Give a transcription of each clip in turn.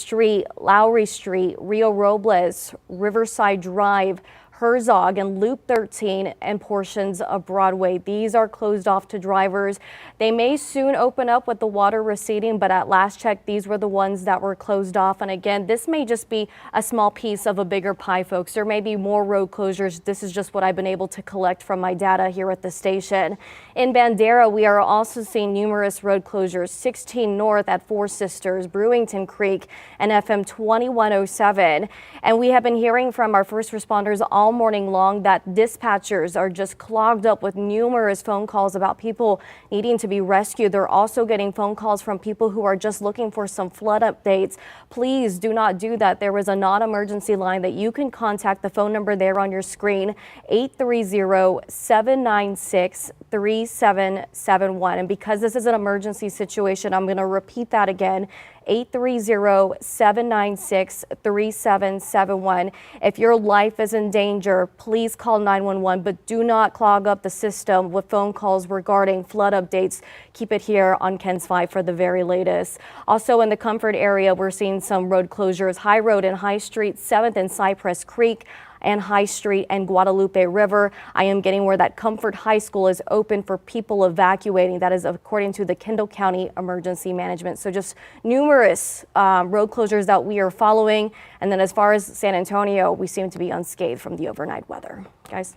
Street, Lowry Street, Rio Robles, Riverside Drive, Herzog and Loop 13 and portions of Broadway. These are closed off to drivers. They may soon open up with the water receding, but at last check, these were the ones that were closed off. And again, this may just be a small piece of a bigger pie, folks. There may be more road closures. This is just what I've been able to collect from my data here at the station. In Bandera, we are also seeing numerous road closures. 16 North at Four Sisters, Brewington Creek, and FM 2107. And we have been hearing from our first responders all morning long that dispatchers are just clogged up with numerous phone calls about people needing to be rescued. They're also getting phone calls from people who are just looking for some flood updates. Please do not do that. There is a non-emergency line that you can contact. The phone number there on your screen, 830-796-3771. And because this is an emergency situation, I'm going to repeat that again. 830-796-3771. If your life is in danger, please call 911, but do not clog up the system with phone calls regarding flood updates. Keep it here on KENS 5 for the very latest. Also in the Comfort area, we're seeing some road closures. High Road and High Street, 7th and Cypress Creek, and High Street and Guadalupe River. I am getting where that Comfort High School is open for people evacuating. That is according to the Kendall County Emergency Management. So just numerous road closures that we are following. And then as far as San Antonio, we seem to be unscathed from the overnight weather. Guys.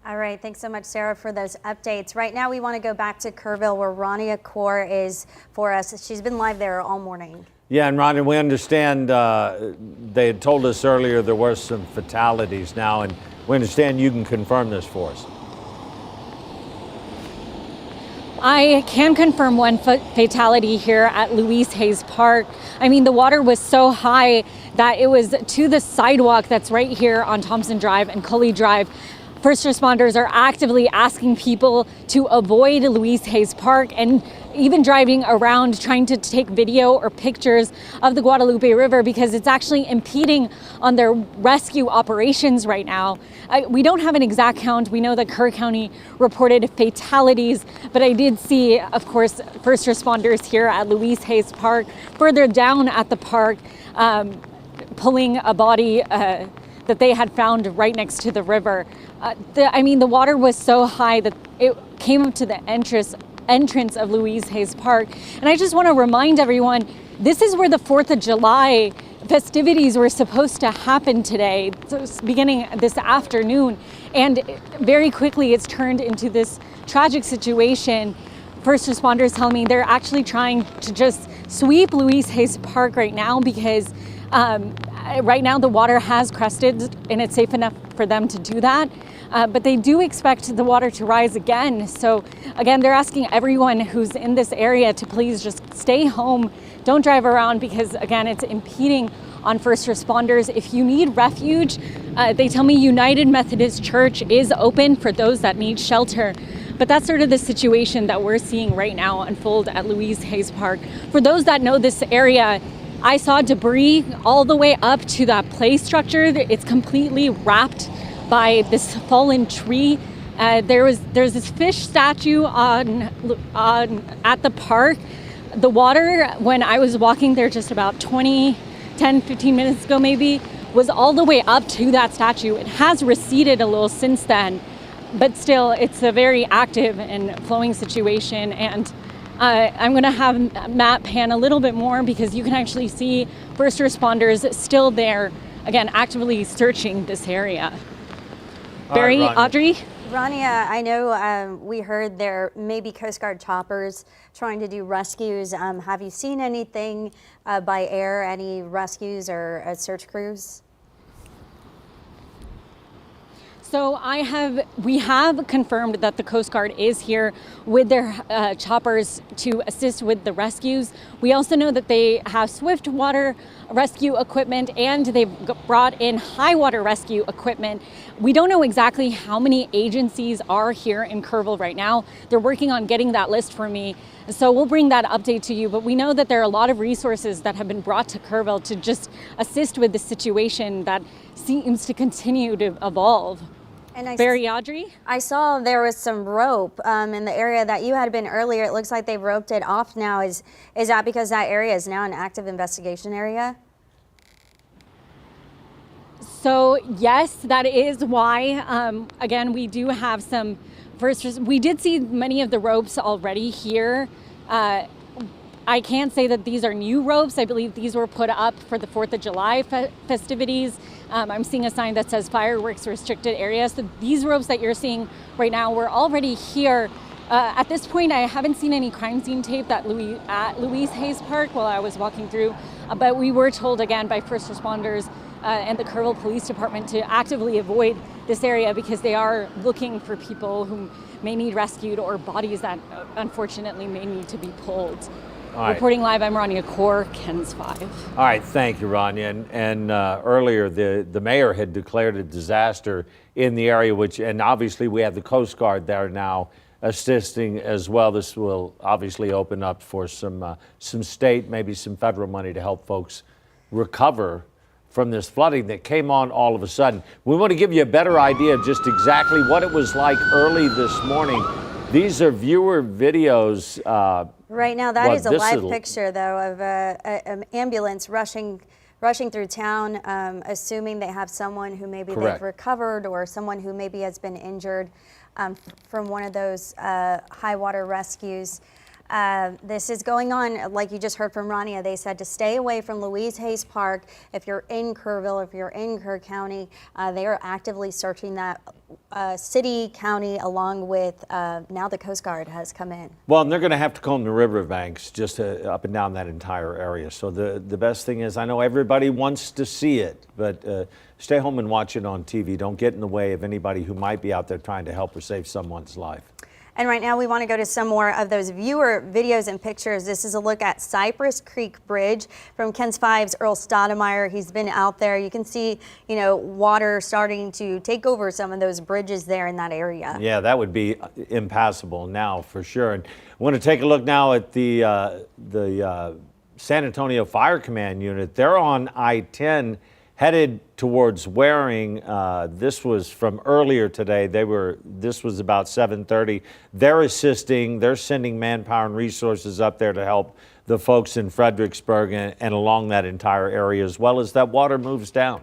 All right, thanks so much, Sarah, for those updates. Right now, we want to go back to Kerrville, where Rania Kaur is for us. She's been live there all morning. Yeah, and Ron, we understand they had told us earlier there were some fatalities now, and we understand you can confirm this for us. I can confirm one fatality here at Louise Hayes Park. I mean, the water was so high that it was to the sidewalk that's right here on Thompson Drive and Cully Drive. First responders are actively asking people to avoid Louise Hayes Park and even driving around trying to take video or pictures of the Guadalupe River because it's actually impeding on their rescue operations right now. We don't have an exact count. We know that Kerr County reported fatalities, but I did see, of course, first responders here at Louise Hayes Park, further down at the park, pulling a body that they had found right next to the river. The water was so high that it came up to the entrance of Louise Hayes Park. And I just want to remind everyone, this is where the 4th of July festivities were supposed to happen today, so it's beginning this afternoon. And very quickly it's turned into this tragic situation. First responders tell me they're actually trying to just sweep Louise Hayes Park right now because right now the water has crested and it's safe enough for them to do that. But they do expect the water to rise again. So again, they're asking everyone who's in this area to please just stay home. Don't drive around because again, it's impeding on first responders. If you need refuge, they tell me United Methodist Church is open for those that need shelter. But that's sort of the situation that we're seeing right now unfold at Louise Hayes Park. For those that know this area, I saw debris all the way up to that play structure. It's completely wrapped by this fallen tree. There's this fish statue at the park. The water, when I was walking there just about 10, 15 minutes ago maybe, was all the way up to that statue. It has receded a little since then, but still it's a very active and flowing situation. And I'm gonna have Matt pan a little bit more because you can actually see first responders still there, again, actively searching this area. Barry, right, Audrey? Rania, I know we heard there may be Coast Guard choppers trying to do rescues. Have you seen anything by air, any rescues or search crews? So we have confirmed that the Coast Guard is here with their choppers to assist with the rescues. We also know that they have swift water rescue equipment and they've brought in high water rescue equipment. We don't know exactly how many agencies are here in Kerrville right now. They're working on getting that list for me. So we'll bring that update to you, but we know that there are a lot of resources that have been brought to Kerrville to just assist with the situation that seems to continue to evolve. And Barry Audrey? I saw there was some rope in the area that you had been earlier. It looks like they've roped it off now. Is that because that area is now an active investigation area? So yes, that is why. Again, we do have some we did see many of the ropes already here. I can't say that these are new ropes. I believe these were put up for the 4th of July festivities. I'm seeing a sign that says fireworks restricted area. So these ropes that you're seeing right now were already here. At this point, I haven't seen any crime scene tape at Louise Hayes Park while I was walking through, but we were told again by first responders and the Kerrville Police Department to actively avoid this area because they are looking for people who may need rescued or bodies that unfortunately may need to be pulled. Reporting live, I'm Rania Kaur, KENS 5. All right, thank you, Rania. And earlier, the mayor had declared a disaster in the area, and obviously we have the Coast Guard there now assisting as well. This will obviously open up for some state, maybe some federal money to help folks recover from this flooding that came on all of a sudden. We want to give you a better idea of just exactly what it was like early this morning. These are viewer videos. Right now, that is a live picture, though, of an ambulance rushing through town, assuming they have someone who maybe they've recovered or someone who maybe has been injured from one of those high water rescues. This is going on, like you just heard from Rania. They said to stay away from Louise Hayes Park. If you're in Kerrville, if you're in Kerr County, they are actively searching that city, county, along with now the Coast Guard has come in. Well, and they're going to have to comb the riverbanks just up and down that entire area. So the best thing is, I know everybody wants to see it, but stay home and watch it on TV. Don't get in the way of anybody who might be out there trying to help or save someone's life. And right now we want to go to some more of those viewer videos and pictures. This is a look at Cypress Creek Bridge from KENS 5's Earl Stoudemire. He's been out there. You can see, water starting to take over some of those bridges there in that area. Yeah, that would be impassable now for sure. And I want to take a look now at the San Antonio Fire Command unit. They're on I-10 headed towards Waring. This was from earlier today. This was about 7:30. They're assisting. They're sending manpower and resources up there to help the folks in Fredericksburg and along that entire area, as well as that water moves down.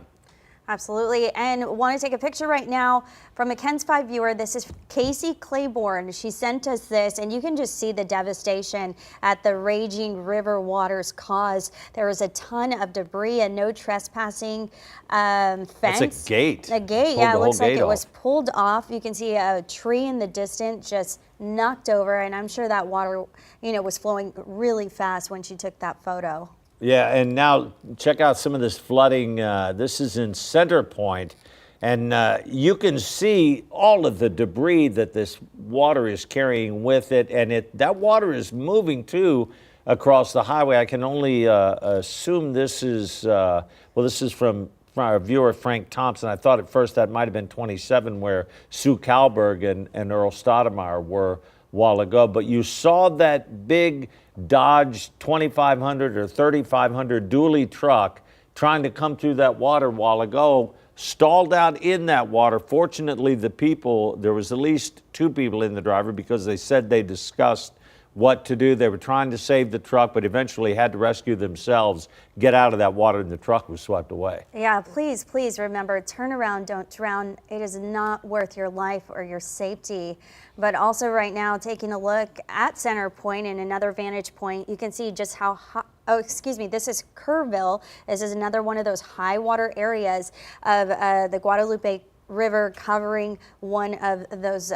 Absolutely. And want to take a picture right now from a KENS 5 viewer. This is Casey Claiborne. She sent us this, and you can just see the devastation at the raging river waters caused. There was a ton of debris and no trespassing fence. That's a gate. A gate, yeah. It looks like it was pulled off. You can see a tree in the distance just knocked over, and I'm sure that water, was flowing really fast when she took that photo. Yeah, and now check out some of this flooding. This is in Center Point, and you can see all of the debris that this water is carrying with it, and that water is moving too across the highway. I can only assume this is, this is from our viewer Frank Thompson. I thought at first that might have been 27 where Sue Kalberg and Earl Stoudemire were a while ago, but you saw that big Dodge 2500 or 3500 dually truck trying to come through that water a while ago, stalled out in that water. Fortunately, there was at least 2 people in the driver because they said they discussed what to do. They were trying to save the truck, but eventually had to rescue themselves, get out of that water, and the truck was swept away. Yeah, please remember, turn around, don't drown. It is not worth your life or your safety. But also right now, taking a look at Center Point and another vantage point, you can see just how high. Oh, excuse me, this is Kerrville. This is another one of those high water areas of the Guadalupe River covering one of those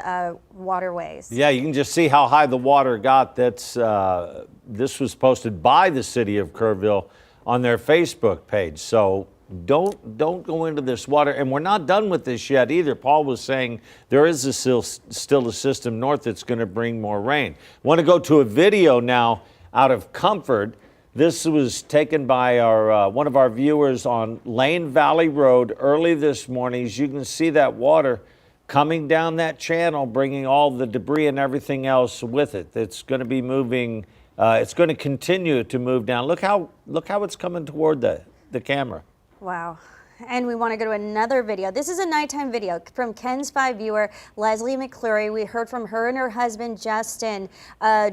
waterways. Yeah, you can just see how high the water got. This was posted by the city of Kerrville on their Facebook page. So don't go into this water. And we're not done with this yet either. Paul was saying there is still a system north that's going to bring more rain. I want to go to a video now out of Comfort. This was taken by one of our viewers on Lane Valley Road early this morning. As you can see that water coming down that channel, bringing all the debris and everything else with it. It's going to be moving. It's going to continue to move down. Look how it's coming toward the camera. Wow. And we want to go to another video. This is a nighttime video from Ken's 5 viewer, Leslie McClure. We heard from her and her husband, Justin,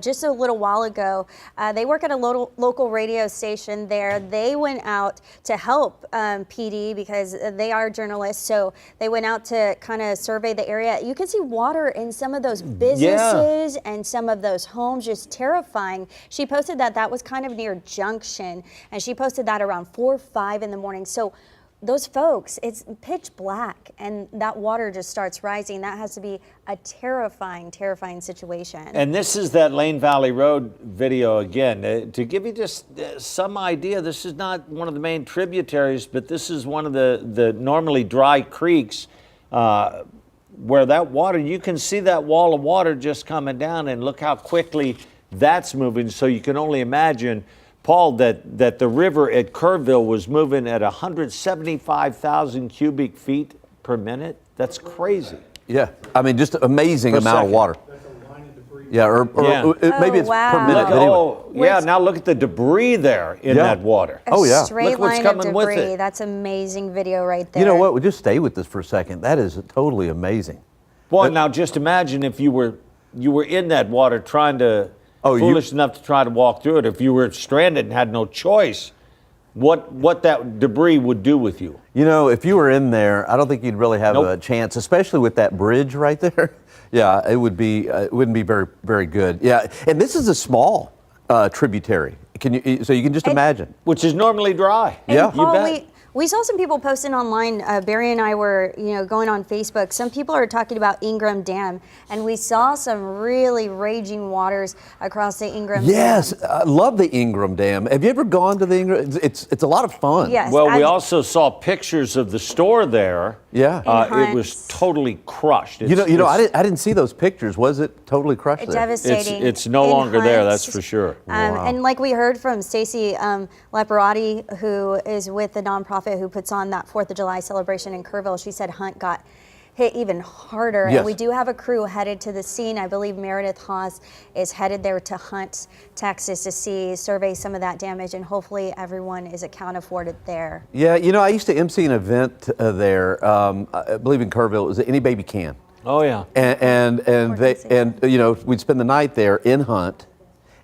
just a little while ago. They work at a local radio station there. They went out to help PD because they are journalists. So they went out to kind of survey the area. You can see water in some of those businesses and some of those homes, just terrifying. She posted that was kind of near Junction, and she posted that around 4 or 5 in the morning. So those folks, it's pitch black and that water just starts rising. That has to be a terrifying, terrifying situation. And this is that Lane Valley Road video again. To give you just some idea, this is not one of the main tributaries, but this is one of the normally dry creeks where that water, you can see that wall of water just coming down, and look how quickly that's moving. So you can only imagine, Paul, that the river at Kerrville was moving at 175,000 cubic feet per minute. That's crazy. Yeah, I mean, just amazing amount of water. That's a line of debris. Yeah, or maybe it's per minute. Oh, yeah, now look at the debris there in that water. A straight line of debris. That's amazing video right there. You know what, we'll just stay with this for a second. That is totally amazing. Well, now just imagine if you were in that water trying to, foolish enough to try to walk through it. If you were stranded and had no choice, what that debris would do with you. You know, if you were in there, I don't think you'd really have a chance, especially with that bridge right there. Yeah, it wouldn't be very, very good. Yeah, and this is a small tributary. So you can just imagine. Which is normally dry. Yeah, Paul, you bet. We saw some people posting online. Barry and I were, going on Facebook. Some people are talking about Ingram Dam, and we saw some really raging waters across the Ingram Dam. Yes, I love the Ingram Dam. Have you ever gone to the Ingram? It's a lot of fun. Yes. Well, we also saw pictures of the store there. Yeah. It was totally crushed. I didn't see those pictures. Was it totally crushed there? Devastating. It's no longer there, that's for sure. Wow. And like we heard from Stacy Leparati, who is with the nonprofit who puts on that 4th of July celebration in Kerrville, she said Hunt got hit even harder. Yes. And we do have a crew headed to the scene. I believe Meredith Haas is headed there to Hunt, Texas, to survey some of that damage, and hopefully everyone is accounted for it there. Yeah, I used to MC an event there, I believe in Kerrville. It was Any Baby Can. Oh yeah. And we'd spend the night there in Hunt,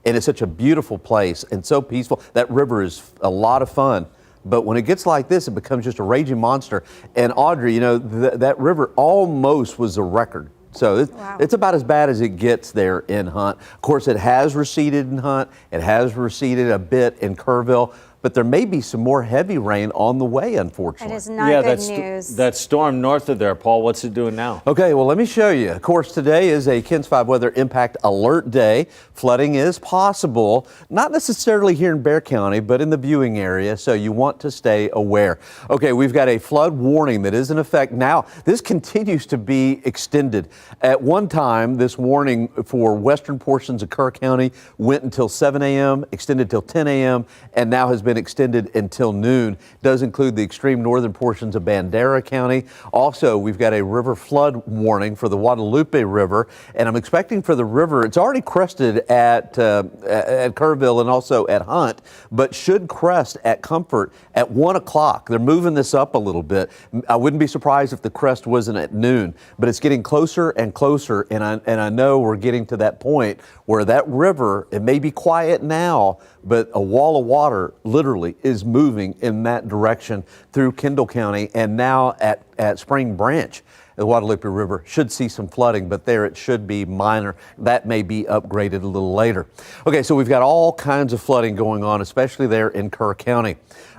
and it's such a beautiful place and so peaceful. That river is a lot of fun. But when it gets like this, it becomes just a raging monster. And Audrey, that river almost was a record. So it's about as bad as it gets there in Hunt. Of course, it has receded in Hunt. It has receded a bit in Kerrville. But there may be some more heavy rain on the way, unfortunately. It is not good news. That storm north of there, Paul, what's it doing now? Okay, well, let me show you. Of course, today is a KENS 5 weather impact alert day. Flooding is possible, not necessarily here in Bexar County, but in the viewing area, so you want to stay aware. Okay, we've got a flood warning that is in effect now. This continues to be extended. At one time, this warning for western portions of Kerr County went until 7 a.m., extended till 10 a.m., and now has been extended until noon. Does include the extreme northern portions of Bandera County. Also, we've got a river flood warning for the Guadalupe River, and I'm expecting for the river, it's already crested at Kerrville and also at Hunt, but should crest at Comfort at 1 o'clock. They're moving this up a little bit. I wouldn't be surprised if the crest wasn't at noon, but it's getting closer and closer, and I know we're getting to that point where that river, it may be quiet now, but a wall of water literally is moving in that direction through Kendall County, and now at Spring Branch. The Guadalupe River should see some flooding, but there it should be minor. That may be upgraded a little later. Okay, so we've got all kinds of flooding going on, especially there in Kerr County.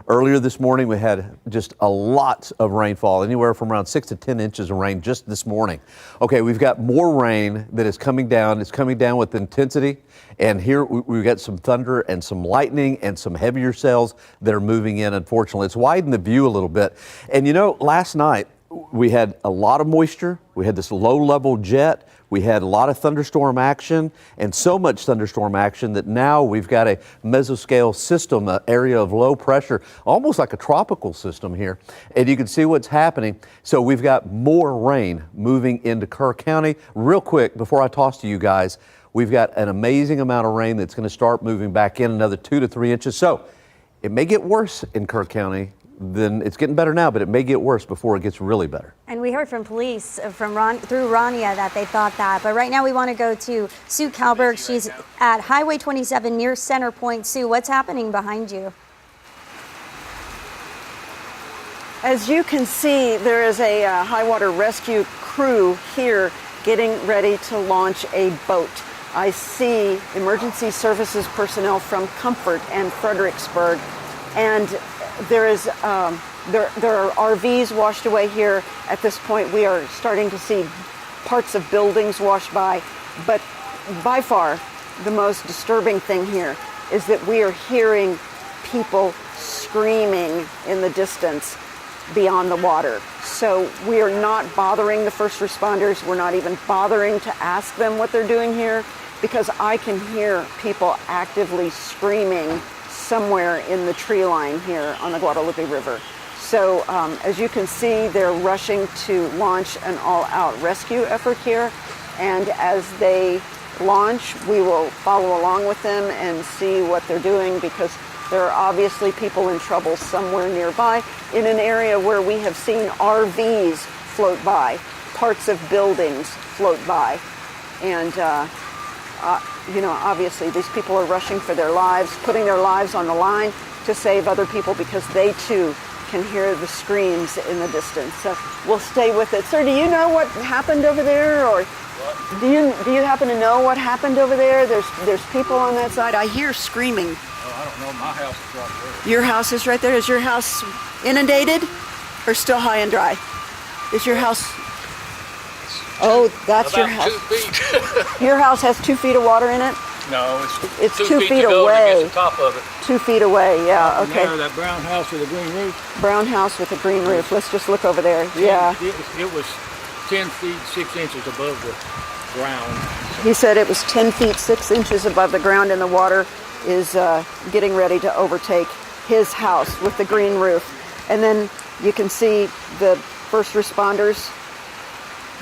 Earlier this morning, we had just a lot of rainfall, anywhere from around 6 to 10 inches of rain just this morning. Okay, we've got more rain that is coming down. It's coming down with intensity. And here we've got some thunder and some lightning and some heavier cells that are moving in, unfortunately. It's widened the view a little bit. And last night, we had a lot of moisture. We had this low-level jet. We had a lot of thunderstorm action, and so much thunderstorm action that now we've got a mesoscale system, an area of low pressure, almost like a tropical system here. And you can see what's happening. So we've got more rain moving into Kerr County. Real quick, before I toss to you guys, we've got an amazing amount of rain that's going to start moving back in, another 2 to 3 inches. So it may get worse in Kerr County then it's getting better now, but it may get worse before it gets really better. And we heard from police through Rania that they thought that. But right now we want to go to Sue Kalberg. She's at Highway 27 near Center Point. Sue, what's happening behind you? As you can see, there is a high water rescue crew here getting ready to launch a boat. I see emergency services personnel from Comfort and Fredericksburg, and there are RVs washed away here. At this point, we are starting to see parts of buildings washed by, but by far the most disturbing thing here is that we are hearing people screaming in the distance beyond the water. So we are not bothering the first responders. We're not even bothering to ask them what they're doing here, because I can hear people actively screaming somewhere in the tree line here on the Guadalupe River. So as you can see, they're rushing to launch an all-out rescue effort here. And as they launch, we will follow along with them and see what they're doing, because there are obviously people in trouble somewhere nearby in an area where we have seen RVs float by, parts of buildings float by. And, obviously these people are rushing for their lives, putting their lives on the line to save other people, because they too can hear the screams in the distance. So we'll stay with it. Sir, do you know what happened over there? Or do you happen to know what happened over there? There's people on that side. I hear screaming. I don't know. My house is right there. Your house is right there. Is your house inundated or still high and dry? Is your house? Oh, that's your house. 2 feet. Your house has 2 feet of water in it? No, It's 2 2 feet to go away. to get the top of it. 2 feet away. Yeah. Okay. There, that brown house with a green roof. Brown house with a green roof. Let's just look over there. Yeah. It was 10 feet 6 inches above the ground. He said it was 10 feet 6 inches above the ground, and the water is getting ready to overtake his house with the green roof. And then you can see the first responders.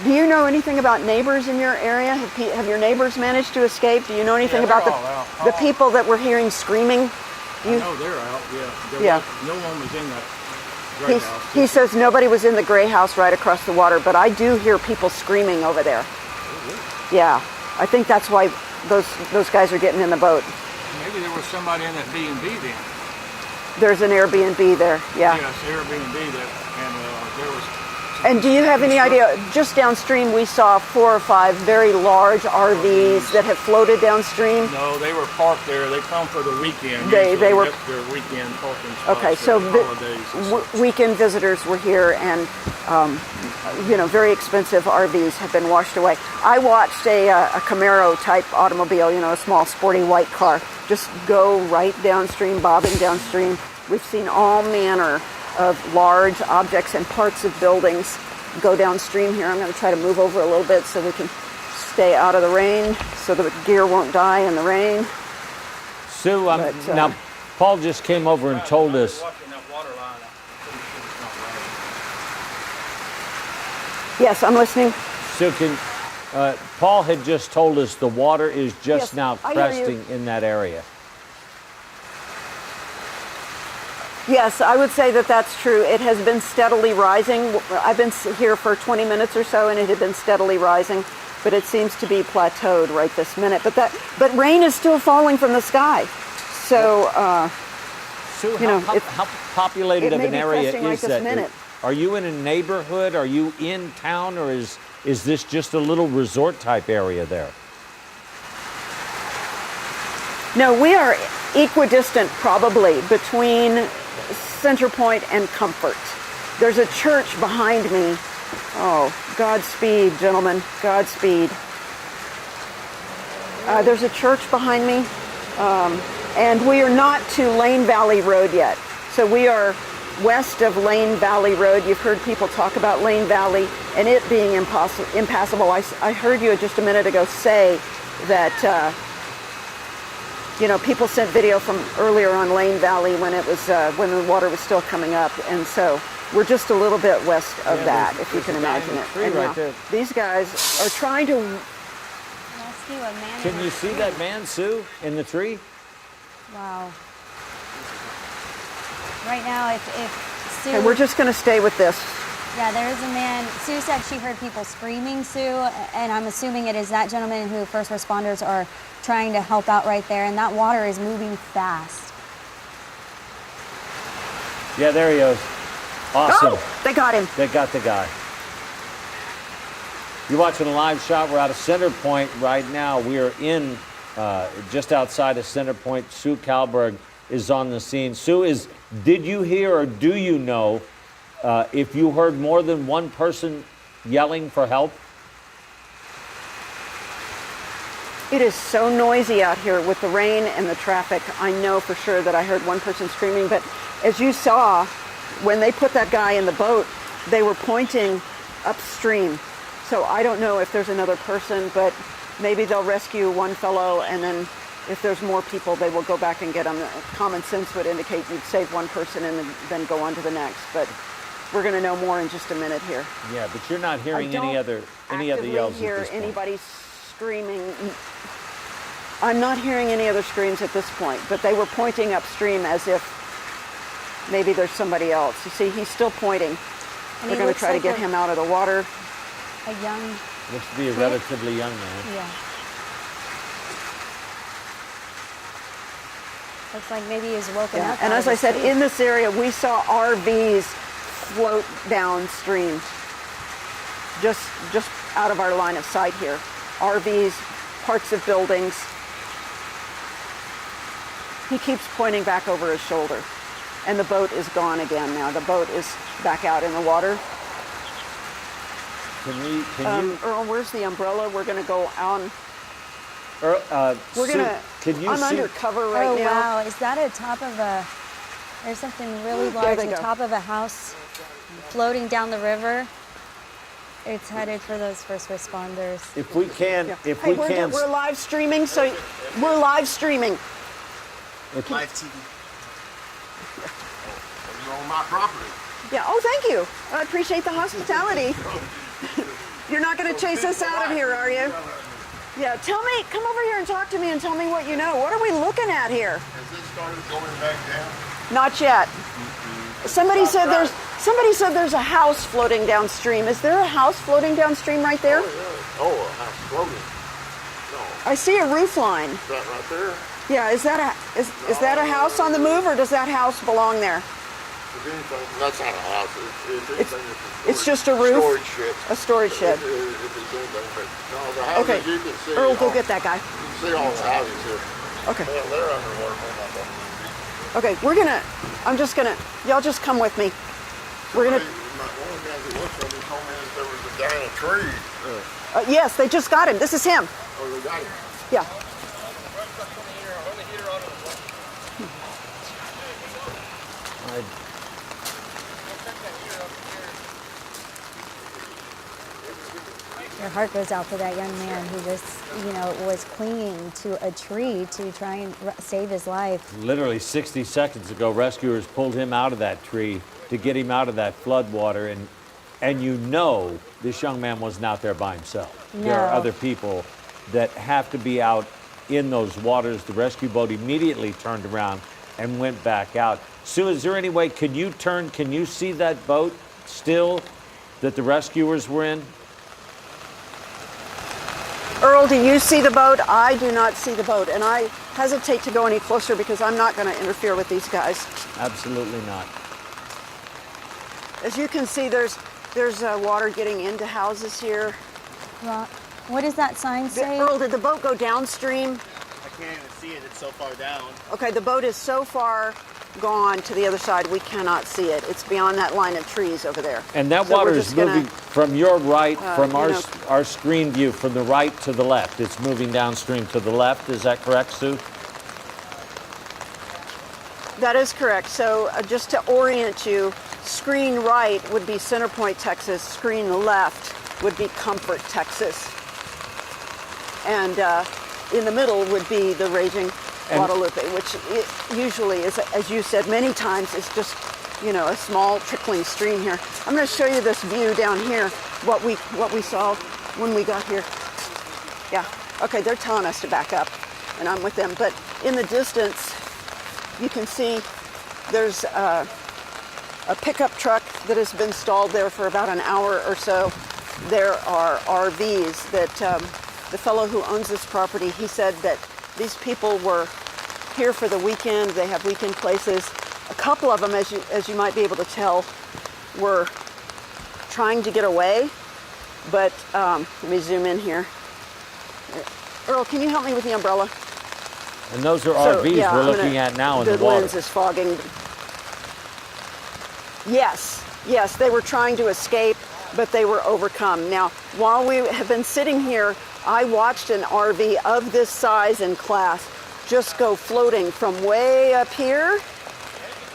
Do you know anything about neighbors in your area? Have your neighbors managed to escape? Do you know anything about the people that were hearing screaming? I know they're out, yeah. Yeah. No one was in that gray house. He says nobody was in the gray house right across the water, but I do hear people screaming over there. Yeah, I think that's why those guys are getting in the boat. Maybe there was somebody in that B&B then. There's an Airbnb there, yeah. Yes, Airbnb there, and there was. And do you have any idea, just downstream we saw 4 or 5 very large RVs that have floated downstream? No, they were parked there. They come for the weekend. They were. That's their weekend parking spots. Okay, so weekend visitors were here, and very expensive RVs have been washed away. I watched a Camaro type automobile, a small sporty white car, just go right downstream, bobbing downstream. We've seen all manner of large objects and parts of buildings go downstream here. I'm going to try to move over a little bit so we can stay out of the rain, so the gear won't die in the rain. Sue, now Paul just came over and told us. Yes, I'm listening. Sue, Paul had just told us the water is just Yes, now cresting in that area. Yes, I would say that that's true. It has been steadily rising. I've been here for 20 minutes or so, and it had been steadily rising, but it seems to be plateaued right this minute. But rain is still falling from the sky. So, Sue, how populated of an area is that? Are you in a neighborhood? Are you in town, or is this just a little resort type area there? No, we are equidistant probably between Center Point and Comfort. There's a church behind me. Oh, Godspeed, gentlemen, Godspeed. There's a church behind me, and we are not to Lane Valley Road yet. So we are west of Lane Valley Road. You've heard people talk about Lane Valley and it being impassable. I heard you just a minute ago say that people sent video from earlier on Lane Valley when it was when the water was still coming up, and so we're just a little bit west of that, if you can imagine it. And right there. These guys are trying to rescue a man. Can you see that man, Sue, in the tree? Wow. Right now, if Sue, Okay, we're just going to stay with this. yeah, there's a man. Sue said she heard people screaming, Sue, and I'm assuming it is that gentleman who first responders are trying to help out right there, and that water is moving fast. Yeah, there he is. Awesome. Oh, they got him. They got the guy. You're watching a live shot. We're out of Center Point right now. We are in just outside of Center Point. Sue Kalberg is on the scene. Sue, did you hear or do you know if you heard more than one person yelling for help? It is so noisy out here with the rain and the traffic. I know for sure that I heard one person screaming, but as you saw, when they put that guy in the boat, they were pointing upstream. So I don't know if there's another person, but maybe they'll rescue one fellow, and then if there's more people, they will go back and get them. Common sense would indicate you'd save one person and then go on to the next. But we're going to know more in just a minute here. Yeah, but you're not hearing any other yells at hear this point. anybody screaming. I'm not hearing any other screams at this point, but they were pointing upstream as if maybe there's somebody else. You see, he's still pointing. And We're going to try to get him out of the water. A young Looks to be a relatively young man. Yeah. Looks like maybe he's woken up. And as I said, in this area, we saw RVs float downstream, just out of our line of sight here. RVs, parts of buildings. He keeps pointing back over his shoulder, and the boat is gone again now. The boat is back out in the water. Can you? Earl, where's the umbrella? We're going to go on. We're gonna. Can you I'm see? under cover right oh, now. wow. Is that a top of a, there's something really large on top of a house floating down the river? It's headed for those first responders. If we can, We're live streaming, so we're live streaming. Live TV. You're on my property. Yeah, oh, thank you. I appreciate the hospitality. You're not going to chase us out of here, are you? Yeah, tell me, come over here and talk to me and tell me what you know. What are we looking at here? Has this started going back down? Not yet. Somebody said there's a house floating downstream. Is there a house floating downstream right there? Oh, a house floating. No. I see a roof line. Is that right there? Yeah, is that a house on the move, or does that house belong there? If anything, that's not a house. If anything, It's just a roof? Storage shed. A storage shed. If it's anything, but no, the houses Okay. you can see. Earl, go get that guy. You can see all the houses here. Okay. Well, they're underwater. Okay, I'm just gonna, y'all just come with me. We're gonna. One of the guys that works for me told me that there was a guy in a tree. Yes, they just got him. This is him. Oh, they got him. Yeah. Your heart goes out to that young man who just, was clinging to a tree to try and save his life. Literally 60 seconds ago, rescuers pulled him out of that tree to get him out of that flood water, and you know this young man wasn't out there by himself. No. There are other people that have to be out in those waters. The rescue boat immediately turned around and went back out. Sue, is there any way, can you see that boat still that the rescuers were in? Earl, do you see the boat? I do not see the boat, and I hesitate to go any closer because I'm not going to interfere with these guys. Absolutely not. As you can see, there's water getting into houses here. Well, what does that sign say? Earl, did the boat go downstream? I can't even see it. It's so far down. Okay, the boat is so far gone to the other side, we cannot see it. It's beyond that line of trees over there. And that So water we're is just moving gonna, from your right, from you know. our screen view, from the right to the left. It's moving downstream to the left. Is that correct, Sue? That is correct. So just to orient you, screen right would be Center Point, Texas. Screen left would be Comfort, Texas. And in the middle would be the raging Guadalupe, which usually is, as you said many times, is just, a small trickling stream here. I'm going to show you this view down here, what we saw when we got here. Yeah, okay, they're telling us to back up, and I'm with them. But in the distance, you can see there's a a pickup truck that has been stalled there for about an hour or so. There are RVs that the fellow who owns this property, he said that these people were here for the weekend. They have weekend places. A couple of them, as you might be able to tell, were trying to get away. But let me zoom in here. Earl, can you help me with the umbrella? And those are RVs we're looking at now in the water. The lens is fogging. Yes, they were trying to escape, but they were overcome. Now, while we have been sitting here, I watched an RV of this size and class just go floating from way up here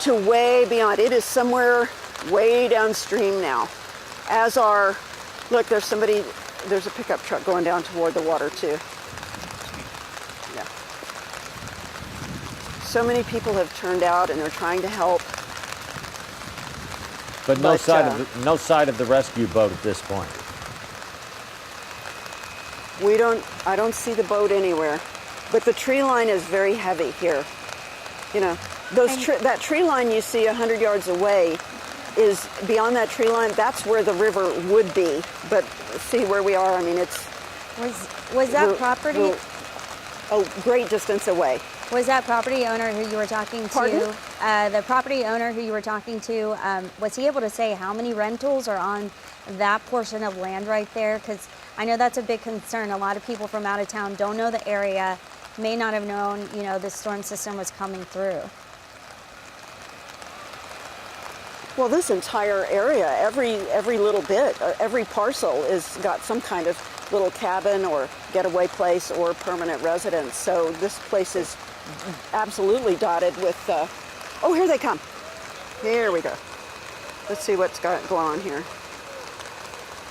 to way beyond. It is somewhere way downstream now. Look, there's a pickup truck going down toward the water too. Yeah. So many people have turned out and they're trying to help. But no sign of the rescue boat at this point. I don't see the boat anywhere. But the tree line is very heavy here. You know, that tree line you see 100 yards away is beyond that tree line. That's where the river would be. But see where we are. I mean, it's was that property? Great distance away. Was that property owner who you were talking to? Pardon? The property owner who you were talking to, was he able to say how many rentals are on that portion of land right there? Because I know that's a big concern. A lot of people from out of town don't know the area, may not have known, the storm system was coming through. Well, this entire area, every little bit, every parcel is got some kind of little cabin or getaway place or permanent residence. So this place is absolutely dotted with, oh, here they come. Here we go. Let's see what's going on here.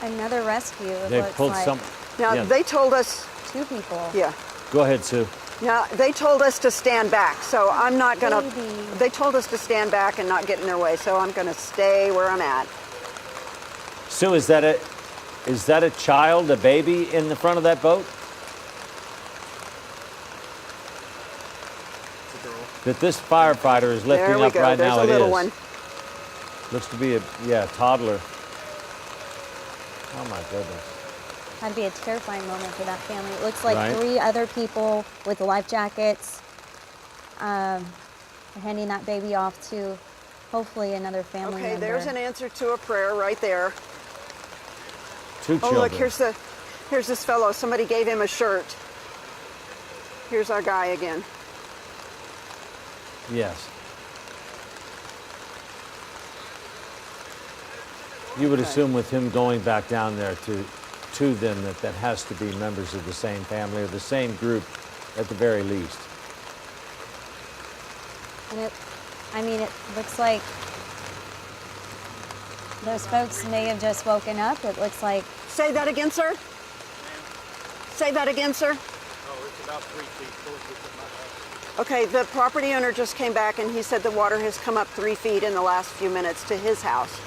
Another rescue, it They looks pulled like. some. Now, Yeah. they told us, 2 people. yeah. Go ahead, Sue. Now, they told us to stand back, so I'm not gonna, Baby. they told us to stand back and not get in their way, so I'm gonna stay where I'm at. Sue, is that a child, a baby in the front of that boat? It's a girl. That this firefighter is lifting There we up go, right there's now. a It little is. one. Looks to be a toddler. Oh my goodness. Had to be a terrifying moment for that family. It looks like Right. 3 other people with life jackets handing that baby off to hopefully another family Okay, member. there's an answer to a prayer right there. 2 Oh, children. look, here's this fellow. Somebody gave him a shirt. Here's our guy again. Yes. You would assume with him going back down there to them that has to be members of the same family or the same group at the very least. And it looks like those folks may have just woken up. It looks like. Say that again, sir. Say that again, sir. Oh, it's about 3 feet closer to my house. Okay, the property owner just came back and he said the water has come up 3 feet in the last few minutes to his house.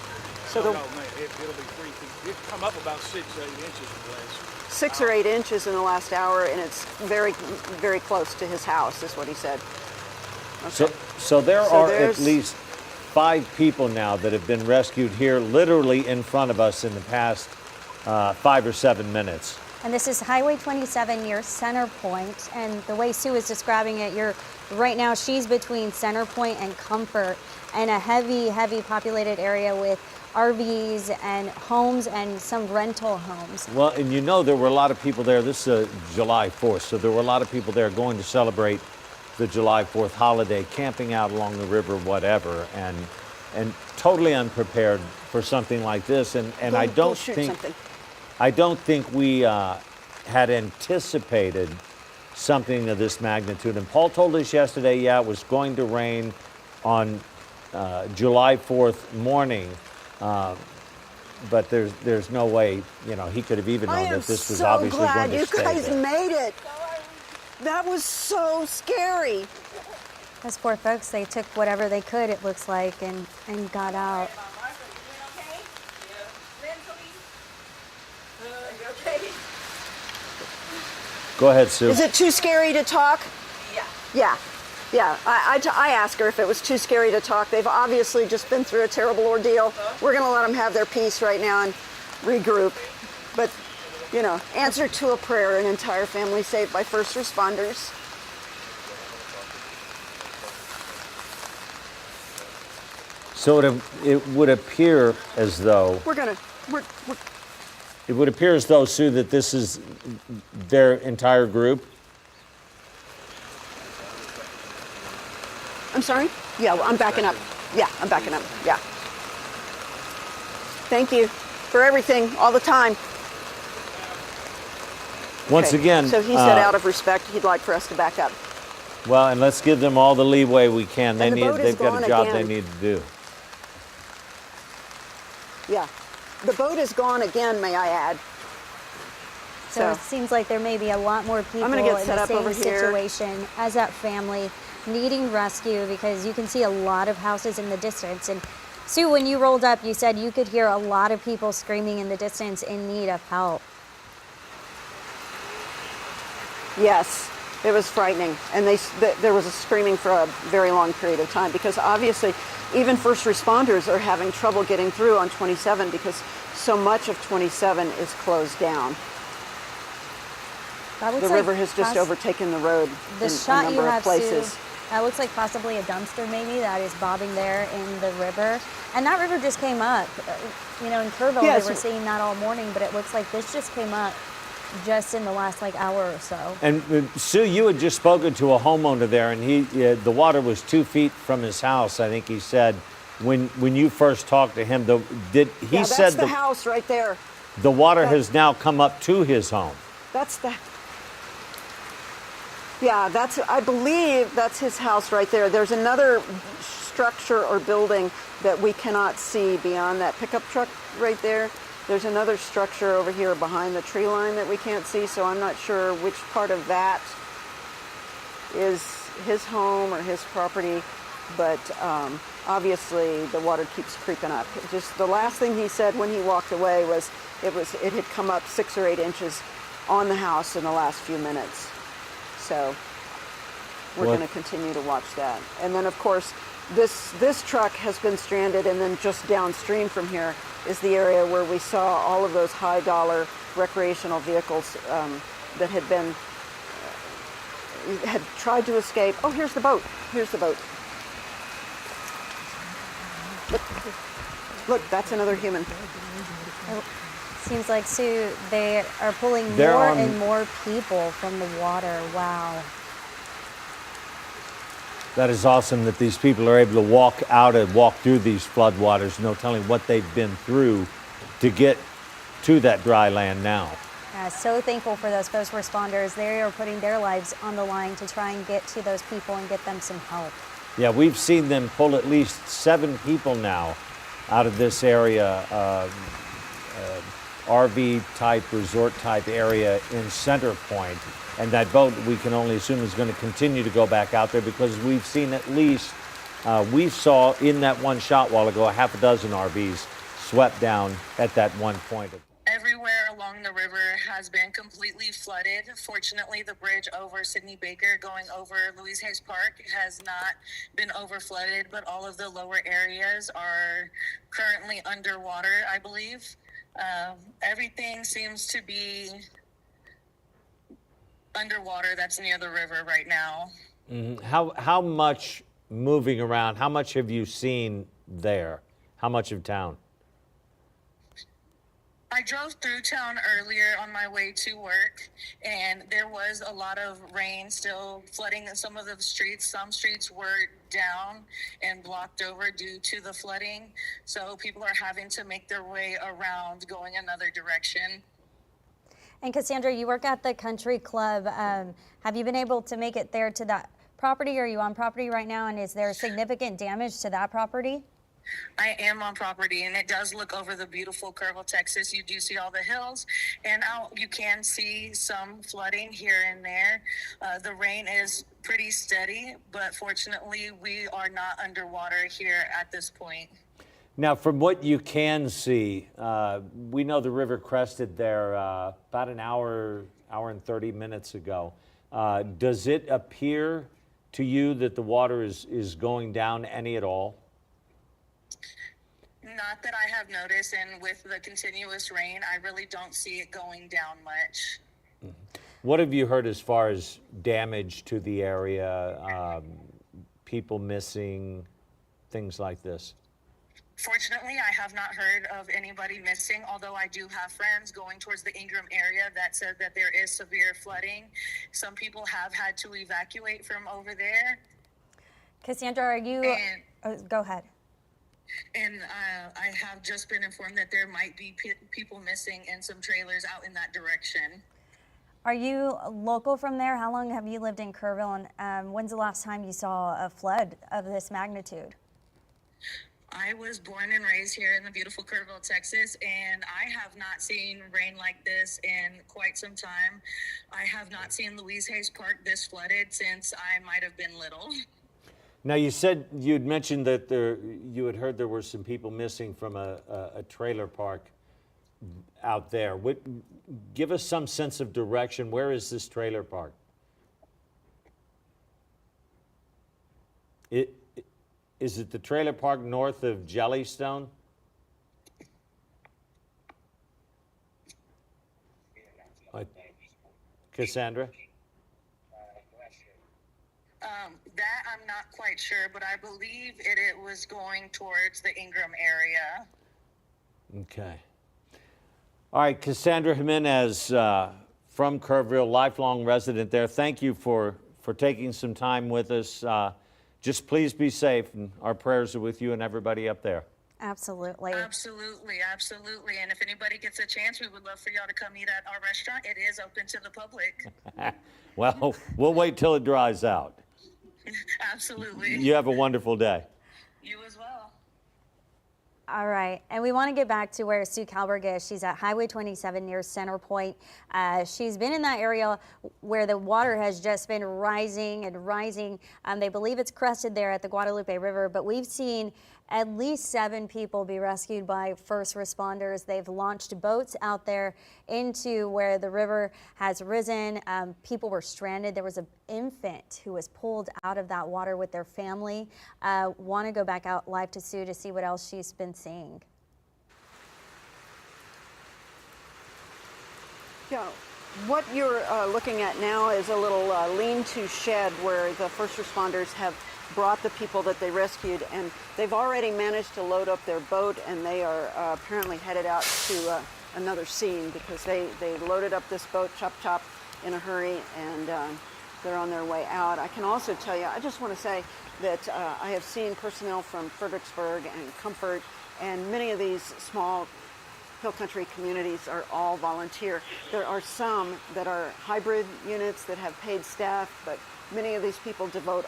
So No, man, it'll be 3 feet. It's come up about 6 or 8 inches in the last. 6 or 8 inches in the last hour, and it's very, very close to his house, is what he said. Okay. So there So are there's- at least 5 people now that have been rescued here, literally in front of us in the past 5 or 7 minutes. And this is Highway 27 near Center Point. And the way Sue is describing it, right now she's between Center Point and Comfort, and a heavy, heavy populated area with RVs and homes and some rental homes. Well, and there were a lot of people there. This is July 4th, so there were a lot of people there going to celebrate the July 4th holiday, camping out along the river, whatever, and totally unprepared for something like this. And I Go don't shoot think something. I don't think we had anticipated something of this magnitude. And Paul told us yesterday, yeah, it was going to rain on July 4th morning. But there's no way, he could have even known that this was obviously going to I am so stay glad you guys there. made it. That was so scary. Those poor folks, they took whatever they could, it looks like, and got out. Go ahead, Sue. Is it too scary to talk? Yeah. Yeah. Yeah, I asked her if it was too scary to talk. They've obviously just been through a terrible ordeal. We're going to let them have their peace right now and regroup. But, you know, answer to a prayer, an entire family saved by first responders. So it would appear as though it would appear as though, Sue, that this is their entire group. I'm sorry? Yeah, well, I'm backing up. Yeah, I'm backing up. Yeah. Thank you for everything, all the time. Once again. So he said out of respect, he'd like for us to back up. Well, and let's give them all the leeway we can. They've got a job they need to do. Yeah. The boat is gone again, may I add. So it seems like there may be a lot more people in the same situation as that family needing rescue, because you can see a lot of houses in the distance. And Sue, when you rolled up, you said you could hear a lot of people screaming in the distance in need of help. Yes, it was frightening. And there was a screaming for a very long period of time, because obviously even first responders are having trouble getting through on 27 because so much of 27 is closed down. The river has just overtaken the road in a number of places. Sue, that looks like possibly a dumpster maybe that is bobbing there in the river. And that river just came up. You know, in Kerrville, they were seeing that all morning, but it looks like this just came up just in the last hour or so. And Sue, you had just spoken to a homeowner there, and the water was 2 feet from his house, I think he said, when you first talked to him. That's the house right there. The water has now come up to his home. I believe that's his house right there. There's another structure or building that we cannot see beyond that pickup truck right there. There's another structure over here behind the tree line that we can't see, so I'm not sure which part of that is his home or his property, but obviously the water keeps creeping up. Just the last thing he said when he walked away was it had come up 6 or 8 inches on the house in the last few minutes. So we're going to continue to watch that. And then, of course, this truck has been stranded, and then just downstream from here is the area where we saw all of those high-dollar recreational vehicles that had tried to escape. Oh, here's the boat. Here's the boat. Look, that's another human. It seems like, Sue, they are pulling more and more people from the water. Wow. That is awesome that these people are able to walk out and walk through these floodwaters, no telling what they've been through to get to that dry land now. So thankful for those first responders. They are putting their lives on the line to try and get to those people and get them some help. Yeah, we've seen them pull at least 7 people now out of this area, RV type, resort type area in Center Point. And that boat, we can only assume, is going to continue to go back out there, because we've seen at least, we saw in that one shot while ago, 6 RVs swept down at that one point. Everywhere along the river has been completely flooded. Fortunately, the bridge over Sidney Baker going over Louise Hayes Park has not been over flooded, but all of the lower areas are currently underwater, I believe. Everything seems to be underwater that's near the river right now. Mm-hmm. How much moving around, how much have you seen there? How much of town? I drove through town earlier on my way to work, and there was a lot of rain still flooding in some of the streets. Some streets were down and blocked over due to the flooding. So people are having to make their way around, going another direction. And Cassandra, you work at the country club. Have you been able to make it there to that property? Are you on property right now? And is there significant damage to that property? I am on property, and it does look over the beautiful Kerrville, Texas. You do see all the hills, and out you can see some flooding here and there. The rain is pretty steady, but fortunately we are not underwater here at this point. Now, from what you can see, we know the river crested there about an hour and 30 minutes ago. Does it appear to you that the water is going down any at all? Not that I have noticed, and with the continuous rain, I really don't see it going down much. What have you heard as far as damage to the area, people missing, things like this? Fortunately, I have not heard of anybody missing, although I do have friends going towards the Ingram area that said that there is severe flooding. Some people have had to evacuate from over there. Cassandra, are you, go ahead. And I have just been informed that there might be people missing in some trailers out in that direction. Are you local from there? How long have you lived in Kerrville, and when's the last time you saw a flood of this magnitude? I was born and raised here in the beautiful Kerrville, Texas, and I have not seen rain like this in quite some time. I have not seen Louise Hayes Park this flooded since I might have been little. Now, you said you'd mentioned that you had heard there were some people missing from a trailer park out there. Give us some sense of direction. Where is this trailer park? Is it the trailer park north of Jellystone? Cassandra? That I'm not quite sure, but I believe it was going towards the Ingram area. Okay. All right, Cassandra Jimenez from Kerrville, lifelong resident there. Thank you for taking some time with us. Just please be safe, and our prayers are with you and everybody up there. Absolutely. Absolutely, absolutely. And if anybody gets a chance, we would love for y'all to come eat at our restaurant. It is open to the public. Well, we'll wait till it dries out. Absolutely. You have a wonderful day. You as well. All right, and we want to get back to where Sue Kalberg is. She's at Highway 27 near Center Point. She's been in that area where the water has just been rising and rising. They believe it's crested there at the Guadalupe River, but we've seen at least 7 people be rescued by first responders. They've launched boats out there into where the river has risen. People were stranded. There was an infant who was pulled out of that water with their family. Want to go back out live to Sue to see what else she's been seeing. Yeah, what you're looking at now is a little lean-to shed where the first responders have brought the people that they rescued, and they've already managed to load up their boat, and they are apparently headed out to another scene because they loaded up this boat, chop, in a hurry, and they're on their way out. I can also tell you, I just want to say that I have seen personnel from Fredericksburg and Comfort, and many of these small hill country communities are all volunteer. There are some that are hybrid units that have paid staff, but many of these people devote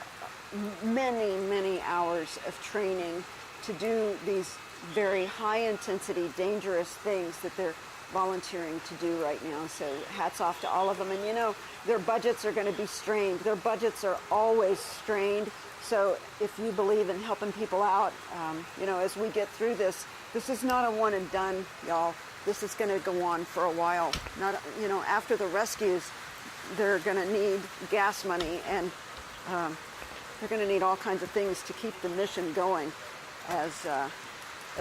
many hours of training to do these very high intensity, dangerous things that they're volunteering to do right now. So hats off to all of them. And you know, their budgets are going to be strained. Their budgets are always strained. So if you believe in helping people out, you know, as we get through this, this is not a one and done, y'all. This is going to go on for a while. Not, you know, after the rescues, they're going to need gas money, and they're going to need all kinds of things to keep the mission going as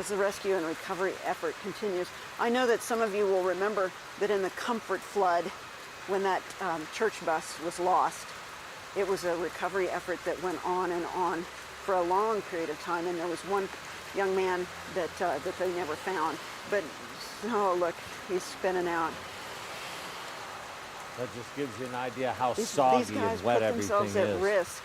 the rescue and recovery effort continues. I know that some of you will remember that in the Comfort flood, when that church bus was lost, it was a recovery effort that went on and on for a long period of time, and there was one young man that they never found. But, oh, look, he's spinning out. That just gives you an idea how soggy and wet everything is. These guys put themselves at risk.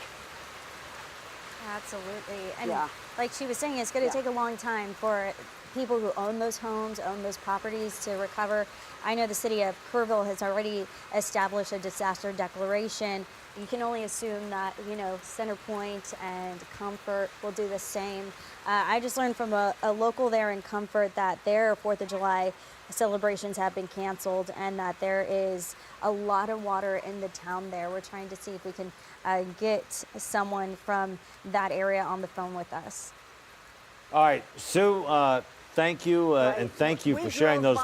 Absolutely. And like she was saying, it's going to take a long time for people who own those homes, own those properties to recover. I know the city of Kerrville has already established a disaster declaration. You can only assume that, you know, Center Point and Comfort will do the same. I just learned from a local there in Comfort that their 4th of July celebrations have been canceled and that there is a lot of water in the town there. We're trying to see if we can get someone from that area on the phone with us. All right, Sue, thank you, and thank you for sharing those.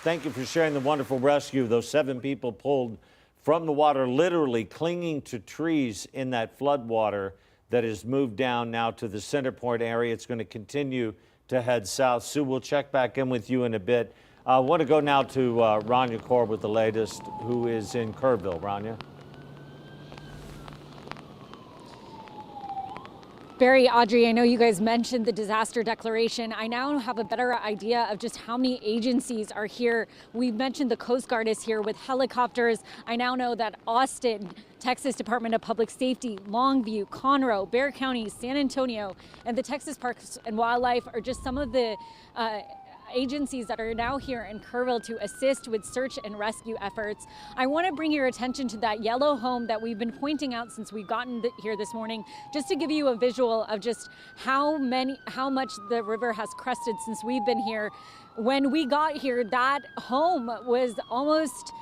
Thank you for sharing the wonderful rescue of those 7 people pulled from the water, literally clinging to trees in that flood water that has moved down now to the center point area. It's going to continue to head south. Sue, we'll check back in with you in a bit. I want to go now to Rania Kaur with the latest, who is in Kerrville. Rania. Barry, Audrey, I know you guys mentioned the disaster declaration. I now have a better idea of just how many agencies are here. We mentioned the Coast Guard is here with helicopters. I now know that Austin, Texas Department of Public Safety, Longview, Conroe, Bexar County, San Antonio, and the Texas Parks and Wildlife are just some of the agencies that are now here in Kerrville to assist with search and rescue efforts. I want to bring your attention to that yellow home that we've been pointing out since we've gotten here this morning, just to give you a visual of just how much the river has crested since we've been here. When we got here, that home was almost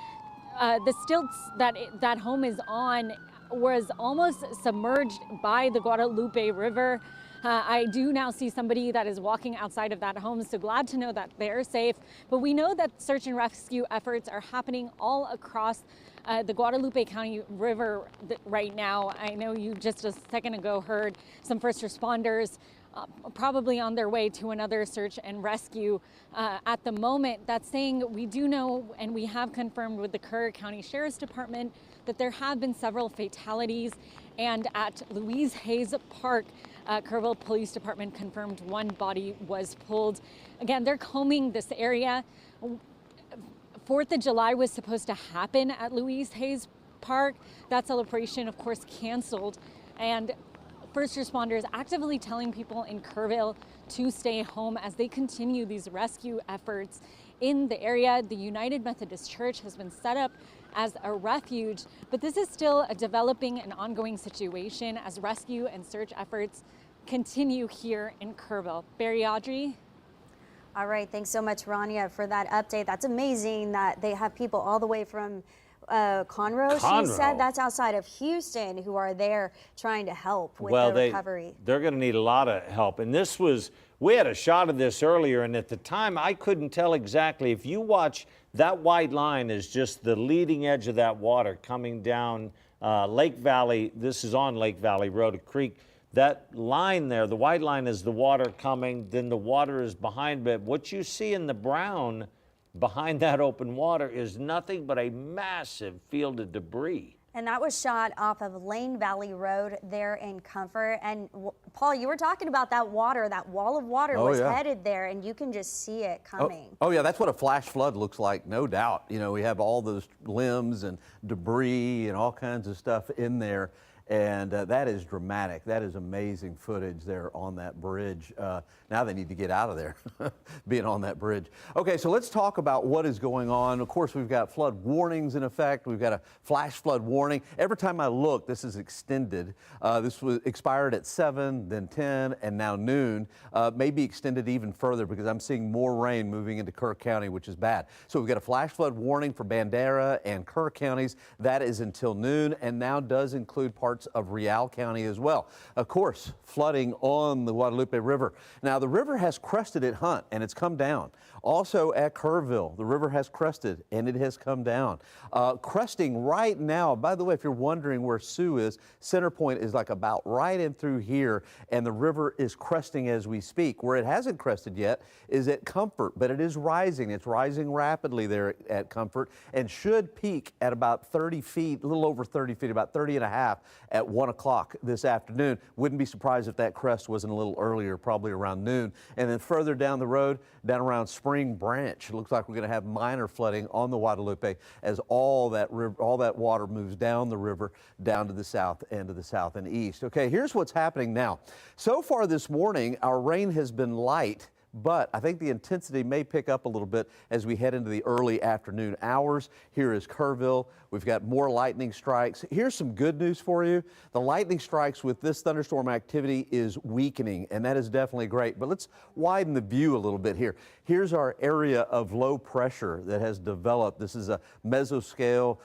the stilts that home is on was almost submerged by the Guadalupe River. I do now see somebody that is walking outside of that home, so glad to know that they're safe. But we know that search and rescue efforts are happening all across the Guadalupe County River right now. I know you just a second ago heard some first responders probably on their way to another search and rescue. At the moment, that's saying we do know, and we have confirmed with the Kerr County Sheriff's Department, that there have been several fatalities. And at Louise Hayes Park, Kerrville Police Department confirmed one body was pulled. Again, they're combing this area. 4th of July was supposed to happen at Louise Hayes Park. That celebration, of course, canceled. And first responders actively telling people in Kerrville to stay home as they continue these rescue efforts in the area. The United Methodist Church has been set up as a refuge, but this is still a developing and ongoing situation as rescue and search efforts continue here in Kerrville. Barry, Audrey. All right, thanks so much, Rania, for that update. That's amazing that they have people all the way from Conroe, she said, that's outside of Houston, who are there trying to help with the recovery. They're going to need a lot of help. And this was, we had a shot of this earlier, and at the time I couldn't tell exactly. If you watch, that white line is just the leading edge of that water coming down Lake Valley. This is on Lake Valley Road, a creek. That line there, the white line is the water coming, then the water is behind. But what you see in the brown behind that open water is nothing but a massive field of debris. And that was shot off of Lane Valley Road there in Comfort. And Paul, you were talking about that water, that wall of water was headed there, and you can just see it coming. Oh yeah, that's what a flash flood looks like, no doubt. You know, we have all those limbs and debris and all kinds of stuff in there. And that is dramatic. That is amazing footage there on that bridge. Now they need to get out of there, being on that bridge. Okay, so let's talk about what is going on. Of course, we've got flood warnings in effect. We've got a flash flood warning. Every time I look, this is extended. This was expired at 7, then 10, and now noon. Maybe extended even further because I'm seeing more rain moving into Kerr County, which is bad. So we've got a flash flood warning for Bandera and Kerr counties. That is until noon, and now does include parts of Real County as well. Of course, flooding on the Guadalupe River. Now, the river has crested at Hunt, and it's come down. Also at Kerrville, the river has crested, and it has come down. Cresting right now, by the way, if you're wondering where Sue is, center point is like about right in through here, and the river is cresting as we speak. Where it hasn't crested yet is at Comfort, but it is rising. It's rising rapidly there at Comfort, and should peak at about 30 feet, a little over 30 feet, about 30 and a half at 1 o'clock this afternoon. Wouldn't be surprised if that crest wasn't a little earlier, probably around noon. And then further down the road, down around Spring Branch, it looks like we're going to have minor flooding on the Guadalupe as all that water moves down the river, down to the south and to the south and east. Okay, here's what's happening now. So far this morning, our rain has been light, but I think the intensity may pick up a little bit as we head into the early afternoon hours. Here is Kerrville. We've got more lightning strikes. Here's some good news for you. The lightning strikes with this thunderstorm activity is weakening, and that is definitely great. But let's widen the view a little bit here. Here's our area of low pressure that has developed. This is a mesoscale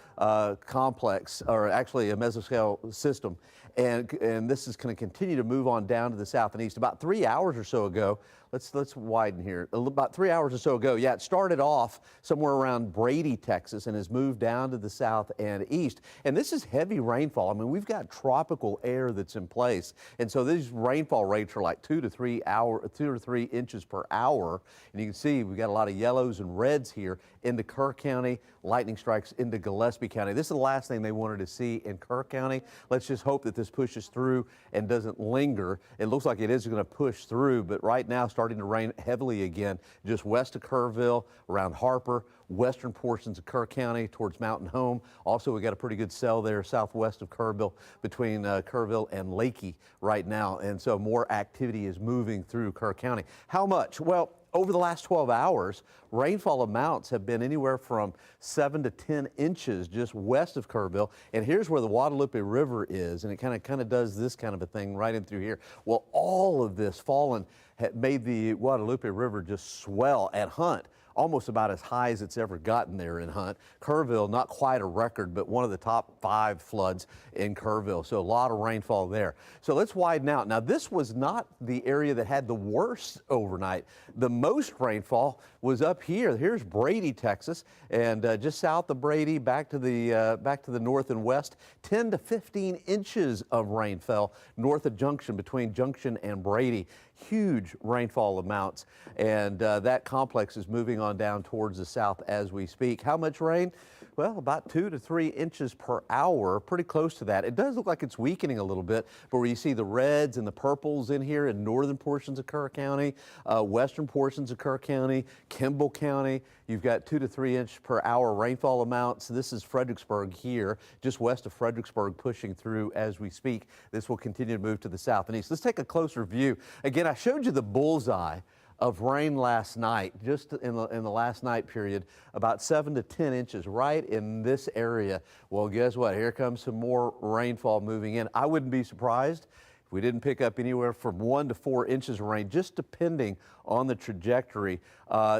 complex, or actually a mesoscale system. and this is going to continue to move on down to the south and east. About 3 hours or so ago, let's widen here. About 3 hours or so ago, yeah, it started off somewhere around Brady, Texas, and has moved down to the south and east. And this is heavy rainfall. I mean, we've got tropical air that's in place, and so these rainfall rates are like 2 to 3 inches per hour. And you can see we've got a lot of yellows and reds here into Kerr County, lightning strikes into Gillespie County. This is the last thing they wanted to see in Kerr County. Let's just hope that this pushes through and doesn't linger. It looks like it is going to push through, but right now starting to rain heavily again just west of Kerrville, around Harper, western portions of Kerr County towards Mountain Home. Also, we got a pretty good cell there southwest of Kerrville, between Kerrville and Lakey right now, and so more activity is moving through Kerr County. How much? Well, over the last 12 hours, rainfall amounts have been anywhere from 7 to 10 inches just west of Kerrville. And here's where the Guadalupe River is, and it kind of does this kind of a thing right in through here. Well, all of this fallen had made the Guadalupe River just swell at Hunt, almost about as high as it's ever gotten there in Hunt. Kerrville, not quite a record, but one of the top 5 floods in Kerrville. So a lot of rainfall there. So let's widen out. Now, this was not the area that had the worst overnight. The most rainfall was up here. Here's Brady, Texas, and just south of Brady, back to the north and west, 10 to 15 inches of rain fell north of Junction, between Junction and Brady. Huge rainfall amounts, and that complex is moving on down towards the south as we speak. How much rain? Well, about 2 to 3 inches per hour, pretty close to that. It does look like it's weakening a little bit, but where you see the reds and the purples in here in northern portions of Kerr County, western portions of Kerr County, Kimball County, you've got 2 to 3 inch per hour rainfall amounts. This is Fredericksburg here, just west of Fredericksburg, pushing through as we speak. This will continue to move to the south and east. Let's take a closer view. Again, I showed you the bullseye of rain last night, just in the last night period, about 7 to 10 inches right in this area. Well, guess what? Here comes some more rainfall moving in. I wouldn't be surprised if we didn't pick up anywhere from 1 to 4 inches of rain, just depending on the trajectory.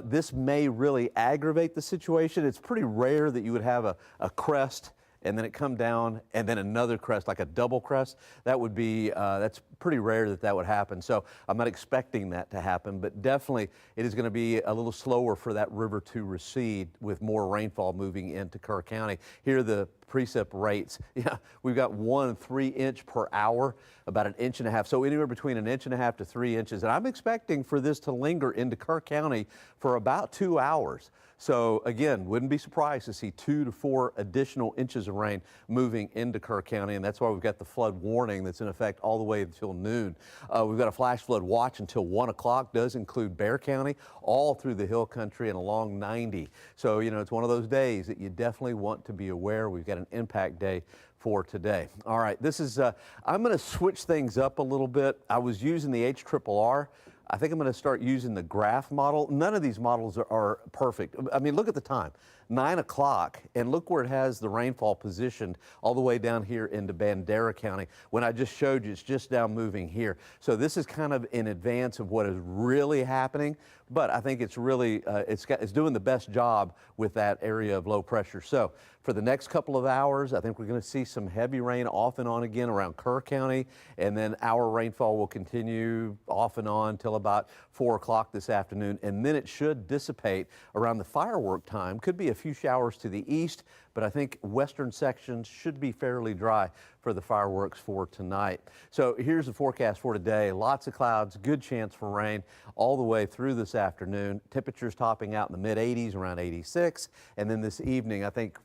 This may really aggravate the situation. It's pretty rare that you would have a crest and then it come down and then another crest, like a double crest. That would be, that's pretty rare that would happen. So I'm not expecting that to happen, but definitely it is going to be a little slower for that river to recede with more rainfall moving into Kerr County. Here are the precip rates. Yeah, we've got 1 3 inch per hour, about 1.5 inches. So anywhere between 1.5 inches to 3 inches. And I'm expecting for this to linger into Kerr County for about 2 hours. So again, wouldn't be surprised to see 2 to 4 additional inches of rain moving into Kerr County. And that's why we've got the flood warning that's in effect all the way until noon. We've got a flash flood watch until 1 o'clock, does include Bexar County, all through the hill country and along 90. So, you know, it's one of those days that you definitely want to be aware. We've got an impact day for today. All right, this is, I'm going to switch things up a little bit. I was using the HRRR. I think I'm going to start using the graph model. None of these models are perfect. I mean, look at the time, 9 o'clock, and look where it has the rainfall positioned all the way down here into Bandera County. When I just showed you, it's just now moving here. So this is kind of in advance of what is really happening, but I think it's really, it's doing the best job with that area of low pressure. So for the next couple of hours, I think we're going to see some heavy rain off and on again around Kerr County, and then our rainfall will continue off and on till about 4 o'clock this afternoon, and then it should dissipate around the firework time. Could be a few showers to the east, but I think western sections should be fairly dry for the fireworks for tonight. So here's the forecast for today. Lots of clouds, good chance for rain all the way through this afternoon. Temperatures topping out in the mid 80s, around 86. And then this evening, I think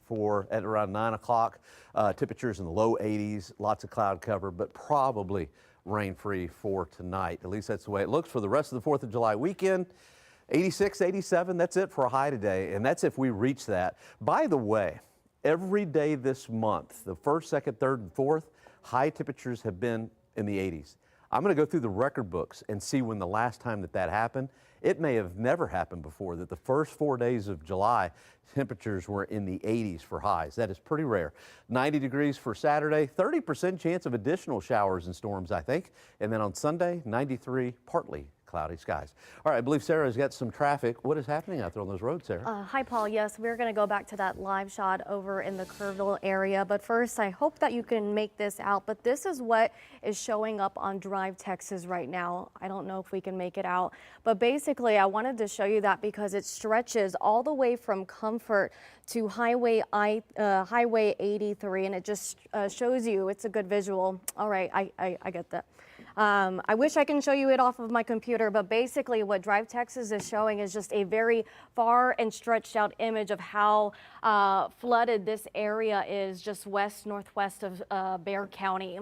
at around 9 o'clock, temperatures in the low 80s, lots of cloud cover, but probably rain-free for tonight. At least that's the way it looks for the rest of the 4th of July weekend. 86, 87, that's it for a high today, and that's if we reach that. By the way, every day this month, the 1st, 2nd, 3rd, and 4th, high temperatures have been in the 80s. I'm going to go through the record books and see when the last time that happened. It may have never happened before that the first 4 days of July, temperatures were in the 80s for highs. That is pretty rare. 90 degrees for Saturday, 30% chance of additional showers and storms, I think. And then on Sunday, 93, partly cloudy skies. All right, I believe Sarah's got some traffic. What is happening out there on those roads, Sarah? Hi, Paul. Yes, we're going to go back to that live shot over in the Kerrville area. But first, I hope that you can make this out. But this is what is showing up on Drive Texas right now. I don't know if we can make it out. But basically, I wanted to show you that because it stretches all the way from Comfort to Highway 83. And it just shows you, it's a good visual. All right, I get that. I wish I can show you it off of my computer, but basically what Drive Texas is showing is just a very far and stretched out image of how flooded this area is just northwest of Bexar County.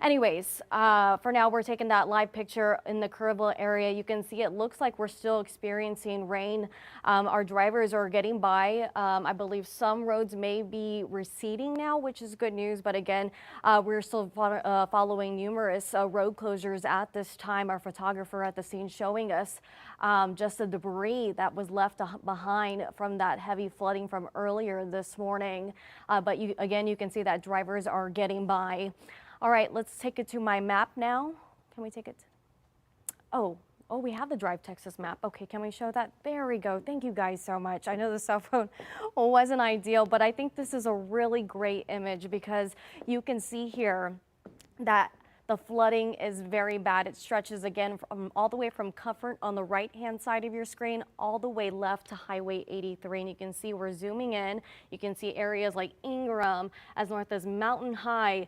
Anyways, for now we're taking that live picture in the Kerrville area. You can see it looks like we're still experiencing rain. Our drivers are getting by. I believe some roads may be receding now, which is good news, but again, we're still following numerous road closures at this time. Our photographer at the scene showing us just the debris that was left behind from that heavy flooding from earlier this morning. But you can see that drivers are getting by. All right, let's take it to my map now. Can we take it? Oh, we have the Drive Texas map. Okay, can we show that? There we go. Thank you guys so much. I know the cell phone wasn't ideal, but I think this is a really great image because you can see here that the flooding is very bad. It stretches again from all the way from Comfort on the right-hand side of your screen all the way left to Highway 83. And you can see we're zooming in. You can see areas like Ingram as north as Mountain High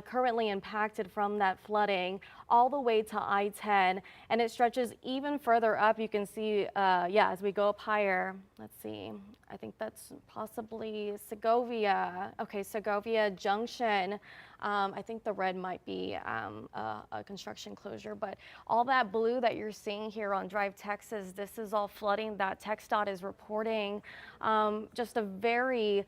currently impacted from that flooding all the way to I-10. And it stretches even further up. You can see, as we go up higher, let's see, I think that's possibly Segovia. Okay, Segovia Junction. I think the red might be a construction closure, but all that blue that you're seeing here on Drive Texas, this is all flooding that TxDOT is reporting. Just a very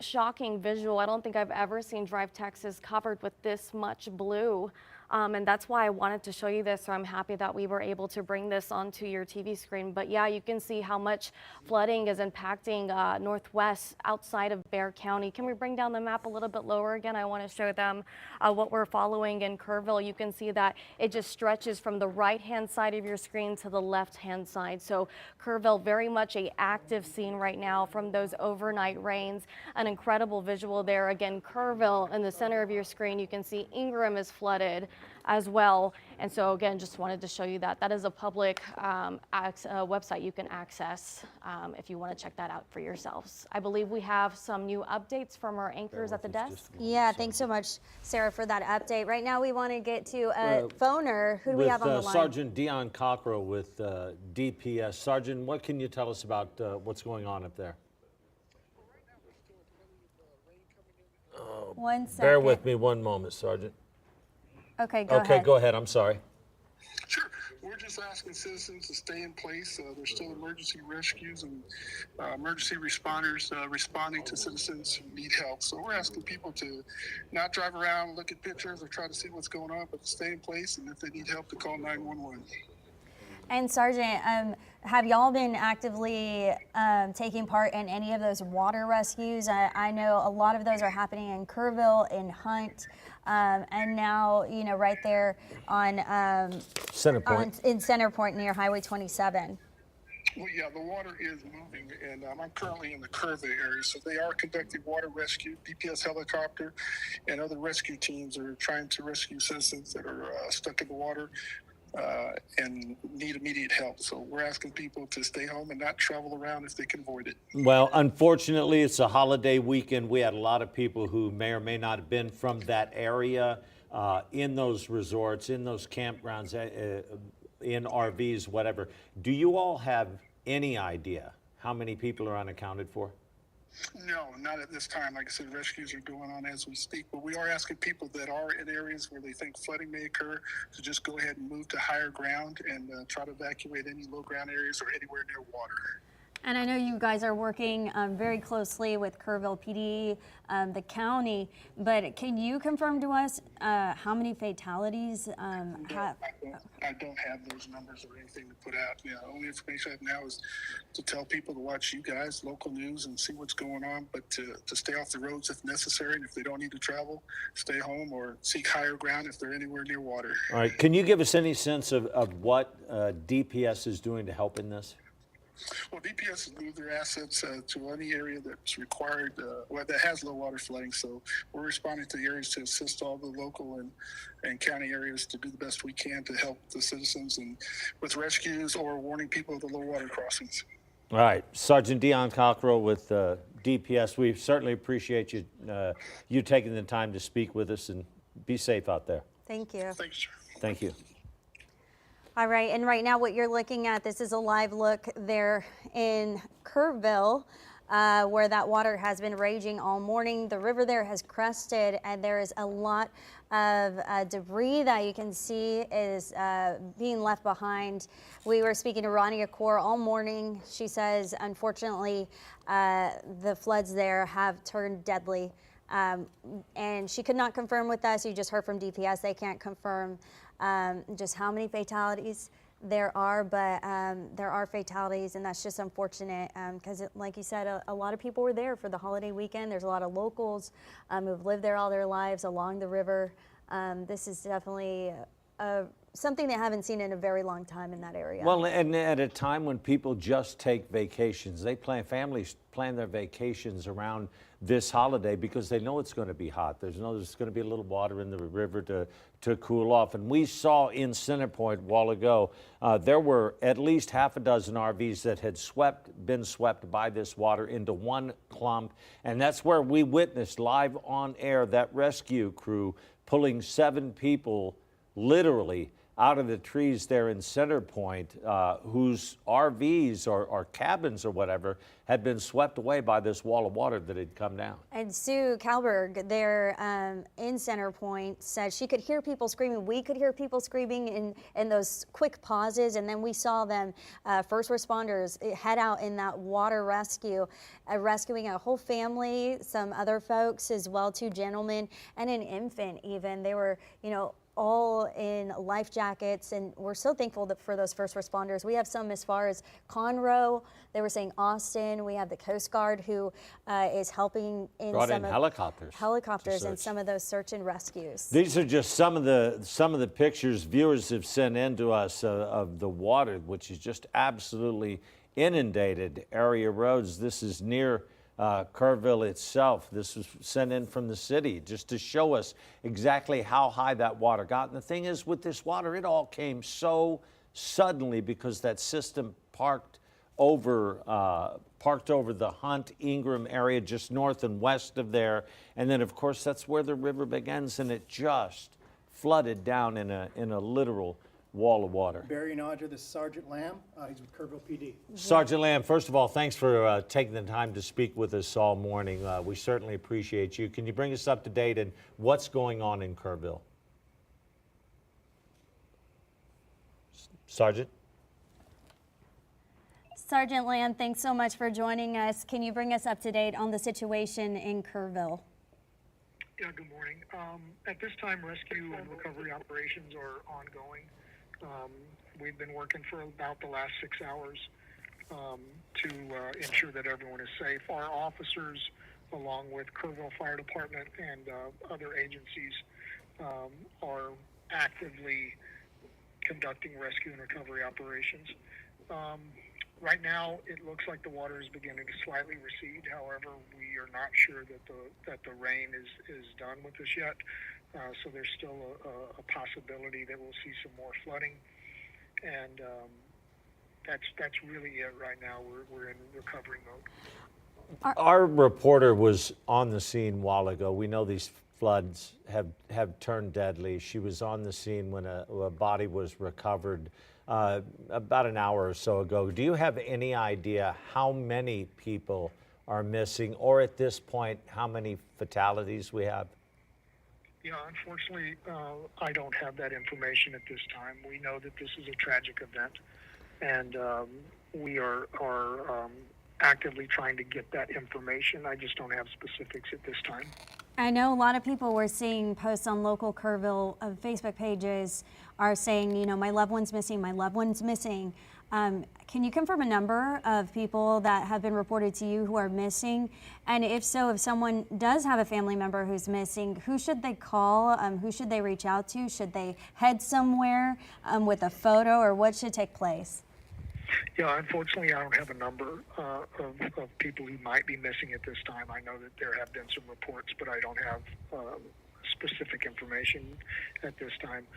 shocking visual. I don't think I've ever seen Drive Texas covered with this much blue. And that's why I wanted to show you this. So I'm happy that we were able to bring this onto your TV screen. But yeah, you can see how much flooding is impacting northwest outside of Bexar County. Can we bring down the map a little bit lower again? I want to show them what we're following in Kerrville. You can see that it just stretches from the right-hand side of your screen to the left-hand side. So Kerrville, very much a active scene right now from those overnight rains. An incredible visual there. Again, Kerrville in the center of your screen. You can see Ingram is flooded as well. And so again, just wanted to show you that. That is a public website you can access if you want to check that out for yourselves. I believe we have some new updates from our anchors at the desk. Yeah, thanks so much, Sarah, for that update. Right now we want to get to a phoner. Who do we have on the line? Sergeant Dion Cockrell with DPS. Sergeant, what can you tell us about what's going on up there? One second. Bear with me one moment, Sergeant. Okay, go ahead. Go ahead. I'm sorry. Sure. We're just asking citizens to stay in place. There's still emergency rescues and emergency responders responding to citizens who need help. So we're asking people to not drive around, look at pictures, or try to see what's going on, but to stay in place. And if they need help, to call 911. And Sergeant, have y'all been actively taking part in any of those water rescues? I know a lot of those are happening in Kerrville, in Hunt, and now, right there on Center Point. in Center Point near Highway 27. Well, yeah, the water is moving, and I'm currently in the Kerrville area, so they are conducting water rescue. DPS helicopter and other rescue teams are trying to rescue citizens that are stuck in the water. And need immediate help. So we're asking people to stay home and not travel around if they can avoid it. Well, unfortunately, it's a holiday weekend. We had a lot of people who may or may not have been from that area in those resorts, in those campgrounds, in RVs, whatever. Do you all have any idea how many people are unaccounted for? No, not at this time. Like I said, rescues are going on as we speak, but we are asking people that are in areas where they think flooding may occur to just go ahead and move to higher ground and try to evacuate any low ground areas or anywhere near water. And I know you guys are working very closely with Kerrville PD, the county, but can you confirm to us how many fatalities have? I don't have those numbers or anything to put out. You know, the only information I have now is to tell people to watch you guys, local news, and see what's going on, but to stay off the roads if necessary, and if they don't need to travel, stay home or seek higher ground if they're anywhere near water. All right, can you give us any sense of what DPS is doing to help in this? Well, DPS has moved their assets to any area that's required, that has low water flooding. So we're responding to the areas to assist all the local and county areas to do the best we can to help the citizens and with rescues or warning people of the low water crossings. All right, Sergeant Dion Cockrell with DPS. We certainly appreciate you you taking the time to speak with us, and be safe out there. Thank you. Thanks, sir. Thank you. All right, and right now what you're looking at, this is a live look there in Kerrville, where that water has been raging all morning. The river there has crested, and there is a lot of debris that you can see is being left behind. We were speaking to Ronnie Accor all morning. She says, unfortunately, the floods there have turned deadly. And she could not confirm with us. You just heard from DPS. They can't confirm just how many fatalities there are, but there are fatalities, and that's just unfortunate because, like you said, a lot of people were there for the holiday weekend. There's a lot of locals who've lived there all their lives along the river. This is definitely something they haven't seen in a very long time in that area. Well, and at a time when people just take vacations, families plan their vacations around this holiday because they know it's going to be hot. There's going to be a little water in the river to cool off. And we saw in Center Point a while ago, there were at least half a dozen RVs that had been swept by this water into one clump. And that's where we witnessed live on air that rescue crew pulling 7 people literally out of the trees there in Center Point, whose RVs or cabins or whatever had been swept away by this wall of water that had come down. And Sue Kalberg there in Center Point said she could hear people screaming. We could hear people screaming in those quick pauses, and then we saw them, first responders, head out in that water rescue, rescuing a whole family, some other folks as well, 2 gentlemen and an infant even. They were, all in life jackets, and we're so thankful for those first responders. We have some as far as Conroe. They were saying Austin. We have the Coast Guard who is helping in brought some in helicopters in some of those search and rescues. These are just some of the pictures viewers have sent in to us of the water, which is just absolutely inundated area roads. This is near Kerrville itself. This was sent in from the city just to show us exactly how high that water got. And the thing is, with this water, it all came so suddenly because that system parked over the Hunt Ingram area just north and west of there. And then, of course, that's where the river begins, and it just flooded down in a literal wall of water. Barry and Audra, this is Sergeant Lamb. He's with Kerrville PD. Sergeant Lamb, first of all, thanks for taking the time to speak with us all morning. We certainly appreciate you. Can you bring us up to date on what's going on in Kerrville? Sergeant? Sergeant Lamb, thanks so much for joining us. Can you bring us up to date on the situation in Kerrville? Yeah, good morning. At this time, rescue and recovery operations are ongoing. We've been working for about the last 6 hours to ensure that everyone is safe. Our officers, along with Kerrville Fire Department and other agencies, are actively conducting rescue and recovery operations. Right now, it looks like the water is beginning to slightly recede. However, we are not sure that the rain is done with us yet. So there's still a possibility that we'll see some more flooding, and that's really it right now. We're in recovery mode. Our reporter was on the scene a while ago. We know these floods have turned deadly. She was on the scene when a body was recovered about an hour or so ago. Do you have any idea how many people are missing, or at this point, how many fatalities we have? Yeah, unfortunately, I don't have that information at this time. We know that this is a tragic event. and we are actively trying to get that information. I just don't have specifics at this time. I know a lot of people were seeing posts on local Kerrville Facebook pages are saying, you know, my loved one's missing, my loved one's missing. Can you confirm a number of people that have been reported to you who are missing? And if so, if someone does have a family member who's missing, who should they call? Who should they reach out to? Should they head somewhere with a photo, or what should take place? Yeah, unfortunately, I don't have a number of people who might be missing at this time. I know that there have been some reports, but I don't have specific information at this time.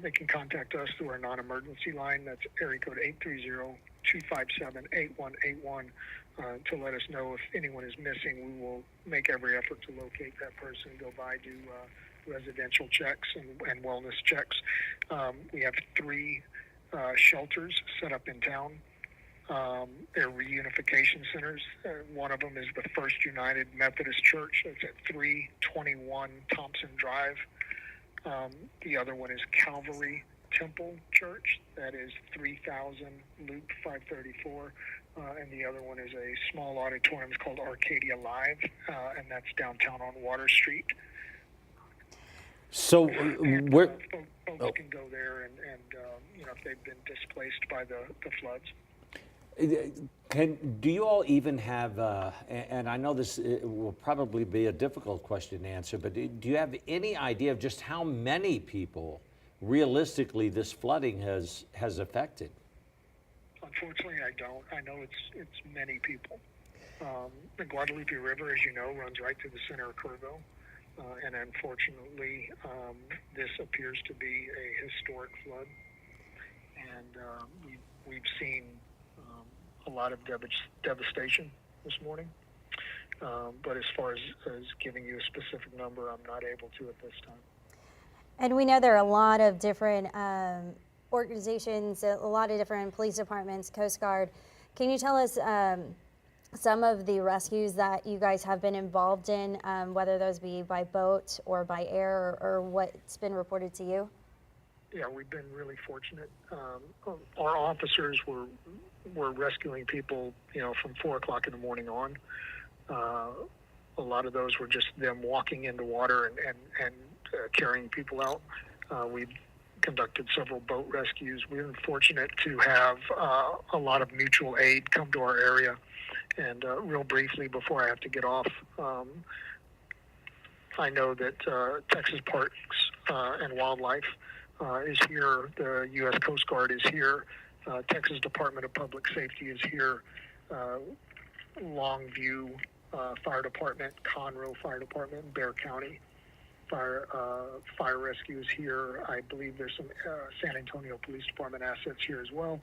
They can contact us through our non-emergency line. That's area code 830-257-8181 to let us know if anyone is missing. We will make every effort to locate that person, go by, do residential checks and wellness checks. We have 3 shelters set up in town. They're reunification centers. One of them is the First United Methodist Church. It's at 321 Thompson Drive. The other one is Calvary Temple Church. That is 3000 Loop 534. And the other one is a small auditorium. It's called Arcadia Live, and that's downtown on Water Street. So we're... Folks can go there and you know, if they've been displaced by the floods. Do you all even have, and I know this will probably be a difficult question to answer, but do you have any idea of just how many people realistically this flooding has affected? Unfortunately, I don't. I know it's many people. The Guadalupe River, as you know, runs right through the center of Kerrville. And unfortunately, this appears to be a historic flood. And we've seen a lot of devastation this morning. But as far as giving you a specific number, I'm not able to at this time. And we know there are a lot of different organizations, a lot of different police departments, Coast Guard. Can you tell us some of the rescues that you guys have been involved in, whether those be by boat or by air, or what's been reported to you? Yeah, we've been really fortunate. Our officers were rescuing people, you know, from 4 o'clock in the morning on. A lot of those were just them walking into water and carrying people out. We've conducted several boat rescues. We've been fortunate to have a lot of mutual aid come to our area. And real briefly, before I have to get off, I know that Texas Parks and Wildlife is here. The U.S. Coast Guard is here. Texas Department of Public Safety is here. Longview Fire Department, Conroe Fire Department, Bexar County Fire Rescue is here. I believe there's some San Antonio Police Department assets here as well,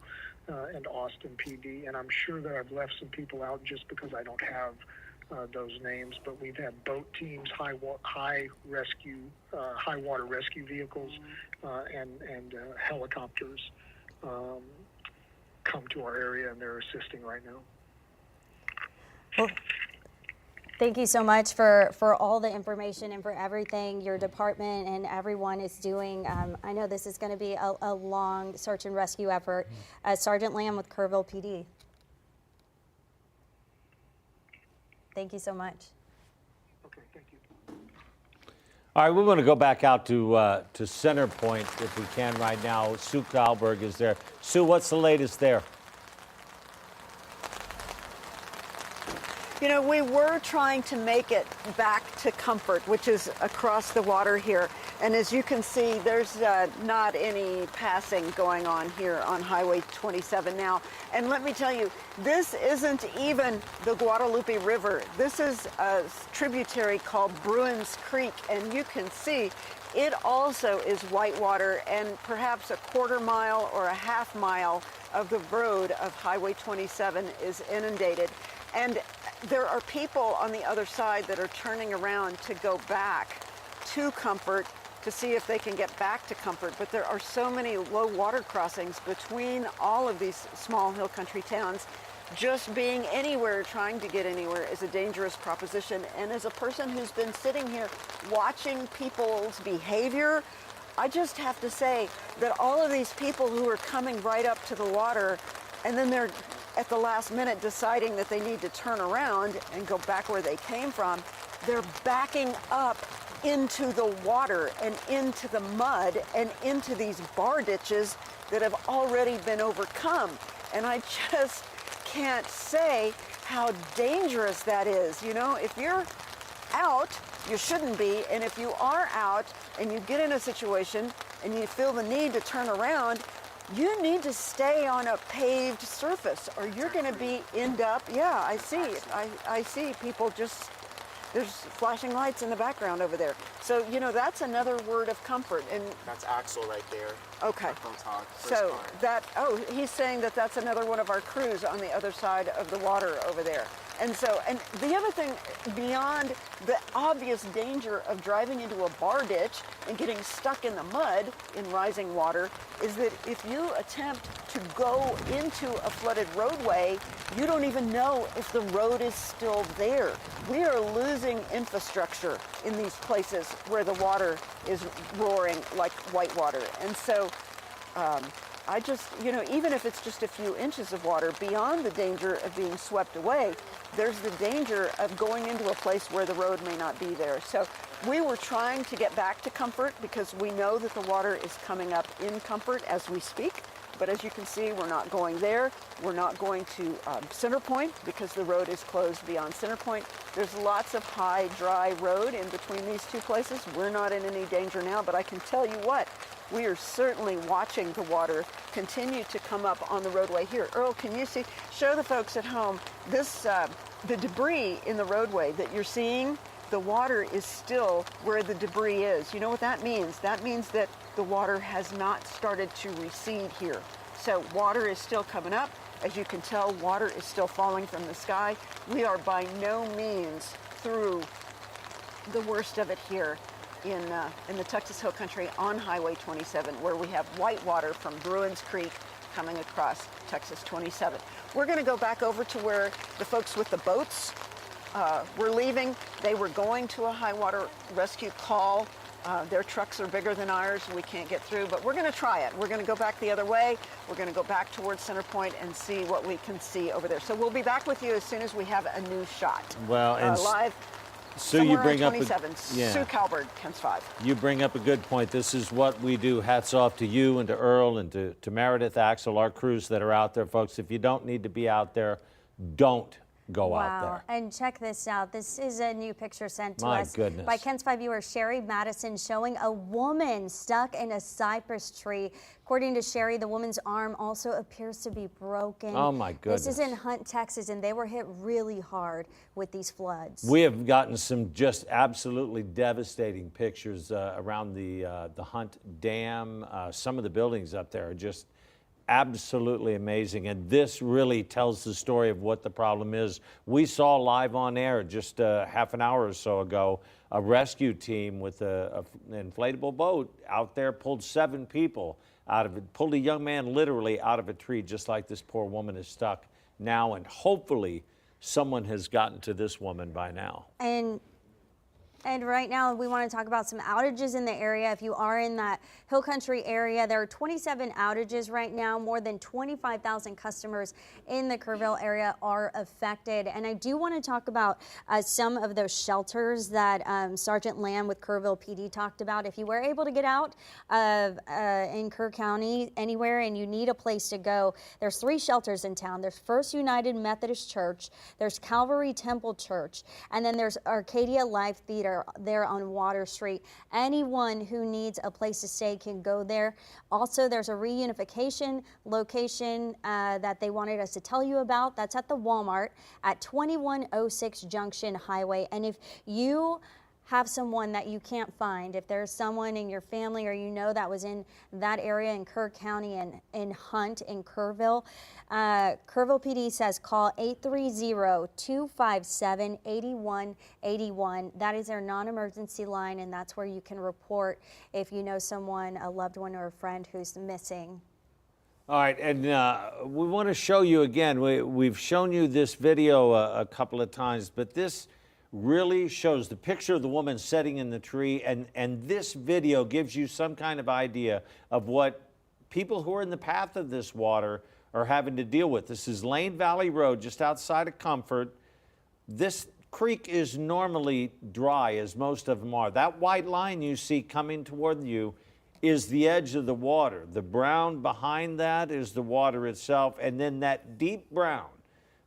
and Austin PD. And I'm sure that I've left some people out just because I don't have those names. But we've had boat teams, high water rescue vehicles, and helicopters come to our area, and they're assisting right now. Well, thank you so much for all the information and for everything your department and everyone is doing. I know this is going to be a long search and rescue effort. Sergeant Lamb with Kerrville PD. Thank you so much. Okay, thank you. All right, we're going to go back out to Center Point if we can right now. Sue Kalberg is there. Sue, what's the latest there? You know, we were trying to make it back to Comfort, which is across the water here. And as you can see, there's not any passing going on here on Highway 27 now. And let me tell you, this isn't even the Guadalupe River. This is a tributary called Bruins Creek. And you can see it also is whitewater, and perhaps a quarter mile or a half mile of the road of Highway 27 is inundated. And there are people on the other side that are turning around to go back to Comfort to see if they can get back to Comfort. But there are so many low water crossings between all of these small hill country towns. Just being anywhere, trying to get anywhere, is a dangerous proposition. And as a person who's been sitting here watching people's behavior, I just have to say that all of these people who are coming right up to the water, and then they're at the last minute deciding that they need to turn around and go back where they came from, they're backing up into the water and into the mud and into these bar ditches that have already been overcome. And I just can't say how dangerous that is. You know, if you're out, you shouldn't be, and if you are out and you get in a situation and you feel the need to turn around, you need to stay on a paved surface or you're going to end up, yeah, I see people just, there's flashing lights in the background over there. So, you know, that's another word of comfort. And that's Axel right there. Okay. So he's saying that that's another one of our crews on the other side of the water over there. And so, and the other thing, beyond the obvious danger of driving into a bar ditch and getting stuck in the mud in rising water, is that if you attempt to go into a flooded roadway, you don't even know if the road is still there. We are losing infrastructure in these places where the water is roaring like whitewater. And so I just, you know, even if it's just a few inches of water, beyond the danger of being swept away, there's the danger of going into a place where the road may not be there. So we were trying to get back to Comfort because we know that the water is coming up in Comfort as we speak. But as you can see, we're not going there. We're not going to Center Point because the road is closed beyond Center Point. There's lots of high, dry road in between these two places. We're not in any danger now, but I can tell you what, we are certainly watching the water continue to come up on the roadway here. Earl, can you see, show the folks at home, this, the debris in the roadway that you're seeing, the water is still where the debris is. You know what that means? That means that the water has not started to recede here. So water is still coming up. As you can tell, water is still falling from the sky. We are by no means through the worst of it here in the Texas Hill Country on Highway 27, where we have white water from Bruins Creek coming across Texas 27. We're going to go back over to where the folks with the boats were leaving. They were going to a high water rescue call. Their trucks are bigger than ours. We can't get through, but we're going to try it. We're going to go back the other way. We're going to go back towards Center Point and see what we can see over there. So we'll be back with you as soon as we have a new shot. Well, and live. Sue, you bring up Sue Calvert, KENS 5. You bring up a good point. This is what we do. Hats off to you and to Earl and to Meredith, Axel, our crews that are out there, folks. If you don't need to be out there, don't go out there. And check this out. This is a new picture sent to My us goodness. by KENS 5 viewer Sherry Madison, showing a woman stuck in a cypress tree. According to Sherry, the woman's arm also appears to be broken. Oh my goodness. This is in Hunt, Texas, and they were hit really hard with these floods. We have gotten some just absolutely devastating pictures around the Hunt Dam. Some of the buildings up there are just absolutely amazing, and this really tells the story of what the problem is. We saw live on air just half an hour or so ago a rescue team with an inflatable boat out there pulled 7 people out of it, pulled a young man literally out of a tree, just like this poor woman is stuck now, and hopefully someone has gotten to this woman by now. And right now, we want to talk about some outages in the area. If you are in that Hill Country area, there are 27 outages right now. More than 25,000 customers in the Kerrville area are affected. And I do want to talk about some of those shelters that Sergeant Lamb with Kerrville PD talked about. If you were able to get out of in Kerr County anywhere and you need a place to go, there's 3 shelters in town. There's First United Methodist Church, there's Calvary Temple Church, and then there's Arcadia Life Theater there on Water Street. Anyone who needs a place to stay can go there. Also, there's a reunification location that they wanted us to tell you about. That's at the Walmart at 2106 Junction Highway. And if you have someone that you can't find, if there's someone in your family or you know that was in that area in Kerr County and in Hunt in Kerrville, Kerrville PD says call 830-257-8181. That is their non-emergency line, and that's where you can report if you know someone, a loved one or a friend who's missing. All right, and we want to show you again, we've shown you this video a couple of times, but this really shows the picture of the woman sitting in the tree, and this video gives you some kind of idea of what people who are in the path of this water are having to deal with. This is Lane Valley Road, just outside of Comfort. This creek is normally dry, as most of them are. That white line you see coming toward you is the edge of the water. The brown behind that is the water itself, and then that deep brown,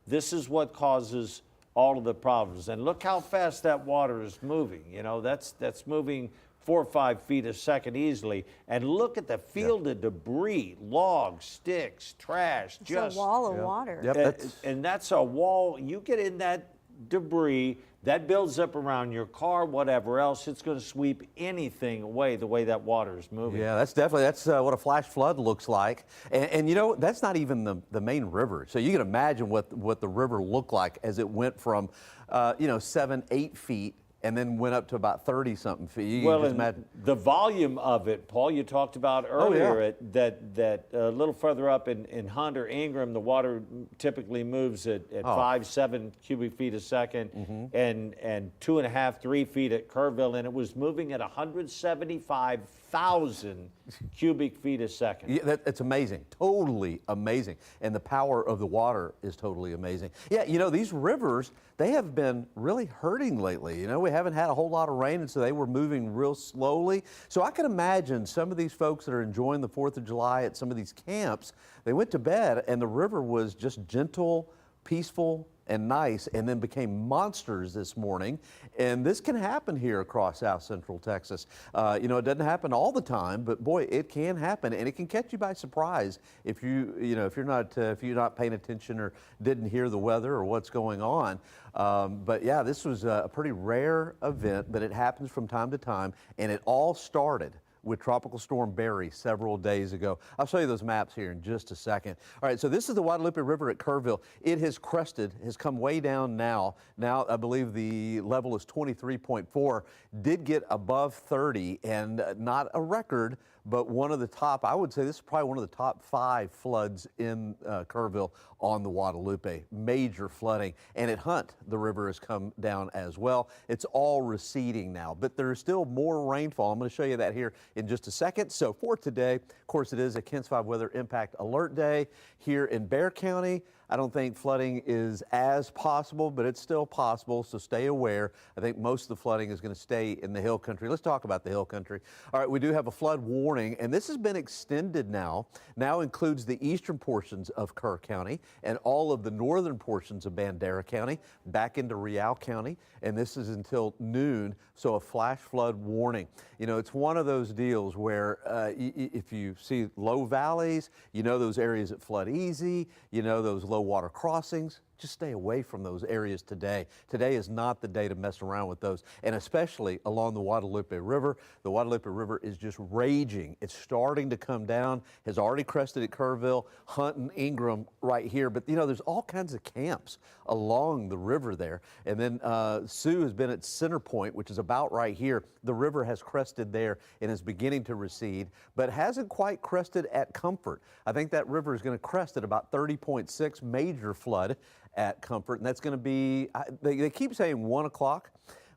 this is what causes all of the problems. And look how fast that water is moving. You know, that's moving 4 or 5 feet a second easily. And look at the field of debris, logs, sticks, trash. It's just a wall of water. Yep, and that's a wall. You get in that debris, that builds up around your car, whatever else, it's going to sweep anything away the way that water is moving. Yeah, that's what a flash flood looks like. And you know, that's not even the main river. So you can imagine what the river looked like as it went from, 7, 8 feet and then went up to about 30-something feet. You Well, can just and imagine. the volume of it, Paul, you talked about earlier, that a little further up in Hunter, Ingram, the water typically moves at 5, 7 cubic feet a second, and 2.5, 3 feet at Kerrville, and it was moving at 175,000 cubic feet a second. Yeah, it's amazing, totally amazing. And the power of the water is totally amazing. Yeah, you know, these rivers, they have been really hurting lately. You know, we haven't had a whole lot of rain, and so they were moving real slowly. So I can imagine some of these folks that are enjoying the 4th of July at some of these camps, they went to bed and the river was just gentle, peaceful, and nice, and then became monsters this morning. And this can happen here across South Central Texas. It doesn't happen all the time, but boy, it can happen, and it can catch you by surprise if if you're not paying attention or didn't hear the weather or what's going on. But yeah, this was a pretty rare event, but it happens from time to time, and it all started with Tropical Storm Barry several days ago. I'll show you those maps here in just a second. All right, so this is the Guadalupe River at Kerrville. It has crested, has come way down now. Now, I believe the level is 23.4, did get above 30, and not a record, but one of the top, I would say this is probably one of the top 5 floods in Kerrville on the Guadalupe. Major flooding. And at Hunt, the river has come down as well. It's all receding now, but there's still more rainfall. I'm going to show you that here in just a second. So for today, of course, it is a KENS 5 weather impact alert day here in Bexar County. I don't think flooding is as possible, but it's still possible, so stay aware. I think most of the flooding is going to stay in the hill country. Let's talk about the hill country. All right, we do have a flood warning, and this has been extended now. Now includes the eastern portions of Kerr County and all of the northern portions of Bandera County, back into Real County, and this is until noon, so a flash flood warning. You know, it's one of those deals where if you see low valleys, you know those areas that flood easy, you know those low water crossings, just stay away from those areas today. Today is not the day to mess around with those, and especially along the Guadalupe River. The Guadalupe River is just raging. It's starting to come down, has already crested at Kerrville, Hunt and Ingram right here, but you know, there's all kinds of camps along the river there. And then Sue has been at Center Point, which is about right here. The river has crested there and is beginning to recede, but hasn't quite crested at Comfort. I think that river is going to crest at about 30.6, major flood at Comfort, and that's going to be, they keep saying 1 o'clock,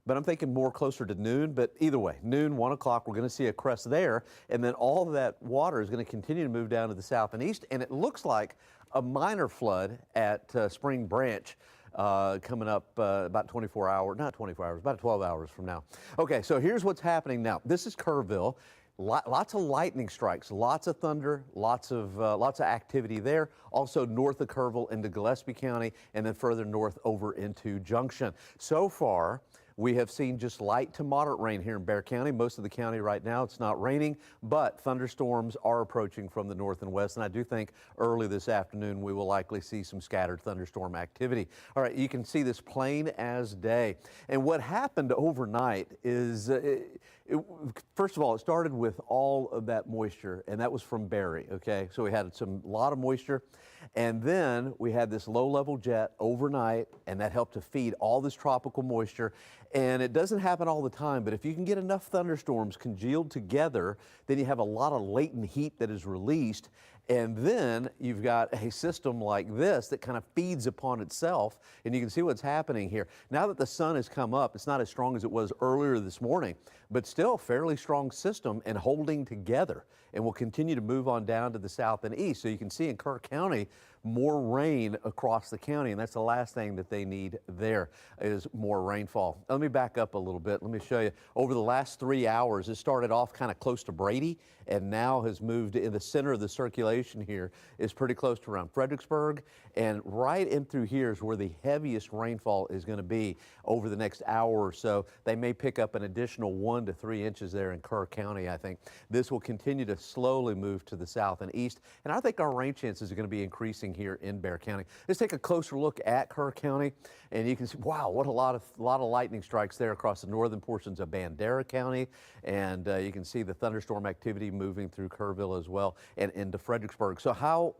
but I'm thinking more closer to noon. But either way, noon, 1 o'clock, we're going to see a crest there, and then all of that water is going to continue to move down to the south and east, and it looks like a minor flood at Spring Branch coming up about 24 hours, not 24 hours, about 12 hours from now. Okay, so here's what's happening now. This is Kerrville. Lots of lightning strikes, lots of thunder, lots of activity there. Also north of Kerrville into Gillespie County, and then further north over into Junction. So far, we have seen just light to moderate rain here in Bexar County. Most of the county right now, it's not raining, but thunderstorms are approaching from the north and west. And I do think early this afternoon, we will likely see some scattered thunderstorm activity. All right, you can see this plain as day. And what happened overnight is, first of all, it started with all of that moisture, and that was from Barry, okay? So we had a lot of moisture, and then we had this low-level jet overnight, and that helped to feed all this tropical moisture. And it doesn't happen all the time, but if you can get enough thunderstorms congealed together, then you have a lot of latent heat that is released, And then you've got a system like this that kind of feeds upon itself, and you can see what's happening here. Now that the sun has come up, it's not as strong as it was earlier this morning, but still a fairly strong system and holding together, and will continue to move on down to the south and east. So you can see in Kerr County, more rain across the county, and that's the last thing that they need there is more rainfall. Let me back up a little bit. Let me show you. Over the last 3 hours, it started off kind of close to Brady and now has moved in the center of the circulation here is pretty close to around Fredericksburg, and right in through here is where the heaviest rainfall is going to be over the next hour or so. They may pick up an additional 1 to 3 inches there in Kerr County, I think. This will continue to slowly move to the south and east, and I think our rain chances are going to be increasing here in Bexar County. Let's take a closer look at Kerr County, and you can see, wow, what a lot of lightning strikes there across the northern portions of Bandera County, and you can see the thunderstorm activity moving through Kerrville as well and into Fredericksburg. So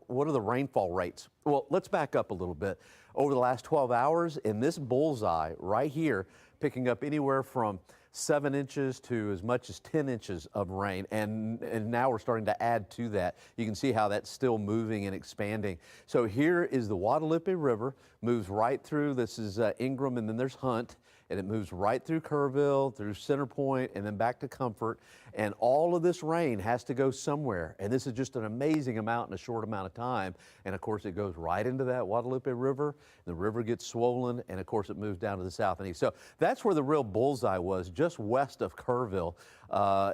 what are the rainfall rates? Well, let's back up a little bit. Over the last 12 hours, in this bullseye right here, picking up anywhere from 7 inches to as much as 10 inches of rain, and now we're starting to add to that. You can see how that's still moving and expanding. So here is the Guadalupe River, moves right through. This is Ingram, and then there's Hunt, and it moves right through Kerrville, through Center Point, and then back to Comfort. And all of this rain has to go somewhere, and this is just an amazing amount in a short amount of time. And of course, it goes right into that Guadalupe River. The river gets swollen, and of course, it moves down to the south and east. So that's where the real bullseye was, just west of Kerrville,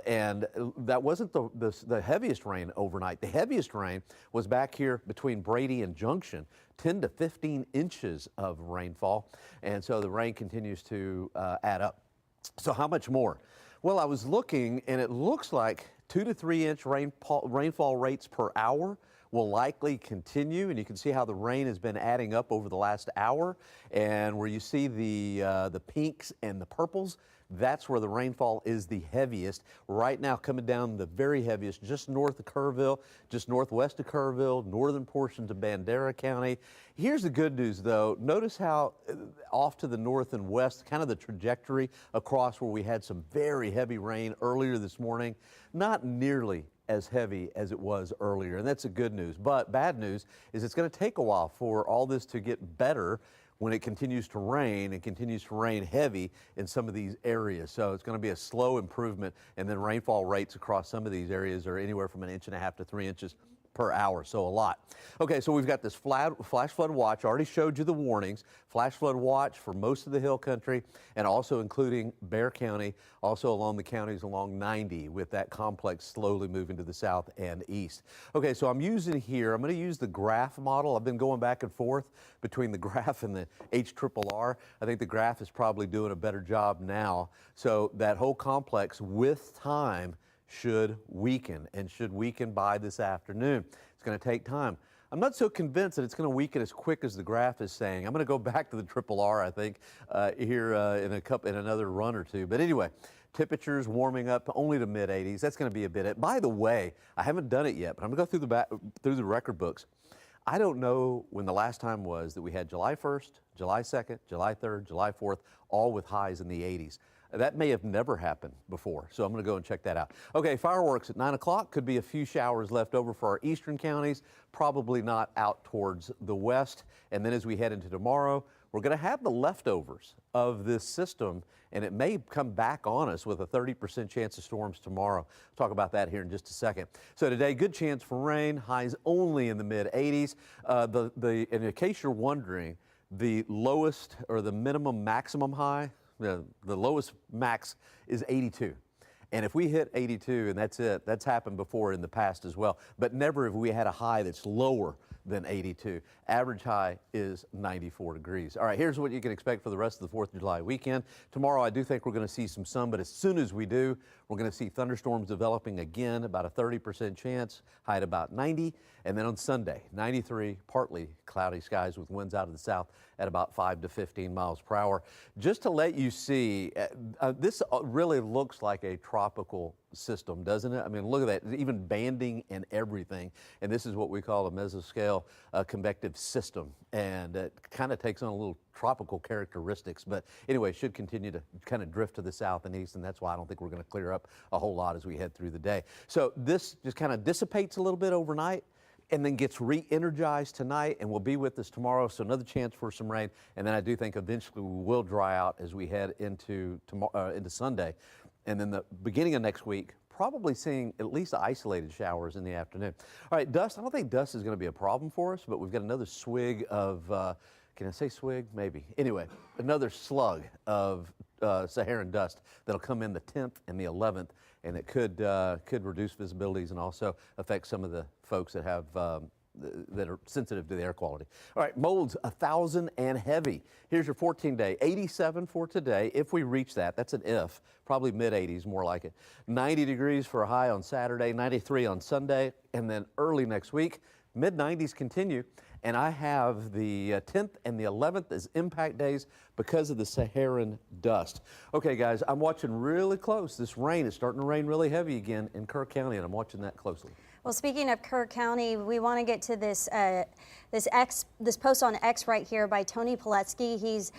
and that wasn't the heaviest rain overnight. The heaviest rain was back here between Brady and Junction, 10 to 15 inches of rainfall, and so the rain continues to add up. So how much more? Well, I was looking, and it looks like 2 to 3 inch rainfall rates per hour will likely continue, and you can see how the rain has been adding up over the last hour, and where you see the pinks and the purples, that's where the rainfall is the heaviest. Right now coming down the very heaviest just north of Kerrville, just northwest of Kerrville, northern portions of Bandera County. Here's the good news though. Notice how off to the north and west, kind of the trajectory across where we had some very heavy rain earlier this morning, not nearly as heavy as it was earlier, and that's the good news. But bad news is it's going to take a while for all this to get better when it continues to rain and continues to rain heavy in some of these areas. So it's going to be a slow improvement, and then rainfall rates across some of these areas are anywhere from 1.5 inches to 3 inches per hour, so a lot. Okay, so we've got this flash flood watch. I already showed you the warnings. Flash flood watch for most of the hill country, and also including Bexar County, also along the counties along 90, with that complex slowly moving to the south and east. Okay, so I'm going to use the graph model. I've been going back and forth between the graph and the HRRR. I think the graph is probably doing a better job now. So that whole complex with time should weaken, and should weaken by this afternoon. It's going to take time. I'm not so convinced that it's going to weaken as quick as the graph is saying. I'm going to go back to the RRR, I think, here in another run or two. But anyway, temperatures warming up only to mid-80s. That's going to be a bit. By the way, I haven't done it yet, but I'm going to go through the record books. I don't know when the last time was that we had July 1st, July 2nd, July 3rd, July 4th, all with highs in the 80s. That may have never happened before, so I'm going to go and check that out. Okay, fireworks at 9 o'clock. Could be a few showers left over for our eastern counties, probably not out towards the west. And then as we head into tomorrow, we're going to have the leftovers of this system, and it may come back on us with a 30% chance of storms tomorrow. We'll talk about that here in just a second. So today, good chance for rain, highs only in the mid-80s. And in case you're wondering, the lowest or the minimum maximum high, the lowest max is 82. And if we hit 82 and that's it, that's happened before in the past as well, but never have we had a high that's lower than 82. Average high is 94 degrees. All right, here's what you can expect for the rest of the 4th of July weekend. Tomorrow, I do think we're going to see some sun, but as soon as we do, we're going to see thunderstorms developing again, about a 30% chance, high at about 90. And then on Sunday, 93, partly cloudy skies with winds out of the south at about 5 to 15 miles per hour. Just to let you see, this really looks like a tropical system, doesn't it? I mean, look at that, even banding and everything. And this is what we call a mesoscale convective system. And it kind of takes on a little tropical characteristics. But anyway, should continue to kind of drift to the south and east. And that's why I don't think we're going to clear up a whole lot as we head through the day. So this just kind of dissipates a little bit overnight. and then gets re-energized tonight and will be with us tomorrow. So another chance for some rain. And then I do think eventually we will dry out as we head into Sunday. And then the beginning of next week, probably seeing at least isolated showers in the afternoon. All right, dust. I don't think dust is going to be a problem for us, but we've got another swig of, can I say swig? Maybe. Anyway, another slug of Saharan dust that'll come in the 10th and the 11th, and it could reduce visibilities and also affect some of the folks that have that are sensitive to the air quality. All right, molds 1,000 and heavy. Here's your 14-day, 87 for today. If we reach that, that's an if, probably mid-80s, more like it. 90 degrees for a high on Saturday, 93 on Sunday, and then early next week, mid-90s continue. And I have the 10th and the 11th as impact days because of the Saharan dust. Okay, guys, I'm watching really close. This rain is starting to rain really heavy again in Kerr County, and I'm watching that closely. Well, speaking of Kerr County, we want to get to this this post on X right here by Tony Piletsky. He's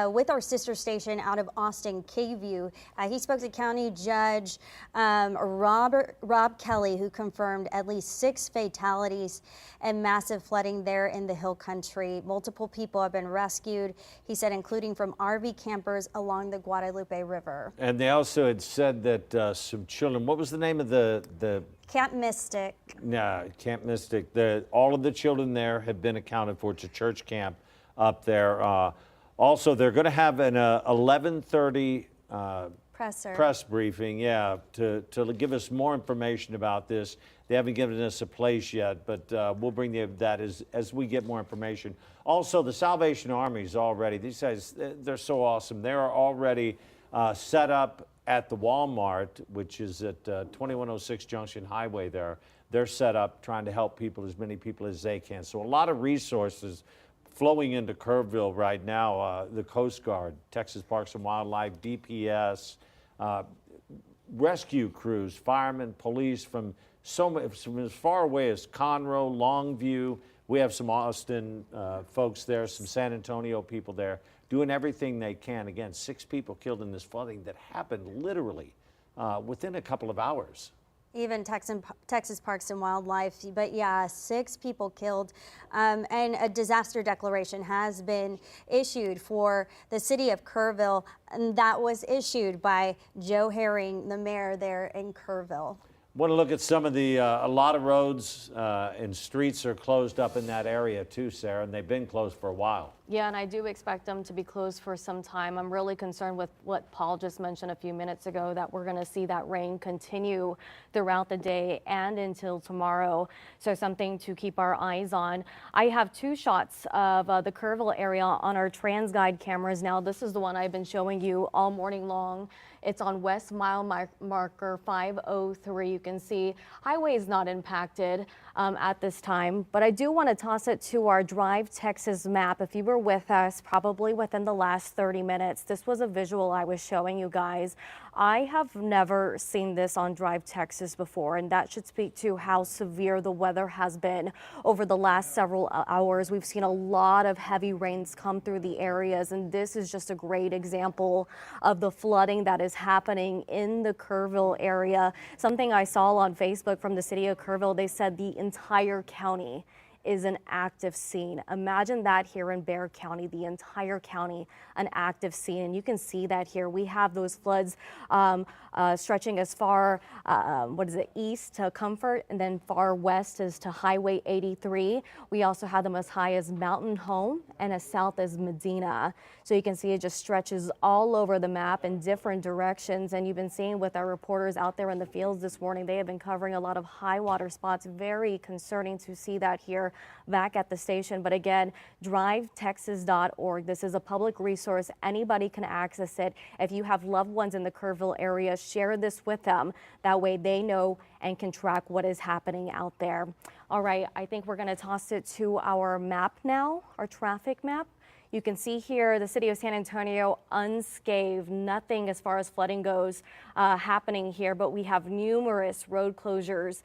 with our sister station out of Austin, Keyview. He spoke to County Judge Rob Kelly, who confirmed at least 6 fatalities and massive flooding there in the Hill Country. Multiple people have been rescued, he said, including from RV campers along the Guadalupe River. And they also had said that some children, what was the name of the Camp Mystic. No, Camp Mystic. All of the children there have been accounted for. It's a church camp up there. Also, they're going to have an 11:30 press briefing, to give us more information about this. They haven't given us a place yet, but we'll bring you that as we get more information. Also, the Salvation Army is already, these guys, they're so awesome. They are already set up at the Walmart, which is at 2106 Junction Highway there. They're set up trying to help people, as many people as they can. So a lot of resources flowing into Kerrville right now. The Coast Guard, Texas Parks and Wildlife, DPS, rescue crews, firemen, police from as far away as Conroe, Longview. We have some Austin folks there, some San Antonio people there, doing everything they can. Again, 6 people killed in this flooding that happened literally within a couple of hours. Even Texas Parks and Wildlife, but yeah, 6 people killed, and a disaster declaration has been issued for the city of Kerrville, and that was issued by Joe Herring, the mayor there in Kerrville. Want to look at some of the, a lot of roads and streets are closed up in that area too, Sarah, and they've been closed for a while. Yeah, and I do expect them to be closed for some time. I'm really concerned with what Paul just mentioned a few minutes ago, that we're going to see that rain continue throughout the day and until tomorrow. So something to keep our eyes on. I have 2 shots of the Kerrville area on our TransGuide cameras now. This is the one I've been showing you all morning long. It's on West Mile Marker 503. You can see highway is not impacted at this time, but I do want to toss it to our Drive Texas map. If you were with us probably within the last 30 minutes, this was a visual I was showing you guys. I have never seen this on Drive Texas before, and that should speak to how severe the weather has been over the last several hours. We've seen a lot of heavy rains come through the areas, and this is just a great example of the flooding that is happening in the Kerrville area. Something I saw on Facebook from the city of Kerrville, they said the entire county is an active scene. Imagine that here in Bexar County, the entire county, an active scene. And you can see that here. We have those floods stretching as far, east to Comfort, and then far west is to Highway 83. We also have them as high as Mountain Home and as south as Medina. So you can see it just stretches all over the map in different directions. And you've been seeing with our reporters out there in the fields this morning, they have been covering a lot of high water spots. Very concerning to see that here back at the station. But again, drivetexas.org. This is a public resource. Anybody can access it. If you have loved ones in the Kerrville area, share this with them. That way they know and can track what is happening out there. All right, I think we're going to toss it to our map now, our traffic map. You can see here the city of San Antonio unscathed, nothing as far as flooding goes happening here, but we have numerous road closures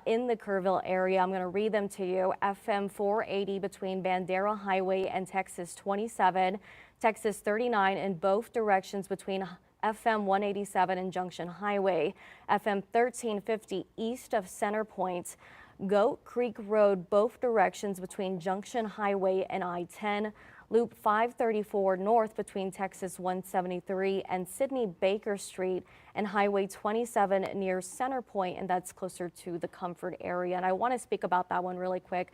in the Kerrville area. I'm going to read them to you. FM 480 between Bandera Highway and Texas 27, Texas 39 in both directions between FM 187 and Junction Highway, FM 1350 east of Center Point, Goat Creek Road, both directions between Junction Highway and I-10. Loop 534 north between Texas 173 and Sidney Baker Street, and Highway 27 near Center Point, and that's closer to the Comfort area. And I want to speak about that one really quick.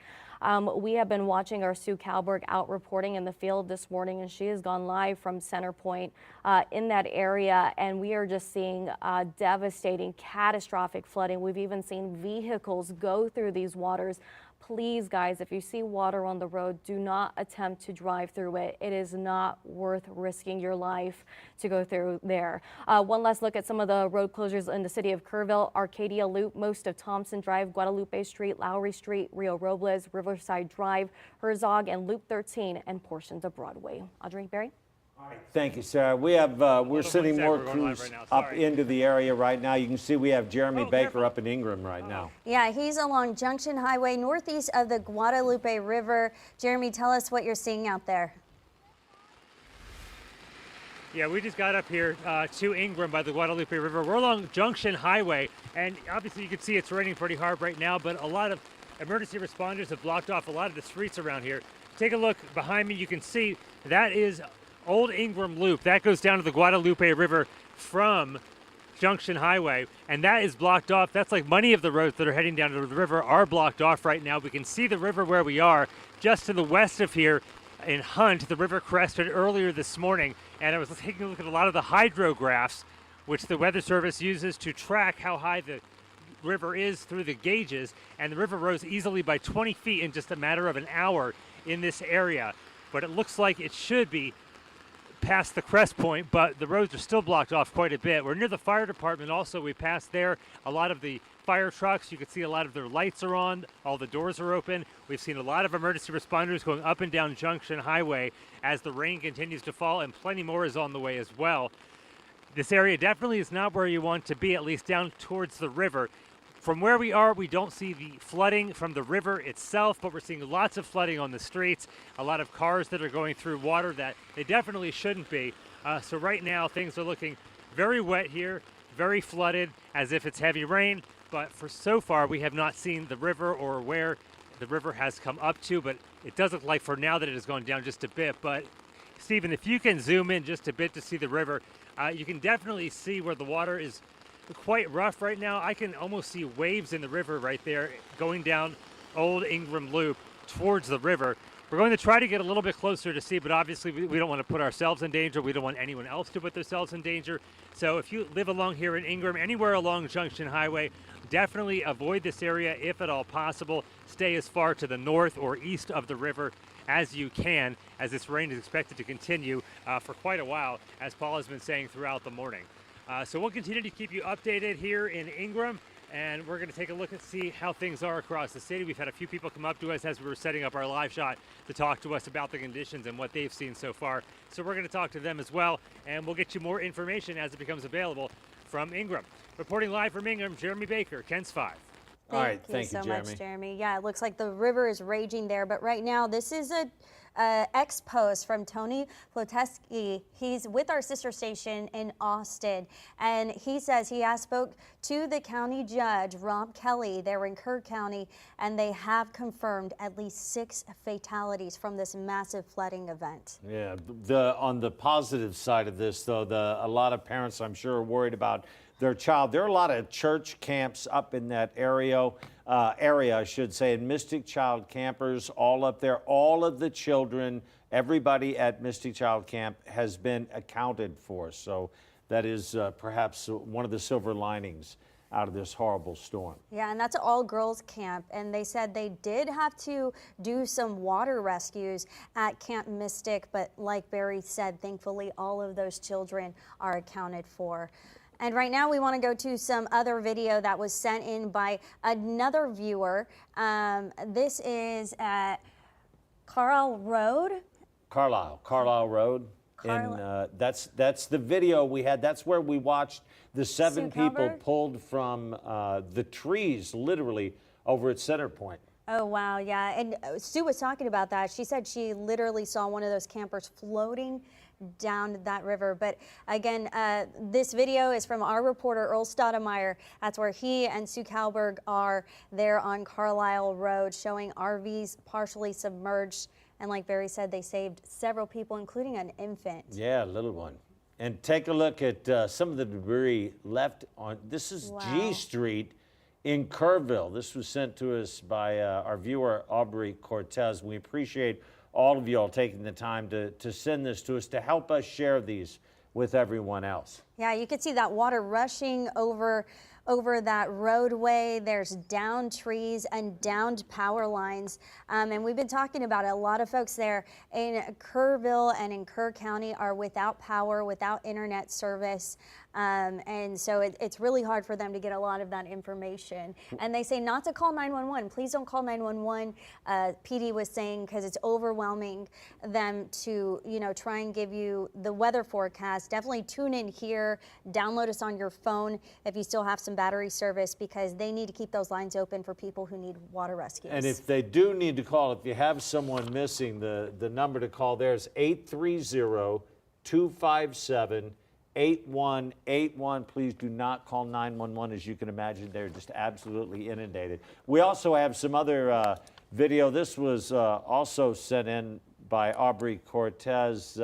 We have been watching our Sue Kalberg out reporting in the field this morning, and she has gone live from Center Point in that area, and we are just seeing devastating, catastrophic flooding. We've even seen vehicles go through these waters. Please, guys, if you see water on the road, do not attempt to drive through it. It is not worth risking your life to go through there. One last look at some of the road closures in the city of Kerrville. Arcadia Loop, most of Thompson Drive, Guadalupe Street, Lowry Street, Rio Robles, Riverside Drive, Herzog, and Loop 13, and portions of Broadway. Audrey, Barry? All right, thank you, Sarah. We have we're sending more crews up into the area right now. You can see we have Jeremy Baker up in Ingram right now. Yeah, he's along Junction Highway, northeast of the Guadalupe River. Jeremy, tell us what you're seeing out there. Yeah, we just got up here to Ingram by the Guadalupe River. We're along Junction Highway, and obviously you can see it's raining pretty hard right now, but a lot of emergency responders have blocked off a lot of the streets around here. Take a look behind me. You can see that is Old Ingram Loop. That goes down to the Guadalupe River from Junction Highway, and that is blocked off. That's like many of the roads that are heading down to the river are blocked off right now. We can see the river where we are. Just to the west of here in Hunt, the river crested earlier this morning, and I was taking a look at a lot of the hydrographs, which the Weather Service uses to track how high the river is through the gauges, and the river rose easily by 20 feet in just a matter of an hour in this area. But it looks like it should be past the crest point, but the roads are still blocked off quite a bit. We're near the fire department also. We passed there. A lot of the fire trucks, you can see a lot of their lights are on. All the doors are open. We've seen a lot of emergency responders going up and down Junction Highway as the rain continues to fall, and plenty more is on the way as well. This area definitely is not where you want to be, at least down towards the river. From where we are, we don't see the flooding from the river itself, but we're seeing lots of flooding on the streets, a lot of cars that are going through water that they definitely shouldn't be. So right now, things are looking very wet here, very flooded, as if it's heavy rain. But for so far, we have not seen the river or where the river has come up to, but it does look like for now that it has gone down just a bit. But Stephen, if you can zoom in just a bit to see the river, you can definitely see where the water is quite rough right now. I can almost see waves in the river right there going down Old Ingram Loop towards the river. We're going to try to get a little bit closer to see, but obviously we don't want to put ourselves in danger. We don't want anyone else to put themselves in danger. So if you live along here in Ingram, anywhere along Junction Highway, definitely avoid this area if at all possible. Stay as far to the north or east of the river as you can, as this rain is expected to continue for quite a while, as Paul has been saying throughout the morning. So we'll continue to keep you updated here in Ingram, and we're going to take a look and see how things are across the city. We've had a few people come up to us as we were setting up our live shot to talk to us about the conditions and what they've seen so far. So we're going to talk to them as well, and we'll get you more information as it becomes available from Ingram. Reporting live from Ingram, Jeremy Baker, KENS 5. All right, Thank you so Jeremy. much, Jeremy. Yeah, it looks like the river is raging there, but right now this is a ex-post from Tony Ploteski. He's with our sister station in Austin, and he says he has spoke to the county judge, Rob Kelly. They're in Kerr County, and they have confirmed at least 6 fatalities from this massive flooding event. Yeah, on the positive side of this, though, a lot of parents, I'm sure, are worried about their child. There are a lot of church camps up in that area, I should say, and Mystic Child campers all up there. All of the children, everybody at Mystic Child Camp has been accounted for. So that is perhaps one of the silver linings out of this horrible storm. Yeah, and that's an all-girls camp, and they said they did have to do some water rescues at Camp Mystic, but like Barry said, thankfully all of those children are accounted for. And right now we want to go to some other video that was sent in by another viewer. This is at Carlisle Road. Carlisle Road. And that's the video we had. That's where we watched the 7 people pulled from the trees, literally, over at Center Point. Oh, wow, yeah. And Sue was talking about that. She said she literally saw one of those campers floating down that river. But again, this video is from our reporter, Earl Stoudemire. That's where he and Sue Kalberg are there on Carlisle Road, showing RVs partially submerged. And like Barry said, they saved several people, including an infant. Yeah, a little one. And take a look at some of the debris left on, this is G Street in Kerrville. This was sent to us by our viewer, Aubrey Cortez. We appreciate all of you all taking the time to send this to us to help us share these with everyone else. Yeah, you can see that water rushing over that roadway. There's downed trees and downed power lines. And we've been talking about it. A lot of folks there in Kerrville and in Kerr County are without power, without internet service. And so it's really hard for them to get a lot of that information. And they say not to call 911. Please don't call 911. PD was saying, because it's overwhelming them to, try and give you the weather forecast. Definitely tune in here, download us on your phone if you still have some battery service, because they need to keep those lines open for people who need water rescues. And if they do need to call, if you have someone missing, the number to call there is 830-257-8181. Please do not call 911. As you can imagine, they're just absolutely inundated. We also have some other video. This was also sent in by Aubrey Cortez.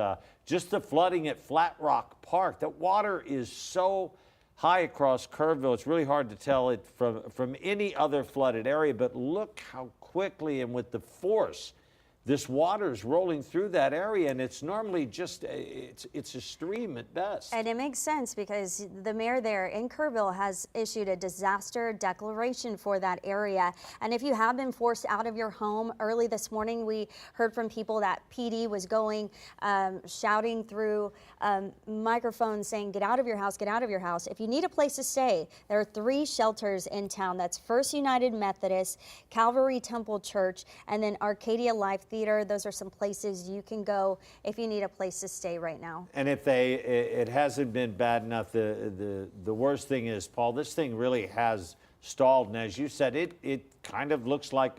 Just the flooding at Flat Rock Park. The water is so high across Kerrville, it's really hard to tell it from any other flooded area, but look how quickly and with the force this water is rolling through that area, and it's normally just, it's a stream at best. And it makes sense because the mayor there in Kerrville has issued a disaster declaration for that area. And if you have been forced out of your home, early this morning we heard from people that PD was going, shouting through microphones saying, get out of your house, get out of your house. If you need a place to stay, there are 3 shelters in town. That's First United Methodist, Calvary Temple Church, and then Arcadia Life Theater. Those are some places you can go if you need a place to stay right now. And if it hasn't been bad enough, the worst thing is, Paul, this thing really has stalled. And as you said, it kind of looks like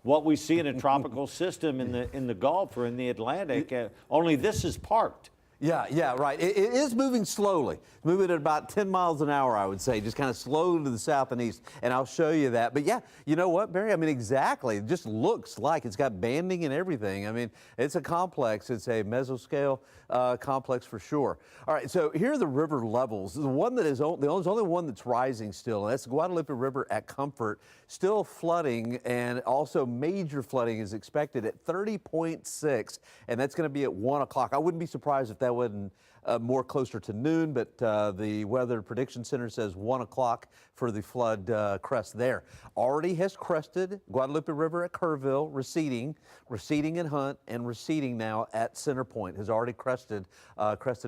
what we see in a tropical system in the Gulf or in the Atlantic. Only this is parked. Yeah, right. It is moving slowly. It's moving at about 10 miles an hour, I would say, just kind of slow to the south and east, and I'll show you that. But yeah, you know what, Barry? I mean, exactly. It just looks like it's got banding and everything. I mean, it's a complex. It's a mesoscale complex for sure. All right, so here are the river levels. The one that is there's only one that's rising still, and that's the Guadalupe River at Comfort, still flooding, and also major flooding is expected at 30.6, and that's going to be at 1 o'clock. I wouldn't be surprised if that wasn't more closer to noon, but the Weather Prediction Center says 1 o'clock for the flood crest there. Already has crested Guadalupe River at Kerrville, receding at Hunt, and receding now at Center Point. Has already crested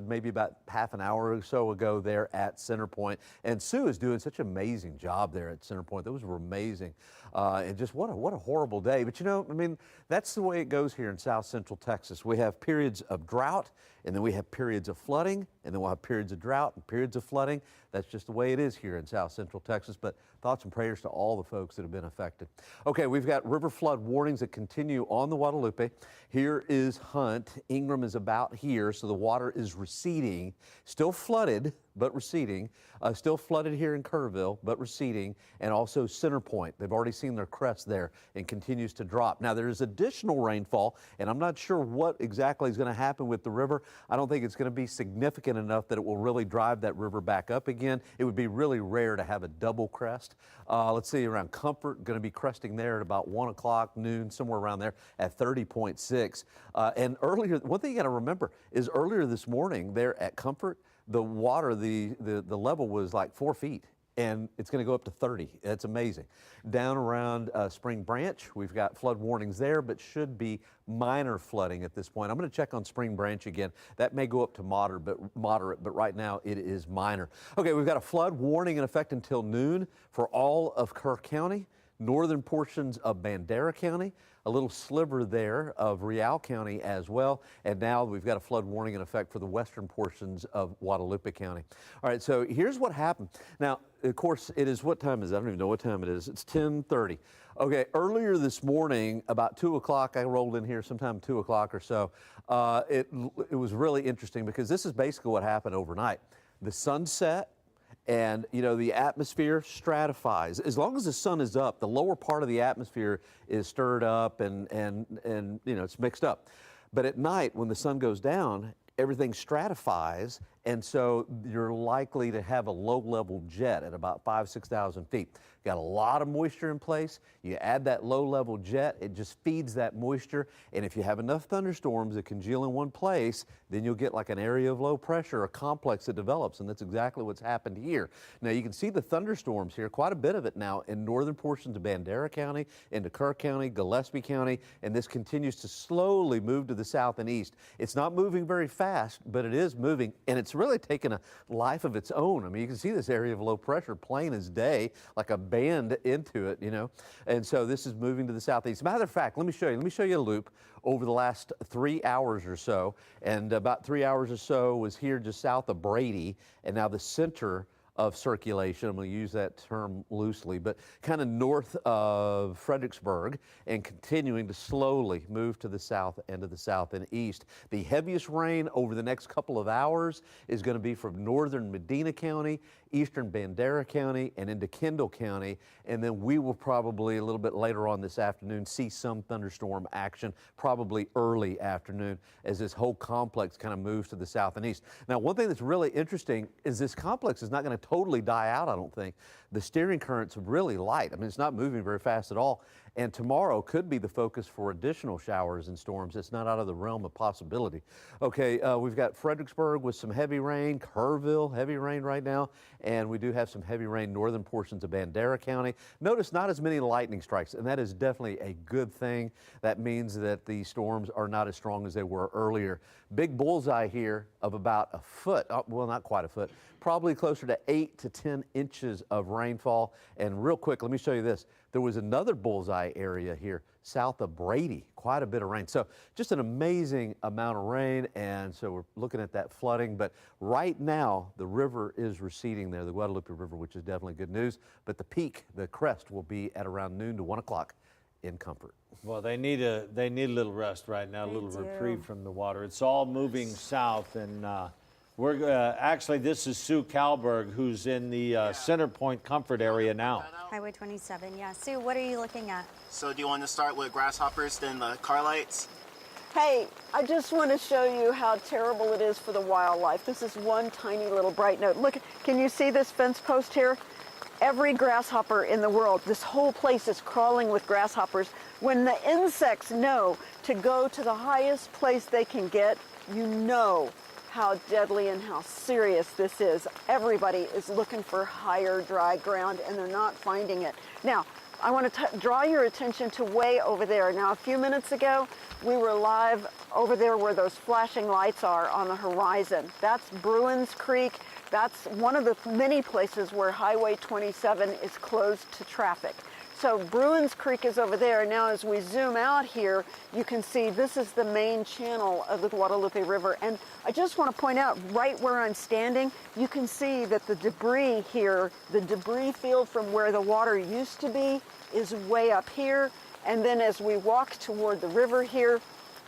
maybe about half an hour or so ago there at Center Point. And Sue is doing such an amazing job there at Center Point. Those were amazing. And just what a horrible day. But I mean, that's the way it goes here in South Central Texas. We have periods of drought, and then we have periods of flooding, and then we'll have periods of drought and periods of flooding. That's just the way it is here in South Central Texas. But thoughts and prayers to all the folks that have been affected. Okay, we've got river flood warnings that continue on the Guadalupe. Here is Hunt. Ingram is about here, so the water is receding. Still flooded, but receding. Still flooded here in Kerrville, but receding. And also Center Point. They've already seen their crest there and continues to drop. Now, there is additional rainfall, and I'm not sure what exactly is going to happen with the river. I don't think it's going to be significant enough that it will really drive that river back up again. It would be really rare to have a double crest. Let's see, around Comfort, going to be cresting there at about 1 o'clock, noon, somewhere around there at 30.6. And earlier, one thing you got to remember is earlier this morning there at Comfort, the water, the level was like 4 feet. And it's going to go up to 30. That's amazing. Down around Spring Branch, we've got flood warnings there, but should be minor flooding at this point. I'm going to check on Spring Branch again. That may go up to moderate, but right now it is minor. Okay, we've got a flood warning in effect until noon for all of Kerr County. northern portions of Bandera County, a little sliver there of Real County as well. And now we've got a flood warning in effect for the western portions of Guadalupe County. All right, so here's what happened. Now, of course, it is, what time is it? I don't even know what time it is. It's 10:30. Okay, earlier this morning, about 2 o'clock, I rolled in here sometime 2 o'clock or so. It was really interesting because this is basically what happened overnight. The sun set, and, you know, the atmosphere stratifies. As long as the sun is up, the lower part of the atmosphere is stirred up and you know, it's mixed up. But at night, when the sun goes down, everything stratifies, and so you're likely to have a low-level jet at about 6,000 feet. Got a lot of moisture in place. You add that low-level jet, it just feeds that moisture, and if you have enough thunderstorms that congeal in one place, then you'll get like an area of low pressure, a complex that develops, and that's exactly what's happened here. Now, you can see the thunderstorms here, quite a bit of it now in northern portions of Bandera County, into Kerr County, Gillespie County, and this continues to slowly move to the south and east. It's not moving very fast, but it is moving, and it's really taken a life of its own. I mean, you can see this area of low pressure plain as day, like a band into it, you know, and so this is moving to the southeast. Matter of fact, let me show you a loop over the last 3 hours or so, and about 3 hours or so was here just south of Brady, and now the center of circulation, I'm going to use that term loosely, but kind of north of Fredericksburg and continuing to slowly move to the south and to the south and east. The heaviest rain over the next couple of hours is going to be from northern Medina County, eastern Bandera County, and into Kendall County, and then we will probably a little bit later on this afternoon see some thunderstorm action, probably early afternoon, as this whole complex kind of moves to the south and east. Now, one thing that's really interesting is this complex is not going to totally die out, I don't think. The steering current's really light. I mean, it's not moving very fast at all. And tomorrow could be the focus for additional showers and storms. It's not out of the realm of possibility. Okay, we've got Fredericksburg with some heavy rain, Kerrville, heavy rain right now, and we do have some heavy rain northern portions of Bandera County. Notice not as many lightning strikes, and that is definitely a good thing. That means that the storms are not as strong as they were earlier. Big bullseye here of about a foot, well, not quite a foot, probably closer to 8 to 10 inches of rainfall. And real quick, let me show you this. There was another bullseye area here south of Brady, quite a bit of rain. So just an amazing amount of rain, and so we're looking at that flooding. But right now, the river is receding there, the Guadalupe River, which is definitely good news. But the peak, the crest, will be at around noon to 1 o'clock in Comfort. Well, they need a little rest right now, a little reprieve from the water. It's all moving south, and we're actually, this is Sue Kalberg, who's in the Center Point Comfort area now. Highway 27, yeah. Sue, what are you looking at? So do you want to start with grasshoppers, then the car lights? Hey, I just want to show you how terrible it is for the wildlife. This is one tiny little bright note. Look, can you see this fence post here? Every grasshopper in the world, this whole place is crawling with grasshoppers. When the insects know to go to the highest place they can get, you know how deadly and how serious this is. Everybody is looking for higher dry ground, and they're not finding it. Now, I want to draw your attention to way over there. Now, a few minutes ago, we were live over there where those flashing lights are on the horizon. That's Bruins Creek. That's one of the many places where Highway 27 is closed to traffic. So Bruins Creek is over there. Now, as we zoom out here, you can see this is the main channel of the Guadalupe River. And I just want to point out, right where I'm standing, you can see that the debris here, the debris field from where the water used to be, is way up here. And then as we walk toward the river here,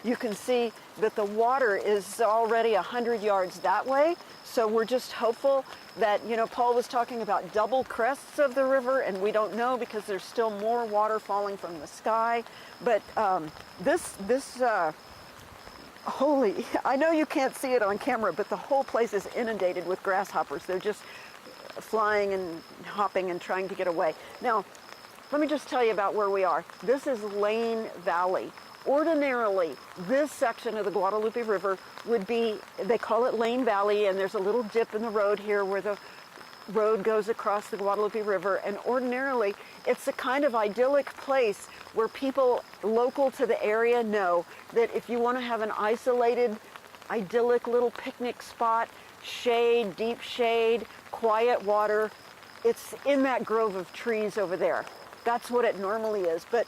you can see that the water is already 100 yards that way. So we're just hopeful that, you know, Paul was talking about double crests of the river, and we don't know because there's still more water falling from the sky. But holy, I know you can't see it on camera, but the whole place is inundated with grasshoppers. They're just flying and hopping and trying to get away. Now, let me just tell you about where we are. This is Lane Valley. Ordinarily, this section of the Guadalupe River would be, they call it Lane Valley, and there's a little dip in the road here where the road goes across the Guadalupe River, and ordinarily, it's a kind of idyllic place where people local to the area know that if you want to have an isolated, idyllic little picnic spot, shade, deep shade, quiet water, it's in that grove of trees over there. that's what it normally is. But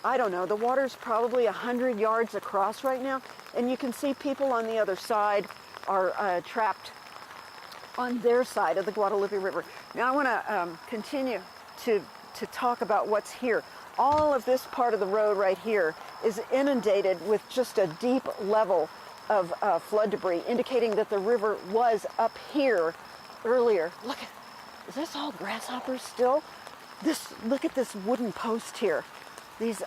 I don't know, the water's probably 100 yards across right now, and you can see people on the other side are trapped on their side of the Guadalupe River. Now I want to continue to talk about what's here. All of this part of the road right here is inundated with just a deep level of flood debris, indicating that the river was up here earlier. Look, is this all grasshoppers still? Look at this wooden post here.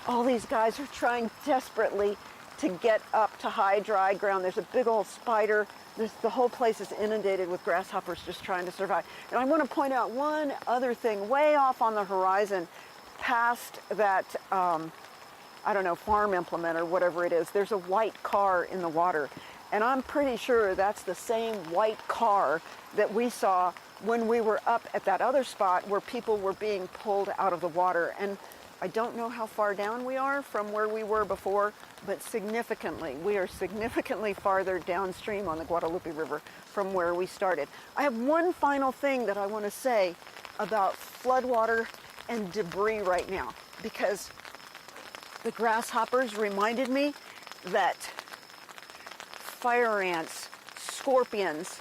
All these guys are trying desperately to get up to high, dry ground. There's a big old spider. The whole place is inundated with grasshoppers just trying to survive. And I want to point out one other thing way off on the horizon, past that, I don't know, farm implement or whatever it is. There's a white car in the water. And I'm pretty sure that's the same white car that we saw when we were up at that other spot where people were being pulled out of the water. And I don't know how far down we are from where we were before, but we are significantly farther downstream on the Guadalupe River from where we started. I have one final thing that I want to say about floodwater and debris right now, because the grasshoppers reminded me that fire ants, scorpions,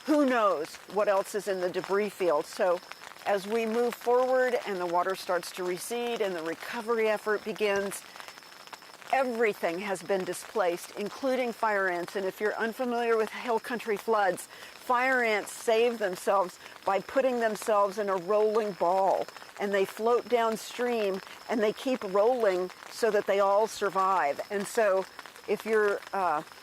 who knows what else is in the debris field. So as we move forward and the water starts to recede and the recovery effort begins, everything has been displaced, including fire ants. And if you're unfamiliar with hill country floods, fire ants save themselves by putting themselves in a rolling ball, and they float downstream and they keep rolling so that they all survive. And so if you're,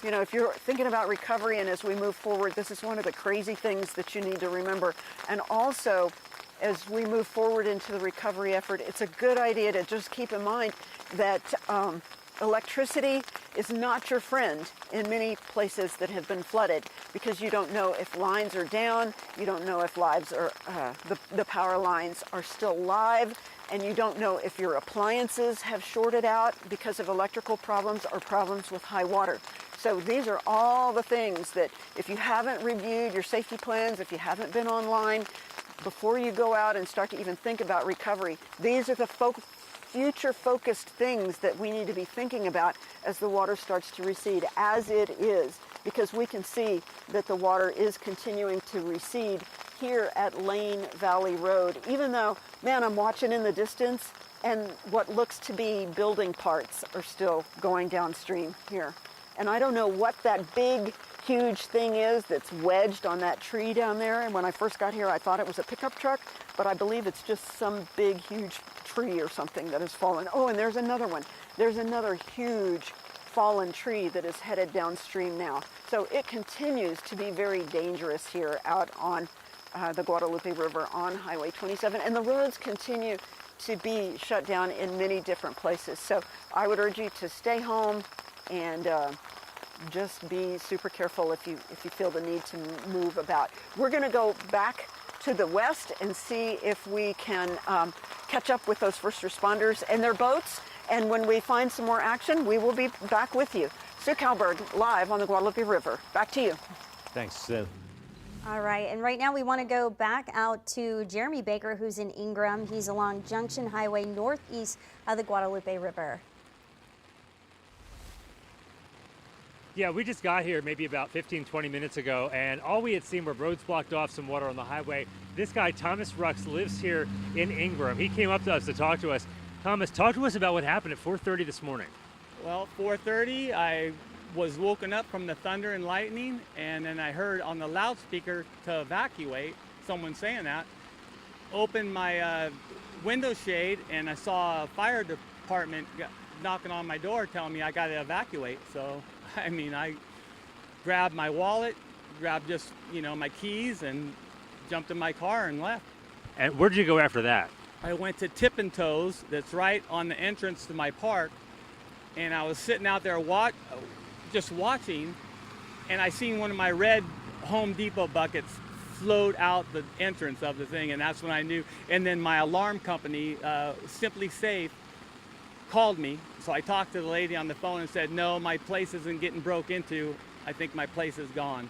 if you're thinking about recovery and as we move forward, this is one of the crazy things that you need to remember. And also, as we move forward into the recovery effort, it's a good idea to just keep in mind that electricity is not your friend in many places that have been flooded, because you don't know if lines are down, you don't know if the power lines are still live, and you don't know if your appliances have shorted out because of electrical problems or problems with high water. So these are all the things that if you haven't reviewed your safety plans, if you haven't been online, before you go out and start to even think about recovery, these are the future-focused things that we need to be thinking about as the water starts to recede, as it is, because we can see that the water is continuing to recede here at Lane Valley Road, even though, man, I'm watching in the distance and what looks to be building parts are still going downstream here. And I don't know what that big, huge thing is that's wedged on that tree down there. And when I first got here, I thought it was a pickup truck, but I believe it's just some big, huge tree or something that has fallen. Oh, and there's another one. There's another huge fallen tree that is headed downstream now. So it continues to be very dangerous here out on the Guadalupe River on Highway 27. And the roads continue to be shut down in many different places. So I would urge you to stay home and just be super careful if you feel the need to move about. We're going to go back to the west and see if we can catch up with those first responders and their boats. And when we find some more action, we will be back with you. Sue Kalberg, live on the Guadalupe River. Back to you. Thanks, Sue. All right, and right now we want to go back out to Jeremy Baker, who's in Ingram. He's along Junction Highway northeast of the Guadalupe River. Yeah, we just got here maybe about 15, 20 minutes ago, and all we had seen were roads blocked off, some water on the highway. This guy, Thomas Rux, lives here in Ingram. He came up to us to talk to us. Thomas, talk to us about what happened at 4:30 this morning. Well, 4:30, I was woken up from the thunder and lightning, and then I heard on the loudspeaker to evacuate, someone saying that. Opened my window shade, and I saw a fire department knocking on my door telling me I got to evacuate. So, I mean, I grabbed my wallet, grabbed just, my keys, and jumped in my car and left. And where did you go after that? I went to Tip and Toes, that's right on the entrance to my park, and I was sitting out there just watching, and I seen one of my red Home Depot buckets float out the entrance of the thing, and that's when I knew. And then my alarm company, Simply Safe, called me. So I talked to the lady on the phone and said, no, my place isn't getting broke into. I think my place is gone.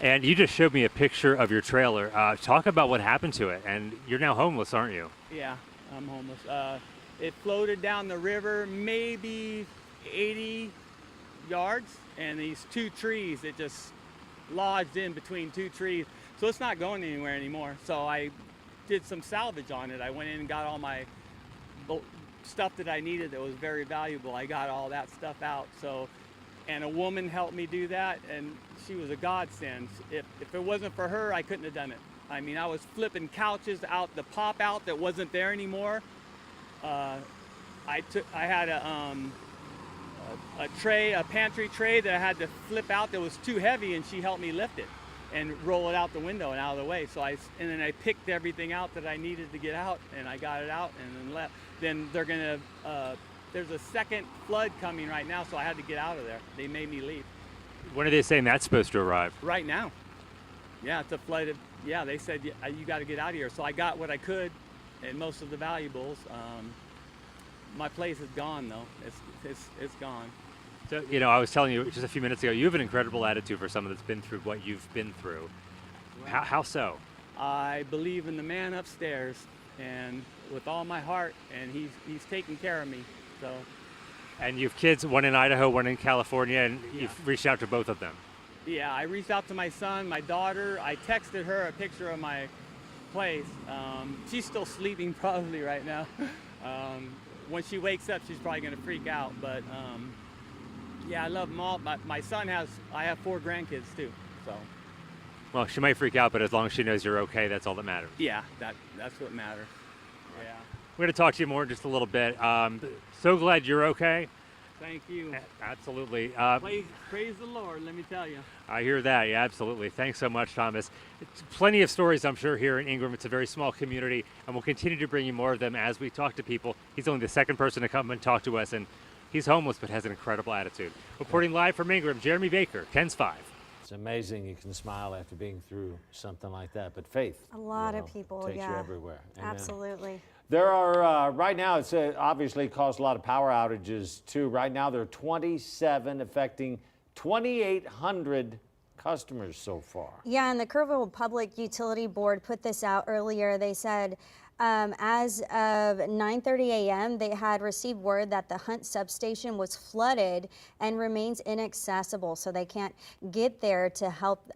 And you just showed me a picture of your trailer. Talk about what happened to it. And you're now homeless, aren't you? Yeah. I'm homeless. It floated down the river maybe 80 yards, and these two trees, it just lodged in between two trees. So it's not going anywhere anymore. So I did some salvage on it. I went in and got all my stuff that I needed that was very valuable. I got all that stuff out. So, and a woman helped me do that, and she was a godsend. If it wasn't for her, I couldn't have done it. I mean, I was flipping couches out, the pop out that wasn't there anymore. I had a tray, a pantry tray that I had to flip out that was too heavy, and she helped me lift it and roll it out the window and out of the way. So and then I picked everything out that I needed to get out, and I got it out and then left. Then they're gonna, there's a second flood coming right now, so I had to get out of there. They made me leave. When are they saying that's supposed to arrive? Right now. Yeah, it's a flooded, yeah, they said you got to get out of here. So I got what I could and most of the valuables. My place is gone though. It's gone. So, you know, I was telling you just a few minutes ago, you have an incredible attitude for someone that's been through what you've been through. How so? I believe in the man upstairs, and with all my heart, and he's taking care of me. So. And you have kids, one in Idaho, one in California, and you've reached out to both of them. Yeah, I reached out to my son, my daughter. I texted her a picture of my place. She's still sleeping probably right now. When she wakes up, she's probably gonna freak out, but yeah, I love them all. My son I have 4 grandkids too, so. Well, she might freak out, but as long as she knows you're okay, that's all that matters. Yeah, that's what matters. Yeah. We're going to talk to you more in just a little bit. So glad you're okay. Thank you. Absolutely. Praise the Lord, let me tell you. I hear that. Yeah, absolutely. Thanks so much, Thomas. It's plenty of stories, I'm sure, here in Ingram. It's a very small community, and we'll continue to bring you more of them as we talk to people. He's only the second person to come and talk to us, and he's homeless but has an incredible attitude. Reporting live from Ingram, Jeremy Baker, KENS 5. It's amazing you can smile after being through something like that, but faith. A lot of people, takes yeah. you everywhere. Amen. Absolutely. There are, right now, it's obviously caused a lot of power outages too. Right now, there are 27 affecting 2,800 customers so far. Yeah, and the Kerrville Public Utility Board put this out earlier. They said as of 9:30 a.m., they had received word that the Hunt substation was flooded and remains inaccessible, so they can't get there to help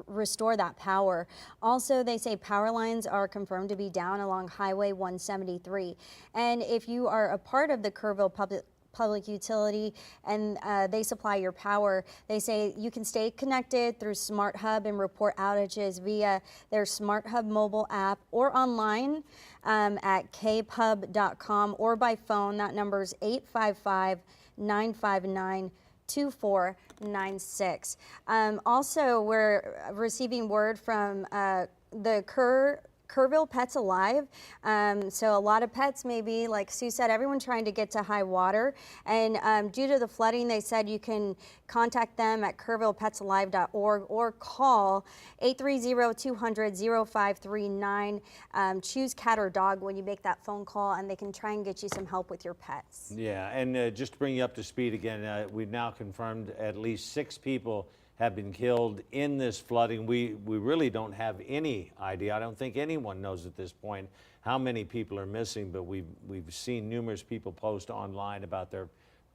restore that power. Also, they say power lines are confirmed to be down along Highway 173. And if you are a part of the Kerrville Public Utility and they supply your power, they say you can stay connected through Smart Hub and report outages via their Smart Hub mobile app or online at kpub.com or by phone. That number is 855-959-2496. Also, we're receiving word from the Kerrville Pets Alive. So a lot of pets, maybe, like Sue said, everyone trying to get to high water. And due to the flooding, they said you can contact them at kerrvillepetsalive.org or call 830-200-0539. Choose cat or dog when you make that phone call, and they can try and get you some help with your pets. Yeah, and just to bring you up to speed again, we've now confirmed at least 6 people have been killed in this flooding. We really don't have any idea. I don't think anyone knows at this point how many people are missing, but we've seen numerous people post online about their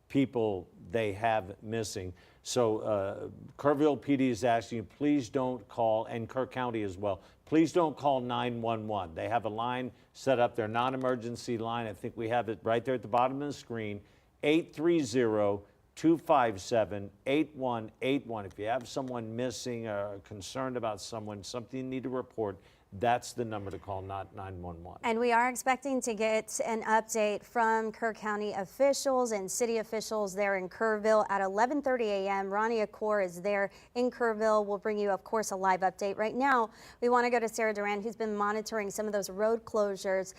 people they have missing. So Kerrville PD is asking you, please don't call, and Kerr County as well, please don't call 911. They have a line set up, their non-emergency line. I think we have it right there at the bottom of the screen, 830-257-8181. If you have someone missing or concerned about someone, something you need to report, that's the number to call, not 911. And we are expecting to get an update from Kerr County officials and city officials there in Kerrville at 11:30 a.m. Ronnie Accor is there in Kerrville. We'll bring you, of course, a live update. Right now, we want to go to Sarah Duran, who's been monitoring some of those road closures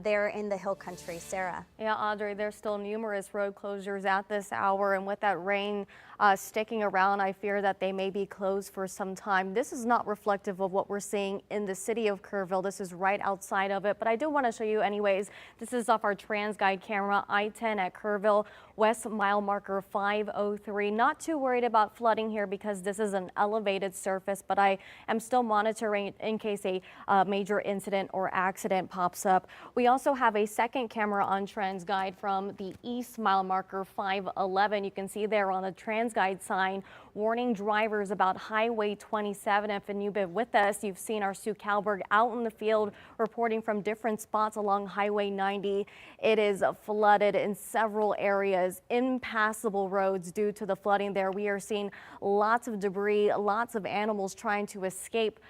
there in the Hill Country. Sarah. Yeah, Audrey, there's still numerous road closures at this hour, and with that rain sticking around, I fear that they may be closed for some time. This is not reflective of what we're seeing in the city of Kerrville. This is right outside of it, but I do want to show you anyways. This is off our TransGuide camera, I-10 at Kerrville, west mile marker 503. Not too worried about flooding here because this is an elevated surface, but I am still monitoring in case a major incident or accident pops up. We also have a second camera on TransGuide from the east mile marker 511. You can see there on the TransGuide sign warning drivers about Highway 27. If you've been with us, you've seen our Sue Kalberg out in the field reporting from different spots along Highway 90. It is flooded in several areas, impassable roads due to the flooding there. We are seeing lots of debris, lots of animals trying to escape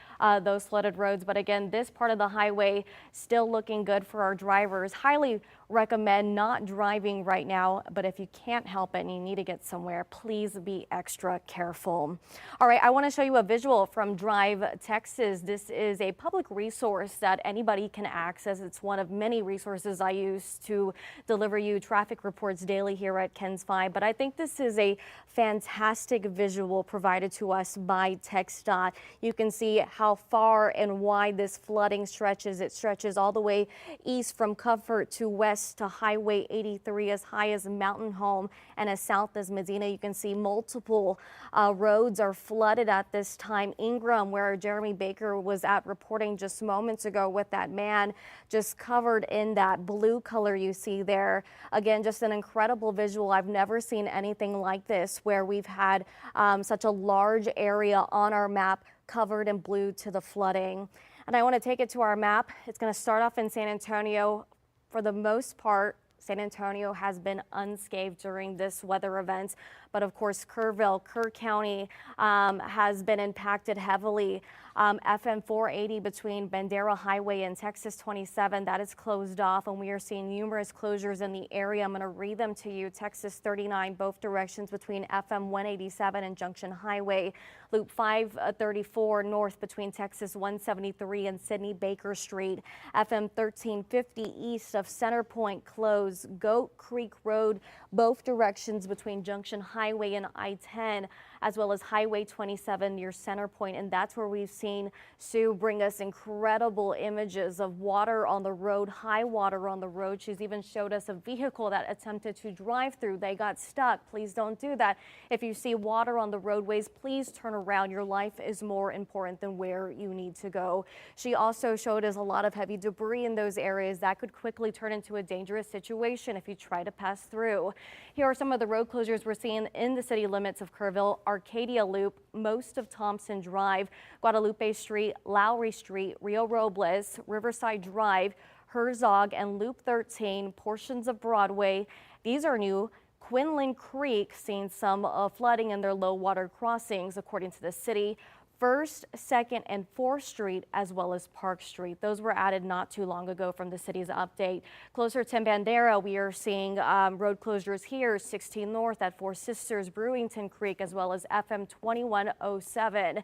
those flooded roads. But again, this part of the highway still looking good for our drivers. Highly recommend not driving right now, but if you can't help it and you need to get somewhere, please be extra careful. All right, I want to show you a visual from Drive Texas. This is a public resource that anybody can access. It's one of many resources I use to deliver you traffic reports daily here at KENS 5, but I think this is a fantastic visual provided to us by TxDOT. You can see how far and wide this flooding stretches. It stretches all the way east from Comfort to west to Highway 83, as high as Mountain Home and as south as Medina. You can see multiple roads are flooded at this time. Ingram, where Jeremy Baker was at reporting just moments ago with that man just covered in that blue color you see there. Again, just an incredible visual. I've never seen anything like this where we've had such a large area on our map covered in blue to the flooding. And I want to take it to our map. It's going to start off in San Antonio. For the most part, San Antonio has been unscathed during this weather event, but of course Kerrville, Kerr County has been impacted heavily. FM 480 between Bandera Highway and Texas 27, that is closed off, and we are seeing numerous closures in the area. I'm going to read them to you. Texas 39, both directions between FM 187 and Junction Highway. Loop 534 north between Texas 173 and Sidney Baker Street. FM 1350 east of Center Point closed. Goat Creek Road, both directions between Junction Highway and I-10, as well as Highway 27 near Center Point, and that's where we've seen Sue bring us incredible images of water on the road, high water on the road. She's even showed us a vehicle that attempted to drive through. They got stuck. Please don't do that. If you see water on the roadways, please turn around. Your life is more important than where you need to go. She also showed us a lot of heavy debris in those areas that could quickly turn into a dangerous situation if you try to pass through. Here are some of the road closures we're seeing in the city limits of Kerrville. Arcadia Loop, most of Thompson Drive, Guadalupe Street, Lowry Street, Rio Robles, Riverside Drive, Herzog and Loop 13, portions of Broadway. These are new. Quinlan Creek seeing some flooding in their low water crossings, according to the city. 1st, 2nd, and 4th Street, as well as Park Street. Those were added not too long ago from the city's update. Closer to Bandera, we are seeing road closures here, 16 North at Four Sisters, Brewington Creek, as well as FM 2107.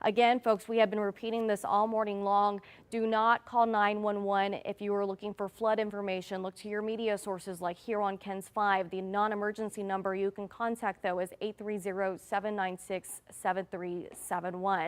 Again, folks, we have been repeating this all morning long. Do not call 911 if you are looking for flood information. Look to your media sources like here on KENS 5. The non-emergency number you can contact, though, is 830-796-7371.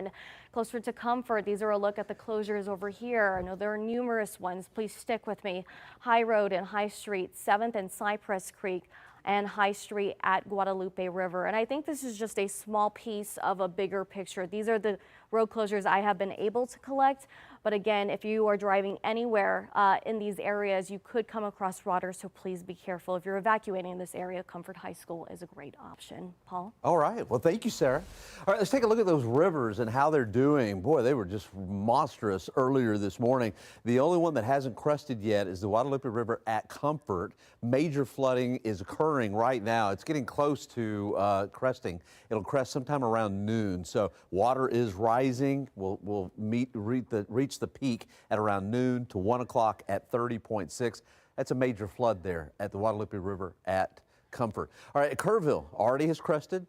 Closer to Comfort, these are a look at the closures over here. I know there are numerous ones. Please stick with me. High Road and High Street, 7th and Cypress Creek, and High Street at Guadalupe River. And I think this is just a small piece of a bigger picture. These are the road closures I have been able to collect. But again, if you are driving anywhere in these areas, you could come across water, so please be careful. If you're evacuating this area, Comfort High School is a great option. Paul? All right. Well, thank you, Sarah. All right, let's take a look at those rivers and how they're doing. Boy, they were just monstrous earlier this morning. The only one that hasn't crested yet is the Guadalupe River at Comfort. Major flooding is occurring right now. It's getting close to cresting. It'll crest sometime around noon. So water is rising. We'll reach the peak at around noon to 1 o'clock at 30.6. That's a major flood there at the Guadalupe River at Comfort. All right, Kerrville already has crested.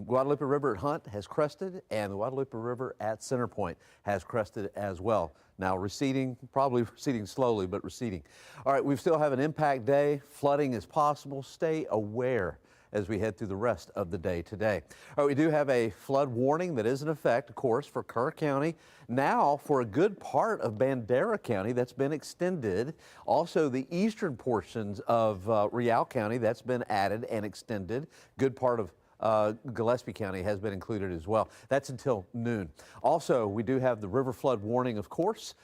Guadalupe River at Hunt has crested, and the Guadalupe River at Center Point has crested as well. Now receding, probably receding slowly, but receding. All right, we still have an impact day. Flooding is possible. Stay aware. as we head through the rest of the day today. All right, we do have a flood warning that is in effect, of course, for Kerr County. Now, for a good part of Bandera County, that's been extended. Also, the eastern portions of Real County, that's been added and extended. Good part of Gillespie County has been included as well. That's until noon. Also, we do have the river flood warning, of course,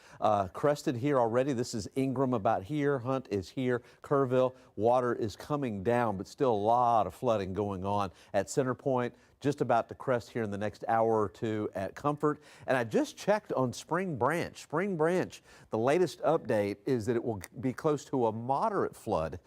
crested here already. This is Ingram about here. Hunt is here. Kerrville, water is coming down, but still a lot of flooding going on at Center Point. Just about to crest here in the next hour or two at Comfort. And I just checked on Spring Branch. Spring Branch, the latest update is that it will be close to a moderate flood.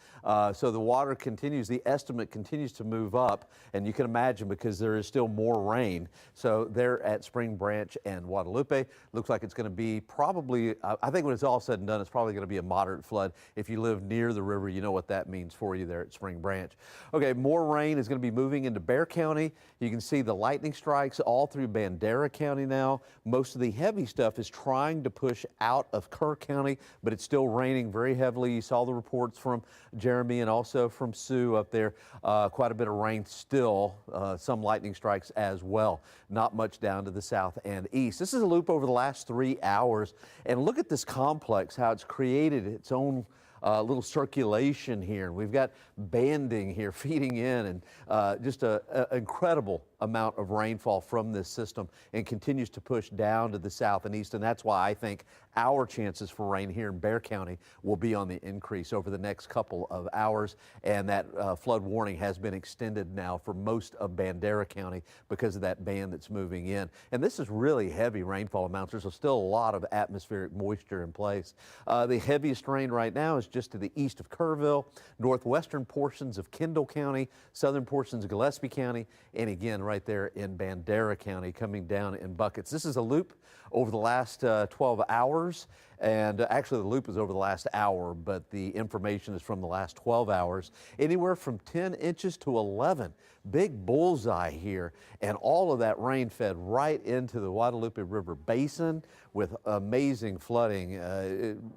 So the water continues, the estimate continues to move up. And you can imagine because there is still more rain. So they're at Spring Branch and Guadalupe. Looks like it's going to be probably, I think when it's all said and done, it's probably going to be a moderate flood. If you live near the river, you know what that means for you there at Spring Branch. Okay, more rain is going to be moving into Bexar County. You can see the lightning strikes all through Bandera County now. Most of the heavy stuff is trying to push out of Kerr County, but it's still raining very heavily. You saw the reports from Jeremy and also from Sue up there. Quite a bit of rain still, some lightning strikes as well. Not much down to the south and east. This is a loop over the last 3 hours. And look at this complex, how it's created its own little circulation here. We've got banding here feeding in and just an incredible amount of rainfall from this system and continues to push down to the south and east. And that's why I think our chances for rain here in Bexar County will be on the increase over the next couple of hours. And that flood warning has been extended now for most of Bandera County because of that band that's moving in. And this is really heavy rainfall amounts. There's still a lot of atmospheric moisture in place. The heaviest rain right now is just to the east of Kerrville, northwestern portions of Kendall County, southern portions of Gillespie County, and again right there in Bandera County coming down in buckets. This is a loop over the last 12 hours, and actually the loop is over the last hour, but the information is from the last 12 hours. Anywhere from 10 inches to 11. Big bullseye here, and all of that rain fed right into the Guadalupe River basin with amazing flooding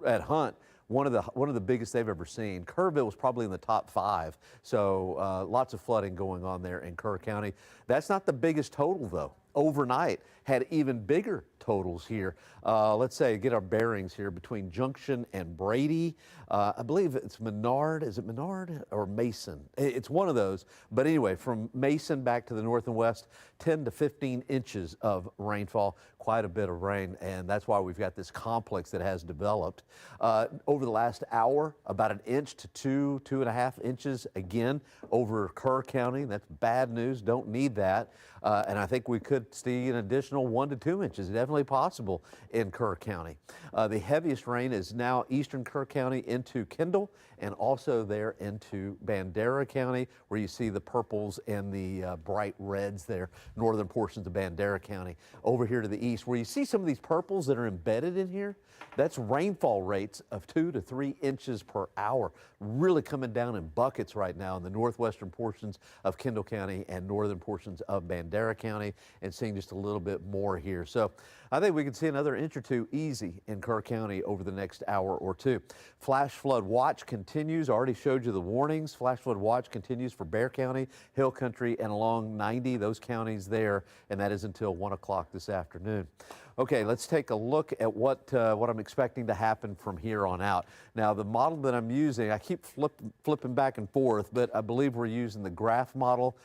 at Hunt. One of the biggest they've ever seen. Kerrville was probably in the top 5, so lots of flooding going on there in Kerr County. That's not the biggest total, though. Overnight had even bigger totals here. Let's say, get our bearings here between Junction and Brady. I believe it's Menard. Is it Menard or Mason? It's one of those. But anyway, from Mason back to the north and west, 10 to 15 inches of rainfall, quite a bit of rain. And that's why we've got this complex that has developed. Over the last hour, about 1 inch to 2.5 inches again over Kerr County. That's bad news. Don't need that. And I think we could see an additional 1 to 2 inches. Definitely possible in Kerr County. The heaviest rain is now eastern Kerr County into Kendall and also there into Bandera County, where you see the purples and the bright reds there, northern portions of Bandera County. Over here to the east, where you see some of these purples that are embedded in here, that's rainfall rates of 2 to 3 inches per hour. Really coming down in buckets right now in the northwestern portions of Kendall County and northern portions of Bandera County, and seeing just a little bit more here. So I think we can see another inch or two easy in Kerr County over the next hour or two. Flash flood watch continues. I already showed you the warnings. Flash flood watch continues for Bexar County, Hill Country, and along 90, those counties there, and that is until 1 o'clock this afternoon. Okay, let's take a look at what I'm expecting to happen from here on out. Now, the model that I'm using, I keep flipping back and forth, but I believe we're using the graph model.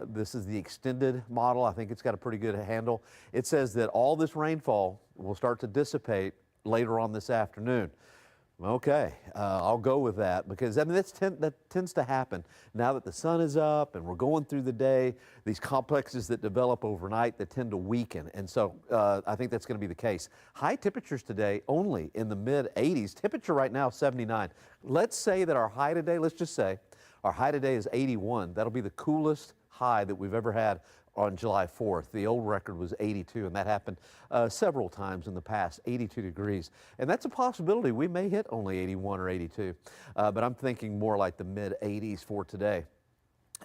This is the extended model. I think it's got a pretty good handle. It says that all this rainfall will start to dissipate later on this afternoon. Okay, I'll go with that because I mean that tends to happen now that the sun is up and we're going through the day. These complexes that develop overnight that tend to weaken, and so I think that's going to be the case. High temperatures today only in the mid 80s. Temperature right now 79. Let's say that our high today. Let's just say our high today is 81. That'll be the coolest high that we've ever had on July 4th. The old record was 82, and that happened several times in the past, 82 degrees. And that's a possibility. We may hit only 81 or 82, but I'm thinking more like the mid 80s for today.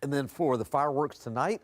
And then for the fireworks tonight,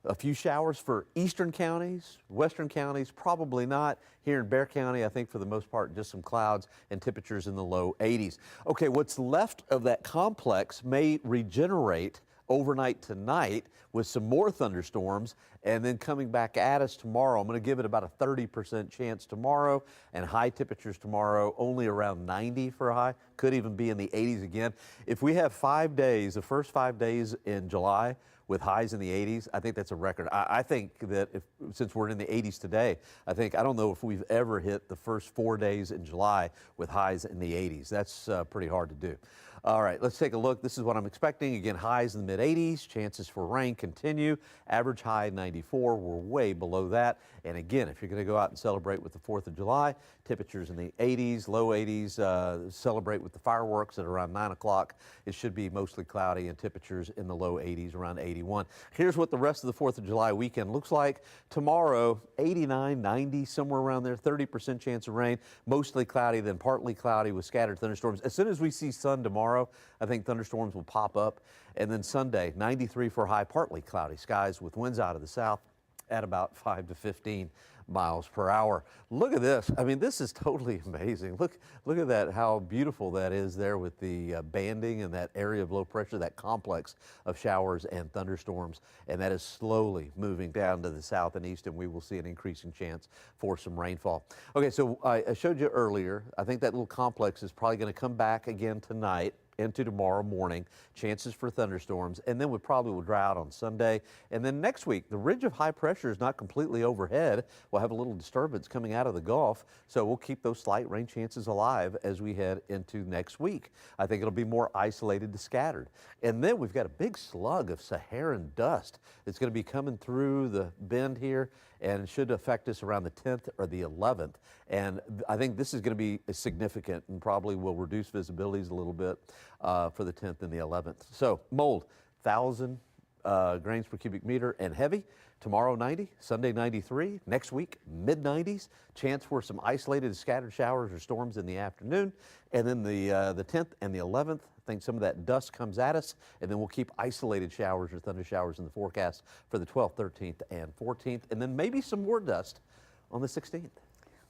a few showers for eastern counties, western counties, probably not. Here in Bexar County, I think for the most part, just some clouds and temperatures in the low 80s. Okay, what's left of that complex may regenerate overnight tonight with some more thunderstorms, and then coming back at us tomorrow. I'm going to give it about a 30% chance tomorrow, and high temperatures tomorrow only around 90 for a high, could even be in the 80s again. If we have 5 days, the first 5 days in July with highs in the 80s, I think that's a record. I think that since we're in the 80s today, I don't know if we've ever hit the first 4 days in July with highs in the 80s. That's pretty hard to do. All right, let's take a look. This is what I'm expecting. Again, highs in the mid-80s. Chances for rain continue. Average high 94. We're way below that. And again, if you're going to go out and celebrate with the 4th of July, temperatures in the 80s, low 80s. Celebrate with the fireworks at around 9 o'clock. It should be mostly cloudy and temperatures in the low 80s, around 81. Here's what the rest of the 4th of July weekend looks like. Tomorrow, 89, 90, somewhere around there. 30% chance of rain. Mostly cloudy, then partly cloudy with scattered thunderstorms. As soon as we see sun tomorrow, I think thunderstorms will pop up. And then Sunday, 93 for high, partly cloudy skies with winds out of the south at about 5 to 15 miles per hour. Look at this. I mean, this is totally amazing. Look at that, how beautiful that is there with the banding and that area of low pressure, that complex of showers and thunderstorms. And that is slowly moving down to the south and east, and we will see an increasing chance for some rainfall. Okay, so I showed you earlier, I think that little complex is probably going to come back again tonight into tomorrow morning, chances for thunderstorms, and then we probably will dry out on Sunday. And then next week, the ridge of high pressure is not completely overhead. We'll have a little disturbance coming out of the Gulf, so we'll keep those slight rain chances alive as we head into next week. I think it'll be more isolated to scattered. And then we've got a big slug of Saharan dust that's going to be coming through the bend here and should affect us around the 10th or the 11th. And I think this is going to be significant and probably will reduce visibilities a little bit for the 10th and the 11th. So mold, 1,000 grains per cubic meter and heavy. Tomorrow 90, Sunday 93, next week mid-90s. Chance for some isolated scattered showers or storms in the afternoon. And then the 10th and the 11th, I think some of that dust comes at us, and then we'll keep isolated showers or thunder showers in the forecast for the 12th, 13th, and 14th, and then maybe some more dust on the 16th.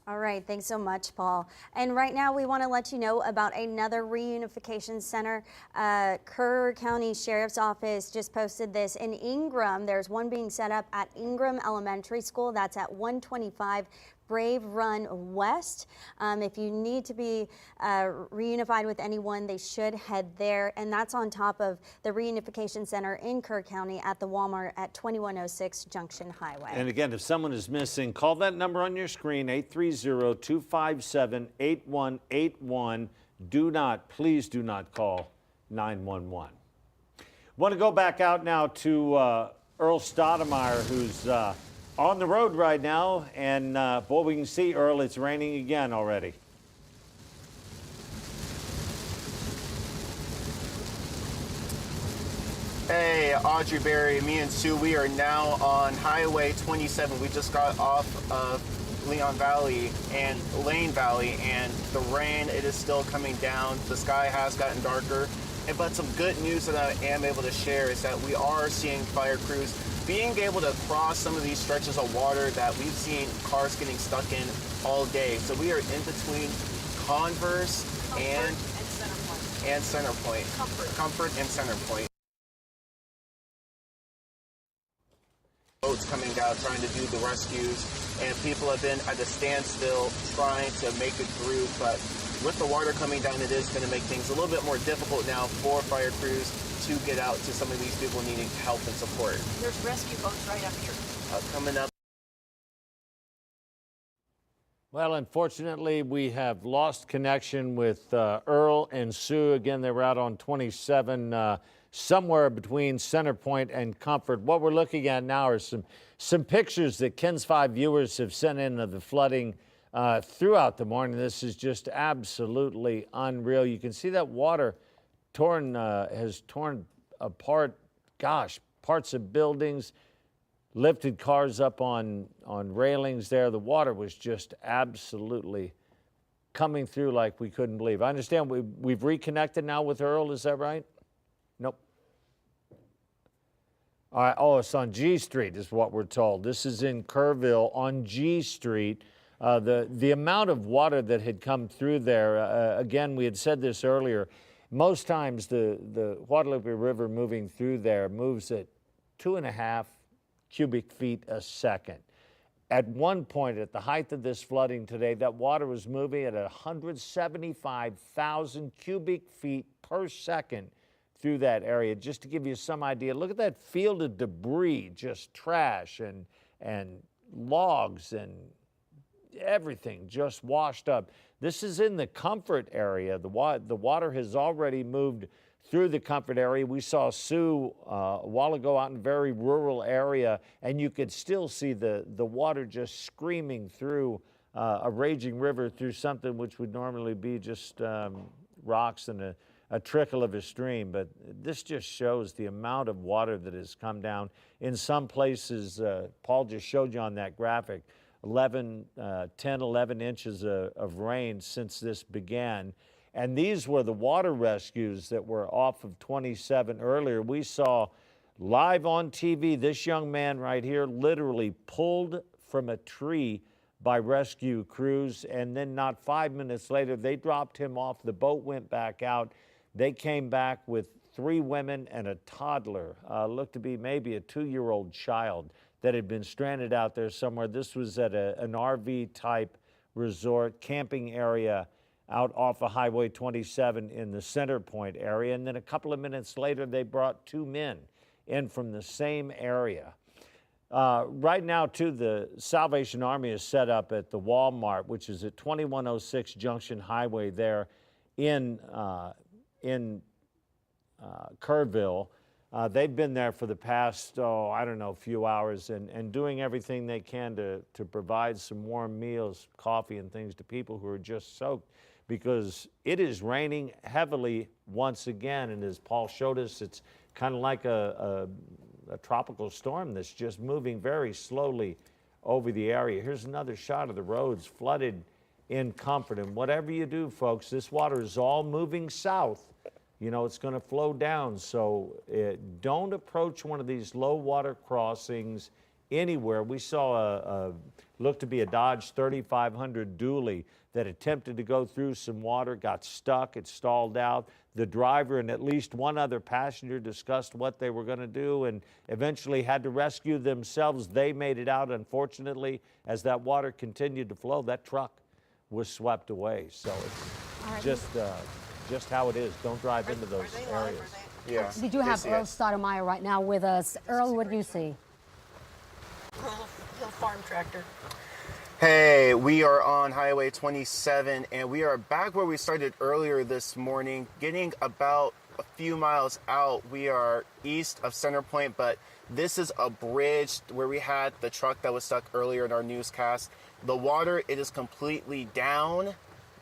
All right, thanks so much, Paul. And right now we want to let you know about another reunification center. Kerr County Sheriff's Office just posted this. In Ingram, there's one being set up at Ingram Elementary School. That's at 125 Brave Run West. If you need to be reunified with anyone, they should head there. And that's on top of the reunification center in Kerr County at the Walmart at 2106 Junction Highway. And again, if someone is missing, call that number on your screen, 830-257-8181. Please do not call 911. Want to go back out now to Earl Stoudemire, who's on the road right now, and boy, we can see, Earl, it's raining again already. Hey, Audrey, Barry, me and Sue, we are now on Highway 27. We just got off of Leon Valley and Lane Valley, and the rain, it is still coming down. The sky has gotten darker, but some good news that I am able to share is that we are seeing fire crews being able to cross some of these stretches of water that we've seen cars getting stuck in all day. So we are in between Converse and Center Point. Comfort and Center Point. Boats coming down trying to do the rescues, and people have been at a standstill trying to make it through, but with the water coming down, it is going to make things a little bit more difficult now for fire crews to get out to some of these people needing help and support. There's rescue boats right up here. Coming up. Well, unfortunately, we have lost connection with Earl and Sue. Again, they were out on 27, somewhere between Center Point and Comfort. What we're looking at now are some pictures that Ken's 5 viewers have sent in of the flooding throughout the morning. This is just absolutely unreal. You can see that water has torn apart, gosh, parts of buildings, lifted cars up on railings there. The water was just absolutely coming through like we couldn't believe. I understand we've reconnected now with Earl, is that right? Nope. All right, oh, it's on G Street is what we're told. This is in Kerrville on G Street. The amount of water that had come through there, again, we had said this earlier, most times the Guadalupe River moving through there moves at 2.5 cubic feet a second. At one point, at the height of this flooding today, that water was moving at 175,000 cubic feet per second through that area. Just to give you some idea, look at that field of debris, just trash and logs and everything just washed up. This is in the Comfort area. The water has already moved through the Comfort area. We saw Sue a while ago out in a very rural area, and you could still see the water just screaming through a raging river through something which would normally be just rocks and a trickle of a stream. But this just shows the amount of water that has come down. In some places, Paul just showed you on that graphic, 10, 11 inches of rain since this began. And these were the water rescues that were off of 27 earlier. We saw live on TV this young man right here literally pulled from a tree by rescue crews, and then not 5 minutes later, they dropped him off. The boat went back out. They came back with 3 women and a toddler, looked to be maybe a 2-year-old child that had been stranded out there somewhere. This was at an RV-type resort, camping area out off of Highway 27 in the Center Point area. And then a couple of minutes later, they brought 2 men in from the same area. Right now, too, the Salvation Army is set up at the Walmart, which is at 2106 Junction Highway there in Kerrville. They've been there for the past, few hours and doing everything they can to provide some warm meals, coffee and things to people who are just soaked, because it is raining heavily once again. And as Paul showed us, it's kind of like a tropical storm that's just moving very slowly over the area. Here's another shot of the roads flooded in Comfort. And whatever you do, folks, this water is all moving south. You know, it's going to flow down. So don't approach one of these low water crossings anywhere. We saw looked to be a Dodge 3500 dually that attempted to go through some water, got stuck, it stalled out. The driver and at least one other passenger discussed what they were going to do and eventually had to rescue themselves. They made it out. Unfortunately, as that water continued to flow, that truck was swept away. So it's just how it is. Don't drive into those areas. Yeah. We do have Earl Stoudemire right now with us. Earl, what do you see? Hill farm tractor. Hey, we are on Highway 27, and we are back where we started earlier this morning, getting about a few miles out. We are east of Center Point, but this is a bridge where we had the truck that was stuck earlier in our newscast. The water, it is completely down.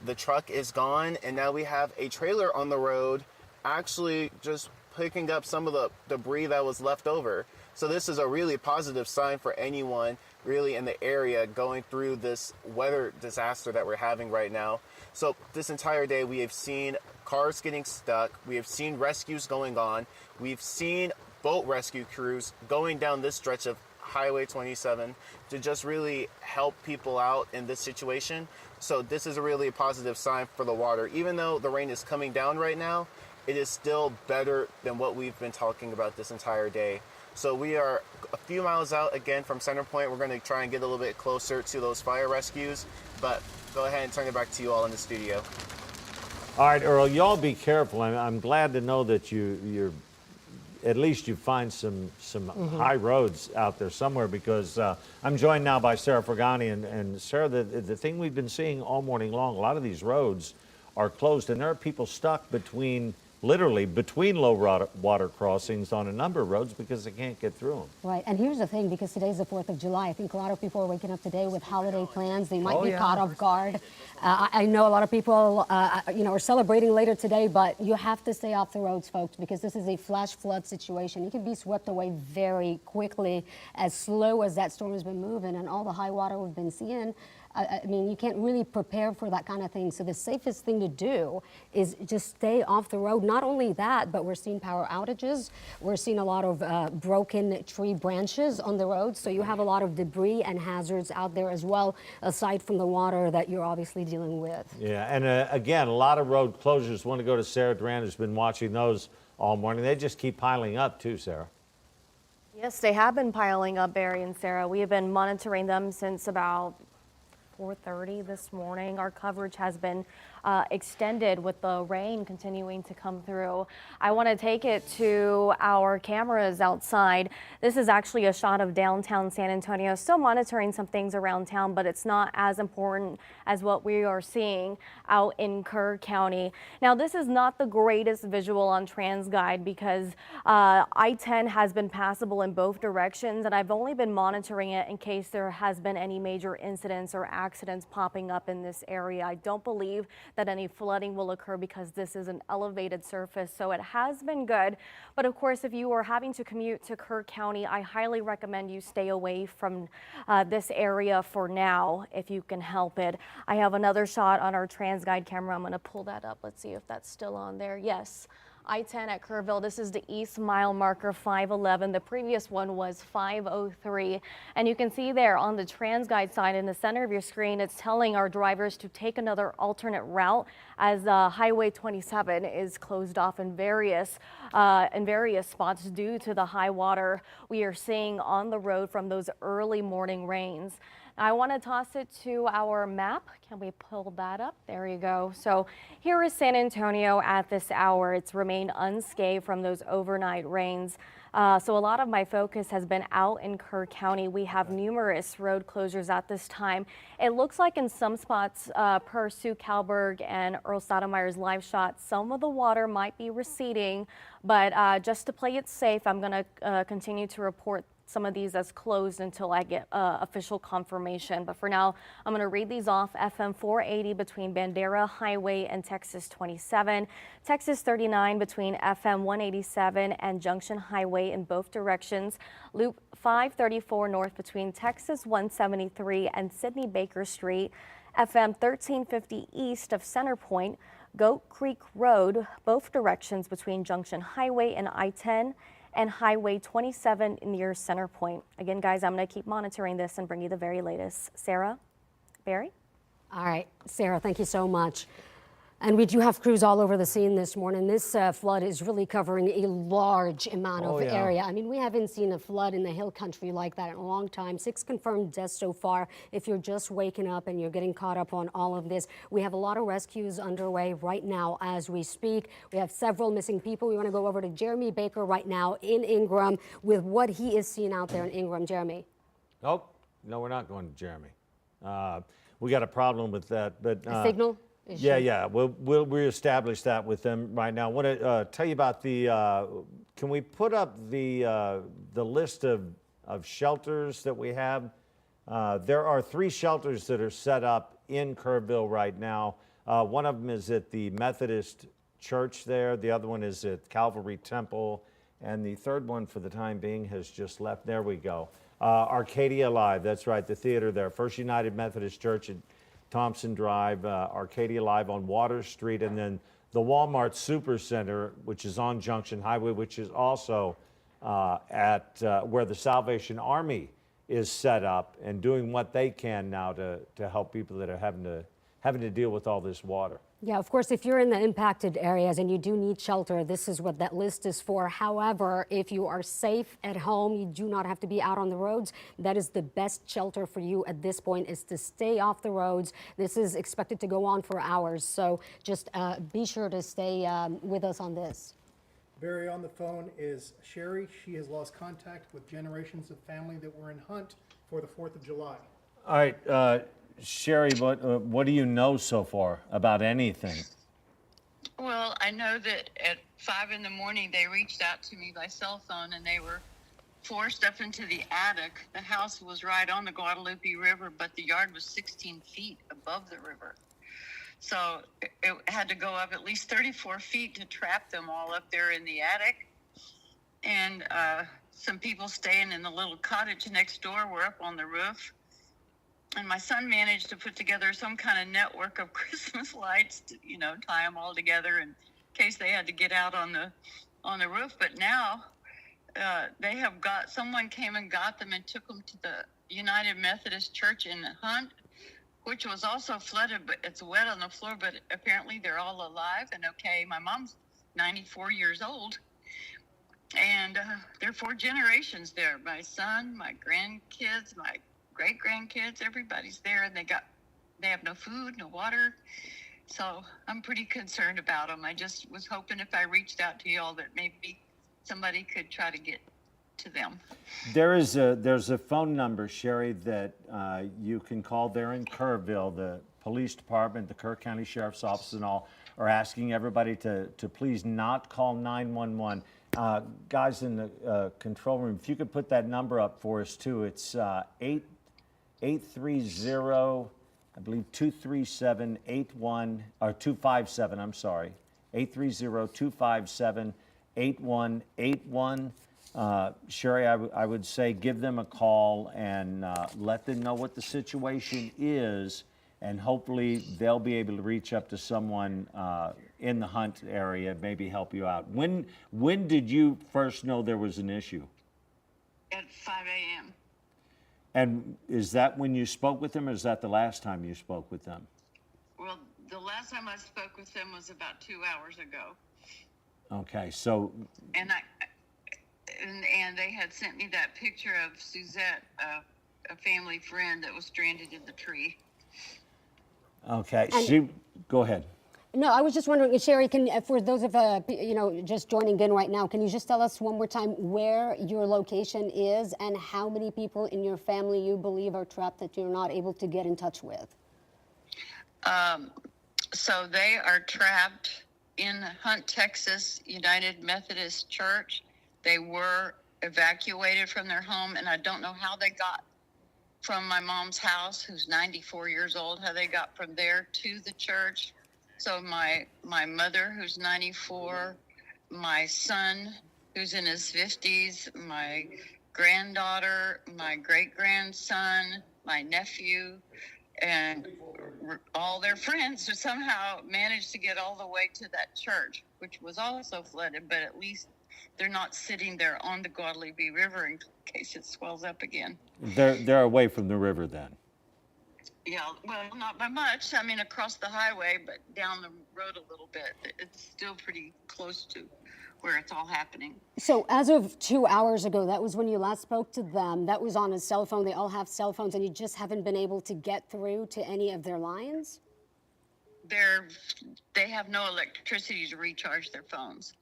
The truck is gone, and now we have a trailer on the road actually just picking up some of the debris that was left over. So this is a really positive sign for anyone really in the area going through this weather disaster that we're having right now. So this entire day we have seen cars getting stuck, we have seen rescues going on, we've seen boat rescue crews going down this stretch of Highway 27 to just really help people out in this situation. So this is a really positive sign for the water. Even though the rain is coming down right now, it is still better than what we've been talking about this entire day. So we are a few miles out again from Center Point. We're going to try and get a little bit closer to those fire rescues, but go ahead and turn it back to you all in the studio. All right, Earl, y'all be careful. I'm glad to know that you're at least you find some high roads out there somewhere, because I'm joined now by Sarah Fergani. And Sarah, the thing we've been seeing all morning long, a lot of these roads are closed, and there are people stuck literally between low water crossings on a number of roads because they can't get through them. Right, and here's the thing, because today's the 4th of July, I think a lot of people are waking up today with holiday plans. They might be caught off guard. I know a lot of people, are celebrating later today, but you have to stay off the roads, folks, because this is a flash flood situation. You can be swept away very quickly, as slow as that storm has been moving, and all the high water we've been seeing. I mean, you can't really prepare for that kind of thing. So the safest thing to do is just stay off the road. Not only that, but we're seeing power outages. We're seeing a lot of broken tree branches on the road. So you have a lot of debris and hazards out there as well, aside from the water that you're obviously dealing with. Yeah, and again, a lot of road closures. Want to go to Sarah Duran, who's been watching those all morning. They just keep piling up too, Sarah. Yes, they have been piling up, Barry and Sarah. We have been monitoring them since about 4:30 this morning. Our coverage has been extended with the rain continuing to come through. I want to take it to our cameras outside. This is actually a shot of downtown San Antonio. Still monitoring some things around town, but it's not as important as what we are seeing out in Kerr County. Now, this is not the greatest visual on TransGuide because I-10 has been passable in both directions, and I've only been monitoring it in case there has been any major incidents or accidents popping up in this area. I don't believe that any flooding will occur because this is an elevated surface, so it has been good. But of course, if you are having to commute to Kerr County, I highly recommend you stay away from this area for now if you can help it. I have another shot on our TransGuide camera. I'm going to pull that up. Let's see if that's still on there. Yes. I-10 at Kerrville. This is the east mile marker 511. The previous one was 503. And you can see there on the TransGuide side in the center of your screen, it's telling our drivers to take another alternate route as Highway 27 is closed off in various spots due to the high water we are seeing on the road from those early morning rains. I want to toss it to our map. Can we pull that up? There you go. So here is San Antonio at this hour. It's remained unscathed from those overnight rains. So a lot of my focus has been out in Kerr County. We have numerous road closures at this time. It looks like in some spots, per Sue Kalberg and Earl Stoudemire's live shot, some of the water might be receding, but just to play it safe, I'm going to continue to report some of these as closed until I get official confirmation. But for now, I'm going to read these off. FM 480 between Bandera Highway and Texas 27, Texas 39 between FM 187 and Junction Highway in both directions, Loop 534 north between Texas 173 and Sidney Baker Street, FM 1350 east of Center Point, Goat Creek Road, both directions between Junction Highway and I-10, and Highway 27 near Center Point. Again, guys, I'm going to keep monitoring this and bring you the very latest. Sarah, Barry? All right, Sarah, thank you so much. And we do have crews all over the scene this morning. This flood is really covering a large amount of area. I mean, we haven't seen a flood in the hill country like that in a long time. 6 confirmed deaths so far. If you're just waking up and you're getting caught up on all of this, we have a lot of rescues underway right now as we speak. We have several missing people. We want to go over to Jeremy Baker right now in Ingram with what he is seeing out there in Ingram. Jeremy? Nope. No, we're not going to Jeremy. We got a problem with that. But a signal? Yeah. We'll reestablish that with them right now. I want to tell you about the. Can we put up the list of shelters that we have? There are 3 shelters that are set up in Kerrville right now. One of them is at the Methodist Church there. The other one is at Calvary Temple, and the third one, for the time being, has just left. There we go. Arcadia Live. That's right. The theater there. First United Methodist Church at Thompson Drive, Arcadia Live on Water Street, and then the Walmart Supercenter, which is on Junction Highway, which is also at where the Salvation Army is set up and doing what they can now to help people that are having to deal with all this water. Yeah, of course, if you're in the impacted areas and you do need shelter, this is what that list is for. However, if you are safe at home, you do not have to be out on the roads. That is the best shelter for you at this point, is to stay off the roads. This is expected to go on for hours, so just be sure to stay with us on this. Barry, on the phone is Sherry. She has lost contact with generations of family that were in Hunt for the 4th of July. All right, Sherry, what do you know so far about anything? Well, I know that at 5 in the morning they reached out to me by cell phone and they were forced up into the attic. The house was right on the Guadalupe River, but the yard was 16 feet above the river. So it had to go up at least 34 feet to trap them all up there in the attic. And some people staying in the little cottage next door were up on the roof. and my son managed to put together some kind of network of Christmas lights to, tie them all together in case they had to get out on the roof. But now someone came and got them and took them to the United Methodist Church in Hunt, which was also flooded, but it's wet on the floor, but apparently they're all alive and okay. My mom's 94 years old, and there are 4 generations there. My son, my grandkids, my great-grandkids, everybody's there, and they have no food, no water. So I'm pretty concerned about them. I just was hoping if I reached out to y'all that maybe somebody could try to get to them. There's a phone number, Sherry, that you can call there in Kerrville. The police department, the Kerr County Sheriff's Office and all are asking everybody to please not call 911. Guys in the control room, if you could put that number up for us too. It's 830, I believe 237-81, or 257, I'm sorry. 830-257-8181. Sherry, I would say give them a call and let them know what the situation is, and hopefully they'll be able to reach up to someone in the Hunt area, maybe help you out. When did you first know there was an issue? At 5 a.m. And is that when you spoke with them, or is that the last time you spoke with them? Well, the last time I spoke with them was about 2 hours ago. Okay, so. And they had sent me that picture of Suzette, a family friend that was stranded in the tree. Okay, go ahead. No, I was just wondering, Sherry, for those of just joining in right now, can you just tell us one more time where your location is and how many people in your family you believe are trapped that you're not able to get in touch with? So they are trapped in Hunt, Texas, United Methodist Church. They were evacuated from their home, and I don't know how they got from my mom's house, who's 94 years old, how they got from there to the church. So my mother, who's 94, my son, who's in his 50s, my granddaughter, my great-grandson, my nephew, and all their friends somehow managed to get all the way to that church, which was also flooded, but at least they're not sitting there on the Guadalupe River in case it swells up again. They're away from the river then? Yeah, well, not by much. I mean, across the highway, but down the road a little bit. It's still pretty close to where it's all happening. So as of 2 hours ago, that was when you last spoke to them. That was on a cell phone. They all have cell phones, and you just haven't been able to get through to any of their lines? They have no electricity to recharge their phones.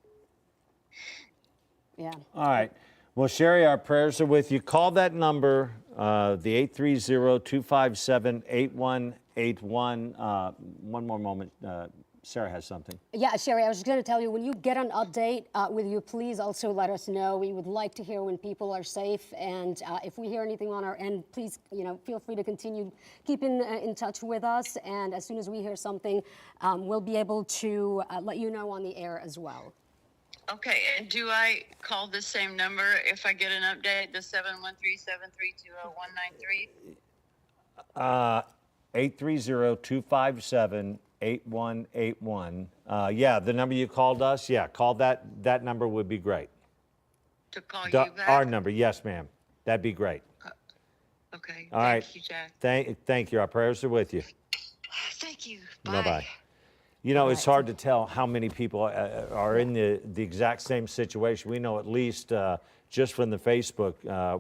Yeah. All right. Well, Sherry, our prayers are with you. Call that number, the 830-257-8181. One more moment. Sarah has something. Yeah, Sherry, I was just going to tell you, when you get an update with you, please also let us know. We would like to hear when people are safe. And if we hear anything on our end, please, feel free to continue keeping in touch with us. And as soon as we hear something, we'll be able to let you know on the air as well. Okay, and do I call the same number if I get an update, the 713-732-0193? 830-257-8181. Yeah, the number you called us, call that number would be great. To call you back? Our number, yes, ma'am. That'd be great. Okay, all right. Thank you, Jack. Thank you. Our prayers are with you. Thank you. Bye-bye. It's hard to tell how many people are in the exact same situation. We know at least, just from the Facebook,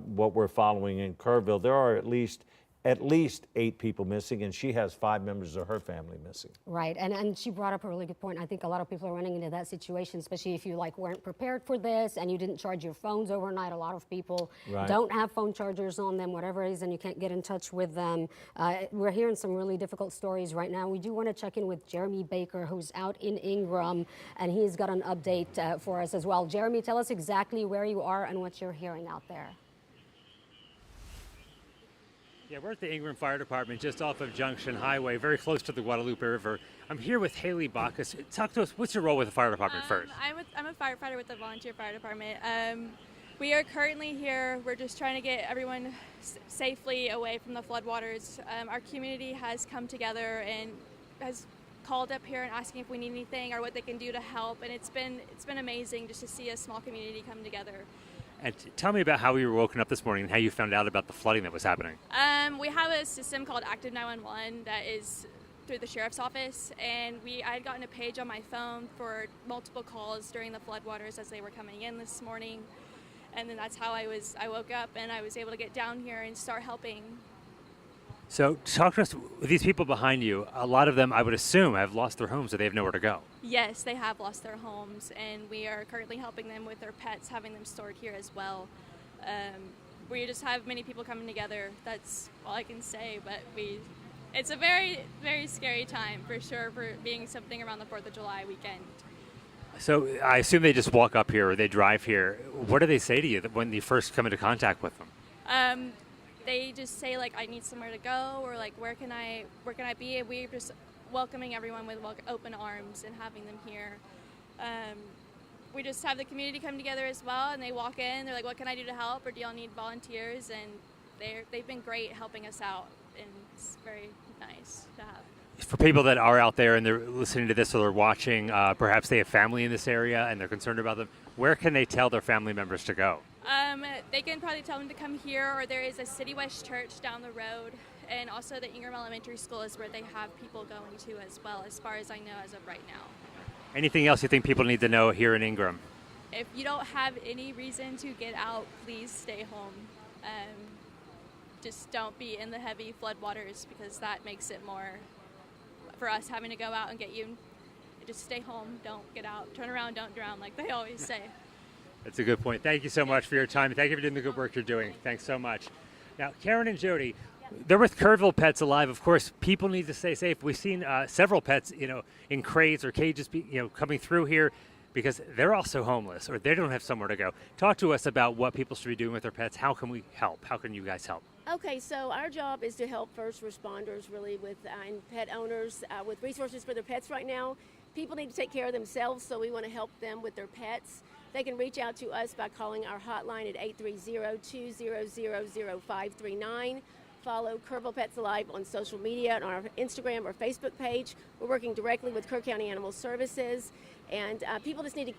what we're following in Kerrville, there are at least 8 people missing, and she has 5 members of her family missing. Right, and she brought up a really good point. I think a lot of people are running into that situation, especially if you weren't prepared for this and you didn't charge your phones overnight. A lot of people don't have phone chargers on them, whatever it is, and you can't get in touch with them. We're hearing some really difficult stories right now. We do want to check in with Jeremy Baker, who's out in Ingram, and he's got an update for us as well. Jeremy, tell us exactly where you are and what you're hearing out there. Yeah, we're at the Ingram Fire Department just off of Junction Highway, very close to the Guadalupe River. I'm here with Haley Bacchus. Talk to us, what's your role with the fire department first? I'm a firefighter with the volunteer fire department. We are currently here. We're just trying to get everyone safely away from the floodwaters. Our community has come together and has called up here and asking if we need anything or what they can do to help. And it's been amazing just to see a small community come together. And tell me about how you were woken up this morning and how you found out about the flooding that was happening. We have a system called Active 911 that is through the sheriff's office, and I had gotten a page on my phone for multiple calls during the floodwaters as they were coming in this morning. And then that's how I woke up and I was able to get down here and start helping. So talk to us, these people behind you, a lot of them, I would assume, have lost their homes, so they have nowhere to go. Yes, they have lost their homes, and we are currently helping them with their pets, having them stored here as well. We just have many people coming together. That's all I can say, but it's a very, very scary time for sure for being something around the 4th of July weekend. So I assume they just walk up here or they drive here. What do they say to you when you first come into contact with them? They just say, like, I need somewhere to go, or like, where can I be? And we're just welcoming everyone with open arms and having them here. We just have the community come together as well, and they walk in, they're like, what can I do to help, or do y'all need volunteers? And they've been great helping us out, and it's very nice to have. For people that are out there and they're listening to this or they're watching, perhaps they have family in this area and they're concerned about them, where can they tell their family members to go? They can probably tell them to come here, or there is a City West Church down the road, and also the Ingram Elementary School is where they have people going to as well, as far as I know as of right now. Anything else you think people need to know here in Ingram? If you don't have any reason to get out, please stay home. Just don't be in the heavy floodwaters, because that makes it more for us having to go out and get you. Just stay home, don't get out, turn around, don't drown, like they always say. That's a good point. Thank you so much for your time. Thank you for doing the good work you're doing. Thanks so much. Now, Karen and Jody, they're with Kerrville Pets Alive. Of course, people need to stay safe. We've seen several pets, in crates or cages, coming through here because they're also homeless or they don't have somewhere to go. Talk to us about what people should be doing with their pets. How can we help? How can you guys help? Okay, so our job is to help first responders really with and pet owners with resources for their pets right now. People need to take care of themselves, so we want to help them with their pets. They can reach out to us by calling our hotline at 830-200-0539. Follow Kerrville Pets Alive on social media, on our Instagram or Facebook page. We're working directly with Kerr County Animal Services, and people just need to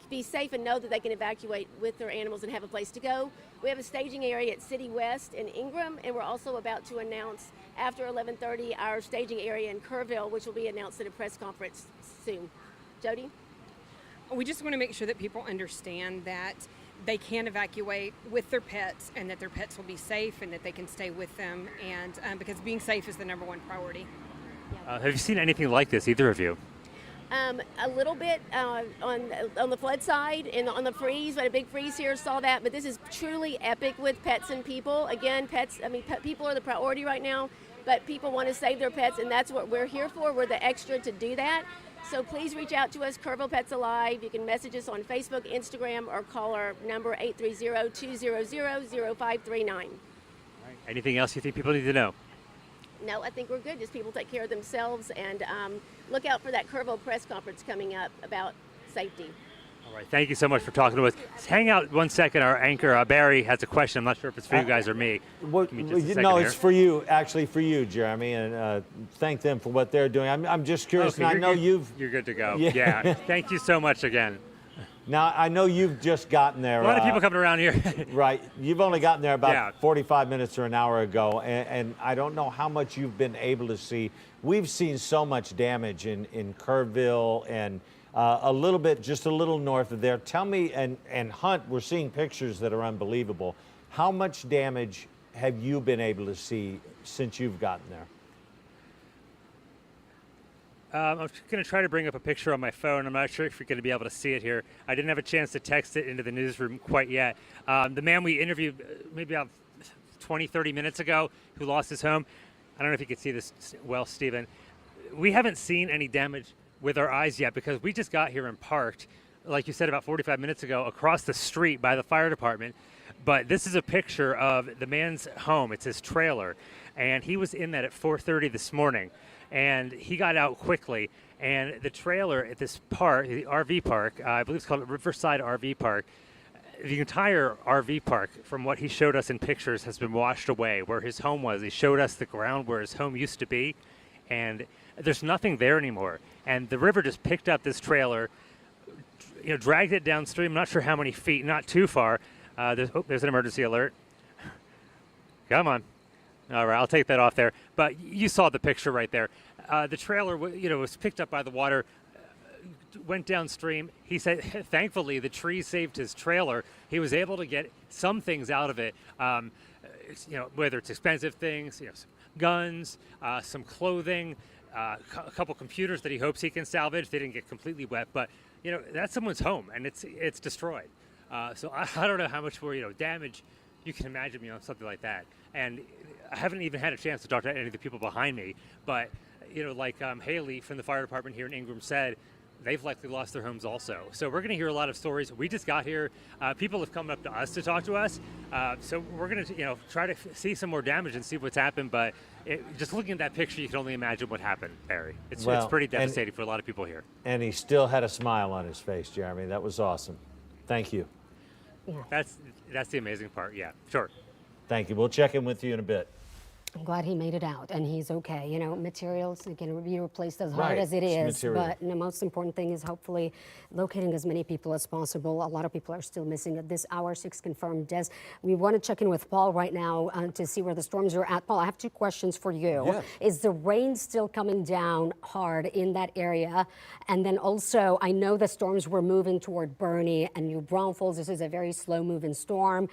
be safe and know that they can evacuate with their animals and have a place to go. We have a staging area at City West in Ingram, and we're also about to announce after 11:30 our staging area in Kerrville, which will be announced at a press conference soon. Jody? We just want to make sure that people understand that they can evacuate with their pets and that their pets will be safe and that they can stay with them, and because being safe is the number one priority. Have you seen anything like this, either of you? A little bit on the flood side and on the freeze. We had a big freeze here, saw that, but this is truly epic with pets and people. Again, people are the priority right now, but people want to save their pets, and that's what we're here for. We're the extra to do that. So please reach out to us, Kerrville Pets Alive. You can message us on Facebook, Instagram, or call our number 830-200-0539. Anything else you think people need to know? No, I think we're good. Just people take care of themselves, and look out for that Kerrville press conference coming up about safety. All right, thank you so much for talking to us. Hang out one second. Our anchor, Barry, has a question. I'm not sure if it's for you guys or me. It's for you, actually for you, Jeremy, and thank them for what they're doing. I'm just curious, okay, and I know you're good to go. Yeah. Thank you so much again. Now, I know you've just gotten there. A lot of people coming around here. Right. You've only gotten there about 45 minutes or an hour ago, and I don't know how much you've been able to see. We've seen so much damage in Kerrville and just a little north of there. Tell me, and Hunt, we're seeing pictures that are unbelievable. How much damage have you been able to see since you've gotten there? I'm going to try to bring up a picture on my phone. I'm not sure if you're going to be able to see it here. I didn't have a chance to text it into the newsroom quite yet. The man we interviewed maybe about 20, 30 minutes ago who lost his home, I don't know if you can see this well, Stephen. We haven't seen any damage with our eyes yet because we just got here and parked, like you said, about 45 minutes ago across the street by the fire department. But this is a picture of the man's home. It's his trailer. And he was in that at 4:30 this morning. And he got out quickly. And the trailer at this park, the RV park, I believe it's called Riverside RV Park, the entire RV park, from what he showed us in pictures, has been washed away. Where his home was, he showed us the ground where his home used to be, and there's nothing there anymore. And the river just picked up this trailer, dragged it downstream. I'm not sure how many feet, not too far. There's an emergency alert. Come on. All right, I'll take that off there. But you saw the picture right there. The trailer, was picked up by the water, went downstream. He said, thankfully, the trees saved his trailer. He was able to get some things out of it, whether it's expensive things, some guns, some clothing, a couple computers that he hopes he can salvage. They didn't get completely wet, but that's someone's home, and it's destroyed. So I don't know how much more damage you can imagine, something like that. And I haven't even had a chance to talk to any of the people behind me, but like Haley from the fire department here in Ingram said, they've likely lost their homes also. So we're going to hear a lot of stories. We just got here. People have come up to us to talk to us. So we're going to, try to see some more damage and see what's happened. But just looking at that picture, you can only imagine what happened, Barry. It's pretty devastating for a lot of people here. And he still had a smile on his face, Jeremy. That was awesome. Thank you. Yeah. That's the amazing part. Yeah, sure. Thank you. We'll check in with you in a bit. I'm glad he made it out and he's okay. Materials can be replaced as hard Right, as it is, material. but the most important thing is hopefully locating as many people as possible. A lot of people are still missing at this hour. 6 confirmed deaths. We want to check in with Paul right now to see where the storms are at. Paul, I have 2 questions for you. Yes. Is the rain still coming down hard in that area? And then also, I know the storms were moving toward Bernie and New Braunfels. This is a very slow moving storm.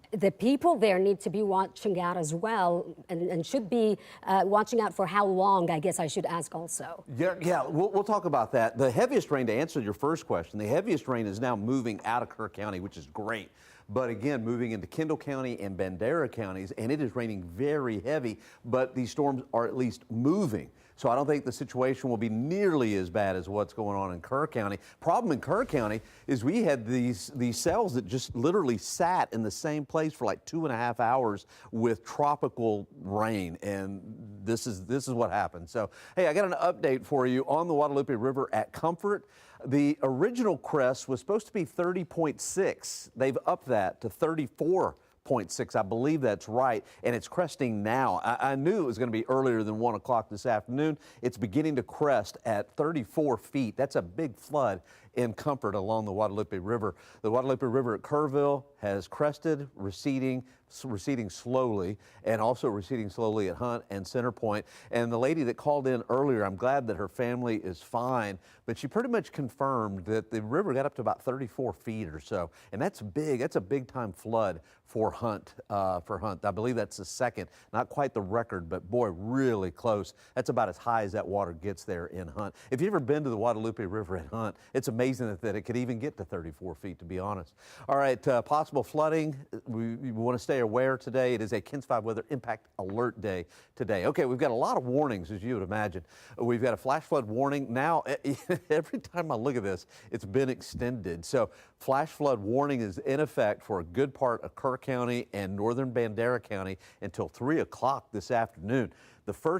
The people there need to be watching out as well. And should be watching out for how long, I guess I should ask also. Yeah, we'll talk about that. The heaviest rain, to answer your first question, the heaviest rain is now moving out of Kerr County, which is great. But again, moving into Kendall County and Bandera counties, and it is raining very heavy, but these storms are at least moving. So I don't think the situation will be nearly as bad as what's going on in Kerr County. Problem in Kerr County is we had these cells that just literally sat in the same place for like 2.5 hours with tropical rain, and this is what happened. So hey, I got an update for you on the Guadalupe River at Comfort. The original crest was supposed to be 30.6. They've upped that to 34.6. I believe that's right, and it's cresting now. I knew it was going to be earlier than 1 o'clock this afternoon. It's beginning to crest at 34 feet. That's a big flood in Comfort along the Guadalupe River. The Guadalupe River at Kerrville has crested, receding slowly, and also receding slowly at Hunt and Center Point. And the lady that called in earlier, I'm glad that her family is fine, but she pretty much confirmed that the river got up to about 34 feet or so, and that's big. That's a big time flood for Hunt. I believe that's the second, not quite the record, but boy, really close. That's about as high as that water gets there in Hunt. If you've ever been to the Guadalupe River at Hunt, it's amazing that it could even get to 34 feet, to be honest. All right, possible flooding. We want to stay aware today. It is a KENS 5 weather impact alert day today. Okay, we've got a lot of warnings, as you would imagine. We've got a flash flood warning. Now, every time I look at this, it's been extended. So flash flood warning is in effect for a good part of Kerr County and northern Bandera County until 3 o'clock this afternoon.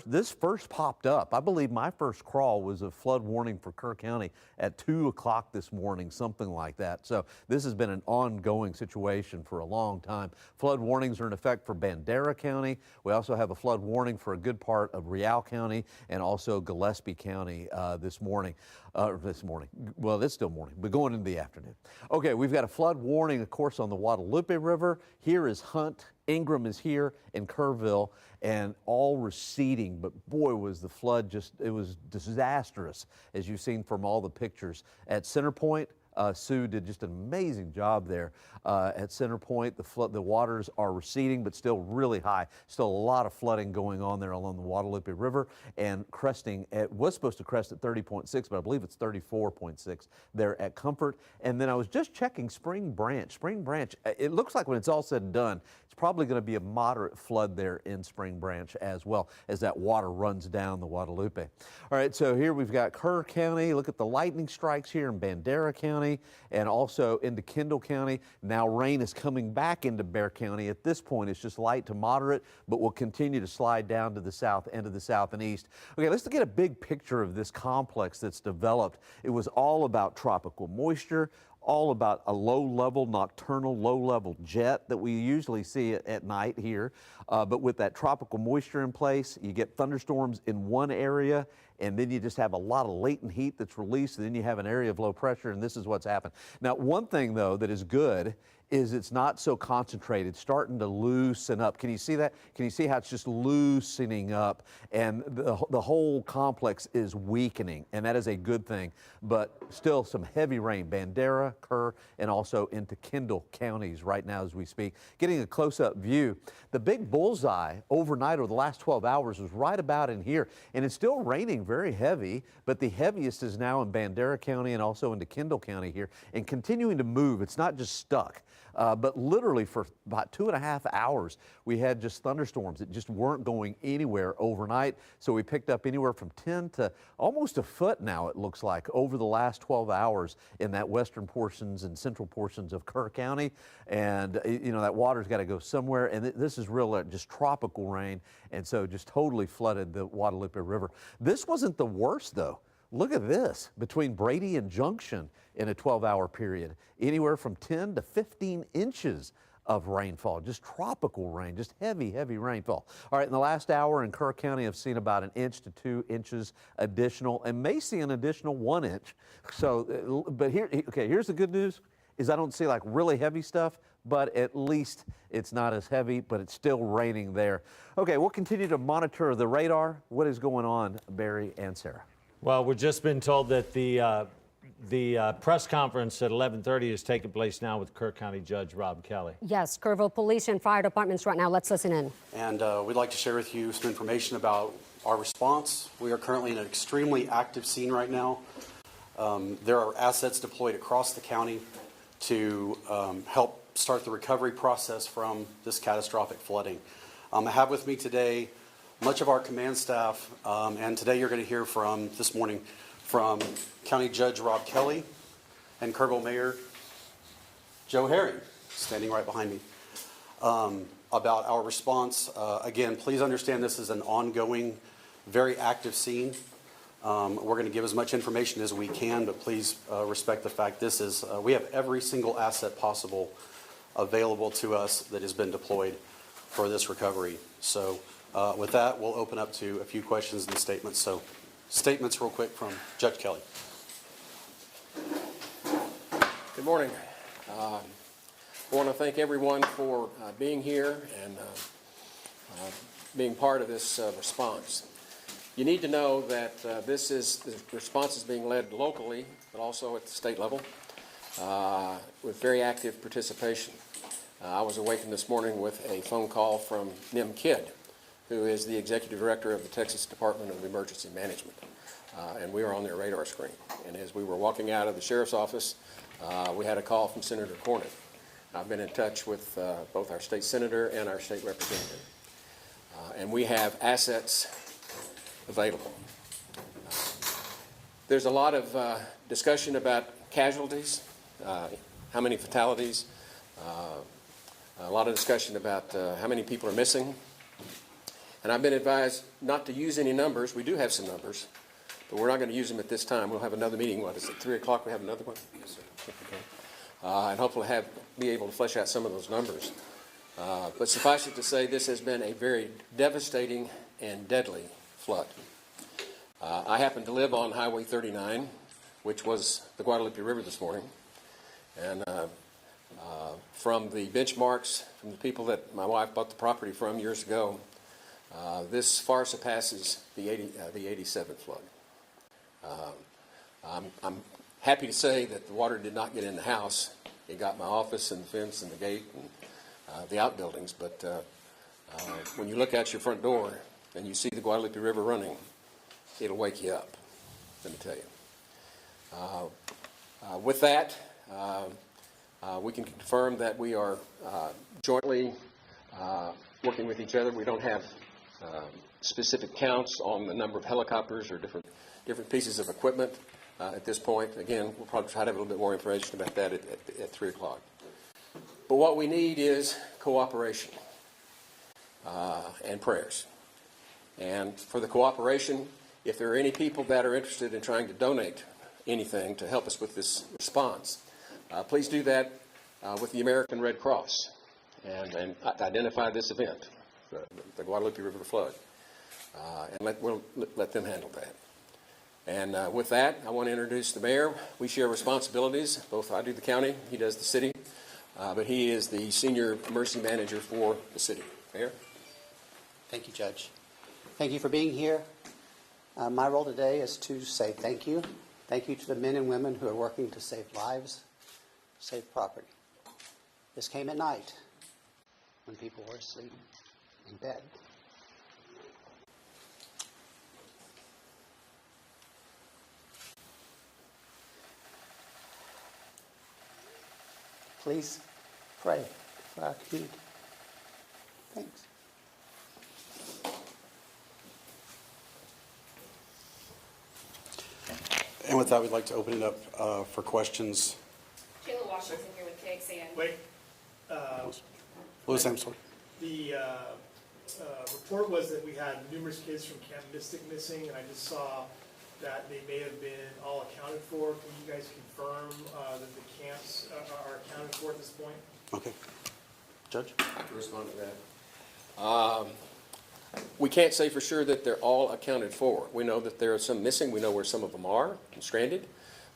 This first popped up. I believe my first crawl was a flood warning for Kerr County at 2 o'clock this morning, something like that. So this has been an ongoing situation for a long time. Flood warnings are in effect for Bandera County. We also have a flood warning for a good part of Real County and also Gillespie County this morning. Well, it's still morning, but going into the afternoon. Okay, we've got a flood warning, of course, on the Guadalupe River. Here is Hunt. Ingram is here in Kerrville, and all receding, but boy, was the flood it was disastrous, as you've seen from all the pictures. At Center Point, Sue did just an amazing job there. At Center Point, the waters are receding, but still really high. Still a lot of flooding going on there along the Guadalupe River, and cresting. It was supposed to crest at 30.6, but I believe it's 34.6 there at Comfort. And then I was just checking Spring Branch. Spring Branch, it looks like when it's all said and done, it's probably going to be a moderate flood there in Spring Branch as well, as that water runs down the Guadalupe. All right, so here we've got Kerr County. Look at the lightning strikes here in Bandera County and also into Kendall County. Now rain is coming back into Bexar County. At this point, it's just light to moderate, but will continue to slide down to the south and to the south and east. Okay, let's get a big picture of this complex that's developed. It was all about tropical moisture, all about a low-level, nocturnal, low-level jet that we usually see at night here. But with that tropical moisture in place, you get thunderstorms in one area, and then you just have a lot of latent heat that's released, and then you have an area of low pressure, and this is what's happened. Now, one thing, though, that is good is it's not so concentrated, starting to loosen up. Can you see that? Can you see how it's just loosening up? And the whole complex is weakening, and that is a good thing. But still some heavy rain, Bandera, Kerr, and also into Kendall counties right now as we speak. Getting a close-up view. The big bullseye overnight over the last 12 hours was right about in here, and it's still raining very heavy, but the heaviest is now in Bandera County and also into Kendall County here, and continuing to move. It's not just stuck. But literally for about 2.5 hours, we had just thunderstorms that just weren't going anywhere overnight. So we picked up anywhere from 10 to almost a foot now, it looks like, over the last 12 hours in that western portions and central portions of Kerr County. And, you know, that water's got to go somewhere. And this is real just tropical rain. And so just totally flooded the Guadalupe River. This wasn't the worst, though. Look at this, between Brady and Junction in a 12-hour period, anywhere from 10 to 15 inches of rainfall, just tropical rain, just heavy, heavy rainfall. All right, in the last hour in Kerr County, I've seen about 1 inch to 2 inches additional, and may see an additional 1 inch. So, but here, okay, here's the good news, is I don't see like really heavy stuff, but at least it's not as heavy, but it's still raining there. Okay, we'll continue to monitor the radar. What is going on, Barry and Sarah? Well, we've just been told that the press conference at 11:30 is taking place now with Kerr County Judge Rob Kelly. Yes, Kerrville Police and Fire Departments right now. Let's listen in. And we'd like to share with you some information about our response. We are currently in an extremely active scene right now. There are assets deployed across the county to help start the recovery process from this catastrophic flooding. I have with me today much of our command staff, and today you're going to hear this morning from County Judge Rob Kelly and Kerrville Mayor Joe Herring, standing right behind me, about our response. Again, please understand this is an ongoing, very active scene. We're going to give as much information as we can, but please respect the fact we have every single asset possible available to us that has been deployed for this recovery. So with that, we'll open up to a few questions and statements. So statements real quick from Judge Kelly. Good morning. I want to thank everyone for being here and being part of this response. You need to know that the response is being led locally, but also at the state level, with very active participation. I was awakened this morning with a phone call from Nim Kidd, who is the Executive Director of the Texas Department of Emergency Management. And we were on their radar screen. And as we were walking out of the Sheriff's Office, we had a call from Senator Cornyn. I've been in touch with both our state senator and our state representative. And we have assets available. There's a lot of discussion about casualties, how many fatalities, a lot of discussion about how many people are missing. And I've been advised not to use any numbers. We do have some numbers, but we're not going to use them at this time. We'll have another meeting. What is it, 3 o'clock? We have another one? Yes, sir. Okay. And hopefully be able to flesh out some of those numbers. But suffice it to say, this has been a very devastating and deadly flood. I happen to live on Highway 39, which was the Guadalupe River this morning. And from the benchmarks, from the people that my wife bought the property from years ago, this far surpasses the 87 flood. I'm happy to say that the water did not get in the house. It got my office and the fence and the gate and the outbuildings. But when you look out your front door and you see the Guadalupe River running, it'll wake you up, let me tell you. With that, we can confirm that we are jointly working with each other. We don't have specific counts on the number of helicopters or different pieces of equipment at this point. Again, we'll probably try to have a little bit more information about that at 3 o'clock. But what we need is cooperation and prayers. And for the cooperation, if there are any people that are interested in trying to donate anything to help us with this response, please do that with the American Red Cross and identify this event, the Guadalupe River flood, and we'll let them handle that. And with that, I want to introduce the mayor. We share responsibilities. Both I do the county, he does the city, but he is the senior emergency manager for the city. Mayor? Thank you, Judge. Thank you for being here. My role today is to say thank you. Thank you to the men and women who are working to save lives, save property. This came at night when people were asleep in bed. Please pray for our community. Thanks. And with that, we'd like to open it up for questions. Kayla Washington here with KXAN. Wait. Louise, I'm sorry. The report was that we had numerous kids from Camp Mystic missing, and I just saw that they may have been all accounted for. Can you guys confirm that the camps are accounted for at this point? Okay. Judge? I can respond to that. We can't say for sure that they're all accounted for. We know that there are some missing. We know where some of them are stranded.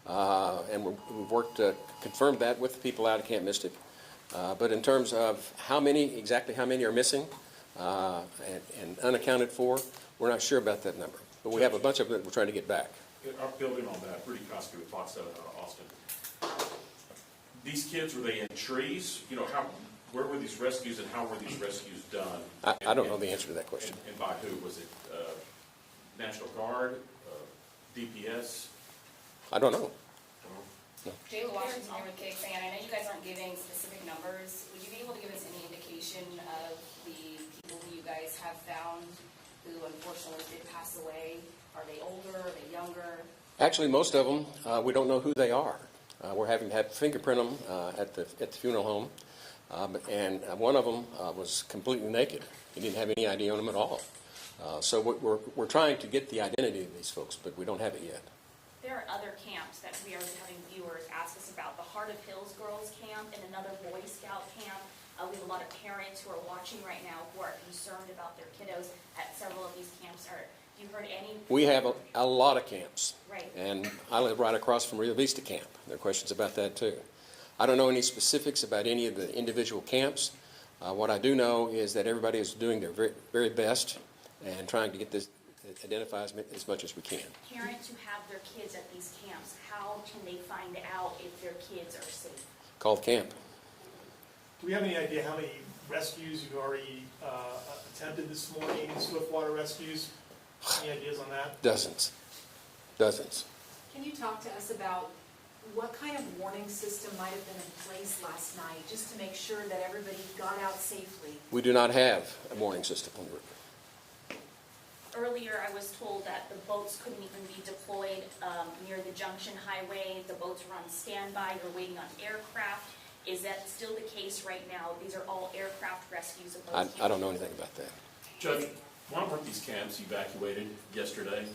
And we've worked to confirm that with the people out of Camp Mystic. But in terms of exactly how many are missing and unaccounted for, we're not sure about that number. But we have a bunch of them that we're trying to get back. Our building on that, Rudy Koski with Fox 7 out of Austin. These kids, were they in trees? You know, where were these rescues and how were these rescues done? I don't know the answer to that question. And by who? Was it National Guard, DPS? I don't know. No. Jayla Washington here with KXAN. I know you guys aren't giving specific numbers. Would you be able to give us any indication of the people who you guys have found who unfortunately did pass away? Are they older? Are they younger? Actually, most of them, we don't know who they are. We're having to fingerprint them at the funeral home. And one of them was completely naked. He didn't have any ID on him at all. So we're trying to get the identity of these folks, but we don't have it yet. There are other camps that we are having viewers ask us about. The Heart of Hills Girls Camp and another Boy Scout camp. We have a lot of parents who are watching right now who are concerned about their kiddos at several of these camps. Have you heard any? We have a lot of camps. Right. And I live right across from Rio Vista Camp. There are questions about that too. I don't know any specifics about any of the individual camps. What I do know is that everybody is doing their very, very best and trying to get this identified as much as we can. Parents who have their kids at these camps, how can they find out if their kids are safe? Call the camp. Do we have any idea how many rescues you've already attempted this morning, swiftwater rescues? Any ideas on that? Dozens. Dozens. Can you talk to us about what kind of warning system might have been in place last night just to make sure that everybody got out safely? We do not have a warning system on the river. Earlier, I was told that the boats couldn't even be deployed near the Junction Highway. The boats were on standby. You're waiting on aircraft. Is that still the case right now? These are all aircraft rescues. I don't know anything about that. Judge, why weren't these camps evacuated yesterday?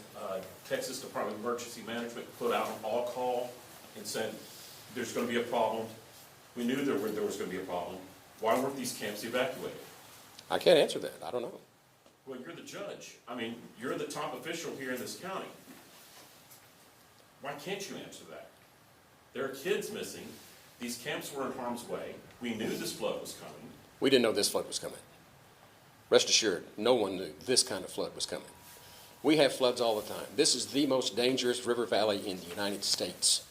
Texas Department of Emergency Management put out an all-call and said there's going to be a problem. We knew there was going to be a problem. Why weren't these camps evacuated? I can't answer that. I don't know. Well, you're the judge. I mean, you're the top official here in this county. Why can't you answer that? There are kids missing. These camps were in harm's way. We knew this flood was coming. We didn't know this flood was coming. Rest assured, no one knew this kind of flood was coming. We have floods all the time. This is the most dangerous river valley in the United States.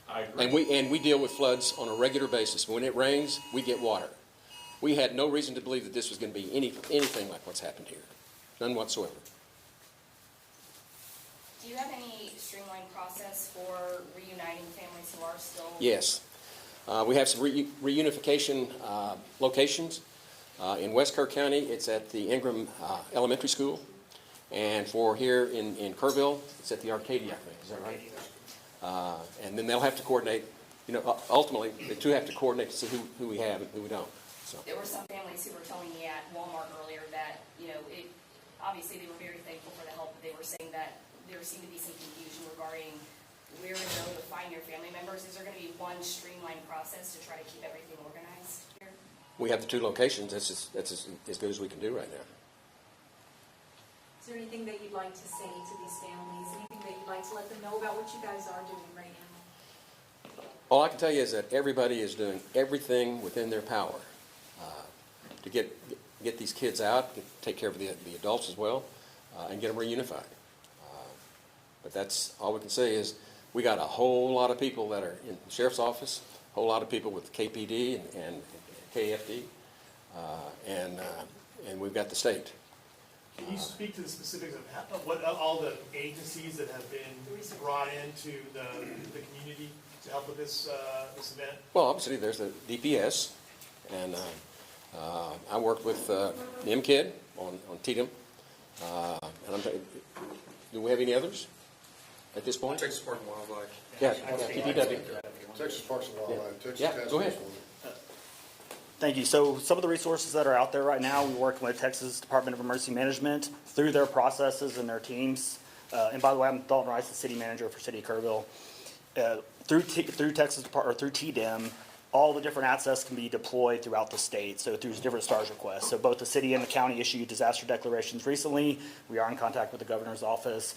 I agree. And we deal with floods on a regular basis. When it rains, we get water. We had no reason to believe that this was going to be anything like what's happened here. None whatsoever. Do you have any streamlined process for reuniting families who are still? Yes. We have some reunification locations. In West Kerr County, it's at the Ingram Elementary School. And for here in Kerrville, it's at the Arcadia, I think. Is that right? And then they'll have to coordinate. You know, ultimately, the two have to coordinate to see who we have and who we don't. So. There were some families who were telling me at Walmart earlier that, obviously they were very thankful for the help, but they were saying that there seemed to be some confusion regarding where to go to find your family members? Is there going to be one streamlined process to try to keep everything organized here? We have the 2 locations. That's as good as we can do right now. Is there anything that you'd like to say to these families? Anything that you'd like to let them know about what you guys are doing right now? All I can tell you is that everybody is doing everything within their power to get these kids out, take care of the adults as well, and get them reunified. But that's all we can say is we got a whole lot of people that are in the sheriff's office, a whole lot of people with KPD and KFD, and we've got the state. Can you speak to the specifics of what all the agencies that have been brought into the community to help with this event? Well, obviously there's the DPS, and I worked with the MKID on TDM. And do we have any others at this point? Texas Parks and Wildlife. Yeah, TPW. Texas Parks and Wildlife. Texas Yeah, go ahead. Thank you. So some of the resources that are out there right now, we're working with Texas Department of Emergency Management through their processes and their teams. And by the way, I'm Dalton Rice, the city manager for City of Kerrville. Through Texas or through TDM, all the different assets can be deployed throughout the state, so through different STARS requests. So both the city and the county issued disaster declarations recently. We are in contact with the governor's office.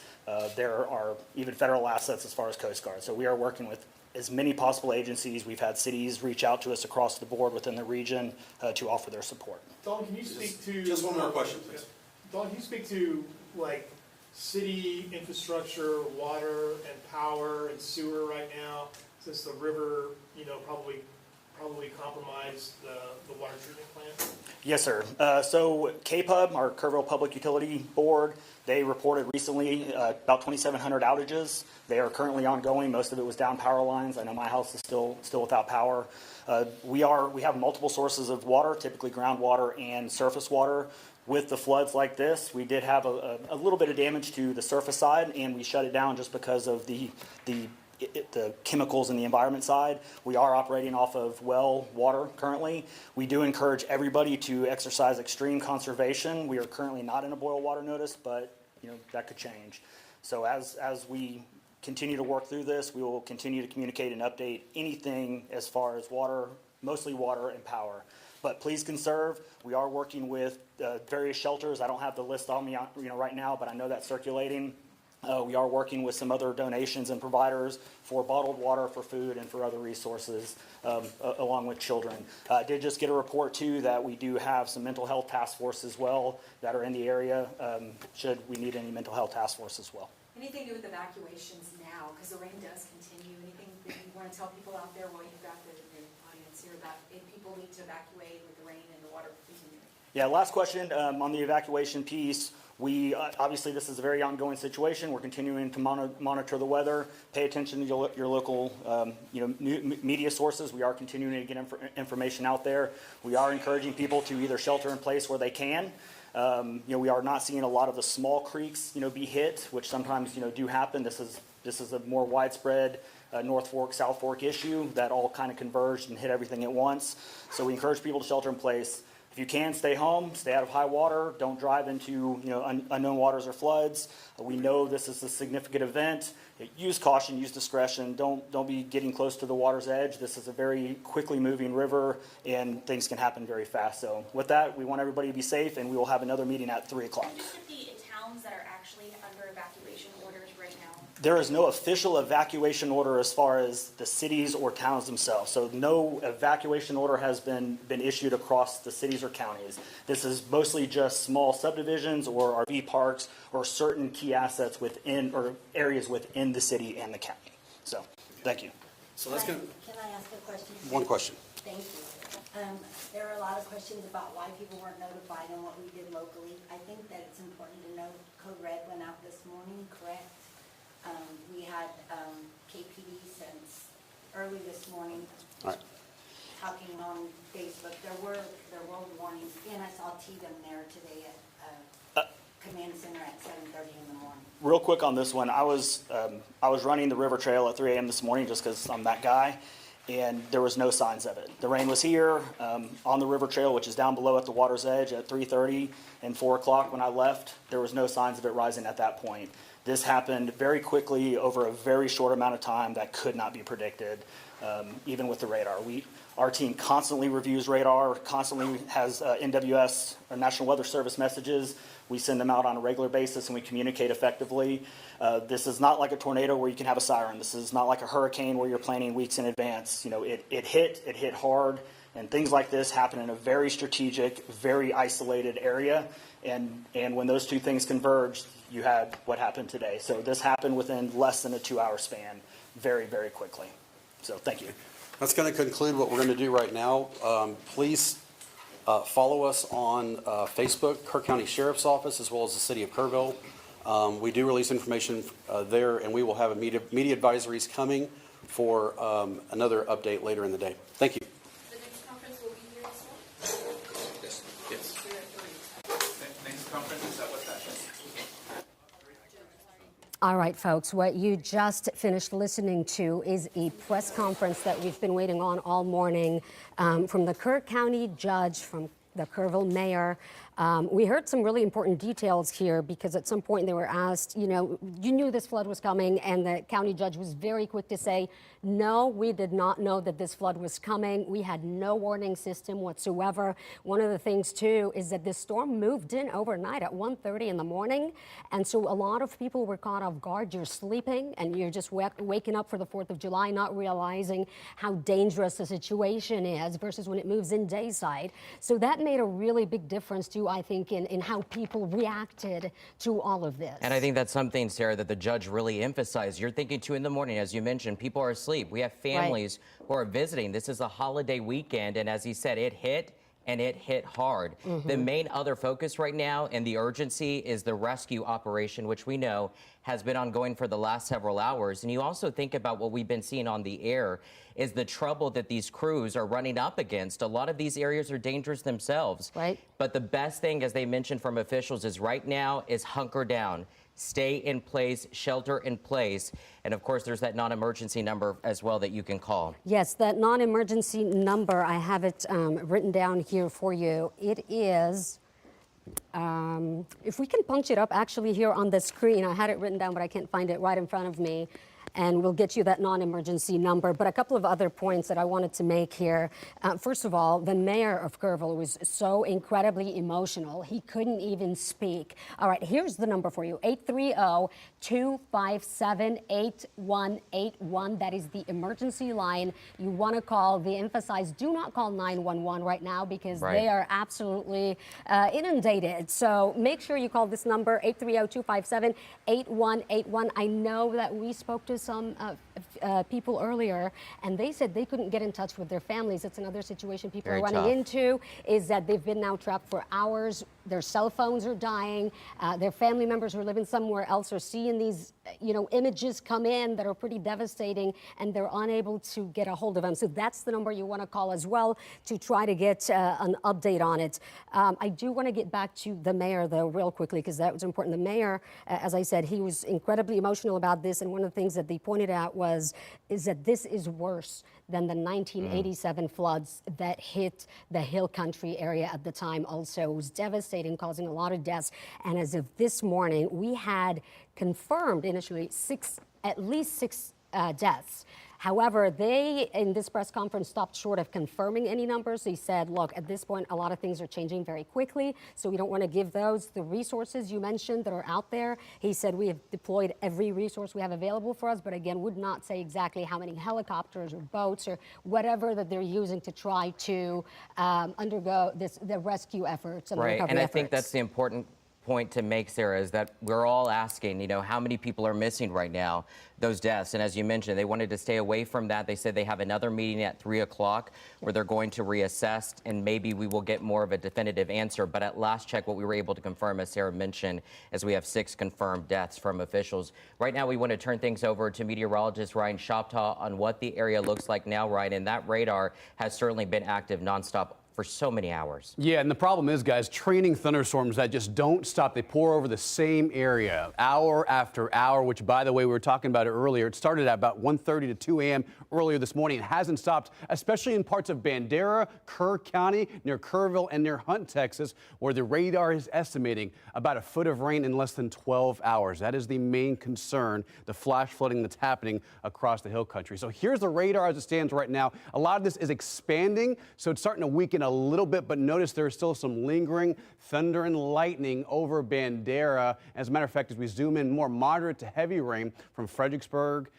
There are even federal assets as far as Coast Guard. So we are working with as many possible agencies. We've had cities reach out to us across the board within the region to offer their support. Dawn, can you speak to... Just one more question, please. Dawn, can you speak to, like, city infrastructure, water and power and sewer right now, since the river, probably compromised the water treatment plant? Yes, sir. So KPUB, our Kerrville Public Utility Board, they reported recently about 2,700 outages. They are currently ongoing. Most of it was down power lines. I know my house is still without power. We have multiple sources of water, typically groundwater and surface water. With the floods like this, we did have a little bit of damage to the surface side, and we shut it down just because of the chemicals in the environment side. We are operating off of well water currently. We do encourage everybody to exercise extreme conservation. We are currently not in a boil water notice, but that could change. So as we continue to work through this, we will continue to communicate and update anything as far as water, mostly water and power. But please conserve. We are working with various shelters. I don't have the list on me right now, but I know that's circulating. We are working with some other donations and providers for bottled water, for food, and for other resources, along with children. I did just get a report, too, that we do have some mental health task force as well that are in the area, should we need any mental health task force as well. Anything to do with evacuations now, because the rain does continue? Anything that you want to tell people out there while you've got the audience here about if people need to evacuate with the rain and the water continuing? Yeah, last question on the evacuation piece. We obviously, this is a very ongoing situation. We're continuing to monitor the weather, pay attention to your local media sources. We are continuing to get information out there. We are encouraging people to either shelter in place where they can. We are not seeing a lot of the small creeks be hit, which sometimes do happen. This is a more widespread North Fork, South Fork issue that all kind of converged and hit everything at once. So we encourage people to shelter in place. If you can, stay home, stay out of high water, don't drive into unknown waters or floods. We know this is a significant event. Use caution, use discretion. Don't be getting close to the water's edge. This is a very quickly moving river, and things can happen very fast. So with that, we want everybody to be safe, and we will have another meeting at 3 o'clock. The towns that are actually under evacuation orders right now? There is no official evacuation order as far as the cities or towns themselves. So no evacuation order has been issued across the cities or counties. This is mostly just small subdivisions or RV parks or certain key assets within or areas within the city and the county. So thank you. So let's go. Can I ask a question? One question. Thank you. There are a lot of questions about why people weren't notified and what we did locally. I think that it's important to note Code Red went out this morning, correct? We had KPD since early this morning talking on Facebook. There were warnings, and I saw Tatum there today at Command Center at 7:30 in the morning. Real quick on this one, I was running the river trail at 3 a.m. this morning just because I'm that guy, and there was no signs of it. The rain was here on the river trail, which is down below at the water's edge at 3:30 and 4 o'clock when I left. There was no signs of it rising at that point. This happened very quickly over a very short amount of time that could not be predicted, even with the radar. Our team constantly reviews radar, constantly has NWS, or National Weather Service messages. We send them out on a regular basis and we communicate effectively. This is not like a tornado where you can have a siren. This is not like a hurricane where you're planning weeks in advance. You know, it hit hard, and things like this happen in a very strategic, very isolated area. And when those two things converged, you had what happened today. So this happened within less than a 2-hour span, very, very quickly. So thank you. That's going to conclude what we're going to do right now. Please follow us on Facebook, Kerr County Sheriff's Office, as well as the City of Kerrville. We do release information there, and we will have media advisories coming for another update later in the day. Thank you. The next conference will be here as well? Yes. Next conference is at what time? All right, folks, what you just finished listening to is a press conference that we've been waiting on all morning from the Kerr County judge, from the Kerrville mayor. We heard some really important details here because at some point they were asked, you know, you knew this flood was coming, and the county judge was very quick to say, no, we did not know that this flood was coming. We had no warning system whatsoever. One of the things, too, is that this storm moved in overnight at 1:30 in the morning, and so a lot of people were caught off guard. You're sleeping, and you're just waking up for the 4th of July, not realizing how dangerous the situation is versus when it moves in dayside. So that made a really big difference, too, I think, in how people reacted to all of this. And I think that's something, Sarah, that the judge really emphasized. You're thinking 2 in the morning, as you mentioned, people are asleep. We have families who are visiting. This is a holiday weekend, and as he said, it hit, and it hit hard. The main other focus right now and the urgency is the rescue operation, which we know has been ongoing for the last several hours. And you also think about what we've been seeing on the air is the trouble that these crews are running up against. A lot of these areas are dangerous themselves. Right. But the best thing, as they mentioned from officials, is right now is hunker down. Stay in place, shelter in place. And of course, there's that non-emergency number as well that you can call. Yes, that non-emergency number, I have it written down here for you. It is, if we can punch it up actually here on the screen. I had it written down, but I can't find it right in front of me. And we'll get you that non-emergency number. But a couple of other points that I wanted to make here. First of all, the mayor of Kerrville was so incredibly emotional, he couldn't even speak. All right, here's the number for you, 830-257-8181. That is the emergency line you want to call. They emphasize, do not call 911 right now because they are absolutely inundated. So make sure you call this number, 830-257-8181. I know that we spoke to some people earlier, and they said they couldn't get in touch with their families. It's another situation people are running into, is that they've been now trapped for hours. Their cell phones are dying. Their family members who are living somewhere else are seeing these, images come in that are pretty devastating, and they're unable to get a hold of them. So that's the number you want to call as well to try to get an update on it. I do want to get back to the mayor, though, real quickly, because that was important. The mayor, as I said, he was incredibly emotional about this, and one of the things that they pointed out is that this is worse than the 1987 floods that hit the Hill Country area at the time. Also, it was devastating, causing a lot of deaths. And as of this morning, we had confirmed initially at least six deaths. However, they, in this press conference, stopped short of confirming any numbers. They said, look, at this point, a lot of things are changing very quickly, so we don't want to give those the resources you mentioned that are out there. He said we have deployed every resource we have available for us, but again, would not say exactly how many helicopters or boats or whatever that they're using to try to undergo the rescue efforts and recovery and I efforts. think that's the important point to make, Sarah, is that we're all asking, how many people are missing right now, those deaths. And as you mentioned, they wanted to stay away from that. They said they have another meeting at 3 o'clock where they're going to reassess, and maybe we will get more of a definitive answer. But at last check, what we were able to confirm, as Sarah mentioned, is we have 6 confirmed deaths from officials. Right now, we want to turn things over to meteorologist Ryan Shoptaw on what the area looks like now, Ryan. And that radar has certainly been active nonstop for so many hours. Yeah, and the problem is, guys, training thunderstorms that just don't stop. They pour over the same area hour after hour, which, by the way, we were talking about it earlier. It started at about 1:30 to 2 a.m. earlier this morning. It hasn't stopped, especially in parts of Bandera, Kerr County, near Kerrville, and near Hunt, Texas, where the radar is estimating about a foot of rain in less than 12 hours. That is the main concern, the flash flooding that's happening across the hill country. So here's the radar as it stands right now. A lot of this is expanding, so it's starting to weaken a little bit, but notice there's still some lingering thunder and lightning over Bandera. As a matter of fact, as we zoom in, more moderate to heavy rain from Fredericksburg,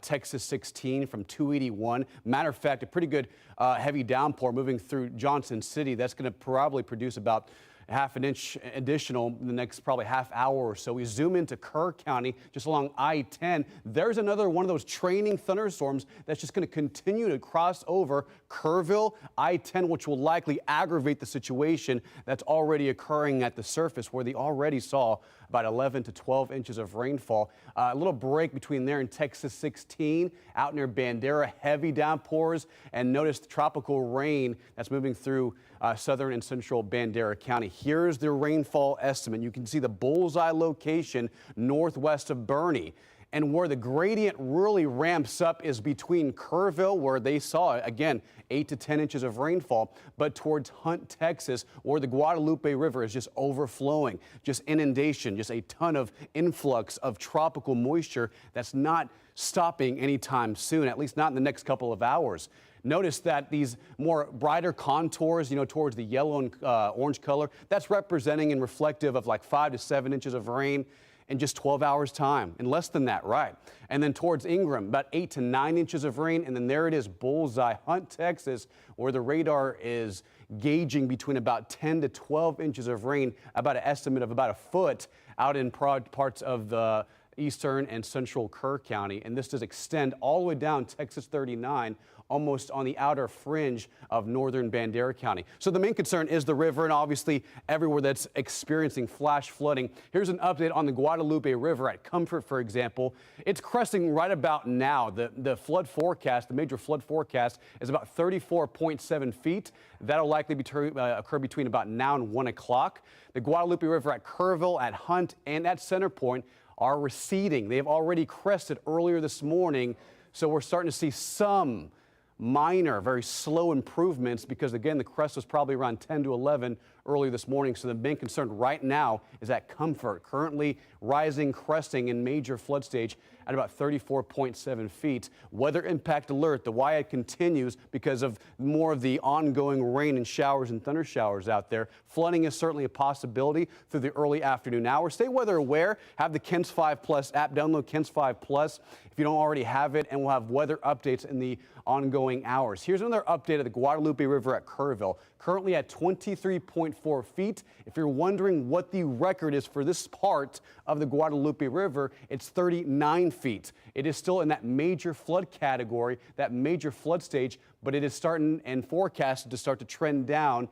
Texas 16 from 281. Matter of fact, a pretty good heavy downpour moving through Johnson City. That's going to probably produce about half an inch additional in the next probably half hour or so. We zoom into Kerr County, just along I-10. There's another one of those training thunderstorms that's just going to continue to cross over Kerrville, I-10, which will likely aggravate the situation that's already occurring at the surface, where they already saw about 11 to 12 inches of rainfall. A little break between there and Texas 16, out near Bandera, heavy downpours, and notice the tropical rain that's moving through southern and central Bandera County. Here's the rainfall estimate. You can see the bullseye location northwest of Bernie. And where the gradient really ramps up is between Kerrville, where they saw, again, 8 to 10 inches of rainfall, but towards Hunt, Texas, where the Guadalupe River is just overflowing, just inundation, just a ton of influx of tropical moisture that's not stopping anytime soon, at least not in the next couple of hours. Notice that these more brighter contours, towards the yellow and orange color, that's representing and reflective of like 5 to 7 inches of rain in just 12 hours time, and less than that, right? And then towards Ingram, about 8 to 9 inches of rain, and then there it is, bullseye, Hunt, Texas, where the radar is gauging between about 10 to 12 inches of rain, about an estimate of about a foot out in parts of the eastern and central Kerr County. And this does extend all the way down Texas 39, almost on the outer fringe of northern Bandera County. So the main concern is the river, and obviously everywhere that's experiencing flash flooding. Here's an update on the Guadalupe River at Comfort, for example. It's cresting right about now. The flood forecast, the major flood forecast, is about 34.7 feet. That'll likely occur between about now and 1 o'clock. The Guadalupe River at Kerrville, at Hunt, and at Center Point are receding. They've already crested earlier this morning, so we're starting to see some minor, very slow improvements because, again, the crest was probably around 10 to 11 earlier this morning. So the main concern right now is at Comfort, currently rising, cresting in major flood stage at about 34.7 feet. Weather impact alert, the WIAD continues because of more of the ongoing rain and showers and thunder showers out there. Flooding is certainly a possibility through the early afternoon hours. Stay weather aware. Have the KENS 5 Plus app. Download KENS 5 Plus if you don't already have it, and we'll have weather updates in the ongoing hours. Here's another update of the Guadalupe River at Kerrville, currently at 23.4 feet. If you're wondering what the record is for this part of the Guadalupe River, it's 39 feet. It is still in that major flood category, that major flood stage, but it is starting and forecasted to start to trend down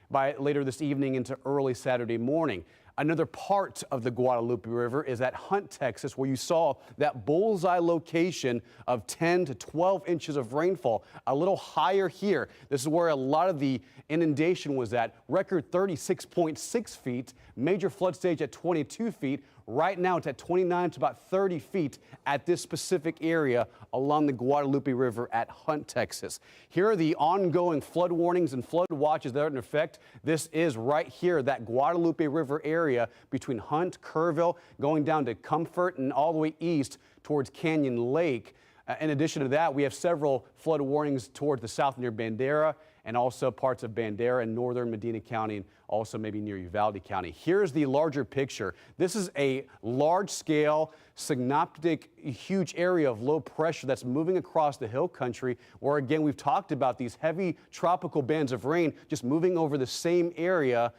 by later this evening into early Saturday morning. Another part of the Guadalupe River is at Hunt, Texas, where you saw that bullseye location of 10 to 12 inches of rainfall. A little higher here. This is where a lot of the inundation was at. Record 36.6 feet, major flood stage at 22 feet. Right now, it's at 29 to about 30 feet at this specific area along the Guadalupe River at Hunt, Texas. Here are the ongoing flood warnings and flood watches that are in effect. This is right here, that Guadalupe River area between Hunt, Kerrville, going down to Comfort and all the way east towards Canyon Lake. In addition to that, we have several flood warnings towards the south near Bandera, and also parts of Bandera and northern Medina County, and also maybe near Uvalde County. Here's the larger picture. This is a large-scale, synoptic, huge area of low pressure that's moving across the hill country, where, again, we've talked about these heavy tropical bands of rain just moving over the same area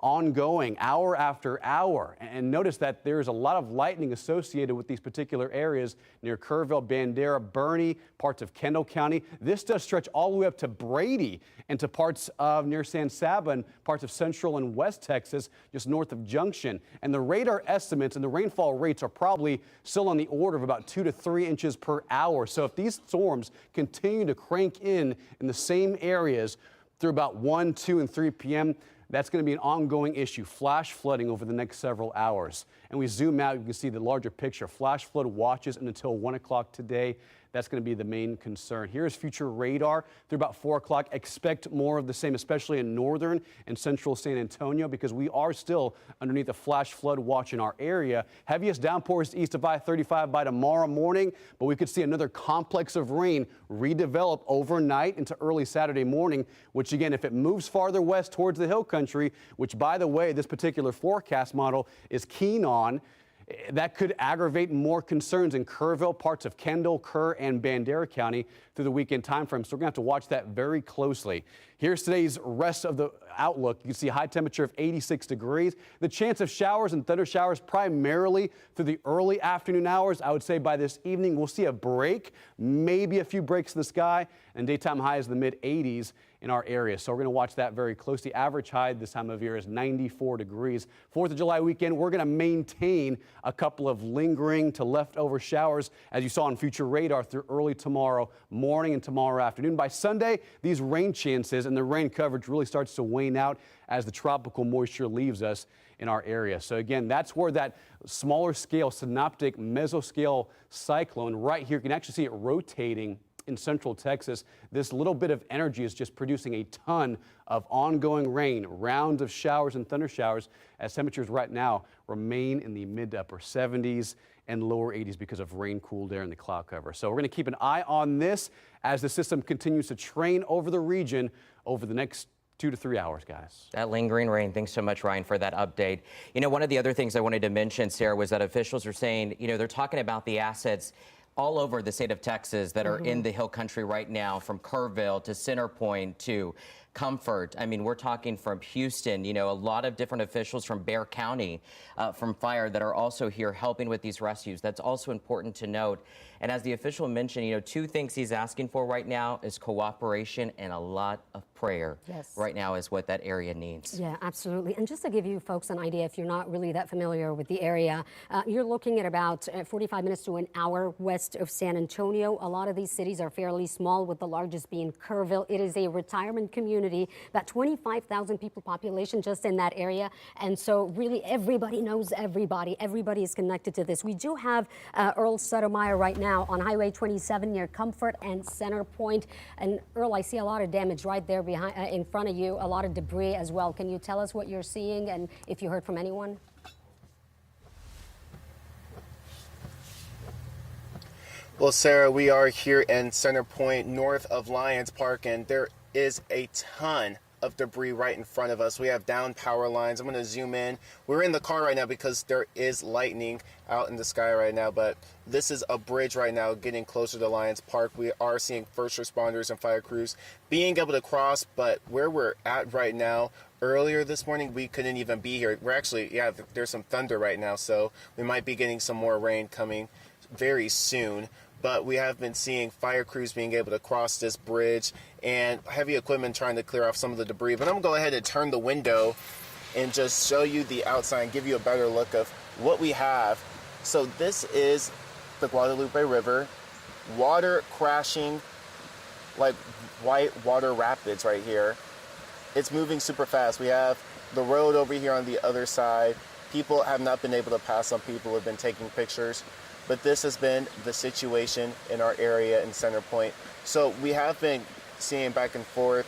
ongoing hour after hour. And notice that there's a lot of lightning associated with these particular areas near Kerrville, Bandera, Bernie, parts of Kendall County. This does stretch all the way up to Brady and to parts of near San Saba and parts of central and west Texas, just north of Junction. And the radar estimates and the rainfall rates are probably still on the order of about 2 to 3 inches per hour. So if these storms continue to crank in the same areas, through about 1, 2, and 3 p.m., that's going to be an ongoing issue, flash flooding over the next several hours. And we zoom out, you can see the larger picture. Flash flood watches until 1 o'clock today. That's going to be the main concern. Here's future radar through about 4 o'clock. Expect more of the same, especially in northern and central San Antonio, because we are still underneath a flash flood watch in our area. Heaviest downpours east of I-35 by tomorrow morning, but we could see another complex of rain redevelop overnight into early Saturday morning, which again, if it moves farther west towards the hill country, which by the way, this particular forecast model is keen on, that could aggravate more concerns in Kerrville, parts of Kendall, Kerr, and Bandera County through the weekend time frame. So we're going to have to watch that very closely. Here's today's rest of the outlook. You can see a high temperature of 86 degrees. The chance of showers and thunder showers primarily through the early afternoon hours. I would say by this evening we'll see a break, maybe a few breaks in the sky, and daytime highs in the mid 80s in our area. So we're going to watch that very closely. Average high this time of year is 94 degrees. 4th of July weekend, we're going to maintain a couple of lingering to leftover showers, as you saw on future radar, through early tomorrow morning and tomorrow afternoon. By Sunday, these rain chances and the rain coverage really starts to wane out as the tropical moisture leaves us in our area. So again, that's where that smaller scale synoptic mesoscale cyclone right here, you can actually see it rotating in central Texas. This little bit of energy is just producing a ton of ongoing rain, rounds of showers and thunder showers, as temperatures right now remain in the mid to upper 70s and lower 80s because of rain, cooled air, and the cloud cover. So we're going to keep an eye on this as the system continues to train over the region over the next 2 to 3 hours, guys. That lingering rain. Thanks so much, Ryan, for that update. You know, one of the other things I wanted to mention, Sarah, was that officials are saying, you know, they're talking about the assets all over the state of Texas that are in the hill country right now, from Kerrville to Centerpoint to Comfort. I mean, we're talking from Houston, you know, a lot of different officials from Bexar County, from fire, that are also here helping with these rescues. That's also important to note. And as the official mentioned, you know, 2 things he's asking for right now is cooperation and a lot of prayer. Yes. Right now is what that area needs. Yeah, absolutely. And just to give you folks an idea, if you're not really that familiar with the area, you're looking at about 45 minutes to an hour west of San Antonio. A lot of these cities are fairly small, with the largest being Kerrville. It is a retirement community, about 25,000 people population just in that area. And so really everybody knows everybody. Everybody is connected to this. We do have Earl Sotomayor right now on Highway 27 near Comfort and Centerpoint. And Earl, I see a lot of damage right there behind, in front of you, a lot of debris as well. Can you tell us what you're seeing and if you heard from anyone? Well, Sarah, we are here in Centerpoint, north of Lions Park, and there is a ton of debris right in front of us. We have down power lines. I'm going to zoom in. We're in the car right now because there is lightning out in the sky right now, but this is a bridge right now getting closer to Lions Park. We are seeing first responders and fire crews being able to cross, but where we're at right now, earlier this morning, we couldn't even be here. We're actually, yeah, there's some thunder right now, so we might be getting some more rain coming very soon. But we have been seeing fire crews being able to cross this bridge and heavy equipment trying to clear off some of the debris. But I'm going to go ahead and turn the window and just show you the outside and give you a better look of what we have. So this is the Guadalupe River, water crashing like white water rapids right here. It's moving super fast. We have the road over here on the other side. People have not been able to pass. Some people have been taking pictures. But this has been the situation in our area in Centerpoint. So we have been seeing back and forth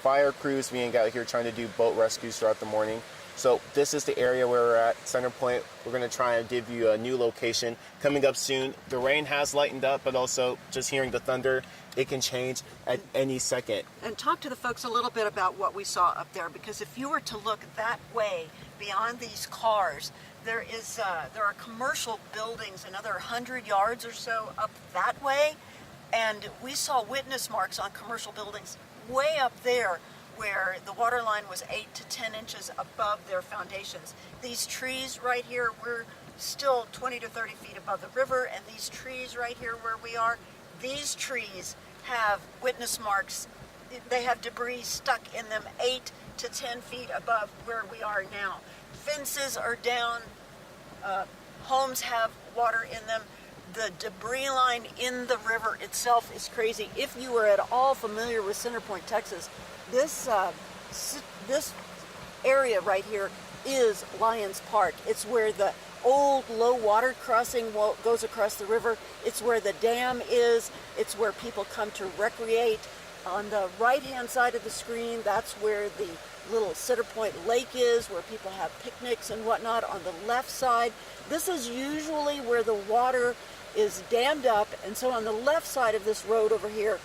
fire crews being out here trying to do boat rescues throughout the morning. So this is the area where we're at, Centerpoint. We're going to try and give you a new location coming up soon. The rain has lightened up, but also just hearing the thunder, it can change at any second. And talk to the folks a little bit about what we saw up there, because if you were to look that way beyond these cars, there are commercial buildings another 100 yards or so up that way, and we saw witness marks on commercial buildings way up there where the water line was 8 to 10 inches above their foundations. These trees right here, we're still 20 to 30 feet above the river, and these trees right here where we are, these trees have witness marks. They have debris stuck in them 8 to 10 feet above where we are now. Fences are down, homes have water in them. The debris line in the river itself is crazy. If you were at all familiar with Centerpoint, Texas, this area right here is Lions Park. It's where the old low water crossing goes across the river. It's where the dam is. It's where people come to recreate. On the right-hand side of the screen, that's where the little Cedar Point Lake is, where people have picnics and whatnot. On the left side, this is usually where the water is dammed up, and so on the left side of this road over here,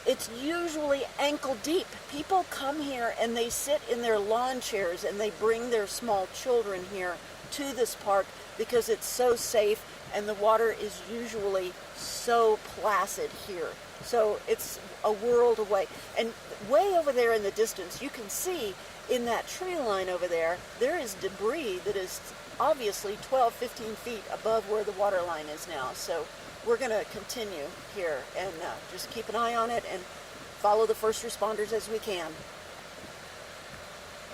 it's usually ankle deep. People come here and they sit in their lawn chairs and they bring their small children here to this park because it's so safe and the water is usually so placid here. So it's a world away. And way over there in the distance, you can see in that tree line over there, there is debris that is obviously 12, 15 feet above where the water line is now. So we're going to continue here and just keep an eye on it and follow the first responders as we can.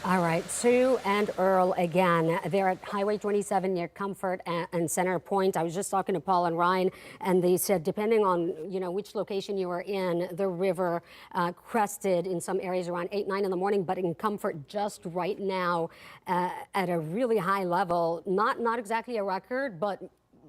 All right, Sue and Earl again. They're at Highway 27 near Comfort and Center Point. I was just talking to Paul and Ryan, and they said depending on which location you are in, the river crested in some areas around 8, 9 in the morning, but in Comfort just right now at a really high level. Not exactly a record, but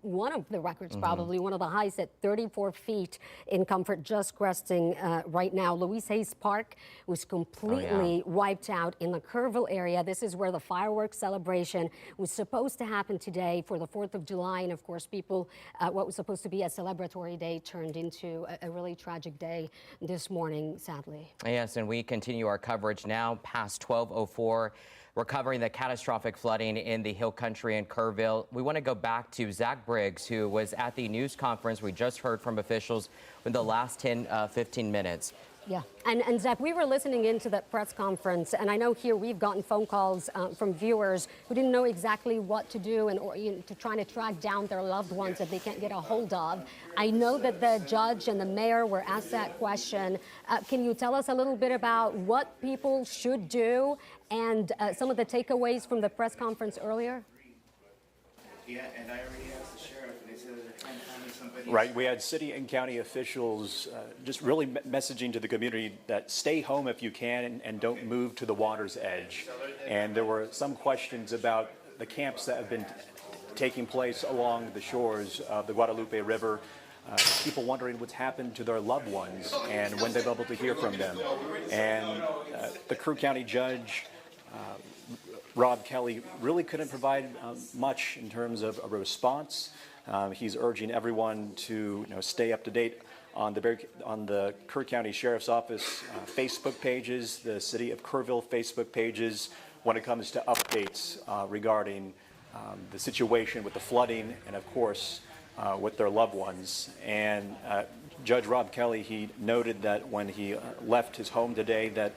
one of the records, probably one of the highs at 34 feet in Comfort, just cresting right now. Louise Hayes Park was completely wiped out in the Kerrville area. This is where the fireworks celebration was supposed to happen today for the 4th of July. And of course, people, what was supposed to be a celebratory day turned into a really tragic day this morning, sadly. Yes, and we continue our coverage now past 12:04. We're covering the catastrophic flooding in the Hill Country and Kerrville. We want to go back to Zach Briggs, who was at the news conference we just heard from officials in the last 15 minutes. Yeah, and Zach, we were listening into that press conference, and I know here we've gotten phone calls from viewers who didn't know exactly what to do and to trying to track down their loved ones that they can't get a hold of. I know that the judge and the mayor were asked that question. Can you tell us a little bit about what people should do and some of the takeaways from the press conference earlier? Yeah, and I already asked the sheriff, and they said they're trying to find me somebody. Right, we had city and county officials just really messaging to the community that stay home if you can and don't move to the water's edge. And there were some questions about the camps that have been taking place along the shores of the Guadalupe River. People wondering what's happened to their loved ones and when they'll be able to hear from them. And the Kerr County judge, Rob Kelly, really couldn't provide much in terms of a response. He's urging everyone to stay up to date on the Kerr County Sheriff's Office Facebook pages, the City of Kerrville Facebook pages, when it comes to updates regarding the situation with the flooding and, of course, with their loved ones. And Judge Rob Kelly, he noted that when he left his home today that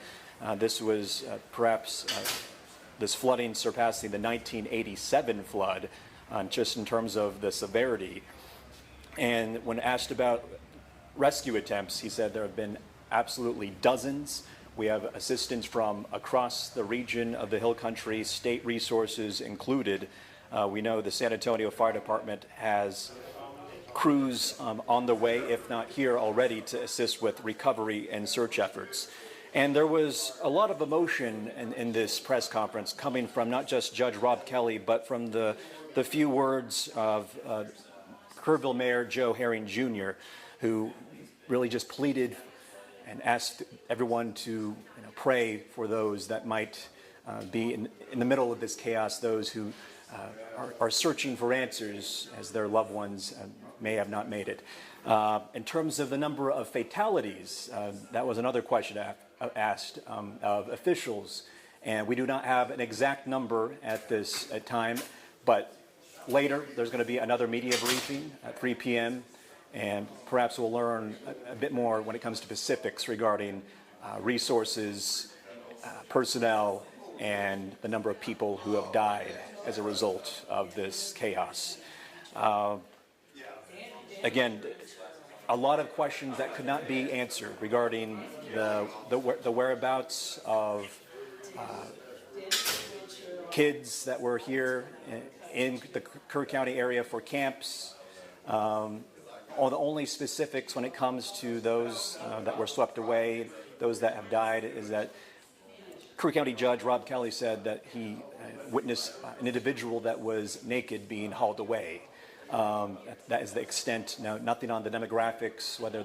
this was perhaps this flooding surpassing the 1987 flood, just in terms of the severity. And when asked about rescue attempts, he said there have been absolutely dozens. We have assistance from across the region of the Hill Country, state resources included. We know the San Antonio Fire Department has crews on the way, if not here already, to assist with recovery and search efforts. And there was a lot of emotion in this press conference coming from not just Judge Rob Kelly, but from the few words of Kerrville Mayor Joe Herring Jr., who really just pleaded and asked everyone to pray for those that might be in the middle of this chaos, those who are searching for answers as their loved ones may have not made it. In terms of the number of fatalities, that was another question asked of officials, and we do not have an exact number at this time, but later there's going to be another media briefing at 3 p.m., and perhaps we'll learn a bit more when it comes to specifics regarding resources, personnel, and the number of people who have died as a result of this chaos. Again, a lot of questions that could not be answered regarding the whereabouts of kids that were here in the Kerr County area for camps, or the only specifics when it comes to those that were swept away, those that have died is that Kerr County Judge Rob Kelly said that he witnessed an individual that was naked being hauled away. That is the extent. Now, nothing on the demographics, whether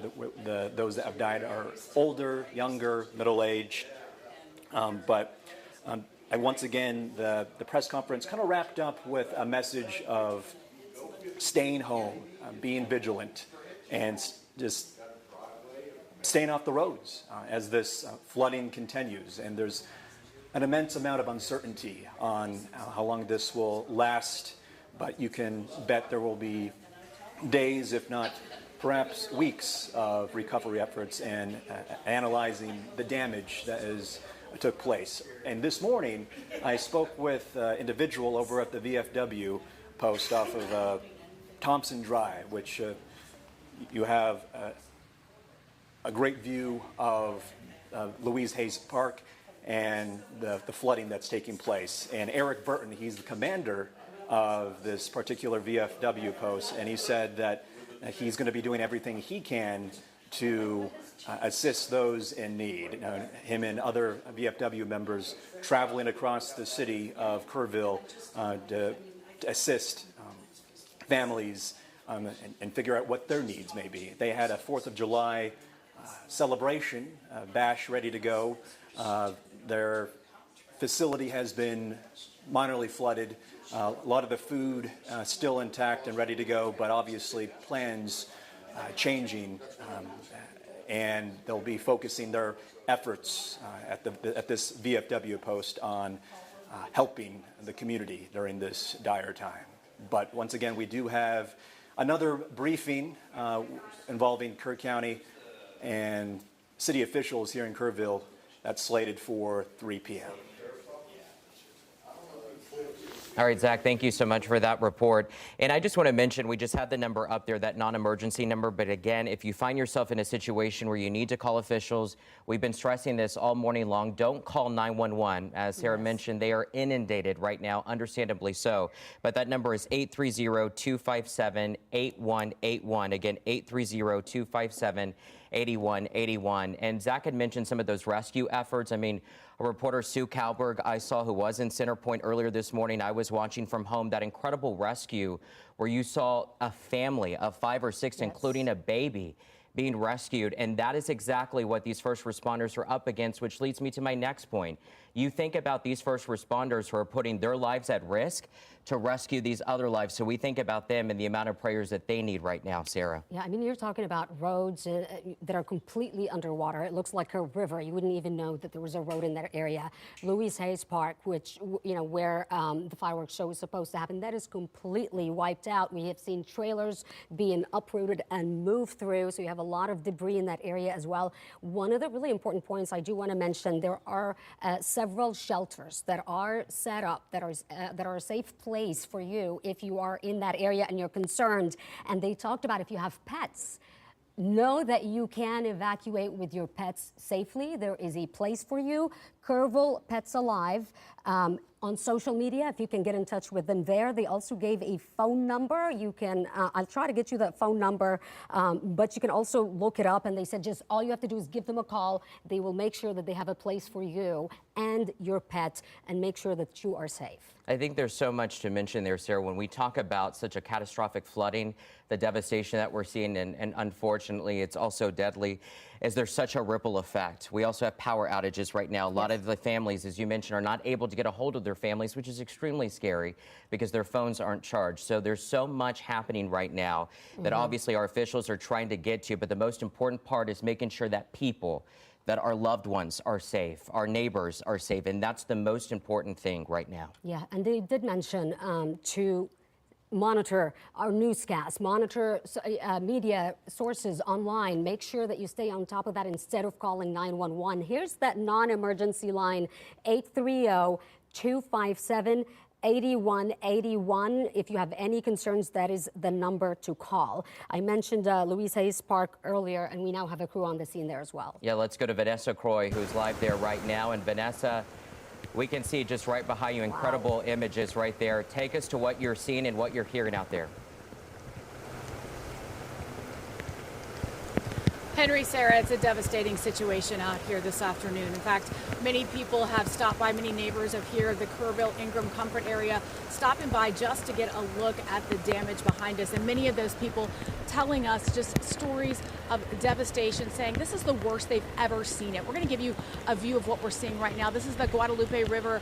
those that have died are older, younger, middle-aged. But once again, the press conference kind of wrapped up with a message of staying home, being vigilant, and just staying off the roads as this flooding continues. And there's an immense amount of uncertainty on how long this will last, but you can bet there will be days, if not perhaps weeks, of recovery efforts and analyzing the damage that took place. And this morning, I spoke with an individual over at the VFW post off of Thompson Drive, which you have a great view of Louise Hayes Park and the flooding that's taking place. And Eric Burton, he's the commander of this particular VFW post, and he said that he's going to be doing everything he can to assist those in need. Him and other VFW members traveling across the city of Kerrville to assist families and figure out what their needs may be. They had a 4th of July celebration, bash ready to go. Their facility has been minorly flooded. A lot of the food still intact and ready to go, but obviously plans changing, and they'll be focusing their efforts at this VFW post on helping the community during this dire time. But once again, we do have another briefing involving Kerr County and city officials here in Kerrville that's slated for 3 p.m. All right, Zach, thank you so much for that report. And I just want to mention, we just had the number up there, that non-emergency number. But again, if you find yourself in a situation where you need to call officials, we've been stressing this all morning long, don't call 911. As Sarah mentioned, they are inundated right now, understandably so. But that number is 830-257-8181. Again, 830-257-8181. And Zach had mentioned some of those rescue efforts. I mean, reporter Sue Kalberg, I saw, who was in Center Point earlier this morning. I was watching from home that incredible rescue where you saw a family of 5 or 6, including a baby, being rescued. And that is exactly what these first responders are up against, which leads me to my next point. You think about these first responders who are putting their lives at risk to rescue these other lives. So we think about them and the amount of prayers that they need right now, Sarah. Yeah, I mean, you're talking about roads that are completely underwater. It looks like a river. You wouldn't even know that there was a road in that area. Louise Hayes Park, which, you know, where the fireworks show is supposed to happen, that is completely wiped out. We have seen trailers being uprooted and moved through, so you have a lot of debris in that area as well. One of the really important points I do want to mention, there are several shelters that are set up that are a safe place for you if you are in that area and you're concerned. And they talked about if you have pets, know that you can evacuate with your pets safely. There is a place for you. Kerrville Pets Alive on social media, if you can get in touch with them there. They also gave a phone number. You can, I'll try to get you that phone number, but you can also look it up. And they said just all you have to do is give them a call. They will make sure that they have a place for you and your pet and make sure that you are safe. I think there's so much to mention there, Sarah. When we talk about such a catastrophic flooding, the devastation that we're seeing, and unfortunately it's also deadly, is there's such a ripple effect. We also have power outages right now. A lot of the families, as you mentioned, are not able to get a hold of their families, which is extremely scary because their phones aren't charged. So there's so much happening right now that obviously our officials are trying to get to, but the most important part is making sure that people, that our loved ones are safe, our neighbors are safe, and that's the most important thing right now. Yeah, and they did mention to monitor our newscasts, monitor media sources online, make sure that you stay on top of that instead of calling 911. Here's that non-emergency line, 830-257-8181. If you have any concerns, that is the number to call. I mentioned Louise Hayes Park earlier, and we now have a crew on the scene there as well. Yeah, let's go to Vanessa Croy, who's live there right now. And Vanessa, we can see just right behind you incredible images right there. Take us to what you're seeing and what you're hearing out there. Henry, Sarah, it's a devastating situation out here this afternoon. In fact, many people have stopped by, many neighbors of here, the Kerrville, Ingram, Comfort area, stopping by just to get a look at the damage behind us. And many of those people telling us just stories of devastation, saying this is the worst they've ever seen it. We're going to give you a view of what we're seeing right now. This is the Guadalupe River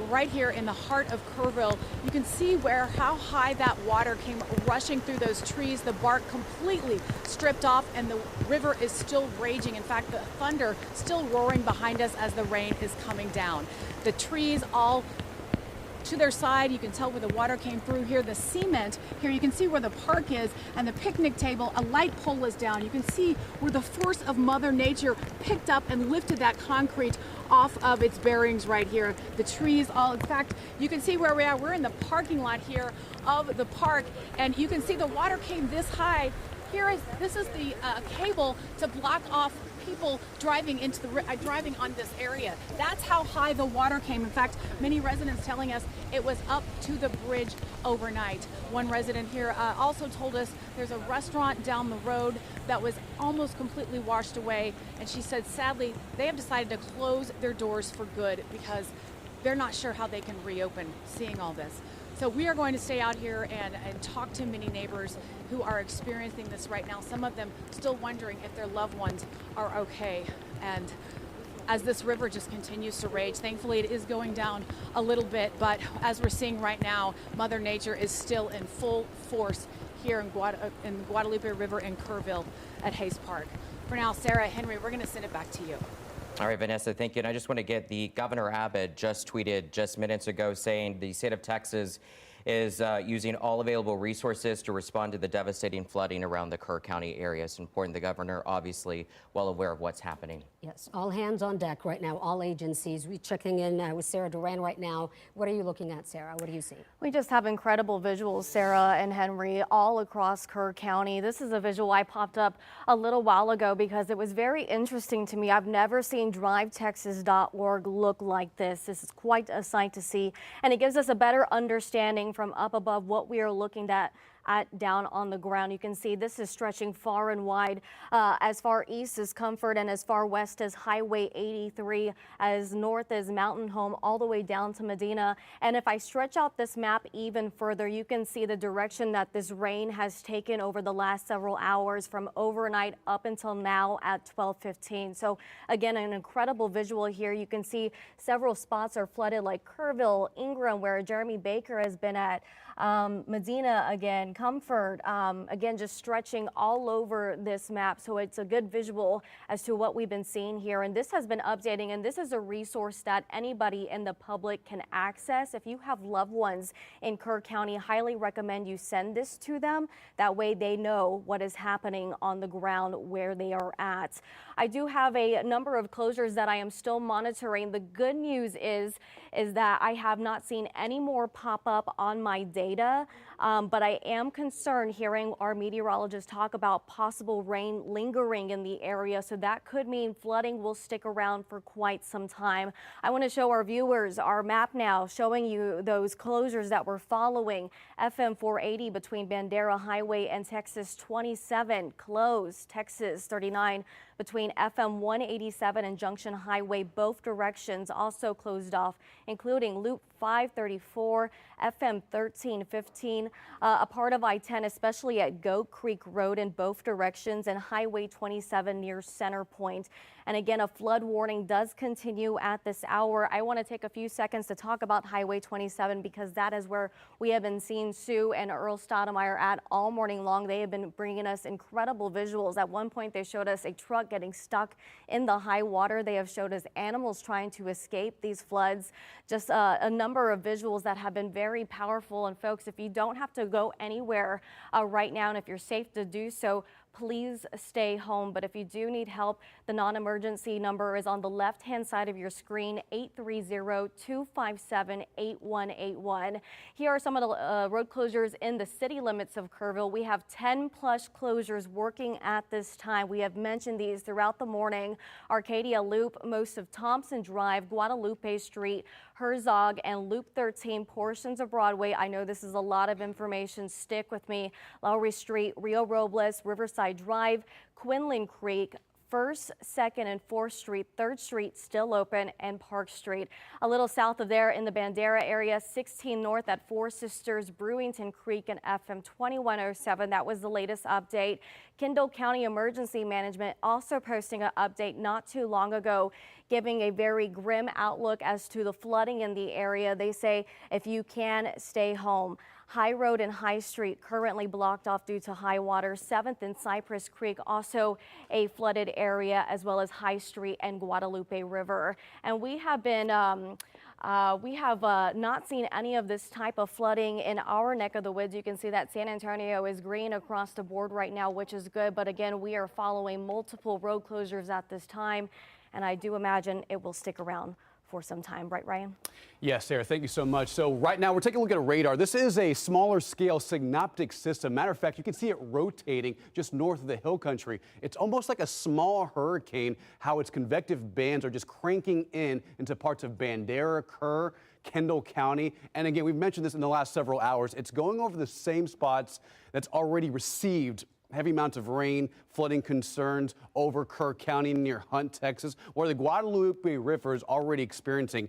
right here in the heart of Kerrville. You can see how high that water came rushing through those trees, the bark completely stripped off, and the river is still raging. In fact, the thunder still roaring behind us as the rain is coming down. The trees all to their side, you can tell where the water came through here. The cement here, you can see where the park is and the picnic table. A light pole is down. You can see where the force of Mother Nature picked up and lifted that concrete off of its bearings right here. The trees all, in fact, you can see where we are. We're in the parking lot here of the park, and you can see the water came this high. This is the cable to block off people driving driving on this area. That's how high the water came. In fact, many residents telling us it was up to the bridge overnight. One resident here also told us there's a restaurant down the road that was almost completely washed away, and she said sadly they have decided to close their doors for good because they're not sure how they can reopen seeing all this. So we are going to stay out here and talk to many neighbors who are experiencing this right now. Some of them still wondering if their loved ones are okay. And as this river just continues to rage, thankfully it is going down a little bit, but as we're seeing right now, Mother Nature is still in full force here in Guadalupe River in Kerrville at Hayes Park. For now, Sarah, Henry, we're going to send it back to you. All right, Vanessa, thank you. And I just want to get the Governor Abbott just tweeted just minutes ago saying the state of Texas is using all available resources to respond to the devastating flooding around the Kerr County area. It's important. The governor obviously well aware of what's happening. Yes, all hands on deck right now, all agencies. We're checking in with Sarah Duran right now. What are you looking at, Sarah? What do you see? We just have incredible visuals, Sarah and Henry, all across Kerr County. This is a visual I popped up a little while ago because it was very interesting to me. I've never seen drivetexas.org look like this. This is quite a sight to see, and it gives us a better understanding from up above what we are looking at down on the ground. You can see this is stretching far and wide, as far east as Comfort and as far west as Highway 83, as north as Mountain Home, all the way down to Medina. And if I stretch out this map even further, you can see the direction that this rain has taken over the last several hours from overnight up until now at 12:15. So again, an incredible visual here. You can see several spots are flooded, like Kerrville, Ingram, where Jeremy Baker has been at, Medina again, Comfort, again, just stretching all over this map. So it's a good visual as to what we've been seeing here. And this has been updating, and this is a resource that anybody in the public can access. If you have loved ones in Kerr County, highly recommend you send this to them. That way they know what is happening on the ground where they are at. I do have a number of closures that I am still monitoring. The good news is that I have not seen any more pop up on my data, but I am concerned hearing our meteorologists talk about possible rain lingering in the area. So that could mean flooding will stick around for quite some time. I want to show our viewers our map now, showing you those closures that we're following. FM 480 between Bandera Highway and Texas 27 closed. Texas 39 between FM 187 and Junction Highway, both directions also closed off, including Loop 534, FM 1315, a part of I-10, especially at Goat Creek Road in both directions, and Highway 27 near Center Point. And again, a flood warning does continue at this hour. I want to take a few seconds to talk about Highway 27 because that is where we have been seeing Sue and Earl Stoudemire at all morning long. They have been bringing us incredible visuals. At one point, they showed us a truck getting stuck in the high water. They have showed us animals trying to escape these floods. Just a number of visuals that have been very powerful. And folks, if you don't have to go anywhere right now, and if you're safe to do so, please stay home. But if you do need help, the non-emergency number is on the left-hand side of your screen, 830-257-8181. Here are some of the road closures in the city limits of Kerrville. We have 10 plus closures working at this time. We have mentioned these throughout the morning. Arcadia Loop, most of Thompson Drive, Guadalupe Street, Herzog, and Loop 13, portions of Broadway. I know this is a lot of information. Stick with me. Lowry Street, Rio Robles, Riverside Riverside Drive, Quinlan Creek, 1st, 2nd, and 4th Street, 3rd Street still open, and Park Street. A little south of there in the Bandera area, 16 north at Four Sisters, Brewington Creek, and FM 2107. That was the latest update. Kendall County Emergency Management also posting an update not too long ago, giving a very grim outlook as to the flooding in the area. They say if you can, stay home. High Road and High Street currently blocked off due to high water. 7th and Cypress Creek also a flooded area, as well as High Street and Guadalupe River. And we have been not seen any of this type of flooding in our neck of the woods. You can see that San Antonio is green across the board right now, which is good. But again, we are following multiple road closures at this time, and I do imagine it will stick around for some time, right, Ryan? Yes, Sarah, thank you so much. So right now we're taking a look at a radar. This is a smaller scale synoptic system. Matter of fact, you can see it rotating just north of the hill country. It's almost like a small hurricane, how its convective bands are just cranking into parts of Bandera, Kerr, Kendall County. And again, we've mentioned this in the last several hours. It's going over the same spots that's already received heavy amounts of rain, flooding concerns over Kerr County near Hunt, Texas, where the Guadalupe River is already experiencing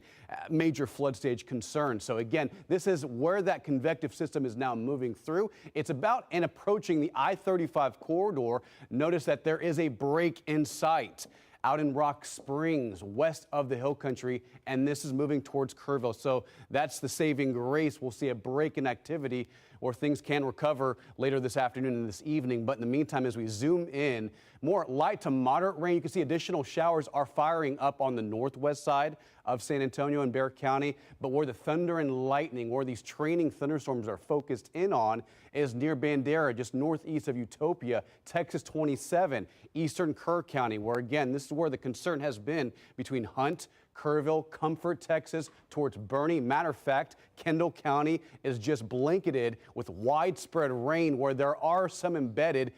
major flood stage concerns. So again, this is where that convective system is now moving through. It's about and approaching the I-35 corridor. Notice that there is a break in sight out in Rock Springs, west of the hill country, and this is moving towards Kerrville. So that's the saving grace. We'll see a break in activity where things can recover later this afternoon and this evening. But in the meantime, as we zoom in, more light to moderate rain. You can see additional showers are firing up on the northwest side of San Antonio and Bexar County. But where the thunder and lightning, where these training thunderstorms are focused in on, is near Bandera, just northeast of Utopia, Texas 27, eastern Kerr County, where again, this is where the concern has been between Hunt, Kerrville, Comfort, Texas, towards Bernie. Matter of fact, Kendall County is just blanketed with widespread rain where there are some embedded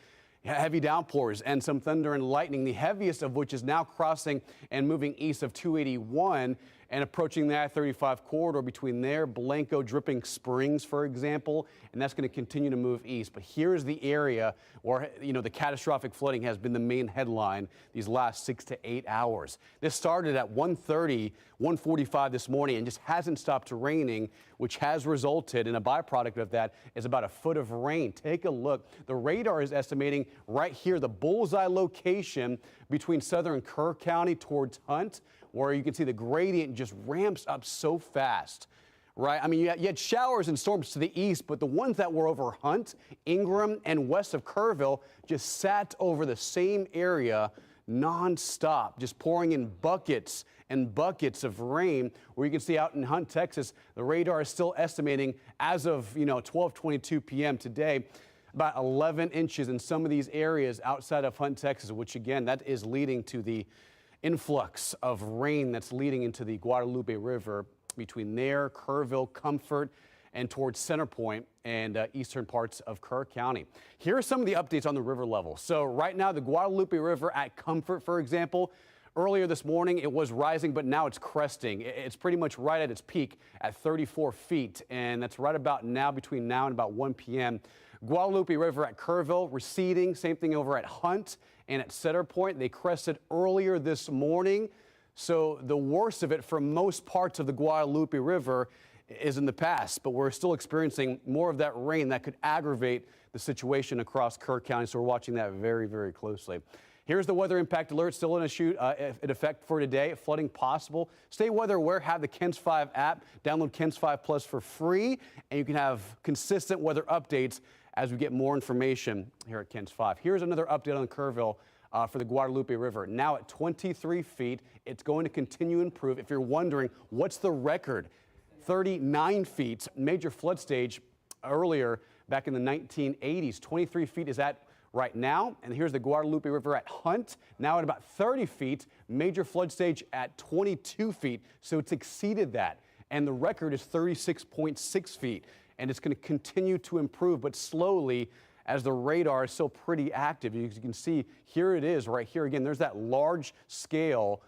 heavy downpours and some thunder and lightning, the heaviest of which is now crossing and moving east of 281 and approaching the I-35 corridor between there, Blanco, Dripping Springs, for example, and that's going to continue to move east. But here's the area where, the catastrophic flooding has been the main headline these last 6 to 8 hours. This started at 1:45 this morning and just hasn't stopped raining, which has resulted in a byproduct of that is about a foot of rain. Take a look. The radar is estimating right here, the bullseye location between southern Kerr County towards Hunt, where you can see the gradient just ramps up so fast, right? I mean, you had showers and storms to the east, but the ones that were over Hunt, Ingram, and west of Kerrville just sat over the same area nonstop, just pouring in buckets and buckets of rain, where you can see out in Hunt, Texas, the radar is still estimating as of, 12:22 p.m. today, about 11 inches in some of these areas outside of Hunt, Texas, which again, that is leading to the influx of rain that's leading into the Guadalupe River between there, Kerrville, Comfort, and towards Center Point and eastern parts of Kerr County. Here are some of the updates on the river level. So right now, the Guadalupe River at Comfort, for example, earlier this morning, it was rising, but now it's cresting. It's pretty much right at its peak at 34 feet, and that's right about now, between now and about 1 p.m. Guadalupe River at Kerrville receding, same thing over at Hunt and at Center Point. They crested earlier this morning, so the worst of it for most parts of the Guadalupe River is in the past, but we're still experiencing more of that rain that could aggravate the situation across Kerr County, so we're watching that very, very closely. Here's the weather impact alert, still in effect for today. Flooding possible. Stay weather aware. Have the KENS 5 app. Download KENS 5 Plus for free, and you can have consistent weather updates as we get more information here at KENS 5. Here's another update on Kerrville for the Guadalupe River. Now at 23 feet, it's going to continue to improve. If you're wondering, what's the record? 39 feet, major flood stage earlier back in the 1980s. 23 feet is at right now. And here's the Guadalupe River at Hunt, now at about 30 feet, major flood stage at 22 feet. So it's exceeded that. And the record is 36.6 feet. And it's going to continue to improve, but slowly, as the radar is still pretty active. As you can see, here it is right here. Again, there's that large scale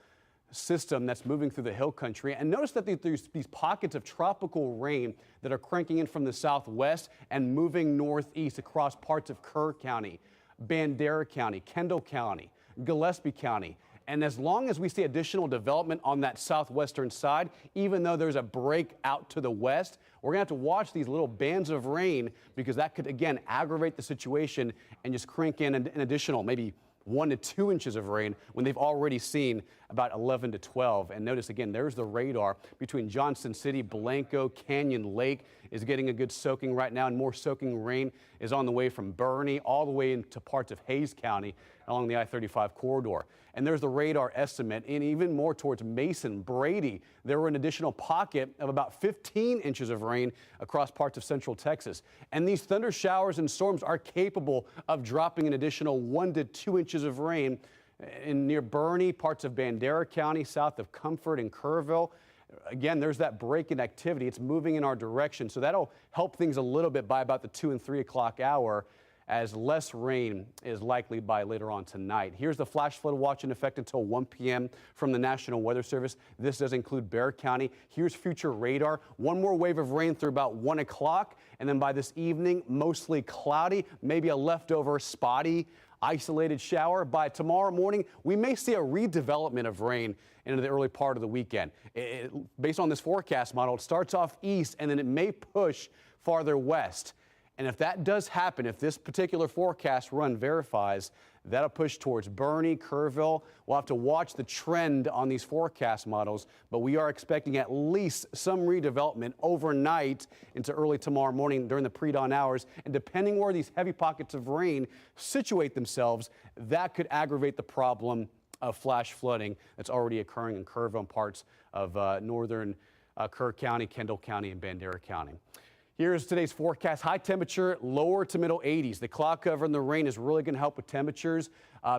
system that's moving through the hill country. And notice that there's these pockets of tropical rain that are cranking in from the southwest and moving northeast across parts of Kerr County. Bandera County, Kendall County, Gillespie County. And as long as we see additional development on that southwestern side, even though there's a break out to the west, we're going to have to watch these little bands of rain because that could, again, aggravate the situation and just crank in an additional maybe 1 to 2 inches of rain when they've already seen about 11 to 12. And notice again, there's the radar between Johnson City, Blanco, Canyon Lake is getting a good soaking right now, and more soaking rain is on the way from Bernie all the way into parts of Hayes County along the I-35 corridor. And there's the radar estimate, and even more towards Mason, Brady, there were an additional pocket of about 15 inches of rain across parts of central Texas. And these thunder showers and storms are capable of dropping an additional 1 to 2 inches of rain in near Bernie, parts of Bandera County, south of Comfort and Kerrville. Again, there's that break in activity. It's moving in our direction, so that'll help things a little bit by about the 2 and 3 o'clock hour, as less rain is likely by later on tonight. Here's the flash flood watch in effect until 1 p.m. from the National Weather Service. This does include Bexar County. Here's future radar. One more wave of rain through about 1 o'clock, and then by this evening, mostly cloudy, maybe a leftover spotty isolated shower. By tomorrow morning, we may see a redevelopment of rain into the early part of the weekend. Based on this forecast model, it starts off east and then it may push farther west. And if that does happen, if this particular forecast run verifies, that'll push towards Bernie, Kerrville. We'll have to watch the trend on these forecast models, but we are expecting at least some redevelopment overnight into early tomorrow morning during the pre-dawn hours. And depending where these heavy pockets of rain situate themselves, that could aggravate the problem of flash flooding that's already occurring in Kerrville and parts of northern Kerr County, Kendall County, and Bandera County. Here's today's forecast. High temperature, lower to middle 80s. The cloud cover and the rain is really going to help with temperatures.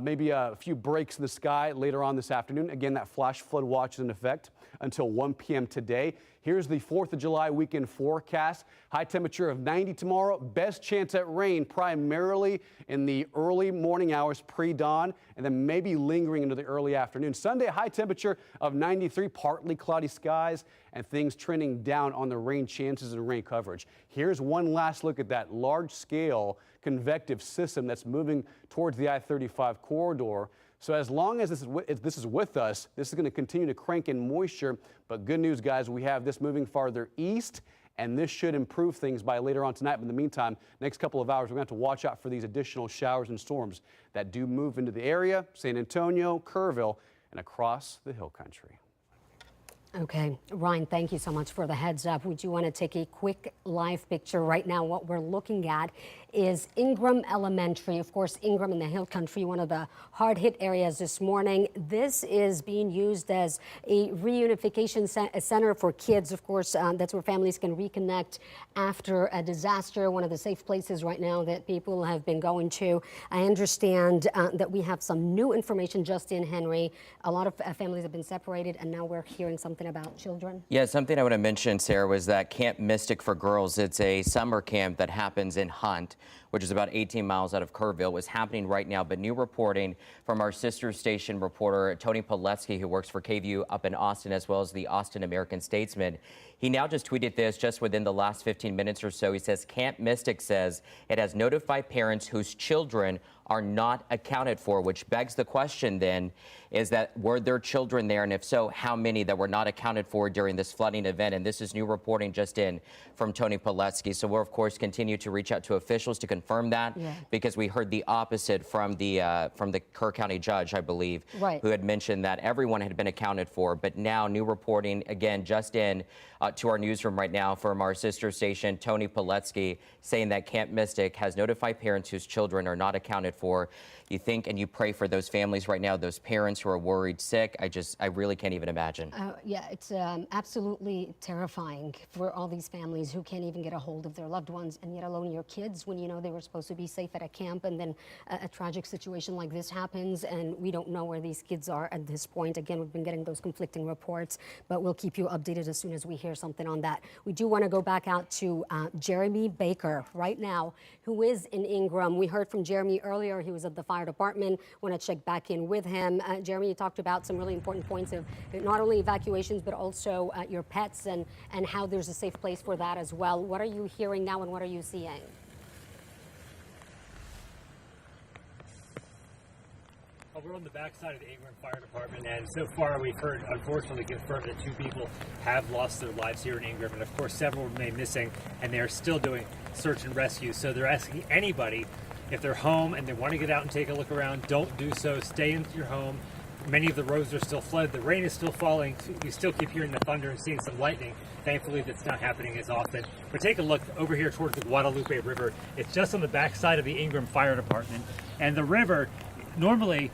Maybe a few breaks in the sky later on this afternoon. Again, that flash flood watch is in effect until 1 p.m. today. Here's the 4th of July weekend forecast. High temperature of 90 tomorrow. Best chance at rain primarily in the early morning hours pre-dawn, and then maybe lingering into the early afternoon. Sunday, high temperature of 93, partly cloudy skies, and things trending down on the rain chances and rain coverage. Here's one last look at that large-scale convective system that's moving towards the I-35 corridor. So as long as this is with us, this is going to continue to crank in moisture. But good news, guys, we have this moving farther east, and this should improve things by later on tonight. But in the meantime, next couple of hours, we're going to have to watch out for these additional showers and storms that do move into the area, San Antonio, Kerrville, and across the hill country. Okay, Ryan, thank you so much for the heads up. Would you want to take a quick live picture right now? What we're looking at is Ingram Elementary. Of course, Ingram in the Hill Country, one of the hard-hit areas this morning. This is being used as a reunification center for kids. Of course, that's where families can reconnect after a disaster, one of the safe places right now that people have been going to. I understand that we have some new information just in, Henry. A lot of families have been separated, and now we're hearing something about children. Yeah, something I want to mention, Sarah, was that Camp Mystic for Girls. It's a summer camp that happens in Hunt, which is about 18 miles out of Kerrville. Was happening right now, but new reporting from our sister station reporter, Tony Poletsky, who works for KVU up in Austin, as well as the Austin American-Statesman. He now just tweeted this just within the last 15 minutes or so. He says, Camp Mystic says it has notified parents whose children are not accounted for, which begs the question then, is that were there children there? And if so, how many that were not accounted for during this flooding event? And this is new reporting just in from Tony Poletsky. So we'll, of course, continue to reach out to officials to confirm that, because we heard the opposite from the Kerr County judge, I believe, who had mentioned that everyone had been accounted for. But now new reporting, again, just in to our newsroom right now from our sister station, Tony Poletsky, saying that Camp Mystic has notified parents whose children are not accounted for. You think and you pray for those families right now, those parents who are worried sick. I really can't even imagine. Yeah, it's absolutely terrifying for all these families who can't even get a hold of their loved ones, and yet alone your kids, when you know they were supposed to be safe at a camp, and then a tragic situation like this happens, and we don't know where these kids are at this point. Again, we've been getting those conflicting reports, but we'll keep you updated as soon as we hear something on that. We do want to go back out to Jeremy Baker right now, who is in Ingram. We heard from Jeremy earlier. He was at the fire department. Want to check back in with him. Jeremy, you talked about some really important points of not only evacuations, but also your pets and how there's a safe place for that as well. What are you hearing now and what are you seeing? We're on the backside of the Ingram Fire Department, and so far we've heard, unfortunately, confirmed that 2 people have lost their lives here in Ingram, and of course several remain missing, and they are still doing search and rescue. So they're asking anybody, if they're home and they want to get out and take a look around, don't do so. Stay in your home. Many of the roads are still flooded. The rain is still falling. You still keep hearing the thunder and seeing some lightning. Thankfully, that's not happening as often. But take a look over here towards the Guadalupe River. It's just on the backside of the Ingram Fire Department, and the river, normally,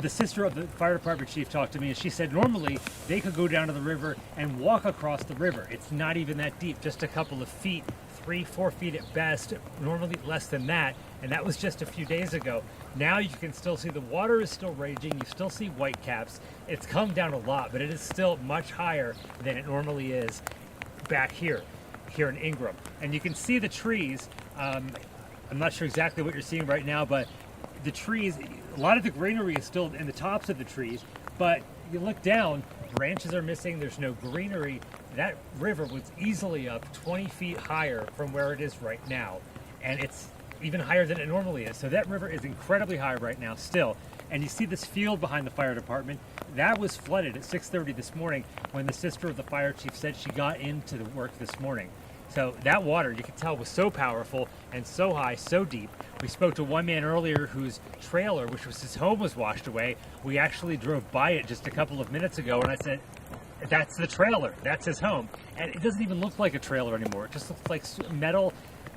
the sister of the fire department chief talked to me, and she said normally they could go down to the river and walk across the river. It's not even that deep, just a couple of feet, 3-4 feet at best, normally less than that, and that was just a few days ago. Now you can still see the water is still raging, you still see whitecaps. It's come down a lot, but it is still much higher than it normally is back here in Ingram. And you can see the trees. I'm not sure exactly what you're seeing right now, but the trees, a lot of the greenery is still in the tops of the trees, but you look down, branches are missing, there's no greenery. That river was easily up 20 feet higher from where it is right now, and it's even higher than it normally is. So that river is incredibly high right now still. And you see this field behind the fire department, that was flooded at 6:30 this morning when the sister of the fire chief said she got into the work this morning. So that water, you could tell, was so powerful and so high, so deep. We spoke to one man earlier whose trailer, which was his home, was washed away. We actually drove by it just a couple of minutes ago, and I said, that's the trailer, that's his home. And it doesn't even look like a trailer anymore. It just looks like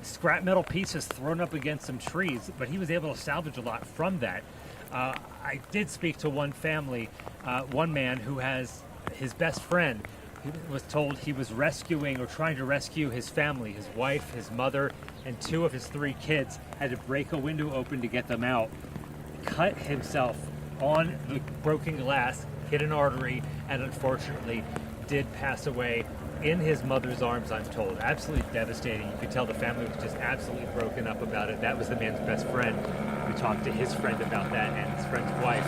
scrap metal pieces thrown up against some trees, but he was able to salvage a lot from that. I did speak to one family, one man who has his best friend. He was told he was rescuing or trying to rescue his family, his wife, his mother, and 2 of his 3 kids. Had to break a window open to get them out. Cut himself on the broken glass, hit an artery, and unfortunately did pass away in his mother's arms, I'm told. Absolutely devastating. You could tell the family was just absolutely broken up about it. That was the man's best friend. We talked to his friend about that and his friend's wife.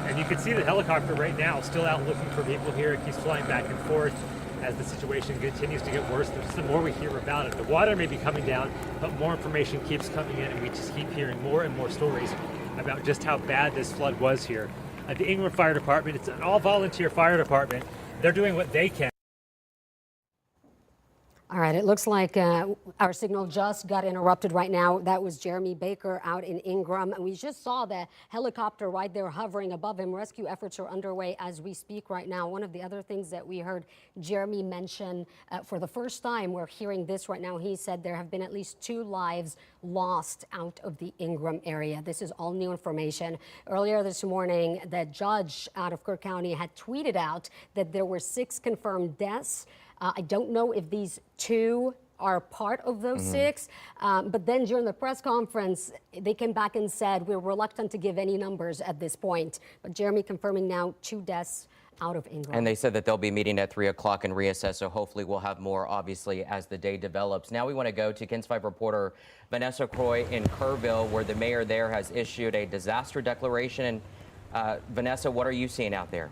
And you can see the helicopter right now still out looking for people here. It keeps flying back and forth as the situation continues to get worse. The more we hear about it, the water may be coming down, but more information keeps coming in, and we just keep hearing more and more stories about just how bad this flood was here. At the Ingram Fire Department, it's an all-volunteer fire department. They're doing what they can. All right, it looks like our signal just got interrupted right now. That was Jeremy Baker out in Ingram. And we just saw the helicopter right there hovering above him. Rescue efforts are underway as we speak right now. One of the other things that we heard Jeremy mention for the first time, we're hearing this right now. He said there have been at least 2 lives lost out of the Ingram area. This is all new information. Earlier this morning, the judge out of Kerr County had tweeted out that there were 6 confirmed deaths. I don't know if these 2 are part of those 6, but then during the press conference, they came back and said, we're reluctant to give any numbers at this point. But Jeremy confirming now 2 deaths out of Ingram. And they said that they'll be meeting at 3 o'clock and reassess, so hopefully we'll have more, obviously, as the day develops. Now we want to go to KENS 5 reporter Vanessa Croy in Kerrville, where the mayor there has issued a disaster declaration. And Vanessa, what are you seeing out there?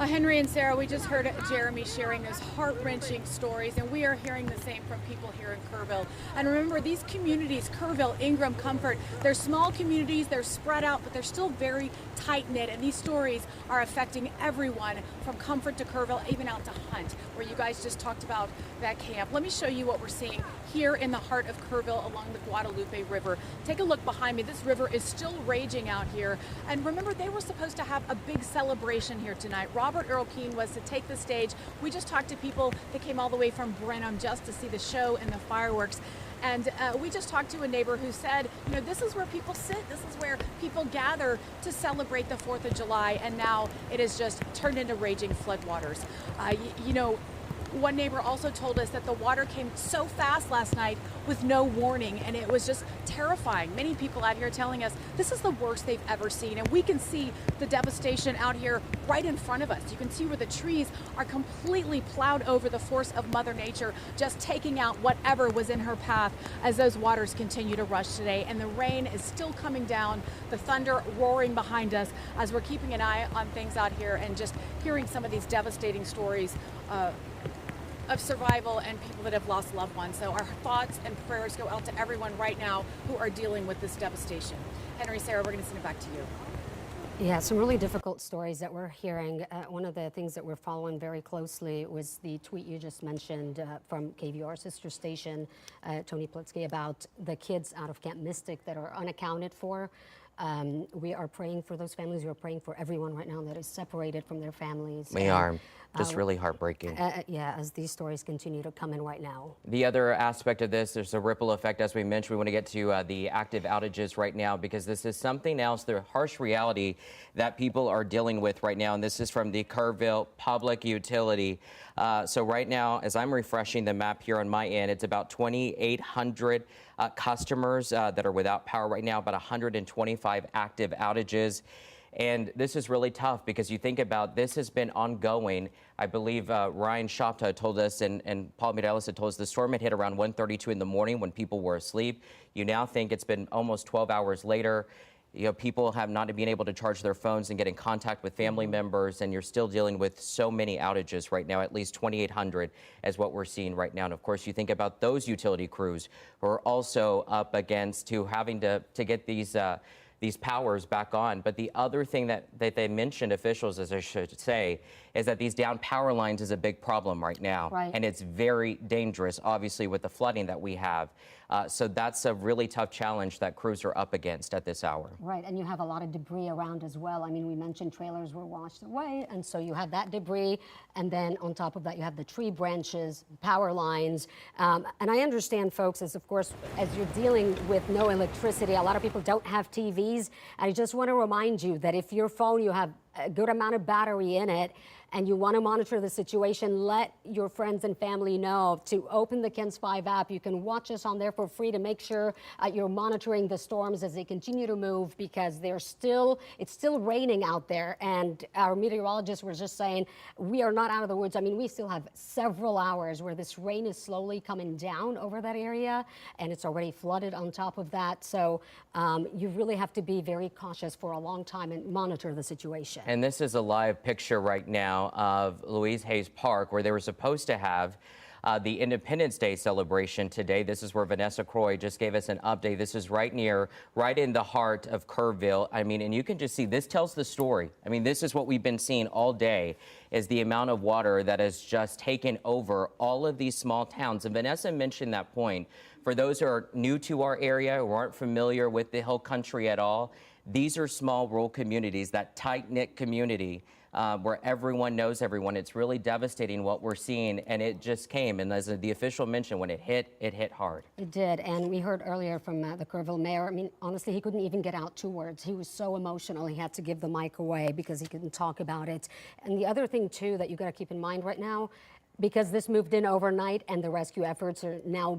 Henry and Sarah, we just heard Jeremy sharing those heart-wrenching stories, and we are hearing the same from people here in Kerrville. And remember, these communities, Kerrville, Ingram, Comfort, they're small communities, they're spread out, but they're still very tight-knit, and these stories are affecting everyone from Comfort to Kerrville, even out to Hunt, where you guys just talked about that camp. Let me show you what we're seeing here in the heart of Kerrville along the Guadalupe River. Take a look behind me. This river is still raging out here. And remember, they were supposed to have a big celebration here tonight. Robert Earl Keane was to take the stage. We just talked to people that came all the way from Brenham just to see the show and the fireworks. And we just talked to a neighbor who said, you know, this is where people sit. This is where people gather to celebrate the 4th of July. And now it has just turned into raging floodwaters. You know, one neighbor also told us that the water came so fast last night with no warning, and it was just terrifying. Many people out here telling us this is the worst they've ever seen, and we can see the devastation out here right in front of us. You can see where the trees are completely plowed over, the force of Mother Nature just taking out whatever was in her path as those waters continue to rush today. And the rain is still coming down, the thunder roaring behind us as we're keeping an eye on things out here and just hearing some of these devastating stories of survival and people that have lost loved ones. So our thoughts and prayers go out to everyone right now who are dealing with this devastation. Henry, Sarah, we're going to send it back to you. Yeah, some really difficult stories that we're hearing. One of the things that we're following very closely was the tweet you just mentioned from KVR sister station, Tony Plitsky, about the kids out of Camp Mystic that are unaccounted for. We are praying for those families. We are praying for everyone right now that is separated from their families. We are. Just really heartbreaking. Yeah, as these stories continue to come in right now. The other aspect of this, there's a ripple effect, as we mentioned. We want to get to the active outages right now because this is something else, the harsh reality that people are dealing with right now. And this is from the Kerrville Public Utility. So right now, as I'm refreshing the map here on my end, it's about 2,800 customers that are without power right now, about 125 active outages. And this is really tough because you think about this has been ongoing. I believe Ryan Shopta told us and Paul Miraculous had told us the storm had hit around 1:32 in the morning when people were asleep. You now think it's been almost 12 hours later. You know, people have not been able to charge their phones and get in contact with family members, and you're still dealing with so many outages right now. At least 2,800 is what we're seeing right now. And of course, you think about those utility crews who are also up against having to get these powers back on. But the other thing that they mentioned, officials, as I should say, is that these down power lines is a big problem right now. Right. And it's very dangerous, obviously, with the flooding that we have. So that's a really tough challenge that crews are up against at this hour. Right, and you have a lot of debris around as well. I mean, we mentioned trailers were washed away, and so you have that debris, and then on top of that, you have the tree branches, power lines. And I understand, folks, as you're dealing with no electricity, a lot of people don't have TVs. I just want to remind you that if your phone, you have a good amount of battery in it, and you want to monitor the situation, let your friends and family know to open the KENS 5 app. You can watch us on there for free to make sure you're monitoring the storms as they continue to move, because it's still raining out there. And our meteorologists were just saying, we are not out of the woods. I mean, we still have several hours where this rain is slowly coming down over that area, and it's already flooded on top of that. So you really have to be very cautious for a long time and monitor the situation. And this is a live picture right now of Louise Hayes Park, where they were supposed to have the Independence Day celebration today. This is where Vanessa Croy just gave us an update. This is right in the heart of Kerrville. I mean, and you can just see, this tells the story. I mean, this is what we've been seeing all day, is the amount of water that has just taken over all of these small towns. And Vanessa mentioned that point. For those who are new to our area, who aren't familiar with the Hill Country at all, these are small rural communities, that tight-knit community where everyone knows everyone. It's really devastating what we're seeing, and it just came. And as the official mentioned, when it hit hard. It did, and we heard earlier from the Kerrville mayor. I mean, honestly, he couldn't even get out 2 words. He was so emotional, he had to give the mic away because he couldn't talk about it. And the other thing, too, that you got to keep in mind right now, because this moved in overnight and the rescue efforts are now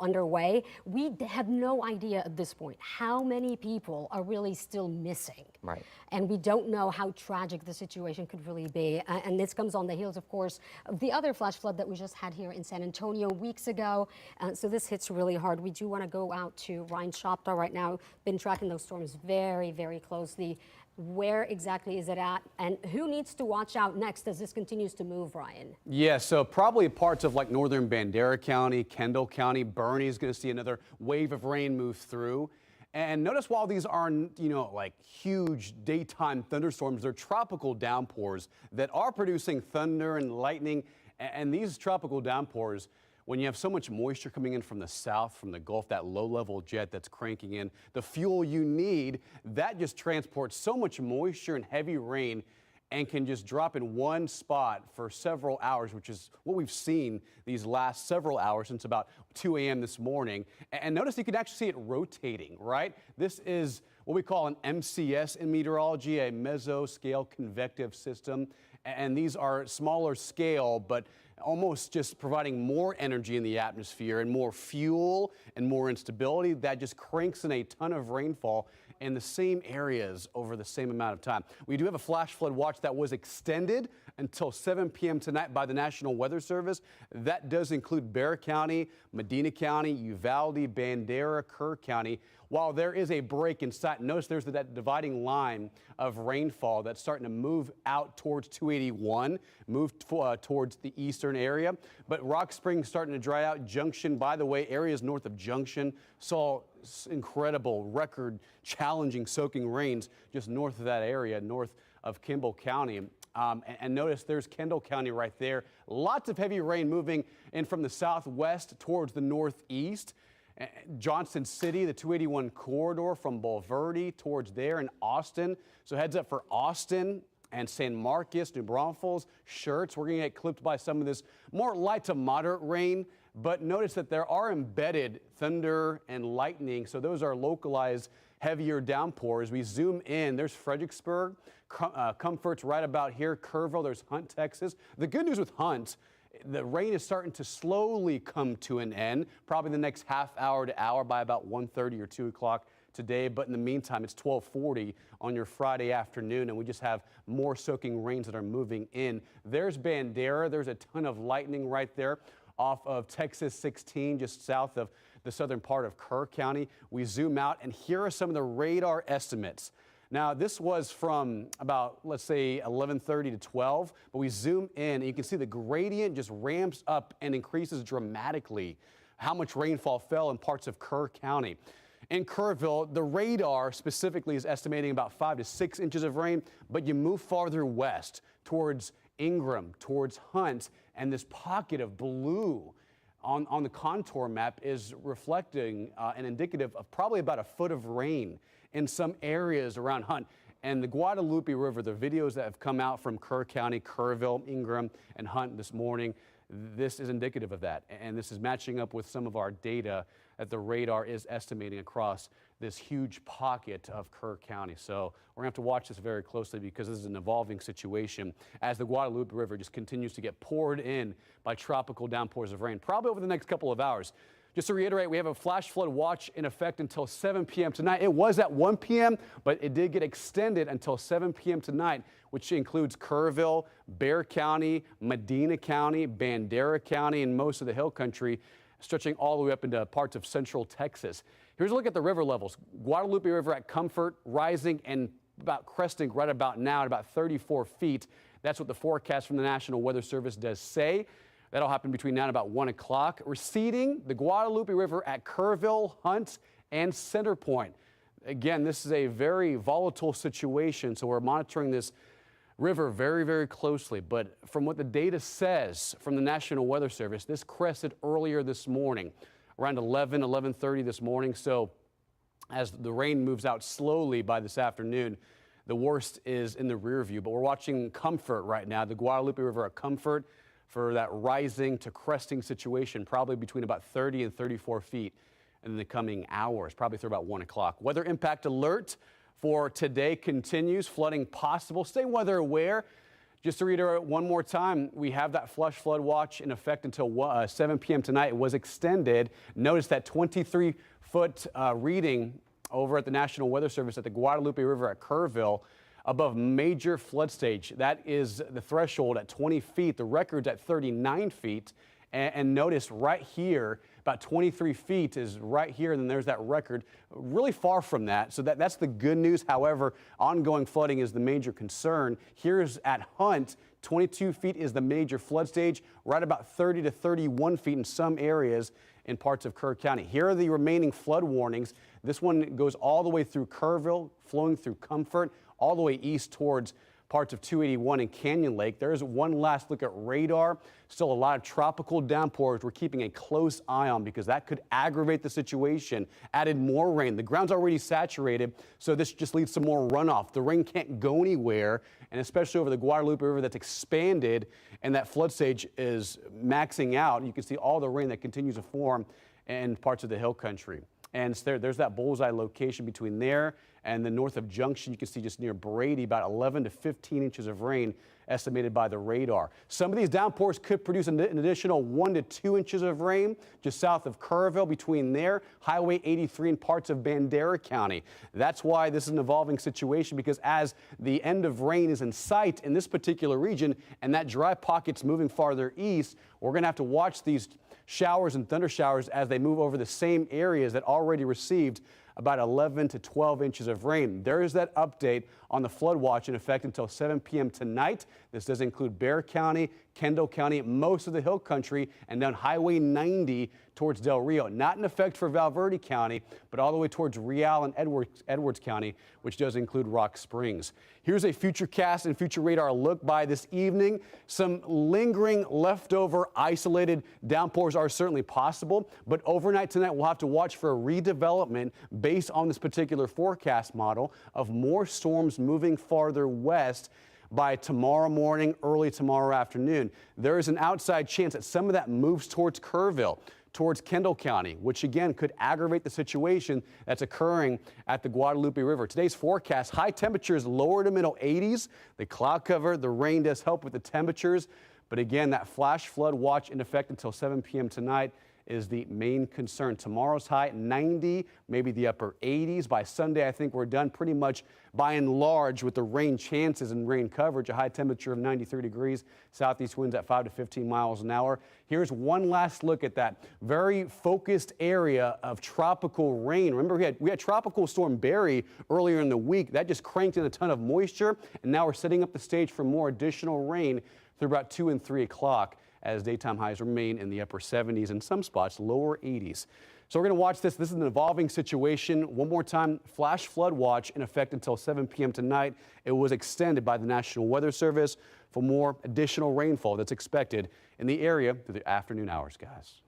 underway, we have no idea at this point how many people are really still missing. Right. And we don't know how tragic the situation could really be. And this comes on the heels, of course, of the other flash flood that we just had here in San Antonio weeks ago. So this hits really hard. We do want to go out to Ryan Shopta right now. Been tracking those storms very, very closely. Where exactly is it at, and who needs to watch out next as this continues to move, Ryan? Yeah, so probably parts of like northern Bandera County, Kendall County, Bernie is going to see another wave of rain move through. And notice while these aren't, like huge daytime thunderstorms, they're tropical downpours that are producing thunder and lightning. And these tropical downpours, when you have so much moisture coming in from the south, from the Gulf, that low-level jet that's cranking in, the fuel you need, that just transports so much moisture and heavy rain and can just drop in one spot for several hours, which is what we've seen these last several hours since about 2 a.m. this morning. And notice you can actually see it rotating, right? This is what we call an MCS in meteorology, a mesoscale convective system. And these are smaller scale, but almost just providing more energy in the atmosphere and more fuel and more instability that just cranks in a ton of rainfall in the same areas over the same amount of time. We do have a flash flood watch that was extended until 7 p.m. tonight by the National Weather Service. That does include Bexar County, Medina County, Uvalde, Bandera, Kerr County. While there is a break in sight, notice there's that dividing line of rainfall that's starting to move out towards 281, move towards the eastern area. But Rock Springs starting to dry out. Junction, by the way, areas north of Junction saw incredible, record challenging soaking rains just north of that area, north of Kimball County. And notice there's Kendall County right there. Lots of heavy rain moving in from the southwest towards the northeast. Johnson City, the 281 corridor from Bulverde towards there, and Austin. So heads up for Austin and San Marcos, New Braunfels, Schertz. We're going to get clipped by some of this more light to moderate rain. But notice that there are embedded thunder and lightning. So those are localized heavier downpours. We zoom in. There's Fredericksburg. Comfort's right about here. Kerrville. There's Hunt, Texas. The good news with Hunt, the rain is starting to slowly come to an end, probably the next half hour to hour by about 1:30 or 2 o'clock today. But in the meantime, it's 12:40 on your Friday afternoon, and we just have more soaking rains that are moving in. There's Bandera. There's a ton of lightning right there off of Texas 16, just south of the southern part of Kerr County. We zoom out, and here are some of the radar estimates. Now, this was from about, let's say, 11:30 to 12, but we zoom in, and you can see the gradient just ramps up and increases dramatically how much rainfall fell in parts of Kerr County. In Kerrville, the radar specifically is estimating about 5 to 6 inches of rain, but you move farther west towards Ingram, towards Hunt, and this pocket of blue on the contour map is reflecting and indicative of probably about a foot of rain in some areas around Hunt. And the Guadalupe River, the videos that have come out from Kerr County, Kerrville, Ingram, and Hunt this morning, this is indicative of that. And this is matching up with some of our data that the radar is estimating across this huge pocket of Kerr County. So we're going to have to watch this very closely because this is an evolving situation as the Guadalupe River just continues to get poured in by tropical downpours of rain, probably over the next couple of hours. Just to reiterate, we have a flash flood watch in effect until 7 p.m. tonight. It was at 1 p.m., but it did get extended until 7 p.m. tonight, which includes Kerrville, Bexar County, Medina County, Bandera County, and most of the hill country, stretching all the way up into parts of central Texas. Here's a look at the river levels. Guadalupe River at Comfort rising and about cresting right about now at about 34 feet. That's what the forecast from the National Weather Service does say. That'll happen between now and about 1 o'clock. Receding, the Guadalupe River at Kerrville, Hunt, and Center Point. Again, this is a very volatile situation, so we're monitoring this river very, very closely. But from what the data says from the National Weather Service, this crested earlier this morning, around 11:30 this morning. So as the rain moves out slowly by this afternoon, the worst is in the rear view. But we're watching Comfort right now, the Guadalupe River at Comfort, for that rising to cresting situation, probably between about 30 and 34 feet in the coming hours, probably through about 1 o'clock. Weather impact alert for today continues. Flooding possible. Stay weather aware. Just to reiterate one more time, we have that flash flood watch in effect until 7 p.m. tonight. It was extended. Notice that 23-foot reading over at the National Weather Service at the Guadalupe River at Kerrville, above major flood stage. That is the threshold at 20 feet. The record's at 39 feet. And notice right here, about 23 feet is right here, and then there's that record really far from that. So that's the good news. However, ongoing flooding is the major concern. Here's at Hunt, 22 feet is the major flood stage, right about 30 to 31 feet in some areas in parts of Kerr County. Here are the remaining flood warnings. This one goes all the way through Kerrville, flowing through Comfort, all the way east towards parts of 281 and Canyon Lake. There's one last look at radar. Still a lot of tropical downpours we're keeping a close eye on because that could aggravate the situation, added more rain. The ground's already saturated, so this just leads to more runoff. The rain can't go anywhere, and especially over the Guadalupe River that's expanded and that flood stage is maxing out. You can see all the rain that continues to form in parts of the hill country. And there's that bullseye location between there and the north of Junction. You can see just near Brady about 11 to 15 inches of rain estimated by the radar. Some of these downpours could produce an additional 1 to 2 inches of rain just south of Kerrville, between there, Highway 83 and parts of Bandera County. That's why this is an evolving situation, because as the end of rain is in sight in this particular region and that dry pocket's moving farther east, we're going to have to watch these showers and thunder showers as they move over the same areas that already received about 11 to 12 inches of rain. There is that update on the flood watch in effect until 7 p.m. tonight. This does include Bexar County, Kendall County, most of the Hill Country, and down Highway 90 towards Del Rio. Not in effect for Val Verde County, but all the way towards Real and Edwards County, which does include Rock Springs. Here's a futurecast and future radar look by this evening. Some lingering leftover isolated downpours are certainly possible, but overnight tonight we'll have to watch for a redevelopment based on this particular forecast model of more storms moving farther west by tomorrow morning, early tomorrow afternoon. There is an outside chance that some of that moves towards Kerrville, towards Kendall County, which again could aggravate the situation that's occurring at the Guadalupe River. Today's forecast, high temperatures, lower to middle 80s. The cloud cover, the rain does help with the temperatures. But again, that flash flood watch in effect until 7 p.m. tonight is the main concern. Tomorrow's high 90, maybe the upper 80s. By Sunday, I think we're done pretty much by and large with the rain chances and rain coverage. A high temperature of 93 degrees, southeast winds at 5 to 15 miles an hour. Here's one last look at that very focused area of tropical rain. Remember, we had Tropical Storm Barry earlier in the week. That just cranked in a ton of moisture, and now we're setting up the stage for more additional rain through about 2 and 3 o'clock, as daytime highs remain in the upper 70s and some spots lower 80s. So we're going to watch this. This is an evolving situation. One more time, flash flood watch in effect until 7 p.m. tonight. It was extended by the National Weather Service for more additional rainfall that's expected in the area through the afternoon hours, guys.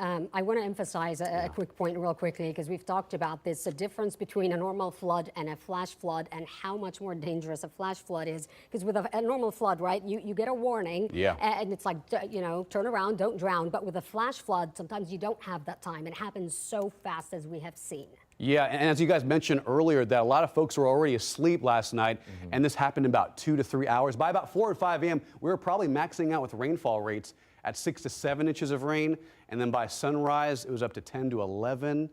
I want to emphasize a quick point real quickly, because we've talked about this, the difference between a normal flood and a flash flood and how much more dangerous a flash flood is. Because with a normal flood, right, you get a warning, and it's like, you know, turn around, don't drown. But with a flash flood, sometimes you don't have that time. It happens so fast, as we have seen. Yeah, and as you guys mentioned earlier, that a lot of folks were already asleep last night, and this happened in about 2 to 3 hours. By about 4 or 5 a.m., we were probably maxing out with rainfall rates at 6 to 7 inches of rain, and then by sunrise it was up to 10 to 11,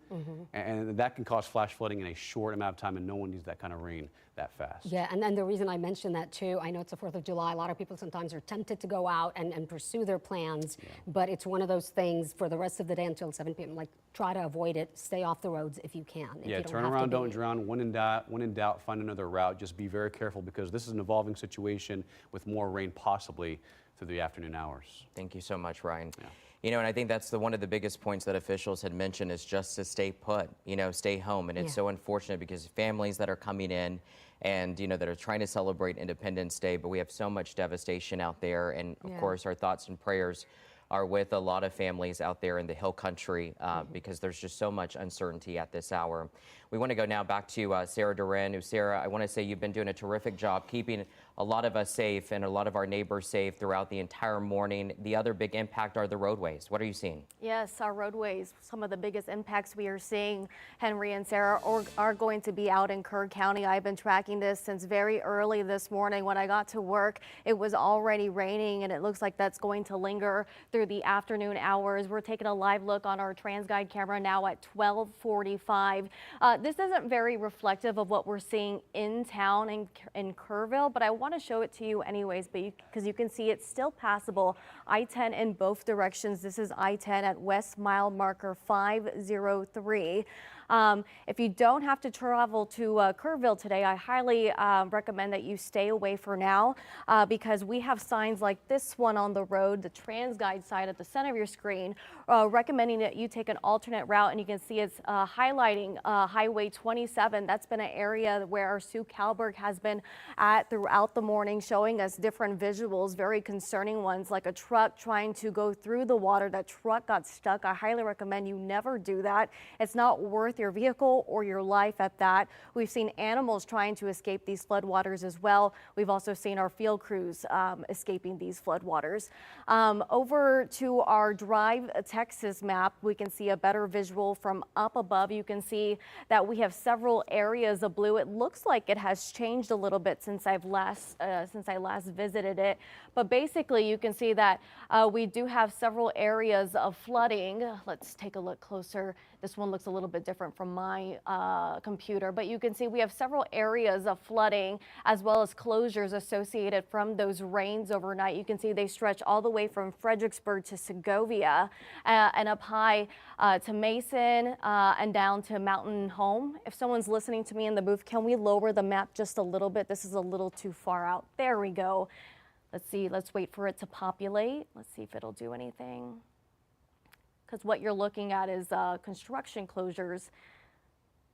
and that can cause flash flooding in a short amount of time, and no one needs that kind of rain that fast. Yeah, and then the reason I mentioned that too, I know it's the 4th of July, a lot of people sometimes are tempted to go out and pursue their plans, but it's one of those things for the rest of the day until 7 p.m., like try to avoid it, stay off the roads if you can. Yeah, turn around, don't drown. When in doubt, find another route. Just be very careful, because this is an evolving situation with more rain possibly through the afternoon hours. Thank you so much, Ryan. You know, and I think that's one of the biggest points that officials had mentioned is just to stay put, you know, stay home. And it's so unfortunate, because families that are coming in and, you know, that are trying to celebrate Independence Day, but we have so much devastation out there. And of course, our thoughts and prayers are with a lot of families out there in the Hill Country, because there's just so much uncertainty at this hour. We want to go now back to Sarah Duran, who, Sarah, I want to say you've been doing a terrific job keeping a lot of us safe and a lot of our neighbors safe throughout the entire morning. The other big impact are the roadways. What are you seeing? Yes, our roadways, some of the biggest impacts we are seeing, Henry and Sarah, are going to be out in Kerr County. I've been tracking this since very early this morning. When I got to work, it was already raining, and it looks like that's going to linger through the afternoon hours. We're taking a live look on our TransGuide camera now at 12:45. This isn't very reflective of what we're seeing in town in Kerrville, but I want to show it to you anyways, because you can see it's still passable. I-10 in both directions. This is I-10 at West Mile Marker 503. If you don't have to travel to Kerrville today, I highly recommend that you stay away for now, because we have signs like this one on the road, the TransGuide side at the center of your screen, recommending that you take an alternate route, and you can see it's highlighting Highway 27. That's been an area where our Sue Kalberg has been at throughout the the morning, showing us different visuals, very concerning ones, like a truck trying to go through the water. That truck got stuck. I highly recommend you never do that. It's not worth your vehicle or your life at that. We've seen animals trying to escape these floodwaters as well. We've also seen our field crews escaping these floodwaters. Over to our Drive Texas map, we can see a better visual from up above. You can see that we have several areas of blue. It looks like it has changed a little bit since I last visited it, but basically you can see that we do have several areas of flooding. Let's take a look closer. This one looks a little bit different from my computer, but you can see we have several areas of flooding as well as closures associated from those rains overnight. You can see they stretch all the way from Fredericksburg to Segovia and up high to Mason and down to Mountain Home. If someone's listening to me in the booth, can we lower the map just a little bit? This is a little too far out. There we go. Let's see. Let's wait for it to populate. Let's see if it'll do anything. Because what you're looking at is construction closures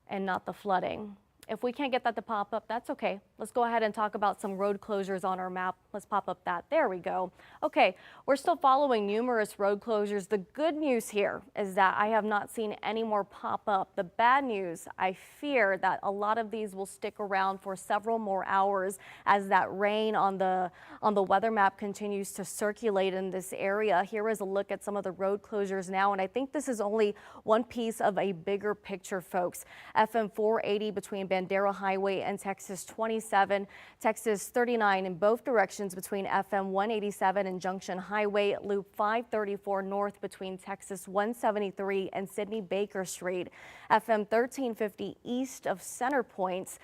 and not the flooding. If we can't get that to pop up, that's okay. Let's go ahead and talk about some road closures on our map. Let's pop up that. There we go. Okay, we're still following numerous road closures. The good news here is that I have not seen any more pop up. The bad news, I fear that a lot of these will stick around for several more hours as that rain on the weather map continues to circulate in this area. Here is a look at some of the road closures now, and I think this is only one piece of a bigger picture, folks. FM 480 between Bandera Highway and Texas 27, Texas 39 in both directions between FM 187 and Junction Highway, Loop 534 north between Texas 173 and Sidney Baker Street, FM 1350 east of Center Point,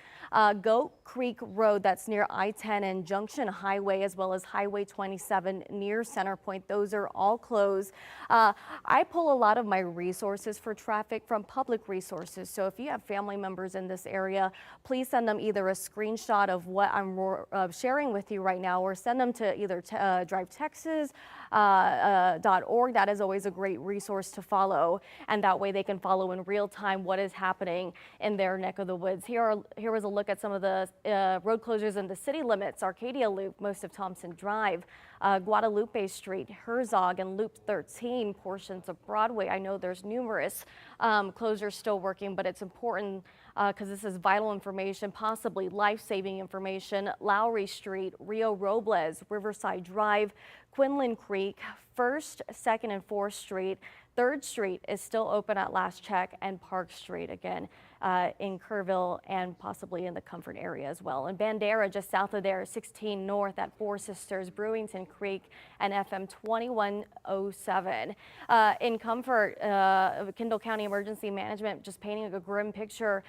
Goat Creek Road, that's near I-10 and Junction Highway, as well as Highway 27 near Center Point. Those are all closed. I pull a lot of my resources for traffic from public resources, so if you have family members in this area, please send them either a screenshot of what I'm sharing with you right now, or send them to either drivetexas.org. That is always a great resource to follow, and that way they can follow in real time what is happening in their neck of the woods. Here is a look at some of the road closures in the city limits: Arcadia Loop, most of Thompson Drive, Guadalupe Street, Herzog, and Loop 13, portions of Broadway. I know there's numerous closures still working, but it's important because this is vital information, possibly life-saving information. Lowry Street, Rio Robles, Riverside Drive, Quinlan Creek, 1st, 2nd, and 4th Street. 3rd Street is still open at last check, and Park Street again in Kerrville and possibly in the Comfort area as well. And Bandera, just south of there, 16 north at Four Sisters, Brewington Creek, and FM 2107. In Comfort, Kendall County Emergency Management just painting a grim picture,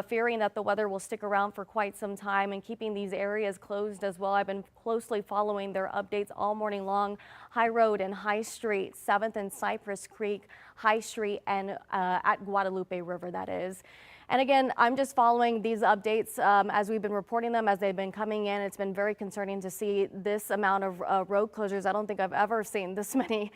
fearing that the weather will stick around for quite some time and keeping these areas closed as well. I've been closely following their updates all morning long. High Road and High Street, 7th and Cypress Creek, High Street, and at Guadalupe River, that is. And again, I'm just following these updates as we've been reporting them, as they've been coming in. It's been very concerning to see this amount of road closures. I don't think I've ever seen this many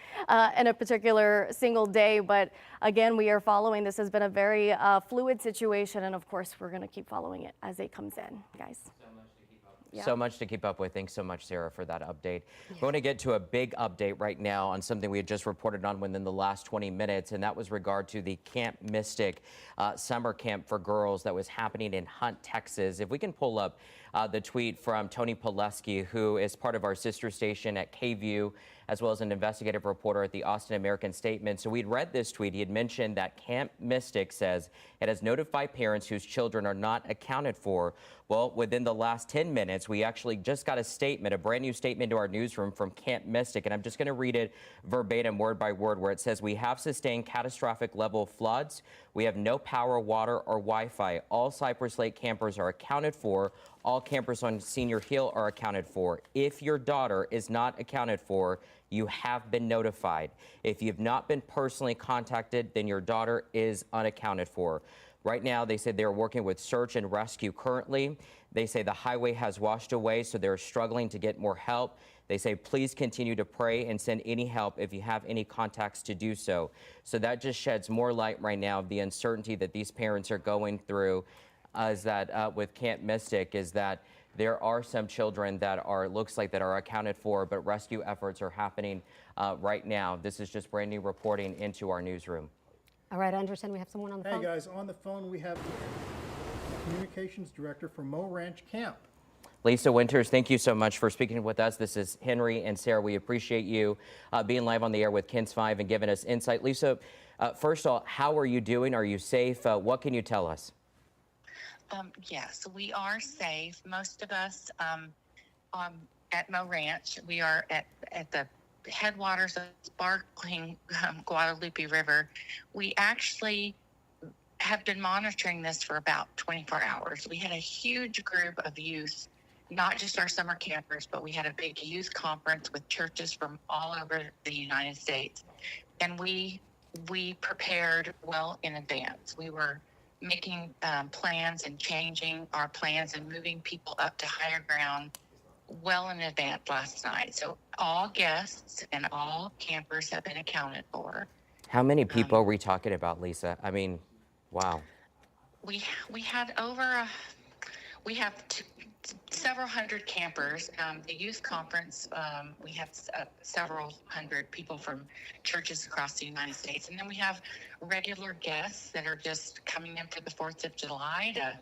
in a particular single day. But again, we are following. This has been a very fluid situation. And of course, we're going to keep following it as it comes in, guys. Yeah. So much to keep up with. Thanks so much, Sarah, for that update. Yeah. We want to get to a big update right now on something we had just reported on within the last 20 minutes, and that was regard to the Camp Mystic summer camp for girls that was happening in Hunt, Texas. If we can pull up the tweet from Tony Pileski, who is part of our sister station at KView, as well as an investigative reporter at the Austin American Statement. So we'd read this tweet. He had mentioned that Camp Mystic says it has notified parents whose children are not accounted for. Well, within the last 10 minutes, we actually just got a statement, a brand new statement to our newsroom from Camp Mystic. And I'm just going to read it verbatim, word by word, where it says, "We have sustained catastrophic level floods. We have no power, water, or Wi-Fi. All Cypress Lake campers are accounted for. All campers on Senior Hill are accounted for. If your daughter is not accounted for, you have been notified. If you've not been personally contacted, then your daughter is unaccounted for." Right now, they said they're working with search and rescue currently. They say the highway has washed away, so they're struggling to get more help. They say, please continue to pray and send any help if you have any contacts to do so. So that just sheds more light right now of the uncertainty that these parents are going through, is that with Camp Mystic, is that there are some children that looks like that are accounted for, but rescue efforts are happening right now. This is just Brandy reporting into our newsroom. All right, I understand we have someone on the phone. Hey guys, on the phone we have the Communications Director for Mo Ranch Camp. Lisa Winters, thank you so much for speaking with us. This is Henry and Sarah. We appreciate you being live on the air with KENS 5 and giving us insight. Lisa, first of all, how are you doing? Are you safe? What can you tell us? Yes, we are safe. Most of us at Mo Ranch, we are at the headwaters of sparkling Guadalupe River. We actually have been monitoring this for about 24 hours. We had a huge group of youth, not just our summer campers, but we had a big youth conference with churches from all over the United States. And we prepared well in advance. We were making plans and changing our plans and moving people up to higher ground well in advance last night. So all guests and all campers have been accounted for. How many people are we talking about, Lisa? I mean, wow. We had we have several hundred campers. The youth conference, we have several hundred people from churches across the United States. And then we have regular guests that are just coming in for the 4th of July to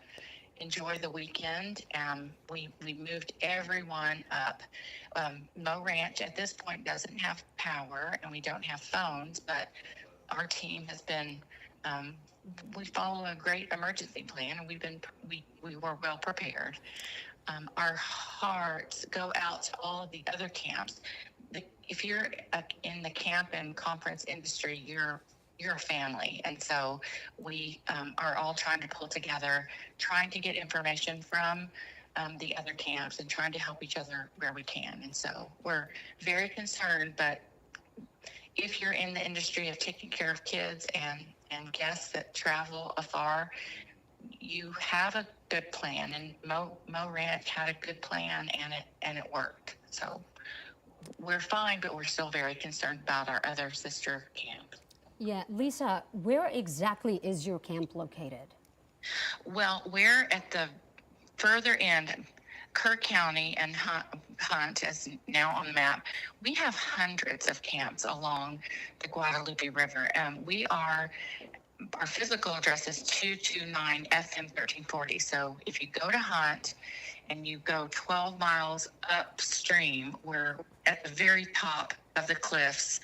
enjoy the weekend. We moved everyone up. Mo Ranch at this point doesn't have power and we don't have phones, but our team has been, we follow a great emergency plan and we were well prepared. Our hearts go out to all of the other camps. If you're in the camp and conference industry, you're a family. And so we are all trying to pull together, trying to get information from the other camps and trying to help each other where we can. And so we're very concerned, but if you're in the industry of taking care of kids and guests that travel afar, you have a good plan, and Mo Ranch had a good plan, and it worked. So we're fine, but we're still very concerned about our other sister camps. Yeah, Lisa, where exactly is your camp located? Well, we're at the further end. Kerr County and Hunt is now on the map. We have hundreds of camps along the Guadalupe River. Our physical address is 229 FM 1340. So if you go to Hunt and you go 12 miles upstream, we're at the very top of the cliffs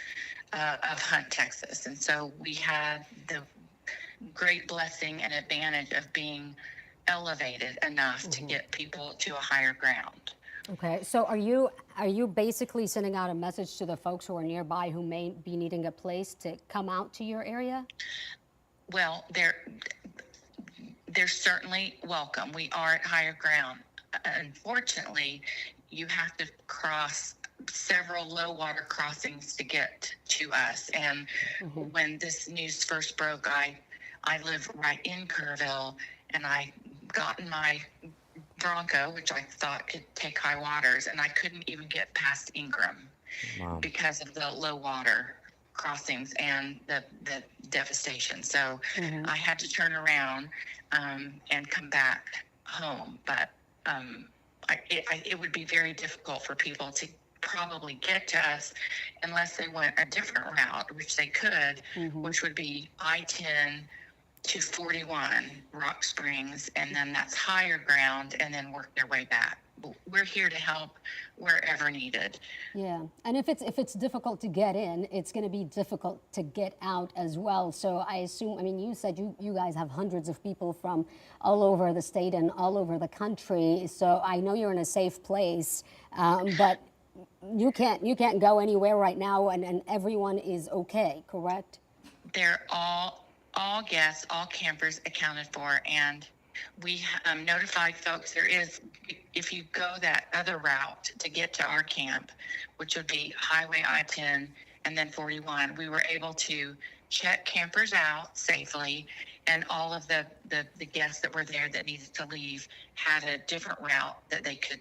of Hunt, Texas. And so we had the great blessing and advantage of being elevated enough to get people to a higher ground. Okay, so are you basically sending out a message to the folks who are nearby who may be needing a place to come out to your area? Well, they're certainly welcome. We are at higher ground. Unfortunately, you have to cross several low water crossings to get to us. And when this news first broke, I live right in Kerrville, and I got in my Bronco, which I thought could take high waters, and I couldn't even get past Ingram because of the low water crossings and the devastation. So I had to turn around and come back home. But it would be very difficult for people to probably get to us unless they went a different route, which they could, which would be I-10 to 41 Rock Springs, and then that's higher ground, and then work their way back. We're here to help wherever needed. Yeah, and if it's difficult to get in, it's going to be difficult to get out as well. So I assume, I mean, you said you guys have hundreds of people from all over the state and all over the country. So I know you're in a safe place, but you can't go anywhere right now, and everyone is okay, correct? They're all guests, all campers accounted for, and we notified folks there is, if you go that other route to get to our camp, which would be Highway I-10 and then 41, we were able to check campers out safely, and all of the guests that were there that needed to leave had a different route that they could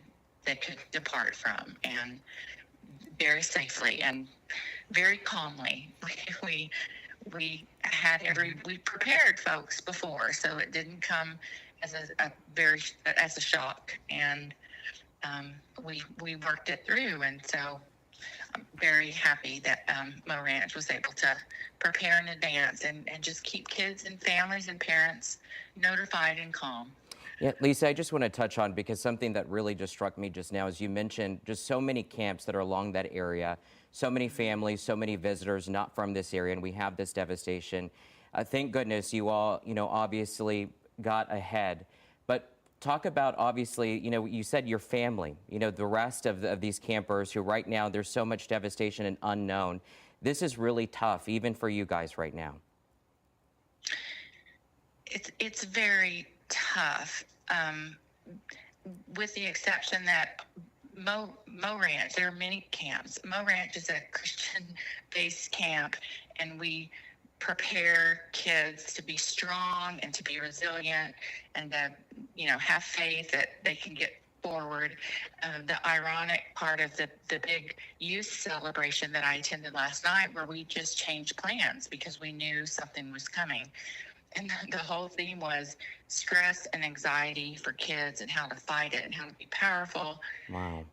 depart from, and very safely and very calmly. We prepared folks before, so it didn't come as a shock, and we worked it through. And so I'm very happy that Mo Ranch was able to prepare in advance and just keep kids and families and parents notified and calm. Yeah, Lisa, I just want to touch on, because something that really just struck me just now is you mentioned just so many camps that are along that area, so many families, so many visitors not from this area, and we have this devastation. Thank goodness you all, obviously got ahead. But talk about, obviously, you said your family, the rest of these campers who right now there's so much devastation and unknown. This is really tough, even for you guys right now. It's very tough, with the exception that Mo Ranch, there are many camps. Mo Ranch is a Christian-based camp, and we prepare kids to be strong and to be resilient and to, have faith that they can get forward. The ironic part of the big youth celebration that I attended last night, where we just changed plans because we knew something was coming. And the whole theme was stress and anxiety for kids and how to fight it and how to be powerful. Wow.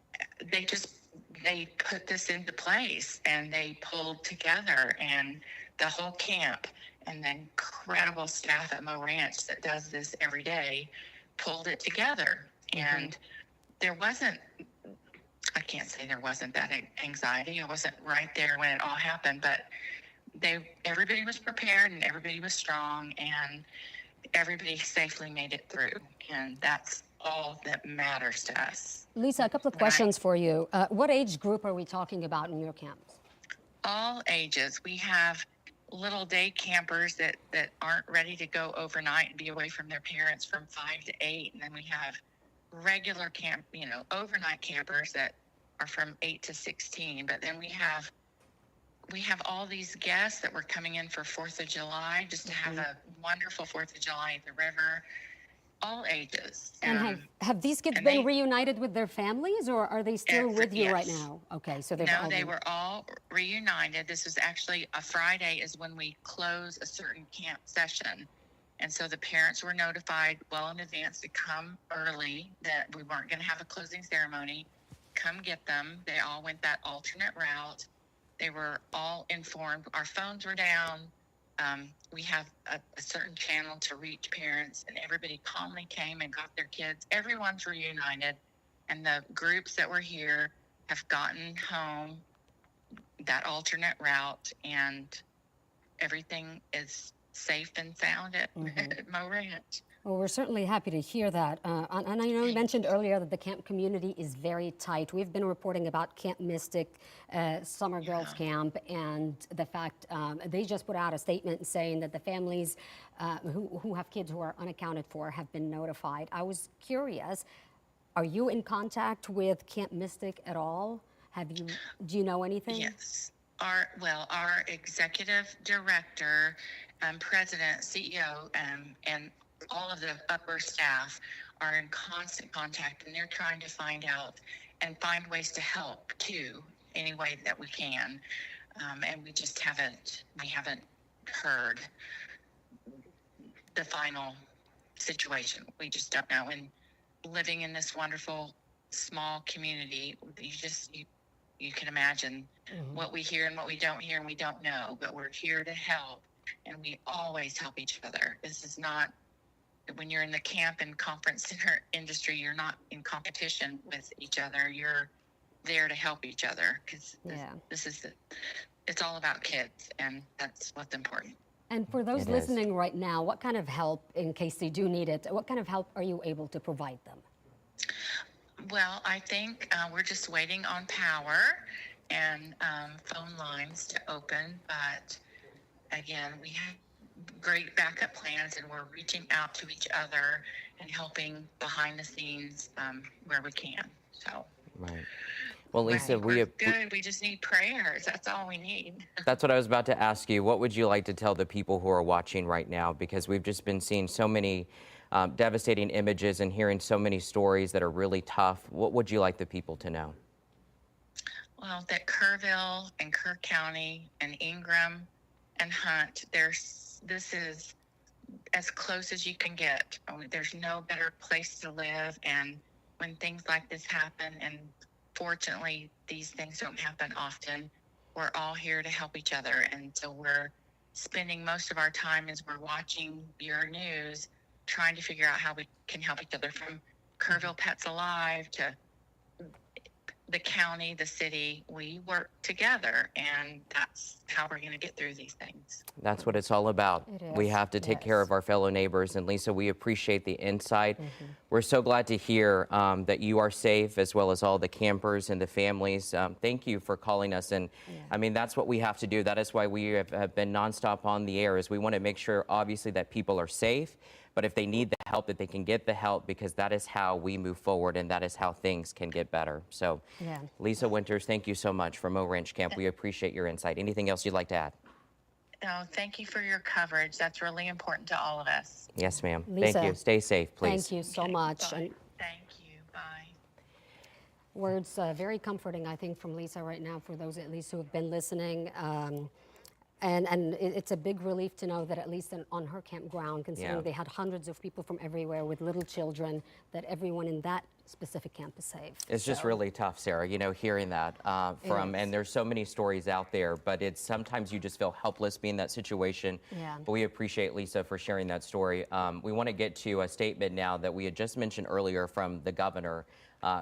They put this into place, and they pulled together, and the whole camp and the incredible staff at Mo Ranch that does this every day pulled it together. And there wasn't, I can't say there wasn't that anxiety. I wasn't right there when it all happened, but everybody was prepared and everybody was strong, and everybody safely made it through. And that's all that matters to us. Lisa, a couple of questions for you. What age group are we talking about in your camps? All ages. We have little day campers that aren't ready to go overnight and be away from their parents from 5 to 8. And then we have regular camp, overnight campers that are from 8 to 16. But then we have all these guests that were coming in for 4th of July, just to have a wonderful 4th of July at the river. All ages. And have these kids been reunited with their families, or are they still with you right now? Okay, so they were all reunited. This was actually a Friday is when we close a certain camp session. And so the parents were notified well in advance to come early, that we weren't going to have a closing ceremony. Come get them. They all went that alternate route. They were all informed. Our phones were down. We have a certain channel to reach parents, and everybody calmly came and got their kids. Everyone's reunited, and the groups that were here have gotten home that alternate route, and everything is safe and sound at Mo Ranch. Well, we're certainly happy to hear that. And I know you mentioned earlier that the camp community is very tight. We've been reporting about Camp Mystic Summer Girls Camp, and the fact they just put out a statement saying that the families who have kids who are unaccounted for have been notified. I was curious, are you in contact with Camp Mystic at all? Do you know anything? Yes. Our executive director, president, CEO, and all of the upper staff are in constant contact, and they're trying to find out and find ways to help too, any way that we can. And we just haven't heard the final situation. We just don't know. And living in this wonderful small community, you can imagine what we hear and what we don't hear and we don't know, but we're here to help, and we always help each other. This is not, when you're in the camp and conference center industry, you're not in competition with each other. You're there to help each other, because it's all about kids, and that's what's important. And for those listening right now, what kind of help, in case they do need it, what kind of help are you able to provide them? Well, I think we're just waiting on power and phone lines to open, but again, we have great backup plans, and we're reaching out to each other and helping behind the scenes where we can. So, right. Well, Lisa, we're good. We just need prayers. That's all we need. That's what I was about to ask you. What would you like to tell the people who are watching right now? Because we've just been seeing so many devastating images and hearing so many stories that are really tough. What would you like the people to know? Well, that Kerrville and Kerr County and Ingram and Hunt, this is as close as you can get. There's no better place to live, and when things like this happen, and fortunately these things don't happen often, we're all here to help each other. And so we're spending most of our time as we're watching your news, trying to figure out how we can help each other, from Kerrville Pets Alive to the county, the city. We work together, and that's how we're going to get through these things. That's what it's all about. We have to take care of our fellow neighbors. And Lisa, we appreciate the insight. We're so glad to hear that you are safe, as well as all the campers and the families. Thank you for calling us. And I mean, that's what we have to do. That is why we have been nonstop on the air, is we want to make sure, obviously, that people are safe. But if they need the help, that they can get the help, because that is how we move forward, and that is how things can get better. So, Lisa Winters, thank you so much from Mo Ranch Camp. We appreciate your insight. Anything else you'd like to add? No, thank you for your coverage. That's really important to all of us. Yes, ma'am. Lisa, thank you. Stay safe, please. Thank you so much. Thank you. Bye. Words very comforting, I think, from Lisa right now, for those at least who have been listening. And it's a big relief to know that at least on her campground, considering they had hundreds of people from everywhere with little children, that everyone in that specific camp is safe. It's just really tough, Sarah, you know, hearing that and there's so many stories out there, but it's sometimes you just feel helpless being in that situation. But we appreciate Lisa for sharing that story. We want to get to a statement now that we had just mentioned earlier from the governor,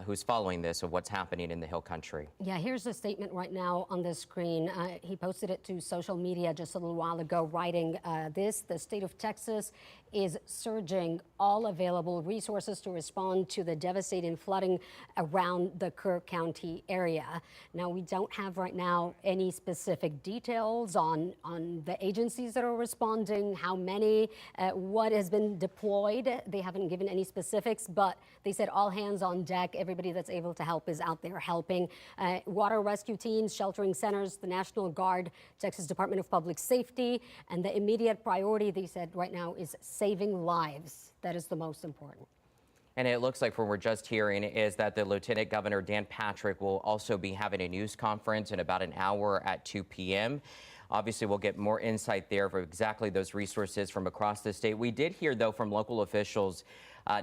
who's following this, of what's happening in the Hill Country. Yeah, here's the statement right now on the screen. He posted it to social media just a little while ago, writing this: the state of Texas is surging all available resources to respond to the devastating flooding around the Kerr County area. Now, we don't have right now any specific details on the agencies that are responding, how many, what has been deployed. They haven't given any specifics, but they said all hands on deck. Everybody that's able to help is out there helping. Water rescue teams, sheltering centers, the National Guard, Texas Department of Public Safety, and the immediate priority, they said right now, is saving lives. That is the most important. And it looks like from what we're just hearing is that the Lieutenant Governor Dan Patrick will also be having a news conference in about an hour at 2 p.m. Obviously, we'll get more insight there for exactly those resources from across the state. We did hear, though, from local officials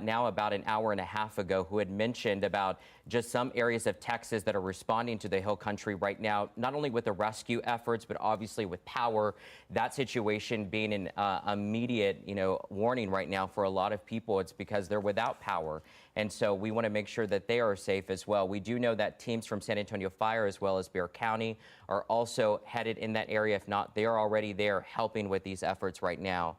now about an hour and a half ago, who had mentioned about just some areas of Texas that are responding to the Hill Country right now, not only with the rescue efforts, but obviously with power. That situation being an immediate, warning right now for a lot of people. It's because they're without power. And so we want to make sure that they are safe as well. We do know that teams from San Antonio Fire, as well as Bexar County, are also headed in that area. If not, they are already there helping with these efforts right now.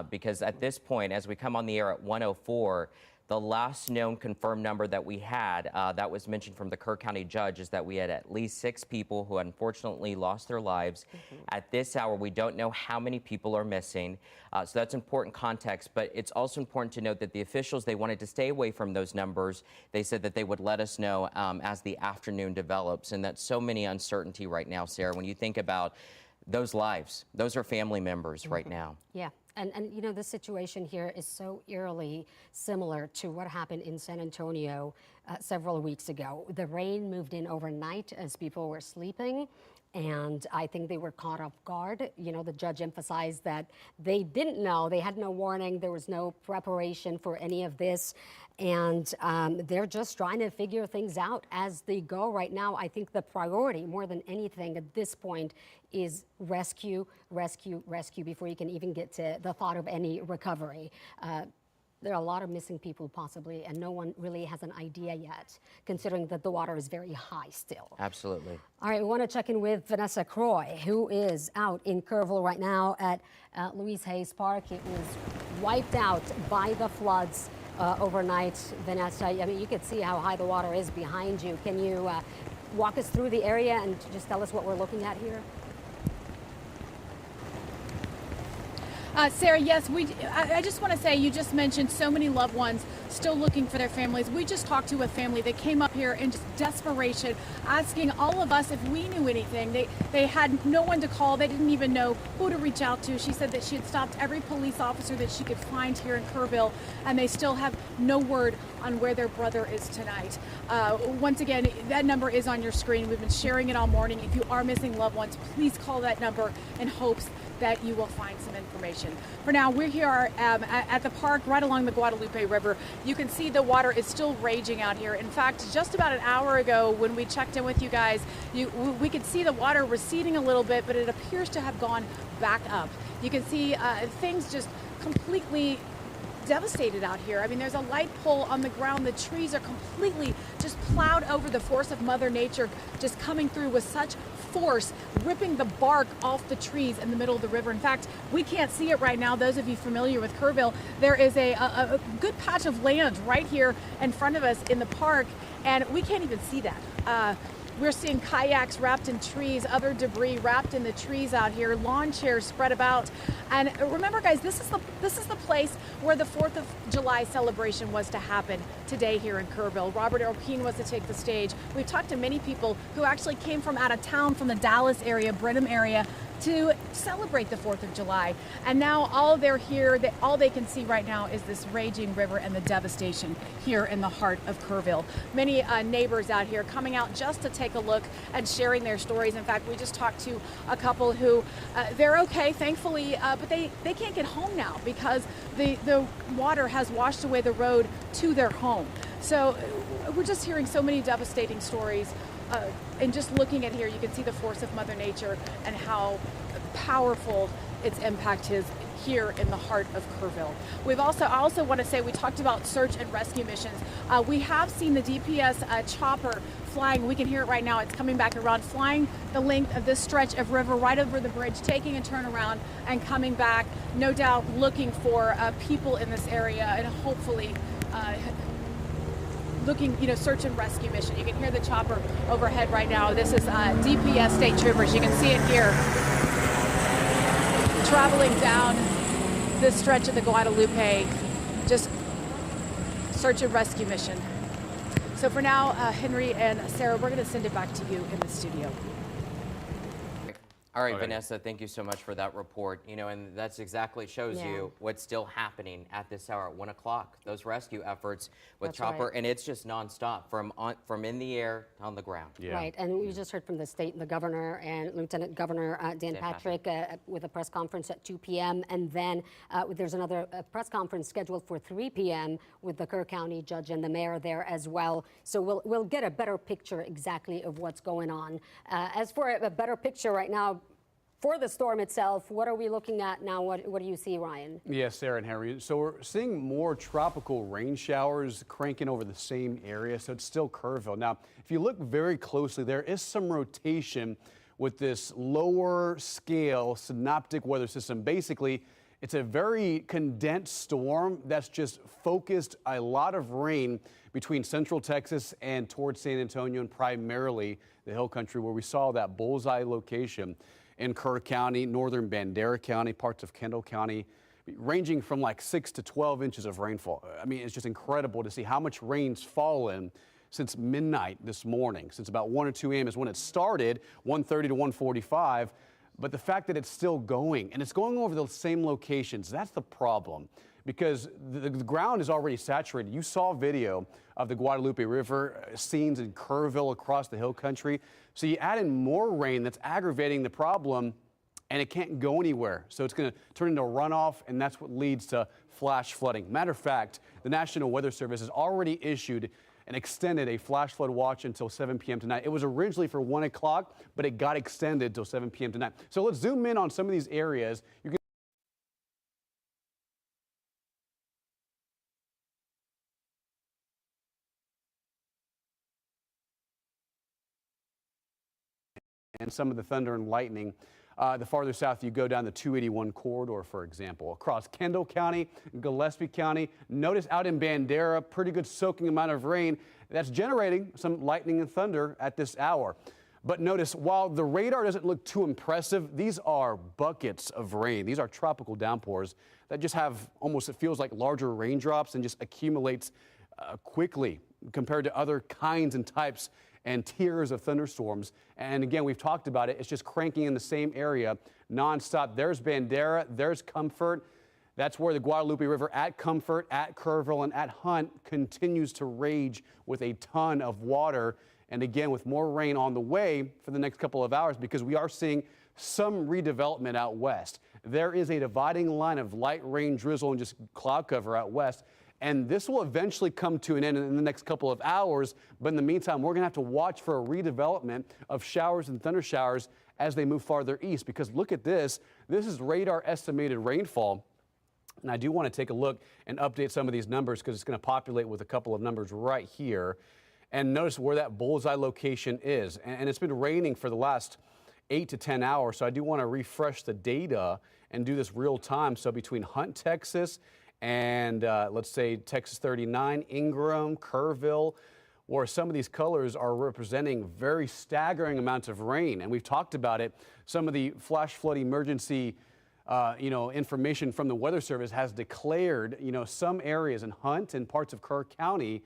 Because at this point, as we come on the air at 1:04, the last known confirmed number that we had that was mentioned from the Kerr County judge is that we had at least 6 people who unfortunately lost their lives. At this hour, we don't know how many people are missing. So that's important context, but it's also important to note that the officials, they wanted to stay away from those numbers. They said that they would let us know as the afternoon develops, and that's so many uncertainty right now, Sarah, when you think about those lives. Those are family members right now. Yeah. And this situation here is so eerily similar to what happened in San Antonio several weeks ago. The rain moved in overnight as people were sleeping, and I think they were caught off guard. The judge emphasized that they didn't know, they had no warning, there was no preparation for any of this, and they're just trying to figure things out as they go right now. I think the priority, more than anything at this point, is rescue, rescue, rescue before you can even get to the thought of any recovery. There are a lot of missing people possibly, and no one really has an idea yet, considering that the water is very high still. Absolutely. All right, we want to check in with Vanessa Croy, who is out in Kerrville right now at Louise Hayes Park. It was wiped out by the floods overnight. Vanessa, I mean, you could see how high the water is behind you. Can you walk us through the area and just tell us what we're looking at here? Sarah, yes, I just want to say, you just mentioned so many loved ones still looking for their families. We just talked to a family that came up here in just desperation, asking all of us if we knew anything. They had no one to call. They didn't even know who to reach out to. She said that she had stopped every police officer that she could find here in Kerrville, and they still have no word on where their brother is tonight. Once again, that number is on your screen. We've been sharing it all morning. If you are missing loved ones, please call that number in hopes that you will find some information. For now, we're here at the park right along the Guadalupe River. You can see the water is still raging out here. In fact, just about an hour ago when we checked in with you guys, we could see the water receding a little bit, but it appears to have gone back up. You can see things just completely devastated out here. I mean, there's a light pole on the ground. The trees are completely just plowed over. The force of Mother Nature just coming through with such force, ripping the bark off the trees in the middle of the river. In fact, we can't see it right now. Those of you familiar with Kerrville, there is a good patch of land right here in front of us in the park, and we can't even see that. We're seeing kayaks wrapped in trees, other debris wrapped in the trees out here, lawn chairs spread about. And remember, guys, this is the place where the 4th of July celebration was to happen today here in Kerrville. Robert Alpine was to take the stage. We've talked to many people who actually came from out of town, from the Dallas area, Brenham area, to celebrate the 4th of July. And now all they're here, all they can see right now is this raging river and the devastation here in the heart of Kerrville. Many neighbors out here coming out just to take a look and sharing their stories. In fact, we just talked to a couple who, they're okay, thankfully, but they can't get home now because the water has washed away the road to their home. So we're just hearing so many devastating stories. And just looking at here, you can see the force of Mother Nature and how powerful its impact is here in the heart of Kerrville. I also want to say, we talked about search and rescue missions. We have seen the DPS chopper flying. We can hear it right now. It's coming back around, flying the length of this stretch of river right over the bridge, taking a turn around and coming back, no doubt looking for people in this area and hopefully looking, search and rescue mission. You can hear the chopper overhead right now. This is DPS state troopers. You can see it here, traveling down this stretch of the Guadalupe, just search and rescue mission. So for now, Henry and Sarah, we're going to send it back to you in the studio. All right, Vanessa, thank you so much for that report. And that's exactly shows you what's still happening at this hour at 1 o'clock. Those rescue efforts with chopper, and it's just nonstop from in the air on the ground. Right, and we just heard from the state, the governor and Lieutenant Governor Dan Patrick with a press conference at 2 p.m. And then there's another press conference scheduled for 3 p.m. with the Kerr County judge and the mayor there as well. So we'll get a better picture exactly of what's going on. As for a better picture right now, for the storm itself, what are we looking at now? What do you see, Ryan? Yes, Sarah and Henry. So we're seeing more tropical rain showers cranking over the same area. So it's still Kerrville. Now, if you look very closely, there is some rotation with this lower scale synoptic weather system. Basically, it's a very condensed storm that's just focused a lot of rain between central Texas and towards San Antonio, and primarily the hill country where we saw that bullseye location in Kerr County, northern Bandera County, parts of Kendall County, ranging from like 6 to 12 inches of rainfall. I mean, it's just incredible to see how much rain's fallen since midnight this morning. Since about 1 or 2 a.m. is when it started, 1:30 to 1:45. But the fact that it's still going, and it's going over the same locations, that's the problem. Because the ground is already saturated. You saw video of the Guadalupe River scenes in Kerrville across the hill country. So you add in more rain that's aggravating the problem, and it can't go anywhere. So it's going to turn into a runoff, and that's what leads to flash flooding. Matter of fact, the National Weather Service has already issued and extended a flash flood watch until 7 p.m. tonight. It was originally for 1 o'clock, but it got extended till 7 p.m. tonight. So let's zoom in on some of these areas. You can and some of the thunder and lightning. The farther south you go down the 281 corridor, for example, across Kendall County, Gillespie County. Notice out in Bandera, pretty good soaking amount of rain. That's generating some lightning and thunder at this hour. But notice, while the radar doesn't look too impressive, these are buckets of rain. These are tropical downpours that just have almost, it feels like larger raindrops and just accumulates quickly compared to other kinds and types and tiers of thunderstorms. And again, we've talked about it. It's just cranking in the same area nonstop. There's Bandera, there's Comfort. That's where the Guadalupe River at Comfort, at Kerrville, and at Hunt continues to rage with a ton of water. And again, with more rain on the way for the next couple of hours, because we are seeing some redevelopment out west. There is a dividing line of light rain, drizzle, and just cloud cover out west. And this will eventually come to an end in the next couple of hours. But in the meantime, we're going to have to watch for a redevelopment of showers and thunder showers as they move farther east. Because look at this. This is radar estimated rainfall. And I do want to take a look and update some of these numbers because it's going to populate with a couple of numbers right here. And notice where that bullseye location is. And it's been raining for the last 8 to 10 hours. So I do want to refresh the data and do this real time. So between Hunt, Texas, and let's say Texas 39, Ingram, Kerrville, where some of these colors are representing very staggering amounts of rain. And we've talked about it. Some of the flash flood emergency information from the Weather Service has declared, some areas in Hunt and parts of Kerr County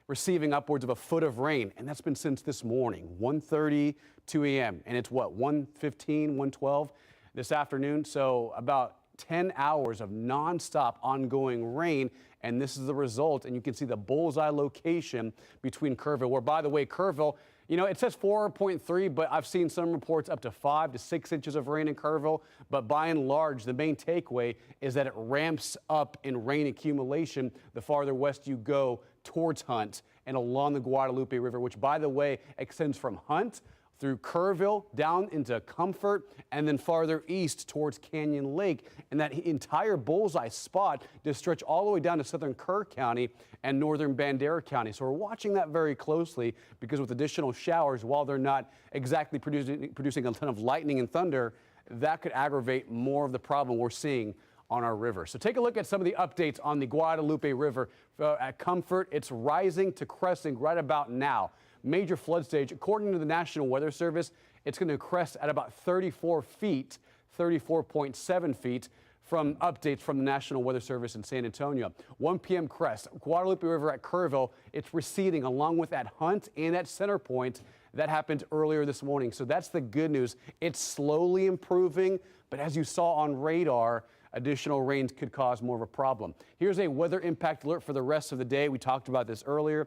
receiving upwards of a foot of rain. And that's been since this morning, 1:30, 2 a.m. And it's what, 1:15, 1:12 this afternoon. So about 10 hours of nonstop ongoing rain. And this is the result. And you can see the bullseye location between Kerrville, where, by the way, Kerrville, it says 4.3, but I've seen some reports up to 5 to 6 inches of rain in Kerrville. But by and large, the main takeaway is that it ramps up in rain accumulation the farther west you go towards Hunt and along the Guadalupe River, which, by the way, extends from Hunt through Kerrville down into Comfort and then farther east towards Canyon Lake. And that entire bullseye spot just stretch all the way down to southern Kerr County and northern Bandera County. So we're watching that very closely because with additional showers, while they're not exactly producing a ton of lightning and thunder, that could aggravate more of the problem we're seeing on our river. So take a look at some of the updates on the Guadalupe River. At Comfort, it's rising to cresting right about now. Major flood stage. According to the National Weather Service, it's going to crest at about 34 feet, 34.7 feet from updates from the National Weather Service in San Antonio. 1 p.m. crest. Guadalupe River at Kerrville, it's receding along with at Hunt and at Center Point. That happened earlier this morning. So that's the good news. It's slowly improving, but as you saw on radar, additional rains could cause more of a problem. Here's a weather impact alert for the rest of the day. We talked about this earlier.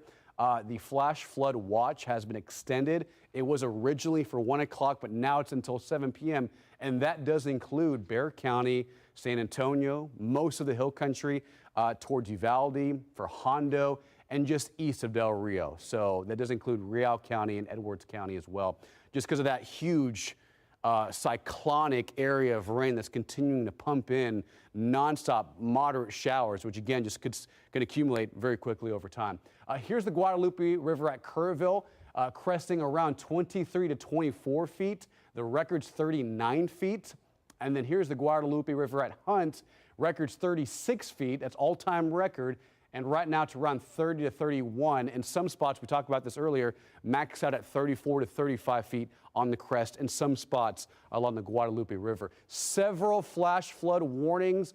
The flash flood watch has been extended. It was originally for 1 o'clock, but now it's until 7 p.m. And that does include Bexar County, San Antonio, most of the hill country towards Uvalde, for Hondo, and just east of Del Rio. So that does include Real County and Edwards County as well, just because of that huge cyclonic area of rain that's continuing to pump in nonstop moderate showers, which again just can accumulate very quickly over time. Here's the Guadalupe River at Kerrville, cresting around 23 to 24 feet. The record's 39 feet. And then here's the Guadalupe River at Hunt, record's 36 feet. That's all-time record. And right now it's around 30 to 31. In some spots, we talked about this earlier, max out at 34 to 35 feet on the crest in some spots along the Guadalupe River. Several flash flood warnings,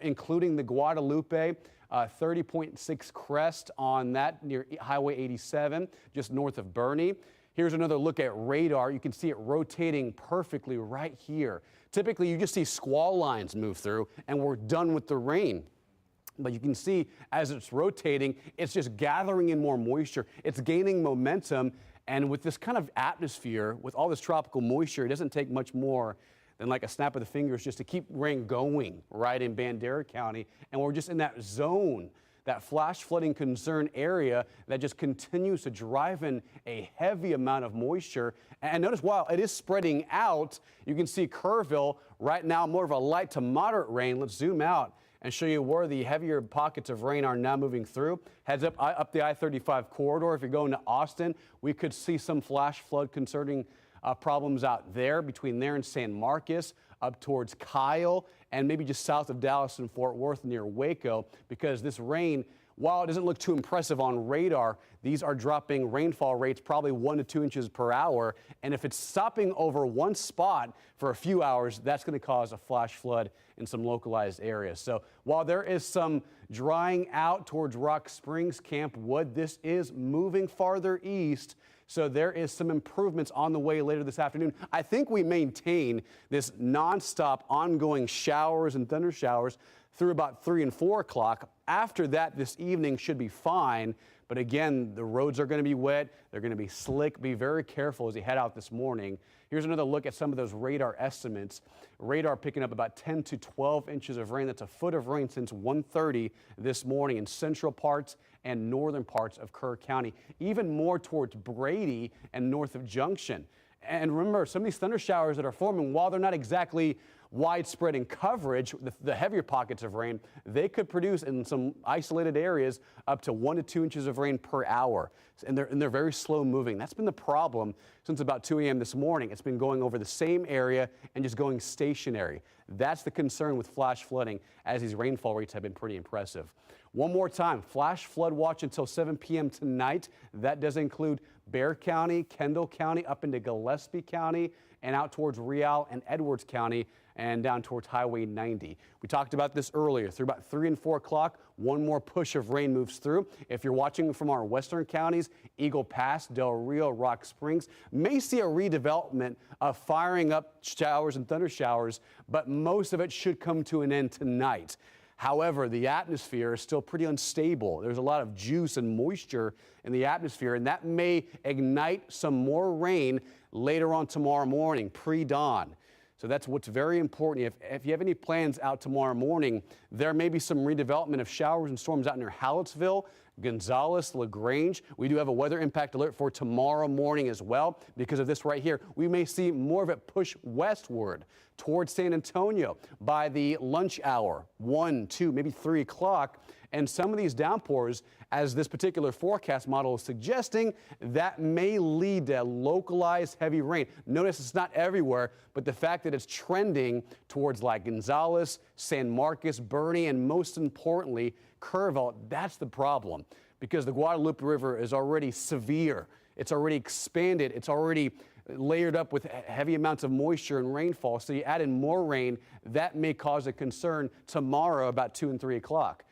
including the Guadalupe, 30.6 crest on that near Highway 87, just north of Bernie. Here's another look at radar. You can see it rotating perfectly right here. Typically, you just see squall lines move through and we're done with the rain. But you can see as it's rotating, it's just gathering in more moisture. It's gaining momentum. And with this kind of atmosphere, with all this tropical moisture, it doesn't take much more than like a snap of the fingers just to keep rain going right in Bandera County. And we're just in that zone, that flash flooding concern area that just continues to drive in a heavy amount of moisture. And notice while it is spreading out, you can see Kerrville right now more of a light to moderate rain. Let's zoom out and show you where the heavier pockets of rain are now moving through. Heads up the I-35 corridor. If you're going to Austin, we could see some flash flood concerning problems out there between there and San Marcos, up towards Kyle, and maybe just south of Dallas and Fort Worth near Waco, because this rain, while it doesn't look too impressive on radar, these are dropping rainfall rates probably 1 to 2 inches per hour. And if it's stopping over one spot for a few hours, that's going to cause a flash flood in some localized areas. So while there is some drying out towards Rock Springs, Camp Wood, this is moving farther east. So there is some improvements on the way later this afternoon. I think we maintain this nonstop ongoing showers and thunder showers through about 3 and 4 o'clock. After that, this evening should be fine. But again, the roads are going to be wet. They're going to be slick. Be very careful as you head out this morning. Here's another look at some of those radar estimates. Radar picking up about 10 to 12 inches of rain. That's a foot of rain since 1:30 this morning in central parts and northern parts of Kerr County, even more towards Brady and north of Junction. And remember, some of these thunder showers that are forming, while they're not exactly widespread in coverage, the heavier pockets of rain, they could produce in some isolated areas up to 1 to 2 inches of rain per hour. And they're very slow moving. That's been the problem since about 2 a.m. this morning. It's been going over the same area and just going stationary. That's the concern with flash flooding, as these rainfall rates have been pretty impressive. One more time, flash flood watch until 7 p.m. tonight. That does include Bexar County, Kendall County, up into Gillespie County, and out towards Real and Edwards County, and down towards Highway 90. We talked about this earlier. Through about 3 and 4 o'clock, one more push of rain moves through. If you're watching from our western counties, Eagle Pass, Del Rio, Rock Springs, may see a redevelopment of firing up showers and thunder showers, but most of it should come to an end tonight. However, the atmosphere is still pretty unstable. There's a lot of juice and moisture in the atmosphere, and that may ignite some more rain later on tomorrow morning, pre-dawn. So that's what's very important. If you have any plans out tomorrow morning, there may be some redevelopment of showers and storms out near Hallettsville, Gonzales, LaGrange. We do have a weather impact alert for tomorrow morning as well. Because of this right here, we may see more of it push westward towards San Antonio by the lunch hour, 1, 2, maybe 3 o'clock. And some of these downpours, as this particular forecast model is suggesting, that may lead to localized heavy rain. Notice it's not everywhere, but the fact that it's trending towards like Gonzales, San Marcos, Bernie, and most importantly, Kerrville, that's the problem. Because the Guadalupe River is already severe. It's already expanded. It's already layered up with heavy amounts of moisture and rainfall. So you add in more rain, that may cause a concern tomorrow about 2 and 3 o'clock.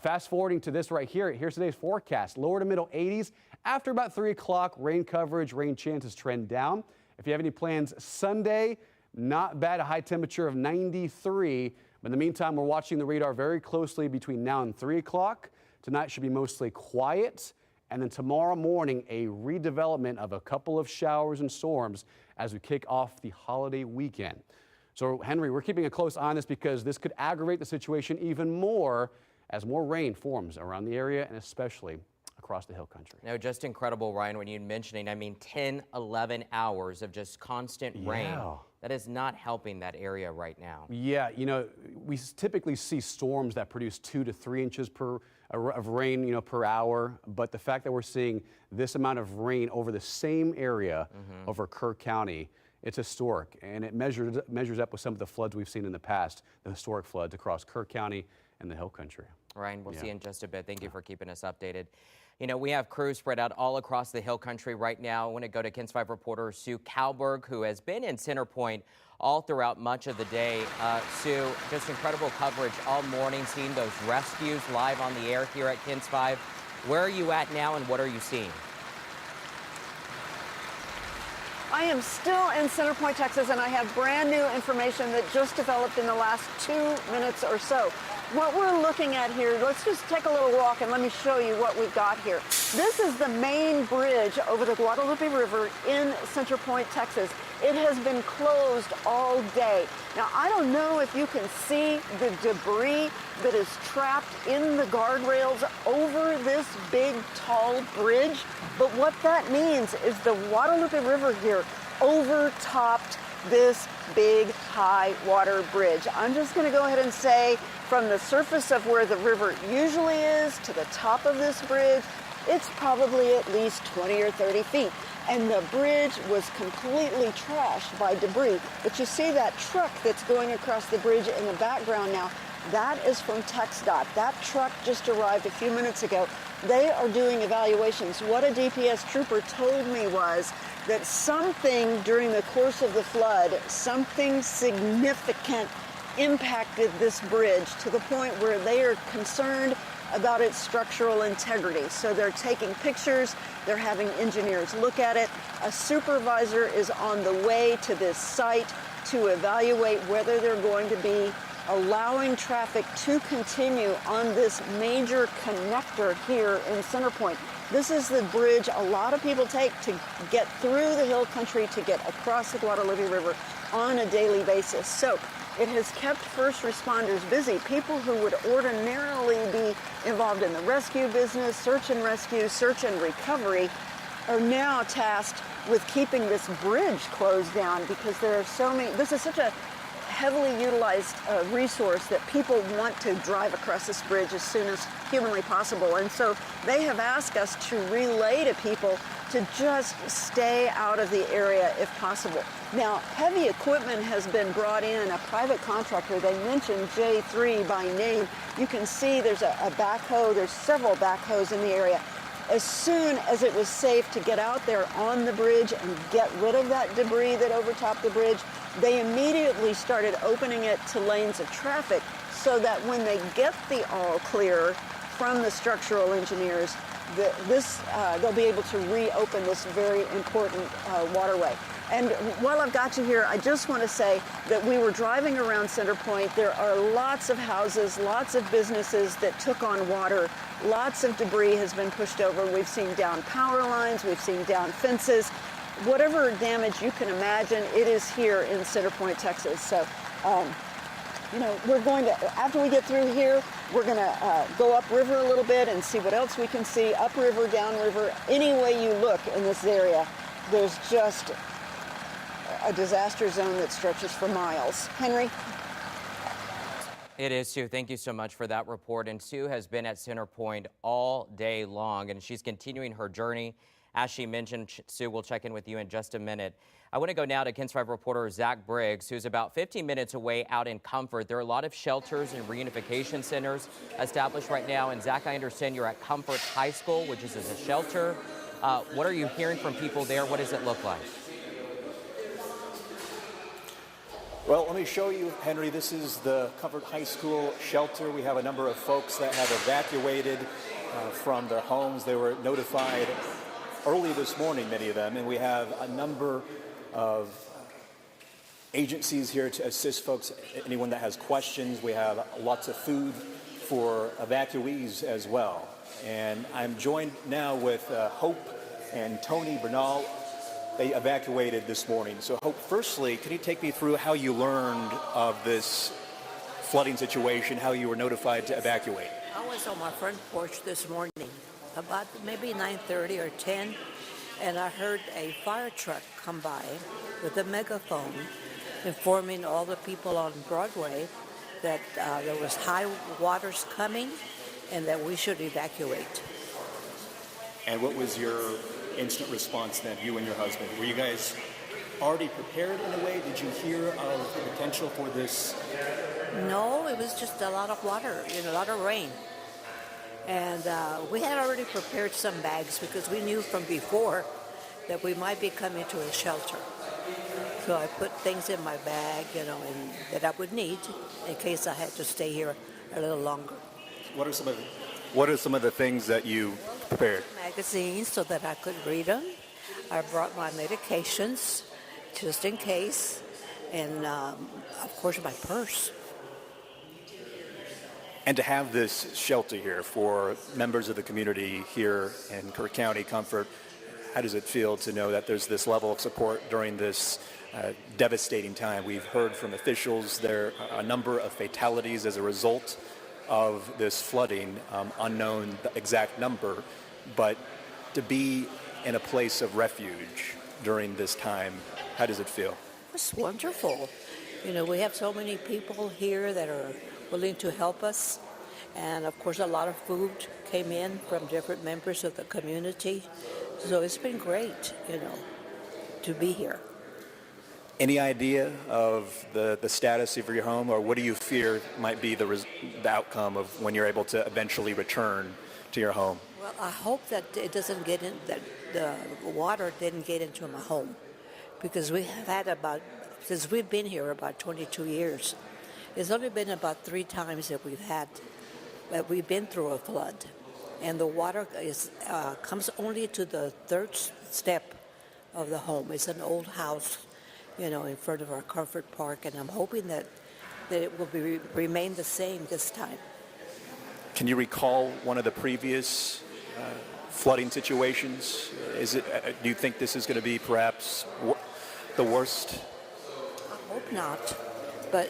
Fast forwarding to this right here, here's today's forecast. Lower to middle 80s. After about 3 o'clock, rain coverage, rain chances trend down. If you have any plans Sunday, not bad, a high temperature of 93. But in the meantime, we're watching the radar very closely between now and 3 o'clock. Tonight should be mostly quiet. And then tomorrow morning, a redevelopment of a couple of showers and storms as we kick off the holiday weekend. So, Henry, we're keeping a close eye on this because this could aggravate the situation even more as more rain forms around the area and especially across the hill country. No, just incredible, Ryan, when you're mentioning, 10, 11 hours of just constant rain. That is not helping that area right now. Yeah, we typically see storms that produce 2 to 3 inches of rain, per hour. But the fact that we're seeing this amount of rain over the same area over Kerr County, it's historic. And it measures up with some of the floods we've seen in the past, the historic floods across Kerr County and the hill country. Ryan, we'll see you in just a bit. Thank you for keeping us updated. We have crews spread out all across the hill country right now. I want to go to KENS 5 reporter Sue Kalberg, who has been in Center Point all throughout much of the day. Sue, just incredible coverage all morning, seeing those rescues live on the air here at KENS 5. Where are you at now and what are you seeing? I am still in Center Point, Texas, and I have brand new information that just developed in the last 2 minutes or so. What we're looking at here, let's just take a little walk and let me show you what we've got here. This is the main bridge over the Guadalupe River in Center Point, Texas. It has been closed all day. Now, I don't know if you can see the debris that is trapped in the guardrails over this big, tall bridge, but what that means is the Guadalupe River here overtopped this big, high water bridge. I'm just going to go ahead and say from the surface of where the river usually is to the top of this bridge, it's probably at least 20 or 30 feet. And the bridge was completely trashed by debris. But you see that truck that's going across the bridge in the background now, that is from TxDOT. That truck just arrived a few minutes ago. They are doing evaluations. What a DPS trooper told me was that something during the course of the flood, something significant impacted this bridge to the point where they are concerned about its structural integrity. So they're taking pictures, they're having engineers look at it. A supervisor is on the way to this site to evaluate whether they're going to be allowing traffic to continue on this major connector here in Center Point. This is the bridge a lot of people take to get through the hill country, to get across the Guadalupe River on a daily basis. So it has kept first responders busy. People who would ordinarily be involved in the rescue business, search and rescue, search and recovery, are now tasked with keeping this bridge closed down because there are so many. This is such a heavily utilized resource that people want to drive across this bridge as soon as humanly possible. And so they have asked us to relay to people to just stay out of the area if possible. Now, heavy equipment has been brought in, a private contractor. They mentioned J3 by name. You can see there's a backhoe, there's several backhoes in the area. As soon as it was safe to get out there on the bridge and get rid of that debris that overtopped the bridge, they immediately started opening it to lanes of traffic so that when they get the all clear from the structural engineers, they'll be able to reopen this very important waterway. And while I've got you here, I just want to say that we were driving around Center Point. There are lots of houses, lots of businesses that took on water. Lots of debris has been pushed over. We've seen down power lines, we've seen down fences. Whatever damage you can imagine, it is here in Center Point, Texas. So, you know, we're going to, after we get through here, we're going to go upriver a little bit and see what else we can see, upriver, downriver. Any way you look in this area, there's just a disaster zone that stretches for miles. Henry? It is, Sue. Thank you so much for that report. And Sue has been at Center Point all day long, and she's continuing her journey. As she mentioned, Sue, we'll check in with you in just a minute. I want to go now to KENS 5 reporter Zach Briggs, who's about 15 minutes away out in Comfort. There are a lot of shelters and reunification centers established right now. And Zach, I understand you're at Comfort High School, which is a shelter. What are you hearing from people there? What does it look like? Well, let me show you, Henry. This is the Comfort High School shelter. We have a number of folks that have evacuated from their homes. They were notified early this morning, many of them, and we have a number of agencies here to assist folks, anyone that has questions. We have lots of food for evacuees as well. And I'm joined now with Hope and Tony Bernal. They evacuated this morning. So Hope, firstly, can you take me through how you learned of this flooding situation, how you were notified to evacuate? I was on my front porch this morning, about maybe 9:30 or 10, and I heard a fire truck come by with a megaphone informing all the people on Broadway that there was high waters coming and that we should evacuate. And what was your instant response then, you and your husband? Were you guys already prepared in a way? Did you hear of the potential for this? No, it was just a lot of water, a lot of rain. And we had already prepared some bags because we knew from before that we might be coming to a shelter. So I put things in my bag, and that I would need in case I had to stay here a little longer. What are some of the things that you prepared? Magazines so that I could read them. I brought my medications just in case, and of course my purse. And to have this shelter here for members of the community here in Kerr County, Comfort, how does it feel to know that there's this level of support during this devastating time? We've heard from officials there are a number of fatalities as a result of this flooding, unknown the exact number, but to be in a place of refuge during this time, how does it feel? It's wonderful. We have so many people here that are willing to help us, and of course a lot of food came in from different members of the community, so it's been great, to be here. Any idea of the status of your home, or what do you fear might be the outcome of when you're able to eventually return to your home? Well, I hope that it doesn't get in, that the water didn't get into my home, because we have had since we've been here about 22 years, it's only been about 3 times that we've been through a flood, and the water comes only to the 3rd step of the home. It's an old house, in front of our Comfort Park, and I'm hoping that it will remain the same this time. Can you recall one of the previous flooding situations? Do you think this is going to be perhaps the worst? I hope not. But,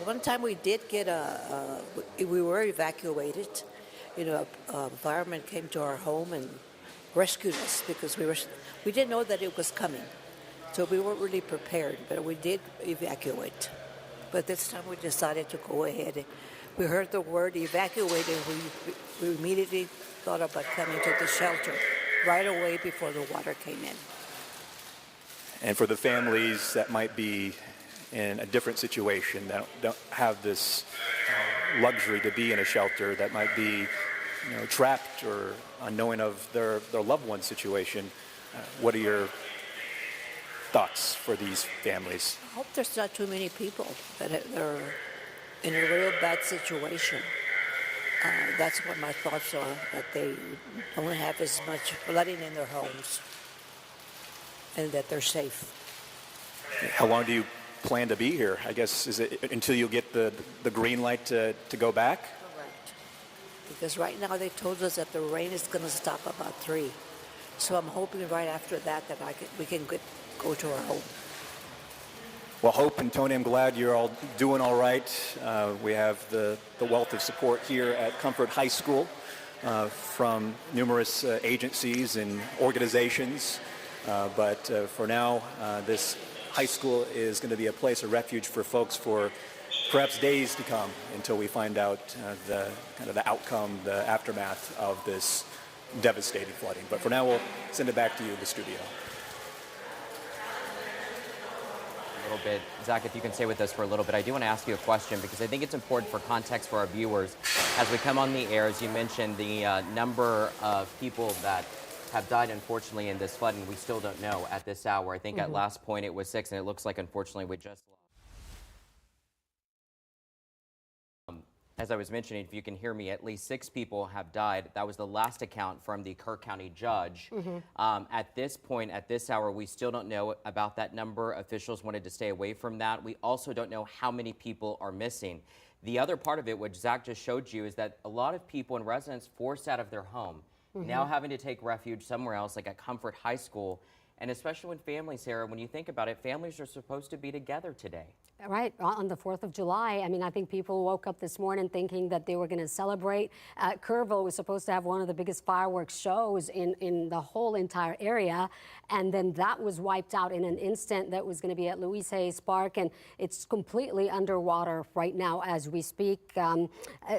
one time we did get we were evacuated. A fireman came to our home and rescued us because we didn't know that it was coming. So we weren't really prepared, but we did evacuate. But this time we decided to go ahead. We heard the word evacuate and we immediately thought about coming to the shelter right away before the water came in. And for the families that might be in a different situation, that don't have this luxury to be in a shelter, that might be trapped or unknowing of their loved one's situation, what are your thoughts for these families? I hope there's not too many people that are in a real bad situation. That's what my thoughts are, that they don't have as much flooding in their homes and that they're safe. How long do you plan to be here? I guess, is it until you get the green light to go back? Correct. Because right now they told us that the rain is going to stop about 3. So I'm hoping right after that we can go to our home. Well, Hope and Tony, I'm glad you're all doing all right. We have the wealth of support here at Comfort High School from numerous agencies and organizations. But for now, this high school is going to be a place of refuge for folks for perhaps days to come until we find out the outcome, the aftermath of this devastating flooding. But for now, we'll send it back to you in the studio. A little bit. Zach, if you can stay with us for a little bit, I do want to ask you a question because I think it's important for context for our viewers. As we come on the air, as you mentioned, the number of people that have died, unfortunately, in this flooding, we still don't know at this hour. I think at last point it was 6, and it looks like, unfortunately, we just lost. As I was mentioning, if you can hear me, at least 6 people have died. That was the last account from the Kerr County judge. At this point, at this hour, we still don't know about that number. Officials wanted to stay away from that. We also don't know how many people are missing. The other part of it, which Zach just showed you, is that a lot of people and residents forced out of their home, now having to take refuge somewhere else, like at Comfort High School. And especially when families, Sarah, when you think about it, families are supposed to be together today. Right, on the 4th of July. I mean, I think people woke up this morning thinking that they were going to celebrate. Kerrville was supposed to have one of the biggest fireworks shows in the whole entire area. And then that was wiped out in an instant. That was going to be at Louise Park, and it's completely underwater right now as we speak.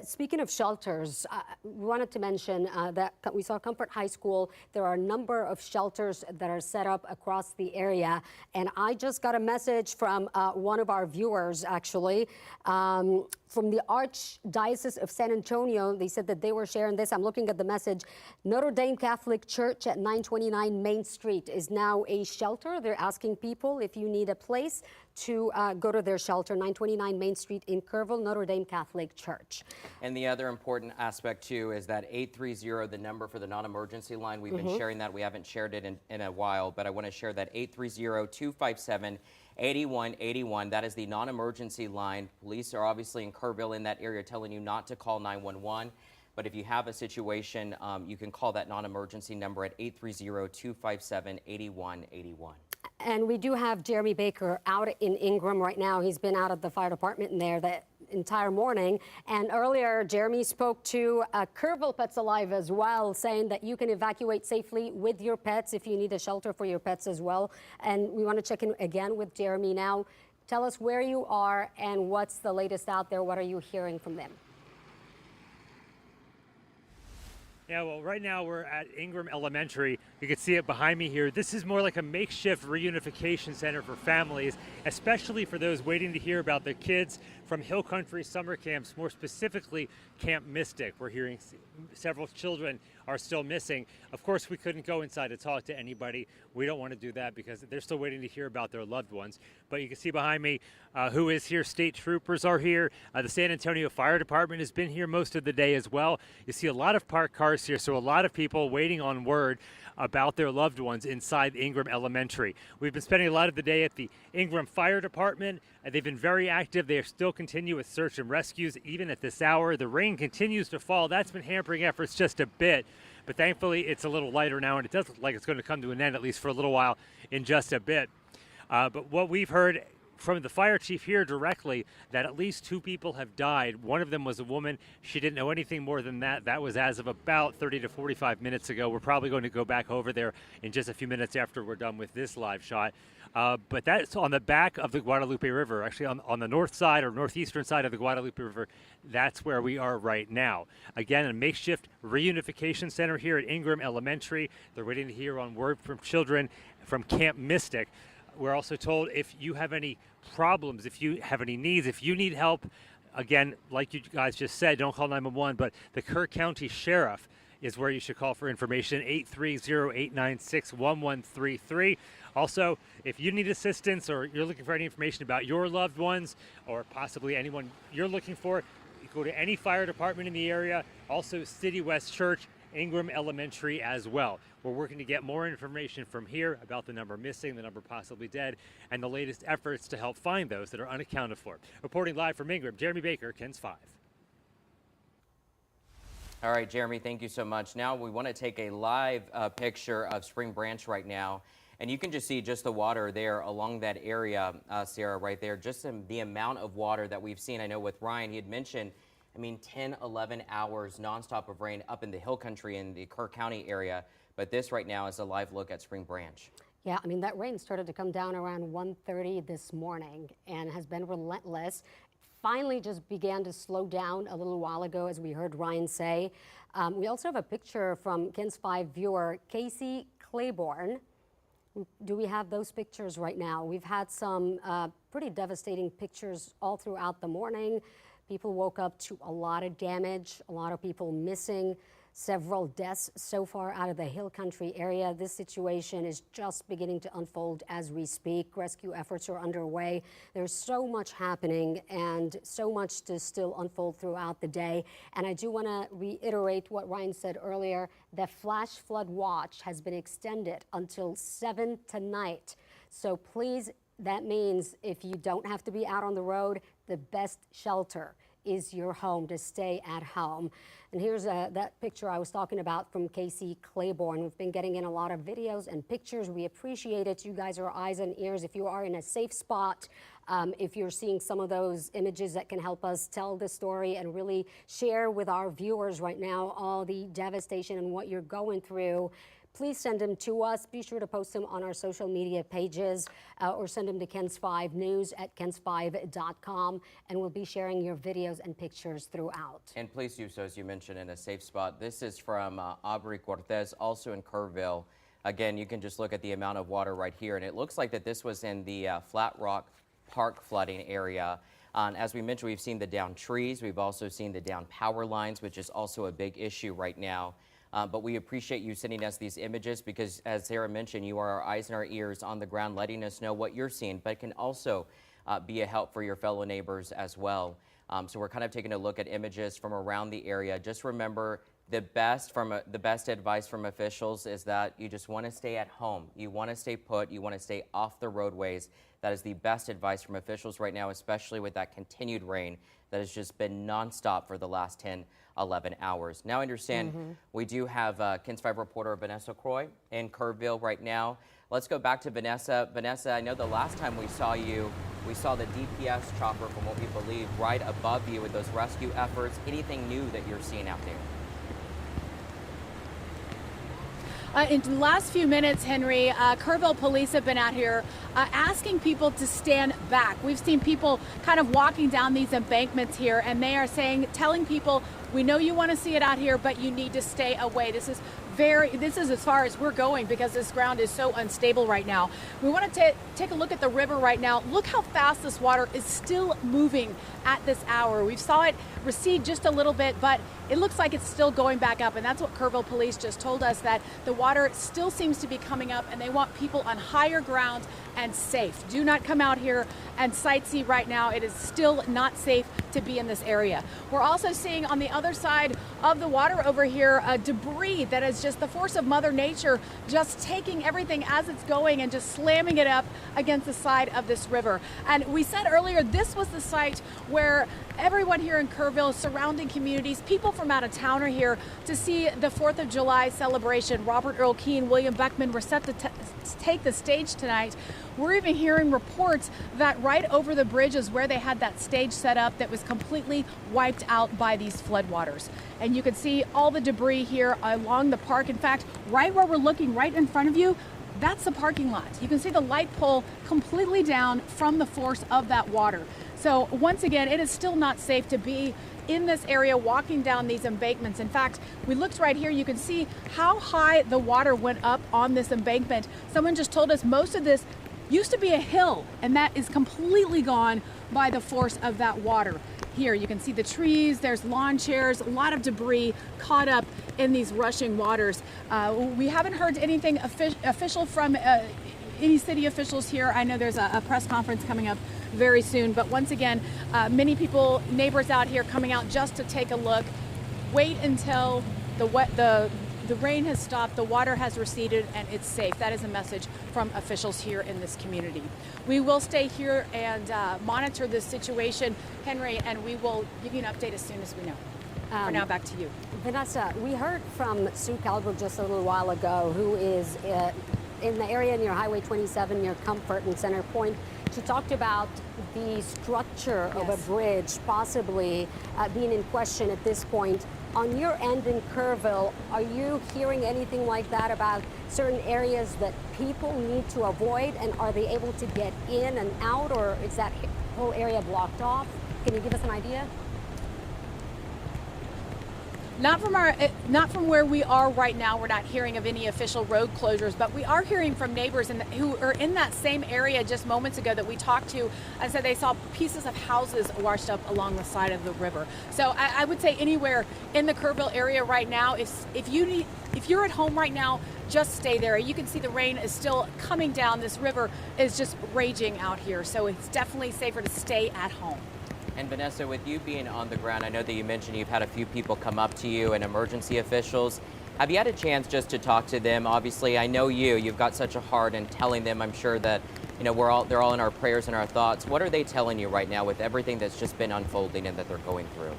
Speaking of shelters, we wanted to mention that we saw Comfort High School. There are a number of shelters that are set up across the area. And I just got a message from one of our viewers, actually, from the Archdiocese of San Antonio. They said that they were sharing this. I'm looking at the message. Notre Dame Catholic Church at 929 Main Street is now a shelter. They're asking people if you need a place to go to their shelter. 929 Main Street in Kerrville, Notre Dame Catholic Church. And the other important aspect, too, is that 830, the number for the non-emergency line. We've been sharing that. We haven't shared it in a while, but I want to share that 830-257-8181. That is the non-emergency line. Police are obviously in Kerrville in that area telling you not to call 911. But if you have a situation, you can call that non-emergency number at 830-257-8181. And we do have Jeremy Baker out in Ingram right now. He's been out of the fire department in there that entire morning. And earlier, Jeremy spoke to Kerrville Pets Alive as well, saying that you can evacuate safely with your pets if you need a shelter for your pets as well. And we want to check in again with Jeremy now. Tell us where you are and what's the latest out there. What are you hearing from them? Yeah, well, right now we're at Ingram Elementary. You can see it behind me here. This is more like a makeshift reunification center for families, especially for those waiting to hear about their kids from Hill Country summer camps, more specifically Camp Mystic. We're hearing several children are still missing. Of course, we couldn't go inside to talk to anybody. We don't want to do that because they're still waiting to hear about their loved ones. But you can see behind me who is here. State troopers are here. The San Antonio Fire Department has been here most of the day as well. You see a lot of parked cars here, so a lot of people waiting on word about their loved ones inside Ingram Elementary. We've been spending a lot of the day at the Ingram Fire Department. They've been very active. They still continue with search and rescues even at this hour. The rain continues to fall. That's been hampering efforts just a bit. But thankfully, it's a little lighter now, and it does look like it's going to come to an end, at least for a little while, in just a bit. But what we've heard from the fire chief here directly, that at least 2 people have died. One of them was a woman. She didn't know anything more than that. That was as of about 30 to 45 minutes ago. We're probably going to go back over there in just a few minutes after we're done with this live shot. But that's on the back of the Guadalupe River, actually on the north side or northeastern side of the Guadalupe River. That's where we are right now. Again, a makeshift reunification center here at Ingram Elementary. They're waiting to hear on word from children from Camp Mystic. We're also told if you have any problems, if you have any needs, if you need help, again, like you guys just said, don't call 911, but the Kerr County Sheriff is where you should call for information, 830-896-1133. Also, if you need assistance or you're looking for any information about your loved ones or possibly anyone you're looking for, you go to any fire department in the area, also City West Church, Ingram Elementary as well. We're working to get more information from here about the number missing, the number possibly dead, and the latest efforts to help find those that are unaccounted for. Reporting live from Ingram, Jeremy Baker, KENS 5. All right, Jeremy, thank you so much. Now we want to take a live picture of Spring Branch right now. And you can just see just the water there along that area, Sarah, right there. Just the amount of water that we've seen. I know with Ryan, he had mentioned, 10, 11 hours nonstop of rain up in the hill country in the Kerr County area. But this right now is a live look at Spring Branch. Yeah, that rain started to come down around 1:30 this morning and has been relentless. Finally just began to slow down a little while ago, as we heard Ryan say. We also have a picture from KENS 5 viewer Casey Claiborne. Do we have those pictures right now? We've had some pretty devastating pictures all throughout the morning. People woke up to a lot of damage, a lot of people missing, several deaths so far out of the hill country area. This situation is just beginning to unfold as we speak. Rescue efforts are underway. There's so much happening and so much to still unfold throughout the day. And I do want to reiterate what Ryan said earlier. The flash flood watch has been extended until 7 tonight. So please, that means if you don't have to be out on the road, the best shelter is your home, to stay at home. And here's that picture I was talking about from Casey Claiborne. We've been getting in a lot of videos and pictures. We appreciate it. You guys are eyes and ears. If you are in a safe spot, if you're seeing some of those images that can help us tell the story and really share with our viewers right now all the devastation and what you're going through, please send them to us. Be sure to post them on our social media pages or send them to KENS5News@KENS5.com, and we'll be sharing your videos and pictures throughout. And please do so, as you mentioned, in a safe spot. This is from Aubrey Cortez, also in Kerrville. Again, you can just look at the amount of water right here, and it looks like that this was in the Flat Rock Park flooding area. As we mentioned, we've seen the downed trees. We've also seen the downed power lines, which is also a big issue right now. But we appreciate you sending us these images because, as Sarah mentioned, you are our eyes and our ears on the ground, letting us know what you're seeing, but it can also be a help for your fellow neighbors as well. So we're kind of taking a look at images from around the area. Just remember, the best advice from officials is that you just want to stay at home. You want to stay put. You want to stay off the roadways. That is the best advice from officials right now, especially with that continued rain that has just been nonstop for the last 10, 11 hours. Now I understand we do have KENS 5 reporter Vanessa Croy in Kerrville right now. Let's go back to Vanessa. Vanessa, I know the last time we saw you, we saw the DPS chopper, from what we believe, right above you with those rescue efforts. Anything new that you're seeing out there? In the last few minutes, Henry, Kerrville police have been out here asking people to stand back. We've seen people kind of walking down these embankments here, and they are telling people, we know you want to see it out here, but you need to stay away. This is as far as we're going because this ground is so unstable right now. We want to take a look at the river right now. Look how fast this water is still moving at this hour. We saw it recede just a little bit, but it looks like it's still going back up, and that's what Kerrville police just told us, that the water still seems to be coming up, and they want people on higher ground and safe. Do not come out here and sightsee right now. It is still not safe to be in this area. We're also seeing on the other side of the water over here, debris that is just the force of Mother Nature, just taking everything as it's going and just slamming it up against the side of this river. And we said earlier, this was the site where everyone here in Kerrville, surrounding communities, people from out of town are here to see the 4th of July celebration. Robert Earl Keen, William Beckman were set to take the stage tonight. We're even hearing reports that right over the bridge is where they had that stage set up that was completely wiped out by these floodwaters. And you can see all the debris here along the park. In fact, right where we're looking, right in front of you, that's the parking lot. You can see the light pole completely down from the force of that water. So once again, it is still not safe to be in this area walking down these embankments. In fact, we looked right here, you can see how high the water went up on this embankment. Someone just told us most of this used to be a hill, and that is completely gone by the force of that water. Here you can see the trees, there's lawn chairs, a lot of debris caught up in these rushing waters. We haven't heard anything official from any city officials here. I know there's a press conference coming up very soon, but once again, many people, neighbors out here coming out just to take a look. Wait until the rain has stopped, the water has receded, and it's safe. That is a message from officials here in this community. We will stay here and monitor this situation, Henry, and we will give you an update as soon as we know. For now, back to you. Vanessa, we heard from Sue Calvert just a little while ago, who is in the area near Highway 27 near Comfort and Center Point. She talked about the structure of a bridge possibly being in question at this point. On your end in Kerrville, are you hearing anything like that about certain areas that people need to avoid, and are they able to get in and out, or is that whole area blocked off? Can you give us an idea? Not from where we are right now. We're not hearing of any official road closures, but we are hearing from neighbors who are in that same area just moments ago that we talked to, and said they saw pieces of houses washed up along the side of the river. So I would say anywhere in the Kerrville area right now, if you're at home right now, just stay there. You can see the rain is still coming down. This river is just raging out here, so it's definitely safer to stay at home. And Vanessa, with you being on the ground, I know that you mentioned you've had a few people come up to you and emergency officials. Have you had a chance just to talk to them? Obviously, I know you've got such a heart, and telling them, I'm sure that, they're all in our prayers and our thoughts. What are they telling you right now with everything that's just been unfolding and that they're going through?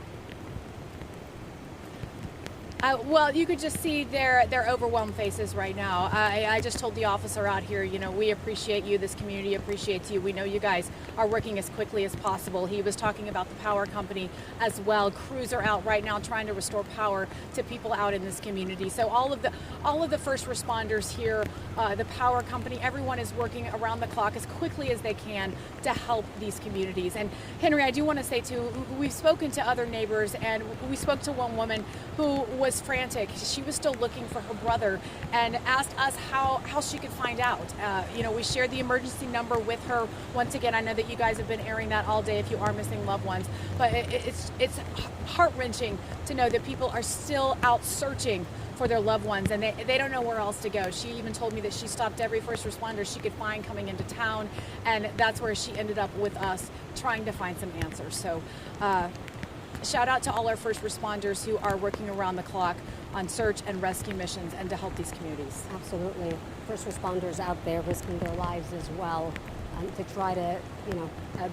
Well, you could just see their overwhelmed faces right now. I just told the officer out here, we appreciate you. This community appreciates you. We know you guys are working as quickly as possible. He was talking about the power company as well. Crews are out right now trying to restore power to people out in this community. So all of the first responders here, the power company, everyone is working around the clock as quickly as they can to help these communities. And Henry, I do want to say too, we've spoken to other neighbors, and we spoke to one woman who was frantic. She was still looking for her brother and asked us how she could find out. We shared the emergency number with her. Once again, I know that you guys have been airing that all day if you are missing loved ones, but it's heart-wrenching to know that people are still out searching for their loved ones, and they don't know where else to go. She even told me that she stopped every first responder she could find coming into town, and that's where she ended up with us trying to find some answers. So shout out to all our first responders who are working around the clock on search and rescue missions and to help these communities. Absolutely. First responders out there risking their lives as well, to try to,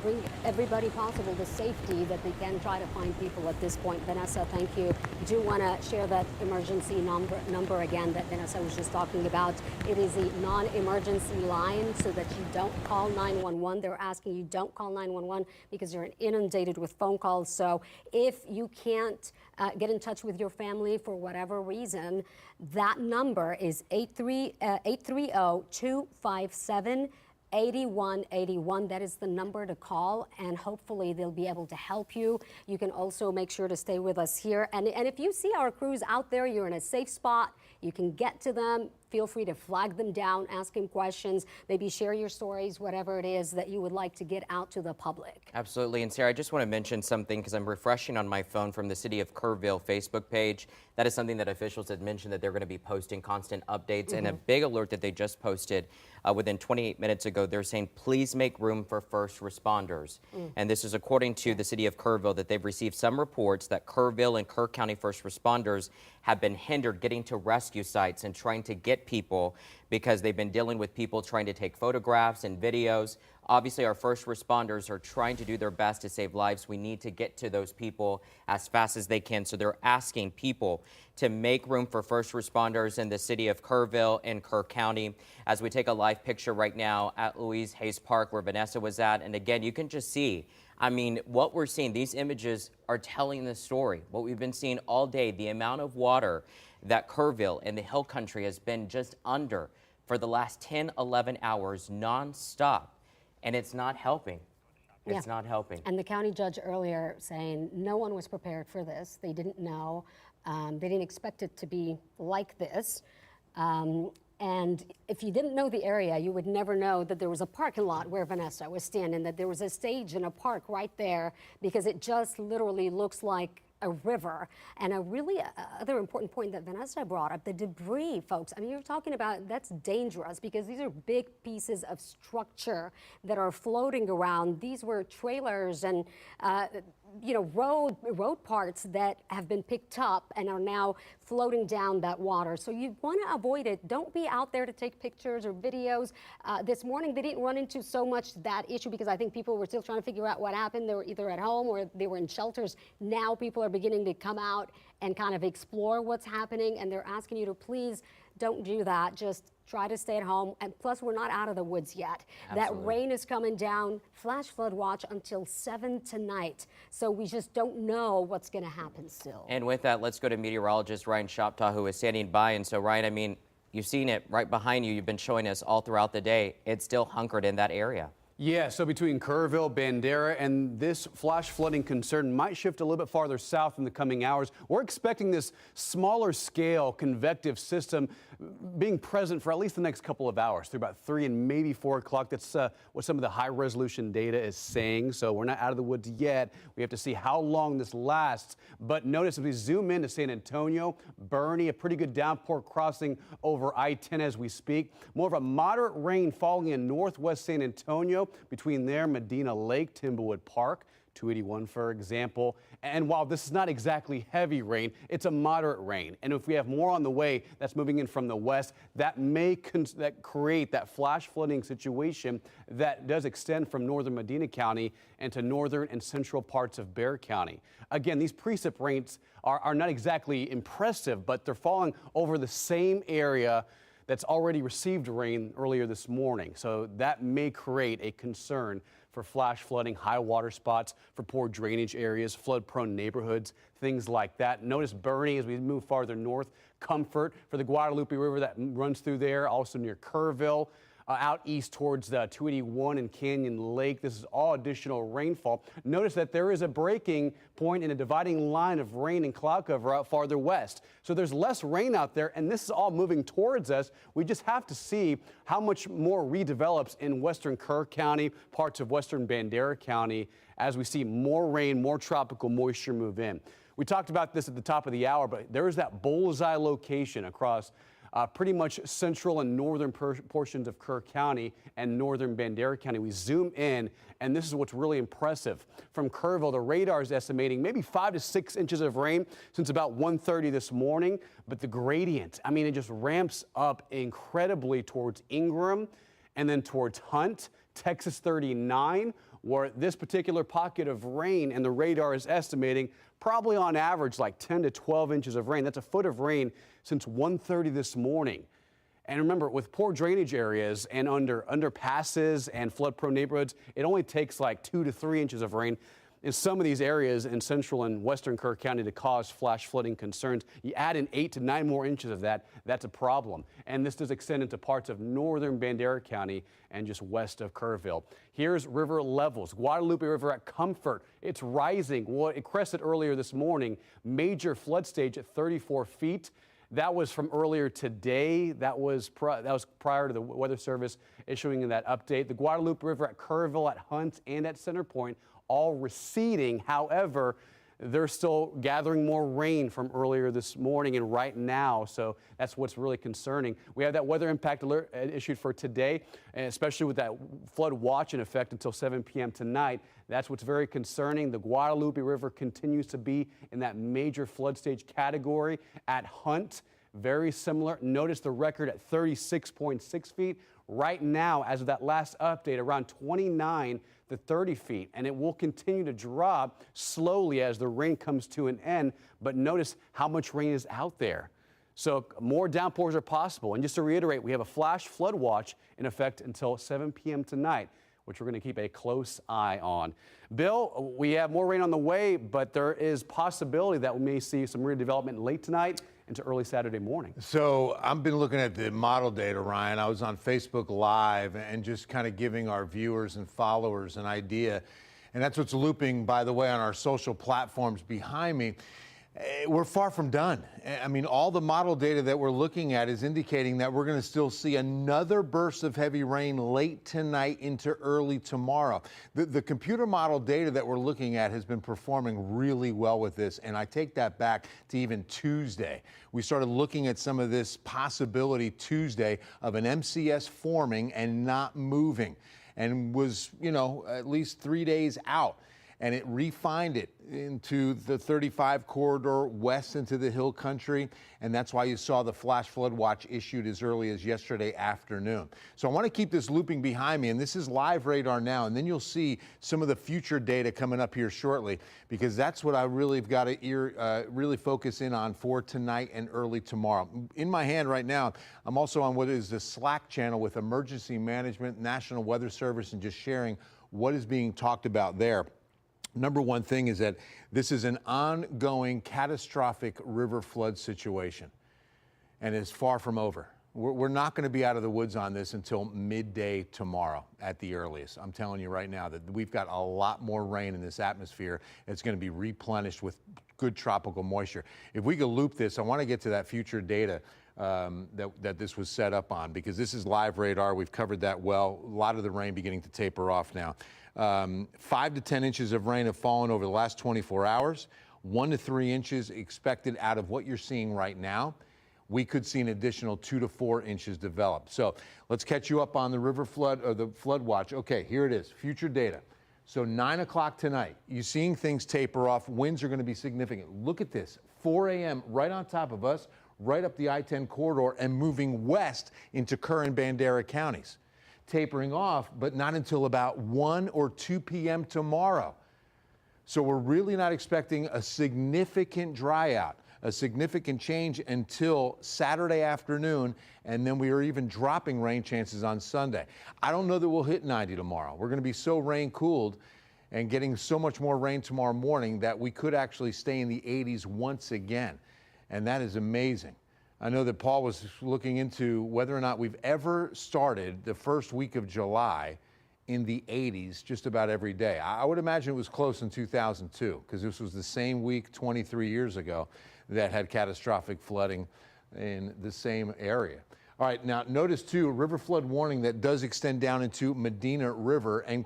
bring everybody possible the safety that they can try to find people at this point. Vanessa, thank you. Do you want to share that emergency number again that Vanessa was just talking about? It is a non-emergency line so that you don't call 911. They're asking you don't call 911 because you're inundated with phone calls. So if you can't get in touch with your family for whatever reason, that number is 830-257 8181. That is the number to call, and hopefully they'll be able to help you. You can also make sure to stay with us here. And if you see our crews out there, you're in a safe spot, you can get to them, feel free to flag them down, ask him questions, maybe share your stories, whatever it is that you would like to get out to the public. Absolutely. And Sarah, I just want to mention something because I'm refreshing on my phone from the City of Kerrville Facebook page. That is something that officials had mentioned that they're going to be posting constant updates. And a big alert that they just posted within 28 minutes ago, they're saying, please make room for first responders. And this is according to the City of Kerrville, that they've received some reports that Kerrville and Kerr County first responders have been hindered getting to rescue sites and trying to get people because they've been dealing with people trying to take photographs and videos. Obviously, our first responders are trying to do their best to save lives. We need to get to those people as fast as they can. So they're asking people to make room for first responders in the city of Kerrville and Kerr County. As we take a live picture right now at Louise Hayes Park where Vanessa was at. And again, you can just see, I mean, what we're seeing, these images are telling the story. What we've been seeing all day, the amount of water that Kerrville and the Hill Country has been just under for the last 10, 11 hours nonstop. And it's not helping. It's not helping. And the county judge earlier saying no one was prepared for this. They didn't know. They didn't expect it to be like this. And if you didn't know the area, you would never know that there was a parking lot where Vanessa was standing, that there was a stage in a park right there, because it just literally looks like a river. And a really other important point that Vanessa brought up, the debris, folks. I mean, you're talking about, that's dangerous because these are big pieces of structure that are floating around. These were trailers and you know, road parts that have been picked up and are now floating down that water. So you want to avoid it. Don't be out there to take pictures or videos. This morning they didn't run into so much that issue because I think people were still trying to figure out what happened. They were either at home or they were in shelters. Now people are beginning to come out and kind of explore what's happening, and they're asking you to please don't do that. Just try to stay at home. And plus, we're not out of the woods yet. Absolutely. That rain is coming down. Flash flood watch until 7 tonight. So we just don't know what's going to happen still. And with that, let's go to meteorologist Ryan Shoptaw, who is standing by. And so, Ryan, I mean, you've seen it right behind you. You've been showing us all throughout the day. It's still hunkered in that area. Yeah, so between Kerrville, Bandera, and this flash flooding concern might shift a little bit farther south in the coming hours. We're expecting this smaller scale convective system being present for at least the next couple of hours through about 3 and maybe 4 o'clock. That's what some of the high resolution data is saying. So we're not out of the woods yet. We have to see how long this lasts. But notice if we zoom in to San Antonio, Bernie, a pretty good downpour crossing over I-10 as we speak. More of a moderate rain falling in northwest San Antonio between there, Medina Lake, Timberwood Park, 281 for example. And while this is not exactly heavy rain, it's a moderate rain. And if we have more on the way that's moving in from the west, that may create that flash flooding situation that does extend from northern Medina County into northern and central parts of Bexar County. Again, these precip rains are not exactly impressive, but they're falling over the same area that's already received rain earlier this morning. So that may create a concern for flash flooding, high water spots, for poor drainage areas, flood-prone neighborhoods, things like that. Notice Bernie as we move farther north, Comfort for the Guadalupe River that runs through there, also near Kerrville. Out east towards the 281 and Canyon Lake. This is all additional rainfall. Notice that there is a breaking point in a dividing line of rain and cloud cover out farther west. So there's less rain out there, and this is all moving towards us. We just have to see how much more redevelops in western Kerr County, parts of western Bandera County, as we see more rain, more tropical moisture move in. We talked about this at the top of the hour, but there is that bullseye location across pretty much central and northern portions of Kerr County and northern Bandera County. We zoom in, and this is what's really impressive. From Kerrville, the radar is estimating maybe 5 to 6 inches of rain since about 1:30 this morning. But the gradient, I mean, it just ramps up incredibly towards Ingram and then towards Hunt, Texas 39, where this particular pocket of rain and the radar is estimating probably on average like 10 to 12 inches of rain. That's a foot of rain since 1:30 this morning. And remember, with poor drainage areas and underpasses and flood-prone neighborhoods, it only takes like 2 to 3 inches of rain in some of these areas in central and western Kerr County to cause flash flooding concerns. You add in 8 to 9 more inches of that, that's a problem. And this does extend into parts of northern Bandera County and just west of Kerrville. Here's river levels. Guadalupe River at Comfort, it's rising. Well, it crested earlier this morning. Major flood stage at 34 feet. That was from earlier today. That was prior to the Weather Service issuing that update. The Guadalupe River at Kerrville, at Hunt, and at Center Point all receding. However, they're still gathering more rain from earlier this morning and right now, so that's what's really concerning. We have that weather impact alert issued for today, and especially with that flood watch in effect until 7 p.m. tonight. That's what's very concerning. The Guadalupe River continues to be in that major flood stage category. At Hunt, very similar. Notice the record at 36.6 feet. Right now, as of that last update, around 29 to 30 feet, and it will continue to drop slowly as the rain comes to an end. But notice how much rain is out there. So more downpours are possible. And just to reiterate, we have a flash flood watch in effect until 7 p.m. tonight, which we're going to keep a close eye on. Bill, we have more rain on the way, but there is possibility that we may see some redevelopment late tonight into early Saturday morning. So I've been looking at the model data, Ryan. I was on Facebook Live and just kind of giving our viewers and followers an idea. And that's what's looping, by the way, on our social platforms behind me. We're far from done. I mean, all the model data that we're looking at is indicating that we're going to still see another burst of heavy rain late tonight into early tomorrow. The computer model data that we're looking at has been performing really well with this, and I take that back to even Tuesday. We started looking at some of this possibility Tuesday of an MCS forming and not moving, and was, you know, at least 3 days out. And it refined it into the 35 corridor west into the hill country. And that's why you saw the flash flood watch issued as early as yesterday afternoon. So I want to keep this looping behind me. And this is live radar now. And then you'll see some of the future data coming up here shortly, because that's what I really have got to really focus in on for tonight and early tomorrow. In my hand right now, I'm also on what is the Slack channel with Emergency Management, National Weather Service, and just sharing what is being talked about there. Number one thing is that this is an ongoing catastrophic river flood situation, and it's far from over. We're not going to be out of the woods on this until midday tomorrow at the earliest. I'm telling you right now that we've got a lot more rain in this atmosphere. It's going to be replenished with good tropical moisture. If we could loop this, I want to get to that future data that this was set up on, because this is live radar. We've covered that well. A lot of the rain beginning to taper off now. 5 to 10 inches of rain have fallen over the last 24 hours. 1 to 3 inches expected out of what you're seeing right now. We could see an additional 2 to 4 inches develop. So let's catch you up on the river flood or the flood watch. Okay, here it is, future data. So 9 o'clock tonight, you're seeing things taper off. Winds are going to be significant. Look at this, 4 a.m. right on top of us, right up the I-10 corridor and moving west into Kerr and Bandera counties. Tapering off, but not until about 1 or 2 p.m. tomorrow. So we're really not expecting a significant dry out, a significant change until Saturday afternoon, and then we are even dropping rain chances on Sunday. I don't know that we'll hit 90 tomorrow. We're going to be so rain cooled and getting so much more rain tomorrow morning that we could actually stay in the 80s once again, and that is amazing. I know that Paul was looking into whether or not we've ever started the first week of July in the 80s just about every day. I would imagine it was close in 2002, because this was the same week 23 years ago that had catastrophic flooding in the same area. All right, now notice too, river flood warning that does extend down into Medina River and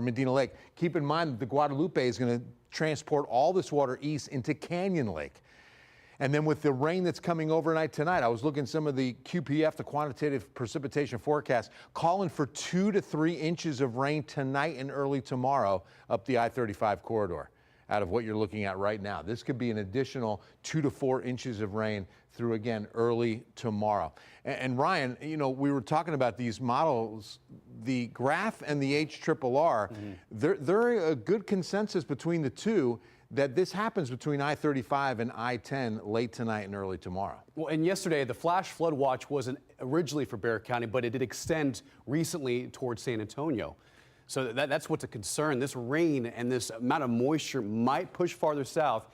Medina Lake. Keep in mind that the Guadalupe is going to transport all this water east into Canyon Lake. And then with the rain that's coming overnight tonight, I was looking at some of the QPF, the quantitative precipitation forecast, calling for 2 to 3 inches of rain tonight and early tomorrow up the I-35 corridor out of what you're looking at right now. This could be an additional 2 to 4 inches of rain through, again, early tomorrow. And Ryan, you know, we were talking about these models, the graph and the HRRR, they're a good consensus between the two that this happens between I-35 and I-10 late tonight and early tomorrow. Well, and yesterday, the flash flood watch wasn't originally for Bexar County, but it did extend recently towards San Antonio. So that's what's a concern. This rain and this amount of moisture might push farther south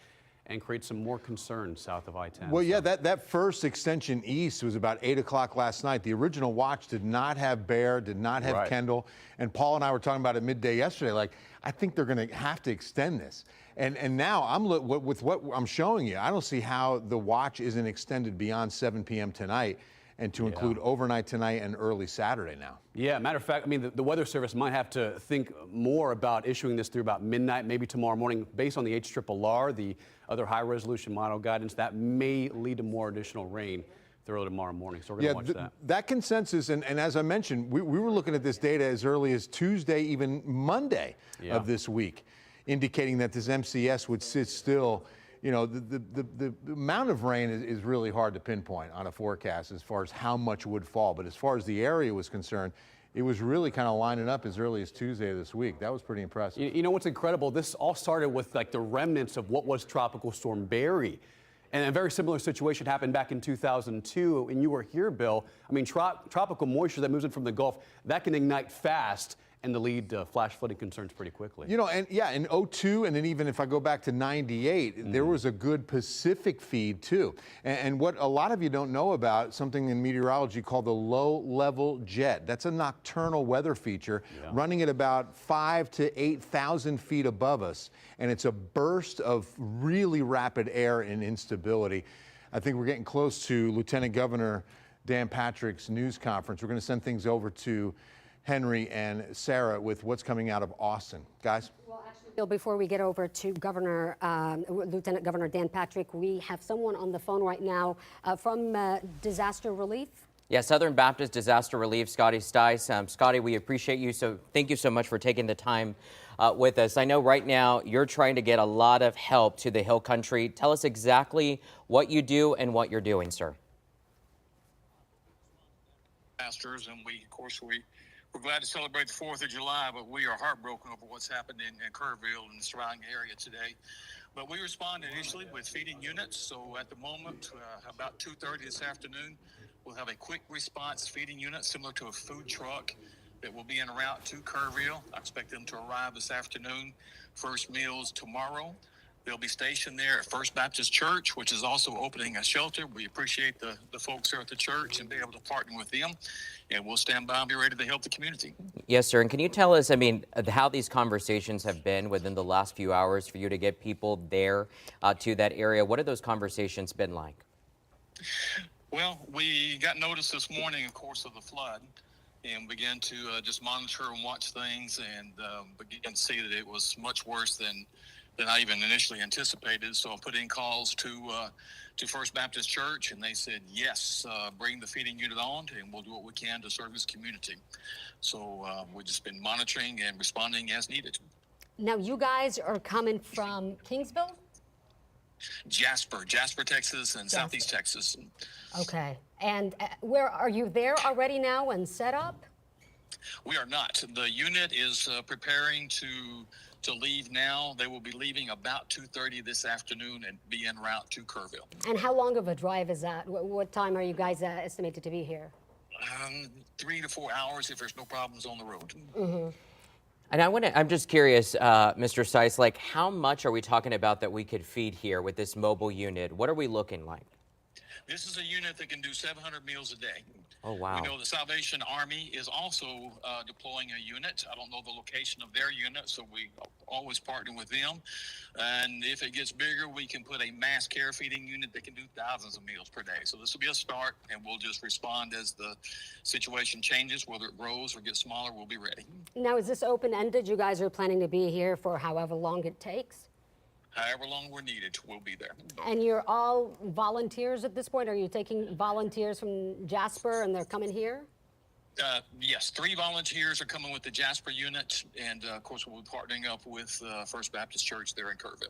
and create some more concern south of I-10. Well, yeah, that first extension east was about 8 o'clock last night. The original watch did not have Bexar, did not have Kendall. And Paul and I were talking about it midday yesterday, like, I think they're going to have to extend this. And now with what I'm showing you, I don't see how the watch isn't extended beyond 7 p.m. tonight and to include overnight tonight and early Saturday now. Yeah, matter of fact, I mean, the Weather Service might have to think more about issuing this through about midnight, maybe tomorrow morning, based on the HRRR, the other high-resolution model guidance. That may lead to more additional rain early tomorrow morning, so we're going to watch that. That consensus, and as I mentioned, we were looking at this data as early as Tuesday, even Monday of this week, indicating that this MCS would sit still. You know, the amount of rain is really hard to pinpoint on a forecast as far as how much would fall. But as far as the area was concerned, it was really kind of lining up as early as Tuesday of this week. That was pretty impressive. You know what's incredible? This all started with like the remnants of what was Tropical Storm Barry. And a very similar situation happened back in 2002, and you were here, Bill. I mean, tropical moisture that moves in from the Gulf, that can ignite fast and to lead flash flooding concerns pretty quickly. You know, and yeah, in 02, and then even if I go back to 98, there was a good Pacific feed too. And what a lot of you don't know about, something in meteorology called the low-level jet. That's a nocturnal weather feature running at about 5,000 to 8,000 feet above us. And it's a burst of really rapid air and instability. I think we're getting close to Lieutenant Governor Dan Patrick's news conference. We're going to send things over to Henry and Sarah with what's coming out of Austin. Guys? Well, actually, Bill, before we get over to Lieutenant Governor Dan Patrick, we have someone on the phone right now from disaster relief. Yeah, Southern Baptist Disaster Relief, Scotty Stice. Scotty, we appreciate you, so thank you so much for taking the time with us. I know right now you're trying to get a lot of help to the Hill Country. Tell us exactly what you do and what you're doing, sir. Disasters, and we're glad to celebrate the 4th of July, but we are heartbroken over what's happened in Kerrville and the surrounding area today. But we responded initially with feeding units. So at the moment, about 2:30 this afternoon, we'll have a quick response feeding unit similar to a food truck that will be en route to Kerrville. I expect them to arrive this afternoon. First meals tomorrow. They'll be stationed there at First Baptist Church, which is also opening a shelter. We appreciate the folks here at the church and be able to partner with them. And we'll stand by and be ready to help the community. Yes, sir. And can you tell us, I mean, how these conversations have been within the last few hours for you to get people there to that area? What have those conversations been like? Well, we got notice this morning, of course, of the flood and began to just monitor and watch things and began to see that it was much worse than I even initially anticipated. So I put in calls to First Baptist Church, and they said, yes, bring the feeding unit on, and we'll do what we can to serve this community. So we've just been monitoring and responding as needed. Now, you guys are coming from Kingsville? Jasper, Texas, and Southeast Texas. Okay. And where are you there already now and set up? We are not. The unit is preparing to leave now. They will be leaving about 2:30 this afternoon and be en route to Kerrville. And how long of a drive is that? What time are you guys estimated to be here? 3 to 4 hours if there's no problems on the road. Mm-hmm. And I'm just curious, Mr. Stice, like how much are we talking about that we could feed here with this mobile unit? What are we looking like? This is a unit that can do 700 meals a day. Oh, wow. We know the Salvation Army is also deploying a unit. I don't know the location of their unit, so we always partner with them. And if it gets bigger, we can put a mass care feeding unit that can do thousands of meals per day. So this will be a start, and we'll just respond as the situation changes, whether it grows or gets smaller, we'll be ready. Now, is this open-ended? You guys are planning to be here for however long it takes? However long we're needed, we'll be there. And you're all volunteers at this point? Are you taking volunteers from Jasper and they're coming here? Yes, 3 volunteers are coming with the Jasper unit, and of course we'll be partnering up with First Baptist Church there in Kerrville.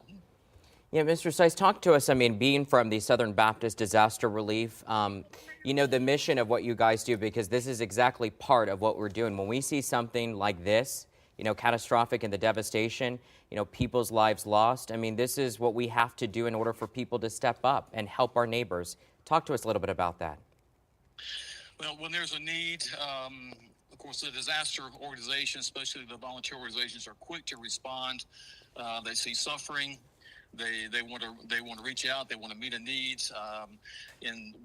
Yeah, Mr. Stice, talk to us. I mean, being from the Southern Baptist Disaster Relief, you know, the mission of what you guys do, because this is exactly part of what we're doing. When we see something like this, you know, catastrophic and the devastation, you know, people's lives lost. I mean, this is what we have to do in order for people to step up and help our neighbors. Talk to us a little bit about that. Well, when there's a need, of course, the disaster organizations, especially the volunteer organizations, are quick to respond. They see suffering. They want to reach out. They want to meet a need.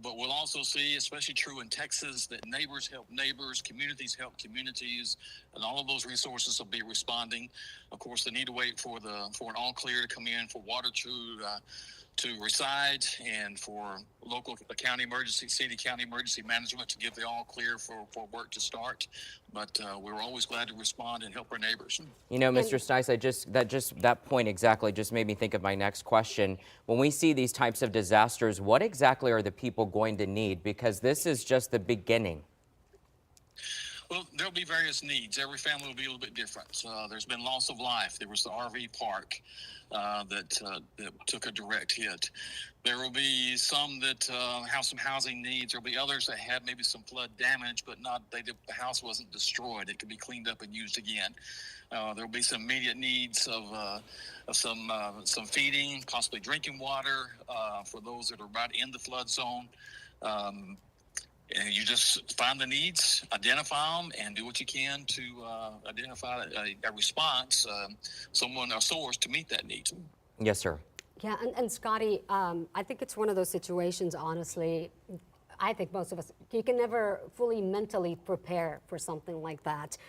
But we'll also see, especially true in Texas, that neighbors help neighbors, communities help communities, and all of those resources will be responding. Of course, they need to wait for an all clear to come in for water to reside, and for local county emergency, city county emergency management to give the all clear for work to start. But we're always glad to respond and help our neighbors. You know, Mr. Stice, that point exactly just made me think of my next question. When we see these types of disasters, what exactly are the people going to need? Because this is just the beginning. Well, there'll be various needs. Every family will be a little bit different. There's been loss of life. There was the RV park that took a direct hit. There will be some that have some housing needs. There'll be others that had maybe some flood damage, but the house wasn't destroyed. It could be cleaned up and used again. There'll be some immediate needs of some feeding, possibly drinking water for those that are right in the flood zone. And you just find the needs, identify them, and do what you can to identify a response, a source to meet that need. Yes, sir. Yeah, and Scotty, I think it's one of those situations, honestly, I think most of us, you can never fully mentally prepare for something like that.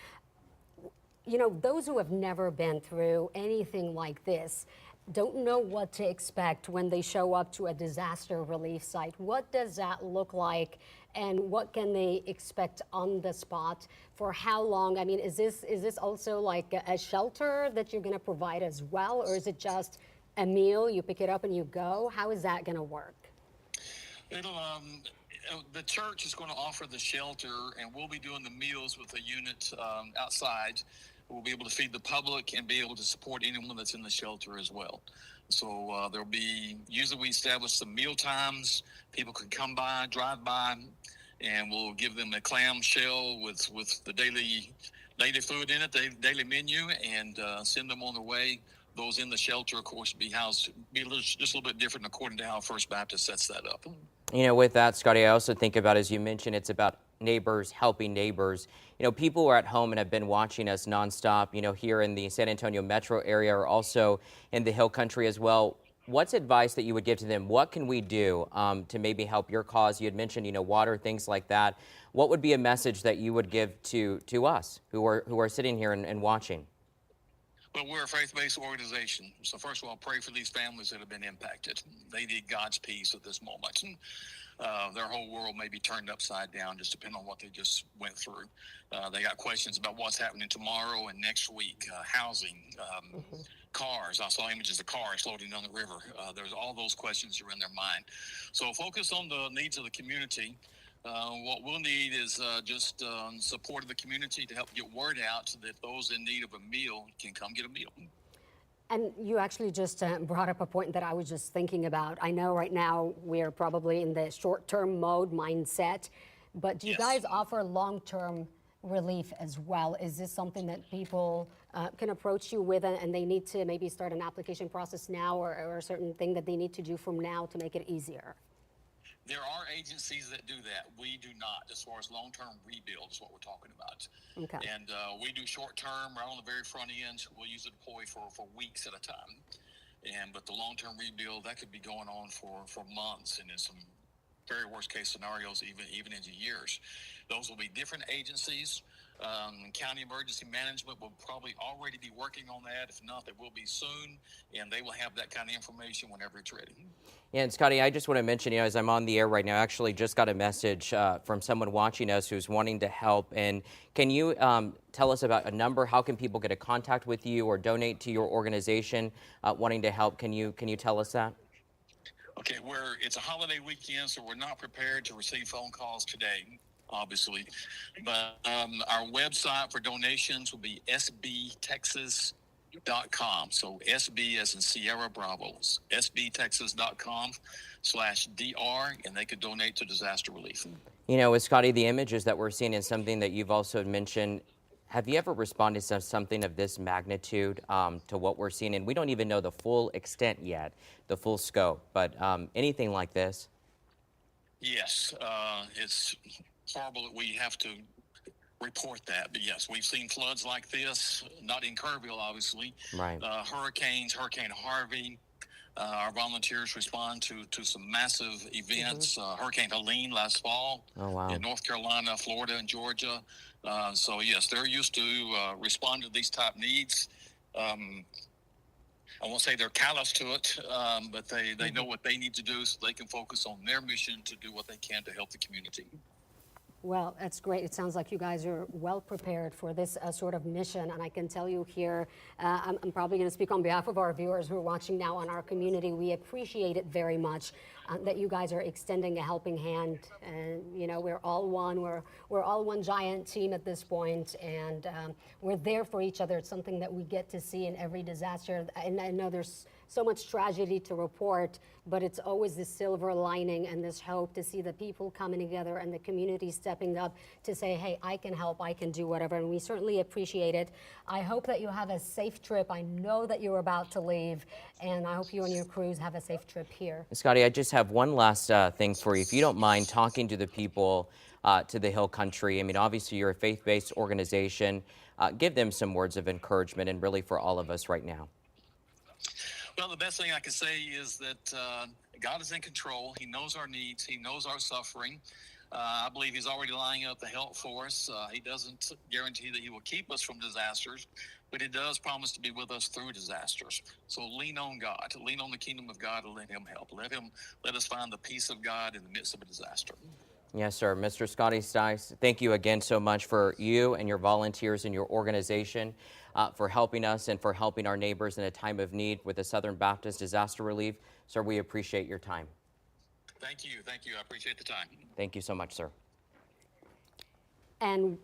You know, those who have never been through anything like this don't know what to expect when they show up to a disaster relief site. What does that look like, and what can they expect on the spot? For how long? I mean, is this also like a shelter that you're going to provide as well, or is it just a meal, you pick it up and you go? How is that going to work? The church is going to offer the shelter, and we'll be doing the meals with the unit outside. We'll be able to feed the public and be able to support anyone that's in the shelter as well. So usually we establish some meal times. People can come by, drive by, and we'll give them a clam shell with the daily food in it, the daily menu, and send them on their way. Those in the shelter, of course, just a little bit different according to how First Baptist sets that up. You know, with that, Scotty, I also think about, as you mentioned, it's about neighbors helping neighbors. You know, people who are at home and have been watching us nonstop, you know, here in the San Antonio metro area, or also in the Hill Country as well. What's advice that you would give to them? What can we do to maybe help your cause? You had mentioned, you know, water, things like that. What would be a message that you would give to us who are sitting here and watching? Well, we're a faith-based organization. So first of all, pray for these families that have been impacted. They need God's peace at this moment. Their whole world may be turned upside down, just depending on what they just went through. They got questions about what's happening tomorrow and next week, housing, cars. I saw images of cars floating down the river. There's all those questions are in their mind. So focus on the needs of the community. What we'll need is just support of the community to help get word out so that those in need of a meal can come get a meal. And you actually just brought up a point that I was just thinking about. I know right now we're probably in the short-term mode mindset, but do you guys offer long-term relief as well? Is this something that people can approach you with, and they need to maybe start an application process now, or a certain thing that they need to do from now to make it easier? There are agencies that do that. We do not, as far as long-term rebuild is what we're talking about. Okay. And we do short-term right on the very front end. We'll use it deploy for weeks at a time. But the long-term rebuild, that could be going on for months, and in some very worst-case scenarios, even into years. Those will be different agencies. County Emergency Management will probably already be working on that. If not, they will be soon, and they will have that kind of information whenever it's ready. Yeah, and Scotty, I just want to mention, you know, as I'm on the air right now, I actually just got a message from someone watching us who's wanting to help. And can you tell us about a number? How can people get in contact with you or donate to your organization wanting to help? Can you tell us that? Okay, it's a holiday weekend, so we're not prepared to receive phone calls today, obviously. But our website for donations will be sbtexas.com. So SB as in Sierra Bravos, sbtexas.com/DR, and they could donate to disaster relief. You know, with Scotty, the images that we're seeing is something that you've also mentioned. Have you ever responded to something of this magnitude to what we're seeing? And we don't even know the full extent yet, the full scope, but anything like this? Yes, it's horrible that we have to report that, but yes, we've seen floods like this, not in Kerrville, obviously. Right. Hurricanes, Hurricane Harvey, Our volunteers respond to some massive events. Hurricane Helene last fall in North Carolina, Florida, and Georgia. So yes, they're used to responding to these type needs. I won't say they're callous to it, but they know what they need to do so they can focus on their mission to do what they can to help the community. Well, that's great. It sounds like you guys are well prepared for this sort of mission. And I can tell you here, I'm probably going to speak on behalf of our viewers who are watching now on our community. We appreciate it very much that you guys are extending a helping hand. And, you know, we're all one. We're all one giant team at this point. And we're there for each other. It's something that we get to see in every disaster. And I know there's so much tragedy to report, but it's always this silver lining and this hope to see the people coming together and the community stepping up to say, hey, I can help, I can do whatever, and we certainly appreciate it. I hope that you have a safe trip. I know that you're about to leave, and I hope you and your crews have a safe trip here. Scotty, I just have one last thing for you. If you don't mind talking to the people to the Hill Country, I mean, obviously you're a faith-based organization. Give them some words of encouragement and really for all of us right now. Well, the best thing I can say is that God is in control. He knows our needs. He knows our suffering. I believe he's already lining up the help for us. He doesn't guarantee that he will keep us from disasters, but he does promise to be with us through disasters. So lean on God, lean on the kingdom of God, and let him help. Let us find the peace of God in the midst of a disaster. Yes, sir. Mr. Scotty Stice, thank you again so much for you and your volunteers and your organization for helping us and for helping our neighbors in a time of need with the Southern Baptist Disaster Relief. Sir, we appreciate your time. Thank you. Thank you. I appreciate the time. Thank you so much, sir. And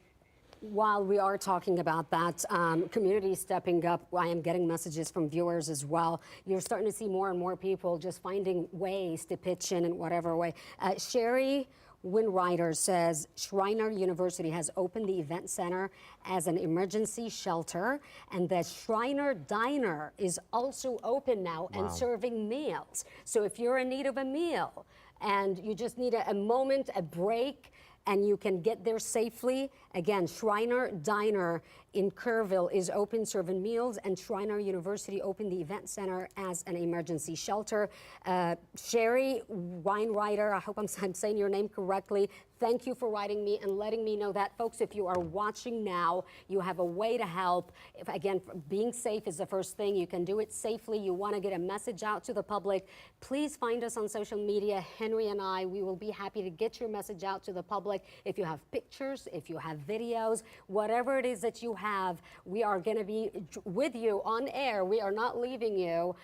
while we are talking about that, community stepping up, I am getting messages from viewers as well. You're starting to see more and more people just finding ways to pitch in whatever way. Sherry Winrider says Schreiner University has opened the event center as an emergency shelter, and that Schreiner Diner is also open now and serving meals. So if you're in need of a meal and you just need a moment, a break, and you can get there safely, again, Schreiner Diner in Kerrville is open serving meals, and Schreiner University opened the event center as an emergency shelter. Sherry Weinreiter, I hope I'm saying your name correctly. Thank you for writing me and letting me know that. Folks, if you are watching now, you have a way to help. Again, being safe is the first thing. You can do it safely. You want to get a message out to the public. Please find us on social media, Henry and I. We will be happy to get your message out to the public. If you have pictures, if you have videos, whatever it is that you have, we are going to be with you on air. We are not leaving you.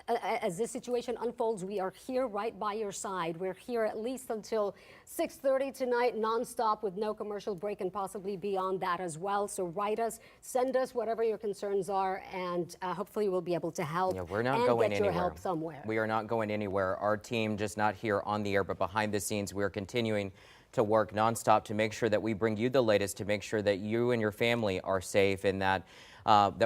As this situation unfolds, we are here right by your side. We're here at least until 6:30 tonight, nonstop, with no commercial break, and possibly beyond that as well. So write us, send us whatever your concerns are, and hopefully we'll be able to help. Yeah, we're not and going get anywhere. your help somewhere. We are not going anywhere. Our team just not here on the air, but behind the scenes, we are continuing to work nonstop to make sure that we bring you the latest, to make sure that you and your family are safe, and that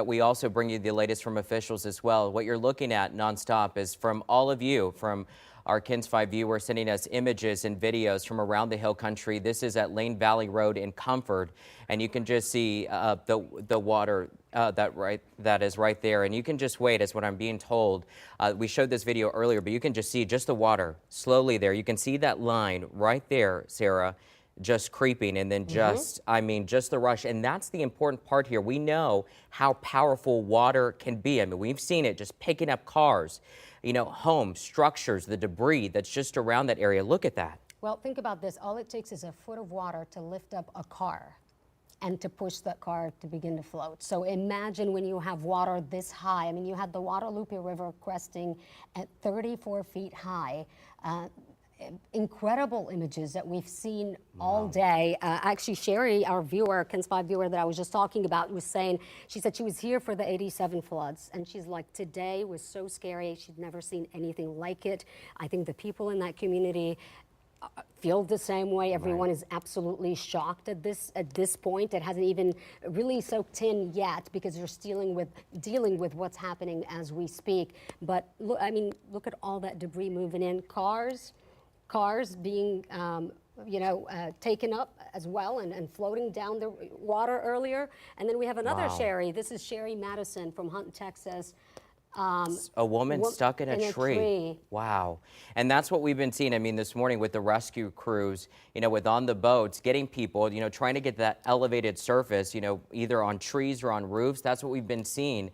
we also bring you the latest from officials as well. What you're looking at nonstop is from all of you, from our KENS 5 viewers sending us images and videos from around the Hill Country. This is at Lane Valley Road in Comfort, and you can just see the water that is right there. And you can just wait, as what I'm being told. We showed this video earlier, but you can just see just the water slowly there. You can see that line right there, Sarah, just creeping, and then just, I mean, just the rush. And that's the important part here. We know how powerful water can be. I mean, we've seen it just picking up cars, you know, homes, structures, the debris that's just around that area. Look at that. Well, think about this. All it takes is a foot of water to lift up a car and to push that car to begin to float. So imagine when you have water this high. I mean, you had the Guadalupe River cresting at 34 feet high. Incredible images that we've seen all day. Actually, Sherry, our viewer, KENS 5 viewer that I was just talking about, was saying, she said she was here for the 87 floods, and she's like, today was so scary. She'd never seen anything like it. I think the people in that community feel the same way. Everyone is absolutely shocked at this point. It hasn't even really soaked in yet because they're dealing with what's happening as we speak. But look, I mean, look at all that debris moving in. Cars being, taken up as well and floating down the water earlier. And then we have another Sherry. This is Sherry Madison from Hunt, Texas. A woman stuck in a tree. Wow. And that's what we've been seeing. I mean, this morning with the rescue crews, with on the boats, getting people, trying to get that elevated surface, either on trees or on roofs. That's what we've been seeing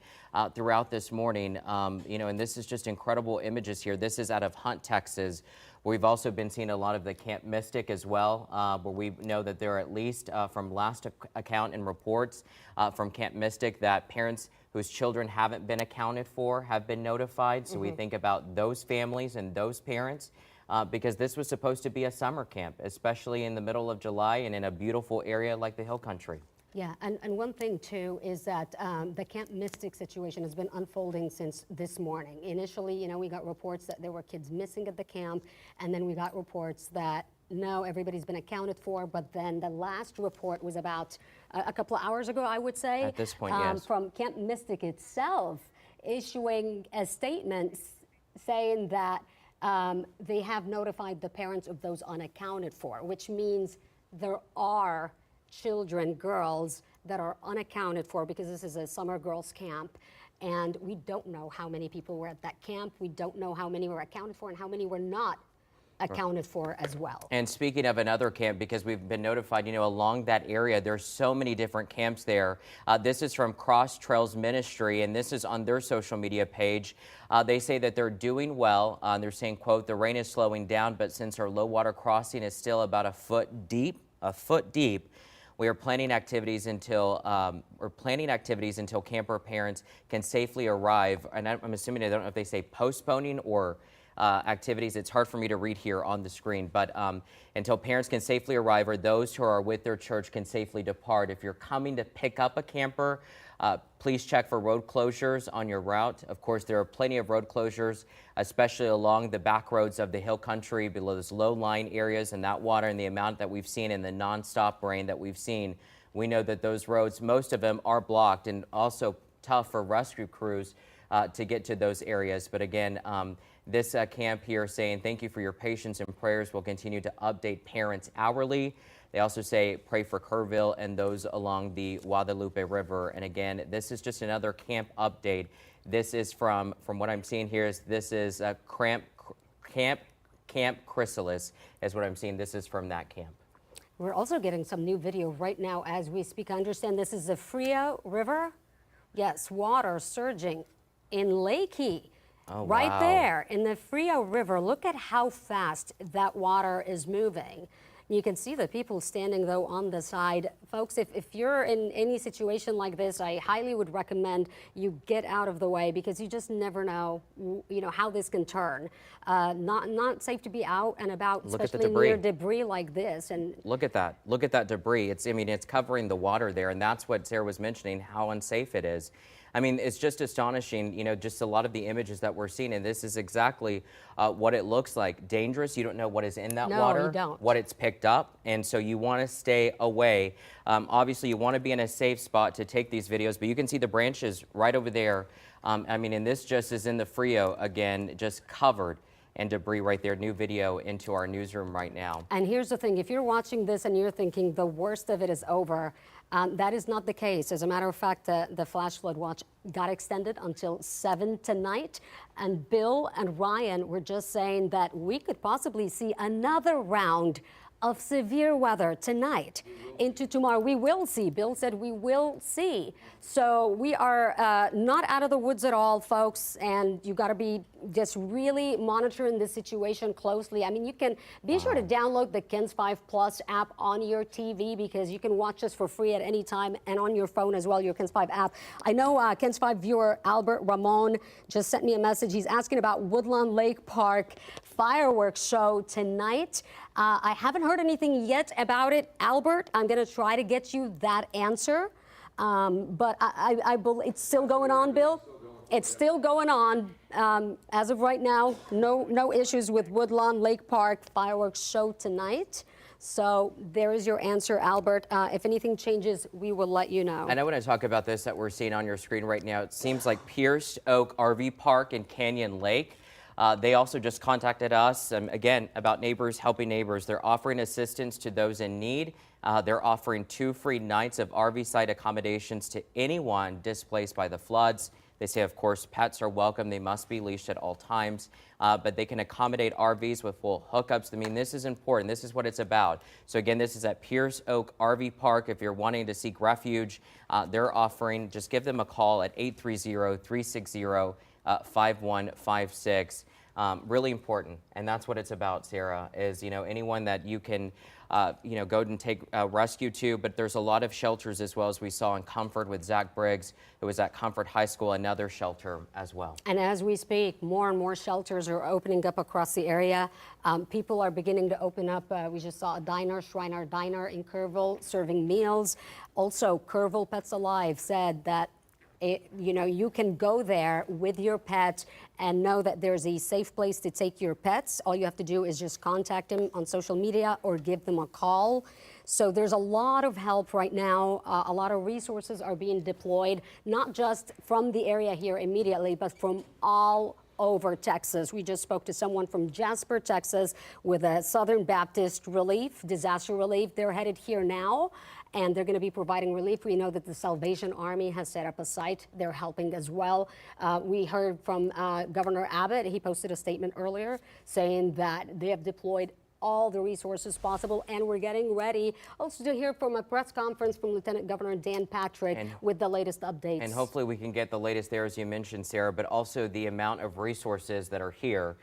throughout this morning. And this is just incredible images here. This is out of Hunt, Texas. We've also been seeing a lot of the Camp Mystic as well, where we know that there are at least, from last account and reports from Camp Mystic, that parents whose children haven't been accounted for have been notified. So we think about those families and those parents, because this was supposed to be a summer camp, especially in the middle of July and in a beautiful area like the Hill Country. Yeah, and one thing too is that the Camp Mystic situation has been unfolding since this morning. Initially, we got reports that there were kids missing at the camp, and then we got reports that no, everybody's been accounted for, but then the last report was about a couple of hours ago, I would say. At this point, yes. From Camp Mystic itself, issuing a statement saying that they have notified the parents of those unaccounted for, which means there are children, girls, that are unaccounted for because this is a summer girls camp. And we don't know how many people were at that camp. We don't know how many were accounted for and how many were not accounted for as well. And speaking of another camp, because we've been notified, along that area, there's so many different camps there. This is from Cross Trails Ministry, and this is on their social media page. They say that they're doing well. They're saying, quote, the rain is slowing down, but since our low water crossing is still about a foot deep, we are planning activities until camper parents can safely arrive. And I'm assuming, I don't know if they say postponing or activities. It's hard for me to read here on the screen, but until parents can safely arrive or those who are with their church can safely depart. If you're coming to pick up a camper, please check for road closures on your route. Of course, there are plenty of road closures, especially along the back roads of the Hill Country, below those low-lying areas, and that water and the amount that we've seen and the nonstop rain that we've seen, we know that those roads, most of them are blocked and also tough for rescue crews to get to those areas. But again, this camp here saying thank you for your patience and prayers. We'll continue to update parents hourly. They also say pray for Kerrville and those along the Guadalupe River. And again, this is just another camp update. This is from what I'm seeing here is this is Camp Chrysalis is what I'm seeing. This is from that camp. We're also getting some new video right now as we speak. I understand this is the Frio River. Yes, water surging in Lakey. Oh, right wow. there in the Frio River. Look at how fast that water is moving. You can see the people standing, though, on the side. Folks, if you're in any situation like this, I highly would recommend you get out of the way because you just never know, how this can turn. Not safe to be out and about, especially near debris like this. And look at that. Look at that debris. It's covering the water there, and that's what Sarah was mentioning, how unsafe it is. I mean, it's just astonishing, just a lot of the images that we're seeing, and this is exactly what it looks like. Dangerous. You don't know what is in that water, you don't. what it's picked up, and so you want to stay away. Obviously, you want to be in a safe spot to take these videos, but you can see the branches right over there. And this just is in the Frio again, just covered and debris right there. New video into our newsroom right now. And here's the thing, if you're watching this and you're thinking the worst of it is over, that is not the case. As a matter of fact, the flash flood watch got extended until 7 tonight. And Bill and Ryan were just saying that we could possibly see another round of severe weather tonight into tomorrow. We will see. Bill said we will see. So we are not out of the woods at all, folks, and you got to be just really monitoring the situation closely. I mean, you can be sure to download the KENS 5 Plus app on your TV because you can watch us for free at any time and on your phone as well, your KENS 5 app. I know KENS 5 viewer Albert Ramon just sent me a message. He's asking about Woodland Lake Park fireworks show tonight. I haven't heard anything yet about it, Albert. I'm going to try to get you that answer. But I believe it's still going on, Bill? It's still going on. As of right now, no issues with Woodlawn Lake Park fireworks show tonight. So there is your answer, Albert. If anything changes, we will let you know. And I want to talk about this that we're seeing on your screen right now. It seems like Pierce Oak RV Park and Canyon Lake. They also just contacted us, again, about neighbors helping neighbors. They're offering assistance to those in need. They're offering 2 free nights of RV site accommodations to anyone displaced by the floods. They say, of course, pets are welcome. They must be leashed at all times, but they can accommodate RVs with full hookups. I mean, this is important. This is what it's about. So again, this is at Pierce Oak RV Park. If you're wanting to seek refuge, they're offering, just give them a call at 830-360-5156. Really important, and that's what it's about, Sarah, is, anyone that you can, go and take rescue to, but there's a lot of shelters as well, as we saw in Comfort with Zach Briggs, who was at Comfort High School, another shelter as well. And as we speak, more and more shelters are opening up across the area. People are beginning to open up. We just saw a diner, Shriner Diner in Kerrville, serving meals. Also, Kerrville Pets Alive said that you can go there with your pet and know that there's a safe place to take your pets. All you have to do is just contact them on social media or give them a call. So there's a lot of help right now. A lot of resources are being deployed, not just from the area here immediately, but from all over Texas. We just spoke to someone from Jasper, Texas, with a Southern Baptist Relief, disaster relief. They're headed here now, and they're going to be providing relief. We know that the Salvation Army has set up a site. They're helping as well. We heard from Governor Abbott. He posted a statement earlier saying that they have deployed all the resources possible, and we're getting ready also to hear from a press conference from Lieutenant Governor Dan Patrick with the latest updates. And hopefully we can get the latest there, as you mentioned, Sarah, but also the amount of resources that are here.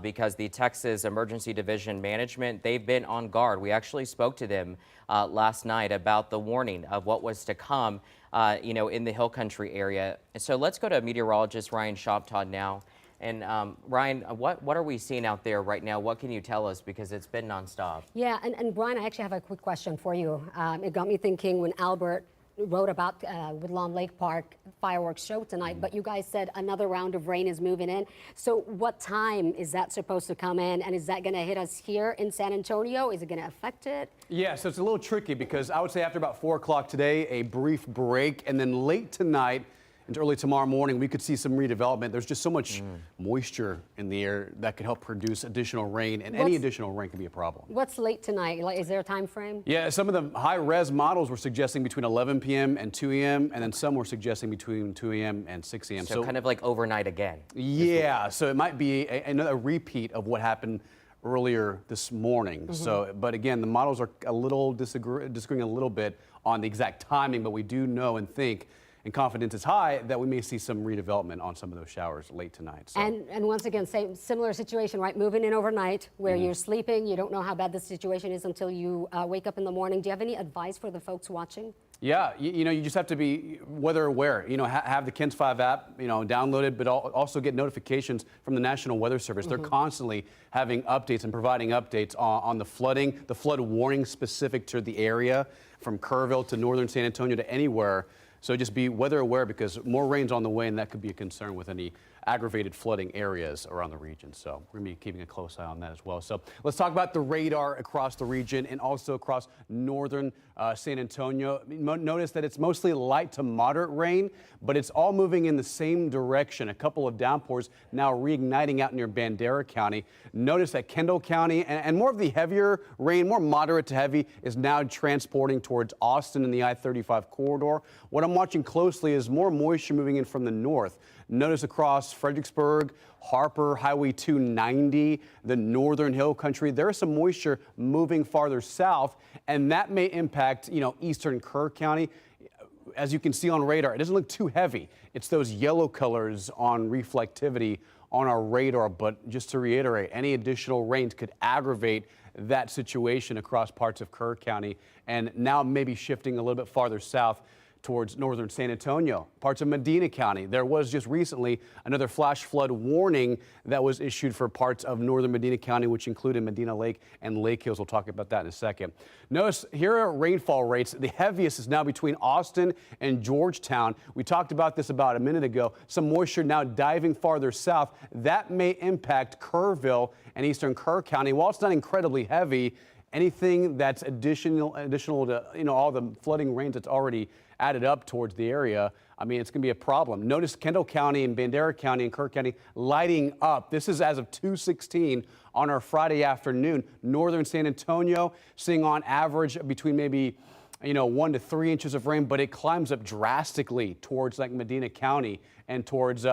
Because the Texas Emergency Division Management, they've been on guard. We actually spoke to them last night about the warning of what was to come, in the Hill Country area. So let's go to meteorologist Ryan Shoptaw now. And Ryan, what are we seeing out there right now? What can you tell us? Because it's been nonstop. Yeah, and Brian, I actually have a quick question for you. It got me thinking when Albert wrote about Woodlawn Lake Park fireworks show tonight, but you guys said another round of rain is moving in. So what time is that supposed to come in, and is that going to hit us here in San Antonio? Is it going to affect it? Yeah, so it's a little tricky because I would say after about 4 o'clock today, a brief break, and then late tonight into early tomorrow morning, we could see some redevelopment. There's just so much moisture in the air that could help produce additional rain, and any additional rain can be a problem. What's late tonight? Like, is there a time frame? Yeah, some of the high-res models were suggesting between 11 p.m. and 2 a.m., and then some were suggesting between 2 a.m. and 6 a.m. So kind of like overnight again. Yeah, so it might be another repeat of what happened earlier this morning. So, but again, the models are a little disagreeing a little bit on the exact timing, but we do know and think, and confidence is high, that we may see some redevelopment on some of those showers late tonight. So. And once again, same similar situation, right? Moving in overnight, where you're sleeping, you don't know how bad the situation is until you wake up in the morning. Do you have any advice for the folks watching? Yeah, you just have to be weather aware. Have the KENS 5 app, downloaded, but also get notifications from the National Weather Service. They're constantly having updates and providing updates on the flooding, the flood warning specific to the area, from Kerrville to northern San Antonio to anywhere. So just be weather aware, because more rain's on the way, and that could be a concern with any aggravated flooding areas around the region. So we're going to be keeping a close eye on that as well. So let's talk about the radar across the region and also across northern San Antonio. Notice that it's mostly light to moderate rain, but it's all moving in the same direction. A couple of downpours now reigniting out near Bandera County. Notice that Kendall County and more of the heavier rain, more moderate to heavy, is now transporting towards Austin in the I-35 corridor. What I'm watching closely is more moisture moving in from the north. Notice across Fredericksburg, Harper, Highway 290, the northern hill country, there is some moisture moving farther south, and that may impact, eastern Kerr County. As you can see on radar, it doesn't look too heavy. It's those yellow colors on reflectivity on our radar, but just to reiterate, any additional rains could aggravate that situation across parts of Kerr County, and now maybe shifting a little bit farther south towards northern San Antonio, parts of Medina County. There was just recently another flash flood warning that was issued for parts of northern Medina County, which included Medina Lake and Lake Hills. We'll talk about that in a second. Notice here are rainfall rates. The heaviest is now between Austin and Georgetown. We talked about this about a minute ago. Some moisture now diving farther south. That may impact Kerrville and eastern Kerr County. While it's not incredibly heavy, anything that's additional to all the flooding rains that's already added up towards the area, it's going to be a problem. Notice Kendall County and Bandera County and Kerr County lighting up. This is as of 2:16 on our Friday afternoon. Northern San Antonio seeing on average between maybe 1 to 3 inches of rain, but it climbs up drastically towards like Medina County and towards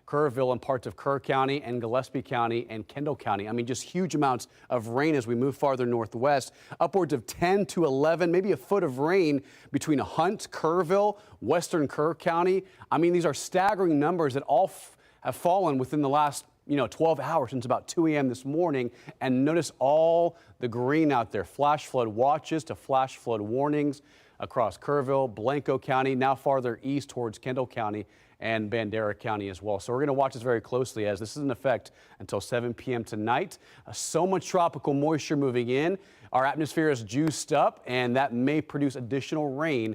Kerrville and parts of Kerr County and Gillespie County and Kendall County. I mean, just huge amounts of rain as we move farther northwest, upwards of 10 to 11, maybe a foot of rain between Hunt, Kerrville, western Kerr County. I mean, these are staggering numbers that all have fallen within the last 12 hours since about 2 a.m. this morning. And notice all the green out there, flash flood watches to flash flood warnings across Kerrville, Blanco County, now farther east towards Kendall County and Bandera County as well. So we're going to watch this very closely as this is in effect until 7 p.m. tonight. So much tropical moisture moving in. Our atmosphere is juiced up, and that may produce additional rain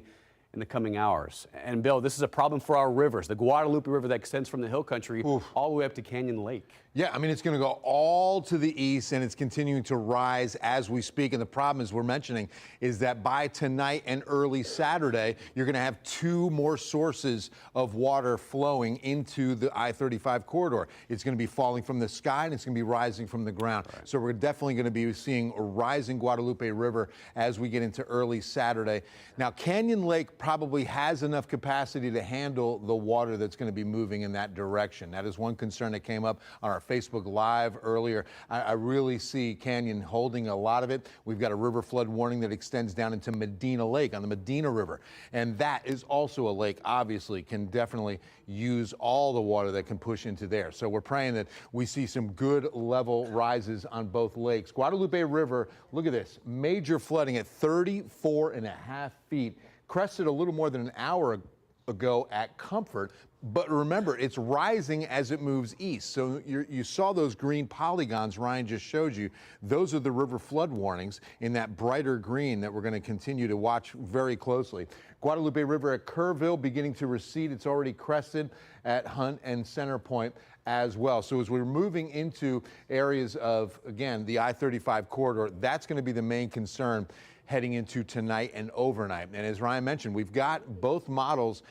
in the coming hours. And Bill, this is a problem for our rivers. The Guadalupe River that extends from the hill country all the way up to Canyon Lake. Yeah, I mean, it's going to go all to the east, and it's continuing to rise as we speak. And the problem, as we're mentioning, is that by tonight and early Saturday, you're going to have 2 more sources of water flowing into the I-35 corridor. It's going to be falling from the sky, and it's going to be rising from the ground. Right. So we're definitely going to be seeing a rising Guadalupe River as we get into early Saturday. Now, Canyon Lake probably has enough capacity to handle the water that's going to be moving in that direction. That is one concern that came up on our Facebook Live earlier. I really see Canyon holding a lot of it. We've got a river flood warning that extends down into Medina Lake on the Medina River. And that is also a lake, obviously, can definitely use all the water that can push into there. So we're praying that we see some good level rises on both lakes. Guadalupe River, look at this, major flooding at 34.5 feet. Crested a little more than an hour ago at Comfort, but remember, it's rising as it moves east. So you saw those green polygons Ryan just showed you. Those are the river flood warnings in that brighter green that we're going to continue to watch very closely. Guadalupe River at Kerrville beginning to recede. It's already crested at Hunt and Center Point as well. So as we're moving into areas of, again, the I-35 corridor, that's going to be the main concern heading into tonight and overnight. And as Ryan mentioned, we've got both models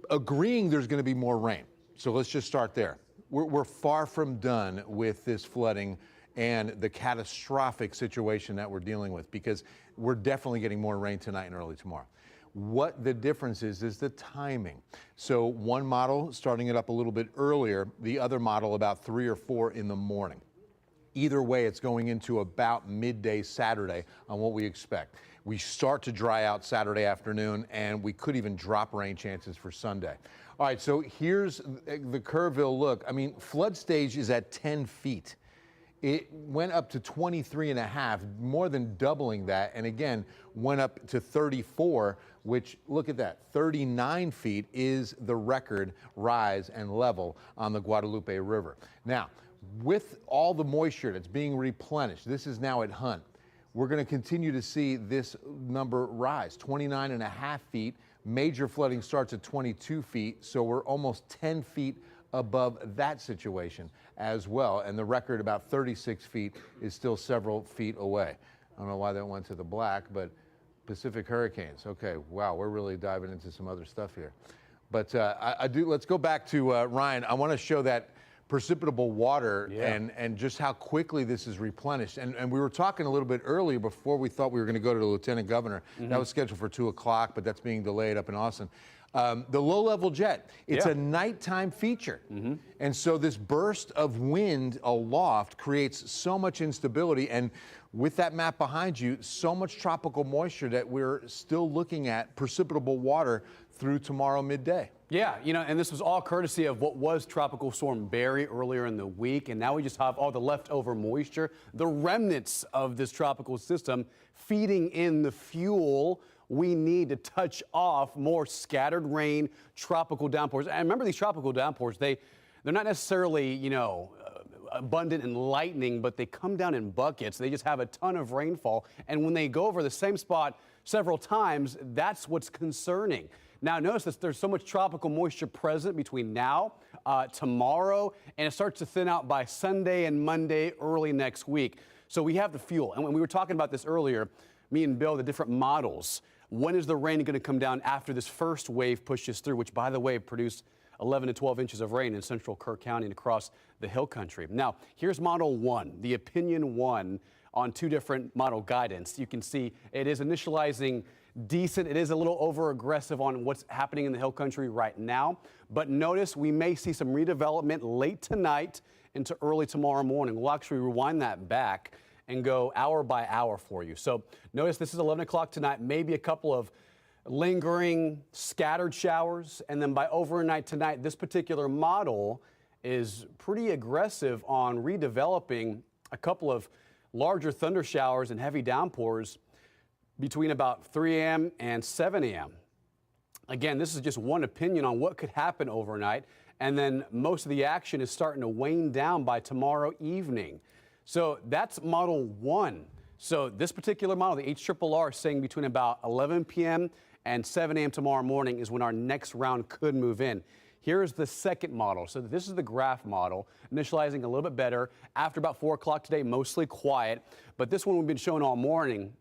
agreeing there's going to be more rain. So let's just start there. We're far from done with this flooding and the catastrophic situation that we're dealing with, because we're definitely getting more rain tonight and early tomorrow. What the difference is the timing. So one model starting it up a little bit earlier, the other model about 3 or 4 in the morning. Either way, it's going into about midday Saturday on what we expect. We start to dry out Saturday afternoon, and we could even drop rain chances for Sunday. All right, so here's the Kerrville look. I mean, flood stage is at 10 feet. It went up to 23.5, more than doubling that, and again, went up to 34, which, look at that, 39 feet is the record rise and level on the Guadalupe River. Now, with all the moisture that's being replenished, this is now at Hunt, we're going to continue to see this number rise, 29.5 feet. Major flooding starts at 22 feet, so we're almost 10 feet above that situation as well. And the record, about 36 feet, is still several feet away. I don't know why that went to the black, but Pacific hurricanes. Okay, wow, we're really diving into some other stuff here. But let's go back to Ryan. I want to show that precipitable water and just how quickly this is replenished. And we were talking a little bit earlier before we thought we were going to go to the Lieutenant Governor. That was scheduled for 2 o'clock, but that's being delayed up in Austin. The low-level jet, it's a nighttime feature. And so this burst of wind aloft creates so much instability. And with that map behind you, so much tropical moisture that we're still looking at precipitable water through tomorrow midday. Yeah, and this was all courtesy of what was Tropical Storm Barry earlier in the week, and now we just have all the leftover moisture, the remnants of this tropical system feeding in the fuel we need to touch off more scattered rain, tropical downpours. And remember, these tropical downpours, they're not necessarily, abundant in lightning, but they come down in buckets. They just have a ton of rainfall, and when they go over the same spot several times, that's what's concerning. Now, notice that there's so much tropical moisture present between now, tomorrow, and it starts to thin out by Sunday and Monday early next week. So we have the fuel. And when we were talking about this earlier, me and Bill, the different models, when is the rain going to come down after this first wave pushes through, which, by the way, produced 11 to 12 inches of rain in central Kerr County and across the hill country. Now, here's model 1, the opinion 1 on 2 different model guidance. You can see it is initializing decent. It is a little over aggressive on what's happening in the hill country right now. But notice we may see some redevelopment late tonight into early tomorrow morning. We'll actually rewind that back and go hour by hour for you. So notice this is 11 o'clock tonight, maybe a couple of lingering scattered showers. And then by overnight tonight, this particular model is pretty aggressive on redeveloping a couple of larger thunder showers and heavy downpours between about 3 a.m. and 7 a.m. Again, this is just one opinion on what could happen overnight. And then most of the action is starting to wane down by tomorrow evening. So that's model 1. So this particular model, the HRRR, is saying between about 11 p.m. and 7 a.m. tomorrow morning is when our next round could move in. Here's the second model. So this is the graph model, initializing a little bit better. After about 4 o'clock today, mostly quiet. But this one we've been showing all morning.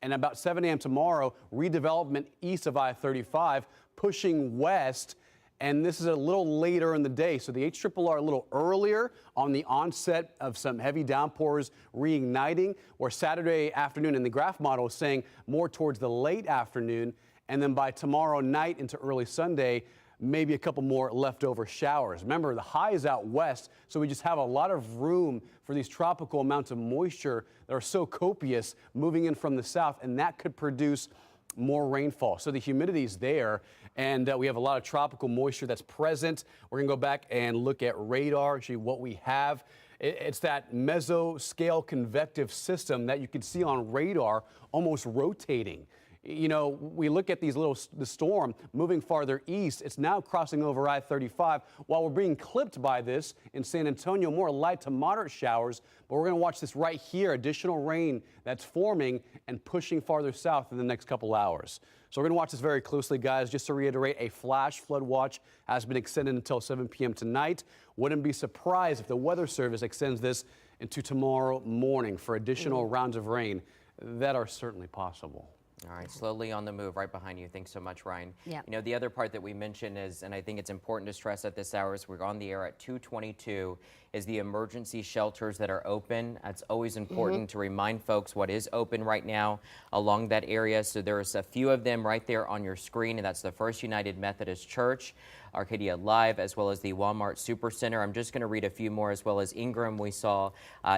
And about 7 a.m. tomorrow, redevelopment east of I-35, pushing west. And this is a little later in the day. So the HRRR a little earlier on the onset of some heavy downpours reigniting, or Saturday afternoon in the graph model is saying more towards the late afternoon. And then by tomorrow night into early Sunday, maybe a couple more leftover showers. Remember, the high is out west, so we just have a lot of room for these tropical amounts of moisture that are so copious moving in from the south, and that could produce more rainfall. So the humidity is there, and we have a lot of tropical moisture that's present. We're going to go back and look at radar, actually what we have. It's that mesoscale convective system that you can see on radar almost rotating. You know, we look at the storm moving farther east. It's now crossing over I-35. While we're being clipped by this in San Antonio, more light to moderate showers. But we're going to watch this right here, additional rain that's forming and pushing farther south in the next couple hours. So we're going to watch this very closely, guys. Just to reiterate, a flash flood watch has been extended until 7 p.m. tonight. Wouldn't be surprised if the Weather Service extends this into tomorrow morning for additional rounds of rain that are certainly possible. All right, slowly on the move right behind you. Thanks so much, Ryan. Yeah. You know, the other part that we mentioned is, and I think it's important to stress at this hour, as we're on the air at 2:22, is the emergency shelters that are open. It's always important to remind folks what is open right now along that area. So there's a few of them right there on your screen, and that's the First United Methodist Church, Arcadia Live, as well as the Walmart Supercenter. I'm just going to read a few more, as well as Ingram. We saw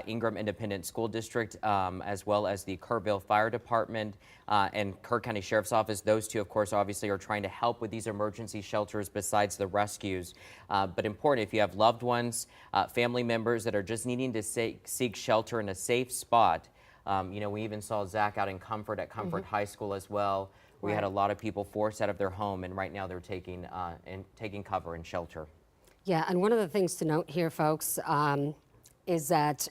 Ingram Independent School District, as well as the Kerrville Fire Department and Kerr County Sheriff's Office. Those two, of course, obviously are trying to help with these emergency shelters besides the rescues. But important, if you have loved ones, family members that are just needing to seek shelter in a safe spot. You know, we even saw Zach out in Comfort at Comfort High School as well. We had a lot of people forced out of their home, and right now they're taking cover and shelter. Yeah, and one of the things to note here, folks, is that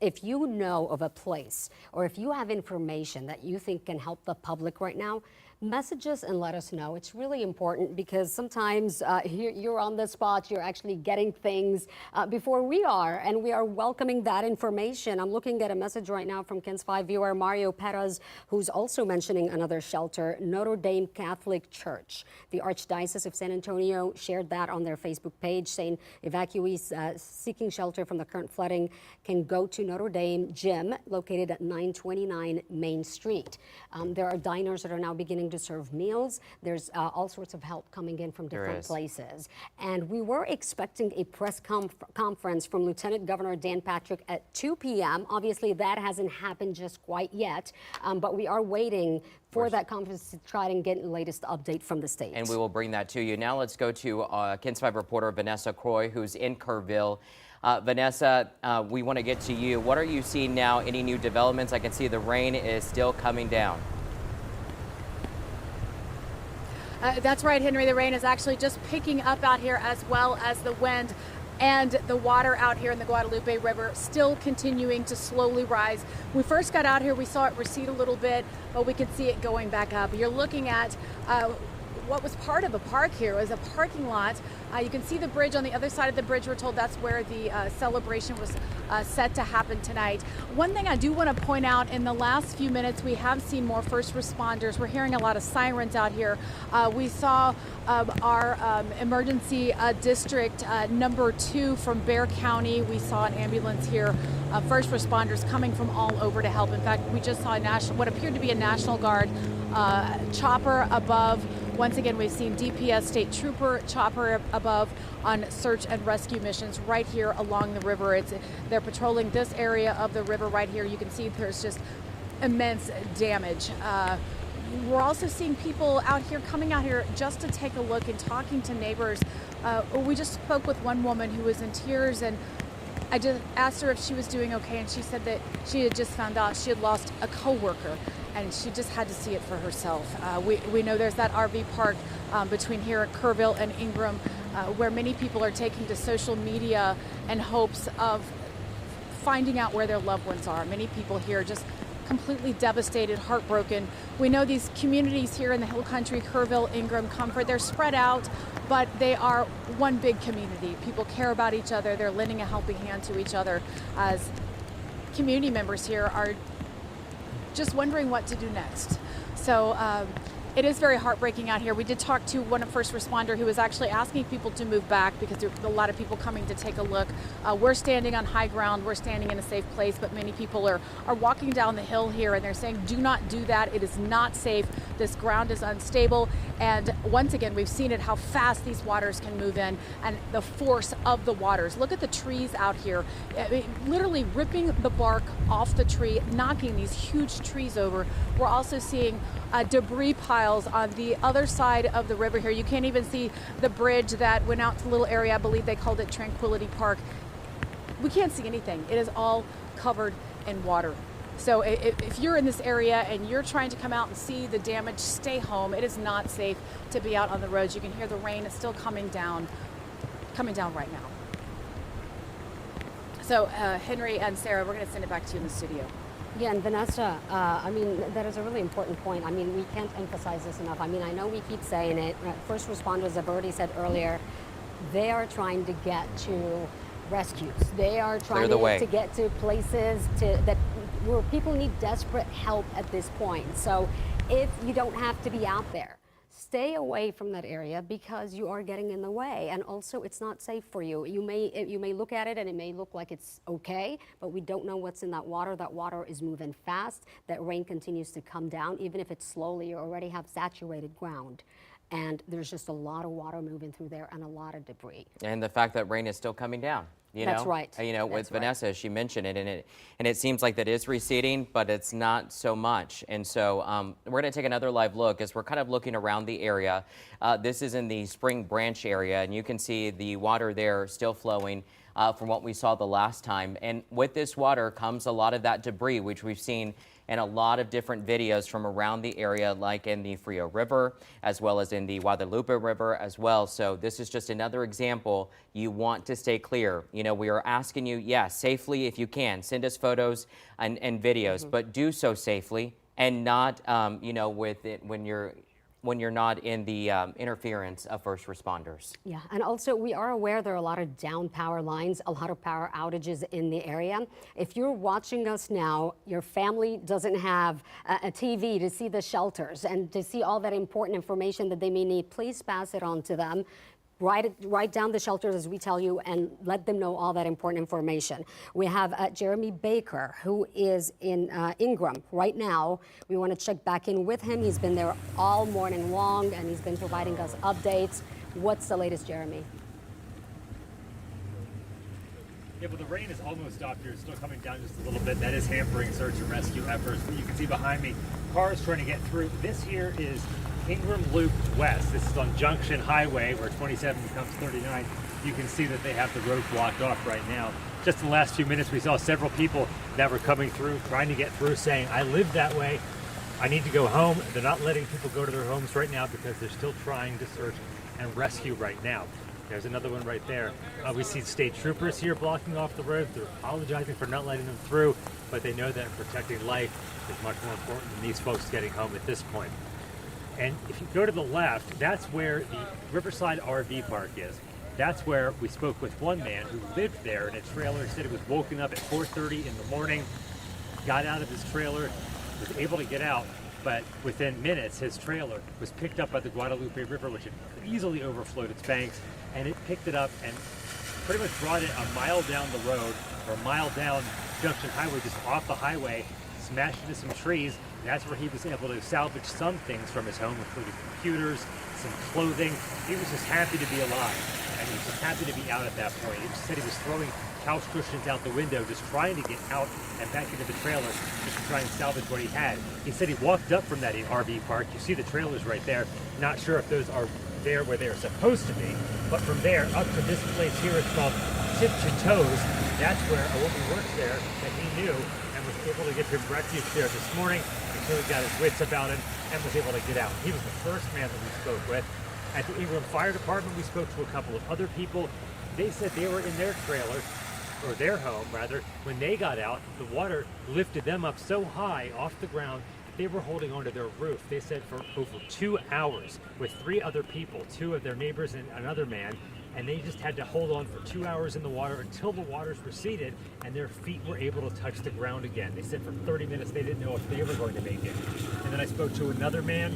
if you know of a place or if you have information that you think can help the public right now, message us and let us know. It's really important because sometimes you're on the spot, you're actually getting things before we are, and we are welcoming that information. I'm looking at a message right now from Ken's 5 viewer, Mario Perez, who's also mentioning another shelter, Notre Dame Catholic Church. The Archdiocese of San Antonio shared that on their Facebook page, saying evacuees seeking shelter from the current flooding can go to Notre Dame Gym, located at 929 Main Street. There are diners that are now beginning to serve meals. There's all sorts of help coming in from different places. And we were expecting a press conference from Lieutenant Governor Dan Patrick at 2 p.m. Obviously, that hasn't happened just quite yet, but we are waiting for that conference to try and get the latest update from the state. And we will bring that to you. Now let's go to KENS 5 reporter Vanessa Croy, who's in Kerrville. Vanessa, we want to get to you. What are you seeing now? Any new developments? I can see the rain is still coming down. That's right, Henry. The rain is actually just picking up out here, as well as the wind and the water out here in the Guadalupe River still continuing to slowly rise. When we first got out here, we saw it recede a little bit, but we can see it going back up. You're looking at what was part of a park here. It was a parking lot. You can see the bridge on the other side of the bridge. We're told that's where the celebration was set to happen tonight. One thing I do want to point out, in the last few minutes, we have seen more first responders. We're hearing a lot of sirens out here. We saw our emergency district number 2 from Bexar County. We saw an ambulance here. First responders coming from all over to help. In fact, we just saw what appeared to be a National Guard chopper above. Once again, we've seen DPS State Trooper chopper above on search and rescue missions right here along the river. They're patrolling this area of the river right here. You can see there's just immense damage. We're also seeing people out here, coming out here just to take a look and talking to neighbors. We just spoke with one woman who was in tears, and I just asked her if she was doing okay, and she said that she had just found out she had lost a coworker, and she just had to see it for herself. We know there's that RV park between here at Kerrville and Ingram, where many people are taking to social media in hopes of finding out where their loved ones are. Many people here just completely devastated, heartbroken. We know these communities here in the Hill Country, Kerrville, Ingram, Comfort, they're spread out, but they are one big community. People care about each other. They're lending a helping hand to each other, as community members here are just wondering what to do next. So it is very heartbreaking out here. We did talk to one first responder who was actually asking people to move back because there are a lot of people coming to take a look. We're standing on high ground. We're standing in a safe place, but many people are walking down the hill here, and they're saying, do not do that. It is not safe. This ground is unstable. And once again, we've seen it, how fast these waters can move in and the force of the waters. Look at the trees out here, literally ripping the bark off the tree, knocking these huge trees over. We're also seeing debris piles on the other side of the river here. You can't even see the bridge that went out to the little area. I believe they called it Tranquility Park. We can't see anything. It is all covered in water. So if you're in this area and you're trying to come out and see the damage, stay home. It is not safe to be out on the roads. You can hear the rain. It's still coming down right now. So Henry and Sarah, we're going to send it back to you in the studio. Yeah, and Vanessa, I mean, that is a really important point. I mean, we can't emphasize this enough. I mean, I know we keep saying it. First responders, I've already said earlier, they are trying to get to rescues. They are trying to get to places where people need desperate help at this point. So if you don't have to be out there, stay away from that area because you are getting in the way, and also it's not safe for you. You may look at it and it may look like it's okay, but we don't know what's in that water. That water is moving fast. That rain continues to come down. Even if it's slowly, you already have saturated ground. And there's just a lot of water moving through there and a lot of debris. And the fact that rain is still coming down. That's right. With Vanessa, she mentioned it, and it seems like that is receding, but it's not so much. And so we're going to take another live look as we're kind of looking around the area. This is in the Spring Branch area, and you can see the water there still flowing from what we saw the last time. And with this water comes a lot of that debris, which we've seen in a lot of different videos from around the area, like in the Frio River, as well as in the Guadalupe River as well. So this is just another example. You want to stay clear. We are asking you, safely if you can, send us photos and videos, but do so safely and not, with it when you're not in the interference of first responders. Yeah, and also we are aware there are a lot of down power lines, a lot of power outages in the area. If you're watching us now, your family doesn't have a TV to see the shelters and to see all that important information that they may need, please pass it on to them. Write down the shelters as we tell you and let them know all that important information. We have Jeremy Baker, who is in Ingram right now. We want to check back in with him. He's been there all morning long and he's been providing us updates. What's the latest, Jeremy? Yeah, but the rain is almost stopped here. It's still coming down just a little bit. That is hampering search and rescue efforts. But you can see behind me, cars trying to get through. This here is Ingram Loop West. This is on Junction Highway where 27 becomes 39. You can see that they have the road blocked off right now. Just in the last few minutes, we saw several people that were coming through, trying to get through, saying, I live that way. I need to go home. They're not letting people go to their homes right now because they're still trying to search and rescue right now. There's another one right there. We see state troopers here blocking off the road. They're apologizing for not letting them through, but they know that protecting life is much more important than these folks getting home at this point. And if you go to the left, that's where the Riverside RV Park is. That's where we spoke with one man who lived there in a trailer. He said he was woken up at 4:30 in the morning, got out of his trailer, was able to get out, but within minutes his trailer was picked up by the Guadalupe River, which had easily overflowed its banks, and it picked it up and pretty much brought it a mile down the road, or a mile down Junction Highway, just off the highway, smashed into some trees. And that's where he was able to salvage some things from his home, including computers, some clothing. He was just happy to be alive, and he was just happy to be out at that point. He said he was throwing couch cushions out the window, just trying to get out and back into the trailer, just to try and salvage what he had. He said he walked up from that RV park. You see the trailers right there. Not sure if those are there where they're supposed to be, but from there up to this place here, it's called Tip to Toes. That's where a woman works there that he knew and was able to get him refuge there this morning until he got his wits about him and was able to get out. He was the first man that we spoke with. At the Ingram Fire Department, we spoke to a couple of other people. They said they were in their trailer, or their home rather, when they got out. The water lifted them up so high off the ground that they were holding onto their roof. They said for over 2 hours with 3 other people, 2 of their neighbors and another man, and they just had to hold on for 2 hours in the water until the waters receded and their feet were able to touch the ground again. They said for 30 minutes they didn't know if they were going to make it. And then I spoke to another man.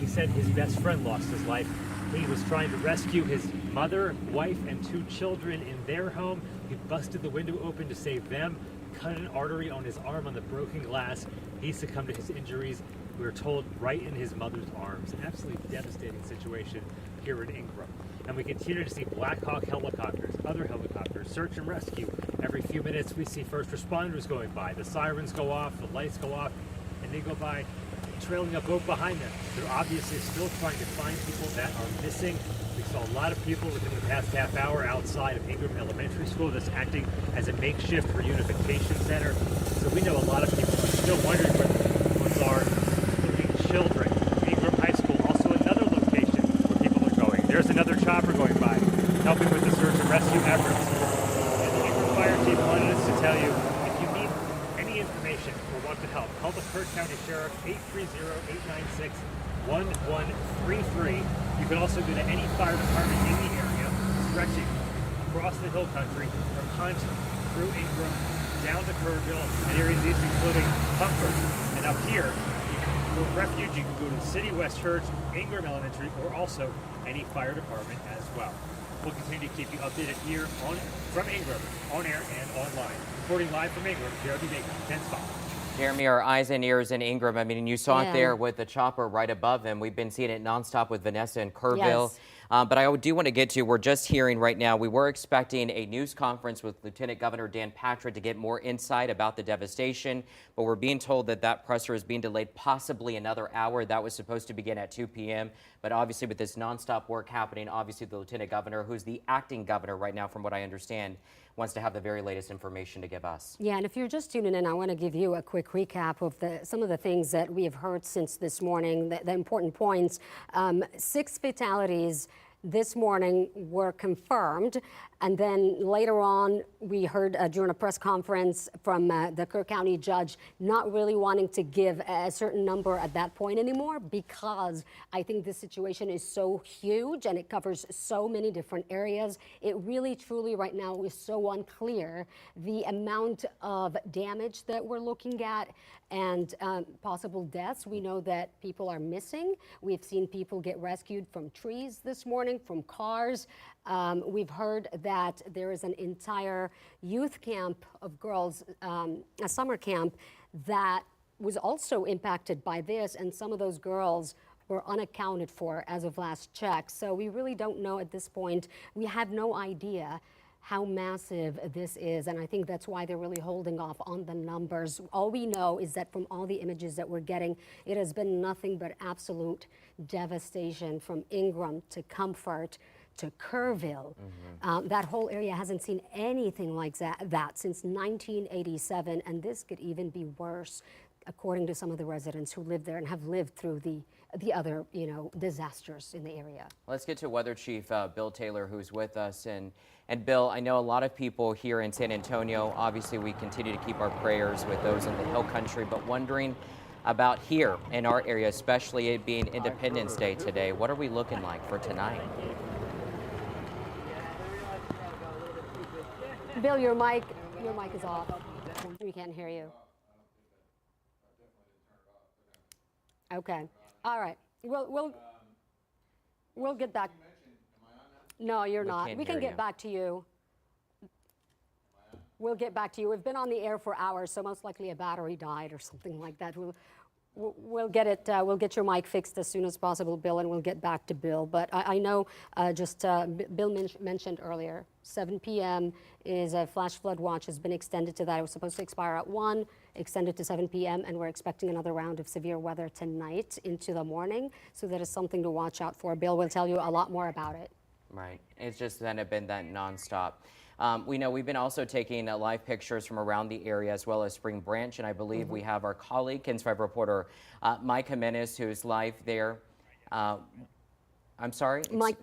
He said his best friend lost his life. He was trying to rescue his mother, wife, and 2 children in their home. He busted the window open to save them, cut an artery on his arm on the broken glass. He succumbed to his injuries, we were told, right in his mother's arms. An absolutely devastating situation here in Ingram. And we continue to see Black Hawk helicopters, other helicopters, search and rescue. Every few minutes we see first responders going by. The sirens go off, the lights go off, and they go by trailing a boat behind them. They're obviously still trying to find people that are missing. We saw a lot of people within the past half hour outside of Ingram Elementary School that's acting as a makeshift reunification center. So we know a lot of people are still wondering where the ones are, including children. Ingram High School, also another location where people are going. There's another chopper going by, helping with the search and rescue efforts. And the Ingram Fire Team wanted us to tell you, if you need any information or want to help, call the Kerr County Sheriff, 830-896-1133. You can also go to any fire department in the area, stretching across the hill country from Hunt through Ingram down to Kerrville and areas east, including Comfort. And up here, for refuge, you can go to City West Church, Ingram Elementary, or also any fire department as well. We'll continue to keep you updated here from Ingram, on air and online. Reporting live from Ingram, Jeremy Baker, 10 Spot. Jeremy, our eyes and ears in Ingram. I mean, you saw it there with the chopper right above him. We've been seeing it nonstop with Vanessa and Kerrville. Yes. But I do want to get to, we're just hearing right now, we were expecting a news conference with Lieutenant Governor Dan Patrick to get more insight about the devastation, but we're being told that that presser is being delayed possibly another hour. That was supposed to begin at 2 p.m. But obviously with this nonstop work happening, obviously the Lieutenant Governor, who's the acting governor right now from what I understand, wants to have the very latest information to give us. Yeah, and if you're just tuning in, I want to give you a quick recap of some of the things that we have heard since this morning, the important points. 6 fatalities this morning were confirmed, and then later on we heard during a press conference from the Kerr County judge not really wanting to give a certain number at that point anymore, because I think this situation is so huge and it covers so many different areas. It really truly right now is so unclear the amount of damage that we're looking at and possible deaths. We know that people are missing. We've seen people get rescued from trees this morning, from cars. We've heard that there is an entire youth camp of girls, a summer camp, that was also impacted by this, and some of those girls were unaccounted for as of last check. So we really don't know at this point. We have no idea how massive this is, and I think that's why they're really holding off on the numbers. All we know is that from all the images that we're getting, it has been nothing but absolute devastation from Ingram to Comfort to Kerrville. That whole area hasn't seen anything like that since 1987, and this could even be worse, according to some of the residents who live there and have lived through the other, disasters in the area. Let's get to Weather Chief Bill Taylor, who's with us. And Bill, I know a lot of people here in San Antonio, obviously we continue to keep our prayers with those in the hill country, but wondering about here in our area, especially it being Independence Day today. What are we looking like for tonight? Bill, your mic is off. We can't hear you. Okay. All right. We'll get back. No, you're not. We can get back to you. We'll get back to you. We've been on the air for hours, so most likely a battery died or something like that. We'll get it. We'll get your mic fixed as soon as possible, Bill, and we'll get back to Bill. But I know Bill mentioned earlier, 7 p.m. is a flash flood watch has been extended to that. It was supposed to expire at 1, extended to 7 p.m., and we're expecting another round of severe weather tonight into the morning. So that is something to watch out for. Bill will tell you a lot more about it. Right. It's just kind of been that nonstop. We know we've been also taking live pictures from around the area as well as Spring Branch, and I believe we have our colleague, KENS 5 reporter Mike Jimenez, who's live there. I'm sorry? Mike,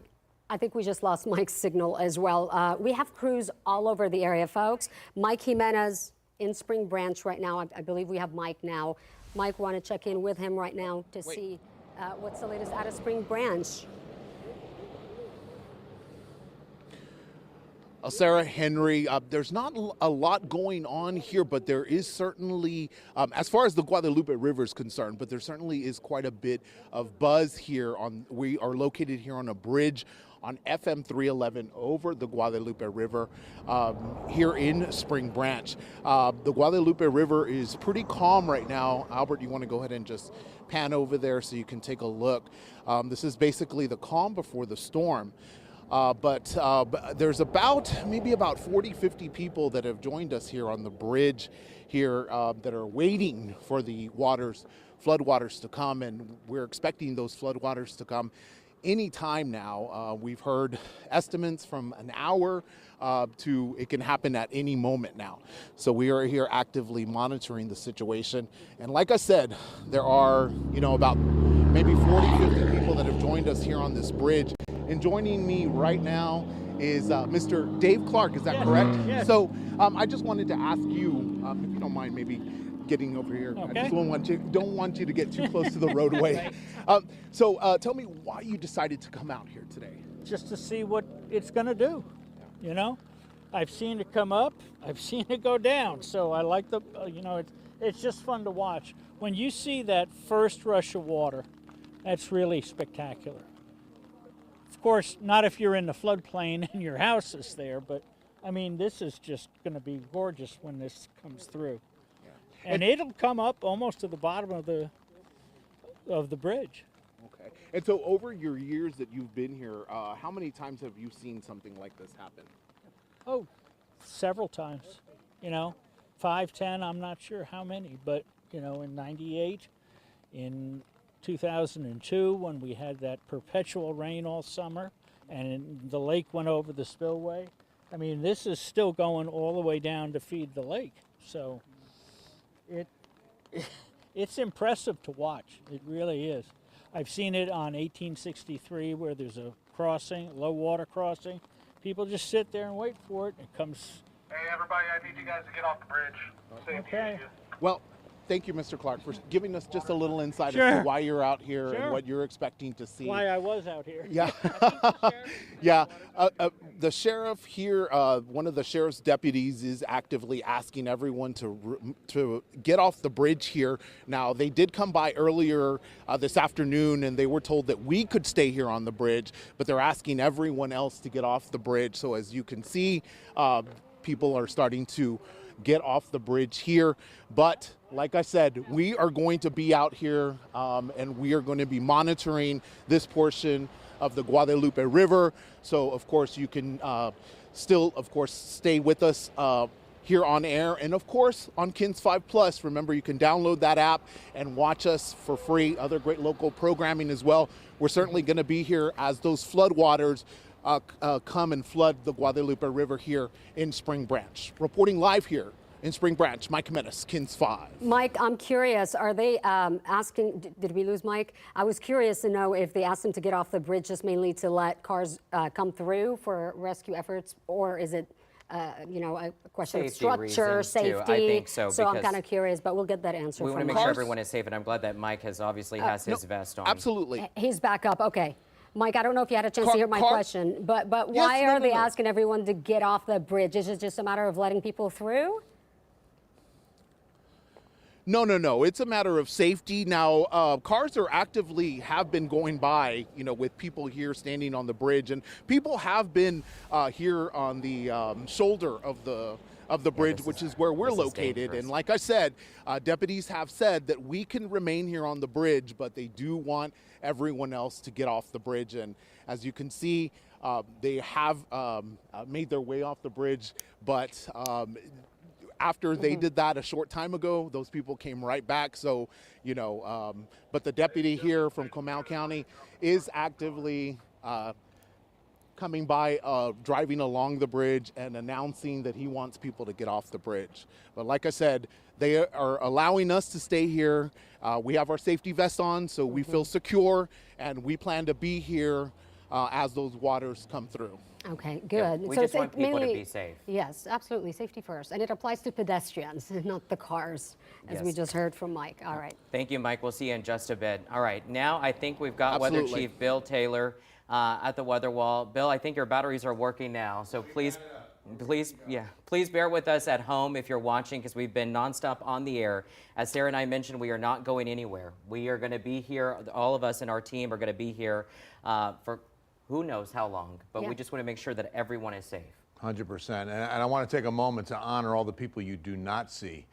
I think we just lost Mike's signal as well. We have crews all over the area, folks. Mike Jimenez in Spring Branch right now. I believe we have Mike now. Mike, want to check in with him right now to see what's the latest out of Spring Branch. Sarah, Henry, there's not a lot going on here, but there is certainly, as far as the Guadalupe River is concerned, but there certainly is quite a bit of buzz here. We are located here on a bridge on FM 311 over the Guadalupe River here in Spring Branch. The Guadalupe River is pretty calm right now. Albert, you want to go ahead and just pan over there so you can take a look. This is basically the calm before the storm. But there's maybe about 40, 50 people that have joined us here on the bridge here that are waiting for the floodwaters to come, and we're expecting those floodwaters to come any time now. We've heard estimates from an hour to it can happen at any moment now. So we are here actively monitoring the situation. And like I said, there are, about maybe 40, 50 people that have joined us here on this bridge. And joining me right now is Mr. Dave Clark, is that correct? Yes. So I just wanted to ask you, if you don't mind maybe getting over here. Okay. I just don't want you to get too close to the roadway. So tell me why you decided to come out here today. Just to see what it's going to do, I've seen it come up, I've seen it go down, so I like it's just fun to watch. When you see that first rush of water, that's really spectacular. Of course, not if you're in the floodplain and your house is there, but I mean, this is just going to be gorgeous when this comes through. Yeah. And it'll come up almost to the bottom of the bridge. Okay. And so over your years that you've been here, how many times have you seen something like this happen? Oh, several times. 5, 10, I'm not sure how many, but in 98, in 2002, when we had that perpetual rain all summer and the lake went over the spillway. I mean, this is still going all the way down to feed the lake. So it's impressive to watch. It really is. I've seen it on 1863 where there's a crossing, low water crossing. People just sit there and wait for it. It comes. Hey, everybody, I need you guys to get off the bridge. Okay. Well, thank you, Mr. Clark, for giving us just a little insight Sure. as to why you're out here Sure. and what you're expecting to see. Why I was out here. Yeah. Yeah. The sheriff here, one of the sheriff's deputies is actively asking everyone to get off the bridge here. Now, they did come by earlier this afternoon and they were told that we could stay here on the bridge, but they're asking everyone else to get off the bridge. So as you can see, people are starting to get off the bridge here. But like I said, we are going to be out here and we are going to be monitoring this portion of the Guadalupe River. So of course you can still, of course, stay with us here on air and of course on KENS 5 Plus. Remember, you can download that app and watch us for free. Other great local programming as well. We're certainly going to be here as those floodwaters come and flood the Guadalupe River here in Spring Branch. Reporting live here in Spring Branch, Mike Jimenez, KENS 5. Mike, I'm curious, are they asking, did we lose Mike? I was curious to know if they asked him to get off the bridge just mainly to let cars come through for rescue efforts, or is it, a question of structure, safety? Too. I think so. So I'm kind of curious, but we'll get that answer we from want to make Mike. sure everyone is safe, and I'm glad that Mike has obviously has his vest on. Absolutely. He's back up, okay. Mike, I don't know if you had a chance to hear my question, but why are they asking everyone to get off the bridge? Is it just a matter of letting people through? No. It's a matter of safety. Now, cars have been going by, with people here standing on the bridge, and people have been here on the shoulder of the bridge, which is where we're located. And like I said, deputies have said that we can remain here on the bridge, but they do want everyone else to get off the bridge. And as you can see, they have made their way off the bridge, but after they did that a short time ago, those people came right back. So, but the deputy here from Comal County is actively coming by, driving along the bridge and announcing that he wants people to get off the bridge. But like I said, they are allowing us to stay here. We have our safety vests on, so we feel secure, and we plan to be here as those waters come through. Okay, good. Yeah, we just want people to be safe. Yes, absolutely, safety first. And it applies to pedestrians, not the cars, as we just heard from Mike. All right. Thank you, Mike. We'll see you in just a bit. All right, now I think we've got Weather Chief Bill Taylor at the weather wall. Bill, I think your batteries are working now, so please bear with us at home if you're watching, because we've been nonstop on the air. As Sarah and I mentioned, we are not going anywhere. We are going to be here. All of us in our team are going to be here for who knows how long, but we just want to make sure that everyone is safe. 100%. And I want to take a moment to honor all the people you do not see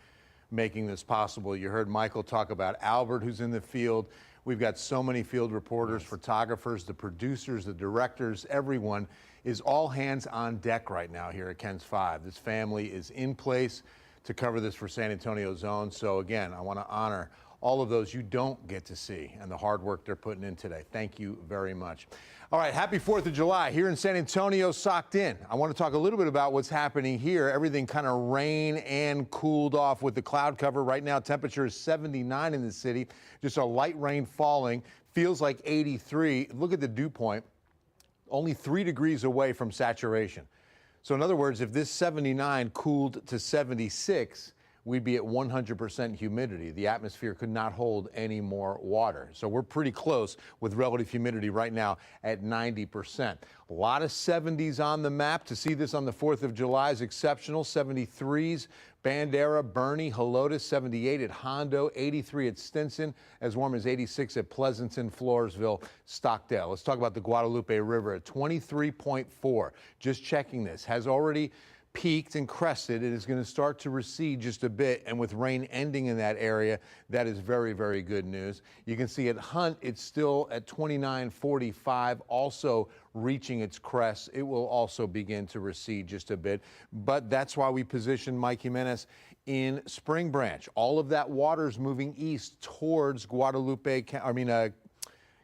making this possible. You heard Michael talk about Albert, who's in the field. We've got so many field reporters, photographers, the producers, the directors, everyone is all hands on deck right now here at KENS 5. This family is in place to cover this for San Antonio zone. So again, I want to honor all of those you don't get to see and the hard work they're putting in today. Thank you very much. All right, happy 4th of July here in San Antonio, socked in. I want to talk a little bit about what's happening here. Everything kind of rained and cooled off with the cloud cover. Right now, temperature is 79 in the city. Just a light rain falling. Feels like 83. Look at the dew point. Only 3 degrees away from saturation. So in other words, if this 79 cooled to 76, we'd be at 100% humidity. The atmosphere could not hold any more water. So we're pretty close with relative humidity right now at 90%. A lot of 70s on the map. To see this on the 4th of July is exceptional. 73s, Bandera, Bernie, Helotes, 78 at Hondo, 83 at Stinson, as warm as 86 at Pleasanton, Floresville, Stockdale. Let's talk about the Guadalupe River at 23.4. Just checking this, has already peaked and crested. It is going to start to recede just a bit, and with rain ending in that area, that is very, very good news. You can see at Hunt, it's still at 29.45, also reaching its crest. It will also begin to recede just a bit, but that's why we position Mike Jimenez in Spring Branch. All of that water is moving east towards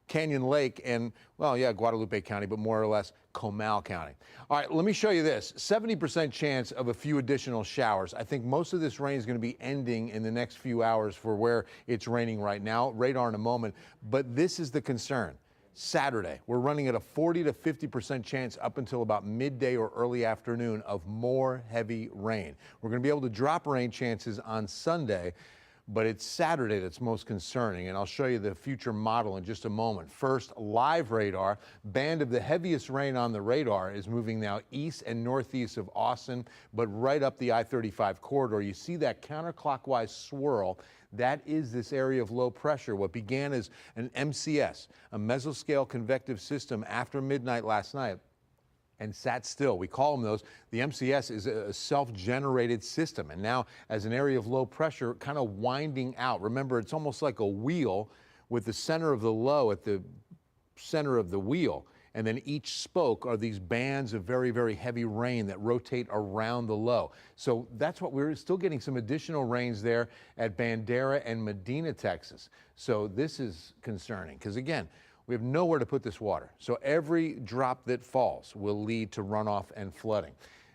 Canyon Lake and, well, yeah, Guadalupe County, but more or less Comal County. All right, let me show you this. 70% chance of a few additional showers. I think most of this rain is going to be ending in the next few hours for where it's raining right now. Radar in a moment, but this is the concern. Saturday, we're running at a 40 to 50% chance up until about midday or early afternoon of more heavy rain. We're going to be able to drop rain chances on Sunday, but it's Saturday that's most concerning, and I'll show you the future model in just a moment. First, live radar. Band of the heaviest rain on the radar is moving now east and northeast of Austin, but right up the I-35 corridor. You see that counterclockwise swirl. That is this area of low pressure. What began as an MCS, a mesoscale convective system after midnight last night, and sat still. We call them those. The MCS is a self-generated system, and now as an area of low pressure kind of winding out. Remember, it's almost like a wheel with the center of the low at the center of the wheel, and then each spoke are these bands of very, very heavy rain that rotate around the low. So that's what we're still getting some additional rains there at Bandera and Medina, Texas. So this is concerning because, again, we have nowhere to put this water. So every drop that falls will lead to runoff and flooding.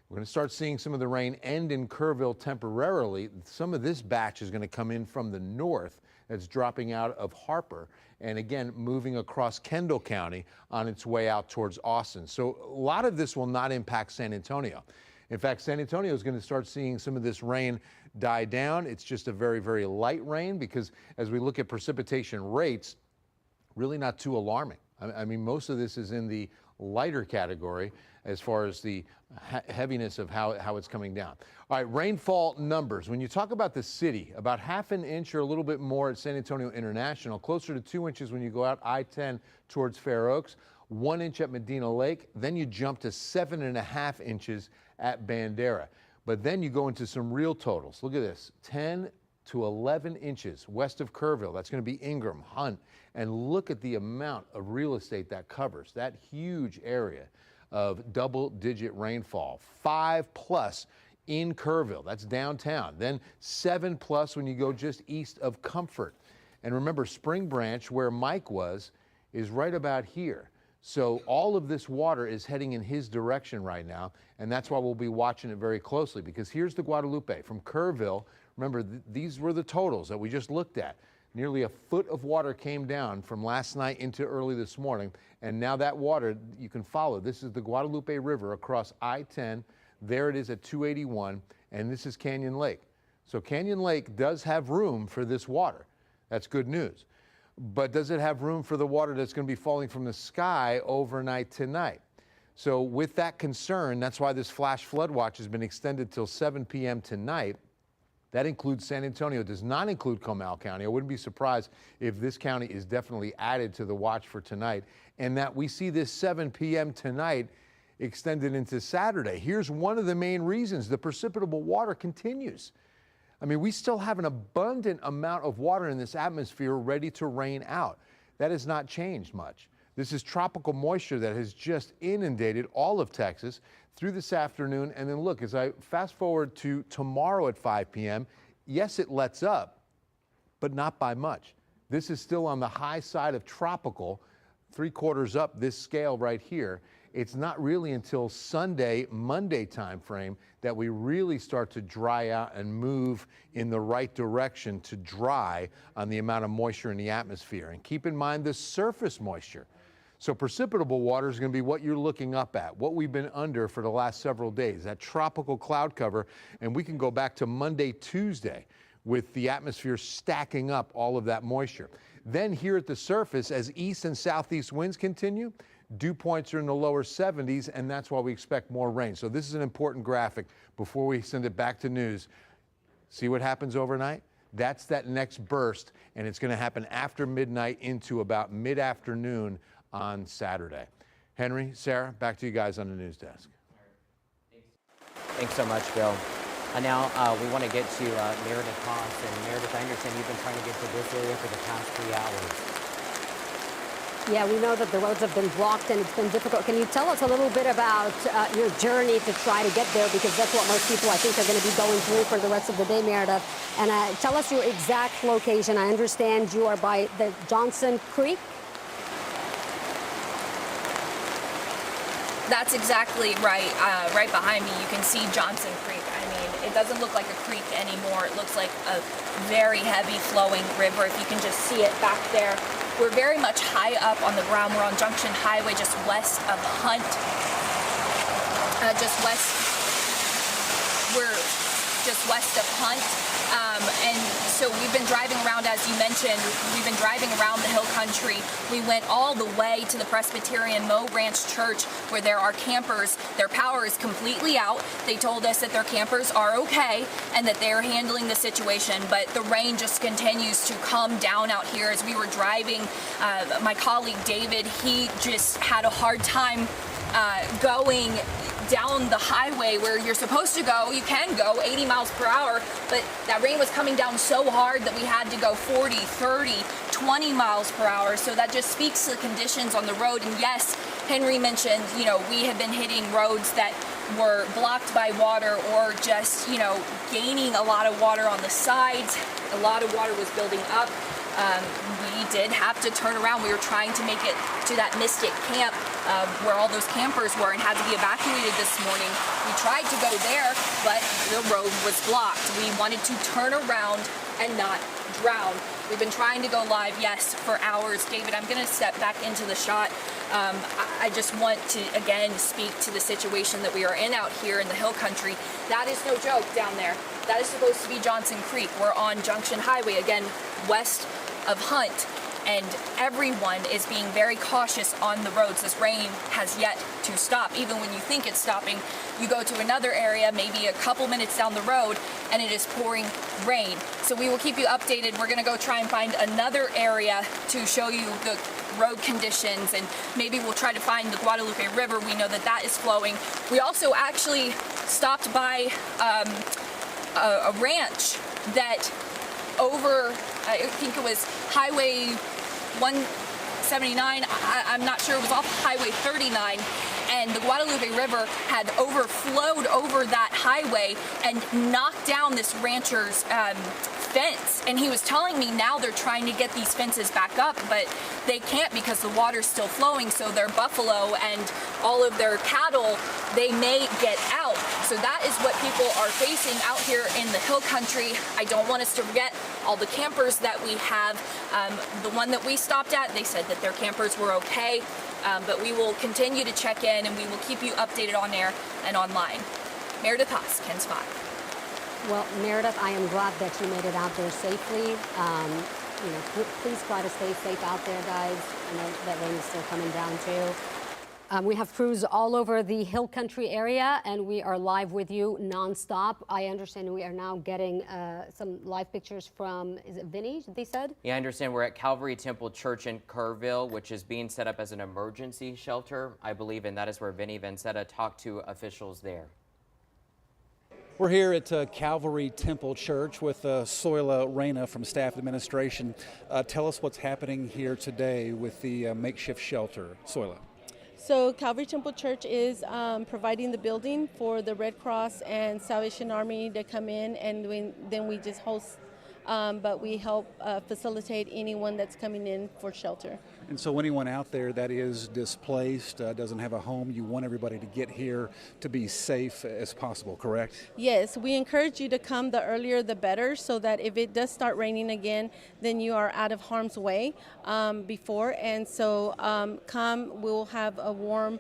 We're going to start seeing some of the rain end in Kerrville temporarily. Some of this batch is going to come in from the north that's dropping out of Harper and, again, moving across Kendall County on its way out towards Austin. So a lot of this will not impact San Antonio. In fact, San Antonio is going to start seeing some of this rain die down. It's just a very, very light rain because as we look at precipitation rates, really not too alarming. I mean, most of this is in the lighter category as far as the heaviness of how it's coming down. All right, rainfall numbers. When you talk about the city, about ½ an inch or a little bit more at San Antonio International, closer to 2 inches when you go out I-10 towards Fair Oaks, 1 inch at Medina Lake, then you jump to 7.5 inches at Bandera. But then you go into some real totals. Look at this, 10 to 11 inches west of Kerrville. That's going to be Ingram, Hunt. And look at the amount of real estate that covers, that huge area of double-digit rainfall. 5+ in Kerrville, that's downtown. Then 7+ when you go just east of Comfort. And remember, Spring Branch, where Mike was, is right about here. So all of this water is heading in his direction right now, and that's why we'll be watching it very closely, because here's the Guadalupe from Kerrville. Remember, these were the totals that we just looked at. Nearly a foot of water came down from last night into early this morning, and now that water you can follow. This is the Guadalupe River across I-10. There it is at 281, and this is Canyon Lake. So Canyon Lake does have room for this water. That's good news. But does it have room for the water that's going to be falling from the sky overnight tonight? So with that concern, that's why this flash flood watch has been extended till 7 p.m. tonight. That includes San Antonio, does not include Comal County. I wouldn't be surprised if this county is definitely added to the watch for tonight, and that we see this 7 p.m. tonight extended into Saturday. Here's one of the main reasons: the precipitable water continues. I mean, we still have an abundant amount of water in this atmosphere ready to rain out. That has not changed much. This is tropical moisture that has just inundated all of Texas through this afternoon. And then look, as I fast forward to tomorrow at 5 p.m., yes, it lets up, but not by much. This is still on the high side of tropical, 3/4 up this scale right here. It's not really until Sunday, Monday timeframe that we really start to dry out and move in the right direction to dry on the amount of moisture in the atmosphere. And keep in mind the surface moisture. So precipitable water is going to be what you're looking up at, what we've been under for the last several days, that tropical cloud cover. And we can go back to Monday, Tuesday with the atmosphere stacking up all of that moisture. Then here at the surface, as east and southeast winds continue, dew points are in the lower 70s, and that's why we expect more rain. So this is an important graphic before we send it back to news. See what happens overnight? That's that next burst, and it's going to happen after midnight into about mid-afternoon on Saturday. Henry, Sarah, back to you guys on the news desk. Thanks so much, Bill. And now we want to get to Meredith Haas. And Meredith, I understand you've been trying to get to this area for the past 3 hours. Yeah, we know that the roads have been blocked and it's been difficult. Can you tell us a little bit about your journey to try to get there? Because that's what most people, I think, are going to be going through for the rest of the day, Meredith. And tell us your exact location. I understand you are by the Johnson Creek. That's exactly right. Right behind me, you can see Johnson Creek. I mean, it doesn't look like a creek anymore. It looks like a very heavy flowing river. If you can just see it back there. We're very much high up on the ground. We're on Junction Highway, just west of Hunt. We're just west of Hunt. And so we've been driving around, as you mentioned, we've been driving around the hill country. We went all the way to the Presbyterian Moe Ranch Church, where there are campers. Their power is completely out. They told us that their campers are okay and that they're handling the situation, but the rain just continues to come down out here. As we were driving, my colleague David, he just had a hard time going down the highway where you're supposed to go. You can go 80 miles per hour, but that rain was coming down so hard that we had to go 40, 30, 20 miles per hour. So that just speaks to the conditions on the road. And yes, Henry mentioned, you know, we have been hitting roads that were blocked by water or just, you know, gaining a lot of water on the sides. A lot of water was building up. We did have to turn around. We were trying to make it to that Mystic camp where all those campers were and had to be evacuated this morning. We tried to go there, but the road was blocked. We wanted to turn around and not drown. We've been trying to go live, yes, for hours. David, I'm going to step back into the shot. I just want to, again, speak to the situation that we are in out here in the hill country. That is no joke down there. That is supposed to be Johnson Creek. We're on Junction Highway, again, west of Hunt. and everyone is being very cautious on the roads. This rain has yet to stop. Even when you think it's stopping, you go to another area, maybe a couple minutes down the road, and it is pouring rain. So we will keep you updated. We're going to go try and find another area to show you the road conditions, and maybe we'll try to find the Guadalupe River. We know that that is flowing. We also actually stopped by a ranch that over, I think it was Highway 179, I'm not sure, it was off Highway 39, and the Guadalupe River had overflowed over that highway and knocked down this rancher's fence. And he was telling me now they're trying to get these fences back up, but they can't because the water's still flowing, so their buffalo and all of their cattle, they may get out. So that is what people are facing out here in the hill country. I don't want us to forget all the campers that we have. The one that we stopped at, they said that their campers were okay, but we will continue to check in and we will keep you updated on air and online. Meredith Haas, KENS 5. Well, Meredith, I am glad that you made it out there safely. Please try to stay safe out there, guys. I know that rain is still coming down too. We have crews all over the hill country area, and we are live with you nonstop. I understand we are now getting some live pictures from, is it Vinny, they said? Yeah, I understand we're at Calvary Temple Church in Kerrville, which is being set up as an emergency shelter, I believe, and that is where Vinny Vancetta talked to officials there. We're here at Calvary Temple Church with Soila Reyna from Staff Administration. Tell us what's happening here today with the makeshift shelter. Soila. So Calvary Temple Church is providing the building for the Red Cross and Salvation Army to come in, and then we just host, but we help facilitate anyone that's coming in for shelter. And so anyone out there that is displaced, doesn't have a home, you want everybody to get here to be safe as possible, correct? Yes, we encourage you to come, the earlier the better, so that if it does start raining again, then you are out of harm's way before. And so come, we'll have a warm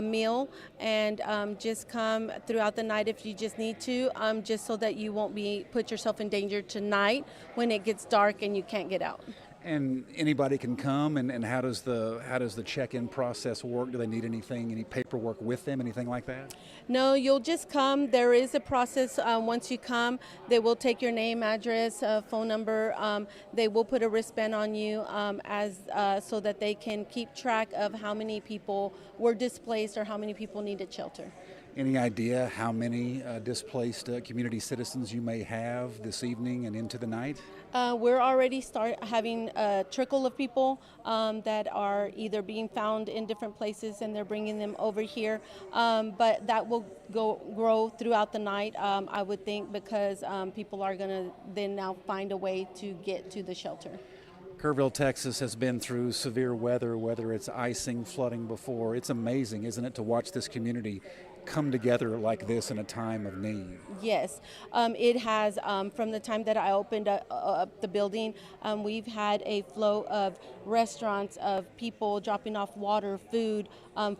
meal, and just come throughout the night if you just need to, just so that you won't put yourself in danger tonight when it gets dark and you can't get out. And anybody can come, and how does the check-in process work? Do they need anything, any paperwork with them, anything like that? No, you'll just come. There is a process. Once you come, they will take your name, address, phone number. They will put a wristband on you so that they can keep track of how many people were displaced or how many people needed shelter. Any idea how many displaced community citizens you may have this evening and into the night? We're already having a trickle of people that are either being found in different places and they're bringing them over here. But that will grow throughout the night, I would think, because people are going to then now find a way to get to the shelter. Kerrville, Texas has been through severe weather, whether it's icing, flooding before. It's amazing, isn't it, to watch this community come together like this in a time of need? Yes, it has. From the time that I opened up the building, we've had a flow of restaurants, of people dropping off water, food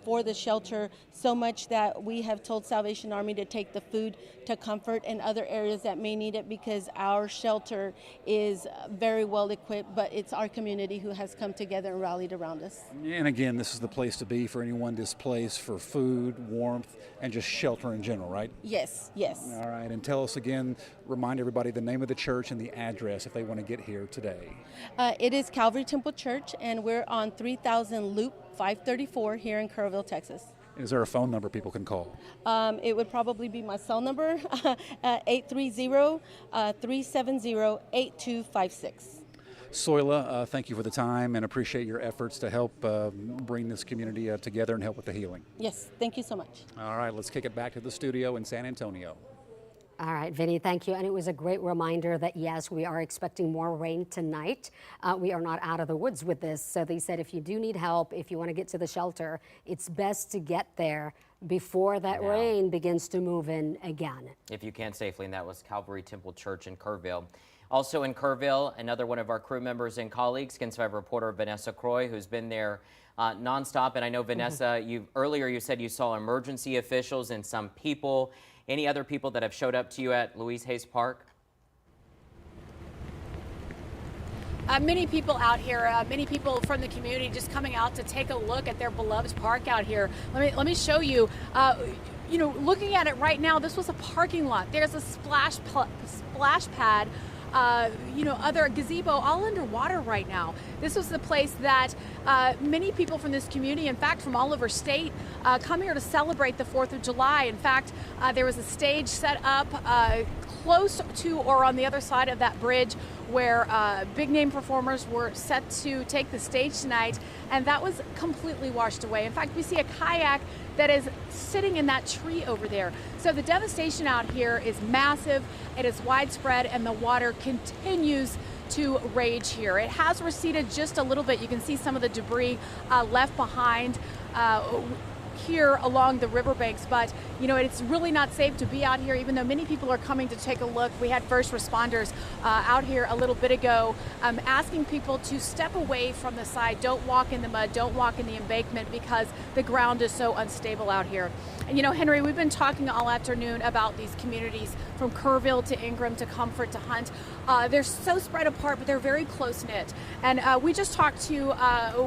for the shelter, so much that we have told Salvation Army to take the food to Comfort and other areas that may need it, because our shelter is very well equipped, but it's our community who has come together and rallied around us. And again, this is the place to be for anyone displaced, for food, warmth, and just shelter in general, right? Yes, yes. All right, and tell us again, remind everybody the name of the church and the address if they want to get here today. It is Calvary Temple Church, and we're on 3000 Loop 534 here in Kerrville, Texas. Is there a phone number people can call? It would probably be my cell number, 830-370-8256. Soila, thank you for the time and appreciate your efforts to help bring this community together and help with the healing. Yes, thank you so much. All right, let's kick it back to the studio in San Antonio. All right, Vinny, thank you. And it was a great reminder that, yes, we are expecting more rain tonight. We are not out of the woods with this. So they said if you do need help, if you want to get to the shelter, it's best to get there before that rain begins to move in again. If you can safely, and that was Calvary Temple Church in Kerrville. Also in Kerrville, another one of our crew members and colleagues, KENS 5 reporter Vanessa Croy, who's been there nonstop. And I know, Vanessa, earlier you said you saw emergency officials and some people. Any other people that have showed up to you at Louise Hayes Park? Many people out here, many people from the community just coming out to take a look at their beloved park out here. Let me show you. You know, looking at it right now, this was a parking lot. There's a splash pad. You know, other gazebo, all underwater right now. This was the place that many people from this community, in fact, from all over state, come here to celebrate the 4th of July. In fact, there was a stage set up close to or on the other side of that bridge where big name performers were set to take the stage tonight, and that was completely washed away. In fact, we see a kayak that is sitting in that tree over there. So the devastation out here is massive, it is widespread, and the water continues to rage here. It has receded just a little bit. You can see some of the debris left behind here along the riverbanks, but you know, it's really not safe to be out here, even though many people are coming to take a look. We had first responders out here a little bit ago asking people to step away from the side. Don't walk in the mud, don't walk in the embankment, because the ground is so unstable out here. And you know, Henry, we've been talking all afternoon about these communities from Kerrville to Ingram to Comfort to Hunt. They're so spread apart, but they're very close knit. And we just talked to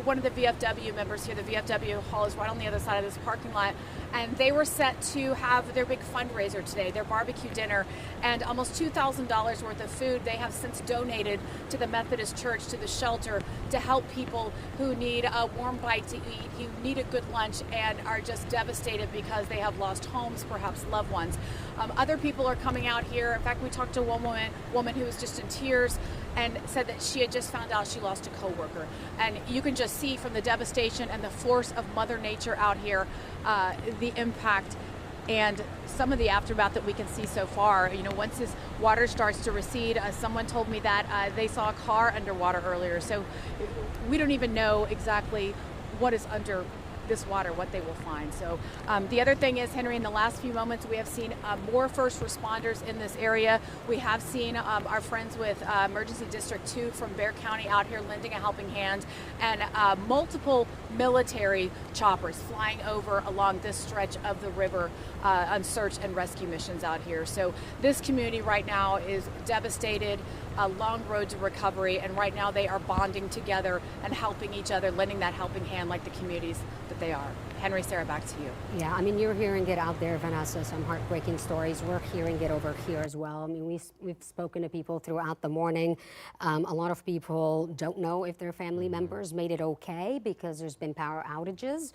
one of the VFW members here. The VFW hall is right on the other side of this parking lot, and they were set to have their big fundraiser today, their barbecue dinner, and almost $2,000 worth of food they have since donated to the Methodist Church, to the shelter, to help people who need a warm bite to eat, who need a good lunch, and are just devastated because they have lost homes, perhaps loved ones. Other people are coming out here. In fact, we talked to one woman who was just in tears and said that she had just found out she lost a coworker. And you can just see from the devastation and the force of Mother Nature out here, the impact and some of the aftermath that we can see so far. You know, once this water starts to recede, someone told me that they saw a car underwater earlier. So we don't even know exactly what is under this water, what they will find. So the other thing is, Henry, in the last few moments, we have seen more first responders in this area. We have seen our friends with Emergency District 2 from Bexar County out here lending a helping hand, and multiple military choppers flying over along this stretch of the river on search and rescue missions out here. So this community right now is devastated, a long road to recovery, and right now they are bonding together and helping each other, lending that helping hand like the communities that they are. Henry, Sarah, back to you. Yeah, I mean, you're hearing it out there, Vanessa, some heartbreaking stories. We're hearing it over here as well. I mean, we've spoken to people throughout the morning. A lot of people don't know if their family members made it okay because there's been power outages.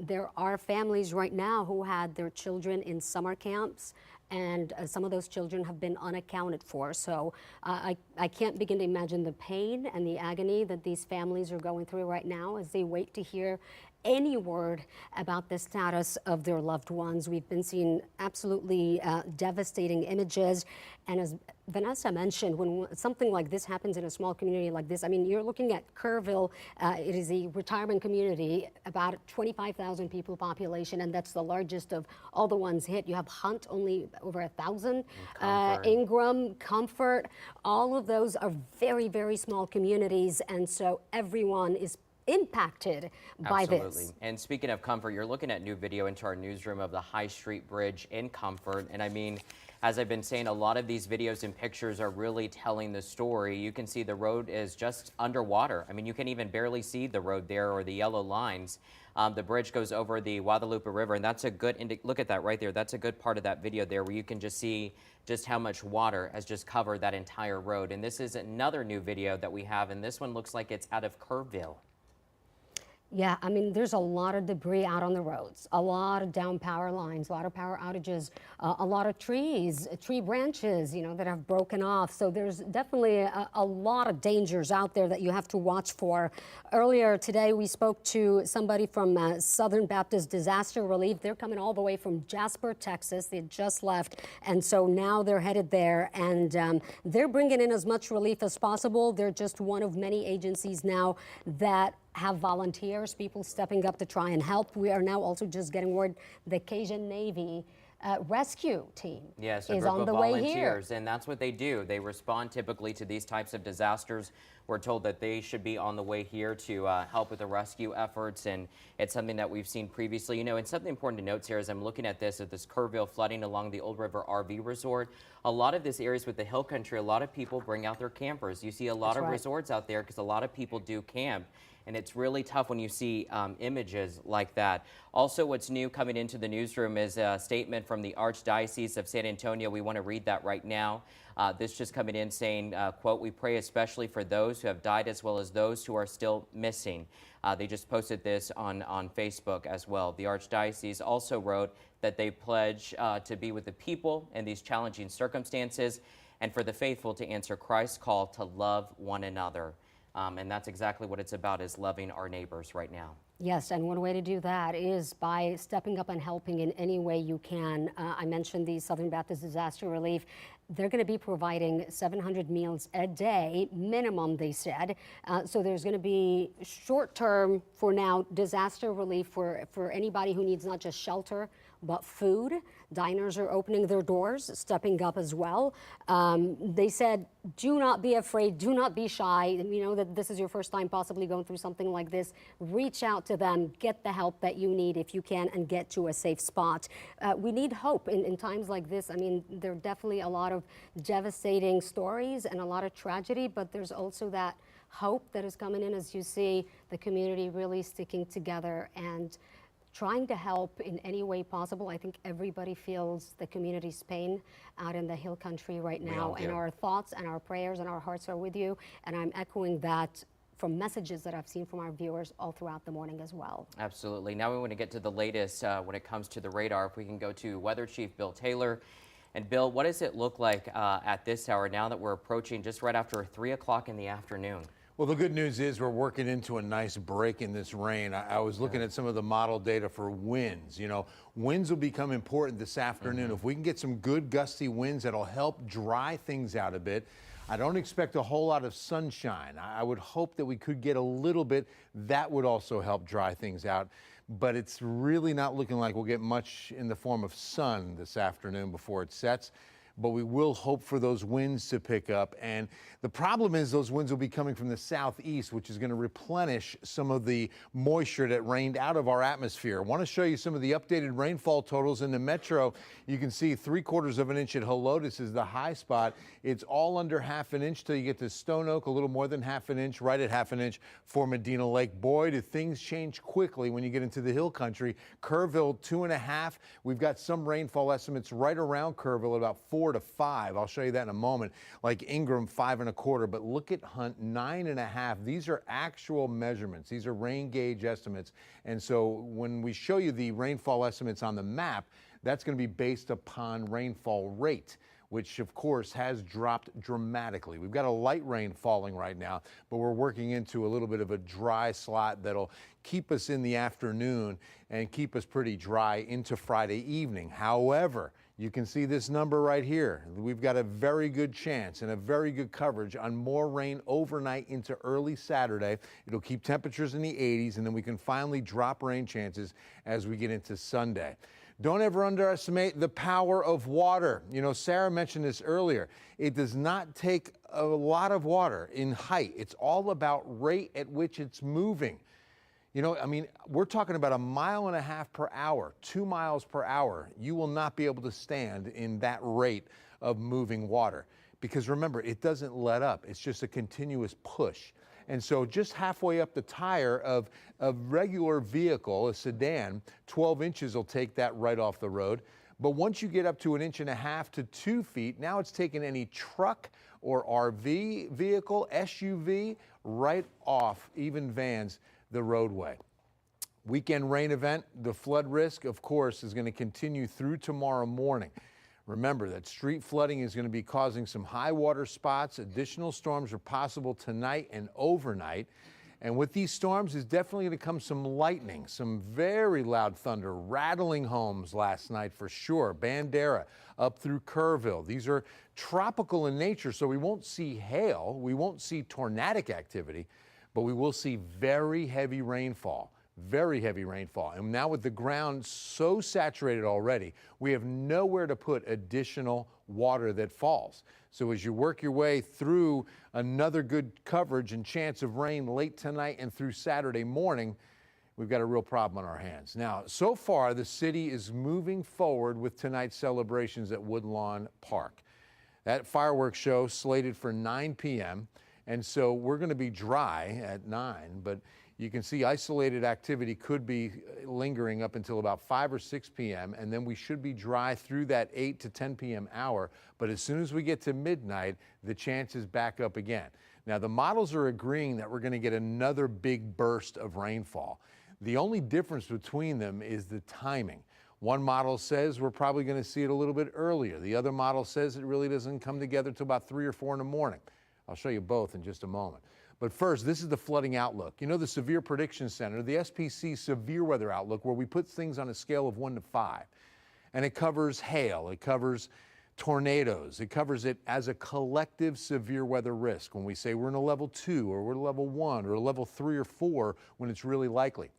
There are families right now who had their children in summer camps, and some of those children have been unaccounted for. So I can't begin to imagine the pain and the agony that these families are going through right now as they wait to hear any word about the status of their loved ones. We've been seeing absolutely devastating images. And as Vanessa mentioned, when something like this happens in a small community like this, I mean, you're looking at Kerrville. It is a retirement community, about 25,000 people population, and that's the largest of all the ones hit. You have Hunt, only over 1,000. Ingram, Comfort, all of those are very, very small communities. And so everyone is impacted by this. And speaking of Comfort, you're looking at new video into our newsroom of the High Street Bridge in Comfort. And I mean, as I've been saying, a lot of these videos and pictures are really telling the story. You can see the road is just underwater. I mean, you can even barely see the road there or the yellow lines. The bridge goes over the Guadalupe River, and that's a good, look at that right there. That's a good part of that video there where you can just see just how much water has just covered that entire road. And this is another new video that we have, and this one looks like it's out of Kerrville. Yeah, I mean, there's a lot of debris out on the roads, a lot of down power lines, a lot of power outages, a lot of trees, tree branches, you know, that have broken off. So there's definitely a lot of dangers out there that you have to watch for. Earlier today, we spoke to somebody from Southern Baptist Disaster Relief. They're coming all the way from Jasper, Texas. They just left, and so now they're headed there, and they're bringing in as much relief as possible. They're just one of many agencies now that have volunteers, people stepping up to try and help. We are now also just getting word the Cajun Navy rescue team is on the way here. And that's what they do. They respond typically to these types of disasters We're told that they should be on the way here to help with the rescue efforts, and it's something that we've seen previously. You know, and something important to note, Sarah, as I'm looking at this Kerrville flooding along the Old River RV Resort, a lot of this areas with the hill country, a lot of people bring out their campers. You see a lot of resorts out there because a lot of people do camp. And it's really tough when you see images like that. Also, what's new coming into the newsroom is a statement from the Archdiocese of San Antonio. We want to read that right now. This just coming in saying, quote, "We pray especially for those who have died as well as those who are still missing." They just posted this on Facebook as well. The Archdiocese also wrote that they pledge to be with the people in these challenging circumstances and for the faithful to answer Christ's call to love one another. And that's exactly what it's about, is loving our neighbors right now. Yes, and one way to do that is by stepping up and helping in any way you can. I mentioned the Southern Baptist Disaster Relief. They're going to be providing 700 meals a day, minimum, they said. So there's going to be short-term, for now, disaster relief for anybody who needs not just shelter, but food. Diners are opening their doors, stepping up as well. They said, do not be afraid, do not be shy. You know that this is your first time possibly going through something like this. Reach out to them, get the help that you need if you can, and get to a safe spot. We need hope in times like this. I mean, there are definitely a lot of devastating stories and a lot of tragedy, but there's also that hope that is coming in as you see the community really sticking together and trying to help in any way possible. I think everybody feels the community's pain out in the hill country right now, and our thoughts and our prayers and our hearts are with you, and I'm echoing that from messages that I've seen from our viewers all throughout the morning as well. Absolutely. Now we want to get to the latest when it comes to the radar. If we can go to Weather Chief Bill Taylor. And Bill, what does it look like at this hour now that we're approaching just right after 3 o'clock in the afternoon? Well, the good news is we're working into a nice break in this rain. I was looking at some of the model data for winds. You know, winds will become important this afternoon. If we can get some good gusty winds, that'll help dry things out a bit. I don't expect a whole lot of sunshine. I would hope that we could get a little bit. That would also help dry things out. But it's really not looking like we'll get much in the form of sun this afternoon before it sets. But we will hope for those winds to pick up. And the problem is those winds will be coming from the southeast, which is going to replenish some of the moisture that rained out of our atmosphere. I want to show you some of the updated rainfall totals in the metro. You can see 3/4 of an inch at Helotes is the high spot. It's all under half an inch till you get to Stone Oak, a little more than half an inch, right at half an inch for Medina Lake. Boy, do things change quickly when you get into the hill country. Kerrville, 2.5. We've got some rainfall estimates right around Kerrville, about 4 to 5. I'll show you that in a moment. Like Ingram, 5.25. But look at Hunt, 9.5. These are actual measurements. These are rain gauge estimates. And so when we show you the rainfall estimates on the map, that's going to be based upon rainfall rate, which of course has dropped dramatically. We've got a light rain falling right now, but we're working into a little bit of a dry slot that'll keep us in the afternoon and keep us pretty dry into Friday evening. However, you can see this number right here. We've got a very good chance and a very good coverage on more rain overnight into early Saturday. It'll keep temperatures in the 80s, and then we can finally drop rain chances as we get into Sunday. Don't ever underestimate the power of water. You know, Sarah mentioned this earlier. It does not take a lot of water in height. It's all about rate at which it's moving. You know, I mean, we're talking about 1.5 miles per hour, 2 miles per hour. You will not be able to stand in that rate of moving water because remember, it doesn't let up. It's just a continuous push. And so just halfway up the tire of a regular vehicle, a sedan, 12 inches will take that right off the road. But once you get up to 1.5 inches to 2 feet, now it's taking any truck or RV vehicle, SUV, right off, even vans, the roadway. Weekend rain event, the flood risk, of course, is going to continue through tomorrow morning. Remember that street flooding is going to be causing some high water spots. Additional storms are possible tonight and overnight. And with these storms is definitely going to come some lightning, some very loud thunder, rattling homes last night for sure. Bandera up through Kerrville. These are tropical in nature, so we won't see hail. We won't see tornadic activity, but we will see very heavy rainfall. Very heavy rainfall. And now with the ground so saturated already, we have nowhere to put additional water that falls. So as you work your way through another good coverage and chance of rain late tonight and through Saturday morning, we've got a real problem on our hands. Now, so far, the city is moving forward with tonight's celebrations at Woodlawn Park. That fireworks show slated for 9 p.m., and so we're going to be dry at 9, but you can see isolated activity could be lingering up until about 5 or 6 p.m., and then we should be dry through that 8 to 10 p.m. hour. But as soon as we get to midnight, the chances back up again. Now, the models are agreeing that we're going to get another big burst of rainfall. The only difference between them is the timing. One model says we're probably going to see it a little bit earlier. The other model says it really doesn't come together till about 3 or 4 in the morning. I'll show you both in just a moment. But first, this is the flooding outlook. You know, the Severe Prediction Center, the SPC Severe Weather Outlook, where we put things on a scale of 1 to 5. And it covers hail, it covers tornadoes, it covers it as a collective severe weather risk. When we say we're in a level 2 or we're a level 1 or a level 3 or 4 when it's really likely.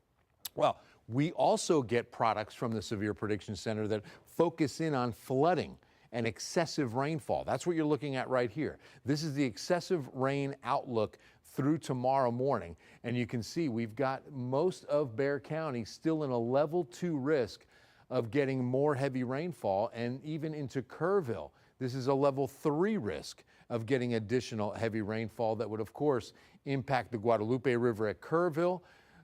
Well, we also get products from the Severe Prediction Center that focus in on flooding and excessive rainfall. That's what you're looking at right here. This is the excessive rain outlook through tomorrow morning. And you can see we've got most of Bexar County still in a level 2 risk of getting more heavy rainfall, and even into Kerrville. This is a level 3 risk of getting additional heavy rainfall that would, of course, impact the Guadalupe River at Kerrville,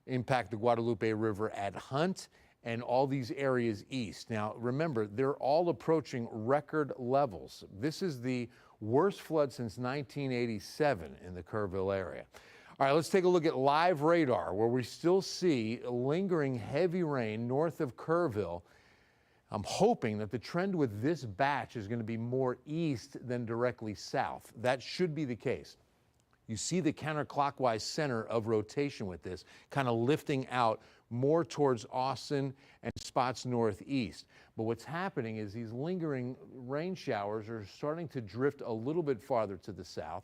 impact the Guadalupe River at Hunt, and all these areas east. Now, remember, they're all approaching record levels. This is the worst flood since 1987 in the Kerrville area. All right, let's take a look at live radar, where we still see lingering heavy rain north of Kerrville. I'm hoping that the trend with this batch is going to be more east than directly south. That should be the case. You see the counterclockwise center of rotation with this, kind of lifting out more towards Austin and spots northeast. But what's happening is these lingering rain showers are starting to drift a little bit farther to the south.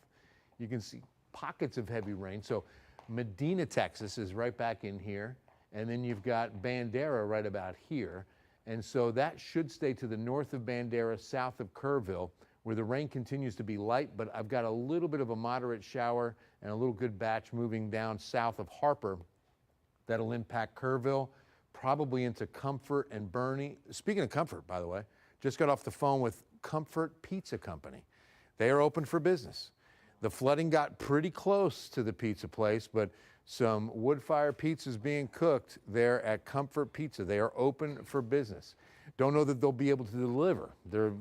You can see pockets of heavy rain. So Medina, Texas is right back in here. And then you've got Bandera right about here. And so that should stay to the north of Bandera, south of Kerrville, where the rain continues to be light, but I've got a little bit of a moderate shower and a little good batch moving down south of Harper. That'll impact Kerrville, probably into Comfort and Bernie. Speaking of Comfort, by the way, just got off the phone with Comfort Pizza Company. They are open for business. The flooding got pretty close to the pizza place, but some wood-fire pizzas being cooked there at Comfort Pizza. They are open for business. Don't know that they'll be able to deliver. They're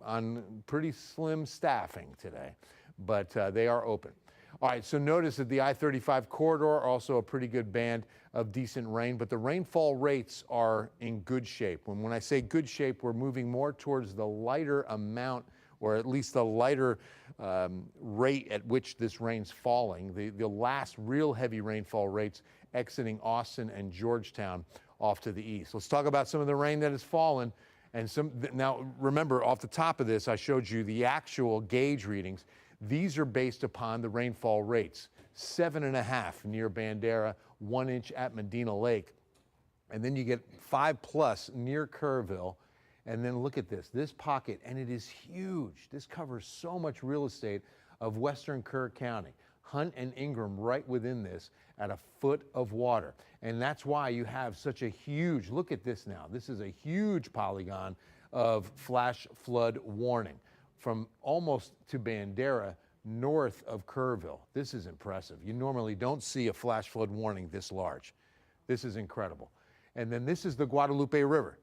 on pretty slim staffing today, but they are open. All right, so notice that the I-35 corridor, also a pretty good band of decent rain, but the rainfall rates are in good shape. When I say good shape, we're moving more towards the lighter amount, or at least the lighter rate at which this rain's falling. The last real heavy rainfall rates exiting Austin and Georgetown off to the east. Let's talk about some of the rain that has fallen. And now, remember, off the top of this, I showed you the actual gauge readings. These are based upon the rainfall rates. 7.5 near Bandera, 1 inch at Medina Lake. And then you get 5+ near Kerrville. And then look at this pocket, and it is huge. This covers so much real estate of western Kerr County. Hunt and Ingram right within this at a foot of water. And that's why you have such a huge, look at this now. This is a huge polygon of flash flood warning from almost to Bandera north of Kerrville. This is impressive. You normally don't see a flash flood warning this large. This is incredible. And then this is the Guadalupe River,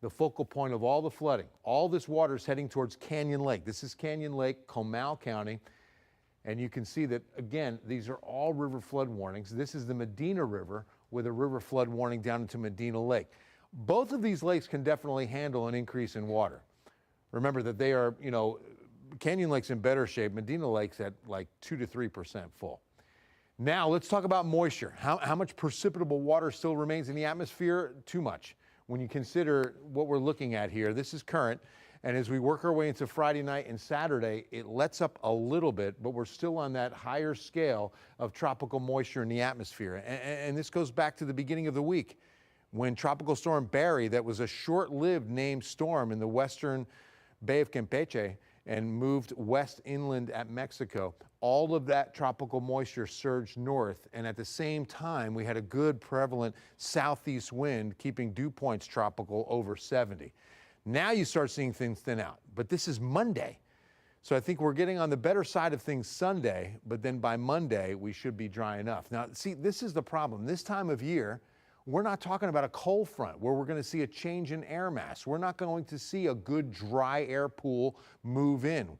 the focal point of all the flooding. All this water is heading towards Canyon Lake. This is Canyon Lake, Comal County. And you can see that, again, these are all river flood warnings. This is the Medina River with a river flood warning down into Medina Lake. Both of these lakes can definitely handle an increase in water. Remember that they are, Canyon Lake's in better shape. Medina Lake's at like 2 to 3% full. Now let's talk about moisture. How much precipitable water still remains in the atmosphere? Too much. When you consider what we're looking at here, this is current. And as we work our way into Friday night and Saturday, it lets up a little bit, but we're still on that higher scale of tropical moisture in the atmosphere. And this goes back to the beginning of the week when Tropical Storm Barry, that was a short-lived named storm in the western Bay of Campeche and moved west inland at Mexico. All of that tropical moisture surged north, and at the same time, we had a good prevalent southeast wind keeping dew points tropical over 70. Now you start seeing things thin out, but this is Monday. So I think we're getting on the better side of things Sunday, but then by Monday, we should be dry enough. Now, see, this is the problem. This time of year, we're not talking about a cold front where we're going to see a change in air mass. We're not going to see a good dry air pool move in.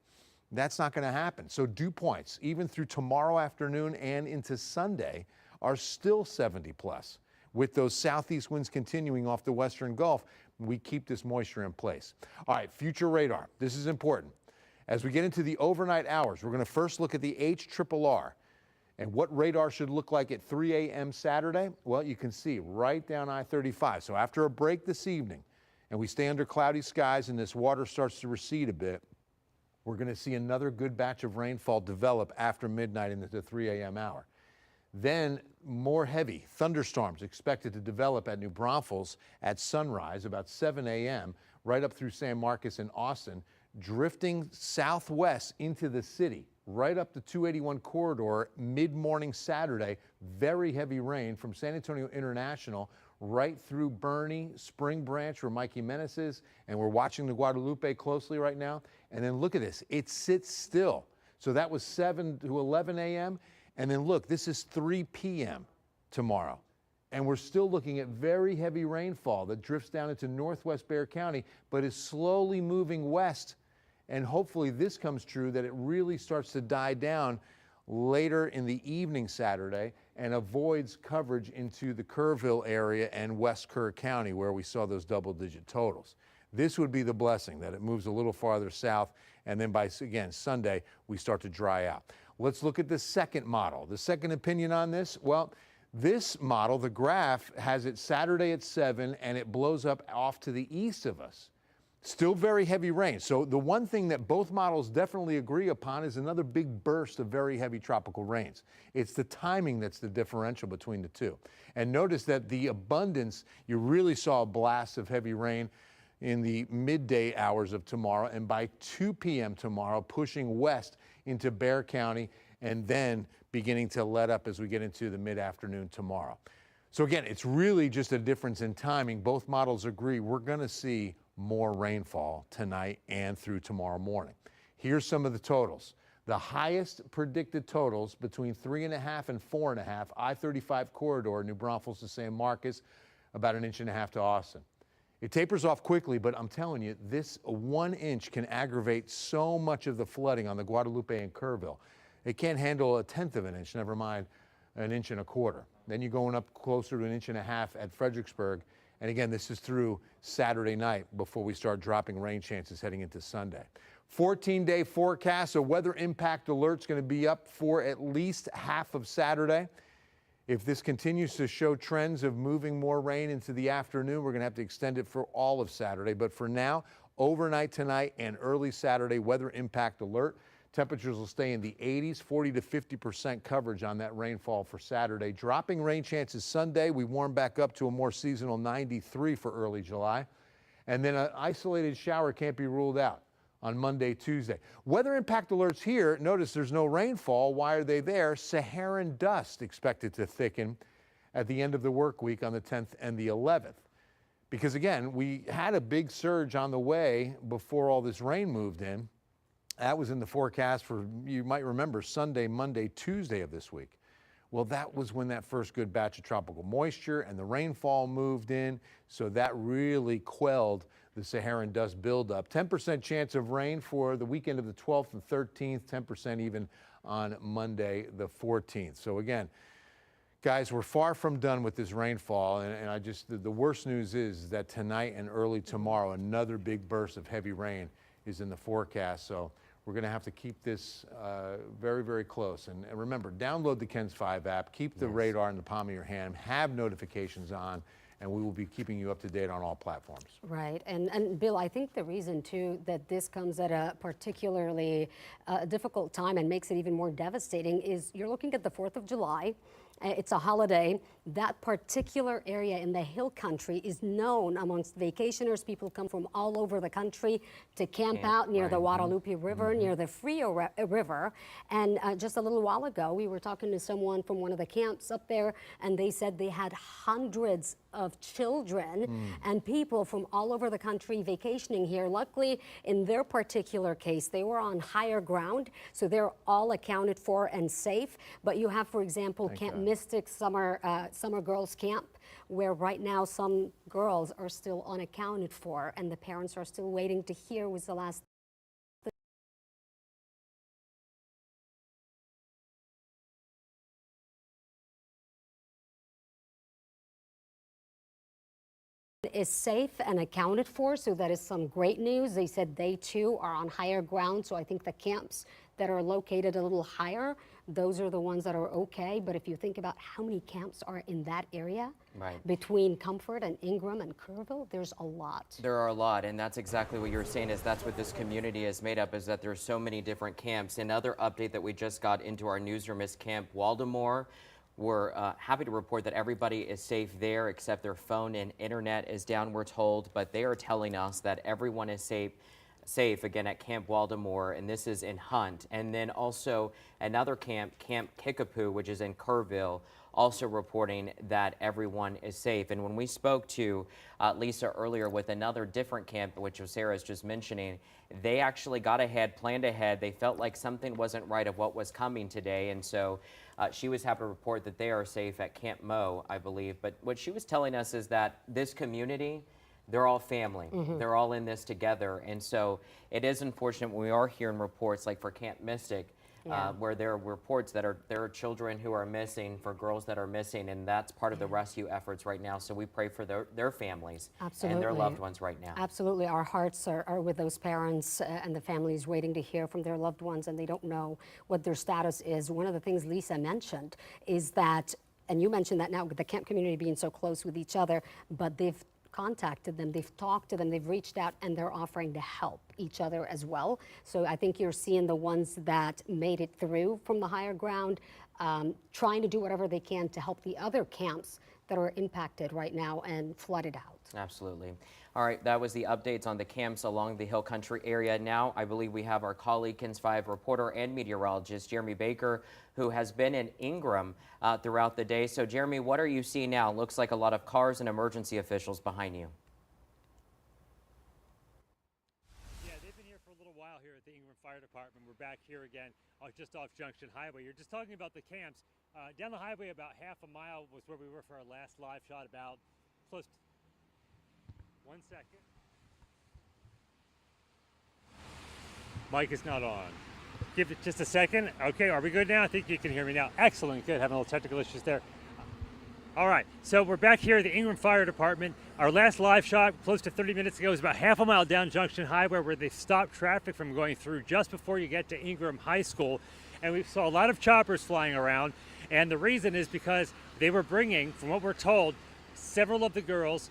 That's not going to happen. So dew points, even through tomorrow afternoon and into Sunday, are still 70 plus. With those southeast winds continuing off the western Gulf, we keep this moisture in place. All right, future radar. This is important. As we get into the overnight hours, we're going to first look at the HRRR. And what radar should look like at 3 a.m. Saturday? Well, you can see right down I-35. So after a break this evening, and we stay under cloudy skies and this water starts to recede a bit, we're going to see another good batch of rainfall develop after midnight into the 3 a.m. hour. Then more heavy thunderstorms expected to develop at New Braunfels at sunrise, about 7 a.m., right up through San Marcos and Austin, drifting southwest into the city, right up the 281 corridor, mid-morning Saturday. Very heavy rain from San Antonio International right through Bernie, Spring Branch, where Mike Jimenez is, and we're watching the Guadalupe closely right now. And then look at this, it sits still. So that was 7 to 11 a.m. And then look, this is 3 p.m. tomorrow. And we're still looking at very heavy rainfall that drifts down into northwest Bexar County, but is slowly moving west. And hopefully this comes true, that it really starts to die down later in the evening Saturday and avoids coverage into the Kerrville area and West Kerr County, where we saw those double-digit totals. This would be the blessing, that it moves a little farther south, and then by, again, Sunday, we start to dry out. Let's look at the second model. The second opinion on this, well, this model, the graph, has it Saturday at 7, and it blows up off to the east of us. Still very heavy rain. So the one thing that both models definitely agree upon is another big burst of very heavy tropical rains. It's the timing that's the differential between the two. And notice that the abundance, you really saw a blast of heavy rain in the midday hours of tomorrow, and by 2 p.m. tomorrow, pushing west into Bexar County, and then beginning to let up as we get into the mid-afternoon tomorrow. So again, it's really just a difference in timing. Both models agree we're going to see more rainfall tonight and through tomorrow morning. Here's some of the totals. The highest predicted totals between 3.5 and 4.5, I-35 corridor, New Braunfels to San Marcos, about 1.5 inches to Austin. It tapers off quickly, but I'm telling you, this 1 inch can aggravate so much of the flooding on the Guadalupe and Kerrville. It can't handle 1/10 of an inch, never mind 1.25 inches. Then you're going up closer to 1.5 inches at Fredericksburg. And again, this is through Saturday night before we start dropping rain chances heading into Sunday. 14-day forecast, a weather impact alert's going to be up for at least half of Saturday. If this continues to show trends of moving more rain into the afternoon, we're going to have to extend it for all of Saturday. But for now, overnight tonight and early Saturday, weather impact alert. Temperatures will stay in the 80s, 40 to 50% coverage on that rainfall for Saturday. Dropping rain chances Sunday. We warm back up to a more seasonal 93 for early July. And then an isolated shower can't be ruled out on Monday, Tuesday. Weather impact alerts here. Notice there's no rainfall. Why are they there? Saharan dust expected to thicken at the end of the work week on the 10th and the 11th. Because again, we had a big surge on the way before all this rain moved in. That was in the forecast for, you might remember, Sunday, Monday, Tuesday of this week. Well, that was when that first good batch of tropical moisture and the rainfall moved in, so that really quelled the Saharan dust buildup. 10% chance of rain for the weekend of the 12th and 13th, 10% even on Monday, the 14th. So again, guys, we're far from done with this rainfall, and the worst news is that tonight and early tomorrow, another big burst of heavy rain is in the forecast. So we're going to have to keep this very, very close. And remember, download the KENS 5 app, keep the radar in the palm of your hand, have notifications on, and we will be keeping you up to date on all platforms. Right. And Bill, I think the reason, too, that this comes at a particularly difficult time and makes it even more devastating is you're looking at the 4th of July. It's a holiday. That particular area in the hill country is known amongst vacationers. People come from all over the country to camp out near the Guadalupe River, near the Frio River. And just a little while ago, we were talking to someone from one of the camps up there, and they said they had hundreds of children and people from all over the country vacationing here. Luckily, in their particular case, they were on higher ground, so they're all accounted for and safe. But you have, for example, Camp Mystic Summer Girls Camp, where right now some girls are still unaccounted for, and the parents are still waiting to hear was the last is safe and accounted for, so that is some great news. They said they too are on higher ground, so I think the camps that are located a little higher, those are the ones that are okay. But if you think about how many camps are in that area, between Comfort and Ingram and Kerrville, there's a lot. There are a lot, and that's exactly what you were saying, is that's what this community is made up, is that there's so many different camps. Another update that we just got into our newsroom is Camp Waldemore. We're happy to report that everybody is safe there, except their phone and internet is down, we're told, but they are telling us that everyone is safe again at Camp Waldemore, and this is in Hunt. And then also another camp, Camp Kickapoo, which is in Kerrville, also reporting that everyone is safe. And when we spoke to Lisa earlier with another different camp, which Sarah's just mentioning, they actually got ahead, planned ahead. They felt like something wasn't right of what was coming today, and so she was happy to report that they are safe at Camp Mo, I believe. But what she was telling us is that this community, they're all family. They're all in this together. And so it is unfortunate when we are hearing reports like for Camp Mystic, where there are reports that there are children who are missing, for girls that are missing, and that's part of the rescue efforts right now. So we pray for their families and their loved ones right now. Absolutely. Our hearts are with those parents and the families waiting to hear from their loved ones, and they don't know what their status is. One of the things Lisa mentioned is that, and you mentioned that now with the camp community being so close with each other, but they've contacted them, they've talked to them, they've reached out, and they're offering to help each other as well. So I think you're seeing the ones that made it through from the higher ground, trying to do whatever they can to help the other camps that are impacted right now and flooded out. Absolutely. All right, that was the updates on the camps along the Hill Country area. Now, I believe we have our colleague, KENS 5 reporter and meteorologist, Jeremy Baker, who has been in Ingram throughout the day. So, Jeremy, what are you seeing now? Looks like a lot of cars and emergency officials behind you. Yeah, they've been here for a little while here at the Ingram Fire Department. We're back here again, just off Junction Highway. You're just talking about the camps. Down the highway about half a mile was where we were for our last live shot, about close to 1 second. Mic is not on. Give it just a second. Okay, are we good now? I think you can hear me now. Excellent, good. Having a little technical issues there. All right, so we're back here at the Ingram Fire Department. Our last live shot, close to 30 minutes ago, was about half a mile down Junction Highway, where they stopped traffic from going through just before you get to Ingram High School. And we saw a lot of choppers flying around. And the reason is because they were bringing, from what we're told, several of the girls,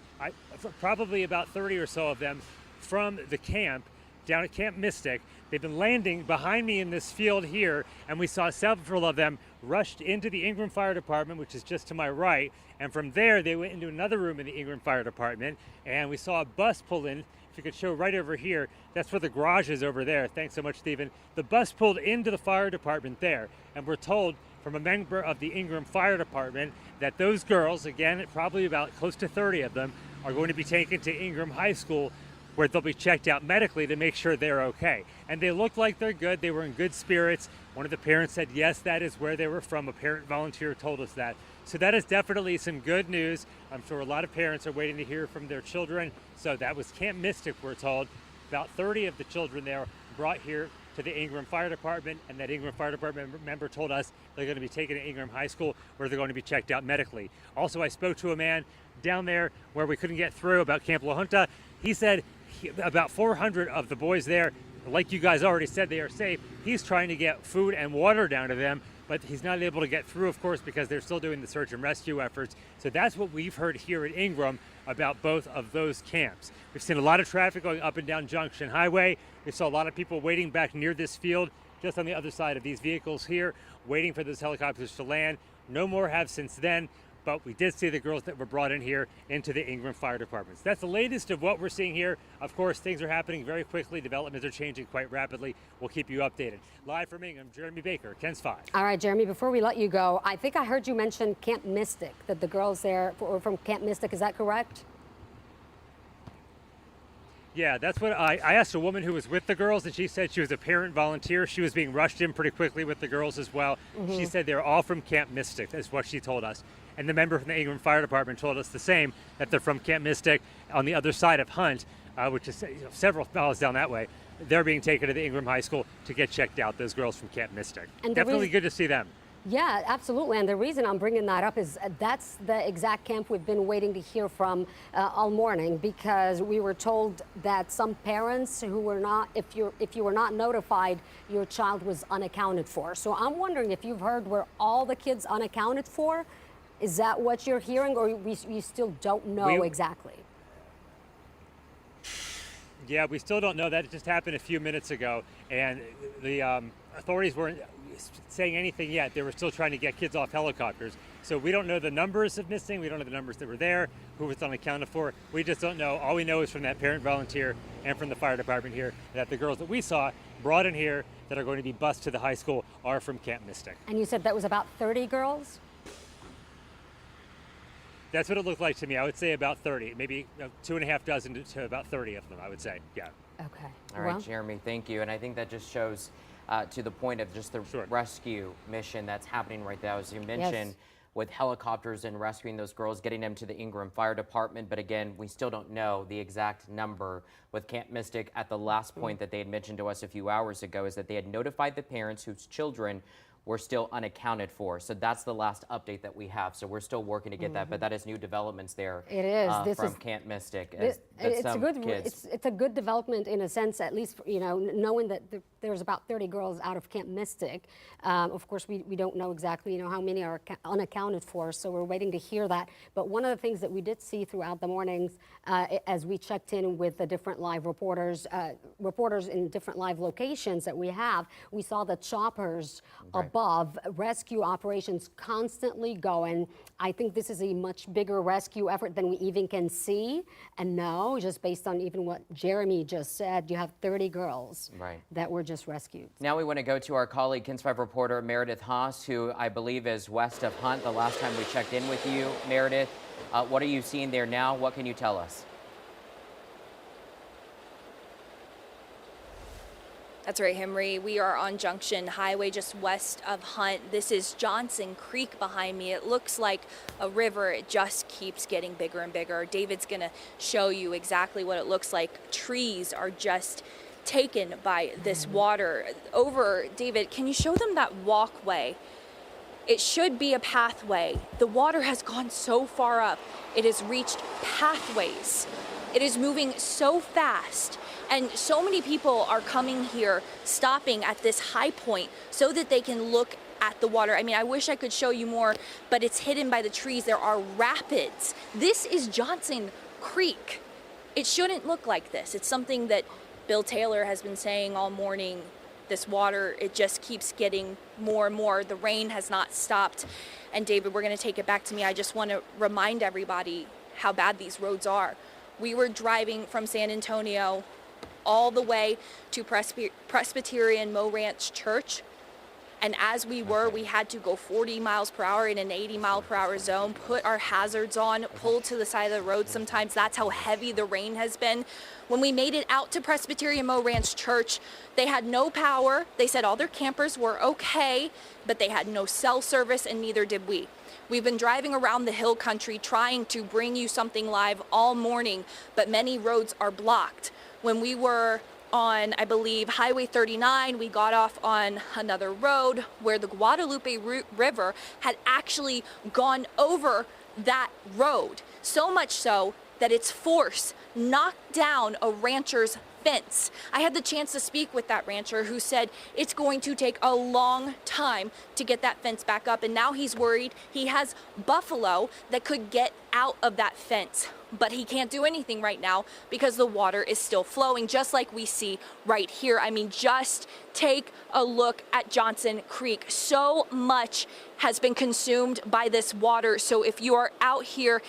probably about 30 or so of them, from the camp down at Camp Mystic. They've been landing behind me in this field here, and we saw several of them rushed into the Ingram Fire Department, which is just to my right, and from there they went into another room in the Ingram Fire Department, and we saw a bus pull in. If you could show right over here, that's where the garage is over there. Thanks so much, Stephen. The bus pulled into the fire department there, and we're told from a member of the Ingram Fire Department that those girls, again, probably about close to 30 of them, are going to be taken to Ingram High School, where they'll be checked out medically to make sure they're okay. And they look like they're good. They were in good spirits. One of the parents said, yes, that is where they were from. A parent volunteer told us that. So that is definitely some good news. I'm sure a lot of parents are waiting to hear from their children. So that was Camp Mystic, we're told. About 30 of the children there brought here to the Ingram Fire Department, and that Ingram Fire Department member told us they're going to be taken to Ingram High School, where they're going to be checked out medically. Also, I spoke to a man down there where we couldn't get through about Camp La Junta. He said about 400 of the boys there, like you guys already said, they are safe. He's trying to get food and water down to them, but he's not able to get through, of course, because they're still doing the search and rescue efforts. So that's what we've heard here at Ingram about both of those camps. We've seen a lot of traffic going up and down Junction Highway. We saw a lot of people waiting back near this field, just on the other side of these vehicles here, waiting for those helicopters to land. No more have since then, but we did see the girls that were brought in here into the Ingram Fire Departments. That's the latest of what we're seeing here. Of course, things are happening very quickly. Developments are changing quite rapidly. We'll keep you updated. Live from Ingham, Jeremy Baker, KENS 5. All right, Jeremy, before we let you go, I think I heard you mention Camp Mystic, that the girls there were from Camp Mystic. Is that correct? Yeah, that's what I asked a woman who was with the girls, and she said she was a parent volunteer. She was being rushed in pretty quickly with the girls as well. She said they're all from Camp Mystic. That's what she told us. And the member from the Ingram Fire Department told us the same, that they're from Camp Mystic on the other side of Hunt, which is several miles down that way. They're being taken to the Ingram High School to get checked out, those girls from Camp Mystic. And definitely good to see them. Yeah, absolutely. And the reason I'm bringing that up is that's the exact camp we've been waiting to hear from all morning, because we were told that some parents who were not, if you were not notified, your child was unaccounted for. So I'm wondering if you've heard were all the kids unaccounted for? Is that what you're hearing, or you still don't know exactly? Yeah, we still don't know that. It just happened a few minutes ago, and the authorities weren't saying anything yet. They were still trying to get kids off helicopters. So we don't know the numbers of missing. We don't know the numbers that were there, who was unaccounted for. We just don't know. All we know is from that parent volunteer and from the fire department here that the girls that we saw brought in here that are going to be bused to the high school are from Camp Mystic. And you said that was about 30 girls? That's what it looked like to me. I would say about 30, maybe 2.5 dozen to about 30 of them, I would say. Yeah. Okay. All right, Jeremy, thank you. And I think that just shows to the point of just the rescue mission that's happening right now, as you mentioned, with helicopters and rescuing those girls, getting them to the Ingram Fire Department. But again, we still don't know the exact number. With Camp Mystic, at the last point that they had mentioned to us a few hours ago, is that they had notified the parents whose children were still unaccounted for. So that's the last update that we have. So we're still working to get that, but that is new developments there. It is. From Camp Mystic. It's a good development in a sense, at least, you know, knowing that there's about 30 girls out of Camp Mystic. Of course, we don't know exactly, you know, how many are unaccounted for, so we're waiting to hear that. But one of the things that we did see throughout the mornings, as we checked in with the different live reporters in different live locations that we have, we saw the choppers above, rescue operations constantly going. I think this is a much bigger rescue effort than we even can see and know, just based on even what Jeremy just said. You have 30 girls that were just rescued. Now we want to go to our colleague, KENS 5 reporter Meredith Haas, who I believe is west of Hunt. The last time we checked in with you, Meredith, what are you seeing there now? What can you tell us? That's right, Henry. We are on Junction Highway just west of Hunt. This is Johnson Creek behind me. It looks like a river. It just keeps getting bigger and bigger. David's going to show you exactly what it looks like. Trees are just taken by this water. David, can you show them that walkway? It should be a pathway. The water has gone so far up. It has reached pathways. It is moving so fast. And so many people are coming here, stopping at this high point so that they can look at the water. I mean, I wish I could show you more, but it's hidden by the trees. There are rapids. This is Johnson Creek. It shouldn't look like this. It's something that Bill Taylor has been saying all morning. This water, it just keeps getting more and more. The rain has not stopped. And David, we're going to take it back to me. I just want to remind everybody how bad these roads are. We were driving from San Antonio all the way to Presbyterian Mo Ranch Church. And as we had to go 40 miles per hour in an 80 mile per hour zone, put our hazards on, pull to the side of the road sometimes. That's how heavy the rain has been. When we made it out to Presbyterian Mo Ranch Church, they had no power. They said all their campers were okay, but they had no cell service, and neither did we. We've been driving around the hill country trying to bring you something live all morning, but many roads are blocked. When we were on, I believe, Highway 39, we got off on another road where the Guadalupe River had actually gone over that road. So much so that its force knocked down a rancher's fence. I had the chance to speak with that rancher who said it's going to take a long time to get that fence back up, and now he's worried he has buffalo that could get out of that fence. But he can't do anything right now because the water is still flowing, just like we see right here. I mean, just take a look at Johnson Creek. So much has been consumed by this water. So if you are out here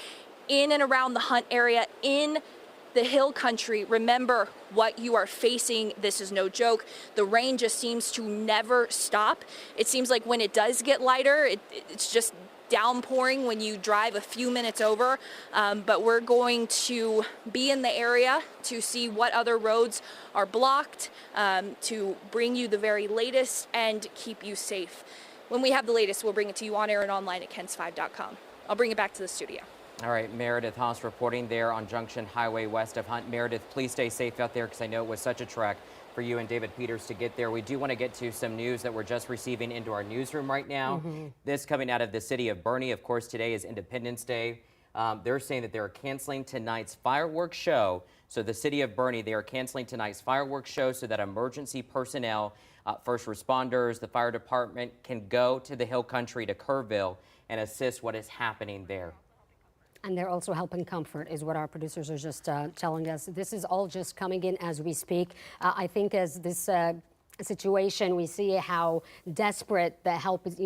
in and around the Hunt area, in the hill country, remember what you are facing. This is no joke. The rain just seems to never stop. It seems like when it does get lighter, it's just downpouring when you drive a few minutes over, but we're going to be in the area to see what other roads are blocked, to bring you the very latest and keep you safe. When we have the latest, we'll bring it to you on air and online at kens5.com. I'll bring it back to the studio. All right, Meredith Haas reporting there on Junction Highway west of Hunt. Meredith, please stay safe out there because I know it was such a trek for you and David Peters to get there. We do want to get to some news that we're just receiving into our newsroom right now. This coming out of the city of Boerne. Of course, today is Independence Day. They're saying that they're canceling tonight's fireworks show. So the city of Boerne, they are canceling tonight's fireworks show so that emergency personnel, first responders, the fire department can go to the hill country to Kerrville and assist what is happening there. And they're also helping comfort, is what our producers are just telling us. This is all just coming in as we speak. I think as this situation, we see how desperate the help is,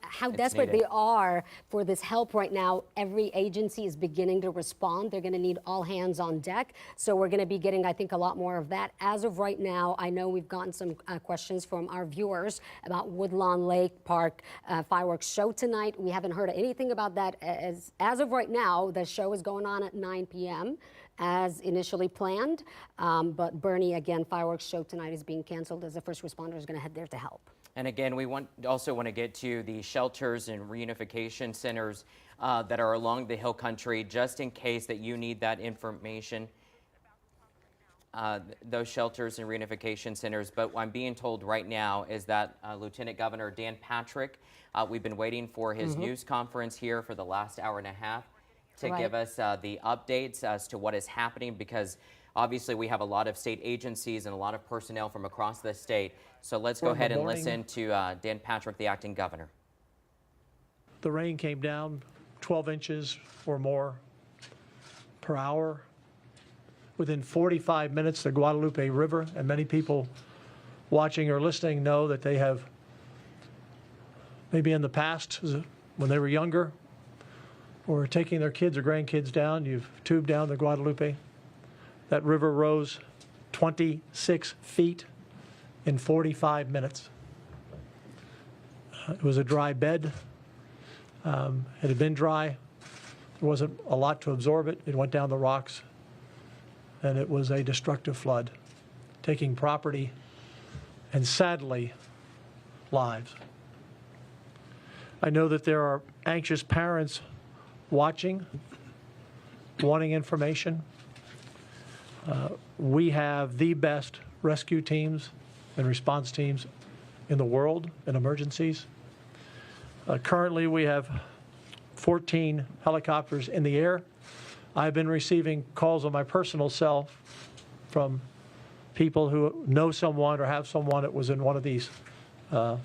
how desperate they are for this help right now. Every agency is beginning to respond. They're going to need all hands on deck. So we're going to be getting, I think, a lot more of that. As of right now, I know we've gotten some questions from our viewers about Woodlawn Lake Park fireworks show tonight. We haven't heard anything about that. As of right now, the show is going on at 9 p.m. as initially planned. But Boerne, again, fireworks show tonight is being canceled as the first responder is going to head there to help. And again, we also want to get to the shelters and reunification centers that are along the hill country, just in case that you need that information. Those shelters and reunification centers. But what I'm being told right now is that Lieutenant Governor Dan Patrick, we've been waiting for his news conference here for the last hour and a half to give us the updates as to what is happening, because obviously we have a lot of state agencies and a lot of personnel from across the state. So let's go ahead and listen to Dan Patrick, the acting governor. The rain came down 12 inches or more per hour. Within 45 minutes, the Guadalupe River, and many people watching or listening know that they have, maybe in the past, when they were younger, or taking their kids or grandkids down, you've tubed down the Guadalupe. That river rose 26 feet in 45 minutes. It was a dry bed. It had been dry. There wasn't a lot to absorb it. It went down the rocks, and it was a destructive flood, taking property and, sadly, lives. I know that there are anxious parents watching, wanting information. We have the best rescue teams and response teams in the world in emergencies. Currently, we have 14 helicopters in the air. I've been receiving calls on my personal cell from people who know someone or have someone that was in one of these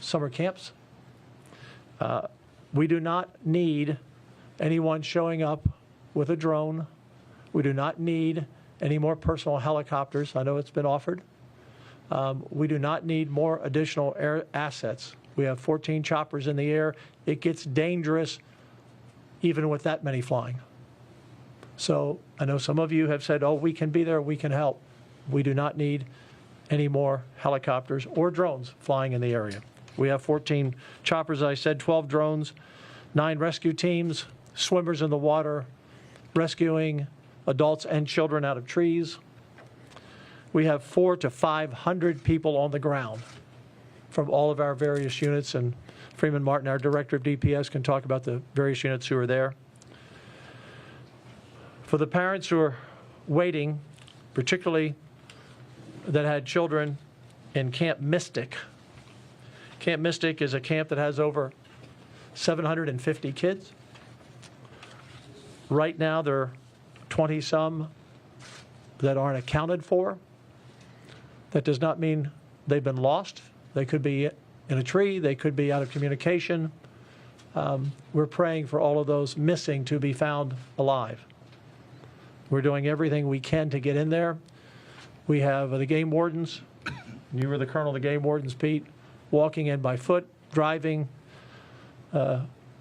summer camps. We do not need anyone showing up with a drone. We do not need any more personal helicopters. I know it's been offered. We do not need more additional air assets. We have 14 choppers in the air. It gets dangerous even with that many flying. So I know some of you have said, oh, we can be there, we can help. We do not need any more helicopters or drones flying in the area. We have 14 choppers, as I said, 12 drones, 9 rescue teams, swimmers in the water, rescuing adults and children out of trees. We have 400 to 500 people on the ground from all of our various units, and Freeman Martin, our director of DPS, can talk about the various units who are there. For the parents who are waiting, particularly that had children in Camp Mystic. Camp Mystic is a camp that has over 750 kids. Right now, there are 20-some that aren't accounted for. That does not mean they've been lost. They could be in a tree. They could be out of communication. We're praying for all of those missing to be found alive. We're doing everything we can to get in there. We have the game wardens. You were the colonel of the game wardens, Pete, walking in by foot, driving,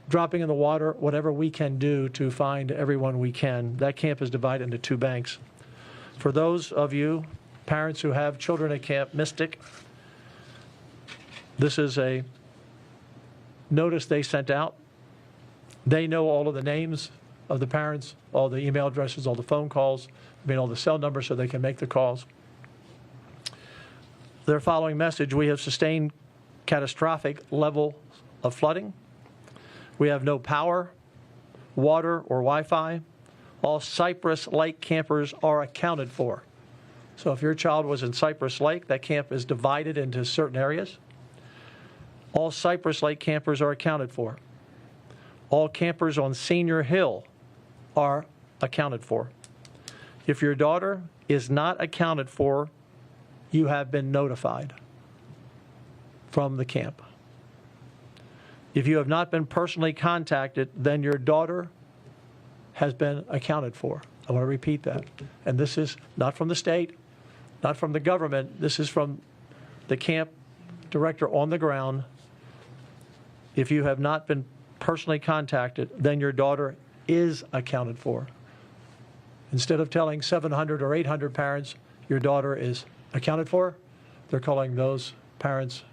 dropping in the water, whatever we can do to find everyone we can. That camp is divided into 2 banks. For those of you, parents who have children at Camp Mystic, this is a notice they sent out. They know all of the names of the parents, all the email addresses, all the phone calls, all the cell numbers so they can make the calls. Their following message: we have sustained catastrophic level of flooding. We have no power, water, or Wi-Fi. All Cypress Lake campers are accounted for. So if your child was in Cypress Lake, that camp is divided into certain areas. All Cypress Lake campers are accounted for. All campers on Senior Hill are accounted for. If your daughter is not accounted for, you have been notified from the camp. If you have not been personally contacted, then your daughter has been accounted for. I want to repeat that. And this is not from the state, not from the government. This is from the camp director on the ground. If you have not been personally contacted, then your daughter is accounted for. Instead of telling 700 or 800 parents your daughter is accounted for, they're calling those parents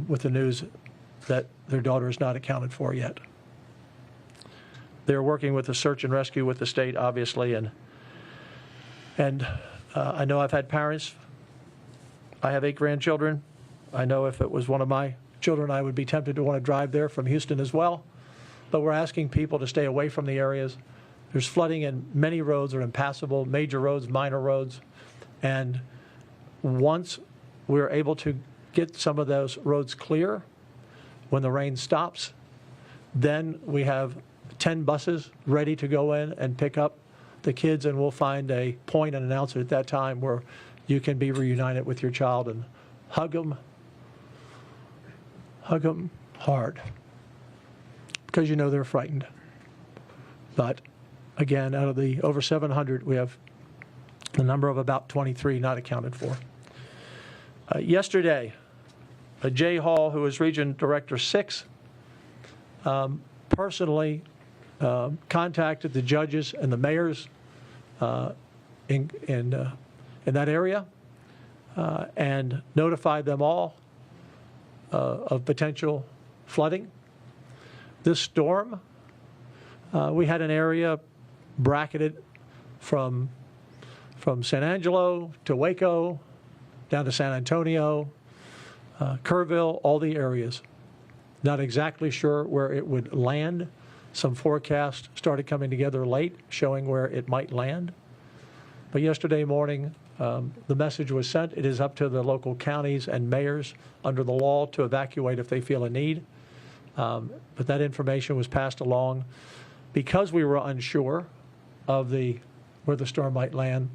with the news that their daughter is not accounted for yet. They're working with the search and rescue with the state, obviously, and I know I've had parents. I have 8 grandchildren. I know if it was one of my children, I would be tempted to want to drive there from Houston as well. But we're asking people to stay away from the areas. There's flooding in many roads that are impassable, major roads, minor roads. And once we're able to get some of those roads clear, when the rain stops, then we have 10 buses ready to go in and pick up the kids, and we'll find a point and announce it at that time where you can be reunited with your child and hug them hard, because you know they're frightened. But again, out of the over 700, we have the number of about 23 not accounted for. Yesterday, Jay Hall, who is Region Director 6, personally contacted the judges and the mayors in that area and notified them all of potential flooding. This storm, we had an area bracketed from San Angelo to Waco, down to San Antonio, Kerrville, all the areas. Not exactly sure where it would land. Some forecasts started coming together late, showing where it might land. But yesterday morning, the message was sent. It is up to the local counties and mayors under the law to evacuate if they feel a need. But that information was passed along. Because we were unsure of where the storm might land,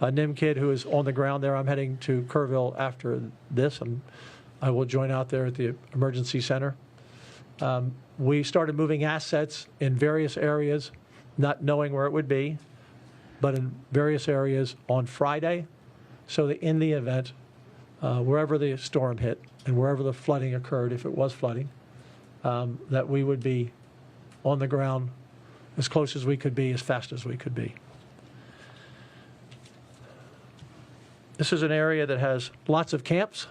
Nim Kid, who is on the ground there, I'm heading to Kerrville after this, and I will join out there at the emergency center. We started moving assets in various areas, not knowing where it would be, but in various areas on Friday, so that in the event, wherever the storm hit and wherever the flooding occurred, if it was flooding, that we would be on the ground as close as we could be, as fast as we could be. This is an area that has lots of camps,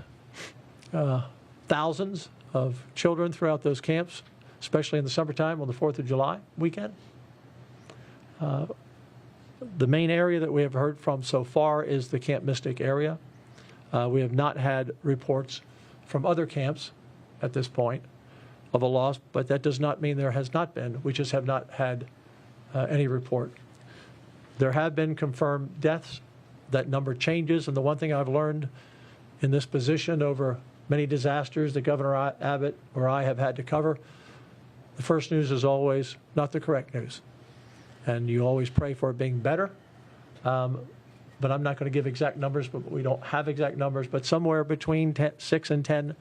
thousands of children throughout those camps, especially in the summertime on the 4th of July weekend. The main area that we have heard from so far is the Camp Mystic area. We have not had reports from other camps at this point of a loss, but that does not mean there has not been. We just have not had any report. There have been confirmed deaths. That number changes, and the one thing I've learned in this position over many disasters that Governor Abbott or I have had to cover, the first news is always not the correct news. And you always pray for it being better. but I'm not going to give exact numbers, but we don't have exact numbers, but somewhere between 6 and 10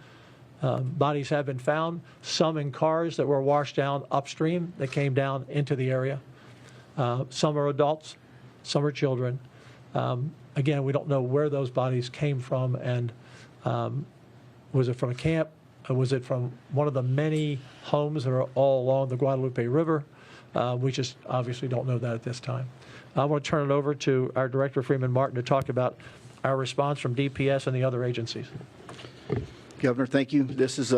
bodies have been found, some in cars that were washed down upstream that came down into the area. Some are adults, some are children. Again, we don't know where those bodies came from, and was it from a camp? Was it from one of the many homes that are all along the Guadalupe River? We just obviously don't know that at this time. I want to turn it over to our Director, Freeman Martin, to talk about our response from DPS and the other agencies. Governor, thank you. This is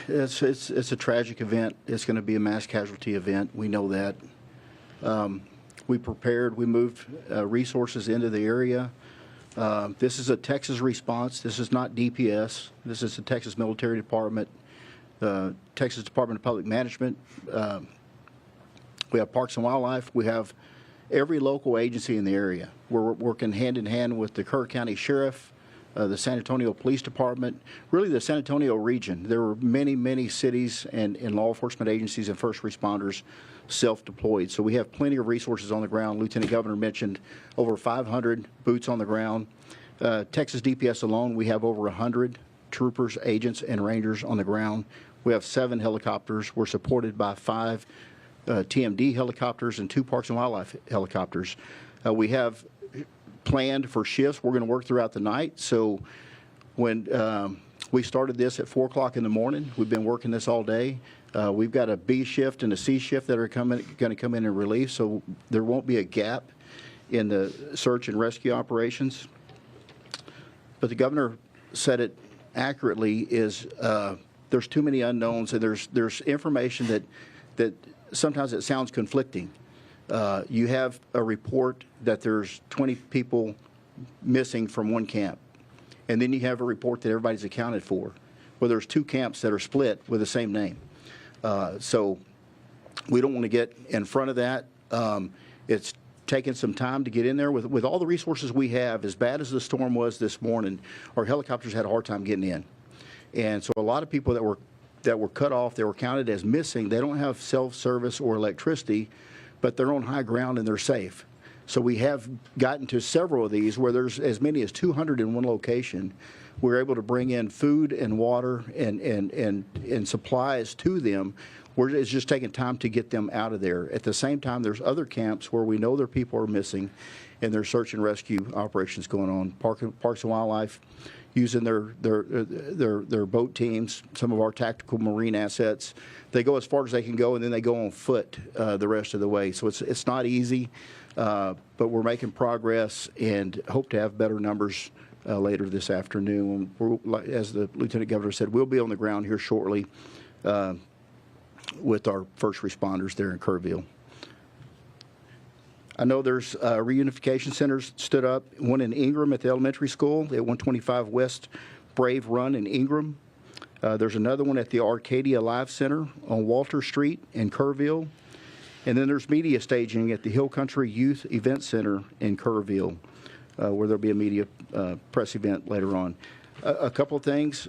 it's a tragic event. It's going to be a mass casualty event. We know that. We prepared. We moved resources into the area. This is a Texas response. This is not DPS. This is the Texas Military Department, Texas Department of Public Management. We have Parks and Wildlife. We have every local agency in the area. We're working hand in hand with the Kerr County Sheriff, the San Antonio Police Department, really the San Antonio region. There were many, many cities and law enforcement agencies and first responders self-deployed. So we have plenty of resources on the ground. Lieutenant Governor mentioned over 500 boots on the ground. Texas DPS alone, we have over 100 troopers, agents, and rangers on the ground. We have 7 helicopters. We're supported by 5 TMD helicopters and 2 Parks and Wildlife helicopters. We have planned for shifts. We're going to work throughout the night. So when we started this at 4 o'clock in the morning, we've been working this all day. We've got a B shift and a C shift that are going to come in and relief, so there won't be a gap in the search and rescue operations. But the governor said it accurately, is there's too many unknowns, and there's information that sometimes it sounds conflicting. You have a report that there's 20 people missing from one camp, and then you have a report that everybody's accounted for. Well, there's 2 camps that are split with the same name. So we don't want to get in front of that. It's taken some time to get in there. With all the resources we have, as bad as the storm was this morning, our helicopters had a hard time getting in. And so a lot of people that were cut off, they were counted as missing. They don't have self-service or electricity, but they're on high ground and they're safe. So we have gotten to several of these where there's as many as 200 in one location. We're able to bring in food and water and supplies to them. It's just taking time to get them out of there. At the same time, there's other camps where we know their people are missing, and there's search and rescue operations going on. Parks and Wildlife using their boat teams, some of our tactical marine assets. They go as far as they can go, and then they go on foot the rest of the way. So it's not easy, but we're making progress and hope to have better numbers later this afternoon. As the Lieutenant Governor said, we'll be on the ground here shortly with our first responders there in Kerrville. I know there's reunification centers stood up, one in Ingram at the elementary school at 125 West Brave Run in Ingram. There's another one at the Arcadia Live Center on Walter Street in Kerrville. And then there's media staging at the Hill Country Youth Event Center in Kerrville, where there'll be a media press event later on. A couple of things.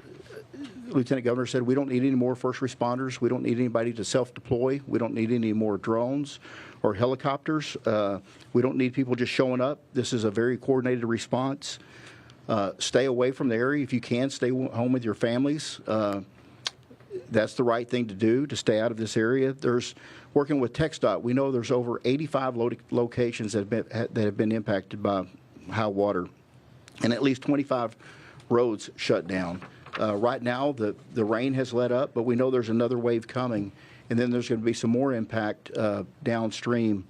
Lieutenant Governor said we don't need any more first responders. We don't need anybody to self-deploy. We don't need any more drones or helicopters. We don't need people just showing up. This is a very coordinated response. Stay away from the area. If you can, stay home with your families. That's the right thing to do, to stay out of this area. There's working with TxDOT. We know there's over 85 locations that have been impacted by high water, and at least 25 roads shut down. Right now, the rain has let up, but we know there's another wave coming, and then there's going to be some more impact downstream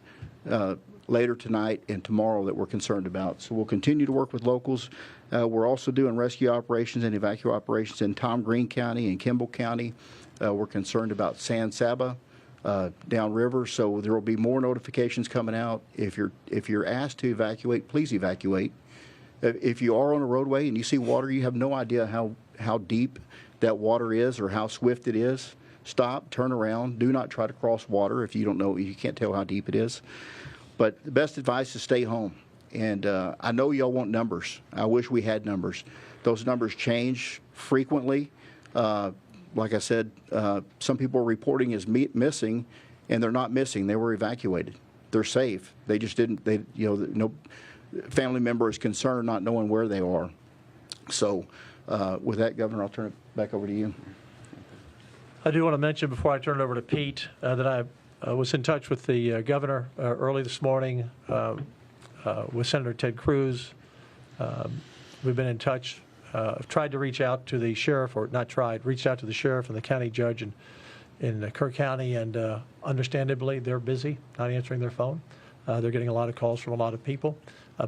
later tonight and tomorrow that we're concerned about. So we'll continue to work with locals. We're also doing rescue operations and evacuation operations in Tom Green County and Kimball County. We're concerned about San Saba downriver, so there will be more notifications coming out. If you're asked to evacuate, please evacuate. If you are on a roadway and you see water, you have no idea how deep that water is or how swift it is. Stop, turn around. Do not try to cross water if you don't know, you can't tell how deep it is. But the best advice is stay home. And I know y'all want numbers. I wish we had numbers. Those numbers change frequently. Like I said, some people are reporting as missing, and they're not missing. They were evacuated. They're safe. They just didn't. family member is concerned, not knowing where they are. So with that, Governor, I'll turn it back over to you. I do want to mention before I turn it over to Pete that I was in touch with the governor early this morning with Senator Ted Cruz. We've been in touch. I've tried to reach out to the sheriff, or not tried, reached out to the sheriff and the county judge in Kerr County, and understandably they're busy, not answering their phone. They're getting a lot of calls from a lot of people,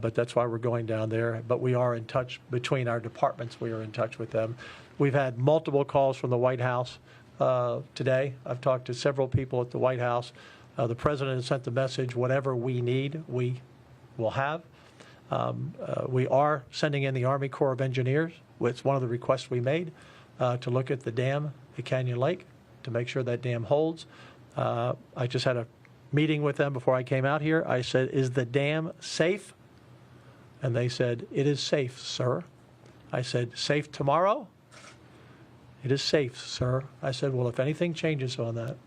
but that's why we're going down there. But we are in touch between our departments. We are in touch with them. We've had multiple calls from the White House today. I've talked to several people at the White House. The president has sent the message, whatever we need, we will have. We are sending in the Army Corps of Engineers. It's one of the requests we made to look at the dam at Canyon Lake to make sure that dam holds. I just had a meeting with them before I came out here. I said, is the dam safe? And they said, it is safe, sir. I said, safe tomorrow? It is safe, sir. I said, well, if anything changes on that,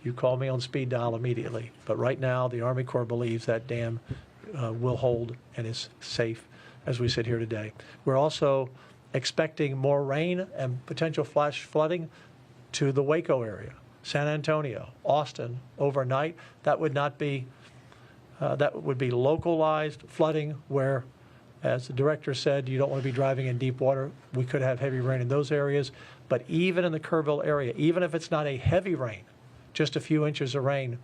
you call me on speed dial immediately. But right now, the Army Corps believes that dam will hold and is safe as we sit here today. We're also expecting more rain and potential flash flooding to the Waco area, San Antonio, Austin overnight. That would not be, that would be localized flooding where, as the director said, you don't want to be driving in deep water. We could have heavy rain in those areas. But even in the Kerrville area, even if it's not a heavy rain, just a few inches of rain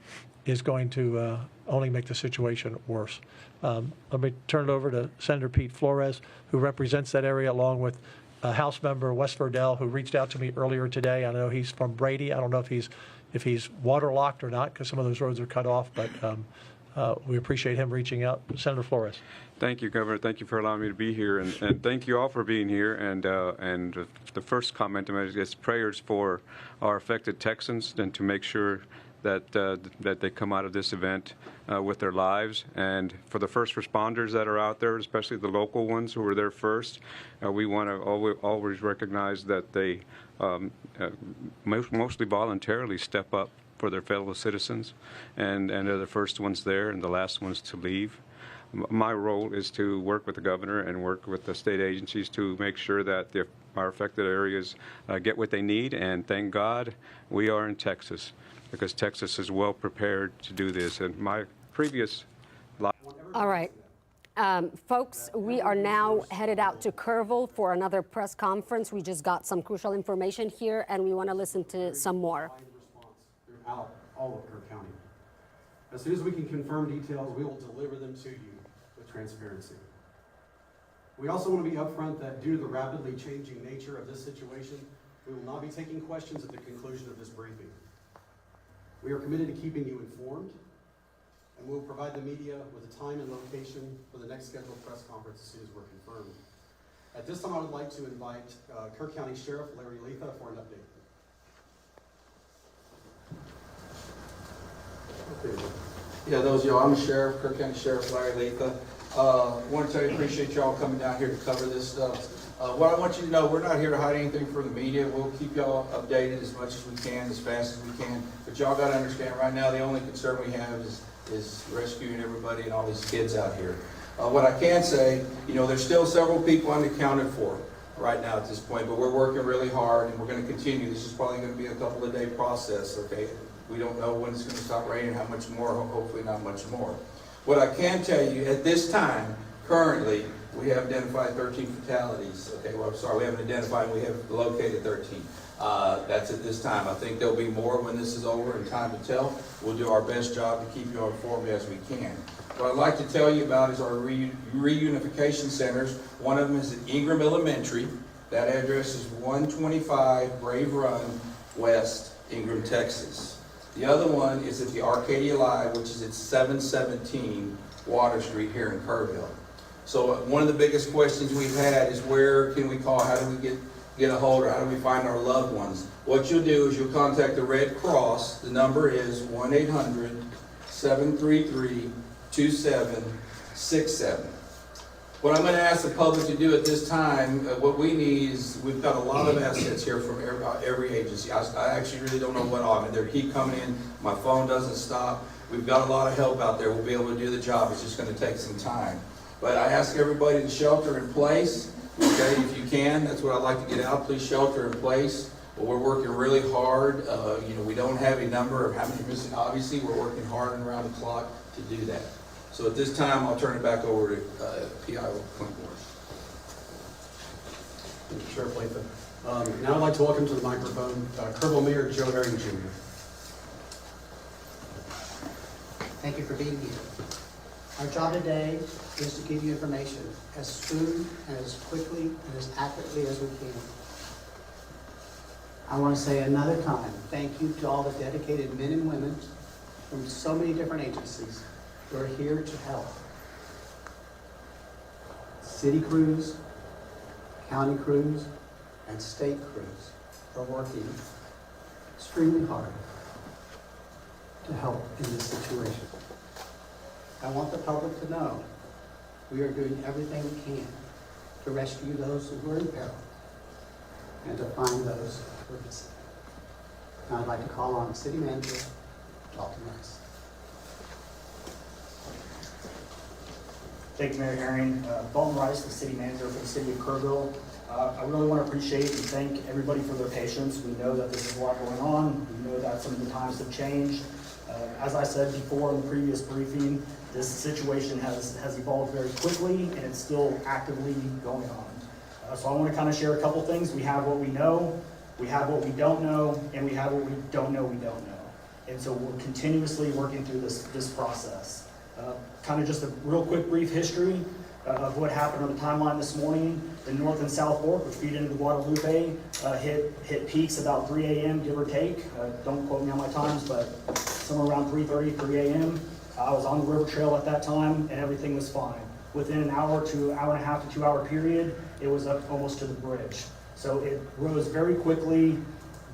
is going to only make the situation worse. Let me turn it over to Senator Pete Flores, who represents that area, along with House Member West Verdell, who reached out to me earlier today. I know he's from Brady. I don't know if he's waterlocked or not, because some of those roads are cut off, but we appreciate him reaching out. Senator Flores. Thank you, Governor. Thank you for allowing me to be here, and thank you all for being here. And the first comment is prayers for our affected Texans, and to make sure that they come out of this event with their lives. And for the first responders that are out there, especially the local ones who were there first, we want to always recognize that they mostly voluntarily step up for their fellow citizens, and they're the first ones there and the last ones to leave. My role is to work with the governor and work with the state agencies to make sure that our affected areas get what they need. And thank God we are in Texas, because Texas is well prepared to do this. And my previous life. All right. Folks, we are now headed out to Kerrville for another press conference. We just got some crucial information here, and we want to listen to some more. Throughout all of Kerr County. As soon as we can confirm details, we will deliver them to you with transparency. We also want to be upfront that due to the rapidly changing nature of this situation, we will not be taking questions at the conclusion of this briefing. We are committed to keeping you informed, and we will provide the media with a time and location for the next scheduled press conference as soon as we're confirmed. At this time, I would like to invite Kerr County Sheriff Larry Letha for an update. Okay. Yeah, those of y'all, I'm the sheriff, Kerr County Sheriff Larry Letha. Want to tell you, appreciate y'all coming down here to cover this stuff. What I want you to know, we're not here to hide anything from the media. We'll keep y'all updated as much as we can, as fast as we can. But y'all got to understand, right now, the only concern we have is rescuing everybody and all these kids out here. What I can say, there's still several people unaccounted for right now at this point, but we're working really hard, and we're going to continue. This is probably going to be a couple of day process, okay? We don't know when it's going to stop raining, how much more, hopefully not much more. What I can tell you, at this time, currently, we have identified 13 fatalities. Okay, well, I'm sorry, we haven't identified, we have located 13. That's at this time. I think there'll be more when this is over and time to tell. We'll do our best job to keep you informed as we can. What I'd like to tell you about is our reunification centers. One of them is at Ingram Elementary. That address is 125 Brave Run West, Ingram, Texas. The other one is at the Arcadia Live, which is at 717 Water Street here in Kerrville. So one of the biggest questions we've had is, where can we call? How do we get a hold, or how do we find our loved ones? What you'll do is you'll contact the Red Cross. The number is 1-800-733-2767. What I'm going to ask the public to do at this time, what we need is, we've got a lot of assets here from every agency. I actually really don't know what all of it. They keep coming in. My phone doesn't stop. We've got a lot of help out there. We'll be able to do the job. It's just going to take some time. But I ask everybody to shelter in place, okay, if you can. That's what I'd like to get out. Please shelter in place. But we're working really hard. We don't have a number of how many missing. Obviously, we're working hard and around the clock to do that. So at this time, I'll turn it back over to PI Clintmore. Thank you, Sheriff Lathan. Now I'd like to welcome to the microphone Kerrville Mayor Joe Herring Jr. Thank you for being here. Our job today is to give you information as soon, as quickly, and as accurately as we can. I want to say another time, thank you to all the dedicated men and women from so many different agencies who are here to help. City crews, county crews, and state crews are working extremely hard to help in this situation. I want the public to know we are doing everything we can to rescue those who are in peril and to find those who are missing. Now I'd like to call on City Manager Dalton Rice. Thank you, Mayor Herring. Dalton Rice, the City Manager for the City of Kerrville. I really want to appreciate and thank everybody for their patience. We know that this is a lot going on. We know that some of the times have changed. As I said before in the previous briefing, this situation has evolved very quickly and it's still actively going on. So I want to kind of share a couple things. We have what we know, we have what we don't know, and we have what we don't know we don't know. And so we're continuously working through this process. Kind of just a real quick brief history of what happened on the timeline this morning. The North and South Fork, which feed into the Guadalupe, hit peaks about 3 a.m., give or take. Don't quote me on my times, but somewhere around 3:30, 3 a.m. I was on the river trail at that time, and everything was fine. Within an hour to hour and a half to 2 hour period, it was up almost to the bridge. So it rose very quickly,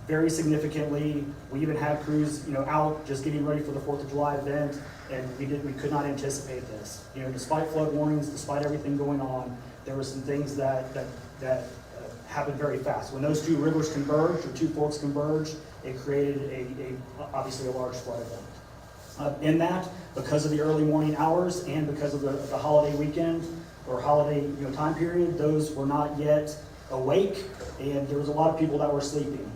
very significantly. We even had crews, out just getting ready for the 4th of July event, and we could not anticipate this. Despite flood warnings, despite everything going on, there were some things that happened very fast. When those two rivers converged, or two forks converged, it created obviously a large flood event. In that, because of the early morning hours and because of the holiday weekend or holiday time period, those were not yet awake, and there was a lot of people that were sleeping.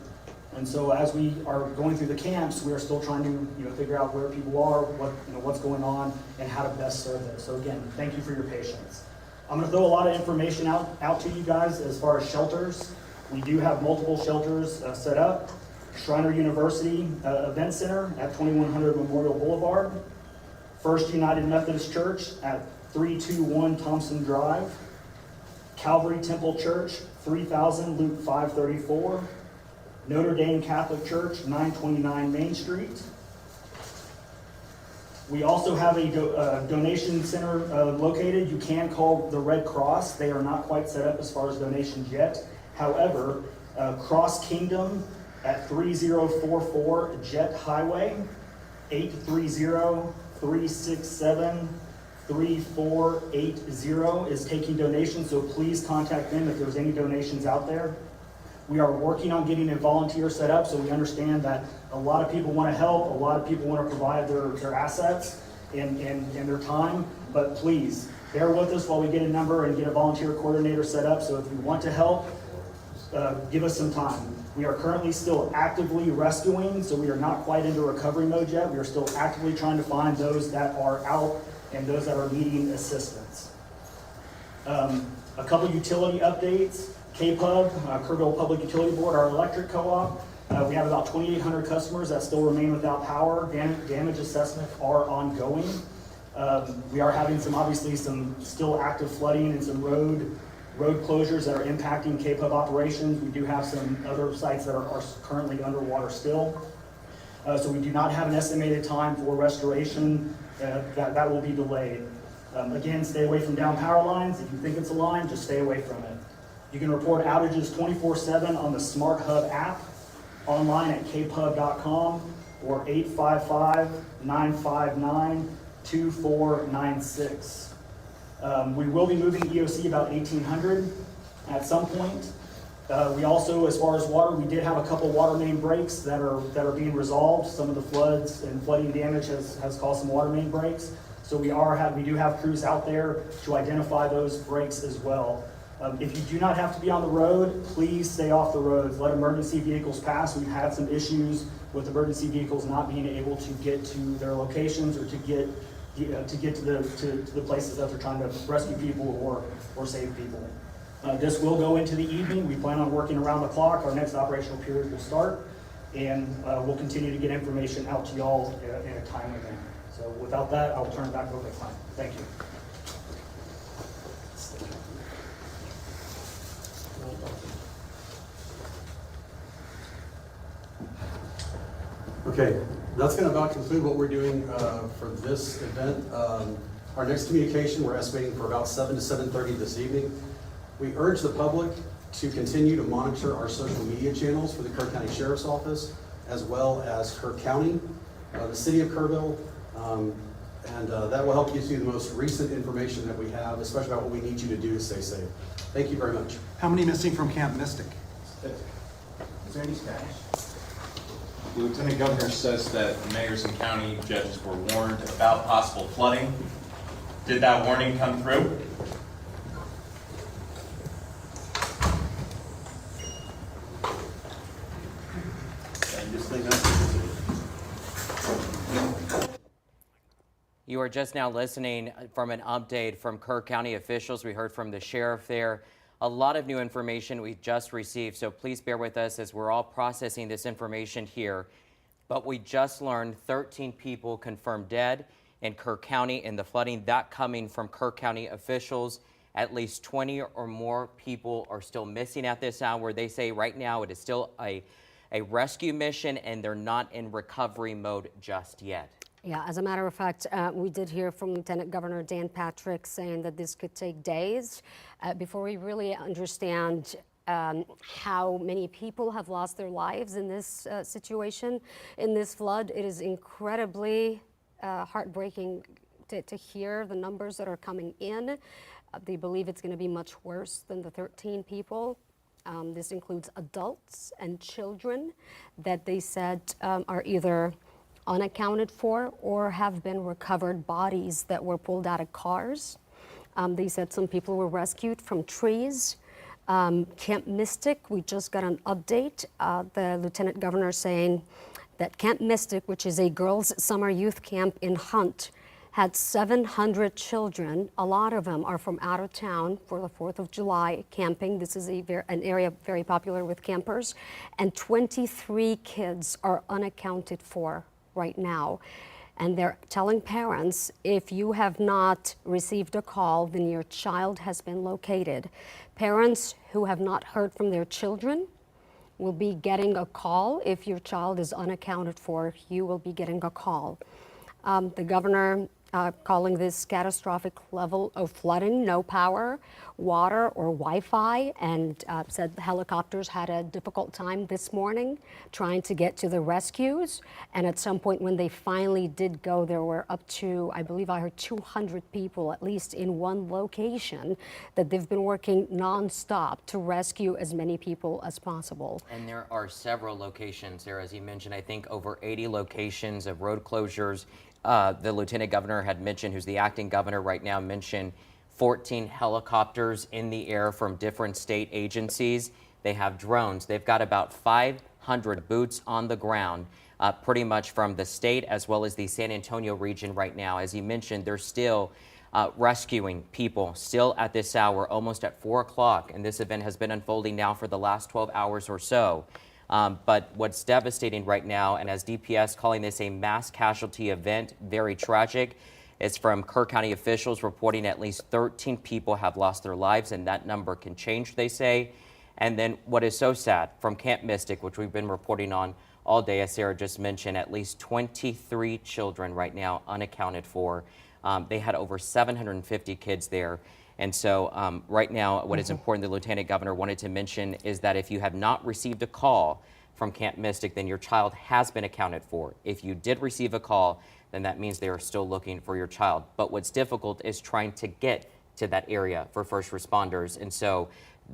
And so as we are going through the camps, we are still trying to figure out where people are, what's going on, and how to best serve this. So again, thank you for your patience. I'm going to throw a lot of information out to you guys as far as shelters. We do have multiple shelters set up. Shriner University Event Center at 2100 Memorial Boulevard. First United Methodist Church at 321 Thompson Drive. Calvary Temple Church, 3000 Luke 534. Notre Dame Catholic Church, 929 Main Street. We also have a donation center located. You can call the Red Cross. They are not quite set up as far as donations yet. However, Cross Kingdom at 3044 Jet Highway, 830-367-3480 is taking donations, so please contact them if there's any donations out there. We are working on getting a volunteer set up, so we understand that a lot of people want to help, a lot of people want to provide their assets and their time, but please, bear with us while we get a number and get a volunteer coordinator set up. So if you want to help, give us some time. We are currently still actively rescuing, so we are not quite into recovery mode yet. We are still actively trying to find those that are out and those that are needing assistance. A couple utility updates. KPUB, Kerrville Public Utility Board, our electric co-op. We have about 2,800 customers that still remain without power. Damage assessments are ongoing. We are having obviously some still active flooding and some road closures that are impacting KPUB operations. We do have some other sites that are currently underwater still. So we do not have an estimated time for restoration. That will be delayed. Again, stay away from down power lines. If you think it's a line, just stay away from it. You can report outages 24/7 on the Smart Hub app, online at kpub.com, or 855-959-2496. We will be moving EOC about 1,800 at some point. We also, as far as water, we did have a couple water main breaks that are being resolved. Some of the floods and flooding damage has caused some water main breaks. So we do have crews out there to identify those breaks as well. If you do not have to be on the road, please stay off the roads. Let emergency vehicles pass. We've had some issues with emergency vehicles not being able to get to their locations or to get to the places that they're trying to rescue people or save people. This will go into the evening. We plan on working around the clock. Our next operational period will start, and we'll continue to get information out to y'all in a timely manner. So without that, I'll turn it back over to Klein. Thank you. Okay, that's going to about conclude what we're doing for this event. Our next communication, we're estimating for about 7 to 7:30 this evening. We urge the public to continue to monitor our social media channels for the Kerr County Sheriff's Office, as well as Kerr County, the City of Kerrville, and that will help you see the most recent information that we have, especially about what we need you to do to stay safe. Thank you very much. How many missing from Camp Mystic? Is there any status? The Lieutenant Governor says that mayors and county judges were warned about possible flooding. Did that warning come through? You are just now listening from an update from Kerr County officials. We heard from the sheriff there. A lot of new information we just received, so please bear with us as we're all processing this information here. But we just learned 13 people confirmed dead in Kerr County in the flooding. That coming from Kerr County officials. At least 20 or more people are still missing at this hour. They say right now it is still a rescue mission and they're not in recovery mode just yet. Yeah, as a matter of fact, we did hear from Lieutenant Governor Dan Patrick saying that this could take days before we really understand how many people have lost their lives in this situation, in this flood. It is incredibly heartbreaking to hear the numbers that are coming in. They believe it's going to be much worse than the 13 people. This includes adults and children that they said are either unaccounted for or have been recovered bodies that were pulled out of cars. They said some people were rescued from trees. Camp Mystic, we just got an update. The Lieutenant Governor saying that Camp Mystic, which is a girls' summer youth camp in Hunt, had 700 children. A lot of them are from out of town for the 4th of July camping. This is an area very popular with campers. And 23 kids are unaccounted for right now. And they're telling parents, if you have not received a call, then your child has been located. Parents who have not heard from their children will be getting a call. If your child is unaccounted for, you will be getting a call. The governor calling this catastrophic level of flooding, no power, water, or Wi-Fi, and said the helicopters had a difficult time this morning trying to get to the rescues. And at some point when they finally did go, there were up to, I believe I heard 200 people, at least in one location, that they've been working nonstop to rescue as many people as possible. And there are several locations there, as you mentioned, I think over 80 locations of road closures. The Lieutenant Governor had mentioned, who's the acting governor right now, mentioned 14 helicopters in the air from different state agencies. They have drones. They've got about 500 boots on the ground, pretty much from the state as well as the San Antonio region right now. As you mentioned, they're still rescuing people, still at this hour, almost at 4 o'clock. And this event has been unfolding now for the last 12 hours or so. But what's devastating right now, and as DPS calling this a mass casualty event, very tragic, is from Kerr County officials reporting at least 13 people have lost their lives, and that number can change, they say. And then what is so sad, from Camp Mystic, which we've been reporting on all day, as Sarah just mentioned, at least 23 children right now unaccounted for. They had over 750 kids there. And so right now, what is important, the Lieutenant Governor wanted to mention is that if you have not received a call from Camp Mystic, then your child has been accounted for. If you did receive a call, then that means they are still looking for your child. But what's difficult is trying to get to that area for first responders. And so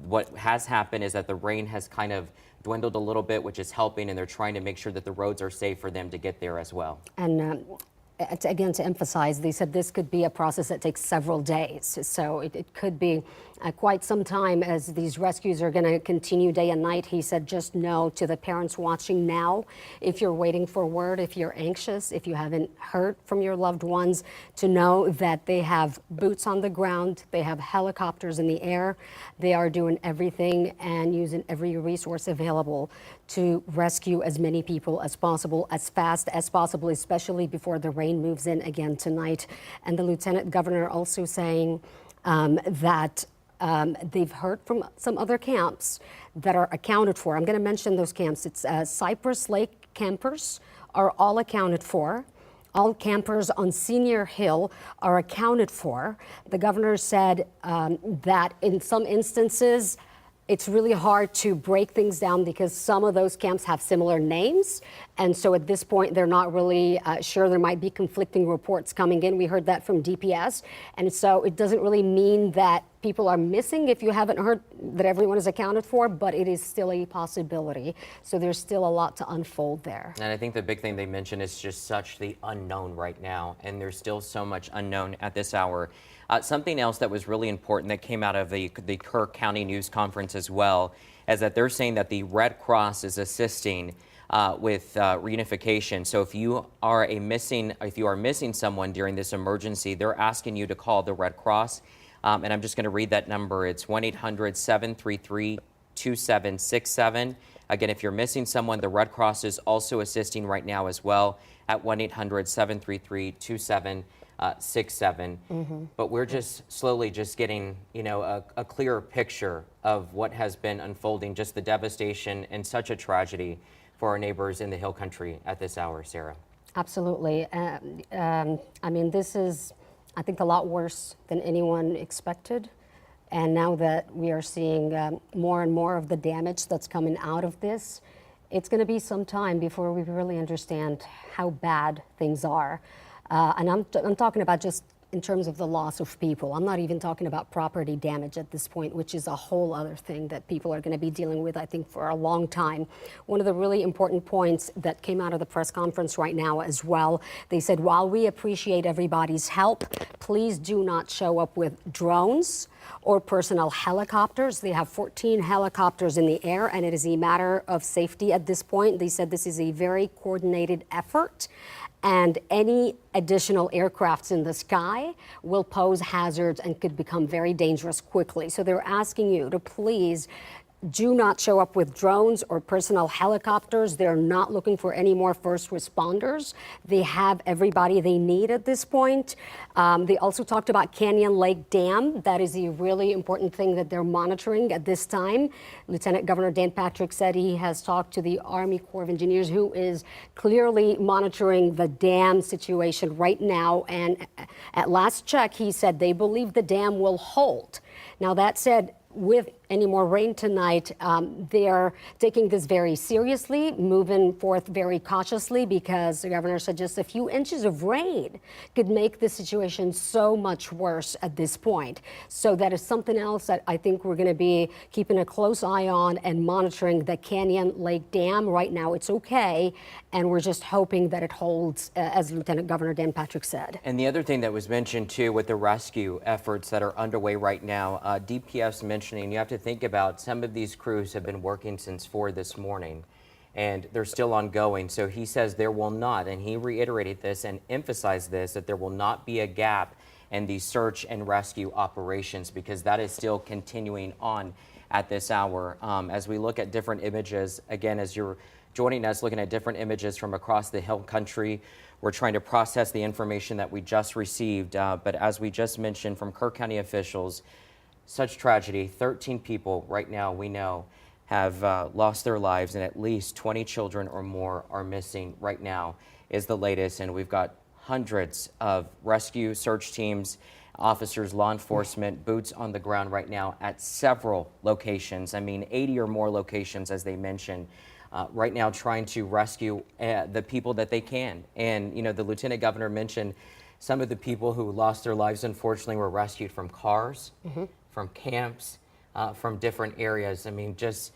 what has happened is that the rain has kind of dwindled a little bit, which is helping, and they're trying to make sure that the roads are safe for them to get there as well. And again, to emphasize, they said this could be a process that takes several days. So it could be quite some time as these rescues are going to continue day and night. He said, just know to the parents watching now, if you're waiting for word, if you're anxious, if you haven't heard from your loved ones, to know that they have boots on the ground, they have helicopters in the air. They are doing everything and using every resource available to rescue as many people as possible, as fast as possible, especially before the rain moves in again tonight. And the Lieutenant Governor also saying that they've heard from some other camps that are accounted for. I'm going to mention those camps. It's Cypress Lake campers are all accounted for. All campers on Senior Hill are accounted for. The governor said that in some instances, it's really hard to break things down because some of those camps have similar names. And so at this point, they're not really sure. There might be conflicting reports coming in. We heard that from DPS. And so it doesn't really mean that people are missing if you haven't heard that everyone is accounted for, but it is still a possibility. So there's still a lot to unfold there. And I think the big thing they mentioned is just such the unknown right now. And there's still so much unknown at this hour. Something else that was really important that came out of the Kerr County News Conference as well is that they're saying that the Red Cross is assisting with reunification. So if you are missing someone during this emergency, they're asking you to call the Red Cross. And I'm just going to read that number. It's 1-800-733-2767. Again, if you're missing someone, the Red Cross is also assisting right now as well at 1-800-733-2767. But we're just slowly just getting, a clearer picture of what has been unfolding, just the devastation and such a tragedy for our neighbors in the Hill Country at this hour, Sarah. Absolutely. I mean, this is, I think, a lot worse than anyone expected. And now that we are seeing more and more of the damage that's coming out of this, it's going to be some time before we really understand how bad things are. And I'm talking about just in terms of the loss of people. I'm not even talking about property damage at this point, which is a whole other thing that people are going to be dealing with, I think, for a long time. One of the really important points that came out of the press conference right now as well, they said, while we appreciate everybody's help, please do not show up with drones or personal helicopters. They have 14 helicopters in the air, and it is a matter of safety at this point. They said this is a very coordinated effort, and any additional aircrafts in the sky will pose hazards and could become very dangerous quickly. So they're asking you to please do not show up with drones or personal helicopters. They're not looking for any more first responders. They have everybody they need at this point. They also talked about Canyon Lake Dam. That is a really important thing that they're monitoring at this time. Lieutenant Governor Dan Patrick said he has talked to the Army Corps of Engineers, who is clearly monitoring the dam situation right now. And at last check, he said they believe the dam will hold. Now, that said, with any more rain tonight, they are taking this very seriously, moving forth very cautiously, because the governor said just a few inches of rain could make the situation so much worse at this point. So that is something else that I think we're going to be keeping a close eye on and monitoring the Canyon Lake Dam. Right now it's okay, and we're just hoping that it holds, as Lieutenant Governor Dan Patrick said. And the other thing that was mentioned too with the rescue efforts that are underway right now, DPS mentioning you have to think about some of these crews have been working since 4 this morning, and they're still ongoing. So he says there will not, and he reiterated this and emphasized this, that there will not be a gap in the search and rescue operations, because that is still continuing on at this hour. As we look at different images, again, as you're joining us, looking at different images from across the Hill Country, we're trying to process the information that we just received. But as we just mentioned from Kerr County officials, such tragedy. 13 people right now we know have lost their lives, and at least 20 children or more are missing right now is the latest. And we've got hundreds of rescue search teams, officers, law enforcement, boots on the ground right now at several locations. I mean, 80 or more locations, as they mentioned, right now trying to rescue the people that they can. And, the Lieutenant Governor mentioned some of the people who lost their lives, unfortunately, were rescued from cars, from camps, from different areas. I mean, just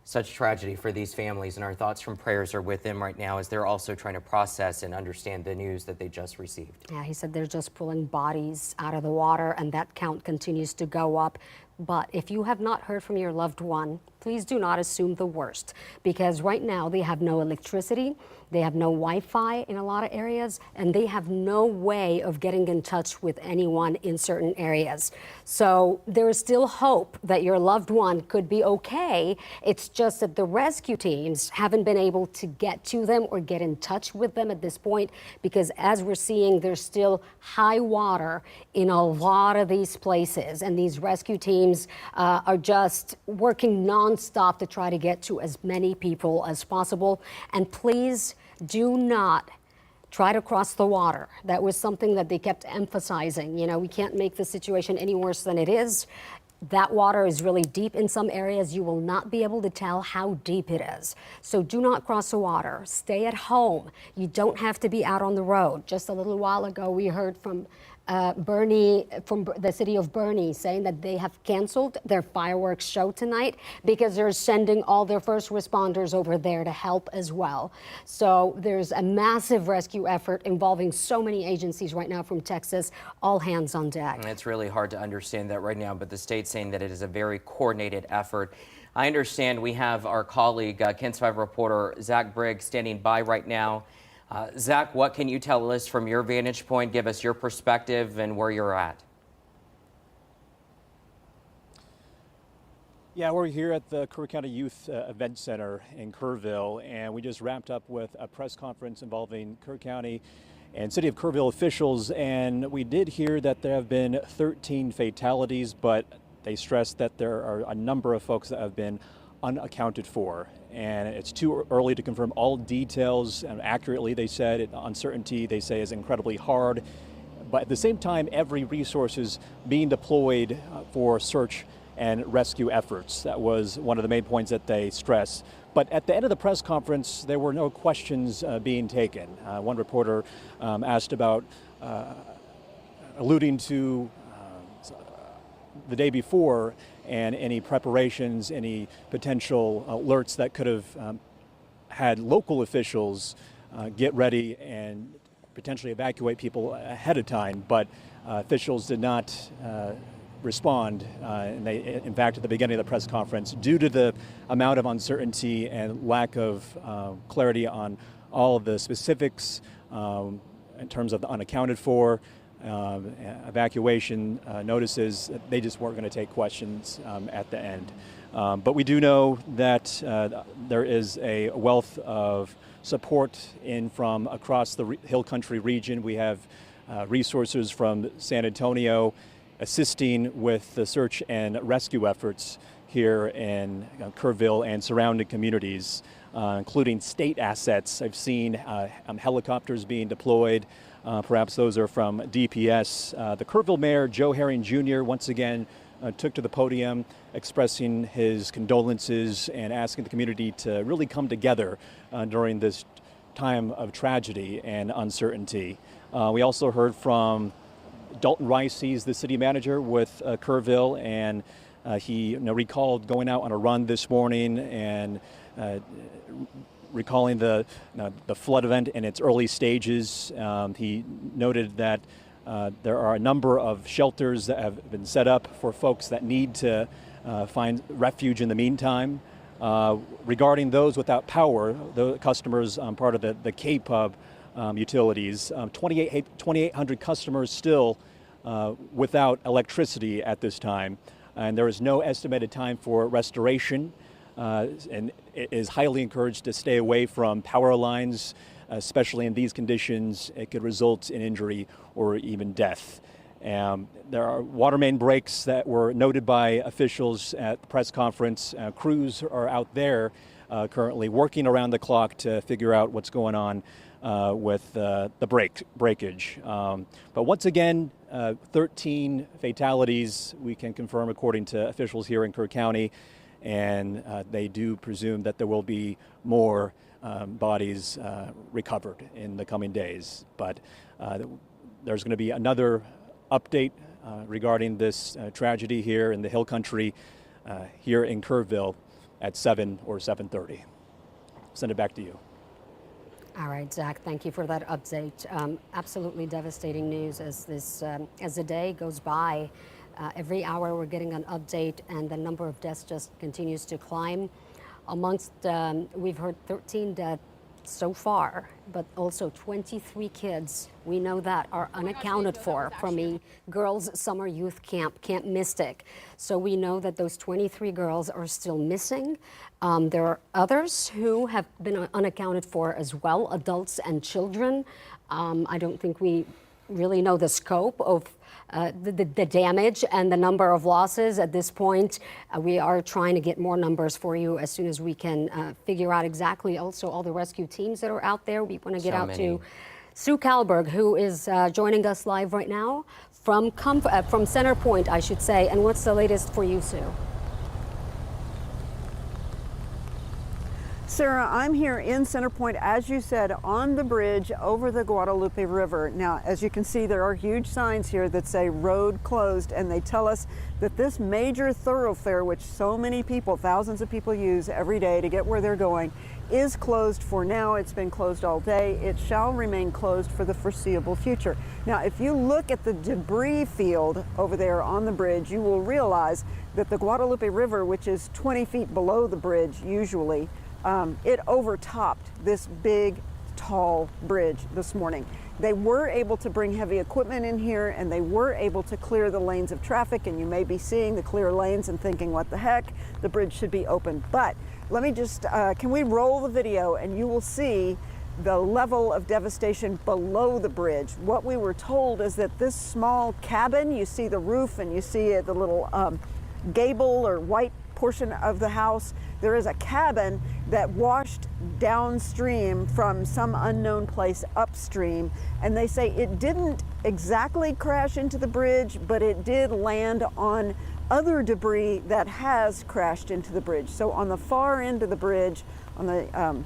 Such tragedy for these families, and our thoughts and prayers are with them right now as they're also trying to process and understand the news that they just received. Yeah, he said they're just pulling bodies out of the water, and that count continues to go up. But if you have not heard from your loved one, please do not assume the worst, because right now they have no electricity, they have no Wi-Fi in a lot of areas, and they have no way of getting in touch with anyone in certain areas. So there is still hope that your loved one could be okay. It's just that the rescue teams haven't been able to get to them or get in touch with them at this point, because as we're seeing, there's still high water in a lot of these places, and these rescue teams are just working nonstop to try to get to as many people as possible. And please do not try to cross the water. That was something that they kept emphasizing. You know, we can't make the situation any worse than it is. That water is really deep in some areas. You will not be able to tell how deep it is. So do not cross the water. Stay at home. You don't have to be out on the road. Just a little while ago, we heard from Bernie, from the city of Bernie, saying that they have canceled their fireworks show tonight because they're sending all their first responders over there to help as well. So there's a massive rescue effort involving so many agencies right now from Texas, all hands on deck. And it's really hard to understand that right now, but the state's saying that it is a very coordinated effort. I understand we have our colleague, KENS 5 reporter Zach Briggs, standing by right now. Zach, what can you tell us from your vantage point? Give us your perspective and where you're at. Yeah, we're here at the Kerr County Youth Event Center in Kerrville, and we just wrapped up with a press conference involving Kerr County and City of Kerrville officials, and we did hear that there have been 13 fatalities, but they stressed that there are a number of folks that have been unaccounted for, and it's too early to confirm all details accurately. They said uncertainty, they say, is incredibly hard, but at the same time, every resource is being deployed for search and rescue efforts. That was one of the main points that they stressed. But at the end of the press conference, there were no questions being taken. One reporter asked about, alluding to the day before, and any preparations, any potential alerts that could have had local officials get ready and potentially evacuate people ahead of time. But officials did not respond. And they, in fact, at the beginning of the press conference, due to the amount of uncertainty and lack of clarity on all of the specifics in terms of the unaccounted for, evacuation notices, they just weren't going to take questions at the end. But we do know that there is a wealth of support in from across the Hill Country region. We have resources from San Antonio assisting with the search and rescue efforts here in Kerrville and surrounding communities, including state assets. I've seen helicopters being deployed. Perhaps those are from DPS. The Kerrville Mayor, Joe Herring Jr., once again took to the podium expressing his condolences and asking the community to really come together during this time of tragedy and uncertainty. We also heard from Dalton Rice. He's the city manager with Kerrville, and he recalled going out on a run this morning and recalling the flood event in its early stages. He noted that there are a number of shelters that have been set up for folks that need to find refuge in the meantime. Regarding those without power, the customers part of the K-Pub utilities, 2,800 customers still without electricity at this time, and there is no estimated time for restoration. And it is highly encouraged to stay away from power lines, especially in these conditions. It could result in injury or even death. There are water main breaks that were noted by officials at the press conference. Crews are out there currently working around the clock to figure out what's going on with the breakage. But once again, 13 fatalities we can confirm according to officials here in Kerr County. And they do presume that there will be more bodies recovered in the coming days. But there's going to be another update regarding this tragedy here in the Hill Country, here in Kerrville, at 7 or 7:30. Send it back to you. All right, Zach, thank you for that update. Absolutely devastating news as the day goes by. Every hour we're getting an update, and the number of deaths just continues to climb. We've heard 13 deaths so far, but also 23 kids, we know that, are unaccounted for from a girls' summer youth camp, Camp Mystic. So we know that those 23 girls are still missing. There are others who have been unaccounted for as well, adults and children. I don't think we really know the scope of the damage and the number of losses at this point. We are trying to get more numbers for you as soon as we can figure out exactly also all the rescue teams that are out there. We want to get out to Sue Kalberg, who is joining us live right now from Center Point, I should say. And what's the latest for you, Sue? Sarah, I'm here in Center Point, as you said, on the bridge over the Guadalupe River. Now, as you can see, there are huge signs here that say road closed, and they tell us that this major thoroughfare, which so many people, thousands of people use every day to get where they're going, is closed for now. It's been closed all day. It shall remain closed for the foreseeable future. Now, if you look at the debris field over there on the bridge, you will realize that the Guadalupe River, which is 20 feet below the bridge usually, it overtopped this big, tall bridge this morning. They were able to bring heavy equipment in here, and they were able to clear the lanes of traffic, and you may be seeing the clear lanes and thinking, what the heck, the bridge should be open. But let me just, can we roll the video and you will see the level of devastation below the bridge. What we were told is that this small cabin, you see the roof and you see the little gable or white portion of the house, there is a cabin that washed downstream from some unknown place upstream, and they say it didn't exactly crash into the bridge, but it did land on other debris that has crashed into the bridge. So on the far end of the bridge, on the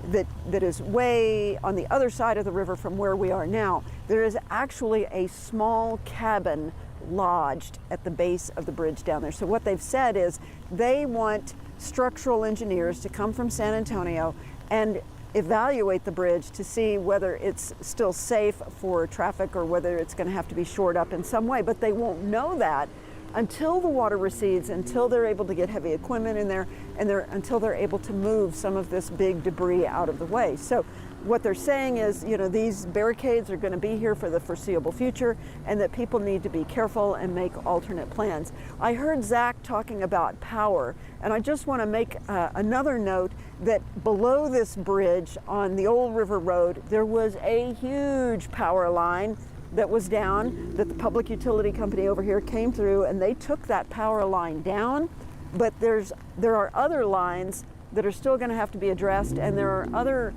that is way on the other side of the river from where we are now, there is actually a small cabin lodged at the base of the bridge down there. So what they've said is they want structural engineers to come from San Antonio and evaluate the bridge to see whether it's still safe for traffic or whether it's going to have to be shored up in some way. But they won't know that until the water recedes, until they're able to get heavy equipment in there, and until they're able to move some of this big debris out of the way. So what they're saying is, you know, these barricades are going to be here for the foreseeable future, and that people need to be careful and make alternate plans. I heard Zach talking about power, and I just want to make another note that below this bridge on the Old River Road, there was a huge power line that was down, that the public utility company over here came through and they took that power line down. But there are other lines that are still going to have to be addressed, and there are other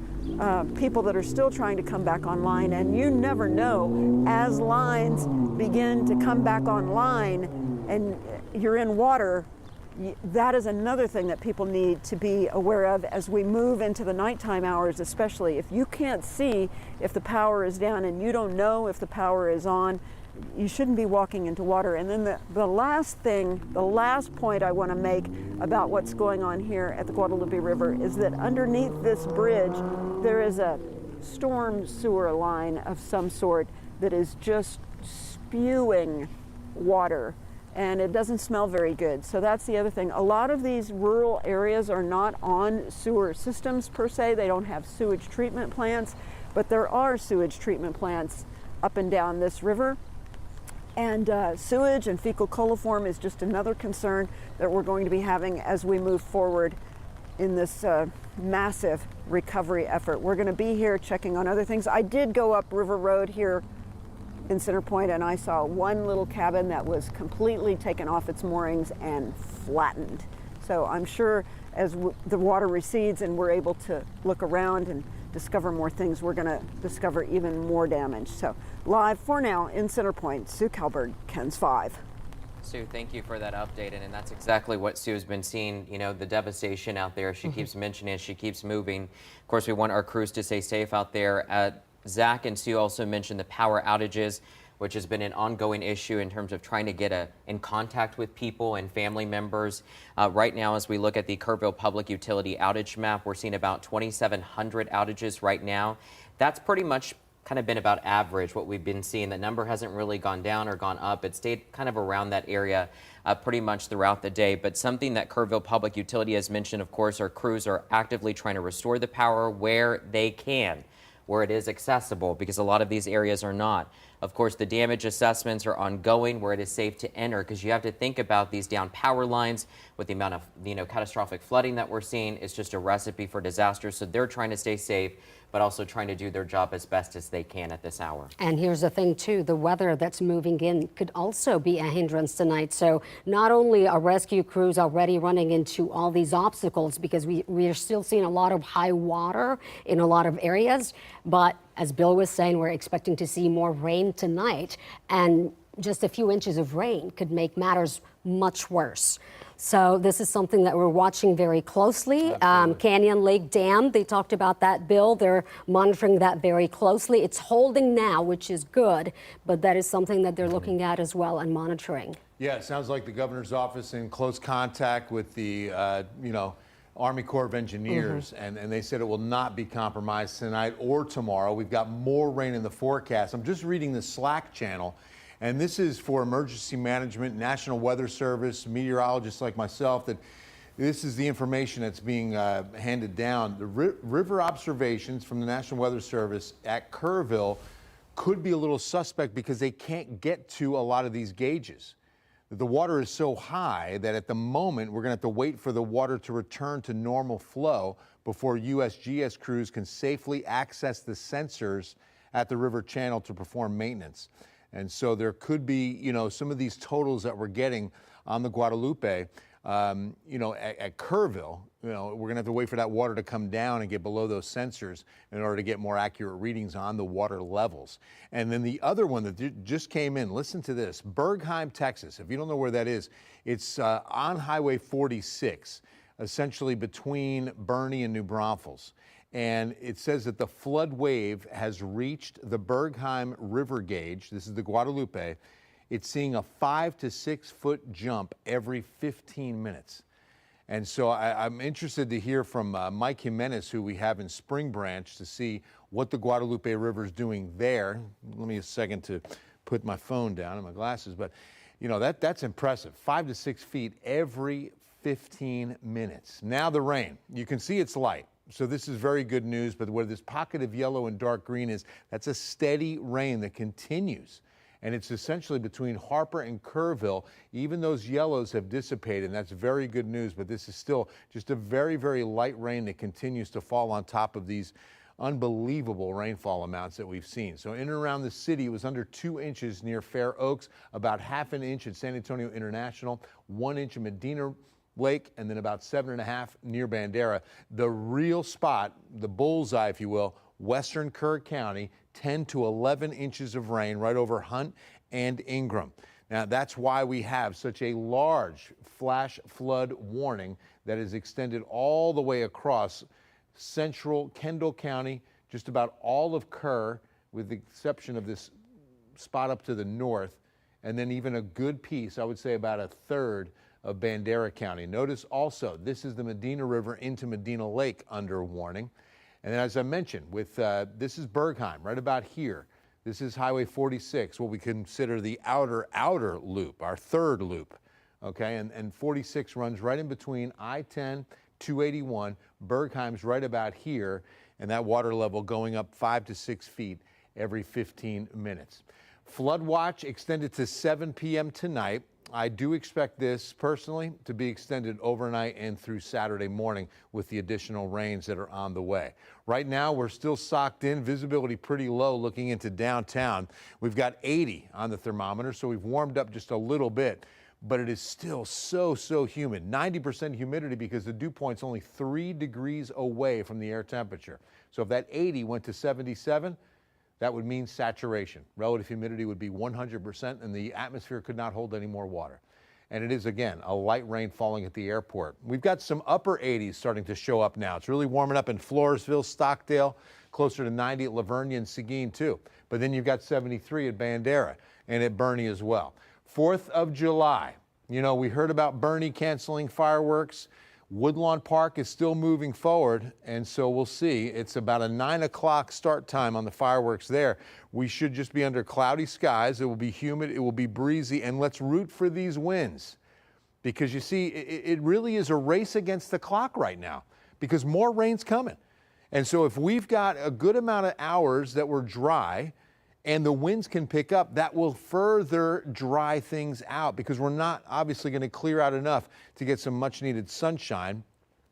people that are still trying to come back online. And you never know, as lines begin to come back online and you're in water, that is another thing that people need to be aware of as we move into the nighttime hours, especially. If you can't see if the power is down and you don't know if the power is on, you shouldn't be walking into water. And then the last point I want to make about what's going on here at the Guadalupe River is that underneath this bridge, there is a storm sewer line of some sort that is just spewing water, and it doesn't smell very good. So that's the other thing. A lot of these rural areas are not on sewer systems per se. They don't have sewage treatment plants, but there are sewage treatment plants up and down this river. And sewage and fecal coliform is just another concern that we're going to be having as we move forward in this massive recovery effort. We're going to be here checking on other things. I did go up River Road here in Center Point, and I saw one little cabin that was completely taken off its moorings and flattened. So I'm sure as the water recedes and we're able to look around and discover more things, we're going to discover even more damage. So live for now in Center Point, Sue Kalberg, KENS 5. Sue, thank you for that update, and that's exactly what Sue has been seeing, you know, the devastation out there. She keeps mentioning it, she keeps moving. Of course, we want our crews to stay safe out there. Zach and Sue also mentioned the power outages, which has been an ongoing issue in terms of trying to get in contact with people and family members. Right now, as we look at the Kerrville Public Utility outage map, we're seeing about 2,700 outages right now. That's pretty much kind of been about average, what we've been seeing. The number hasn't really gone down or gone up. It stayed kind of around that area pretty much throughout the day. But something that Kerrville Public Utility has mentioned, of course, our crews are actively trying to restore the power where they can, where it is accessible, because a lot of these areas are not. Of course, the damage assessments are ongoing where it is safe to enter, because you have to think about these down power lines with the amount of catastrophic flooding that we're seeing. It's just a recipe for disaster. So they're trying to stay safe, but also trying to do their job as best as they can at this hour. And here's the thing too, the weather that's moving in could also be a hindrance tonight. So not only are rescue crews already running into all these obstacles, because we are still seeing a lot of high water in a lot of areas, but as Bill was saying, we're expecting to see more rain tonight, and just a few inches of rain could make matters much worse. So this is something that we're watching very closely. Canyon Lake Dam, they talked about that, Bill. They're monitoring that very closely. It's holding now, which is good, but that is something that they're looking at as well and monitoring. Yeah, it sounds like the governor's office in close contact with the, Army Corps of Engineers, and they said it will not be compromised tonight or tomorrow. We've got more rain in the forecast. I'm just reading the Slack channel, and this is for emergency management, National Weather Service, meteorologists like myself, that this is the information that's being handed down. The river observations from the National Weather Service at Kerrville could be a little suspect because they can't get to a lot of these gauges. The water is so high that at the moment we're going to have to wait for the water to return to normal flow before USGS crews can safely access the sensors at the river channel to perform maintenance. And so there could be, some of these totals that we're getting on the Guadalupe, at Kerrville, we're going to have to wait for that water to come down and get below those sensors in order to get more accurate readings on the water levels. And then the other one that just came in, listen to this, Bergheim, Texas. If you don't know where that is, it's on Highway 46, essentially between Bernie and New Braunfels. And it says that the flood wave has reached the Bergheim River gauge. This is the Guadalupe. It's seeing a 5 to 6 foot jump every 15 minutes. And so I'm interested to hear from Mike Jimenez, who we have in Spring Branch, to see what the Guadalupe River is doing there. Let me a second to put my phone down and my glasses. But, that's impressive. 5 to 6 feet every 15 minutes. Now the rain. You can see it's light. So this is very good news. But where this pocket of yellow and dark green is, that's a steady rain that continues. And it's essentially between Harper and Kerrville. Even those yellows have dissipated, and that's very good news. But this is still just a very, very light rain that continues to fall on top of these unbelievable rainfall amounts that we've seen. So in and around the city, it was under 2 inches near Fair Oaks, about ½ an inch at San Antonio International, 1 inch in Medina Lake, and then about 7.5 near Bandera. The real spot, the bullseye, if you will, western Kerr County, 10 to 11 inches of rain right over Hunt and Ingram. Now, that's why we have such a large flash flood warning that is extended all the way across central Kendall County, just about all of Kerr, with the exception of this spot up to the north, and then even a good piece, I would say about a third, of Bandera County. Notice also, this is the Medina River into Medina Lake under warning. And then, as I mentioned, with this is Bergheim, right about here. This is Highway 46, what we consider the outer loop, our third loop, okay? And 46 runs right in between I-10, 281. Bergheim's right about here, and that water level going up 5 to 6 feet every 15 minutes. Flood watch extended to 7 p.m. tonight. I do expect this personally to be extended overnight and through Saturday morning with the additional rains that are on the way. Right now, we're still socked in, visibility pretty low looking into downtown. We've got 80 on the thermometer, so we've warmed up just a little bit, but it is still so humid. 90% humidity because the dew point's only 3 degrees away from the air temperature. So if that 80 went to 77, that would mean saturation. Relative humidity would be 100%, and the atmosphere could not hold any more water. and it is, again, a light rain falling at the airport. We've got some upper 80s starting to show up now. It's really warming up in Floresville, Stockdale, closer to 90 at Lavergne and Seguin, too. But then you've got 73 at Bandera and at Bernie as well. 4th of July. You know, we heard about Bernie canceling fireworks. Woodlawn Park is still moving forward, and so we'll see. It's about a 9 o'clock start time on the fireworks there. We should just be under cloudy skies. It will be humid, it will be breezy, and let's root for these winds. Because you see, it really is a race against the clock right now because more rain's coming. And so if we've got a good amount of hours that were dry, and the winds can pick up, that will further dry things out because we're not obviously going to clear out enough to get some much needed sunshine.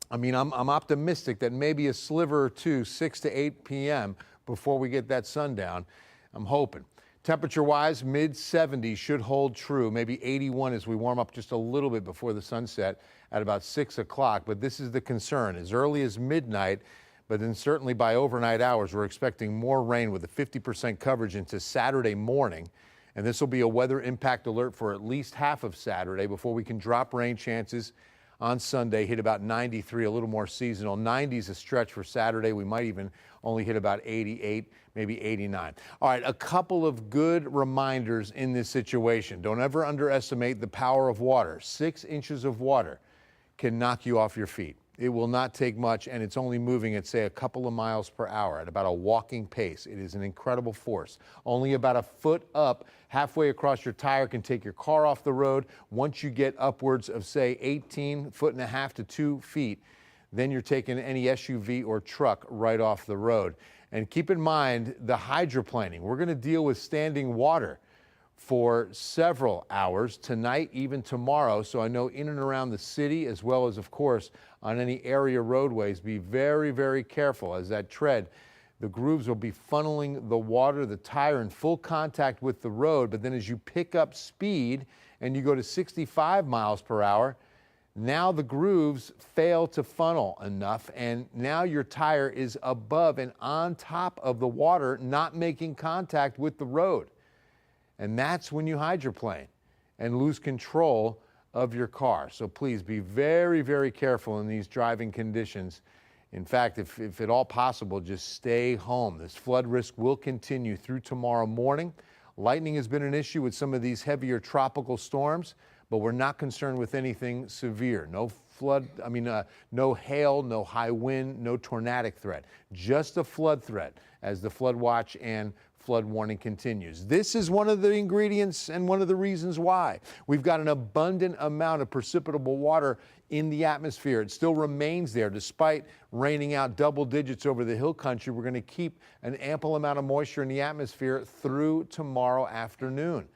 I mean, I'm optimistic that maybe a sliver or two, 6 to 8 p.m. before we get that sundown. I'm hoping. Temperature-wise, mid-70s should hold true, maybe 81 as we warm up just a little bit before the sunset at about 6 o'clock. But this is the concern. As early as midnight, but then certainly by overnight hours, we're expecting more rain with a 50% coverage into Saturday morning. And this will be a weather impact alert for at least half of Saturday before we can drop rain chances on Sunday, hit about 93, a little more seasonal. 90 is a stretch for Saturday. We might even only hit about 88, maybe 89. All right, a couple of good reminders in this situation. Don't ever underestimate the power of water. 6 inches of water can knock you off your feet. It will not take much, and it's only moving at, say, a couple of miles per hour at about a walking pace. It is an incredible force. Only about a foot up, halfway across your tire, can take your car off the road. Once you get upwards of, say, 18.5 to 2 feet, then you're taking any SUV or truck right off the road. And keep in mind the hydroplaning. We're going to deal with standing water for several hours tonight, even tomorrow. So I know in and around the city, as well as, of course, on any area roadways, be very, very careful as that tread. The grooves will be funneling the water, the tire in full contact with the road. But then as you pick up speed and you go to 65 miles per hour, now the grooves fail to funnel enough, and now your tire is above and on top of the water, not making contact with the road. And that's when you hydroplane and lose control of your car. So please be very, very careful in these driving conditions. In fact, if at all possible, just stay home. This flood risk will continue through tomorrow morning. Lightning has been an issue with some of these heavier tropical storms, but we're not concerned with anything severe. No flood, no hail, no high wind, no tornadic threat. Just a flood threat as the flood watch and flood warning continues. This is one of the ingredients and one of the reasons why we've got an abundant amount of precipitable water in the atmosphere. It still remains there despite raining out double digits over the hill country. We're going to keep an ample amount of moisture in the atmosphere through tomorrow afternoon.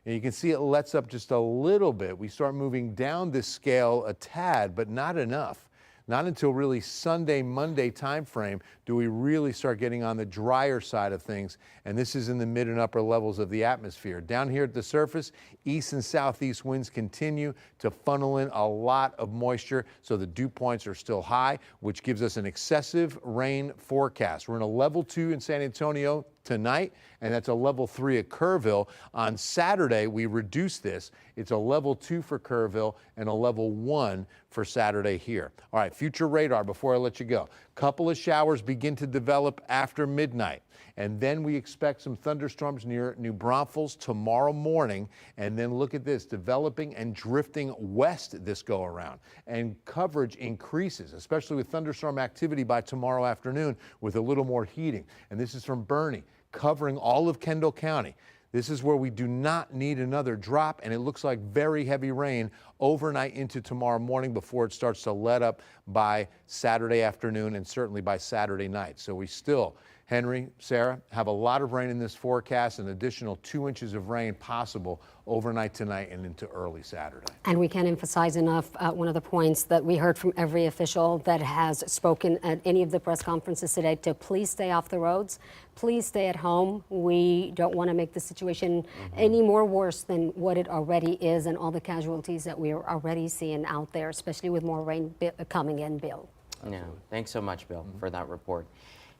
And you can see it lets up just a little bit. We start moving down this scale a tad, but not enough. Not until really Sunday, Monday timeframe do we really start getting on the drier side of things, and this is in the mid and upper levels of the atmosphere. Down here at the surface, east and southeast winds continue to funnel in a lot of moisture, so the dew points are still high, which gives us an excessive rain forecast. We're in a level 2 in San Antonio tonight, and that's a level 3 at Kerrville. On Saturday, we reduce this. It's a level 2 for Kerrville and a level 1 for Saturday here. All right, future radar before I let you go. Couple of showers begin to develop after midnight, and then we expect some thunderstorms near New Braunfels tomorrow morning. And then look at this, developing and drifting west this go around, and coverage increases, especially with thunderstorm activity by tomorrow afternoon with a little more heating. And this is from Bernie, covering all of Kendall County. This is where we do not need another drop, and it looks like very heavy rain overnight into tomorrow morning before it starts to let up by Saturday afternoon and certainly by Saturday night. So we still, Henry, Sarah, have a lot of rain in this forecast, an additional 2 inches of rain possible overnight tonight and into early Saturday. And we can't emphasize enough one of the points that we heard from every official that has spoken at any of the press conferences today, to please stay off the roads, please stay at home. We don't want to make the situation any more worse than what it already is, and all the casualties that we are already seeing out there, especially with more rain coming in, Bill. Yeah, thanks so much, Bill, for that report.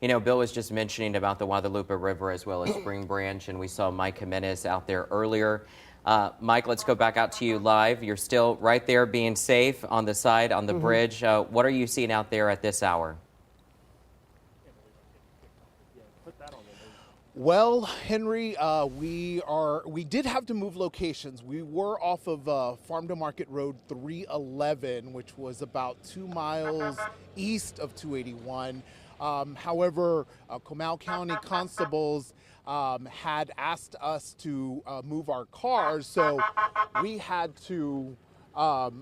You know, Bill was just mentioning about the Guadalupe River as well as Spring Branch, and we saw Mike Jimenez out there earlier. Mike, let's go back out to you live. You're still right there being safe on the side, on the bridge. What are you seeing out there at this hour? Well, Henry, we did have to move locations. We were off of Farm to Market Road 311, which was about 2 miles east of 281. However, Comal County constables had asked us to move our cars, so we had to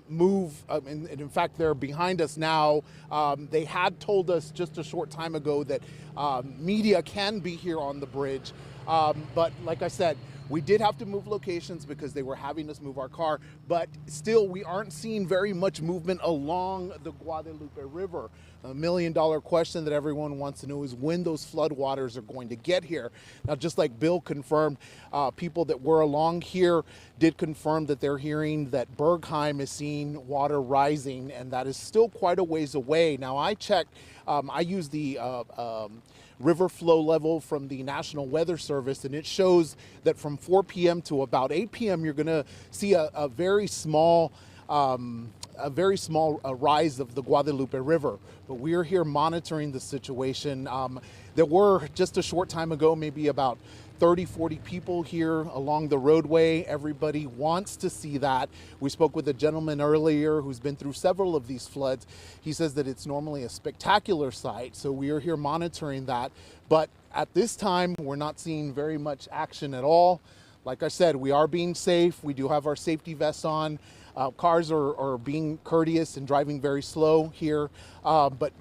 move, and in fact they're behind us now. They had told us just a short time ago that media can be here on the bridge, but like I said, we did have to move locations because they were having us move our car, but still we aren't seeing very much movement along the Guadalupe River. $1 million question that everyone wants to know is when those floodwaters are going to get here. Now, just like Bill confirmed, people that were along here did confirm that they're hearing that Bergheim is seeing water rising, and that is still quite a ways away. Now, I checked, I used the river flow level from the National Weather Service, and it shows that from 4 p.m. to about 8 p.m. you're going to see a very small rise of the Guadalupe River. But we are here monitoring the situation. There were just a short time ago, maybe about 30, 40 people here along the roadway. Everybody wants to see that. We spoke with a gentleman earlier who's been through several of these floods. He says that it's normally a spectacular sight, so we are here monitoring that. But at this time, we're not seeing very much action at all. Like I said, we are being safe. We do have our safety vests on. Cars are being courteous and driving very slow here, but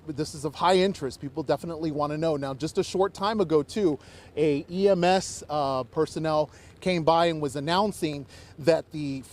this is of high interest. People definitely want to know. Now, just a short time ago, too, a EMS personnel came by and was announcing that the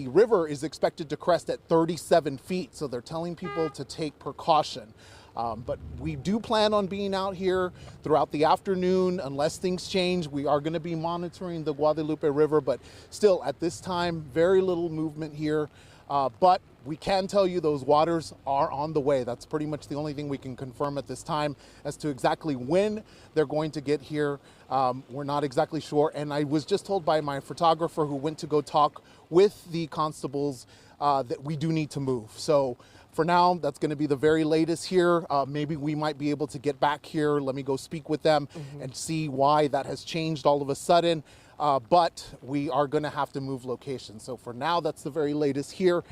river is expected to crest at 37 feet. So they're telling people to take precaution. But we do plan on being out here throughout the afternoon. Unless things change, we are going to be monitoring the Guadalupe River, but still at this time, very little movement here. But we can tell you those waters are on the way. That's pretty much the only thing we can confirm at this time. As to exactly when they're going to get here, we're not exactly sure. And I was just told by my photographer who went to go talk with the constables that we do need to move. So for now, that's going to be the very latest here. Maybe we might be able to get back here. Let me go speak with them and see why that has changed all of a sudden. But we are going to have to move locations. So for now, that's the very latest here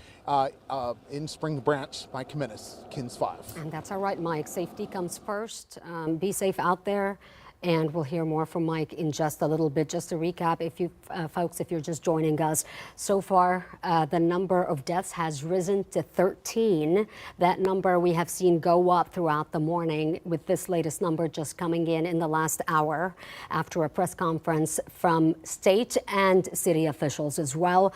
in Spring Branch, Mike Jimenez, KINS 5. And that's all right, Mike. Safety comes first. Be safe out there. And we'll hear more from Mike in just a little bit. Just to recap, if you folks, if you're just joining us, so far the number of deaths has risen to 13. That number we have seen go up throughout the morning, with this latest number just coming in the last hour after a press conference from state and city officials as well.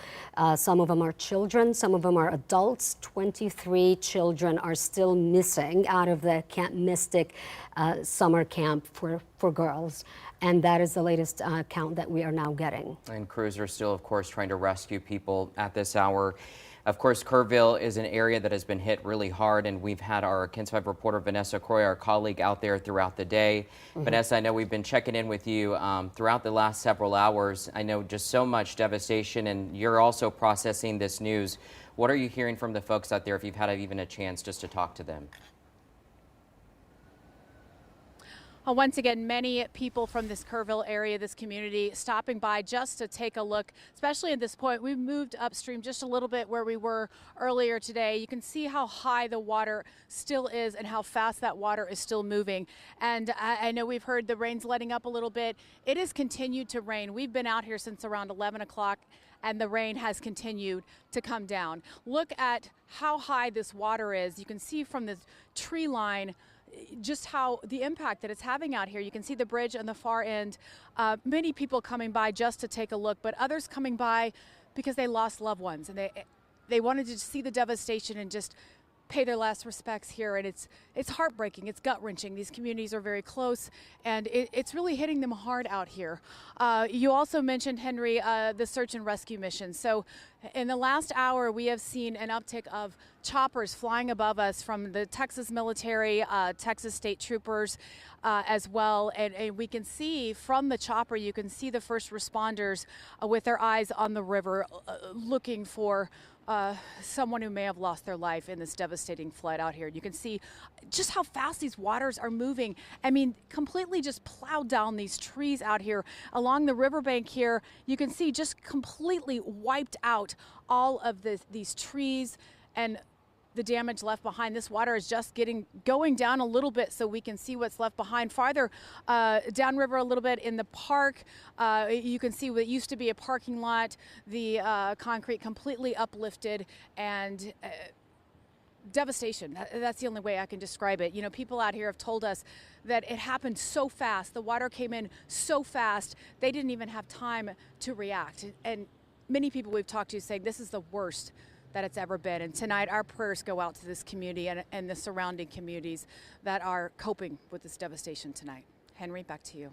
Some of them are children, some of them are adults. 23 children are still missing out of the Camp Mystic summer camp for girls, and that is the latest count that we are now getting. And crews are still, of course, trying to rescue people at this hour. Of course, Kerrville is an area that has been hit really hard, and we've had our KINS 5 reporter Vanessa Croy, our colleague, out there throughout the day. Vanessa, I know we've been checking in with you throughout the last several hours. I know just so much devastation, and you're also processing this news. What are you hearing from the folks out there, if you've had even a chance just to talk to them? Once again, many people from this Kerrville area, this community, stopping by just to take a look, especially at this point. We've moved upstream just a little bit where we were earlier today. You can see how high the water still is and how fast that water is still moving. And I know we've heard the rain's letting up a little bit. It has continued to rain. We've been out here since around 11 o'clock. And the rain has continued to come down. Look at how high this water is. You can see from the tree line just how the impact that it's having out here. You can see the bridge on the far end. Many people coming by just to take a look, but others coming by because they lost loved ones, and they wanted to see the devastation and just pay their last respects here, and it's heartbreaking. It's gut-wrenching. These communities are very close, and it's really hitting them hard out here. You also mentioned, Henry, the search and rescue mission. So in the last hour, we have seen an uptick of choppers flying above us from the Texas military, Texas state troopers as well. And we can see from the chopper, you can see the first responders with their eyes on the river looking for someone who may have lost their life in this devastating flood out here. You can see just how fast these waters are moving. I mean, completely just plowed down these trees out here along the riverbank here. You can see just completely wiped out all of these trees and the damage left behind. This water is just going down a little bit so we can see what's left behind. Farther downriver a little bit in the park, you can see what used to be a parking lot, the concrete completely uplifted, and devastation. That's the only way I can describe it. You know, people out here have told us that it happened so fast. The water came in so fast, they didn't even have time to react. And many people we've talked to saying this is the worst that it's ever been. And tonight our prayers go out to this community and the surrounding communities that are coping with this devastation tonight. Henry, back to you.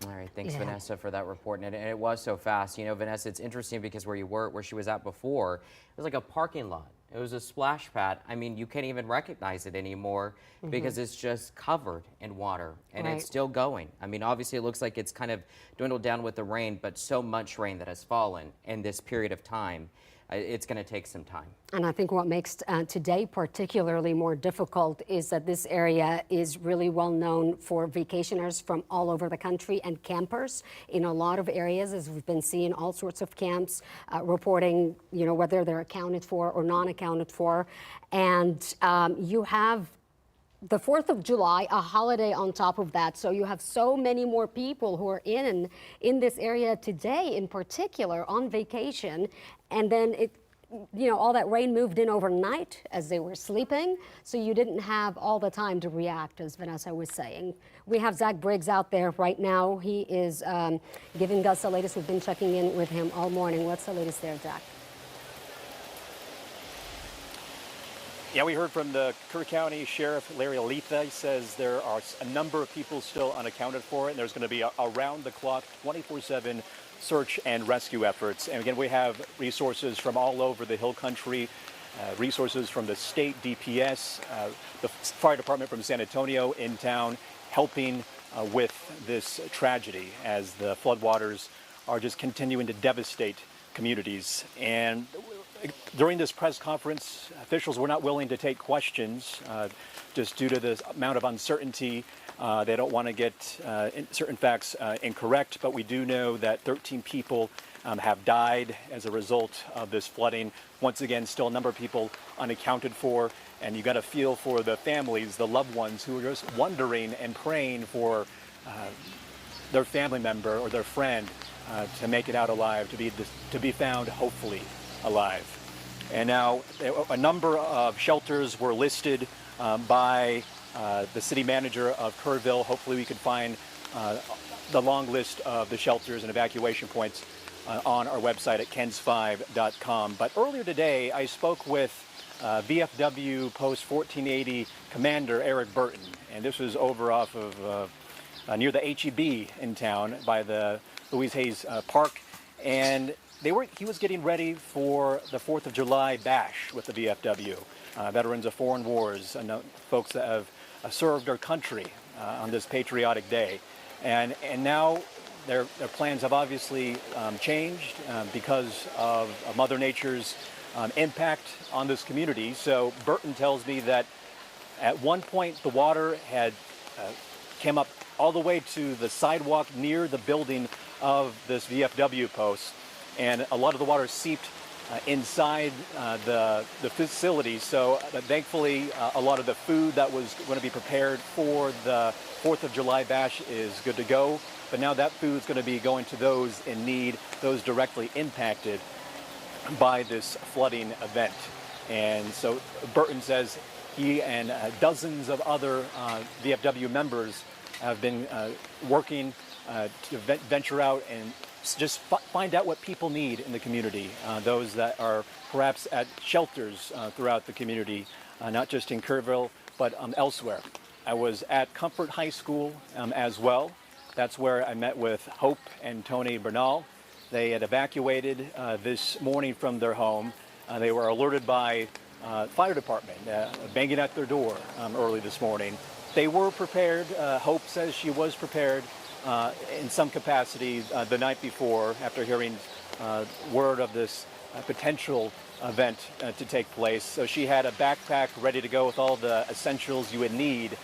All right, thanks Vanessa for that report. And it was so fast. You know, Vanessa, it's interesting because where she was at before, it was like a parking lot. It was a splash pad. I mean, you can't even recognize it anymore because it's just covered in water and it's still going. I mean, obviously it looks like it's kind of dwindled down with the rain, but so much rain that has fallen in this period of time. It's going to take some time. And I think what makes today particularly more difficult is that this area is really well known for vacationers from all over the country and campers in a lot of areas, as we've been seeing all sorts of camps reporting, you know, whether they're accounted for or non-accounted for. And you have the 4th of July, a holiday on top of that. So you have so many more people who are in this area today in particular on vacation. And then all that rain moved in overnight as they were sleeping. So you didn't have all the time to react, as Vanessa was saying. We have Zach Briggs out there right now. He is giving us the latest. We've been checking in with him all morning. What's the latest there, Zach? Yeah, we heard from the Kerr County Sheriff Larry Aletha. He says there are a number of people still unaccounted for, and there's going to be around-the-clock, 24/7 search and rescue efforts. And again, we have resources from all over the Hill Country, resources from the state DPS, the fire department from San Antonio in town, helping with this tragedy as the floodwaters are just continuing to devastate communities. And during this press conference, officials were not willing to take questions just due to the amount of uncertainty. They don't want to get certain facts incorrect, but we do know that 13 people have died as a result of this flooding. Once again, still a number of people unaccounted for, and you got to feel for the families, the loved ones who are just wondering and praying for their family member or their friend to make it out alive, to be found hopefully alive. And now a number of shelters were listed by the city manager of Kerrville. Hopefully we can find the long list of the shelters and evacuation points on our website at kens5.com. But earlier today I spoke with VFW Post 1480 Commander Eric Burton, and this was over off of near the HEB in town by the Louise Hayes Park. And he was getting ready for the 4th of July bash with the VFW, veterans of foreign wars, folks that have served our country on this patriotic day. And now their plans have obviously changed because of Mother Nature's impact on this community. So Burton tells me that at one point the water had came up all the way to the sidewalk near the building of this VFW post. And a lot of the water seeped inside the facility. So thankfully, a lot of the food that was going to be prepared for the 4th of July bash is good to go. But now that food is going to be going to those in need, those directly impacted by this flooding event. And so Burton says he and dozens of other VFW members have been working to venture out and just find out what people need in the community, those that are perhaps at shelters throughout the community, not just in Kerrville, but elsewhere. I was at Comfort High School as well. That's where I met with Hope and Tony Bernal. They had evacuated this morning from their home. They were alerted by fire department banging at their door early this morning. They were prepared. Hope says she was prepared in some capacity the night before after hearing word of this potential event to take place. So she had a backpack ready to go with all the essentials you would need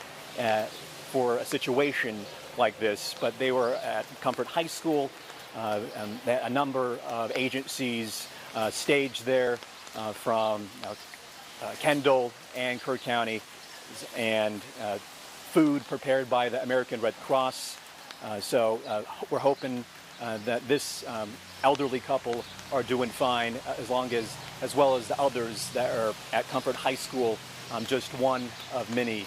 for a situation like this. But they were at Comfort High School. A number of agencies staged there from Kendall and Kerr County, and food prepared by the American Red Cross. So we're hoping that this elderly couple are doing fine, as well as the others that are at Comfort High School, just one of many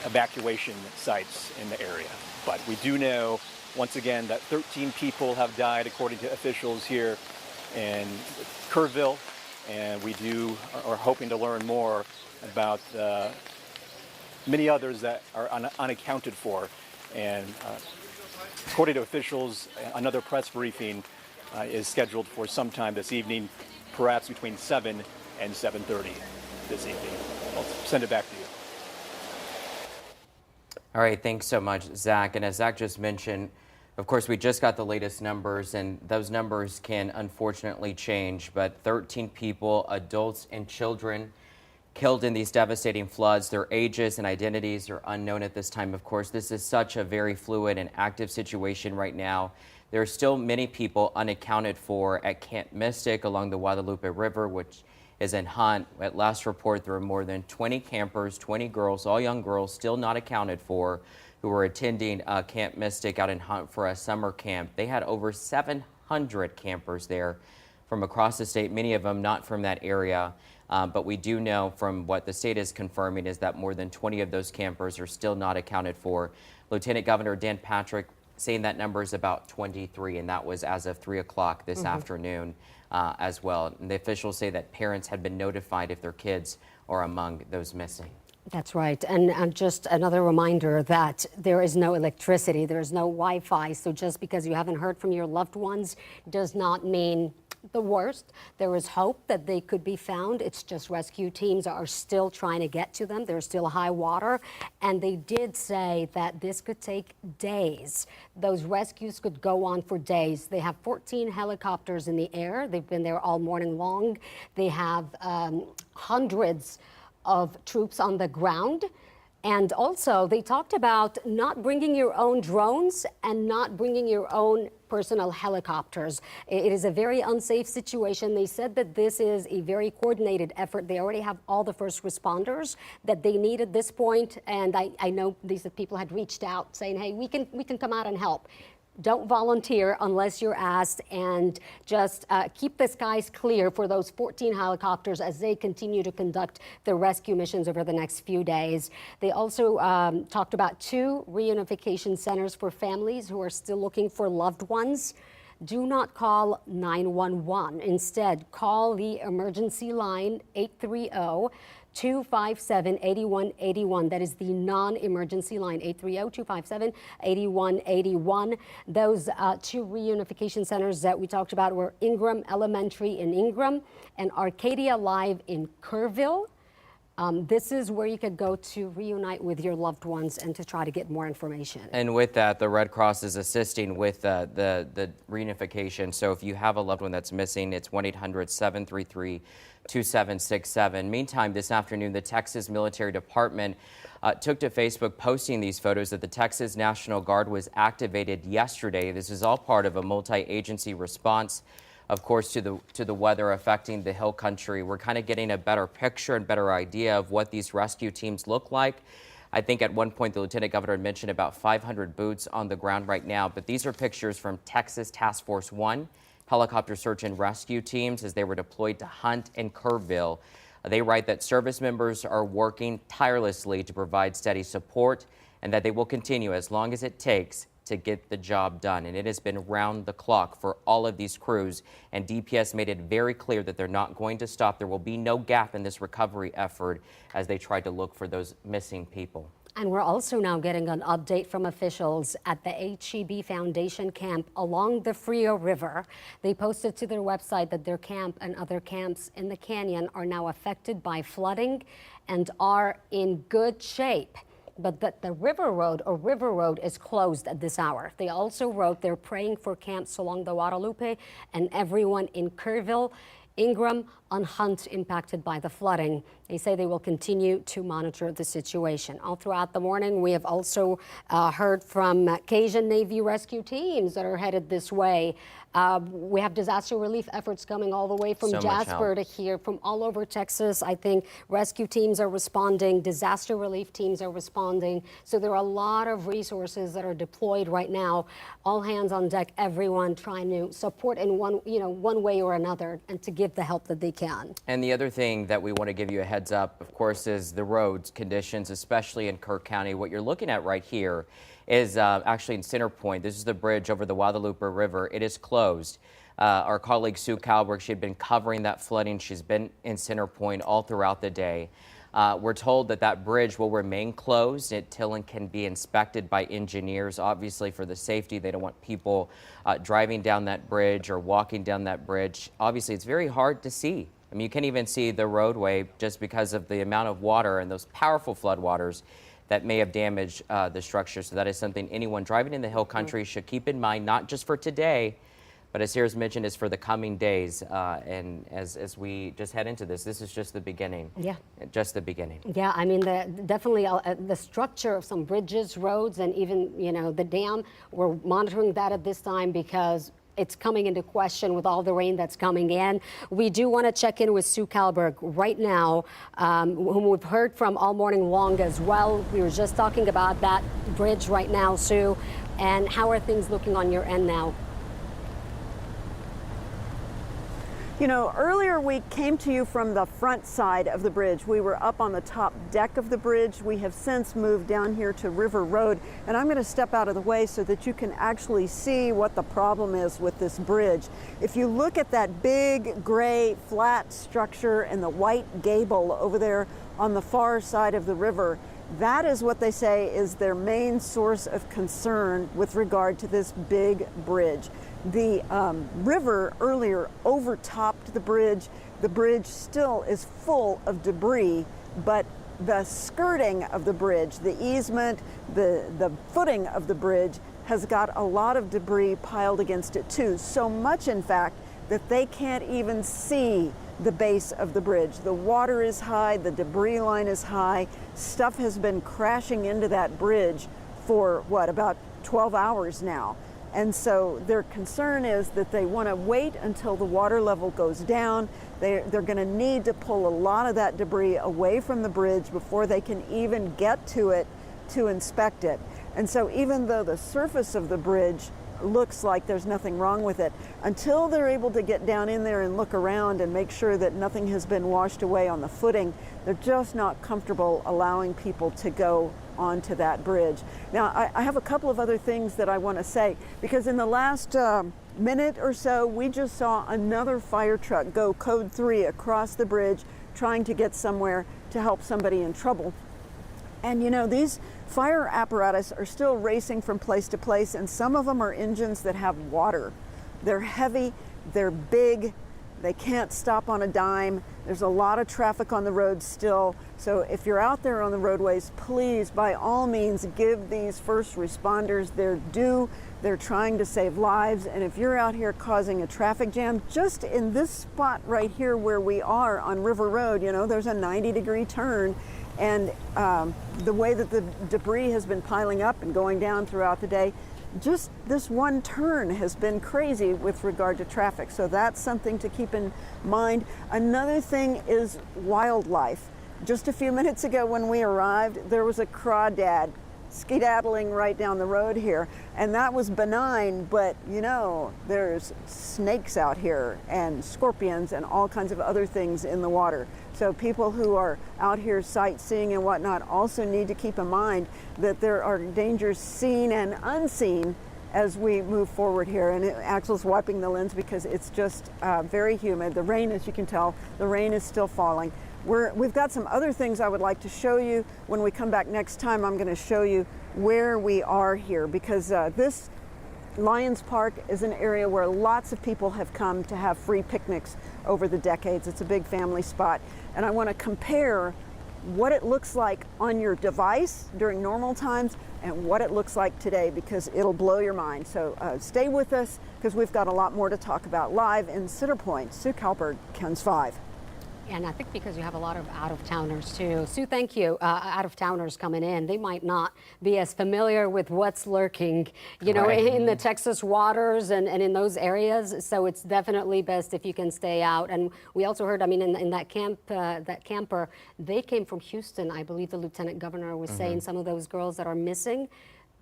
evacuation sites in the area. But we do know, once again, that 13 people have died, according to officials here in Kerrville, and we are hoping to learn more about many others that are unaccounted for. And according to officials, another press briefing is scheduled for sometime this evening, perhaps between 7 and 7:30 this evening. I'll send it back to you. All right, thanks so much, Zach. And as Zach just mentioned, of course, we just got the latest numbers, and those numbers can unfortunately change. But 13 people, adults and children, killed in these devastating floods. Their ages and identities are unknown at this time. Of course, this is such a very fluid and active situation right now. There are still many people unaccounted for at Camp Mystic along the Guadalupe River, which is in Hunt. At last report, there are more than 20 campers, 20 girls, all young girls, still not accounted for, who were attending Camp Mystic out in Hunt for a summer camp. They had over 700 campers there from across the state, many of them not from that area. But we do know from what the state is confirming is that more than 20 of those campers are still not accounted for. Lieutenant Governor Dan Patrick saying that number is about 23, and that was as of 3 o'clock this afternoon as well. And the officials say that parents had been notified if their kids are among those missing. That's right. And just another reminder that there is no electricity, there is no Wi-Fi. So just because you haven't heard from your loved ones does not mean the worst. There is hope that they could be found. It's just rescue teams are still trying to get to them. There's still high water. And they did say that this could take days. Those rescues could go on for days. They have 14 helicopters in the air. They've been there all morning long. They have hundreds of troops on the ground. And also, they talked about not bringing your own drones and not bringing your own personal helicopters. It is a very unsafe situation. They said that this is a very coordinated effort. They already have all the first responders that they need at this point. And I know these people had reached out saying, hey, we can come out and help. Don't volunteer unless you're asked, and just keep the skies clear for those 14 helicopters as they continue to conduct the rescue missions over the next few days. They also talked about 2 reunification centers for families who are still looking for loved ones. Do not call 911. Instead, call the emergency line 830-257-8181. That is the non-emergency line, 830-257-8181. Those 2 reunification centers that we talked about were Ingram Elementary in Ingram and Arcadia Live in Kerrville. This is where you could go to reunite with your loved ones and to try to get more information. And with that, the Red Cross is assisting with the reunification. So if you have a loved one that's missing, it's 1-800-733-2767. Meantime, this afternoon, the Texas Military Department took to Facebook posting these photos that the Texas National Guard was activated yesterday. This is all part of a multi-agency response, of course, to the weather affecting the hill country. We're kind of getting a better picture and better idea of what these rescue teams look like. I think at one point the Lieutenant Governor had mentioned about 500 boots on the ground right now, but these are pictures from Texas Task Force 1, helicopter search and rescue teams as they were deployed to Hunt and Kerrville. They write that service members are working tirelessly to provide steady support and that they will continue as long as it takes to get the job done, and it has been round the clock for all of these crews, and DPS made it very clear that they're not going to stop. There will be no gap in this recovery effort as they try to look for those missing people. And we're also now getting an update from officials at the HEB Foundation camp along the Frio River. They posted to their website that their camp and other camps in the canyon are now affected by flooding and are in good shape, but that the river road is closed at this hour. They also wrote they're praying for camps along the Guadalupe and everyone in Kerrville, Ingram, on Hunt impacted by the flooding. They say they will continue to monitor the situation. All throughout the morning, we have also heard from Cajun Navy rescue teams that are headed this way. We have disaster relief efforts coming all the way from Jasper to here, from all over Texas. I think rescue teams are responding, disaster relief teams are responding. So there are a lot of resources that are deployed right now. All hands on deck, everyone trying to support in one way or another and to give the help that they can. And the other thing that we want to give you a heads up, of course, is the roads conditions, especially in Kerr County. What you're looking at right here is actually in Center Point. This is the bridge over the Guadalupe River. It is closed. Our colleague Sue Kalberg, she had been covering that flooding. She's been in Center Point all throughout the day. We're told that that bridge will remain closed until it can be inspected by engineers. Obviously, for the safety, they don't want people driving down that bridge or walking down that bridge. Obviously, it's very hard to see. I mean, you can't even see the roadway just because of the amount of water and those powerful floodwaters that may have damaged the structure. So that is something anyone driving in the hill country should keep in mind, not just for today, but as Sarah's mentioned, is for the coming days. And as we just head into this is just the beginning. Yeah. Just the beginning. Yeah, I mean, definitely the structure of some bridges, roads, and even, the dam, we're monitoring that at this time because it's coming into question with all the rain that's coming in. We do want to check in with Sue Kalberg right now, whom we've heard from all morning long as well. We were just talking about that bridge right now, Sue. And how are things looking on your end now? Earlier we came to you from the front side of the bridge. We were up on the top deck of the bridge. We have since moved down here to River Road, and I'm going to step out of the way so that you can actually see what the problem is with this bridge. If you look at that big gray flat structure and the white gable over there on the far side of the river, that is what they say is their main source of concern with regard to this big bridge. The river earlier overtopped the bridge. The bridge still is full of debris, but the skirting of the bridge, the easement, the footing of the bridge has got a lot of debris piled against it too. So much, in fact, that they can't even see the base of the bridge. The water is high, the debris line is high. Stuff has been crashing into that bridge for about 12 hours now. And so their concern is that they want to wait until the water level goes down. They're going to need to pull a lot of that debris away from the bridge before they can even get to it to inspect it. And so even though the surface of the bridge looks like there's nothing wrong with it, until they're able to get down in there and look around and make sure that nothing has been washed away on the footing, they're just not comfortable allowing people to go onto that bridge. Now, I have a couple of other things that I want to say, because in the last minute or so, we just saw another fire truck go code 3 across the bridge trying to get somewhere to help somebody in trouble. And these fire apparatus are still racing from place to place, and some of them are engines that have water. They're heavy, they're big, they can't stop on a dime. There's a lot of traffic on the road still. So if you're out there on the roadways, please, by all means, give these first responders their due. They're trying to save lives. And if you're out here causing a traffic jam, just in this spot right here where we are on River Road, there's a 90-degree turn. And the way that the debris has been piling up and going down throughout the day, just this one turn has been crazy with regard to traffic. So that's something to keep in mind. Another thing is wildlife. Just a few minutes ago when we arrived, there was a crawdad skedaddling right down the road here. And that was benign, but you know, there's snakes out here and scorpions and all kinds of other things in the water. So people who are out here sightseeing and whatnot also need to keep in mind that there are dangers seen and unseen as we move forward here. And Axel's wiping the lens because it's just very humid. The rain, as you can tell, the rain is still falling. We've got some other things I would like to show you. When we come back next time, I'm going to show you where we are here, because this Lions Park is an area where lots of people have come to have free picnics over the decades. It's a big family spot. And I want to compare what it looks like on your device during normal times and what it looks like today, because it'll blow your mind. So stay with us, because we've got a lot more to talk about live in Center Point. Sue Kalberg, KENS 5. And I think because you have a lot of out-of-towners too. Sue, thank you. Out-of-towners coming in, they might not be as familiar with what's lurking, you know, in the Texas waters and in those areas. So it's definitely best if you can stay out. And we also heard, I mean, in that camp, that camper, they came from Houston. I believe the lieutenant governor was saying some of those girls that are missing,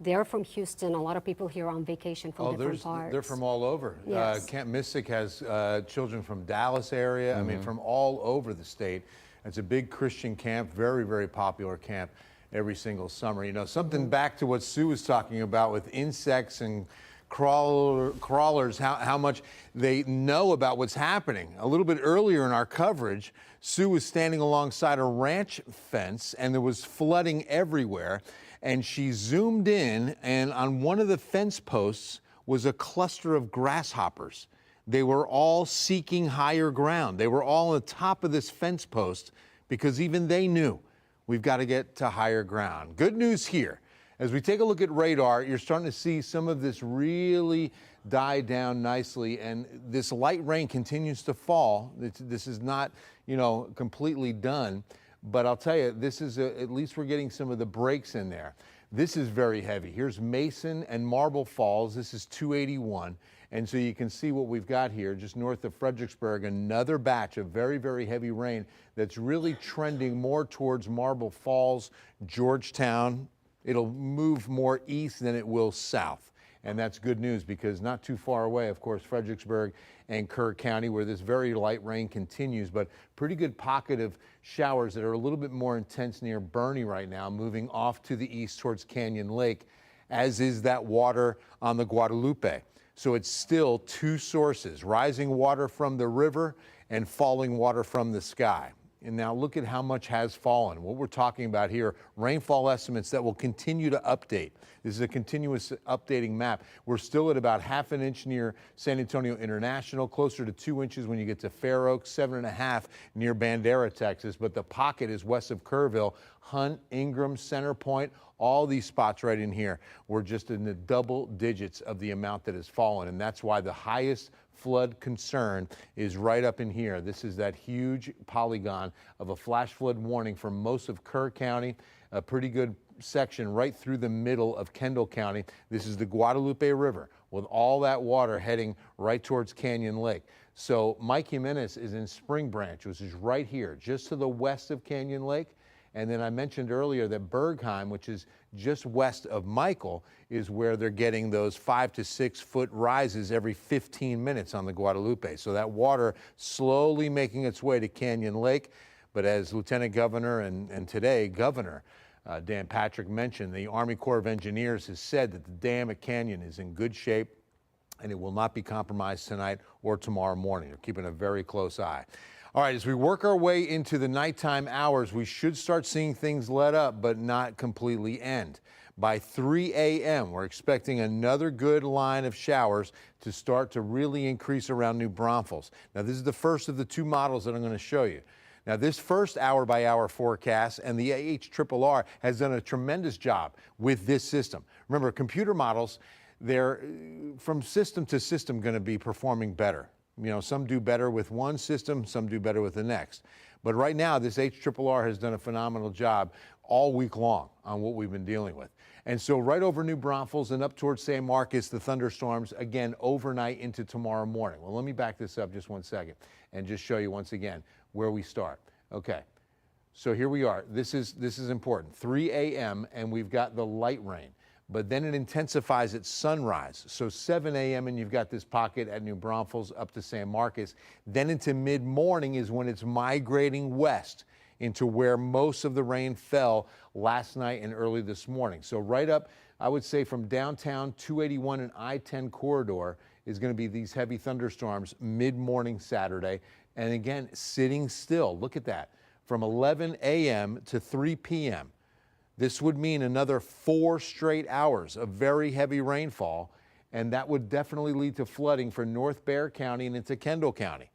they're from Houston. A lot of people here on vacation from different parts. They're from all over. Yes. Camp Mystic has children from Dallas area. I mean, from all over the state. It's a big Christian camp, very, very popular camp every single summer. You know, something back to what Sue was talking about with insects and crawlers, how much they know about what's happening. A little bit earlier in our coverage, Sue was standing alongside a ranch fence and there was flooding everywhere. And she zoomed in, and on one of the fence posts was a cluster of grasshoppers. They were all seeking higher ground. They were all on the top of this fence post because even they knew we've got to get to higher ground. Good news here. As we take a look at radar, you're starting to see some of this really die down nicely, and this light rain continues to fall. This is not, you know, completely done. But I'll tell you, this is at least we're getting some of the breaks in there. This is very heavy. Here's Mason and Marble Falls. This is 281. And so you can see what we've got here just north of Fredericksburg, another batch of very, very heavy rain that's really trending more towards Marble Falls, Georgetown. It'll move more east than it will south. And that's good news because not too far away, of course, Fredericksburg and Kerr County, where this very light rain continues, but pretty good pocket of showers that are a little bit more intense near Bernie right now, moving off to the east towards Canyon Lake, as is that water on the Guadalupe. So it's still two sources, rising water from the river and falling water from the sky. And now look at how much has fallen. What we're talking about here, rainfall estimates that will continue to update. This is a continuous updating map. We're still at about ½ an inch near San Antonio International, closer to 2 inches when you get to Fair Oaks, 7.5 near Bandera, Texas. But the pocket is west of Kerrville, Hunt, Ingram, Center Point, all these spots right in here. We're just in the double digits of the amount that has fallen. And that's why the highest flood concern is right up in here. This is that huge polygon of a flash flood warning for most of Kerr County, a pretty good section right through the middle of Kendall County. This is the Guadalupe River with all that water heading right towards Canyon Lake. So Mike Jimenez is in Spring Branch, which is right here, just to the west of Canyon Lake. And then I mentioned earlier that Bergheim, which is just west of Michael, is where they're getting those 5 to 6 foot rises every 15 minutes on the Guadalupe. So that water slowly making its way to Canyon Lake. But as Lieutenant Governor and today Governor Dan Patrick mentioned, the Army Corps of Engineers has said that the dam at Canyon is in good shape and it will not be compromised tonight or tomorrow morning. They're keeping a very close eye. All right, as we work our way into the nighttime hours, we should start seeing things let up, but not completely end. By 3 a.m., we're expecting another good line of showers to start to really increase around New Braunfels. Now, this is the first of the two models that I'm going to show you. Now, this first hour-by-hour forecast and the AHRRR has done a tremendous job with this system. Remember, computer models, they're from system to system going to be performing better. You know, some do better with one system, some do better with the next. But right now, this AHRRR has done a phenomenal job all week long on what we've been dealing with. And so right over New Braunfels and up towards San Marcos, the thunderstorms, again, overnight into tomorrow morning. Well, let me back this up just 1 second and just show you once again where we start. Okay. So here we are. This is important. 3 a.m. and we've got the light rain, but then it intensifies at sunrise. So 7 a.m. and you've got this pocket at New Braunfels up to San Marcos. Then into mid-morning is when it's migrating west into where most of the rain fell last night and early this morning. So right up, I would say from downtown 281 and I-10 corridor is going to be these heavy thunderstorms mid-morning Saturday. And again, sitting still. Look at that. From 11 a.m. to 3 p.m. This would mean another 4 straight hours of very heavy rainfall, and that would definitely lead to flooding for North Bexar County and into Kendall County,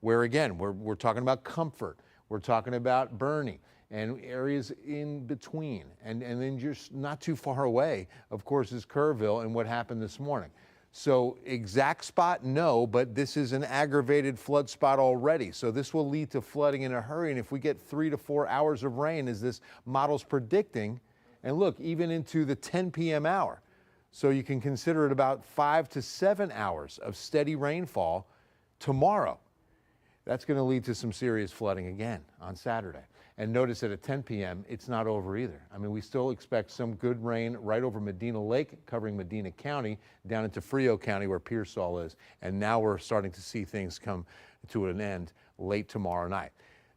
where again, we're talking about Comfort, we're talking about Bernie, and areas in between. And then just not too far away, of course, is Kerrville and what happened this morning. So exact spot, no, but this is an aggravated flood spot already. So this will lead to flooding in a hurry. And if we get 3 to 4 hours of rain, as this model's predicting, and look, even into the 10 p.m. hour. So you can consider it about 5 to 7 hours of steady rainfall tomorrow. That's going to lead to some serious flooding again on Saturday. And notice that at 10 p.m., it's not over either. I mean, we still expect some good rain right over Medina Lake, covering Medina County, down into Frio County where Pearsall is. And now we're starting to see things come to an end late tomorrow night.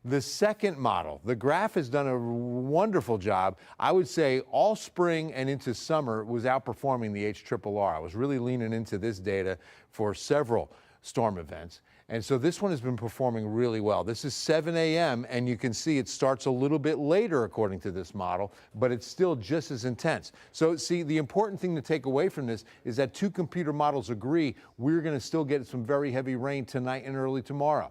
The second model, the graph has done a wonderful job. I would say all spring and into summer was outperforming the HRRR. I was really leaning into this data for several storm events. And so this one has been performing really well. This is 7 a.m. and you can see it starts a little bit later according to this model, but it's still just as intense. So see, the important thing to take away from this is that 2 computer models agree we're going to still get some very heavy rain tonight and early tomorrow.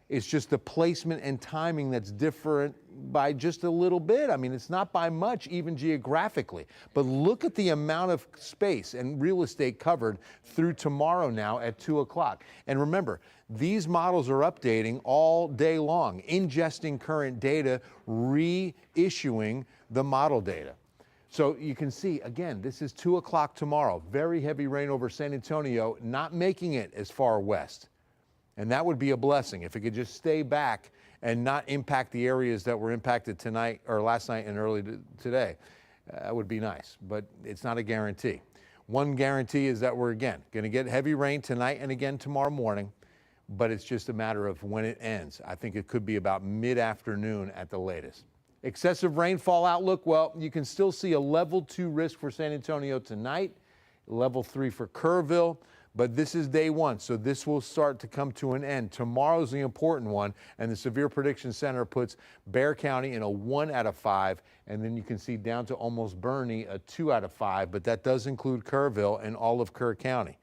It's just the placement and timing that's different by just a little bit. I mean, it's not by much, even geographically. But look at the amount of space and real estate covered through tomorrow now at 2 o'clock. And remember, these models are updating all day long, ingesting current data, reissuing the model data. So you can see, again, this is 2 o'clock tomorrow. Very heavy rain over San Antonio, not making it as far west. And that would be a blessing if it could just stay back and not impact the areas that were impacted tonight or last night and early today. That would be nice, but it's not a guarantee. One guarantee is that we're, again, going to get heavy rain tonight and again tomorrow morning, but it's just a matter of when it ends. I think it could be about mid-afternoon at the latest. Excessive rainfall outlook, well, you can still see a level 2 risk for San Antonio tonight, level 3 for Kerrville. But this is day 1, so this will start to come to an end. Tomorrow's the important one, and the Severe Prediction Center puts Bexar County in a 1 out of 5, and then you can see down to almost Bernie a 2 out of 5, but that does include Kerrville and all of Kerr County.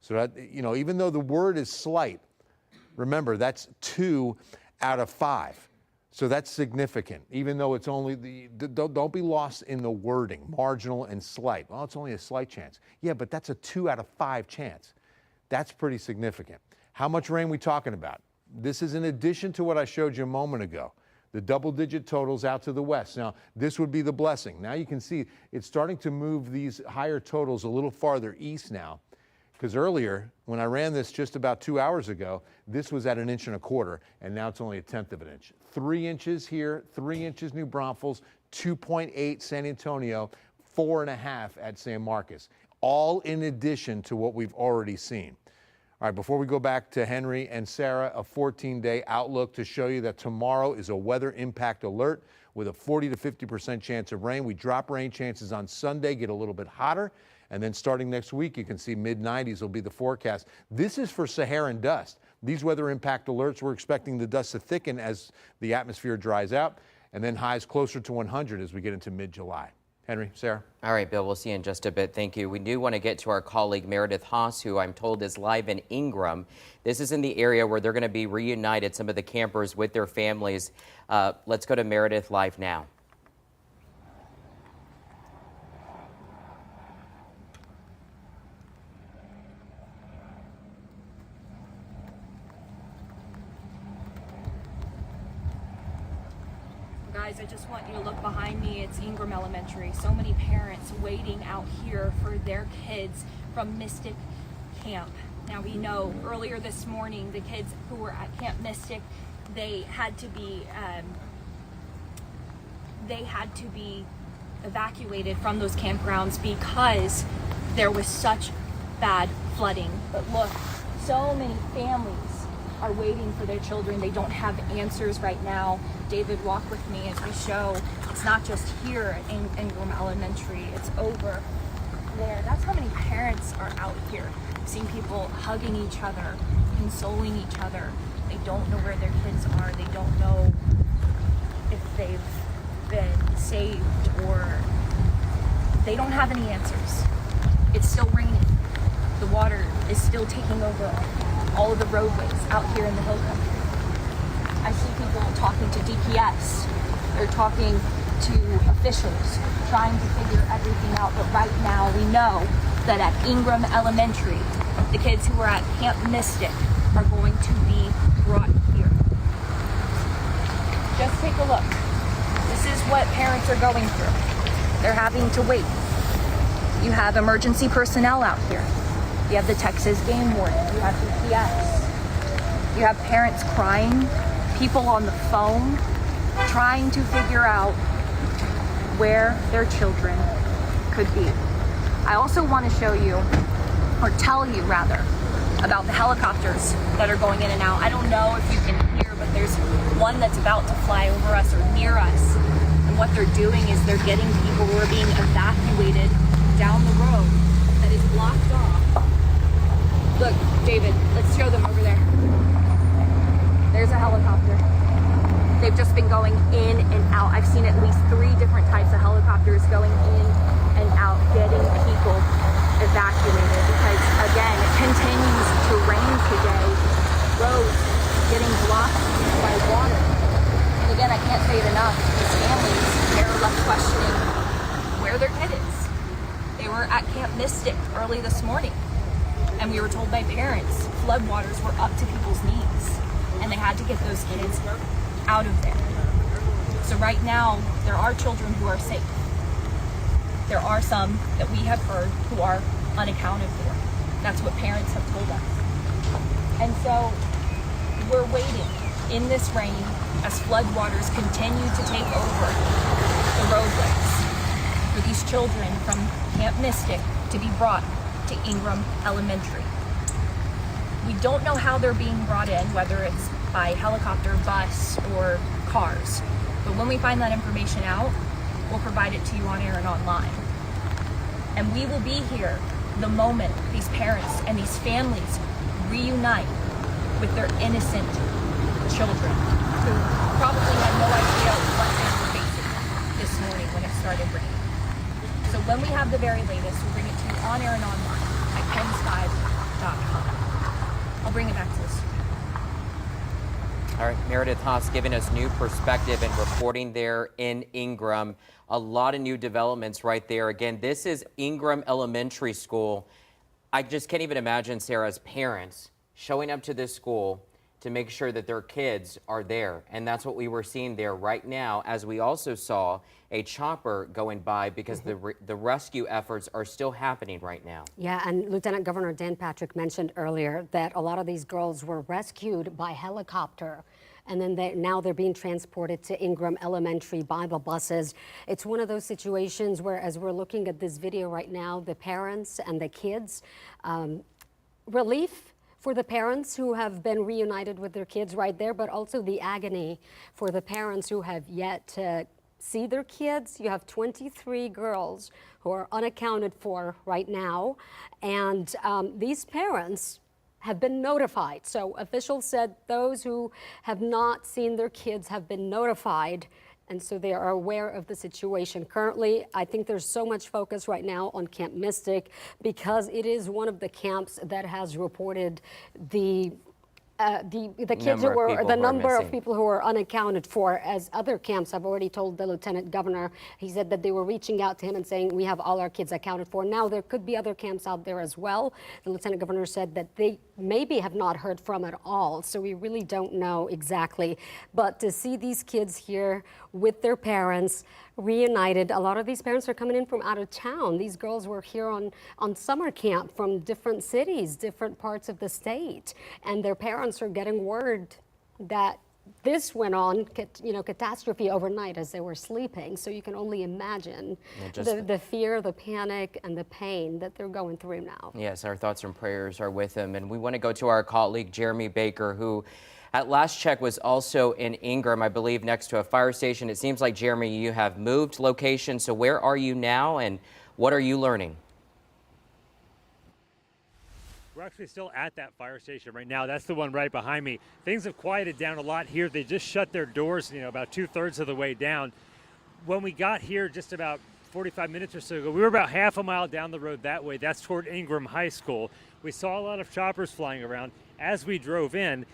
So that, you know, even though the word is slight, remember that's 2 out of 5. So that's significant, even though it's only don't be lost in the wording, marginal and slight. Well, it's only a slight chance. Yeah, but that's a 2 out of 5 chance. That's pretty significant. How much rain we talking about? This is in addition to what I showed you a moment ago, the double-digit totals out to the west. Now, this would be the blessing. Now you can see it's starting to move these higher totals a little farther east now. Because earlier, when I ran this just about 2 hours ago, this was at 1.25 inches, and now it's only 1/10 of an inch. 3 inches here, 3 inches New Braunfels, 2.8 San Antonio, 4.5 at San Marcos. All in addition to what we've already seen. All right, before we go back to Henry and Sarah, a 14-day outlook to show you that tomorrow is a weather impact alert with a 40 to 50% chance of rain. We drop rain chances on Sunday, get a little bit hotter. And then starting next week, you can see mid-90s will be the forecast. This is for Saharan dust. These weather impact alerts, we're expecting the dust to thicken as the atmosphere dries out, and then highs closer to 100 as we get into mid-July. Henry, Sarah? All right, Bill, we'll see you in just a bit. Thank you. We do want to get to our colleague Meredith Haas, who I'm told is live in Ingram. This is in the area where they're going to be reunited, some of the campers with their families. Let's go to Meredith live now. Guys, I just want you to look behind me. It's Ingram Elementary. So many parents waiting out here for their kids from Mystic Camp. Now we know earlier this morning the kids who were at Camp Mystic, they had to be they had to be evacuated from those campgrounds because there was such bad flooding. But look, so many families are waiting for their children. They don't have answers right now. David, walk with me as we show. It's not just here in Ingram Elementary, it's over there. That's how many parents are out here. I've seen people hugging each other, consoling each other. They don't know where their kids are. They don't know if they've been saved, or they don't have any answers. It's still raining. The water is still taking over all of the roadways out here in the hill country. I see people talking to DPS. They're talking to officials, trying to figure everything out. But right now we know that at Ingram Elementary, the kids who are at Camp Mystic are going to be brought here. Just take a look. This is what parents are going through. They're having to wait. You have emergency personnel out here. You have the Texas Game Warden. You have DPS. You have parents crying, people on the phone, trying to figure out where their children could be. I also want to show you, or tell you rather, about the helicopters that are going in and out. I don't know if you can hear, but there's one that's about to fly over us or near us. And what they're doing is they're getting people who are being evacuated down the road that is blocked off. Look, David, let's show them over there. There's a helicopter. They've just been going in and out. I've seen at least 3 different types of helicopters going in and out, getting people evacuated because, again, it continues to rain today. Roads getting blocked by water. And again, I can't say it enough. These families, they're left questioning where their kid is. They were at Camp Mystic early this morning, and we were told by parents floodwaters were up to people's knees, and they had to get those kids out of there. So right now, there are children who are safe. There are some that we have heard who are unaccounted for. That's what parents have told us. And so we're waiting in this rain as floodwaters continue to take over the roadways for these children from Camp Mystic to be brought to Ingram Elementary. We don't know how they're being brought in, whether it's by helicopter, bus, or cars. But when we find that information out, we'll provide it to you on air and online. And we will be here the moment these parents and these families reunite with their innocent children who probably had no idea what they were facing this morning when it started raining. So when we have the very latest, we'll bring it to you on air and online at KENS5.com. I'll bring it back to this. All right, Meredith Haas giving us new perspective and reporting there in Ingram. A lot of new developments right there. Again, this is Ingram Elementary School. I just can't even imagine, Sarah, as parents showing up to this school to make sure that their kids are there. And that's what we were seeing there right now, as we also saw a chopper going by because the rescue efforts are still happening right now. Yeah, and Lieutenant Governor Dan Patrick mentioned earlier that a lot of these girls were rescued by helicopter, and then now they're being transported to Ingram Elementary by the buses. It's one of those situations where, as we're looking at this video right now, the parents and the kids, relief for the parents who have been reunited with their kids right there, but also the agony for the parents who have yet to see their kids. You have 23 girls who are unaccounted for right now, and these parents have been notified. So officials said those who have not seen their kids have been notified, and so they are aware of the situation. Currently, I think there's so much focus right now on Camp Mystic because it is one of the camps that has reported the kids who were, the number of people who were unaccounted for, as other camps have already told the Lieutenant Governor. He said that they were reaching out to him and saying, we have all our kids accounted for. Now, there could be other camps out there as well. The Lieutenant Governor said that they maybe have not heard from at all, so we really don't know exactly. But to see these kids here with their parents reunited, a lot of these parents are coming in from out of town. These girls were here on summer camp from different cities, different parts of the state, and their parents are getting word that this went on, catastrophe overnight as they were sleeping. So you can only imagine the fear, the panic, and the pain that they're going through now. Yes, our thoughts and prayers are with them. And we want to go to our colleague, Jeremy Baker, who at last check was also in Ingram, I believe, next to a fire station. It seems like, Jeremy, you have moved location. So where are you now, and what are you learning? We're actually still at that fire station right now. That's the one right behind me. Things have quieted down a lot here. They just shut their doors, about 2/3 of the way down. When we got here just about 45 minutes or so ago, we were about half a mile down the road that way. That's toward Ingram High School. We saw a lot of choppers flying around. As we drove in,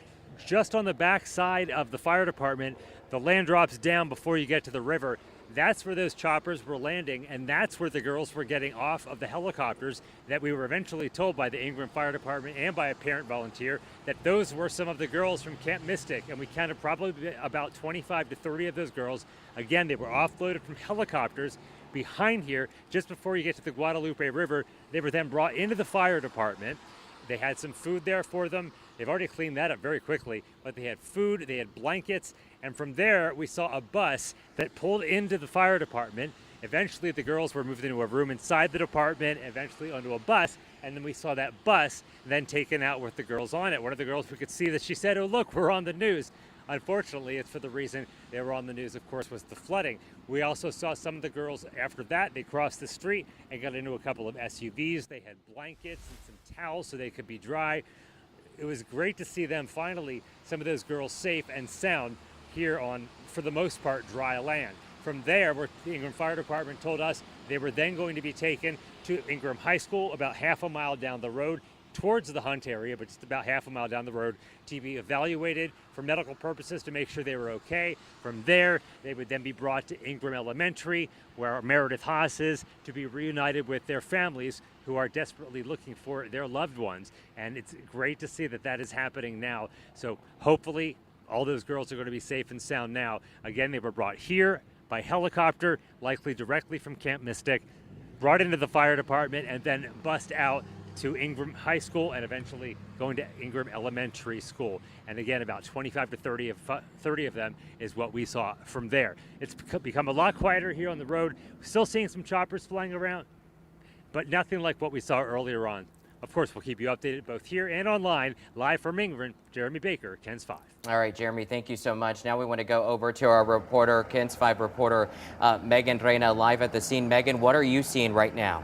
just on the back side of the fire department, the land drops down before you get to the river. That's where those choppers were landing, and that's where the girls were getting off of the helicopters that we were eventually told by the Ingram Fire Department and by a parent volunteer that those were some of the girls from Camp Mystic, and we counted probably about 25 to 30 of those girls. Again, they were offloaded from helicopters behind here just before you get to the Guadalupe River. They were then brought into the fire department. They had some food there for them. They've already cleaned that up very quickly, but they had food, they had blankets, and from there we saw a bus that pulled into the fire department. Eventually the girls were moved into a room inside the department, eventually onto a bus, and then we saw that bus then taken out with the girls on it. One of the girls, we could see that she said, "Oh look, we're on the news." Unfortunately, it's for the reason they were on the news, of course, was the flooding. We also saw some of the girls after that. They crossed the street and got into a couple of SUVs. They had blankets and some towels so they could be dry. It was great to see them finally, some of those girls safe and sound here on, for the most part, dry land. From there, where the Ingram Fire Department told us they were then going to be taken to Ingram High School, about half a mile down the road, towards the Hunt area, but just about half a mile down the road, to be evaluated for medical purposes to make sure they were okay. From there, they would then be brought to Ingram Elementary, where Meredith Haas is, to be reunited with their families who are desperately looking for their loved ones. And it's great to see that that is happening now. So hopefully all those girls are going to be safe and sound now. Again, they were brought here by helicopter, likely directly from Camp Mystic, brought into the fire department, and then bussed out to Ingram High School and eventually going to Ingram Elementary School. And again, about 25 to 30 of them is what we saw from there. It's become a lot quieter here on the road. We're still seeing some choppers flying around, but nothing like what we saw earlier on. Of course, we'll keep you updated both here and online. Live from Ingram, Jeremy Baker, KENS 5. All right, Jeremy, thank you so much. Now we want to go over to our reporter, KENS 5 reporter, Megan Reyna, live at the scene. Megan, what are you seeing right now?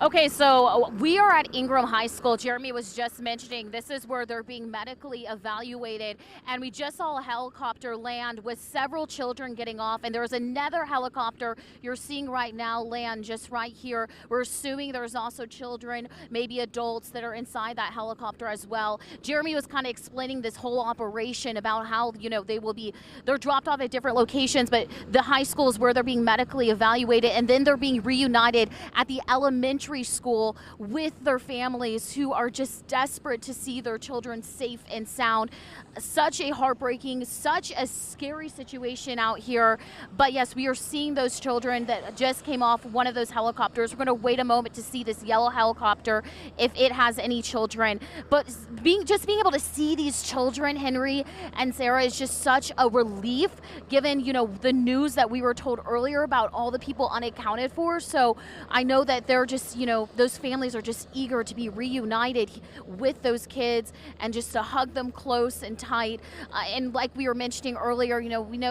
Okay, so we are at Ingram High School. Jeremy was just mentioning this is where they're being medically evaluated, and we just saw a helicopter land with several children getting off, and there's another helicopter you're seeing right now land just right here. We're assuming there's also children, maybe adults that are inside that helicopter as well. Jeremy was kind of explaining this whole operation about how, they're dropped off at different locations, but the high school is where they're being medically evaluated, and then they're being reunited at the elementary school with their families who are just desperate to see their children safe and sound. Such a heartbreaking, such a scary situation out here. But yes, we are seeing those children that just came off one of those helicopters. We're going to wait a moment to see this yellow helicopter if it has any children. But being able to see these children, Henry and Sarah, is just such a relief given, the news that we were told earlier about all the people unaccounted for. So I know that they're just, those families are just eager to be reunited with those kids and just to hug them close and tight. And like we were mentioning earlier,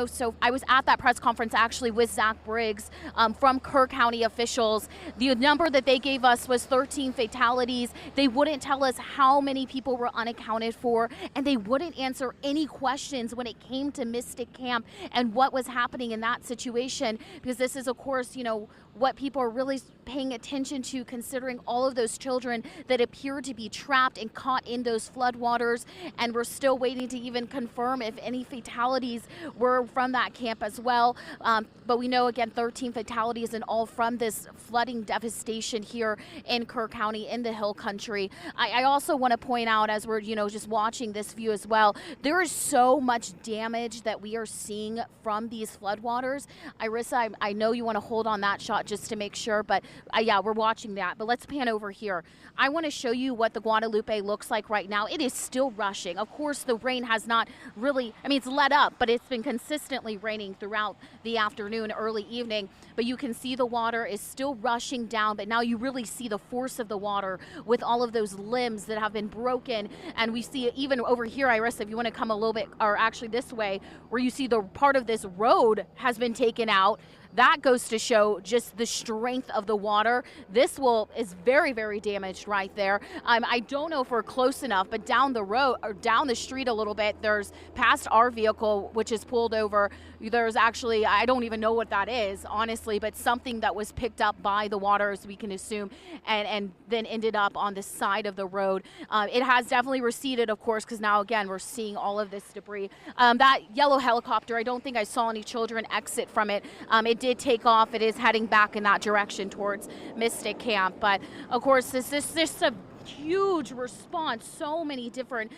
so I was at that press conference actually with Zach Briggs from Kerr County officials. The number that they gave us was 13 fatalities. They wouldn't tell us how many people were unaccounted for, and they wouldn't answer any questions when it came to Mystic Camp and what was happening in that situation, because this is, of course, what people are really paying attention to, considering all of those children that appear to be trapped and caught in those floodwaters. And we're still waiting to even confirm if any fatalities were from that camp as well. But we know, again, 13 fatalities and all from this flooding devastation here in Kerr County in the Hill Country. I also want to point out, as we're, just watching this view as well, there is so much damage that we are seeing from these floodwaters. Irissa, I know you want to hold on that shot shot just to make sure, but yeah, we're watching that. But let's pan over here. I want to show you what the Guadalupe looks like right now. It is still rushing. Of course, the rain has not really, I mean, it's let up, but it's been consistently raining throughout the afternoon, early evening. But you can see the water is still rushing down, but now you really see the force of the water with all of those limbs that have been broken. And we see it even over here, Iris, if you want to come a little bit, or actually this way, where you see the part of this road has been taken out. That goes to show just the strength of the water. This is very, very damaged right there. I don't know if we're close enough, but down the road or down the street a little bit, there's past our vehicle, which is pulled over. There's actually, I don't even know what that is, honestly, but something that was picked up by the water, as we can assume, and then ended up on the side of the road. It has definitely receded, of course, because now, again, we're seeing all of this debris. That yellow helicopter, I don't think I saw any children exit from it. It did take off. It is heading back in that direction towards Mystic Camp. But of course, this is just a huge response. So many different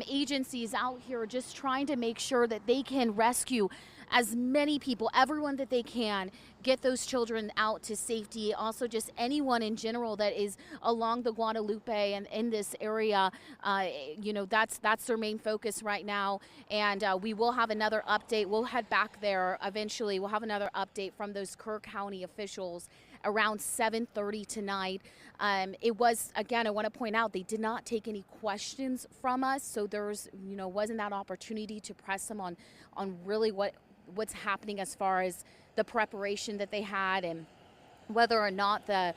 agencies out here just trying to make sure that they can rescue as many people, everyone that they can, get those children out to safety. Also, just anyone in general that is along the Guadalupe and in this area, you know, that's their main focus right now. And we will have another update. We'll head back there eventually. We'll have another update from those Kerr County officials around 7:30 tonight. It was, again, I want to point out, they did not take any questions from us, so there's, you know, wasn't that opportunity to press them on really what's happening as far as the preparation that they had and whether or not the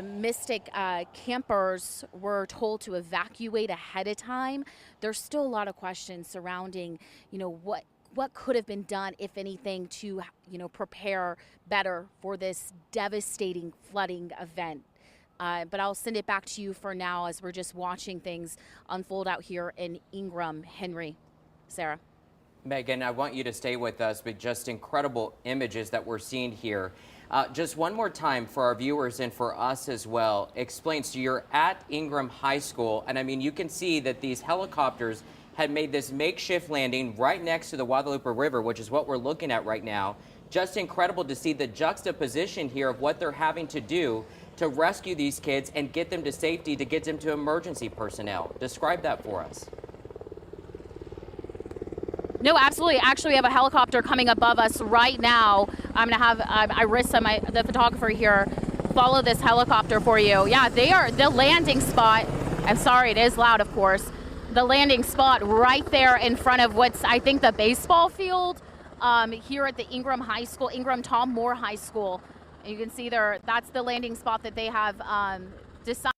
Mystic campers were told to evacuate ahead of time. There's still a lot of questions surrounding, you know, what could have been done, if anything, to, you know, prepare better for this devastating flooding event. But I'll send it back to you for now as we're just watching things unfold out here in Ingram. Henry, Sarah. Megan, I want you to stay with us with just incredible images that we're seeing here. Just one more time for our viewers and for us as well. Explain, so you're at Ingram High School, and I mean, you can see that these helicopters had made this makeshift landing right next to the Guadalupe River, which is what we're looking at right now. Just incredible to see the juxtaposition here of what they're having to do to rescue these kids and get them to safety, to get them to emergency personnel. Describe that for us. No, absolutely. Actually, we have a helicopter coming above us right now. I'm going to have Irissa, the photographer here, follow this helicopter for you. Yeah, they are the landing spot. I'm sorry, it is loud, of course. The landing spot right there in front of what's, I think, the baseball field here at the Ingram High School, Ingram Tom Moore High School. And you can see there, that's the landing spot that they have decided.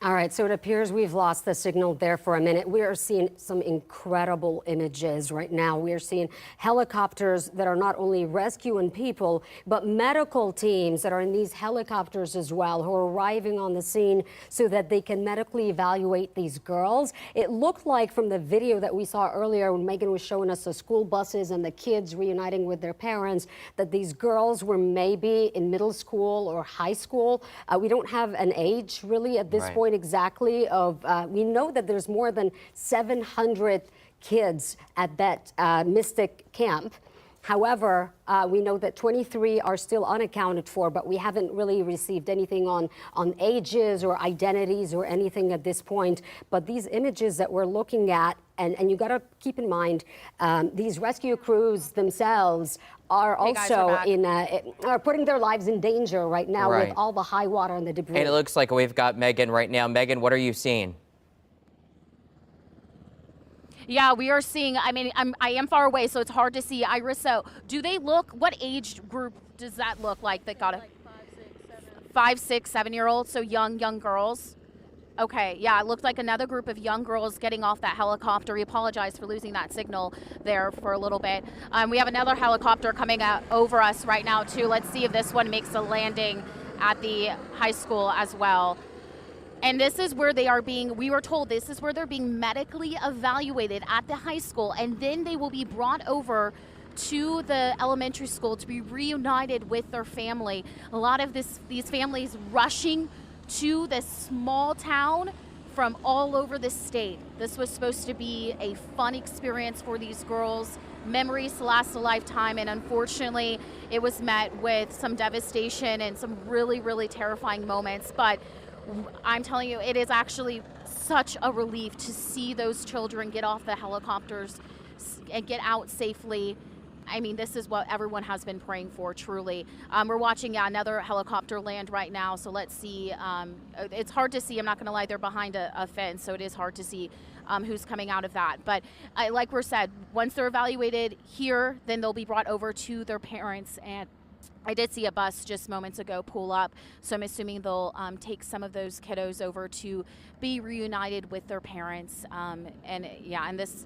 All right, so it appears we've lost the signal there for a minute. We are seeing some incredible images right now. We are seeing helicopters that are not only rescuing people, but medical teams that are in these helicopters as well, who are arriving on the scene so that they can medically evaluate these girls. It looked like from the video that we saw earlier when Megan was showing us the school buses and the kids reuniting with their parents, that these girls were maybe in middle school or high school. We don't have an age really at this point exactly of, we know that there's more than 700 kids at that Mystic camp. However, we know that 23 are still unaccounted for, but we haven't really received anything on ages or identities or anything at this point. But these images that we're looking at, and you got to keep in mind, these rescue crews themselves are also are putting their lives in danger right now with all the high water and the debris. And it looks like we've got Megan right now. Megan, what are you seeing? Yeah, we are seeing, I mean, I am far away, so it's hard to see. Irissa, do they look, what age group does that look like that got it? Like 5, 6, 7-year-olds, so young girls. Okay, yeah, it looked like another group of young girls getting off that helicopter. We apologize for losing that signal there for a little bit. We have another helicopter coming over us right now, too. Let's see if this one makes a landing at the high school as well. And this is where they are being, we were told this is where they're being medically evaluated at the high school, and then they will be brought over to the elementary school to be reunited with their family. A lot of these families rushing to this small town from all over the state. This was supposed to be a fun experience for these girls, memories to last a lifetime, and unfortunately it was met with some devastation and some really, really terrifying moments. But I'm telling you, it is actually such a relief to see those children get off the helicopters and get out safely. I mean, this is what everyone has been praying for, truly. We're watching another helicopter land right now, so let's see. It's hard to see, I'm not going to lie, they're behind a fence, so it is hard to see who's coming out of that. But like we said, once they're evaluated here, then they'll be brought over to their parents. And I did see a bus just moments ago pull up, so I'm assuming they'll take some of those kiddos over to be reunited with their parents. And this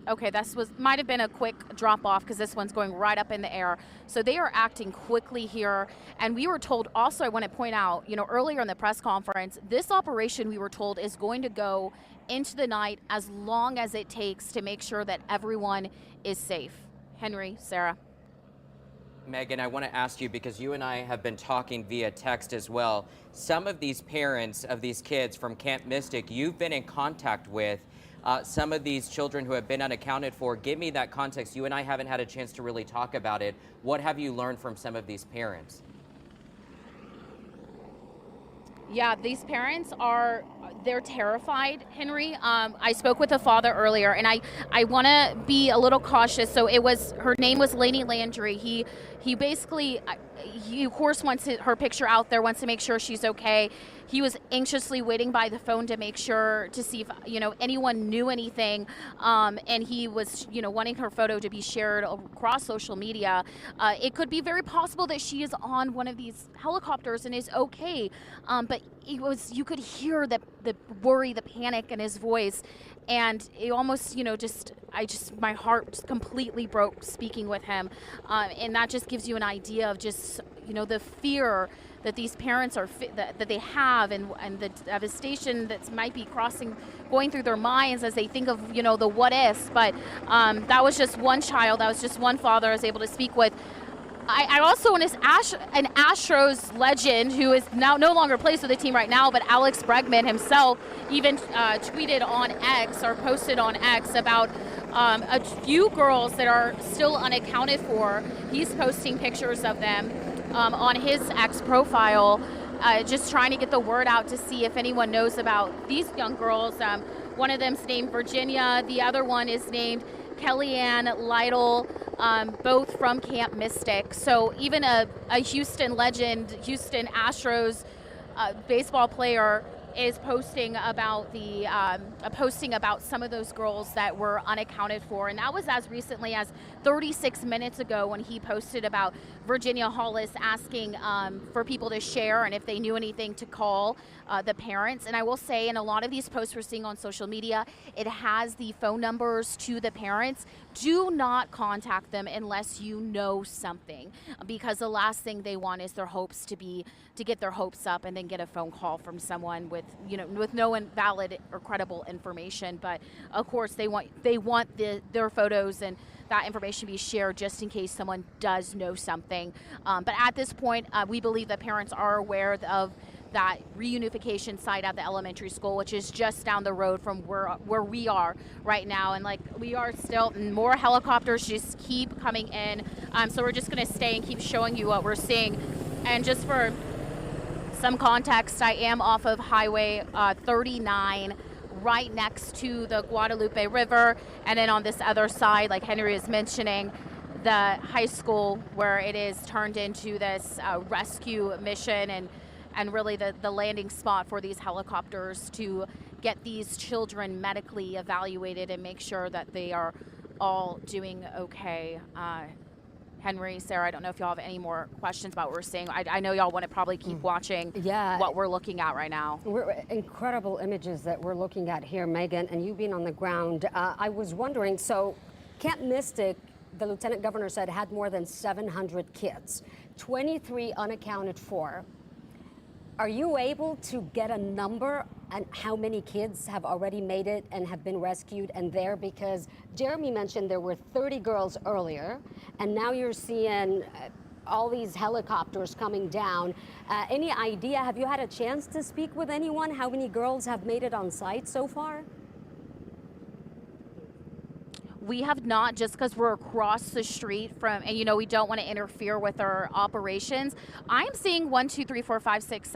might have been a quick drop off because this one's going right up in the air. So they are acting quickly here. And we were told also, I want to point out, earlier in the press conference, this operation we were told is going to go into the night as long as it takes to make sure that everyone is safe. Henry, Sarah. Megan, I want to ask you, because you and I have been talking via text as well, some of these parents of these kids from Camp Mystic you've been in contact with, some of these children who have been unaccounted for. Give me that context. You and I haven't had a chance to really talk about it. What have you learned from some of these parents? Yeah, these parents they're terrified, Henry. I spoke with a father earlier, and I want to be a little cautious. So her name was Lainey Landry. He basically, he of course wants her picture out there, wants to make sure she's okay. He was anxiously waiting by the phone to make sure to see if anyone knew anything, and he was wanting her photo to be shared across social media. It could be very possible that she is on one of these helicopters and is okay, but you could hear the worry, the panic in his voice, and it almost my heart just completely broke speaking with him, and that just gives you an idea of just the fear that these parents that they have, and the devastation that might be going through their minds as they think of the what ifs. But that was just one child, that was just one father I was able to speak with. I also want to an Astros legend who is now no longer plays with the team right now, but Alex Bregman himself even tweeted on X or posted on X about a few girls that are still unaccounted for. He's posting pictures of them on his X profile, just trying to get the word out to see if anyone knows about these young girls. One of them's named Virginia, the other one is named Kellyanne Lytle, both from Camp Mystic. So even a Houston legend, Houston Astros baseball player is posting about some of those girls that were unaccounted for, and that was as recently as 36 minutes ago when he posted about Virginia Hollis asking for people to share and if they knew anything to call the parents. And I will say, in a lot of these posts we're seeing on social media, it has the phone numbers to the parents. Do not contact them unless you know something, because the last thing they want is their hopes to get their hopes up and then get a phone call from someone with no valid or credible information. But of course they want their photos and that information be shared just in case someone does know something. But at this point, we believe that parents are aware of that reunification site at the elementary school, which is just down the road from where we are right now. And we are still, more helicopters just keep coming in. So we're just gonna stay and keep showing you what we're seeing. And just for some context, I am off of Highway 39, right next to the Guadalupe River. And then on this other side, like Henry is mentioning, the high school, where it is turned into this rescue mission and really the landing spot for these helicopters to get these children medically evaluated and make sure that they are all doing okay. Henry, Sarah, I don't know if y'all have any more questions about what we're seeing. I know y'all want to probably keep watching what we're looking at right now. Incredible images that we're looking at here, Megan, and you being on the ground. I was wondering, so Camp Mystic, the Lieutenant Governor said, had more than 700 kids, 23 unaccounted for. Are you able to get a number on how many kids have already made it and have been rescued and there? Because Jeremy mentioned there were 30 girls earlier, and now you're seeing all these helicopters coming down. Any idea, have you had a chance to speak with anyone? How many girls have made it on site so far? We have not, just because we're across the street from, and we don't want to interfere with our operations. I'm seeing 1, 2, 3, 4, 5, 6,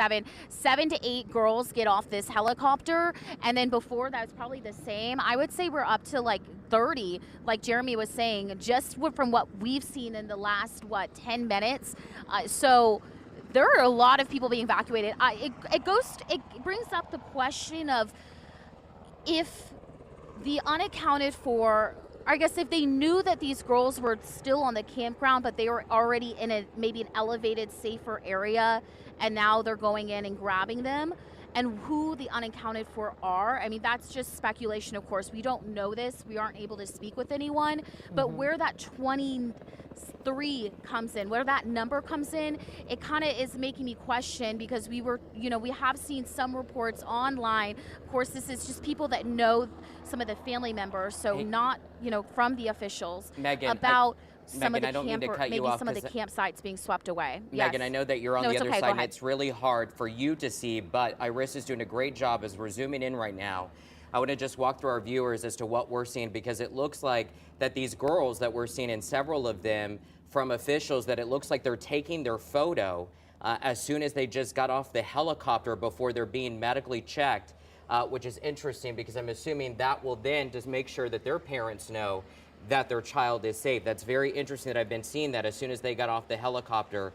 7 to 8 girls get off this helicopter. And then before that, it's probably the same. I would say we're up to like 30, like Jeremy was saying, just from what we've seen in the last, 10 minutes. So there are a lot of people being evacuated. It brings up the question of if the unaccounted for, I guess if they knew that these girls were still on the campground, but they were already in maybe an elevated, safer area, and now they're going in and grabbing them, and who the unaccounted for are. I mean, that's just speculation, of course. We don't know this. We aren't able to speak with anyone. But where that 23 comes in, where that number comes in, it kind of is making me question, because we have seen some reports online. Of course, this is just people that know some of the family members, so not, from the officials, Megan, about some Megan, of the I don't mean to cut you maybe off some of the campsites being swept away. Megan, Yes. I know that you're on the it's other okay, side, go and ahead. it's really hard for you to see, but Iris is doing a great job as we're zooming in right now. I want to just walk through our viewers as to what we're seeing, because it looks like that these girls that we're seeing, in several of them from officials, that it looks like they're taking their photo as soon as they just got off the helicopter before they're being medically checked, which is interesting, because I'm assuming that will then just make sure that their parents know that their child is safe. That's very interesting that I've been seeing that as soon as they got off the helicopter.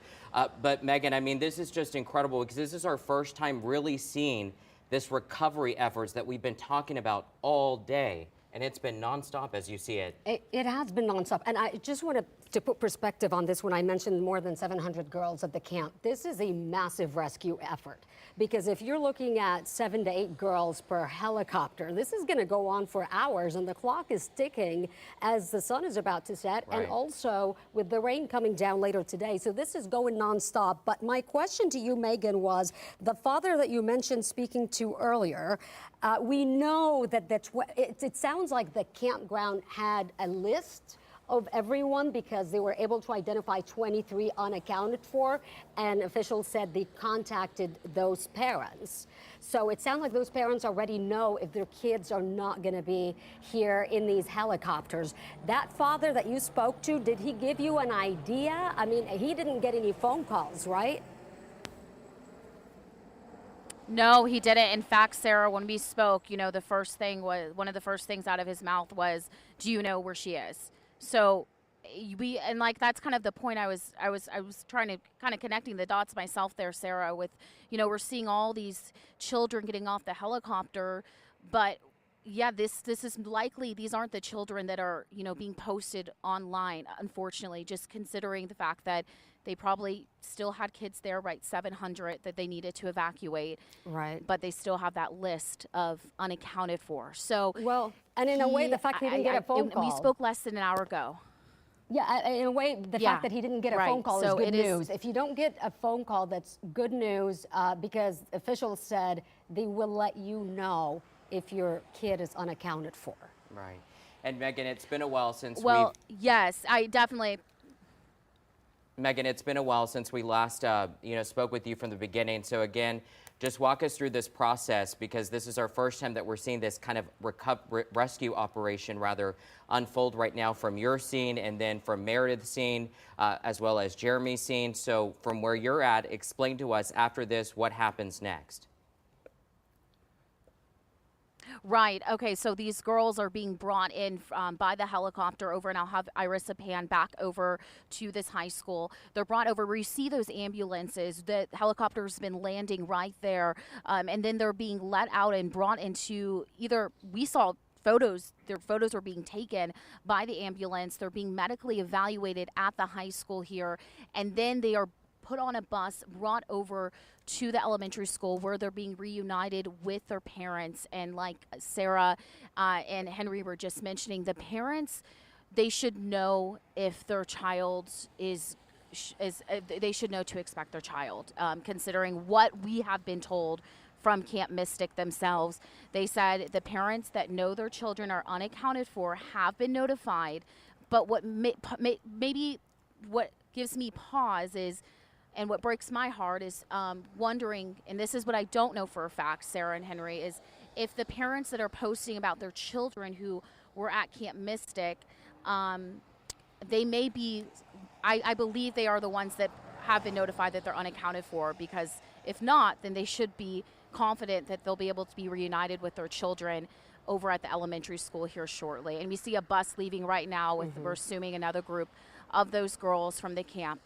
But Megan, I mean, this is just incredible, because this is our first time really seeing this recovery efforts that we've been talking about all day. And it's been nonstop as you see it. It has been nonstop. And I just wanted to put perspective on this when I mentioned more than 700 girls at the camp. This is a massive rescue effort, because if you're looking at 7 to 8 girls per helicopter, this is going to go on for hours, and the clock is ticking as the sun is about to set, and also with the rain coming down later today. So this is going nonstop. But my question to you, Megan, was the father that you mentioned speaking to earlier. We know that it sounds like the campground had a list of everyone, because they were able to identify 23 unaccounted for, and officials said they contacted those parents. So it sounds like those parents already know if their kids are not going to be here in these helicopters. That father that you spoke to, did he give you an idea? I mean, he didn't get any phone calls, right? No, he didn't. In fact, Sarah, when we spoke, one of the first things out of his mouth was, "Do you know where she is?" So that's kind of the point I was trying to kind of connecting the dots myself there, Sarah, with, we're seeing all these children getting off the helicopter, but yeah, this is likely, these aren't the children that are, being posted online, unfortunately, just considering the fact that they probably still had kids there, right, 700 that they needed to evacuate. Right. But they still have that list of unaccounted for. So, well, and in a way, the fact he didn't get a phone call. We spoke less than an hour ago. Yeah, in a way, the fact that he didn't get a phone call is good news. If you don't get a phone call, that's good news, because officials said they will let you know if your kid is unaccounted for. Right. And Megan, it's been a while since yes, I definitely. Megan, it's been a while since we last, spoke with you from the beginning. So again, just walk us through this process, because this is our first time that we're seeing this kind of rescue operation unfold right now from your scene, and then from Meredith's scene, as well as Jeremy's scene. So from where you're at, explain to us after this what happens next. Right. Okay. So these girls are being brought in by the helicopter over, and I'll have Irissa pan back over to this high school. They're brought over where you see those ambulances. The helicopter's been landing right there, and then they're being let out and brought into we saw photos. Their photos were being taken by the ambulance. They're being medically evaluated at the high school here, and then they are put on a bus, brought over to the elementary school, where they're being reunited with their parents. And like Sarah and Henry were just mentioning, the parents, they should know if their child they should know to expect their child, considering what we have been told from Camp Mystic themselves. They said the parents that know their children are unaccounted for have been notified, but what maybe what gives me pause is, and what breaks my heart is wondering, and this is what I don't know for a fact, Sarah and Henry, is if the parents that are posting about their children who were at Camp Mystic, they may be, I believe they are the ones that have been notified that they're unaccounted for, because if not, then they should be confident that they'll be able to be reunited with their children over at the elementary school here shortly. And we see a bus leaving right now with, we're assuming, another group of those girls from the camp.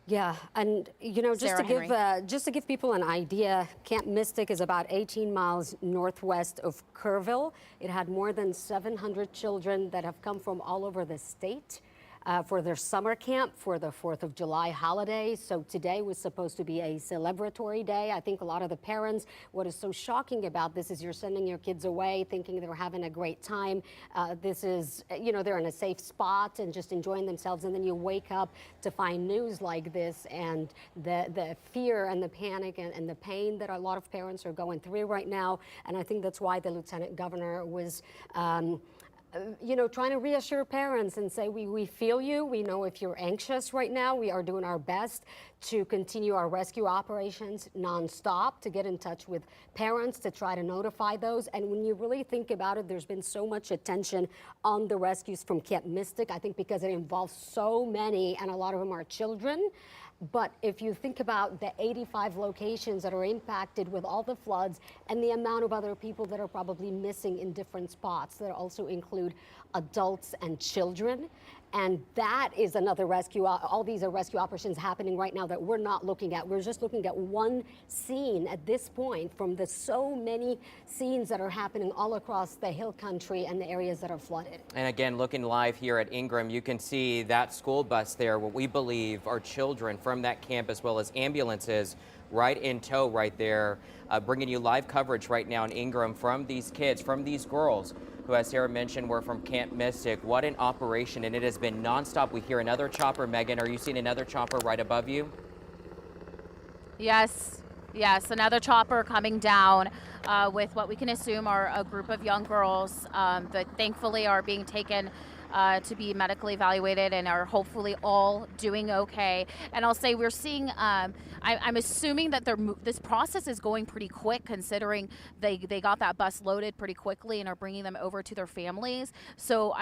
Yeah, and you know, just to give people an idea, Camp Mystic is about 18 miles northwest of Kerrville. It had more than 700 children that have come from all over the state for their summer camp for the 4th of July holiday. So today was supposed to be a celebratory day. I think a lot of the parents, what is so shocking about this is you're sending your kids away thinking they're having a great time. This is, you know, they're in a safe spot and just enjoying themselves. And then you wake up to find news like this, and the fear and the panic and the pain that a lot of parents are going through right now. And I think that's why the Lieutenant Governor was you know, trying to reassure parents and say, we feel you. We know if you're anxious right now, we are doing our best to continue our rescue operations nonstop, to get in touch with parents, to try to notify those. And when you really think about it, there's been so much attention on the rescues from Camp Mystic, I think because it involves so many, and a lot of them are children. But if you think about the 85 locations that are impacted with all the floods and the amount of other people that are probably missing in different spots, that also include adults and children. And that is another rescue. All these are rescue operations happening right now that we're not looking at. We're just looking at one scene at this point from the so many scenes that are happening all across the hill country and the areas that are flooded. And again, looking live here at Ingram, you can see that school bus there, what we believe are children from that camp, as well as ambulances right in tow right there, bringing you live coverage right now in Ingram from these kids, from these girls who, as Sarah mentioned, were from Camp Mystic. What an operation, and it has been nonstop. We hear another chopper. Megan, are you seeing another chopper right above you? Yes, another chopper coming down with what we can assume are a group of young girls that thankfully are being taken to be medically evaluated and are hopefully all doing okay. And I'll say we're seeing, I'm assuming that this process is going pretty quick, considering they got that bus loaded pretty quickly and are bringing them over to their families. So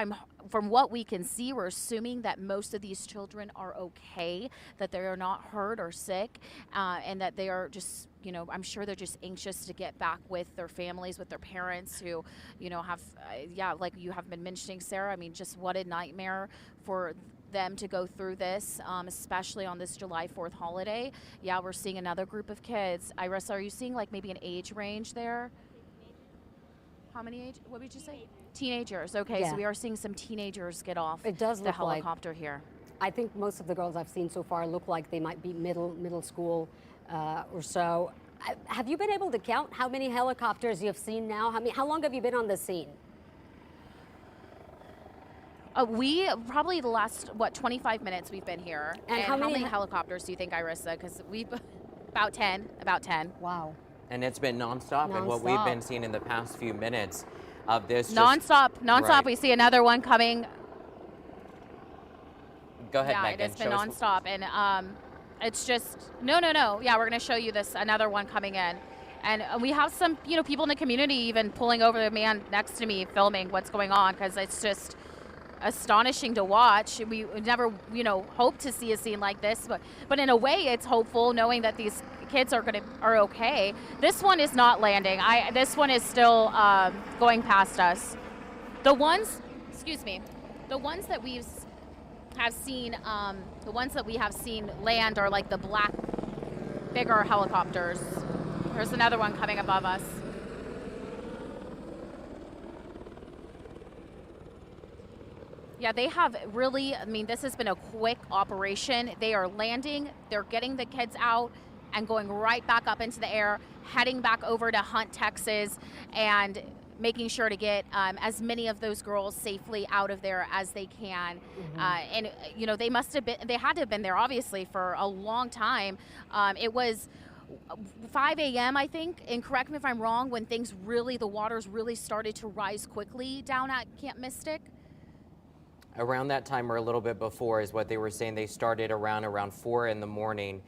from what we can see, we're assuming that most of these children are okay, that they are not hurt or sick, and that they are just, you know, I'm sure they're just anxious to get back with their families, with their parents who, you know, have, like you have been mentioning, Sarah, I mean, just what a nightmare for them to go through this, especially on this July 4th holiday. Yeah, we're seeing another group of kids. Iris, are you seeing like maybe an age range there? How many age? What did you say? Teenagers. Okay, Yeah. So we are seeing some teenagers get off It does the look helicopter here. I think most of the girls I've seen so far look like they might be middle school or so. Have you been able to count how many helicopters you've seen now? How long have you been on the scene? We probably the last 25 minutes we've been here. And how how many many helicopters do you think, Irissa? Because we've about 10. Wow. And it's been nonstop, and what we've been seeing in the past few minutes of this. Nonstop. Right. We see another one coming. Go ahead, Yeah, Megan. it's been Show us- nonstop, and it's just no. Yeah, we're going to show you this another one coming in, and we have some people in the community even pulling over the man next to me, filming what's going on, because it's just astonishing to watch. We never hope to see a scene like this, but in a way it's hopeful knowing that these kids are okay. This one is not landing. This one is still going past us. The ones that we have seen land are like the black, bigger helicopters. There's another one coming above us. Yeah, they have really, this has been a quick operation. They are landing, they're getting the kids out and going right back up into the air, heading back over to Hunt, Texas, and making sure to get as many of those girls safely out of there as they can. And they had to have been there obviously for a long time. It was 5 a.m. I think, and correct me if I'm wrong, when the waters really started to rise quickly down at Camp Mystic. Around that time or a little bit before is what they were saying. They started around 4 in the morning,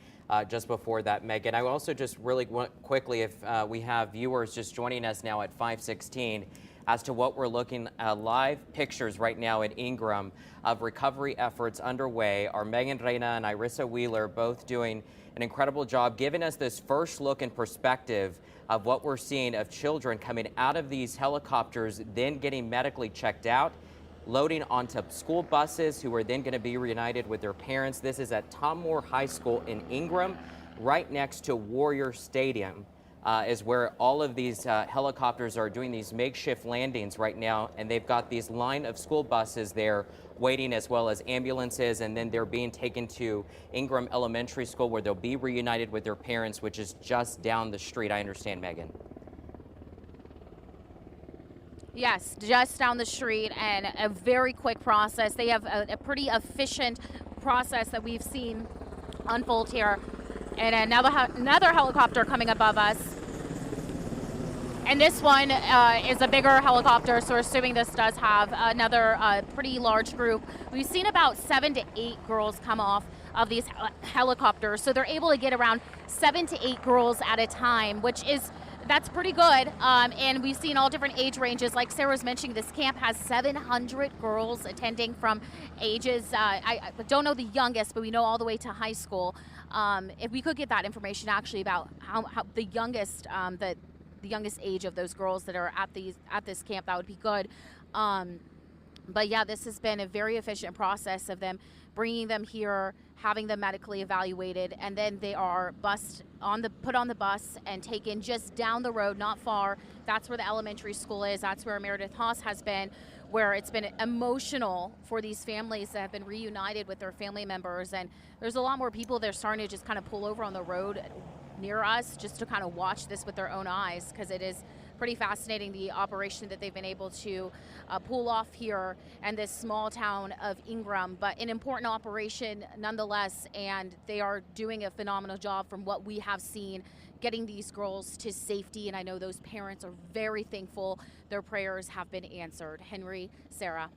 just before that, Megan. I also just really quickly, if we have viewers just joining us now at 5:16, as to what we're looking live pictures right now in Ingram of recovery efforts underway are Megan Reina and Irissa Wheeler, both doing an incredible job giving us this first look and perspective of what we're seeing of children coming out of these helicopters, then getting medically checked out, loading onto school buses who are then going to be reunited with their parents. This is at Tom Moore High School in Ingram, right next to Warrior Stadium. Is where all of these helicopters are doing these makeshift landings right now, and they've got these line of school buses there waiting, as well as ambulances, and then they're being taken to Ingram Elementary School where they'll be reunited with their parents, which is just down the street, I understand, Megan. Yes, just down the street, and a very quick process. They have a pretty efficient process that we've seen unfold here. And another helicopter coming above us. And this one is a bigger helicopter, so we're assuming this does have another pretty large group. We've seen about 7 to 8 girls come off of these helicopters, so they're able to get around 7 to 8 girls at a time, that's pretty good. And we've seen all different age ranges. Like Sarah was mentioning, this camp has 700 girls attending from ages, I don't know the youngest, but we know all the way to high school. If we could get that information actually about how the youngest, the youngest age of those girls that are at this camp, that would be good. But yeah, this has been a very efficient process of them bringing them here, having them medically evaluated, and then they are put on the bus and taken just down the road, not far. That's where the elementary school is. That's where Meredith Haas has been, where it's been emotional for these families that have been reunited with their family members. And there's a lot more people that are starting to just kind of pull over on the road near us just to kind of watch this with their own eyes, because it is pretty fascinating, the operation that they've been able to pull off here in this small town of Ingram, but an important operation nonetheless, and they are doing a phenomenal job from what we have seen, getting these girls to safety, and I know those parents are very thankful their prayers have been answered. Henry, Sarah.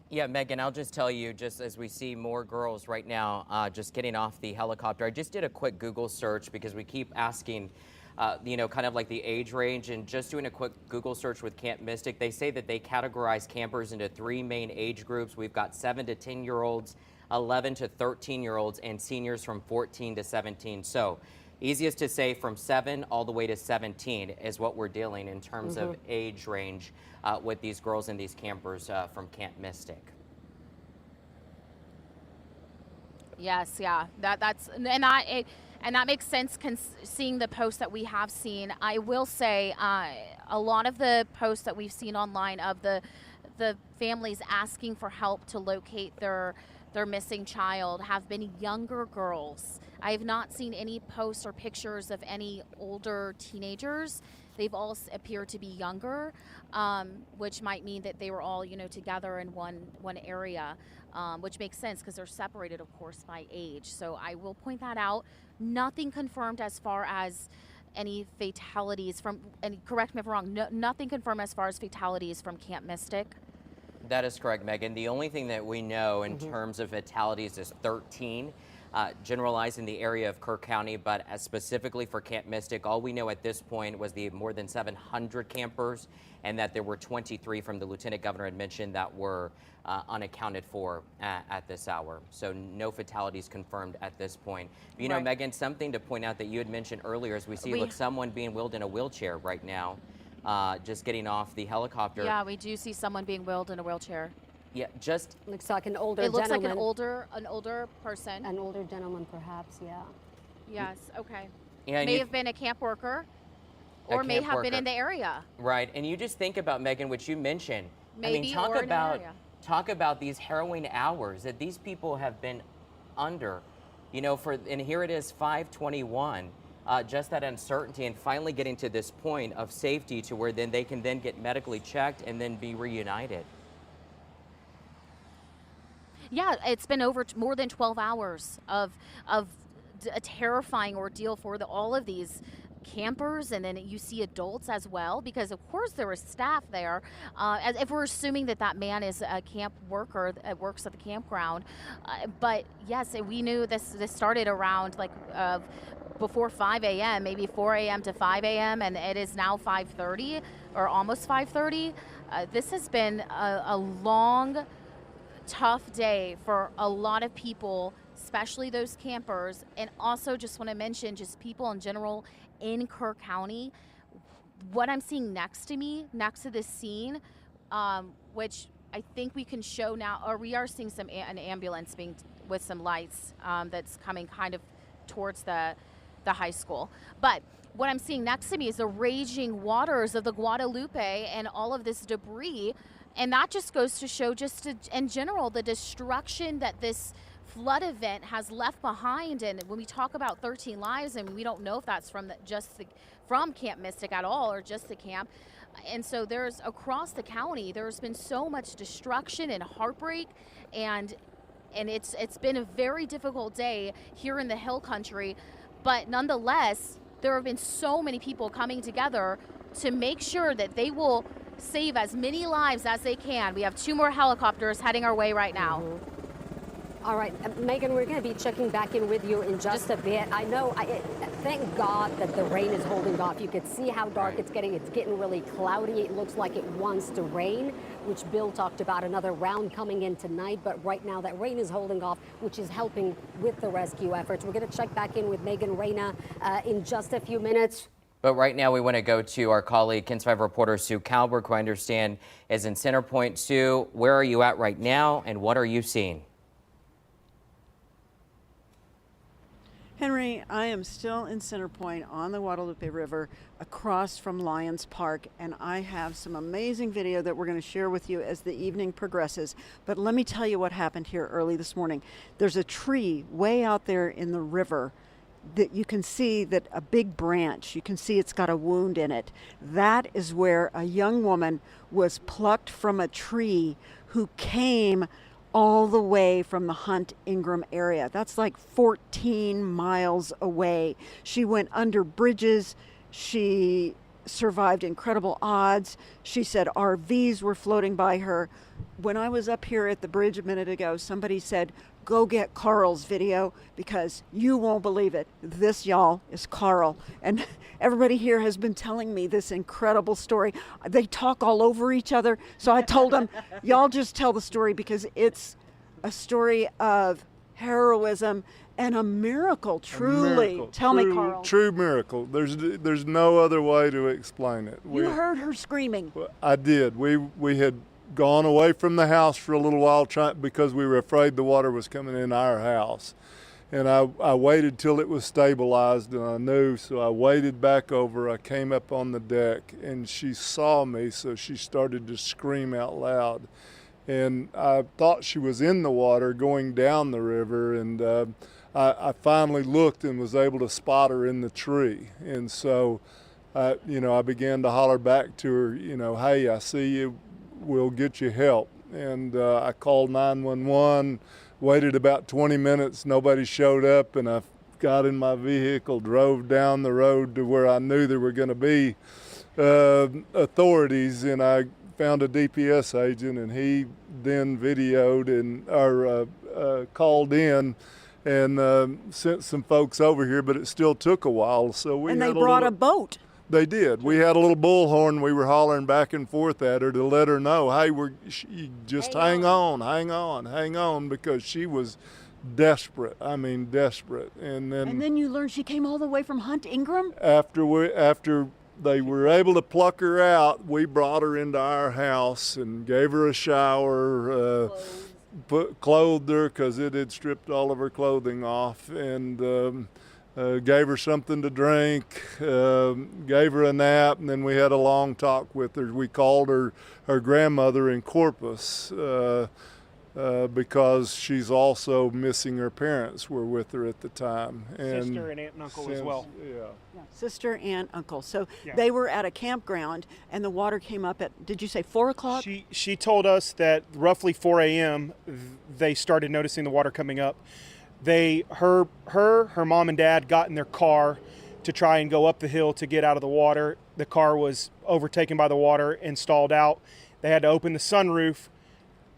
Yeah, Megan, I'll just tell you, just as we see more girls right now just getting off the helicopter, I just did a quick Google search because we keep asking kind of like the age range, and just doing a quick Google search with Camp Mystic, they say that they categorize campers into 3 main age groups. We've got 7 to 10-year-olds, 11 to 13-year-olds, and seniors from 14 to 17. So easiest to say from 7 all the way to 17 is what we're dealing in terms of age range with these girls and these campers from Camp Mystic. Yes, yeah, and that makes sense seeing the posts that we have seen. I will say a lot of the posts that we've seen online of the families asking for help to locate their missing child have been younger girls. I have not seen any posts or pictures of any older teenagers. They've all appeared to be younger, which might mean that they were all, together in one area, which makes sense because they're separated, of course, by age. So I will point that out. Nothing confirmed as far as any fatalities from, and correct me if I'm wrong, nothing confirmed as far as fatalities from Camp Mystic. That is correct, Megan. The only thing that we know in terms of fatalities is 13. Generalized in the area of Kerr County, but as specifically for Camp Mystic, all we know at this point was the more than 700 campers, and that there were 23 from the Lieutenant Governor had mentioned that were unaccounted for at this hour. So no fatalities confirmed at this point. You know, Megan, something to point out that you had mentioned earlier is we see someone being wheeled in a wheelchair right now, just getting off the helicopter. Yeah, we do see someone being wheeled in a wheelchair. Yeah, just looks like an older gentleman. It looks gentleman. like an older person. An older gentleman, perhaps. Yeah. Yes. Okay. Yeah, may have been a camp worker, or may have been in the area. Right, and you just think about, Megan, what you mentioned. Maybe, I mean, talk or in an area. Talk about these harrowing hours that these people have been under. And here it is, 5:21. Just that uncertainty, and finally getting to this point of safety to where then they can then get medically checked and then be reunited. Yeah, it's been over more than 12 hours of a terrifying ordeal for all of these campers, and then you see adults as well, because of course there was staff there. As if we're assuming that that man is a camp worker that works at the campground. But yes, we knew this started around before 5 a.m., maybe 4 a.m. to 5 a.m., and it is now 5:30 or almost 5:30. This has been a long, tough day for a lot of people, especially those campers, and also just want to mention just people in general in Kerr County. What I'm seeing next to me, next to this scene, which I think we can show now, or we are seeing an ambulance with some lights that's coming kind of towards the high school. But what I'm seeing next to me is the raging waters of the Guadalupe and all of this debris. And that just goes to show in general the destruction that this flood event has left behind. And when we talk about 13 lives, and we don't know if that's from Camp Mystic at all, or just the camp. And so there's across the county, there's been so much destruction and heartbreak, and it's been a very difficult day here in the Hill Country. But nonetheless, there have been so many people coming together to make sure that they will save as many lives as they can. We have 2 more helicopters heading our way right now. All right, Megan, we're going to be checking back in with you in just a bit. I know, thank God that the rain is holding off. You could see how dark it's getting. It's getting really cloudy. It looks like it wants to rain, which Bill talked about another round coming in tonight. But right now that rain is holding off, which is helping with the rescue efforts. We're going to check back in with Megan Reyna in just a few minutes. But right now we want to go to our colleague, KENS 5 reporter Sue Kalberg, who I understand is in Center Point. Sue, where are you at right now, and what are you seeing? Henry, I am still in Center Point on the Guadalupe River across from Lions Park, and I have some amazing video that we're going to share with you as the evening progresses. But let me tell you what happened here early this morning. There's a tree way out there in the river that you can see, that a big branch, you can see it's got a wound in it. That is where a young woman was plucked from a tree who came all the way from the Hunt Ingram area. That's like 14 miles away. She went under bridges. She survived incredible odds. She said RVs were floating by her. When I was up here at the bridge a minute ago, somebody said, go get Carl's video, because you won't believe it. This, y'all, is Carl. And everybody here has been telling me this incredible story. They talk all over each other. So I told them, y'all just tell the story, because it's a story of heroism and a miracle, truly. Tell me, Carl. True miracle. There's no other way to explain it. You heard her screaming. I did. We had gone away from the house for a little while because we were afraid the water was coming in our house. And I waited till it was stabilized, and I knew, so I waded back over. I came up on the deck, and she saw me, so she started to scream out loud. And I thought she was in the water going down the river, and I finally looked and was able to spot her in the tree. And so, I began to holler back to her, hey, I see you, we'll get you help. And I called 911, waited about 20 minutes, nobody showed up, and I got in my vehicle, drove down the road to where I knew there were going to be authorities, and I found a DPS agent, and he then videoed and called in and sent some folks over here, but it still took a while. So we they brought a boat. They did. We had a little bullhorn. We were hollering back and forth at her to let her know, hey, just hang on, because she was desperate. I mean, desperate. And then you learned she came all the way from Hunt Ingram? After they were able to pluck her out, we brought her into our house and gave her a shower, clothed her because it had stripped all of her clothing off, and gave her something to drink, gave her a nap, and then we had a long talk with her. We called her grandmother in Corpus because she's also missing. Her parents were with her at the time. Sister and aunt and uncle as well. Yeah, sister and uncle. So they were at a campground, and the water came up at, did you say 4 o'clock? She told us that roughly 4 a.m. they started noticing the water coming up. Her mom and dad got in their car to try and go up the hill to get out of the water. The car was overtaken by the water and stalled out. They had to open the sunroof,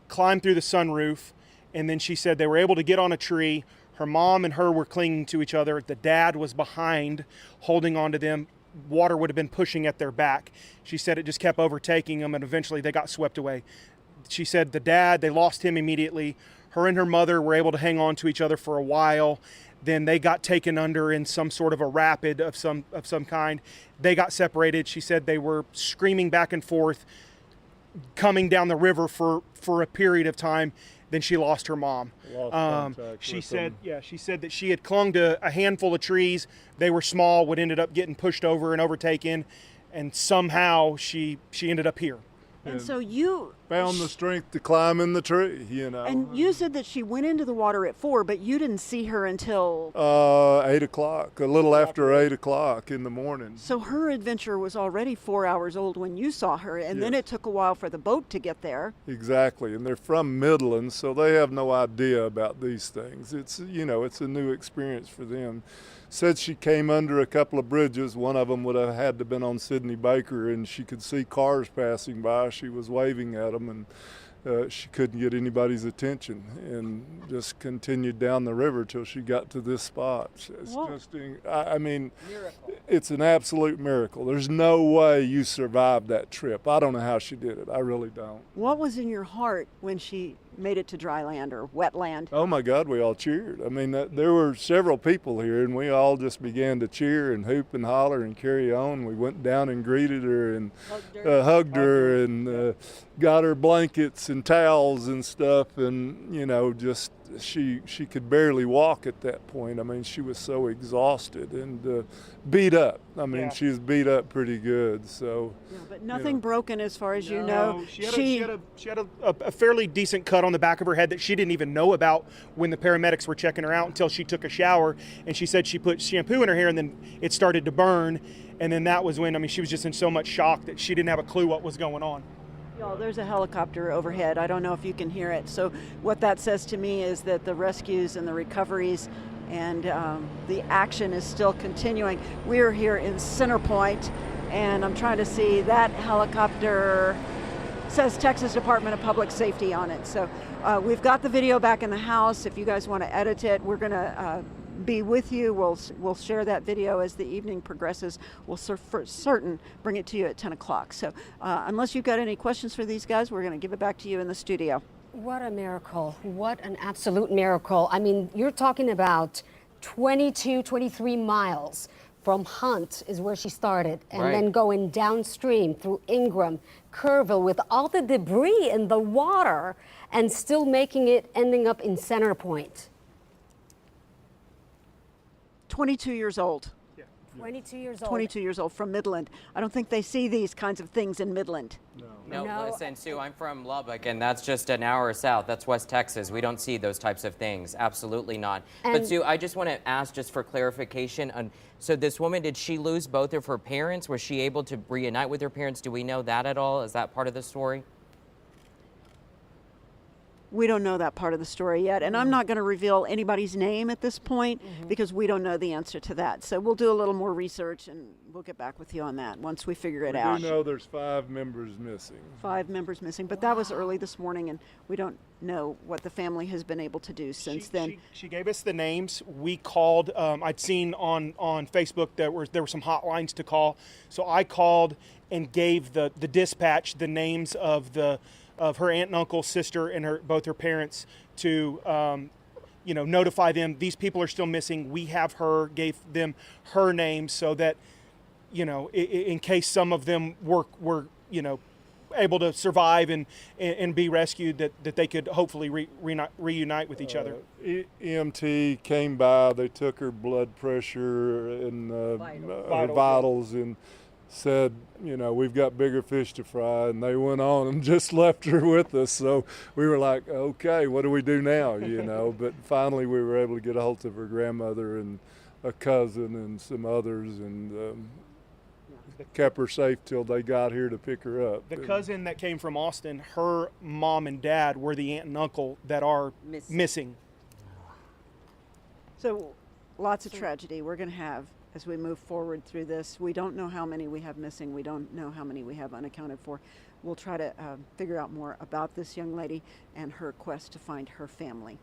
climb through the sunroof, and then she said they were able to get on a tree. Her mom and her were clinging to each other. The dad was behind, holding on to them. Water would have been pushing at their back. She said it just kept overtaking them, and eventually they got swept away. She said the dad, they lost him immediately. Her and her mother were able to hang on to each other for a while. Then they got taken under in some sort of a rapid of some kind. They got separated. She said they were screaming back and forth, coming down the river for a period of time. Then she lost her mom. She said that she had clung to a handful of trees. They were small, would ended up getting pushed over and overtaken, and somehow she ended up here. And so you found the strength to climb in the tree, you know. And you said that she went into the water at 4, but you didn't see her until 8 o'clock, a little after 8 o'clock in the morning. So her adventure was already 4 hours old when you saw her, and then it took a while for the boat to get there. Exactly, and they're from Midland, so they have no idea about these things. It's, you know, it's a new experience for them. Said she came under a couple of bridges. One of them would have had to been on Sidney Baker, and she could see cars passing by. She was waving at them, and she couldn't get anybody's attention, and just continued down the river till she got to this spot. It's just, I mean, it's an absolute miracle. There's no way you survived that trip. I don't know how she did it. I really don't. What was in your heart when she made it to dry land or wet land? Oh my God, we all cheered. I mean, there were several people here, and we all just began to cheer and hoop and holler and carry on. We went down and greeted her and hugged her and got her blankets and towels and stuff, and you know, just she could barely walk at that point. I mean, she was so exhausted and beat up. I mean, she was beat up pretty good. So, but nothing broken as far as you know. She had a fairly decent cut on the back of her head that she didn't even know about when the paramedics were checking her out until she took a shower. And she said she put shampoo in her hair and then it started to burn. And then that was when, I mean, she was just in so much shock that she didn't have a clue what was going on. Y'all, there's a helicopter overhead. I don't know if you can hear it. So what that says to me is that the rescues and the recoveries and the action is still continuing. We're here in Centerpoint, and I'm trying to see that helicopter says Texas Department of Public Safety on it. So we've got the video back in the house. If you guys want to edit it, we're going to be with you. We'll share that video as the evening progresses. We'll for certain bring it to you at 10 o'clock. So unless you've got any questions for these guys, we're going to give it back to you in the studio. What a miracle. What an absolute miracle. I mean, you're talking about 22, 23 miles from Hunt is where she started, and then going downstream through Ingram, Kerrville, with all the debris in the water, and still making it, ending up in Centerpoint. 22 years old. 22 years old. 22 years old from Midland. I don't think they see these kinds of things in Midland. No, listen, Sue, I'm from Lubbock, and that's just an hour south. That's West Texas. We don't see those types of things. Absolutely not. But Sue, I just want to ask, just for clarification, so this woman, did she lose both of her parents? Was she able to reunite with her parents? Do we know that at all? Is that part of the story? We don't know that part of the story yet, and I'm not going to reveal anybody's name at this point because we don't know the answer to that. So we'll do a little more research, and we'll get back with you on that once we figure it out. We do know there's 5 members missing. 5 members missing, but that was early this morning, and we don't know what the family has been able to do since then. She gave us the names. We called. I'd seen on Facebook that there were some hotlines to call, so I called and gave the dispatch the names of her aunt and uncle, sister, and both her parents to, notify them. These people are still missing. We have her. Gave them her name so that, in case some of them were able to survive and be rescued, that they could hopefully reunite with each other. EMT came by. They took her blood pressure and her vitals and said, we've got bigger fish to fry, and they went on and just left her with us. So we were like, okay, what do we do now, But finally we were able to get a hold of her grandmother and a cousin and some others, and kept her safe till they got here to pick her up. The cousin that came from Austin, her mom and dad were the aunt and uncle that are missing. So lots of tragedy. We're going to have as we move forward through this. We don't know how many we have missing. We don't know how many we have unaccounted for. We'll try to figure out more about this young lady and her quest to find her family.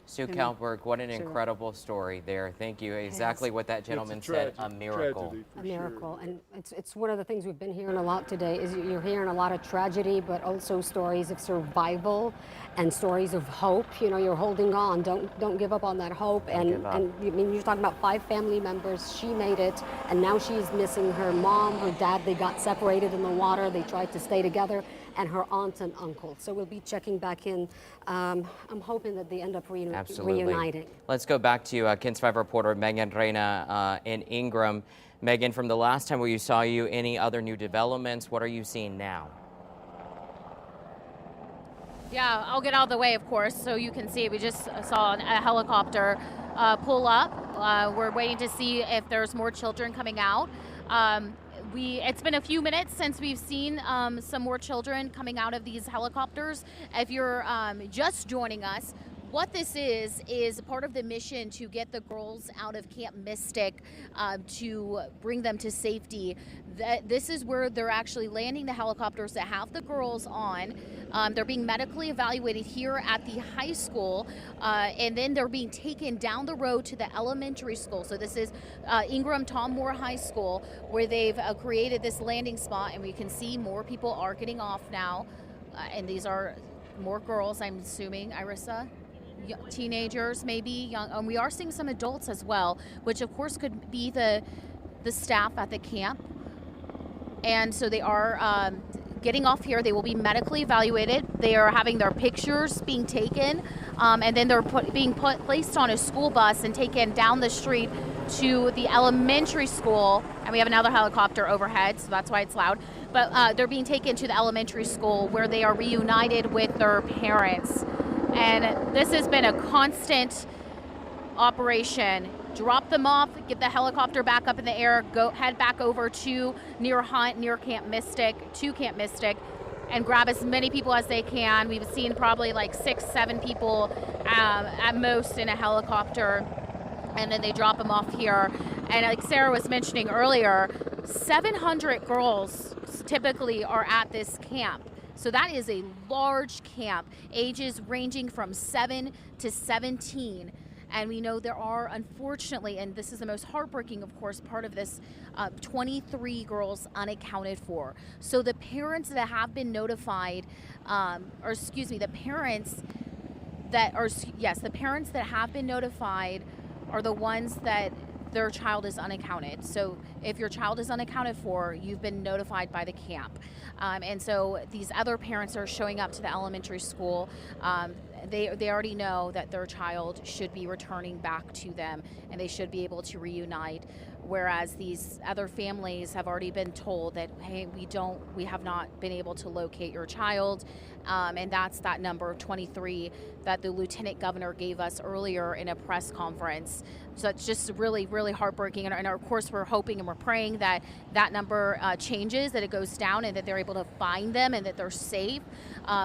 Sue Kalberg, what an incredible story there. Thank you. Exactly what that gentleman said, a miracle. A miracle. And it's one of the things we've been hearing a lot today is you're hearing a lot of tragedy, but also stories of survival and stories of hope. You know, you're holding on. Don't give up on that hope. And I mean, you're talking about 5 family members. She made it, and now she's missing her mom, her dad. They got separated in the water. They tried to stay together, and her aunt and uncle. So we'll be checking back in. I'm hoping that they end up reuniting. Let's go back to KENS 5 reporter Megan Reyna in Ingram. Megan, from the last time we saw you, any other new developments? What are you seeing now? Yeah, I'll get out of the way, of course, so you can see. We just saw a helicopter pull up. We're waiting to see if there's more children coming out. It's been a few minutes since we've seen some more children coming out of these helicopters. If you're just joining us, what this is part of the mission to get the girls out of Camp Mystic, to bring them to safety. This is where they're actually landing the helicopters that have the girls on. They're being medically evaluated here at the high school, and then they're being taken down the road to the elementary school. So this is Ingram Tom Moore High School, where they've created this landing spot, and we can see more people are getting off now. And these are more girls, I'm assuming, Irissa? Teenagers, maybe young. We are seeing some adults as well, which of course could be the staff at the camp. And so they are getting off here. They will be medically evaluated. They are having their pictures being taken, and then they're placed on a school bus and taken down the street to the elementary school. And we have another helicopter overhead, so that's why it's loud. But they're being taken to the elementary school where they are reunited with their parents. And this has been a constant operation. Drop them off, get the helicopter back up in the air, head back over to near Camp Mystic, and grab as many people as they can. We've seen probably like 6-7 people at most in a helicopter, and then they drop them off here. And like Sarah was mentioning earlier, 700 girls typically are at this camp. So that is a large camp, ages ranging from 7 to 17. And we know there are, unfortunately, and this is the most heartbreaking, of course, part of this, 23 girls unaccounted for. So the parents that have been notified, the parents that have been notified are the ones that their child is unaccounted. So if your child is unaccounted for, you've been notified by the camp. And so these other parents are showing up to the elementary school. They already know that their child should be returning back to them, and they should be able to reunite. Whereas these other families have already been told that, hey, we have not been able to locate your child. And that's that number 23 that the lieutenant governor gave us earlier in a press conference. So it's just really, really heartbreaking. And of course, we're hoping and we're praying that that number changes, that it goes down, and that they're able to find them and that they're safe.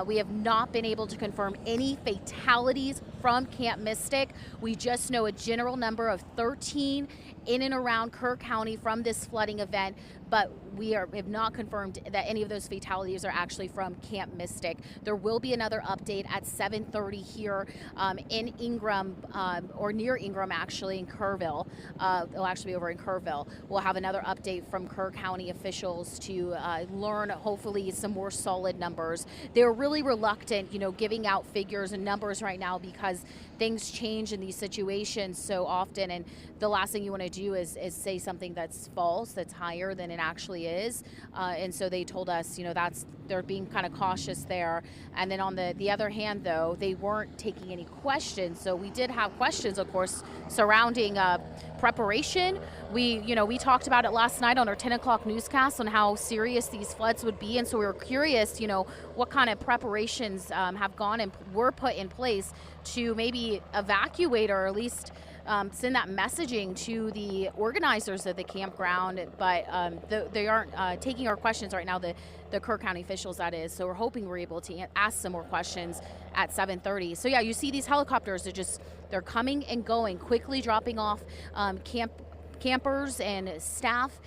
We have not been able to confirm any fatalities from Camp Mystic. We just know a general number of 13 in and around Kerr County from this flooding event, but we have not confirmed that any of those fatalities are actually from Camp Mystic. There will be another update at 7:30 here in Ingram, or near Ingram, actually, in Kerrville. It'll actually be over in Kerrville. We'll have another update from Kerr County officials to learn, hopefully, some more solid numbers. They're really reluctant, giving out figures and numbers right now because things change in these situations so often, and the last thing you want to do is say something that's false, that's higher than it actually is. And so they told us, they're being kind of cautious there. And then on the other hand, though, they weren't taking any questions. So we did have questions, of course, surrounding preparation. We talked about it last night on our 10 o'clock newscast on how serious these floods would be. And so we were curious, what kind of preparations have gone and were put in place to maybe evacuate or at least send that messaging to the organizers of the campground, but they aren't taking our questions right now, the Kerr County officials, that is. So we're hoping we're able to ask some more questions at 7:30. So yeah, you see these helicopters, they're coming and going, quickly dropping off campers and staff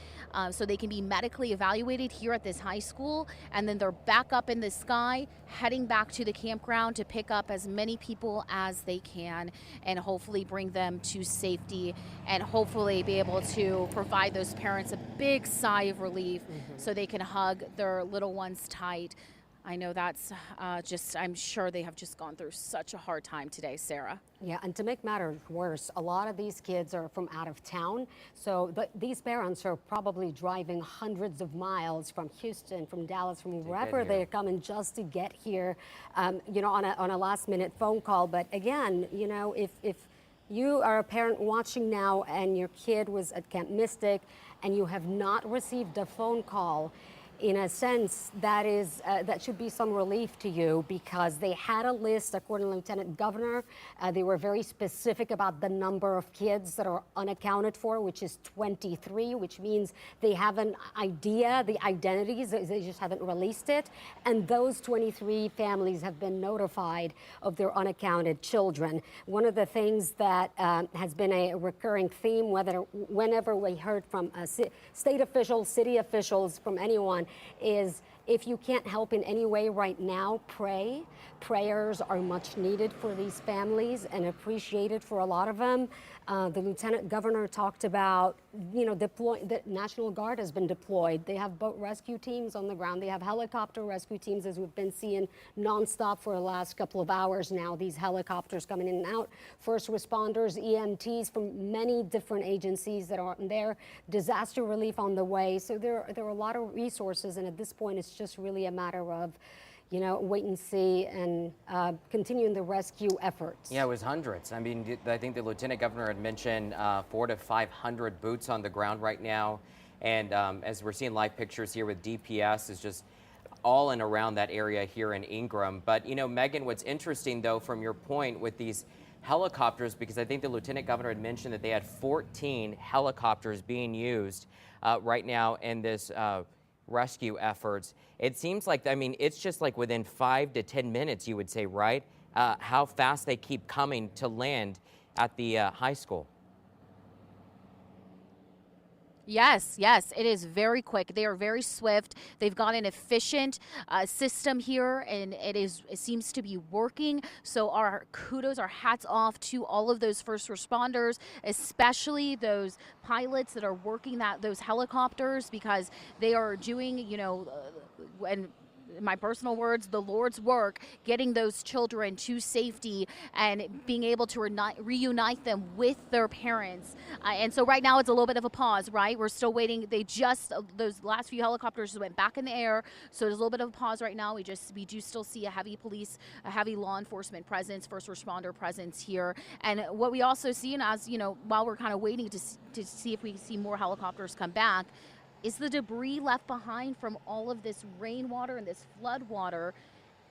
so they can be medically evaluated here at this high school, and then they're back up in the sky heading back to the campground to pick up as many people as they can and hopefully bring them to safety and hopefully be able to provide those parents a big sigh of relief so they can hug their little ones tight. I know that's I'm sure they have just gone through such a hard time today, Sarah. Yeah, and to make matters worse, a lot of these kids are from out of town. So these parents are probably driving hundreds of miles from Houston, from Dallas, from wherever they're coming just to get here, you know, on a last minute phone call. But again, you know, if you are a parent watching now and your kid was at Camp Mystic and you have not received a phone call, in a sense, that should be some relief to you, because they had a list, according to Lieutenant Governor. They were very specific about the number of kids that are unaccounted for, which is 23, which means they have an idea, the identities, they just haven't released it. And those 23 families have been notified of their unaccounted children. One of the things that has been a recurring theme, whenever we heard from state officials, city officials, from anyone, is if you can't help in any way right now, pray. Prayers are much needed for these families and appreciated for a lot of them. The Lieutenant Governor talked about, you know, the National Guard has been deployed. They have boat rescue teams on the ground. They have helicopter rescue teams, as we've been seeing nonstop for the last couple of hours now. These helicopters coming in and out. First responders, EMTs from many different agencies that are there. Disaster relief on the way. So there are a lot of resources, and at this point, it's just really a matter of, you know, wait and see and continuing the rescue efforts. Yeah, it was hundreds. I mean, I think the Lieutenant Governor had mentioned 400 to 500 boots on the ground right now. And as we're seeing live pictures here with DPS, is just all in around that area here in Ingram. But, you know, Megan, what's interesting, though, from your point with these helicopters, because I think the Lieutenant Governor had mentioned that they had 14 helicopters being used right now in this rescue efforts. It seems like, I mean, it's just like within 5 to 10 minutes, you would say, right? How fast they keep coming to land at the high school. Yes, it is very quick. They are very swift. They've got an efficient system here, and it seems to be working. So our kudos, our hats off to all of those first responders, especially those pilots that are working those helicopters, because they are doing, you know, and in my personal words, the Lord's work, getting those children to safety and being able to reunite them with their parents. And so right now it's a little bit of a pause, right? We're still waiting. Those last few helicopters went back in the air. So there's a little bit of a pause right now. We do still see a heavy law enforcement presence, first responder presence here. And what we also see, and as you know, while we're kind of waiting to see if we see more helicopters come back, is the debris left behind from all of this rainwater and this flood water.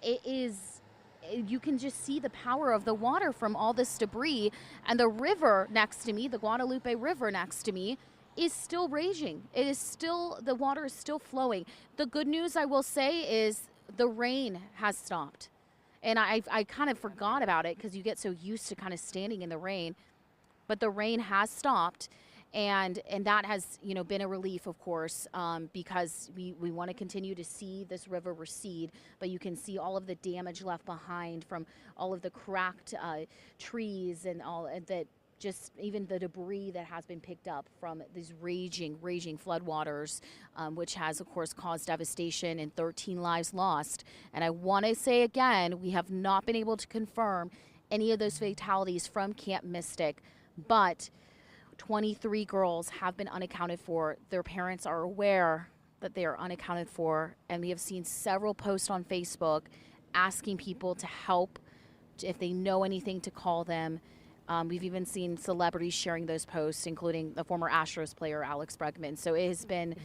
You can just see the power of the water from all this debris. And the river next to me, the Guadalupe River next to me, is still raging. The water is still flowing. The good news, I will say, is the rain has stopped. And I kind of forgot about it because you get so used to kind of standing in the rain. But the rain has stopped. And that has, you know, been a relief, of course, because we want to continue to see this river recede. But you can see all of the damage left behind from all of the cracked trees and all that, just even the debris that has been picked up from these raging floodwaters, which has, of course, caused devastation and 13 lives lost. And I want to say again, we have not been able to confirm any of those fatalities from Camp Mystic, but 23 girls have been unaccounted for. Their parents are aware that they are unaccounted for, and we have seen several posts on Facebook asking people to help, if they know anything, to call them. We've even seen celebrities sharing those posts, including the former Astros player Alex Bregman. So it has been,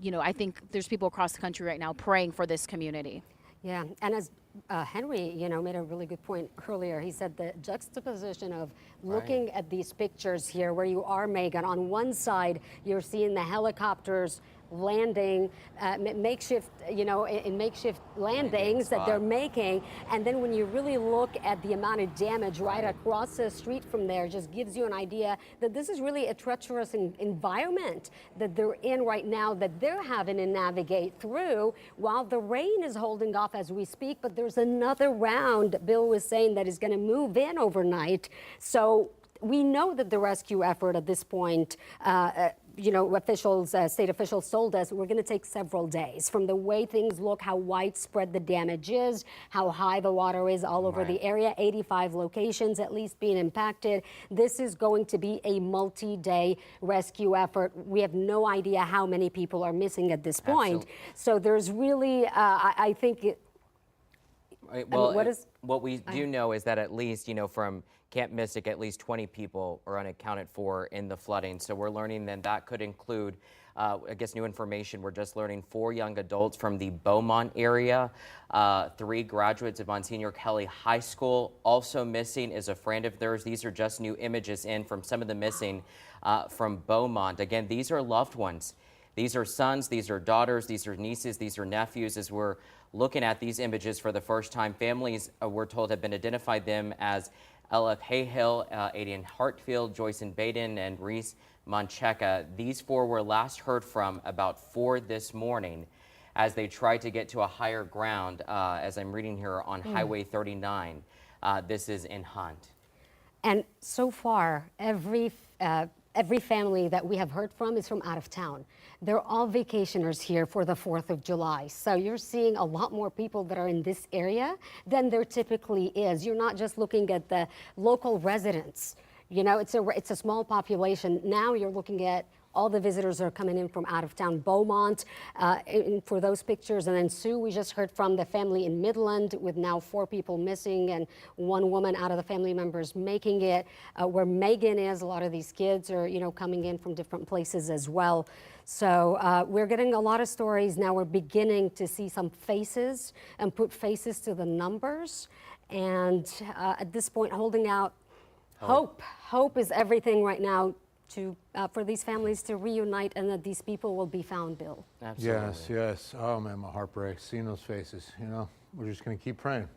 you know, I think there's people across the country right now praying for this community. Yeah, and as Henry, you know, made a really good point earlier. He said the juxtaposition of looking at these pictures here where you are, Megan, on one side, you're seeing the helicopters landing, makeshift, in makeshift landings that they're making. And then when you really look at the amount of damage right across the street from there, just gives you an idea that this is really a treacherous environment that they're in right now, that they're having to navigate through while the rain is holding off as we speak. But there's another round, Bill was saying, that is going to move in overnight. So we know that the rescue effort at this point, state officials told us we're going to take several days. From the way things look, how widespread the damage is, how high the water is all over the area, 85 locations at least being impacted. This is going to be a multi-day rescue effort. We have no idea how many people are missing at this point. Absolutely. So there's really, I think, what we do know is that at least, from Camp Mystic, at least 20 people are unaccounted for in the flooding. So we're learning then that could include, I guess, new information. We're just learning 4 young adults from the Beaumont area, 3 graduates of Monsignor Kelly High School. Also missing is a friend of theirs. These are just new images in from some of the missing from Beaumont. Again, these are loved ones. These are sons, these are daughters, these are nieces, these are nephews. As we're looking at these images for the first time, families, we're told, have been identified them as Ella Hayhill, Aiden Hartfield, Joyson Baden, and Reese Moncheca. These 4 were last heard from about 4 this morning as they tried to get to a higher ground, as I'm reading here on Highway 39. This is in Hunt. And so far, every family that we have heard from is from out of town. They're all vacationers here for the 4th of July. So you're seeing a lot more people that are in this area than there typically is. You're not just looking at the local residents. It's a small population. Now you're looking at all the visitors are coming in from out of town. Beaumont for those pictures. And then Sue, we just heard from the family in Midland with now 4 people missing and 1 woman out of the family members making it. Where Megan is, a lot of these kids are, coming in from different places as well. So we're getting a lot of stories. Now we're beginning to see some faces and put faces to the numbers. And at this point, holding out hope. Hope is everything right now for these families to reunite and that these people will be found, Bill. Absolutely. Yes. Oh, man, my heart breaks seeing those faces. We're just going to keep praying.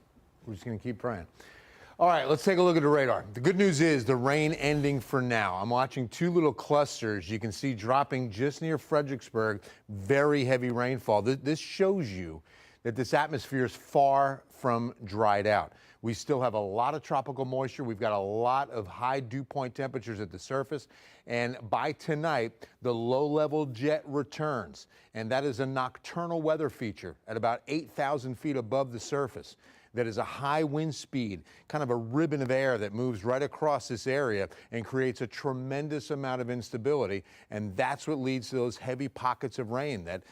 All right, let's take a look at the radar. The good news is the rain ending for now. I'm watching 2 little clusters you can see dropping just near Fredericksburg. Very heavy rainfall. This shows you that this atmosphere is far from dried out. We still have a lot of tropical moisture. We've got a lot of high dew point temperatures at the surface. And by tonight, the low-level jet returns. And that is a nocturnal weather feature at about 8,000 feet above the surface. That is a high wind speed, kind of a ribbon of air that moves right across this area and creates a tremendous amount of instability. And that's what leads to those heavy pockets of rain, that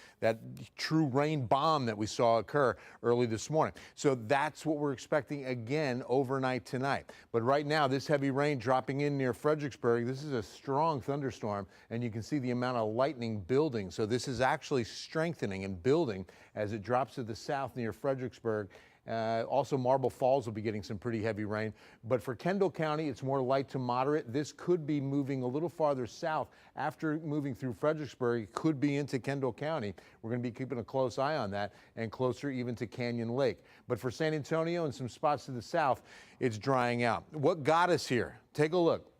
true rain bomb that we saw occur early this morning. So that's what we're expecting again overnight tonight. But right now, this heavy rain dropping in near Fredericksburg, this is a strong thunderstorm, and you can see the amount of lightning building. So this is actually strengthening and building as it drops to the south near Fredericksburg. Also, Marble Falls will be getting some pretty heavy rain. But for Kendall County, it's more light to moderate. This could be moving a little farther south. After moving through Fredericksburg, it could be into Kendall County. We're going to be keeping a close eye on that and closer even to Canyon Lake. But for San Antonio and some spots to the south, it's drying out. What got us here? Take a look.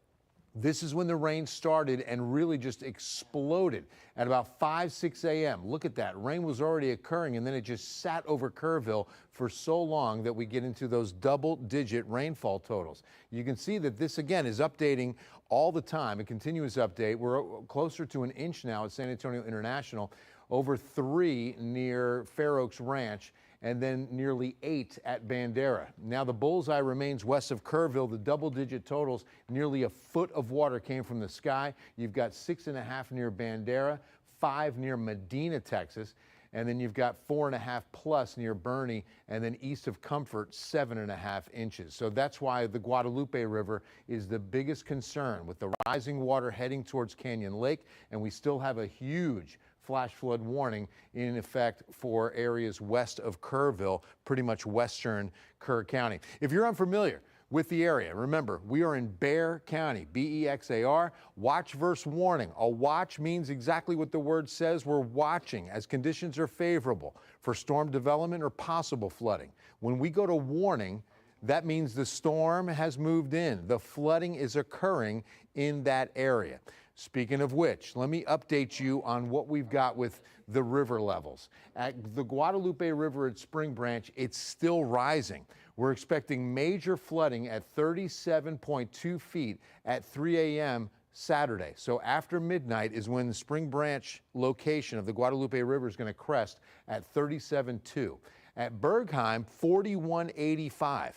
This is when the rain started and really just exploded at about 6 a.m. Look at that. Rain was already occurring, and then it just sat over Kerrville for so long that we get into those double-digit rainfall totals. You can see that this, again, is updating all the time, a continuous update. We're closer to 1 inch now at San Antonio International, over 3 near Fair Oaks Ranch, and then nearly 8 at Bandera. Now the bullseye remains west of Kerrville. The double-digit totals, nearly a foot of water came from the sky. You've got 6.5 near Bandera, 5 near Medina, Texas, and then you've got 4.5 plus near Bernie, and then east of Comfort, 7.5 inches. So that's why the Guadalupe River is the biggest concern, with the rising water heading towards Canyon Lake, and we still have a huge flash flood warning in effect for areas west of Kerrville, pretty much western Kerr County. If you're unfamiliar with the area. Remember, we are in Bexar County, B-E-X-A-R, watch versus warning. A watch means exactly what the word says. We're watching as conditions are favorable for storm development or possible flooding. When we go to warning, that means the storm has moved in. The flooding is occurring in that area. Speaking of which, let me update you on what we've got with the river levels. At the Guadalupe River at Spring Branch, it's still rising. We're expecting major flooding at 37.2 feet at 3 a.m. Saturday. So after midnight is when the Spring Branch location of the Guadalupe River is going to crest at 37.2. At Bergheim, 41.85.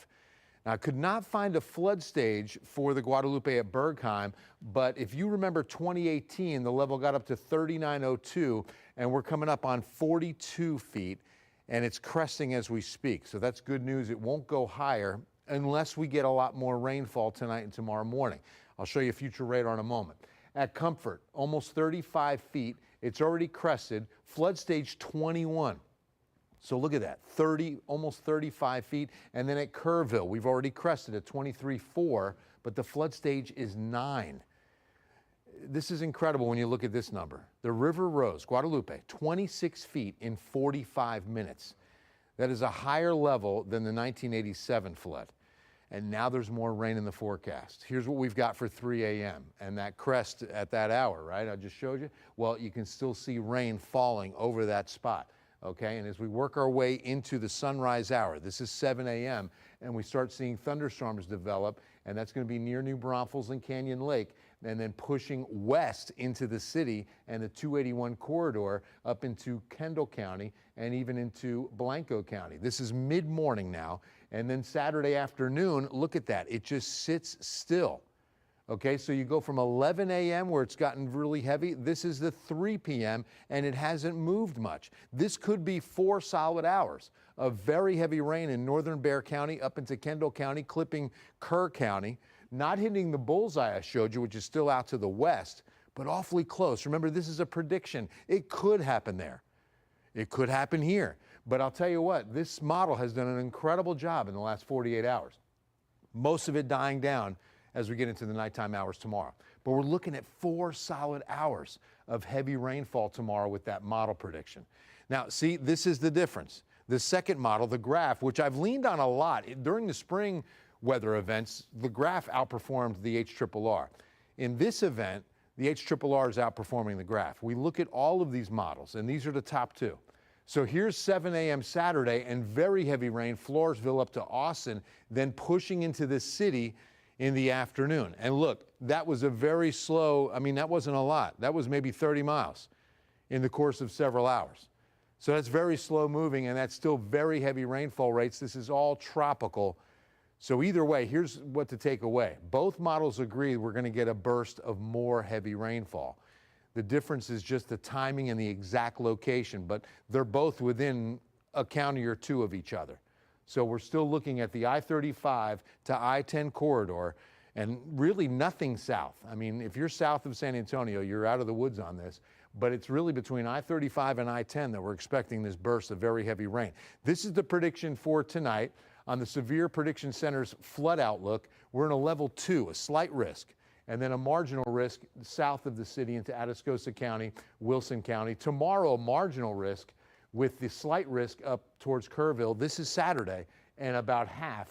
Now, I could not find a flood stage for the Guadalupe at Bergheim, but if you remember 2018, the level got up to 39.02, and we're coming up on 42 feet, and it's cresting as we speak. So that's good news. It won't go higher unless we get a lot more rainfall tonight and tomorrow morning. I'll show you future radar in a moment. At Comfort, almost 35 feet. It's already crested. Flood stage 21. So look at that, almost 35 feet. And then at Kerrville, we've already crested at 23.4, but the flood stage is 9. This is incredible when you look at this number. The river rose, Guadalupe, 26 feet in 45 minutes. That is a higher level than the 1987 flood. And now there's more rain in the forecast. Here's what we've got for 3 a.m. and that crest at that hour, right? I just showed you. Well, you can still see rain falling over that spot. Okay, and as we work our way into the sunrise hour, this is 7 a.m., and we start seeing thunderstorms develop, and that's going to be near New Braunfels and Canyon Lake, and then pushing west into the city and the 281 corridor up into Kendall County and even into Blanco County. This is mid-morning now, and then Saturday afternoon, look at that. It just sits still. Okay, so you go from 11 a.m. where it's gotten really heavy. This is the 3 p.m. and it hasn't moved much. This could be 4 solid hours of very heavy rain in northern Bexar County up into Kendall County, clipping Kerr County, not hitting the bullseye I showed you, which is still out to the west, but awfully close. Remember, this is a prediction. It could happen there. It could happen here. But I'll tell you what, this model has done an incredible job in the last 48 hours. Most of it dying down as we get into the nighttime hours tomorrow. But we're looking at 4 solid hours of heavy rainfall tomorrow with that model prediction. Now, see, this is the difference. The second model, the graph, which I've leaned on a lot, during the spring weather events, the graph outperformed the HRRR. In this event, the HRRR is outperforming the graph. We look at all of these models, and these are the top 2. So here's 7 a.m. Saturday, and very heavy rain, Floresville up to Austin, then pushing into the city in the afternoon. And look, that was a very slow, that wasn't a lot. That was maybe 30 miles in the course of several hours. So that's very slow moving, and that's still very heavy rainfall rates. This is all tropical. So either way, here's what to take away. Both models agree we're going to get a burst of more heavy rainfall. The difference is just the timing and the exact location, but they're both within a county or 2 of each other. So we're still looking at the I-35 to I-10 corridor and really nothing south. If you're south of San Antonio, you're out of the woods on this, but it's really between I-35 and I-10 that we're expecting this burst of very heavy rain. This is the prediction for tonight on the Severe Prediction Center's flood outlook. We're in a level 2, a slight risk, and then a marginal risk south of the city into Atascosa County, Wilson County. Tomorrow, a marginal risk with the slight risk up towards Kerrville. This is Saturday, and about half,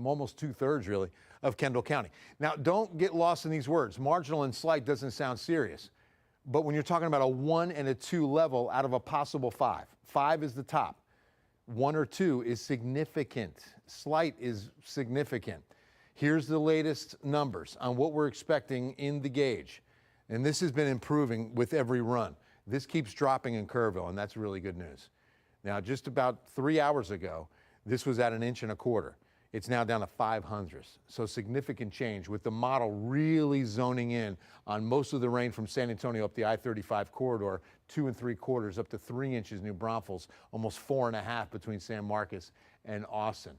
almost 2/3 really, of Kendall County. Now, don't get lost in these words. Marginal and slight doesn't sound serious, but when you're talking about a 1 and a 2 level out of a possible 5, 5 is the top. 1 or 2 is significant. Slight is significant. Here's the latest numbers on what we're expecting in the gauge, and this has been improving with every run. This keeps dropping in Kerrville, and that's really good news. Now, just about 3 hours ago, this was at 1 1/4 inches. It's now down to 5/100. So significant change with the model really zoning in on most of the rain from San Antonio up the I-35 corridor, 2 3/4 up to 3 inches New Braunfels, almost 4 1/2 between San Marcos and Austin.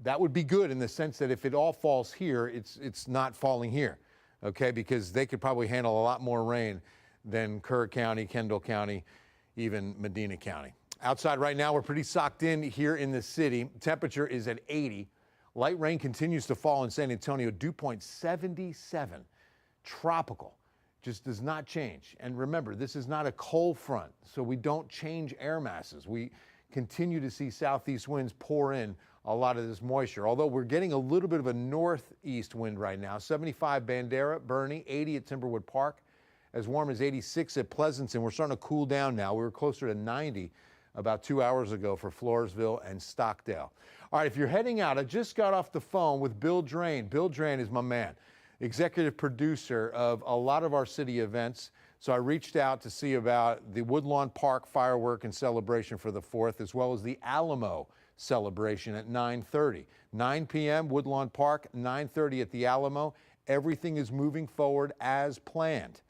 That would be good in the sense that if it all falls here, it's not falling here, okay? Because they could probably handle a lot more rain than Kerr County, Kendall County, even Medina County. Outside right now, we're pretty socked in here in the city. Temperature is at 80. Light rain continues to fall in San Antonio, dew point 77. Tropical, just does not change. And remember, this is not a cold front, so we don't change air masses. We continue to see southeast winds pour in a lot of this moisture, although we're getting a little bit of a northeast wind right now. 75 Bandera, Bernie, 80 at Timberwood Park, as warm as 86 at Pleasanton. We're starting to cool down now. We were closer to 90 about 2 hours ago for Floresville and Stockdale. All right, if you're heading out, I just got off the phone with Bill Drain. Bill Drain is my man, executive producer of a lot of our city events. So I reached out to see about the Woodlawn Park firework and celebration for the 4th, as well as the Alamo celebration at 9:30. 9 p.m. Woodlawn Park, 9:30 at the Alamo. Everything is moving forward as planned.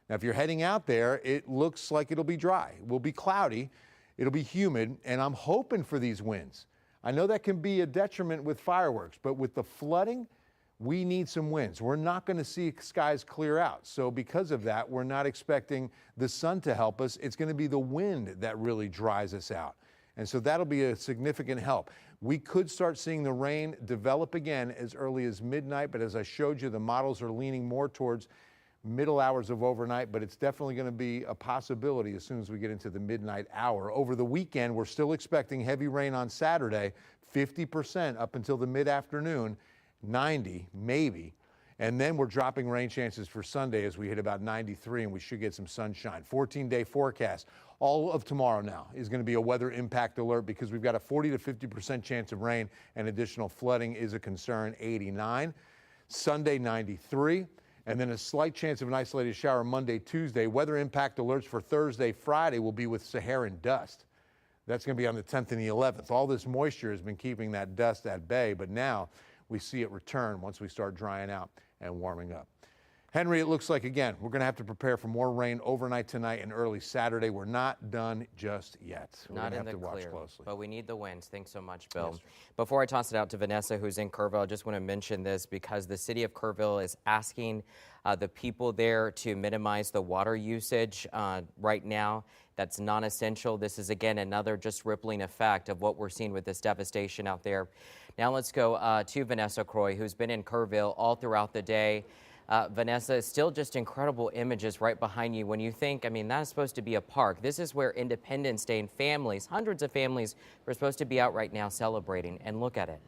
Now, if you're heading out there, it looks like it'll be dry. It will be cloudy. It'll be humid, and I'm hoping for these winds. I know that can be a detriment with fireworks, but with the flooding, we need some winds. We're not going to see skies clear out. So because of that, we're not expecting the sun to help us. It's going to be the wind that really dries us out. And so that'll be a significant help. We could start seeing the rain develop again as early as midnight, but as I showed you, the models are leaning more towards middle hours of overnight, but it's definitely going to be a possibility as soon as we get into the midnight hour. Over the weekend, we're still expecting heavy rain on Saturday, 50% up until the mid-afternoon, 90 maybe, and then we're dropping rain chances for Sunday as we hit about 93, and we should get some sunshine. 14-day forecast. All of tomorrow now is going to be a weather impact alert because we've got a 40 to 50% chance of rain, and additional flooding is a concern. 89, Sunday 93. And then a slight chance of an isolated shower Monday, Tuesday. Weather impact alerts for Thursday, Friday will be with Saharan dust. That's going to be on the 10th and the 11th. All this moisture has been keeping that dust at bay, but now we see it return once we start drying out and warming up. Henry, it looks like, again, we're going to have to prepare for more rain overnight tonight and early Saturday. We're not done just yet. We're Not going in to have the to watch clear, closely. but we need the winds. Thanks so much, Bill. Yes, Before I toss it out to Vanessa, who's in Kerrville, I just want to mention this because the city of Kerrville is asking the people there to minimize the water usage right now. That's non-essential. This is, again, another just rippling effect of what we're seeing with this devastation out there. Now let's go to Vanessa Croy, who's been in Kerrville all throughout the day. Vanessa, still just incredible images right behind you. When you think, I mean, that's supposed to be a park. This is where Independence Day and families, hundreds of families, are supposed to be out right now celebrating. And look at it.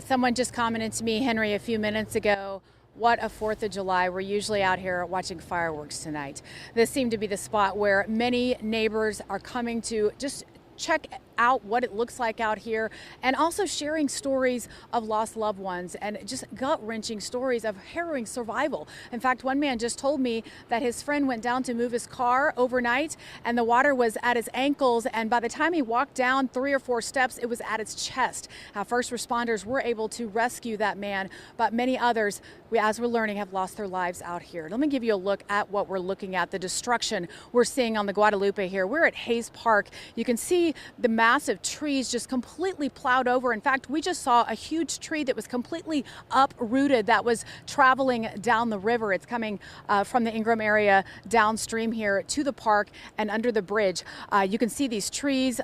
Someone just commented to me, Henry, a few minutes ago, what a 4th of July. We're usually out here watching fireworks tonight. This seemed to be the spot where many neighbors are coming to just check out what it looks like out here, and also sharing stories of lost loved ones and just gut-wrenching stories of harrowing survival. In fact, one man just told me that his friend went down to move his car overnight and the water was at his ankles, and by the time he walked down 3 or 4 steps, it was at his chest. First responders were able to rescue that man, but many others, as we're learning, have lost their lives out here. Let me give you a look at what we're looking at, the destruction we're seeing on the Guadalupe here. We're at Hayes Park. You can see the massive trees just completely plowed over. In fact, we just saw a huge tree that was completely uprooted that was traveling down the river. It's coming from the Ingram area downstream here to the park and under the bridge. You can see these trees,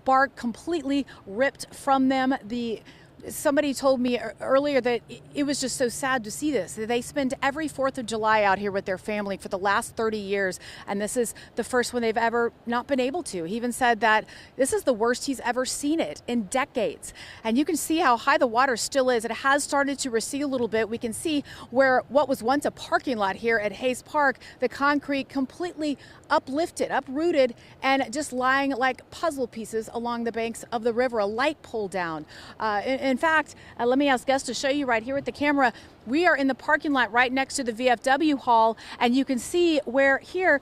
bark completely ripped from them. Somebody told me earlier that it was just so sad to see this. They spend every 4th of July out here with their family for the last 30 years, and this is the first one they've ever not been able to. He even said that this is the worst he's ever seen it in decades. And you can see how high the water still is. It has started to recede a little bit. We can see where what was once a parking lot here at Hayes Park, the concrete completely uplifted, uprooted, and just lying like puzzle pieces along the banks of the river, a light pole down. In fact, let me ask Gus to show you right here with the camera. We are in the parking lot right next to the VFW hall, and you can see where here,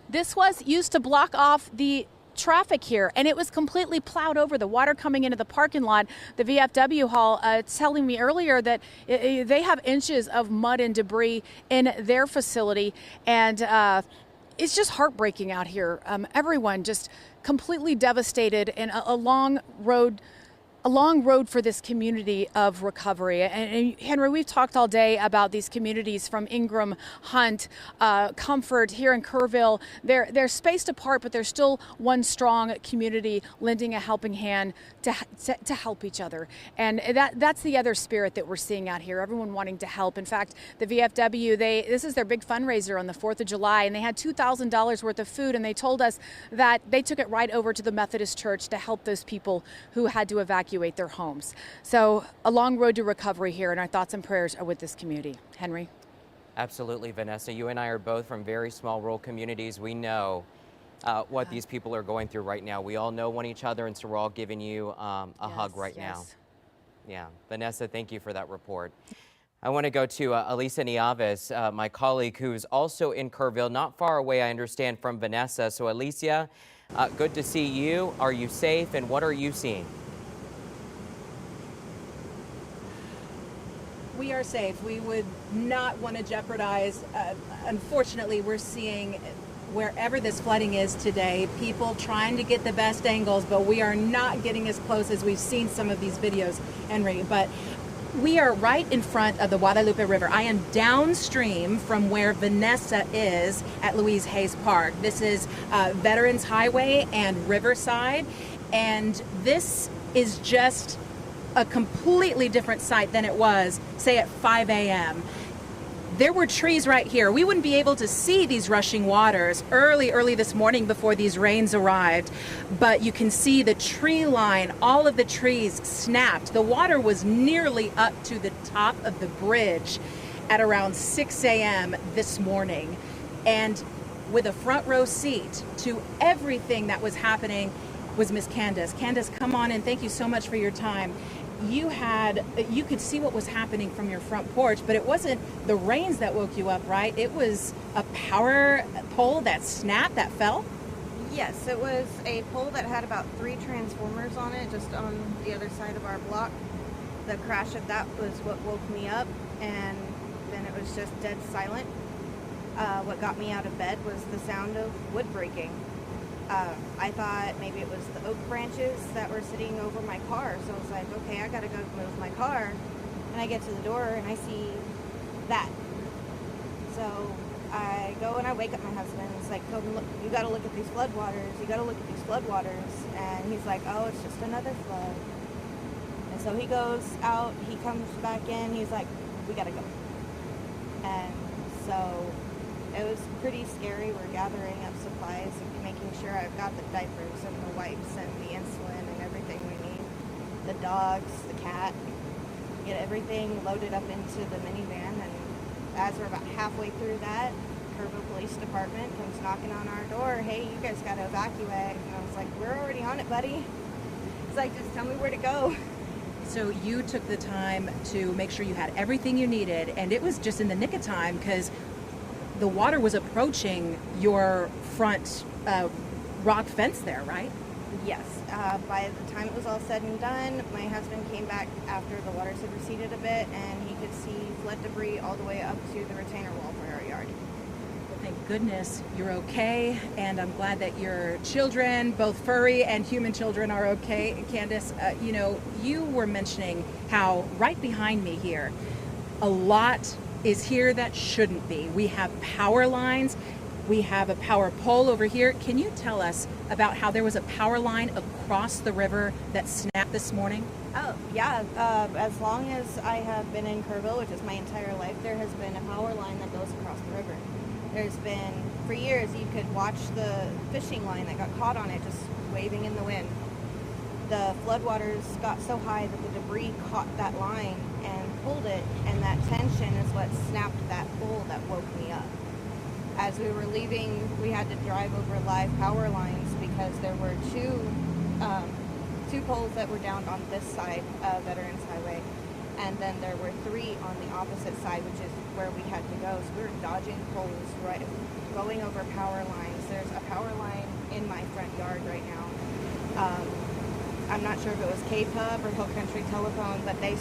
this was used to block off the traffic here, and it was completely plowed over. The water coming into the parking lot. The VFW hall telling me earlier that they have inches of mud and debris in their facility, and it's just heartbreaking out here. Everyone just completely devastated, and a long road a long road for this community of recovery. And Henry, we've talked all day about these communities from Ingram, Hunt, Comfort here in Kerrville. They're spaced apart, but they're still one strong community lending a helping hand to help each other. And that's the other spirit that we're seeing out here, everyone wanting to help. In fact, the VFW, this is their big fundraiser on the 4th of July, and they had $2,000 worth of food, and they told us that they took it right over to the Methodist Church to help those people who had to evacuate their homes. So a long road to recovery here, and our thoughts and prayers are with this community. Henry? Absolutely, Vanessa. You and I are both from very small rural communities. We know what these people are going through right now. We all know one each other, and so we're all giving you a hug right now. Yeah. Vanessa, thank you for that report. I want to go to Elisa Nieves, my colleague who's also in Kerrville, not far away, I understand, from Vanessa. So Alicia, good to see you. Are you safe, and what are you seeing? We are safe. We would not want to jeopardize. Unfortunately, we're seeing wherever this flooding is today, people trying to get the best angles, but we are not getting as close as we've seen some of these videos, Henry. But we are right in front of the Guadalupe River. I am downstream from where Vanessa is at Louise Hayes Park. This is Veterans Highway and Riverside, and this is just a completely different sight than it was, say, at 5 a.m. There were trees right here. We wouldn't be able to see these rushing waters early this morning before these rains arrived, but you can see the tree line, all of the trees snapped. The water was nearly up to the top of the bridge at around 6 a.m. this morning. And with a front row seat to everything that was happening was Miss Candace. Candace, come on in. Thank you so much for your time. You could see what was happening from your front porch, but it wasn't the rains that woke you up, right? It was a power pole that snapped, that fell? Yes, it was a pole that had about 3 transformers on it, just on the other side of our block. The crash of that was what woke me up, and then it was just dead silent. What got me out of bed was the sound of wood breaking. I thought maybe it was the oak branches that were sitting over my car, so I was like, okay, I gotta go move my car. And I get to the door and I see that. So I go and I wake up my husband. It's like, Tobin, look, you gotta look at these floodwaters. You gotta look at these floodwaters. And he's like, oh, it's just another flood. And so he goes out, he comes back in, he's like, we gotta go. And so it was pretty scary. We're gathering up supplies and making sure I've got the diapers and the wipes and the insulin and everything we need. The dogs, the cat, get everything loaded up into the minivan. And as we're about halfway through that, Kerrville Police Department comes knocking on our door. Hey, you guys got to evacuate. And I was like, we're already on it, buddy. It's like, just tell me where to go. So you took the time to make sure you had everything you needed, and it was just in the nick of time because the water was approaching your front rock fence there, right? Yes. By the time it was all said and done, my husband came back after the waters had receded a bit, and he could see flood debris all the way up to the retainer wall for our yard. Well, thank goodness you're okay, and I'm glad that your children, both furry and human children, are okay. Candace, you know, you were mentioning how right behind me here, a lot is here that shouldn't be. We have power lines. We have a power pole over here. Can you tell us about how there was a power line across the river that snapped this morning? Oh, yeah. As long as I have been in Kerrville, which is my entire life, there has been a power line that goes across the river. There's been, for years, you could watch the fishing line that got caught on it just waving in the wind. The floodwaters got so high that the debris caught that line and pulled it, and that tension is what snapped that pole that woke me up. As we were leaving, we had to drive over live power lines because there were two poles that were down on this side of Veterans Highway, and then there were 3 on the opposite side, which is where we had to go. So we were dodging poles, right, going over power lines. There's a power line in my front yard right now. I'm not sure if it was K-Pub or Hill Country Telephone, but they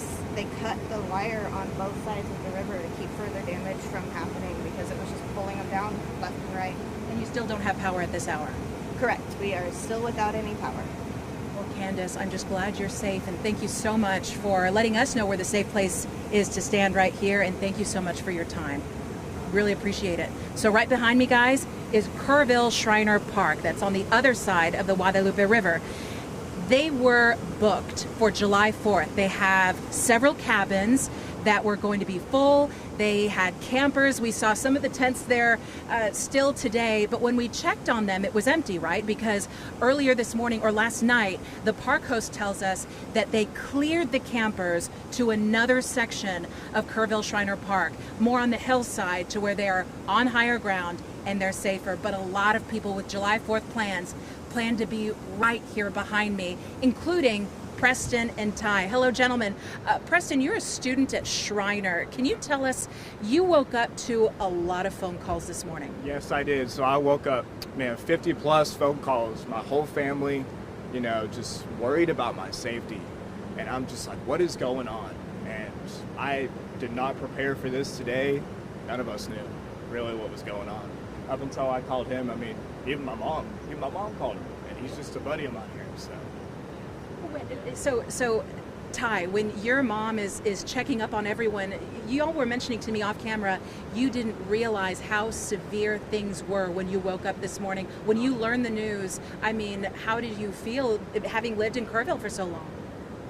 cut the wire on both sides of the river to keep further damage from happening because it was just pulling them down left and right. And you still don't have power at this hour? Correct. We are still without any power. Well, Candace, I'm just glad you're safe, and thank you so much for letting us know where the safe place is to stand right here, and thank you so much for your time. Really appreciate it. So right behind me, guys, is Kerrville Shriner Park. That's on the other side of the Guadalupe River. They were booked for July 4th. They have several cabins that were going to be full. They had campers. We saw some of the tents there still today, but when we checked on them, it was empty, right? Because earlier this morning or last night, the park host tells us that they cleared the campers to another section of Kerrville Shriner Park, more on the hillside to where they are on higher ground and they're safer. But a lot of people with July 4th plans plan to be right here behind me, including Preston and Ty. Hello, gentlemen. Preston, you're a student at Shriner. Can you tell us, you woke up to a lot of phone calls this morning? Yes, I did. So I woke up, 50 plus phone calls, my whole family, just worried about my safety. And I'm just like, what is going on? And I did not prepare for this today. None of us knew really what was going on. Up until I called him, even my mom called him. And he's just a buddy of mine here, So Ty, when your mom is checking up on everyone, you all were mentioning to me off camera, you didn't realize how severe things were when you woke up this morning. When you learned the news, how did you feel having lived in Kerrville for so long?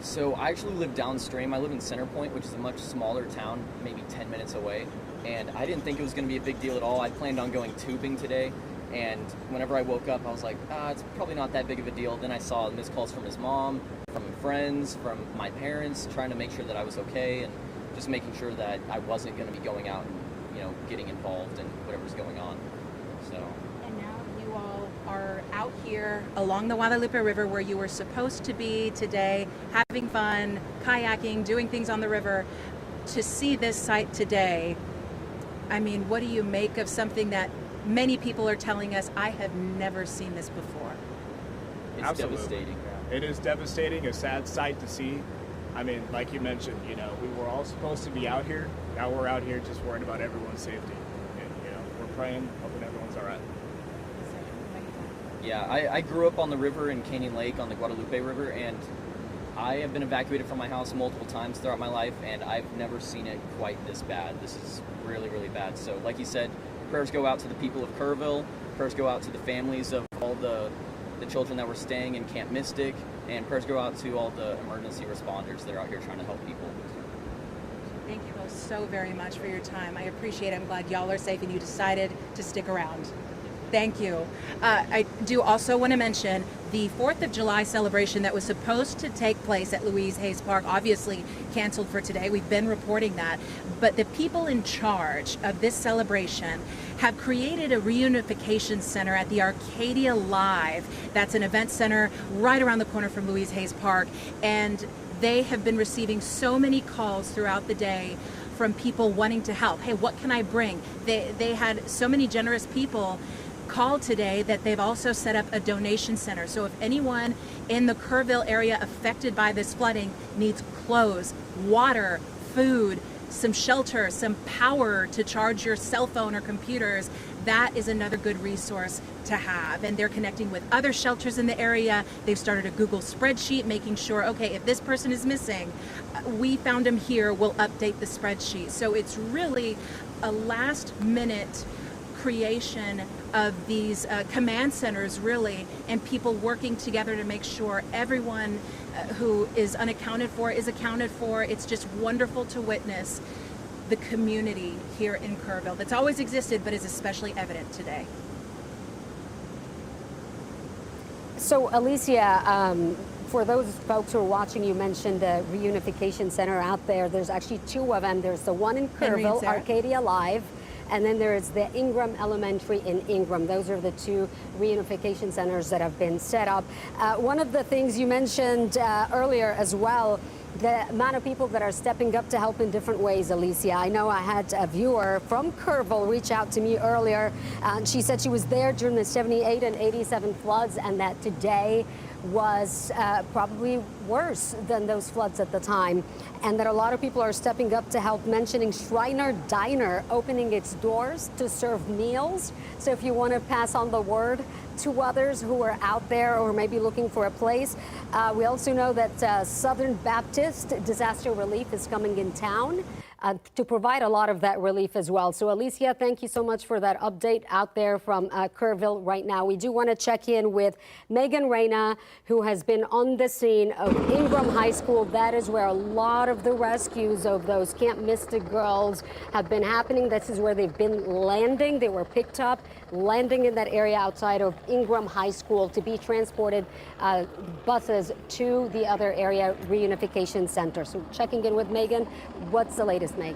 So I actually live downstream. I live in Center Point, which is a much smaller town, maybe 10 minutes away. And I didn't think it was going to be a big deal at all. I planned on going tubing today. And whenever I woke up, I was like, it's probably not that big of a deal. Then I saw missed calls from his mom, from friends, from my parents, trying to make sure that I was okay and just making sure that I wasn't going to be going out and, getting involved in whatever's going on. So. And now you all are out here along the Guadalupe River where you were supposed to be today, having fun, kayaking, doing things on the river. To see this site today, what do you make of something that many people are telling us, I have never seen this before? It's Absolutely. devastating. It is devastating, a sad sight to see. Like you mentioned, we were all supposed to be out here. Now we're out here just worried about everyone's safety. And, we're praying, hoping everyone's all right. Yeah, I grew up on the river in Canyon Lake on the Guadalupe River, and I have been evacuated from my house multiple times throughout my life, and I've never seen it quite this bad. This is really, really bad. So like you said, prayers go out to the people of Kerrville, prayers go out to the families of all the children that were staying in Camp Mystic, and prayers go out to all the emergency responders that are out here trying to help people. Thank you both so very much for your time. I appreciate it. I'm glad y'all are safe and you decided to stick around. Thank you. I do also want to mention the 4th of July celebration that was supposed to take place at Louise Hayes Park, obviously canceled for today. We've been reporting that. But the people in charge of this celebration have created a reunification center at the Arcadia Live. That's an event center right around the corner from Louise Hayes Park. And they have been receiving so many calls throughout the day from people wanting to help. Hey, what can I bring? They had so many generous people called today that they've also set up a donation center. So if anyone in the Kerrville area affected by this flooding needs clothes, water, food, some shelter, some power to charge your cell phone or computers, that is another good resource to have. And they're connecting with other shelters in the area. They've started a Google spreadsheet, making sure, okay, if this person is missing, we found him here, we'll update the spreadsheet. So it's really a last minute creation of these command centers, really, and people working together to make sure everyone who is unaccounted for is accounted for. It's just wonderful to witness the community here in Kerrville that's always existed but is especially evident today. So Alicia, for those folks who are watching, you mentioned the reunification center out there. There's actually two of them. There's the one in Kerrville, Arcadia Live, and then there's the Ingram Elementary in Ingram. Those are the two reunification centers that have been set up. One of the things you mentioned earlier as well, the amount of people that are stepping up to help in different ways, Alicia. I know I had a viewer from Kerrville reach out to me earlier. She said she was there during the 78 and 87 floods, and that today was probably worse than those floods at the time, and that a lot of people are stepping up to help, mentioning Shriner Diner opening its doors to serve meals. So if you want to pass on the word to others who are out there or maybe looking for a place. We also know that Southern Baptist Disaster Relief is coming in town to provide a lot of that relief as well. So Alicia, thank you so much for that update out there from Kerrville right now. We do want to check in with Megan Reyna, who has been on the scene of Ingram High School. That is where a lot of the rescues of those Camp Mystic girls have been happening. This is where they've been landing. They were picked up, landing in that area outside of Ingram High School to be transported buses to the other area reunification center. So checking in with Megan, what's the latest, Meg?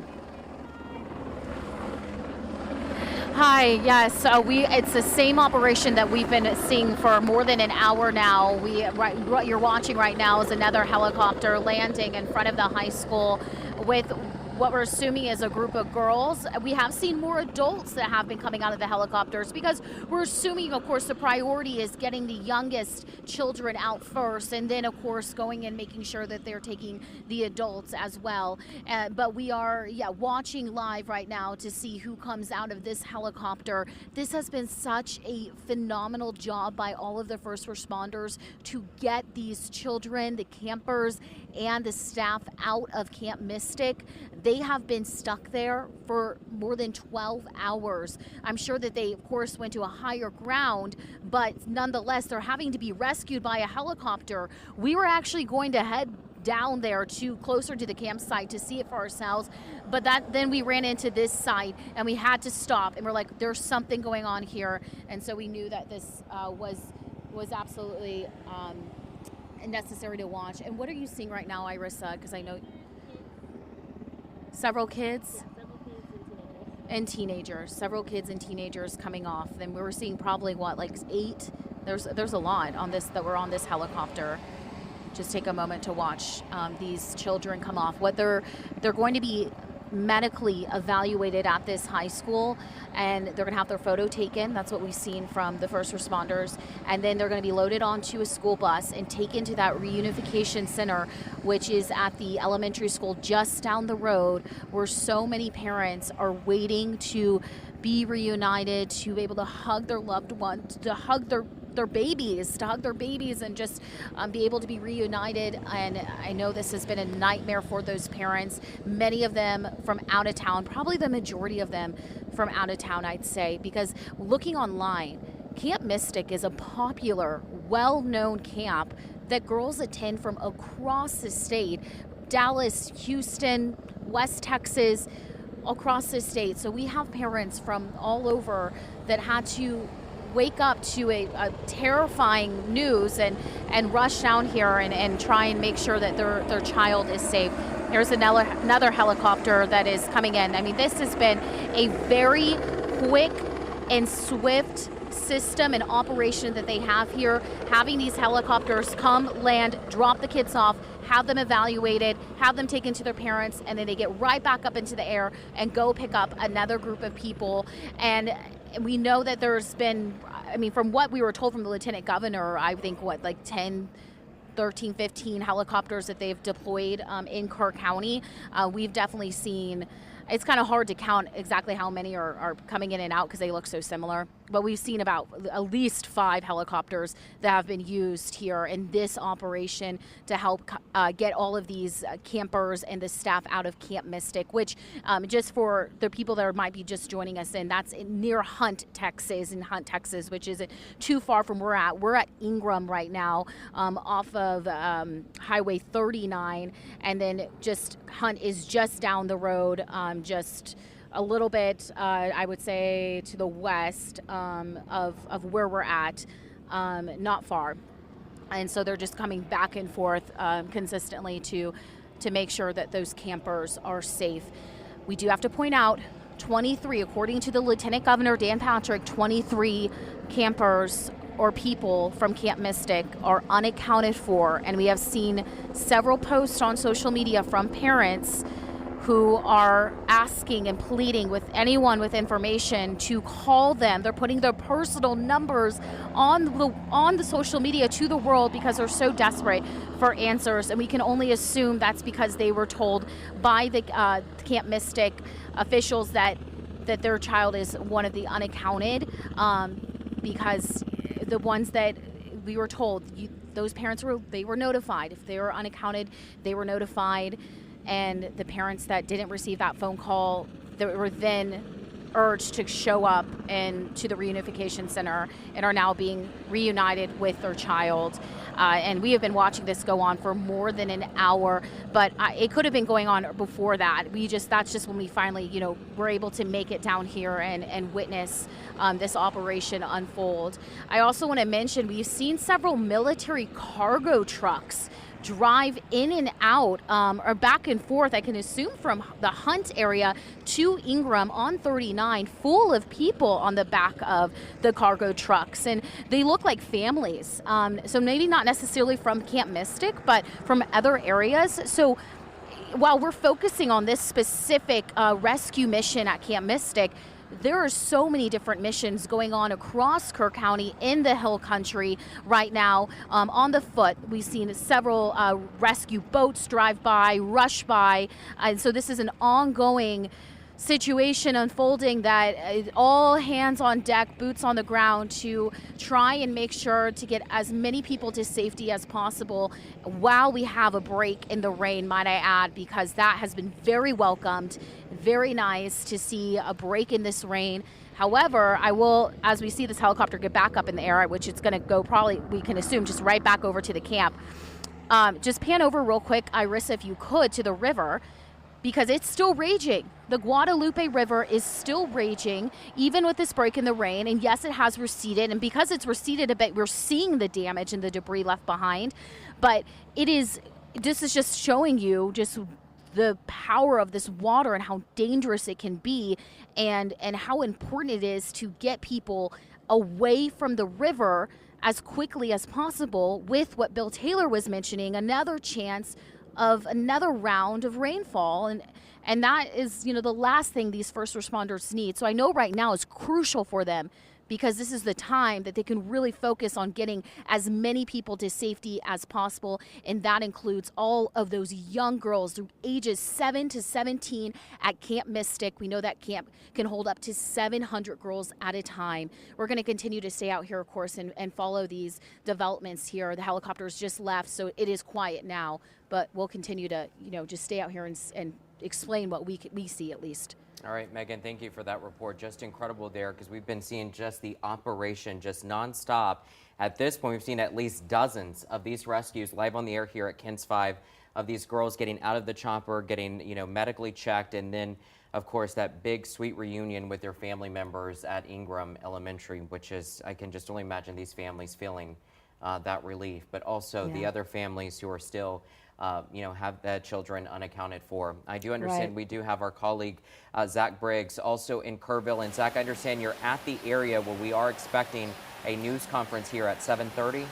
Hi, yes, it's the same operation that we've been seeing for more than an hour now. What you're watching right now is another helicopter landing in front of the high school with what we're assuming is a group of girls. We have seen more adults that have been coming out of the helicopters because we're assuming, of course, the priority is getting the youngest children out first, and then, of course, going and making sure that they're taking the adults as well. But we are, watching live right now to see who comes out of this helicopter. This has been such a phenomenal job by all of the first responders to get these children, the campers, and the staff out of Camp Mystic. They have been stuck there for more than 12 hours. I'm sure that they, of course, went to a higher ground, but nonetheless, they're having to be rescued by a helicopter. We were actually going to head down there to closer to the campsite to see it for ourselves, but then we ran into this site and we had to stop, and we're like, there's something going on here. And so we knew that this was absolutely necessary to watch. And what are you seeing right now, Irissa? Because I know several kids and teenagers. Several kids and teenagers coming off. Then we were seeing probably like 8. There's a lot on this that were on this helicopter. Just take a moment to watch these children come off. What they're going to be medically evaluated at this high school, and they're going to have their photo taken. That's what we've seen from the first responders. And then they're going to be loaded onto a school bus and taken to that reunification center, which is at the elementary school just down the road, where so many parents are waiting to be reunited, to be able to hug their loved ones, to hug their babies, and just be able to be reunited. And I know this has been a nightmare for those parents, many of them from out of town, probably the majority of them from out of town, I'd say, because looking online, Camp Mystic is a popular, well-known camp that girls attend from across the state, Dallas, Houston, West Texas, across the state. So we have parents from all over that had to wake up to a terrifying news and rush down here and try and make sure that their child is safe. There's another helicopter that is coming in. I mean, this has been a very quick and swift system and operation that they have here, having these helicopters come, land, drop the kids off, have them evaluated, have them taken to their parents, and then they get right back up into the air and go pick up another group of people. And we know that there's been, I mean, from what we were told from the Lieutenant Governor, I think, 10, 13, 15 helicopters that they've deployed in Kerr County. We've definitely seen, it's kind of hard to count exactly how many are coming in and out because they look so similar. But we've seen about at least 5 helicopters that have been used here in this operation to help get all of these campers and the staff out of Camp Mystic, which just for the people that might be just joining us in, that's near Hunt, Texas, which isn't too far from where we're at. We're at Ingram right now, off of Highway 39, and then just Hunt is just down the road, just a little bit, I would say, to the west of where we're at, not far. And so they're just coming back and forth consistently to make sure that those campers are safe. We do have to point out 23, according to the Lieutenant Governor, Dan Patrick, 23 campers or people from Camp Mystic are unaccounted for. And we have seen several posts on social media from parents who are asking and pleading with anyone with information to call them. They're putting their personal numbers on the social media to the world because they're so desperate for answers, and we can only assume that's because they were told by the Camp Mystic officials that their child is one of the unaccounted, because the ones that we were told, those parents were notified. If they were unaccounted, they were notified, and the parents that didn't receive that phone call, they were then urged to show up to the reunification center and are now being reunited with their child. And we have been watching this go on for more than an hour, but it could have been going on before that. That's just when we finally, were able to make it down here and witness this operation unfold. I also want to mention we've seen several military cargo trucks drive in and out, or back and forth, I can assume from the Hunt area to Ingram on 39, full of people on the back of the cargo trucks. And they look like families. So maybe not necessarily from Camp Mystic, but from other areas. So while we're focusing on this specific rescue mission at Camp Mystic, there are so many different missions going on across Kerr County in the Hill Country right now on the foot. We've seen several rescue boats drive by, rush by, and so this is an ongoing situation unfolding that all hands on deck, boots on the ground to try and make sure to get as many people to safety as possible while we have a break in the rain, might I add, because that has been very welcomed. Very nice to see a break in this rain. However, I will, as we see this helicopter get back up in the air, which it's going to go probably, we can assume, just right back over to the camp. Just pan over real quick, Irissa, if you could, to the river, because it's still raging. The Guadalupe River is still raging, even with this break in the rain. And yes, it has receded. And because it's receded a bit, we're seeing the damage and the debris left behind. But this is just showing you just the power of this water and how dangerous it can be, and how important it is to get people away from the river as quickly as possible with what Bill Taylor was mentioning, another chance of another round of rainfall. And that is, the last thing these first responders need. So I know right now is crucial for them, because this is the time that they can really focus on getting as many people to safety as possible. And that includes all of those young girls, ages 7 to 17 at Camp Mystic. We know that camp can hold up to 700 girls at a time. We're going to continue to stay out here, of course, and follow these developments here. The helicopters just left, so it is quiet now. But we'll continue to, just stay out here and explain what we see, at least. All right, Megan, thank you for that report. Just incredible there, because we've been seeing just the operation just nonstop. At this point, we've seen at least dozens of these rescues live on the air here at KENS 5 of these girls getting out of the chopper, getting, medically checked, and then, of course, that big sweet reunion with their family members at Ingram Elementary, which is, I can just only imagine these families feeling that relief, but also the other families who are still have the children unaccounted for. I do understand we do have our colleague, Zach Briggs, also in Kerrville. And Zach, I understand you're at the area where we are expecting a news conference here at 7:30.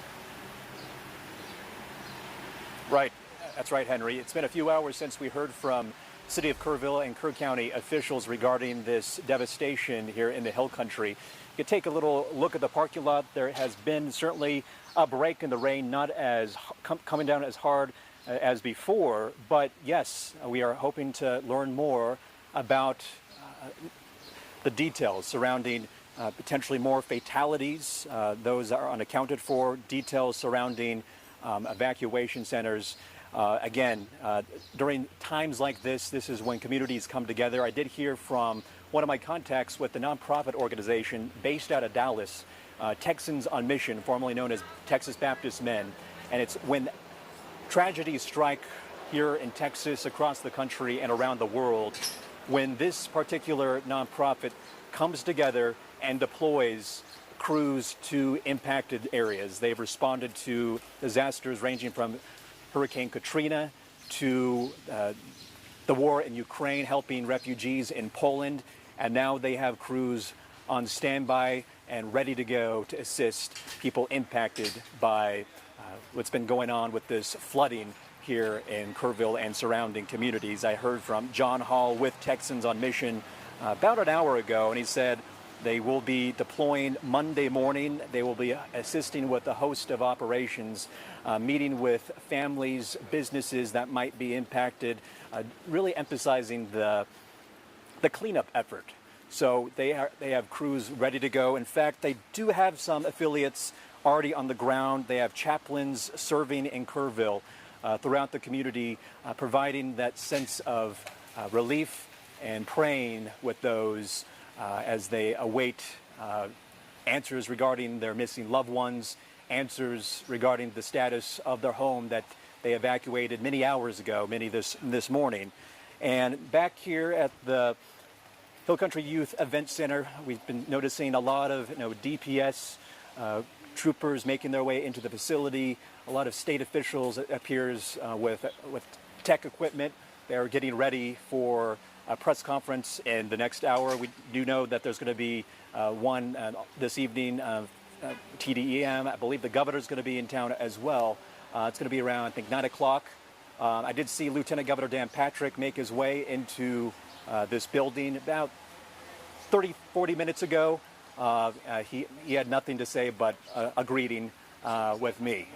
Right. That's right, Henry. It's been a few hours since we heard from City of Kerrville and Kerr County officials regarding this devastation here in the Hill Country. You could take a little look at the parking lot. There has been certainly a break in the rain, not as coming down as hard as before, but yes, we are hoping to learn more about the details surrounding potentially more fatalities, those are unaccounted for, details surrounding evacuation centers. Again, during times like this is when communities come together. I did hear from one of my contacts with the nonprofit organization based out of Dallas, Texans on Mission, formerly known as Texas Baptist Men, and it's when tragedies strike here in Texas, across the country, and around the world, when this particular nonprofit comes together and deploys crews to impacted areas. They've responded to disasters ranging from Hurricane Katrina to the war in Ukraine, helping refugees in Poland, and now they have crews on standby and ready to go to assist people impacted by what's been going on with this flooding here in Kerrville and surrounding communities. I heard from John Hall with Texans on Mission about an hour ago, and he said they will be deploying Monday morning. They will be assisting with a host of operations, meeting with families, businesses that might be impacted, really emphasizing the cleanup effort. So they have crews ready to go. In fact, they do have some affiliates already on the ground. They have chaplains serving in Kerrville throughout the community, providing that sense of relief and praying with those as they await answers regarding their missing loved ones, answers regarding the status of their home that they evacuated many hours ago, many this morning. And back here at the Hill Country Youth Event Center, we've been noticing a lot of DPS troopers making their way into the facility. A lot of state officials, it appears, with tech equipment. They're getting ready for a press conference in the next hour. We do know that there's going to be one this evening, TDEM. I believe the governor's going to be in town as well. It's going to be around, I think, 9 o'clock. I did see Lieutenant Governor Dan Patrick make his way into this building about 30-40 minutes ago. He had nothing to say but a greeting with me.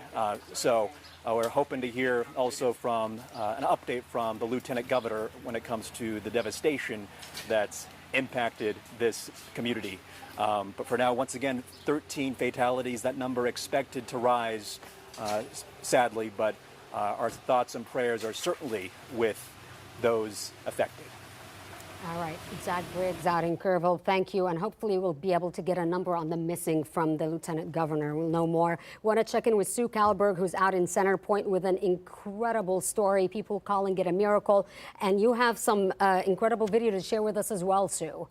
So we're hoping to hear also from an update from the Lieutenant Governor when it comes to the devastation that's impacted this community. But for now, once again, 13 fatalities. That number expected to rise, sadly, but our thoughts and prayers are certainly with those affected. All right, Zach Briggs out in Kerrville, thank you. And hopefully we'll be able to get a number on the missing from the Lieutenant Governor. We'll know more. Want to check in with Sue Kalberg, who's out in Center Point with an incredible story. People calling it a miracle. And you have some incredible video to share with us as well, Sue.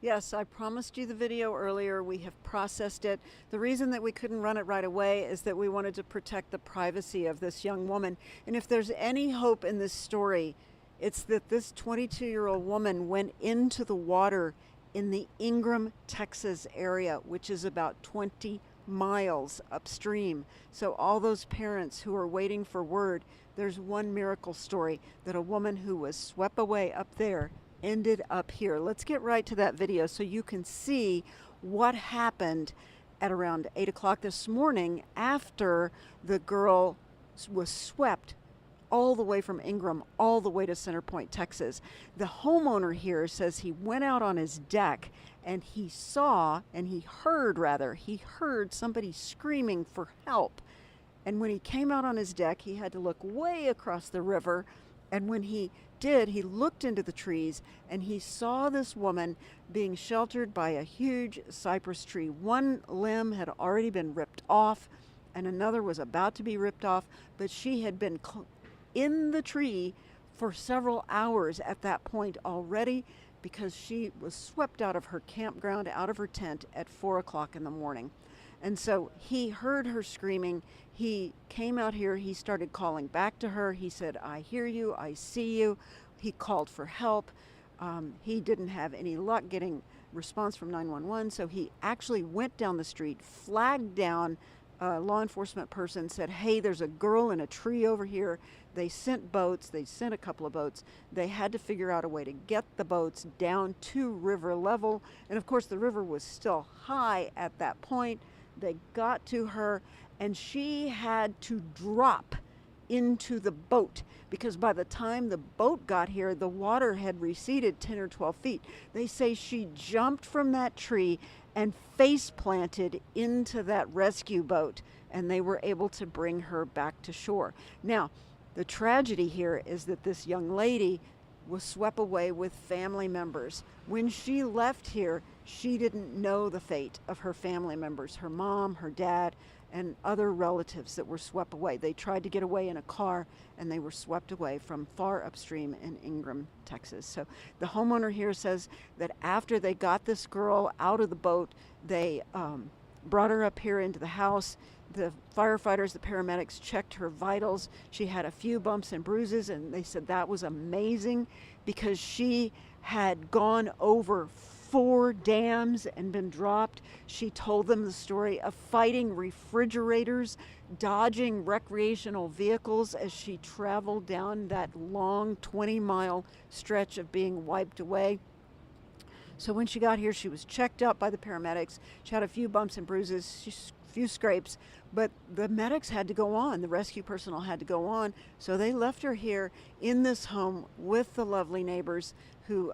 Yes, I promised you the video earlier. We have processed it. The reason that we couldn't run it right away is that we wanted to protect the privacy of this young woman. And if there's any hope in this story, it's that this 22-year-old woman went into the water in the Ingram, Texas area, which is about 20 miles upstream. So all those parents who are waiting for word, there's one miracle story that a woman who was swept away up there ended up here. Let's get right to that video so you can see what happened at around 8 o'clock this morning after the girl was swept all the way from Ingram all the way to Center Point, Texas. The homeowner here says he went out on his deck and he heard somebody screaming for help. And when he came out on his deck, he had to look way across the river. And when he did, he looked into the trees and he saw this woman being sheltered by a huge cypress tree. One limb had already been ripped off and another was about to be ripped off, but she had been in the tree for several hours at that point already because she was swept out of her campground, out of her tent at 4 o'clock in the morning. And so he heard her screaming. He came out here. He started calling back to her. He said, "I hear you. I see you." He called for help. He didn't have any luck getting response from 911. So he actually went down the street, flagged down a law enforcement person, said, "Hey, there's a girl in a tree over here." They sent boats. They sent a couple of boats. They had to figure out a way to get the boats down to river level. And of course, the river was still high at that point. They got to her and she had to drop into the boat because by the time the boat got here, the water had receded 10 or 12 feet. They say she jumped from that tree and face planted into that rescue boat, and they were able to bring her back to shore. Now, the tragedy here is that this young lady was swept away with family members. When she left here, she didn't know the fate of her family members, her mom, her dad, and other relatives that were swept away. They tried to get away in a car and they were swept away from far upstream in Ingram, Texas. So the homeowner here says that after they got this girl out of the boat, they brought her up here into the house. The firefighters, the paramedics checked her vitals. She had a few bumps and bruises, and they said that was amazing because she had gone over 4 dams and been dropped. She told them the story of fighting refrigerators, dodging recreational vehicles as she traveled down that long 20-mile stretch of being wiped away. So when she got here, she was checked up by the paramedics. She had a few bumps and bruises, a few scrapes, but the medics had to go on. The rescue personnel had to go on. So they left her here in this home with the lovely neighbors who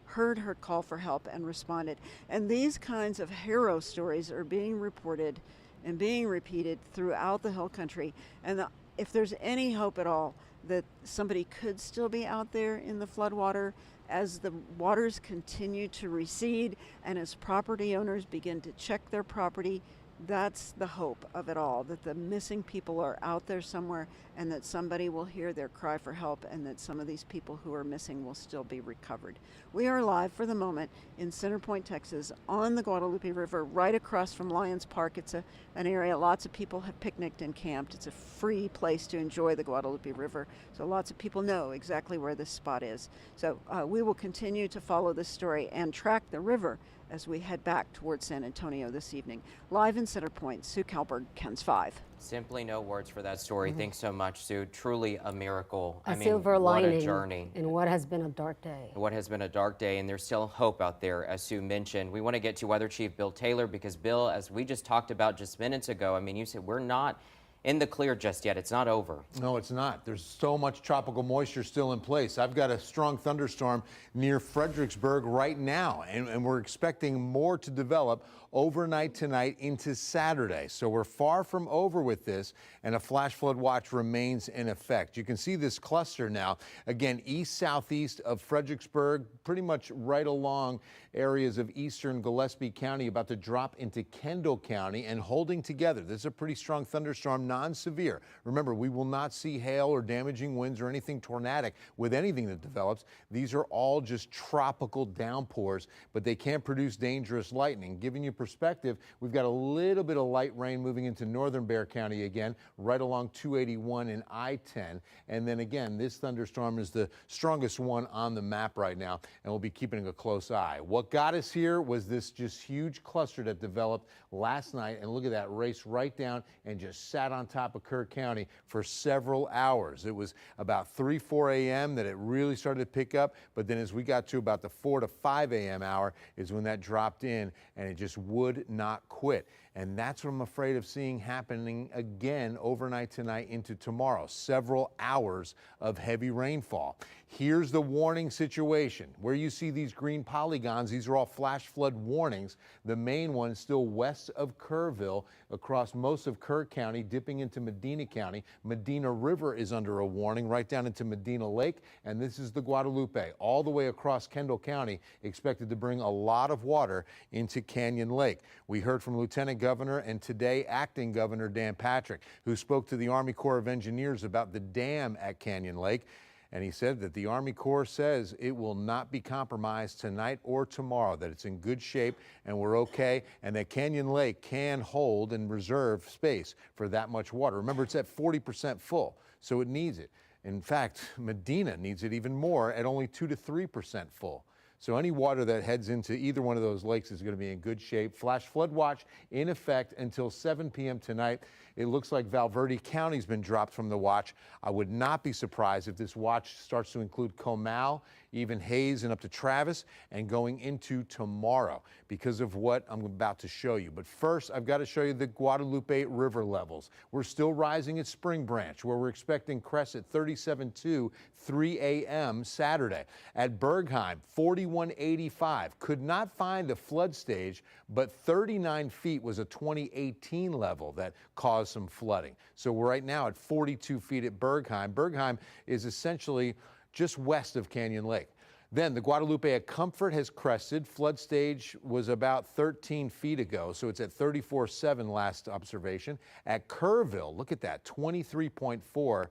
heard her call for help and responded. And these kinds of hero stories are being reported and being repeated throughout the Hill Country. And if there's any hope at all that somebody could still be out there in the floodwater, as the waters continue to recede and as property owners begin to check their property, that's the hope of it all, that the missing people are out there somewhere and that somebody will hear their cry for help and that some of these people who are missing will still be recovered. We are live for the moment in Center Point, Texas, on the Guadalupe River, right across from Lions Park. It's an area lots of people have picnicked and camped. It's a free place to enjoy the Guadalupe River, so lots of people know exactly where this spot is. So we will continue to follow this story and track the river as we head back towards San Antonio this evening. Live in Center Point, Sue Kalberg, KENS 5. Simply no words for that story. Thanks so much, Sue. Truly a miracle. A silver what lining a journey. in what has been a dark day. What has been a dark day, and there's still hope out there, as Sue mentioned. We want to get to Weather Chief Bill Taylor because, Bill, as we just talked about just minutes ago, you said we're not in the clear just yet. It's not over. No, it's not. There's so much tropical moisture still in place. I've got a strong thunderstorm near Fredericksburg right now, and we're expecting more to develop overnight tonight into Saturday. So we're far from over with this, and a flash flood watch remains in effect. You can see this cluster now, again, east-southeast of Fredericksburg, pretty much right along areas of eastern Gillespie County, about to drop into Kendall County and holding together. This is a pretty strong thunderstorm, non-severe. Remember, we will not see hail or damaging winds or anything tornadic with anything that develops. These are all just tropical downpours, but they can produce dangerous lightning. Giving you perspective, we've got a little bit of light rain moving into northern Bexar County again, right along 281 and I-10. And then again, this thunderstorm is the strongest one on the map right now, and we'll be keeping a close eye. What got us here was this just huge cluster that developed last night, and look at that, race right down and just sat on top of Kerr County for several hours. It was about 4 a.m. that it really started to pick up, but then as we got to about the 4 to 5 a.m. hour is when that dropped in, and it just would not quit. And that's what I'm afraid of seeing happening again overnight tonight into tomorrow. Several hours of heavy rainfall. Here's the warning situation. Where you see these green polygons, these are all flash flood warnings. The main one still west of Kerrville, across most of Kerr County, dipping into Medina County. Medina River is under a warning right down into Medina Lake, and this is the Guadalupe, all the way across Kendall County, expected to bring a lot of water into Canyon Lake. We heard from Lieutenant Governor and today Acting Governor Dan Patrick, who spoke to the Army Corps of Engineers about the dam at Canyon Lake. And he said that the Army Corps says it will not be compromised tonight or tomorrow, that it's in good shape and we're okay, and that Canyon Lake can hold and reserve space for that much water. Remember, it's at 40% full, so it needs it. In fact, Medina needs it even more at only 2 to 3% full. So any water that heads into either one of those lakes is going to be in good shape. Flash flood watch in effect until 7 p.m. tonight. It looks like Valverde County's been dropped from the watch. I would not be surprised if this watch starts to include Comal, even Hayes and up to Travis, and going into tomorrow because of what I'm about to show you. But first, I've got to show you the Guadalupe River levels. We're still rising at Spring Branch, where we're expecting crests at 37.2, 3 a.m. Saturday. At Bergheim, 41.85. Could not find a flood stage, but 39 feet was a 2018 level that caused some flooding. So we're right now at 42 feet at Bergheim. Bergheim is essentially just west of Canyon Lake. Then the Guadalupe at Comfort has crested. Flood stage was about 13 feet ago, so it's at 34.7 last observation. At Kerrville, look at that, 23.4,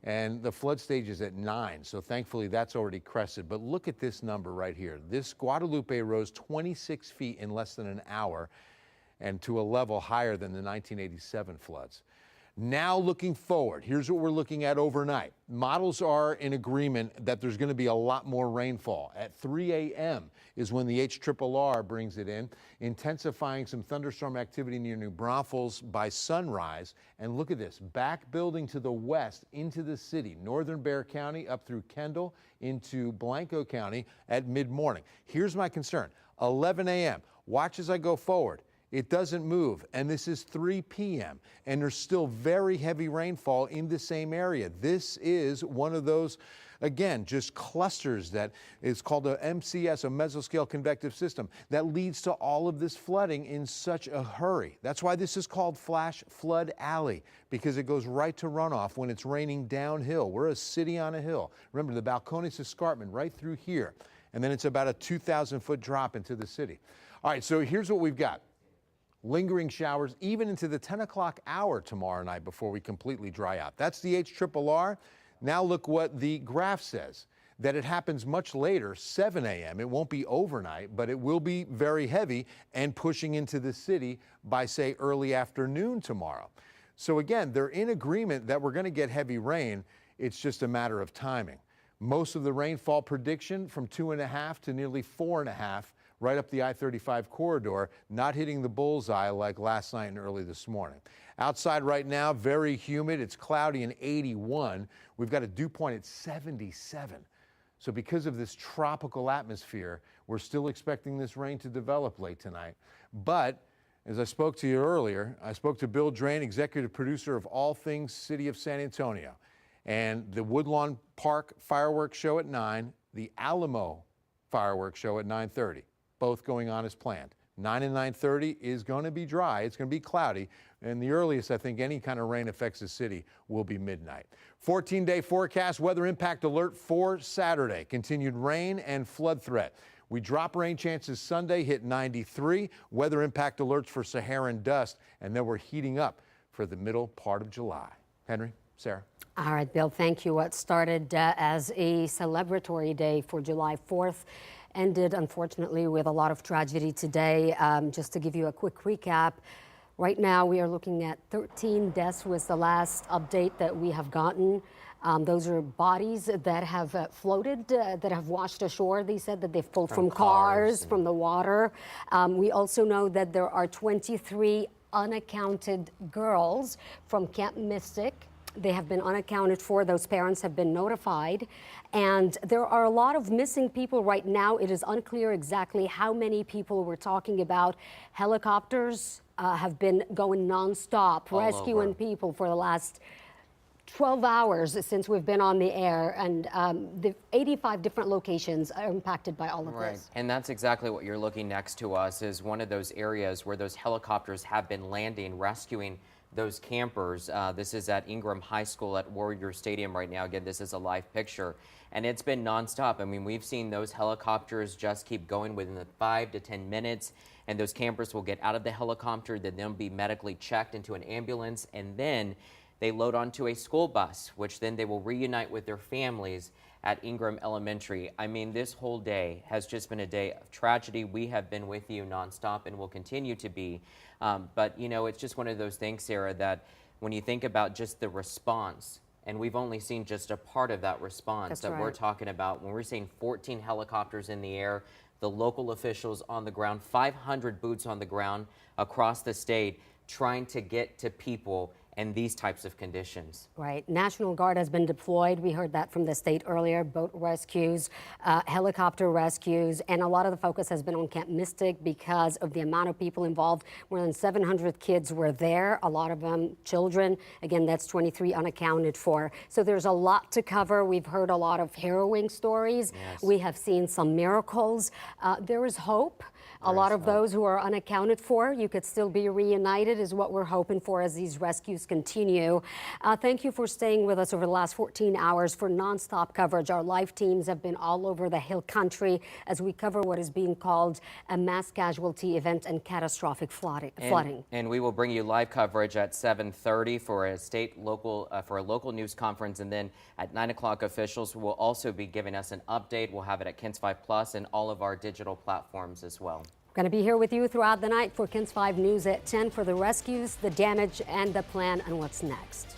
and the flood stage is at 9, so thankfully that's already crested. But look at this number right here. This Guadalupe rose 26 feet in less than an hour and to a level higher than the 1987 floods. Now looking forward, here's what we're looking at overnight. Models are in agreement that there's going to be a lot more rainfall. At 3 a.m. is when the HRRR brings it in, intensifying some thunderstorm activity near New Braunfels by sunrise. And look at this, back building to the west into the city, northern Bexar County up through Kendall into Blanco County at mid-morning. Here's my concern, 11 a.m. Watch as I go forward. It doesn't move, and this is 3 p.m., and there's still very heavy rainfall in the same area. This is one of those, again, just clusters that is called a MCS, a mesoscale convective system, that leads to all of this flooding in such a hurry. That's why this is called Flash Flood Alley, because it goes right to runoff when it's raining downhill. We're a city on a hill. Remember, the Balcones Escarpment right through here, and then it's about a 2,000-foot drop into the city. All right, so here's what we've got. Lingering showers even into the 10 o'clock hour tomorrow night before we completely dry out. That's the HRRR. Now look what the graph says, that it happens much later, 7 a.m. It won't be overnight, but it will be very heavy and pushing into the city by, say, early afternoon tomorrow. So again, they're in agreement that we're going to get heavy rain. It's just a matter of timing. Most of the rainfall prediction from 2.5 to nearly 4.5 right up the I-35 corridor, not hitting the bullseye like last night and early this morning. Outside right now, very humid. It's cloudy and 81. We've got a dew point at 77. So because of this tropical atmosphere, we're still expecting this rain to develop late tonight. But as I spoke to you earlier, I spoke to Bill Drain, executive producer of All Things City of San Antonio. And the Woodlawn Park fireworks show at 9, the Alamo fireworks show at 9:30. Both going on as planned. 9 and 9:30 is going to be dry. It's going to be cloudy. And the earliest I think any kind of rain affects the city will be midnight. 14-day forecast weather impact alert for Saturday. Continued rain and flood threat. We drop rain chances Sunday, hit 93. Weather impact alerts for Saharan dust. And then we're heating up for the middle part of July. Henry, Sarah. All right, Bill, thank you. What started as a celebratory day for July 4th ended, unfortunately, with a lot of tragedy today. Just to give you a quick recap, right now we are looking at 13 deaths was the last update that we have gotten. Those are bodies that have floated, that have washed ashore. They said that they've pulled from cars, from the water. We also know that there are 23 unaccounted girls from Camp Mystic. They have been unaccounted for. Those parents have been notified. And there are a lot of missing people right now. It is unclear exactly how many people we're talking about. Helicopters have been going nonstop, rescuing people for the last 12 hours since we've been on the air, and the 85 different locations are impacted by all of this. And that's exactly what you're looking next to us is one of those areas where those helicopters have been landing, rescuing those campers. This is at Ingram High School at Warrior Stadium right now. Again, this is a live picture, and it's been nonstop. I mean, we've seen those helicopters just keep going within the 5 to 10 minutes, and those campers will get out of the helicopter, then they'll be medically checked into an ambulance, and then they load onto a school bus, which then they will reunite with their families at Ingram Elementary. I mean, this whole day has just been a day of tragedy. We have been with you nonstop and will continue to be. But, you know, it's just one of those things, Sarah, that when you think about just the response, and we've only seen just a part of that response we're talking about, when we're seeing 14 helicopters in the air, the local officials on the ground, 500 boots on the ground across the state trying to get to people in these types of conditions. Right. National Guard has been deployed. We heard that from the state earlier. Boat rescues, helicopter rescues, and a lot of the focus has been on Camp Mystic because of the amount of people involved. More than 700 kids were there, a lot of them children. Again, that's 23 unaccounted for. So there's a lot to cover. We've heard a lot of harrowing stories. Yes. We have seen some miracles. There is hope. A lot of those who are unaccounted for, you could still be reunited is what we're hoping for as these rescues continue. Thank you for staying with us over the last 14 hours for nonstop coverage. Our live teams have been all over the Hill Country as we cover what is being called a mass casualty event and catastrophic flooding. And we will bring you live coverage at 7:30 for a local news conference, and then at 9 o'clock officials will also be giving us an update. We'll have it at KENS 5 Plus and all of our digital platforms as well. Going to be here with you throughout the night for KENS 5 News at 10 for the rescues, the damage, and the plan on what's next.